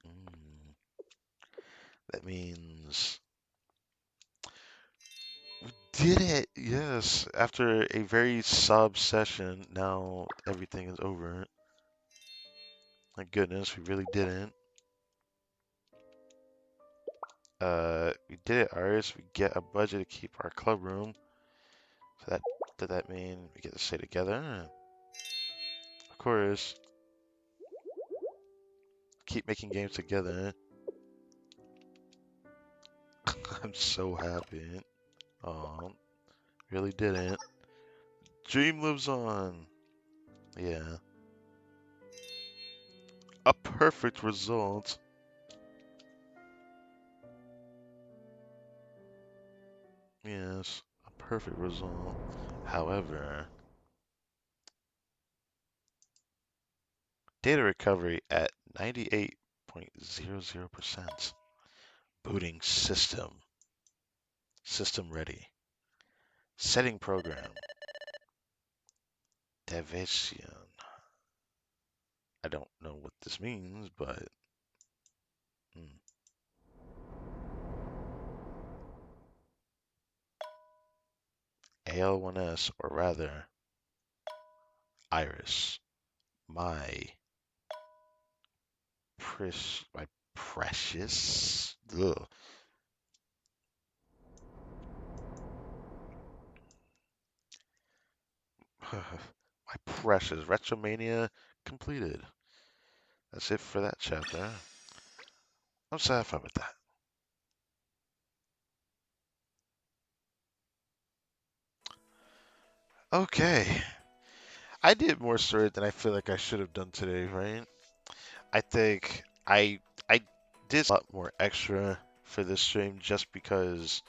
Mm, that means did it, yes. After a very sub session, now everything is over. Thank goodness, we really didn't. We did it, Iris. We get a budget to keep our club room. So did that mean we get to stay together? Of course. Keep making games together. I'm so happy. Oh, really didn't. Dream lives on. Yeah. A perfect result. Yes, a perfect result. However, data recovery at 98.00%. Booting system. System ready. Setting program. Deviation. I don't know what this means, but hmm. AL1S, or rather, Iris. My my precious. Ugh. My precious Retromania completed. That's it for that chapter. I'm so happy with that. Okay. I did more story than I feel like I should have done today, right? I think I did a lot more extra for this stream just because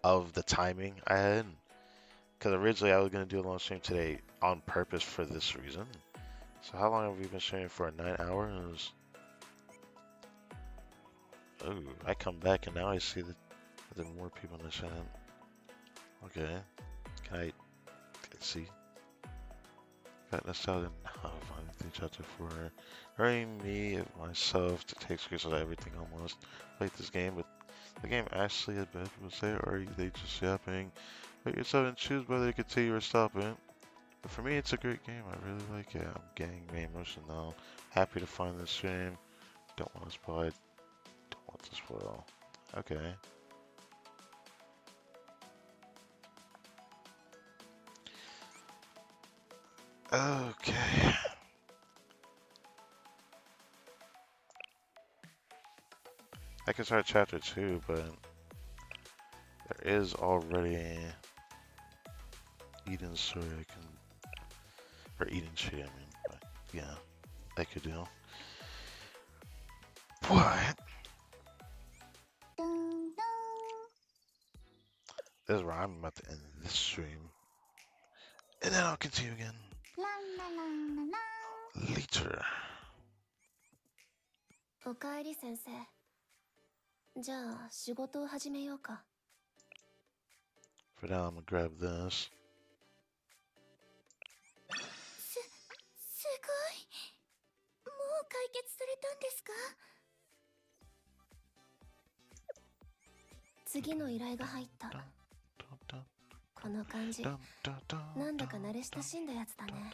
of the timing I had. Because originally I was gonna do a long stream today on purpose for this reason. So how long have we been streaming for? 9 hours? Oh, I come back and now I see that there are more people in the chat. Okay. Can I see? Got nostalgia now. Finally, chapter 4. Hurrying me myself to take screenshots of everything almost. Like this game, but the game actually, as bad people say, or are they just yapping? Let yourself and choose whether to continue or stop it. But for me, it's a great game. I really like it. I'm getting very emotional. Happy to find this stream. Don't want to spoil it. Don't want to spoil. Okay. Okay. I can start chapter 2, but there is already Eden's story I can, or Eden tree, I mean, but yeah. I could do. But ドゥンドゥ this is where I'm about to end this stream. And then I'll continue again ンランラランララン later. おかえり先生。じゃあ仕事を始めようか。For now, I'm gonna grab this. すごい。もう解決されたんですか？次の依頼が入った。この感じ、なんだか慣れ親しんだやつだね。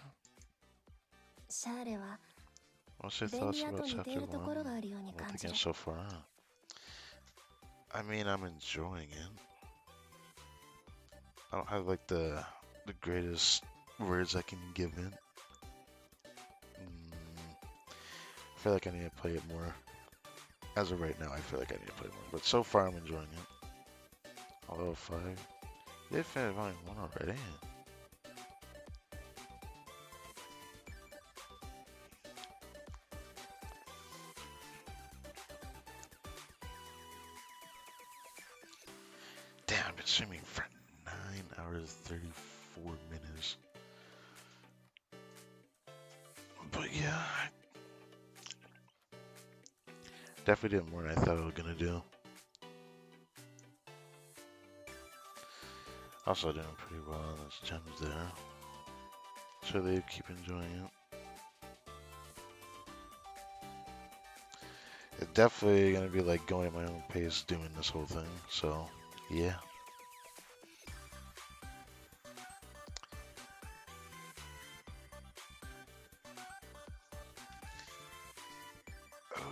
シャーレは What's your 便 thoughts 利屋 about と似てい chapter るところが 1? あるように Once 感じ again, る。 so far. I mean, I'm enjoying it. I don't have like the greatest words I can give it. I feel like I need to play it more. As of right now, I feel like I need to play more. But so far, I'm enjoying it. Level 5. You did finish volume 1 already. Damn, I've been streaming for 9 hours 34 minutes. But yeah, definitely did more than I thought I was gonna do. Also doing pretty well on those gems there. So they keep enjoying it. It's definitely gonna be like going at my own pace doing this whole thing. So yeah.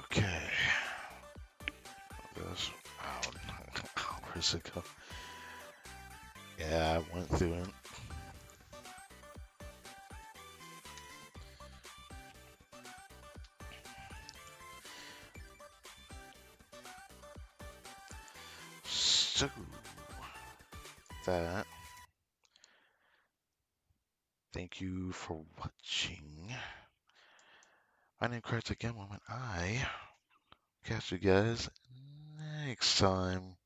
Okay. This. Oh, where's it go? Yeah, I went through it. So that. Thank you for watching. My name is again, Moment. I catch you guys next time.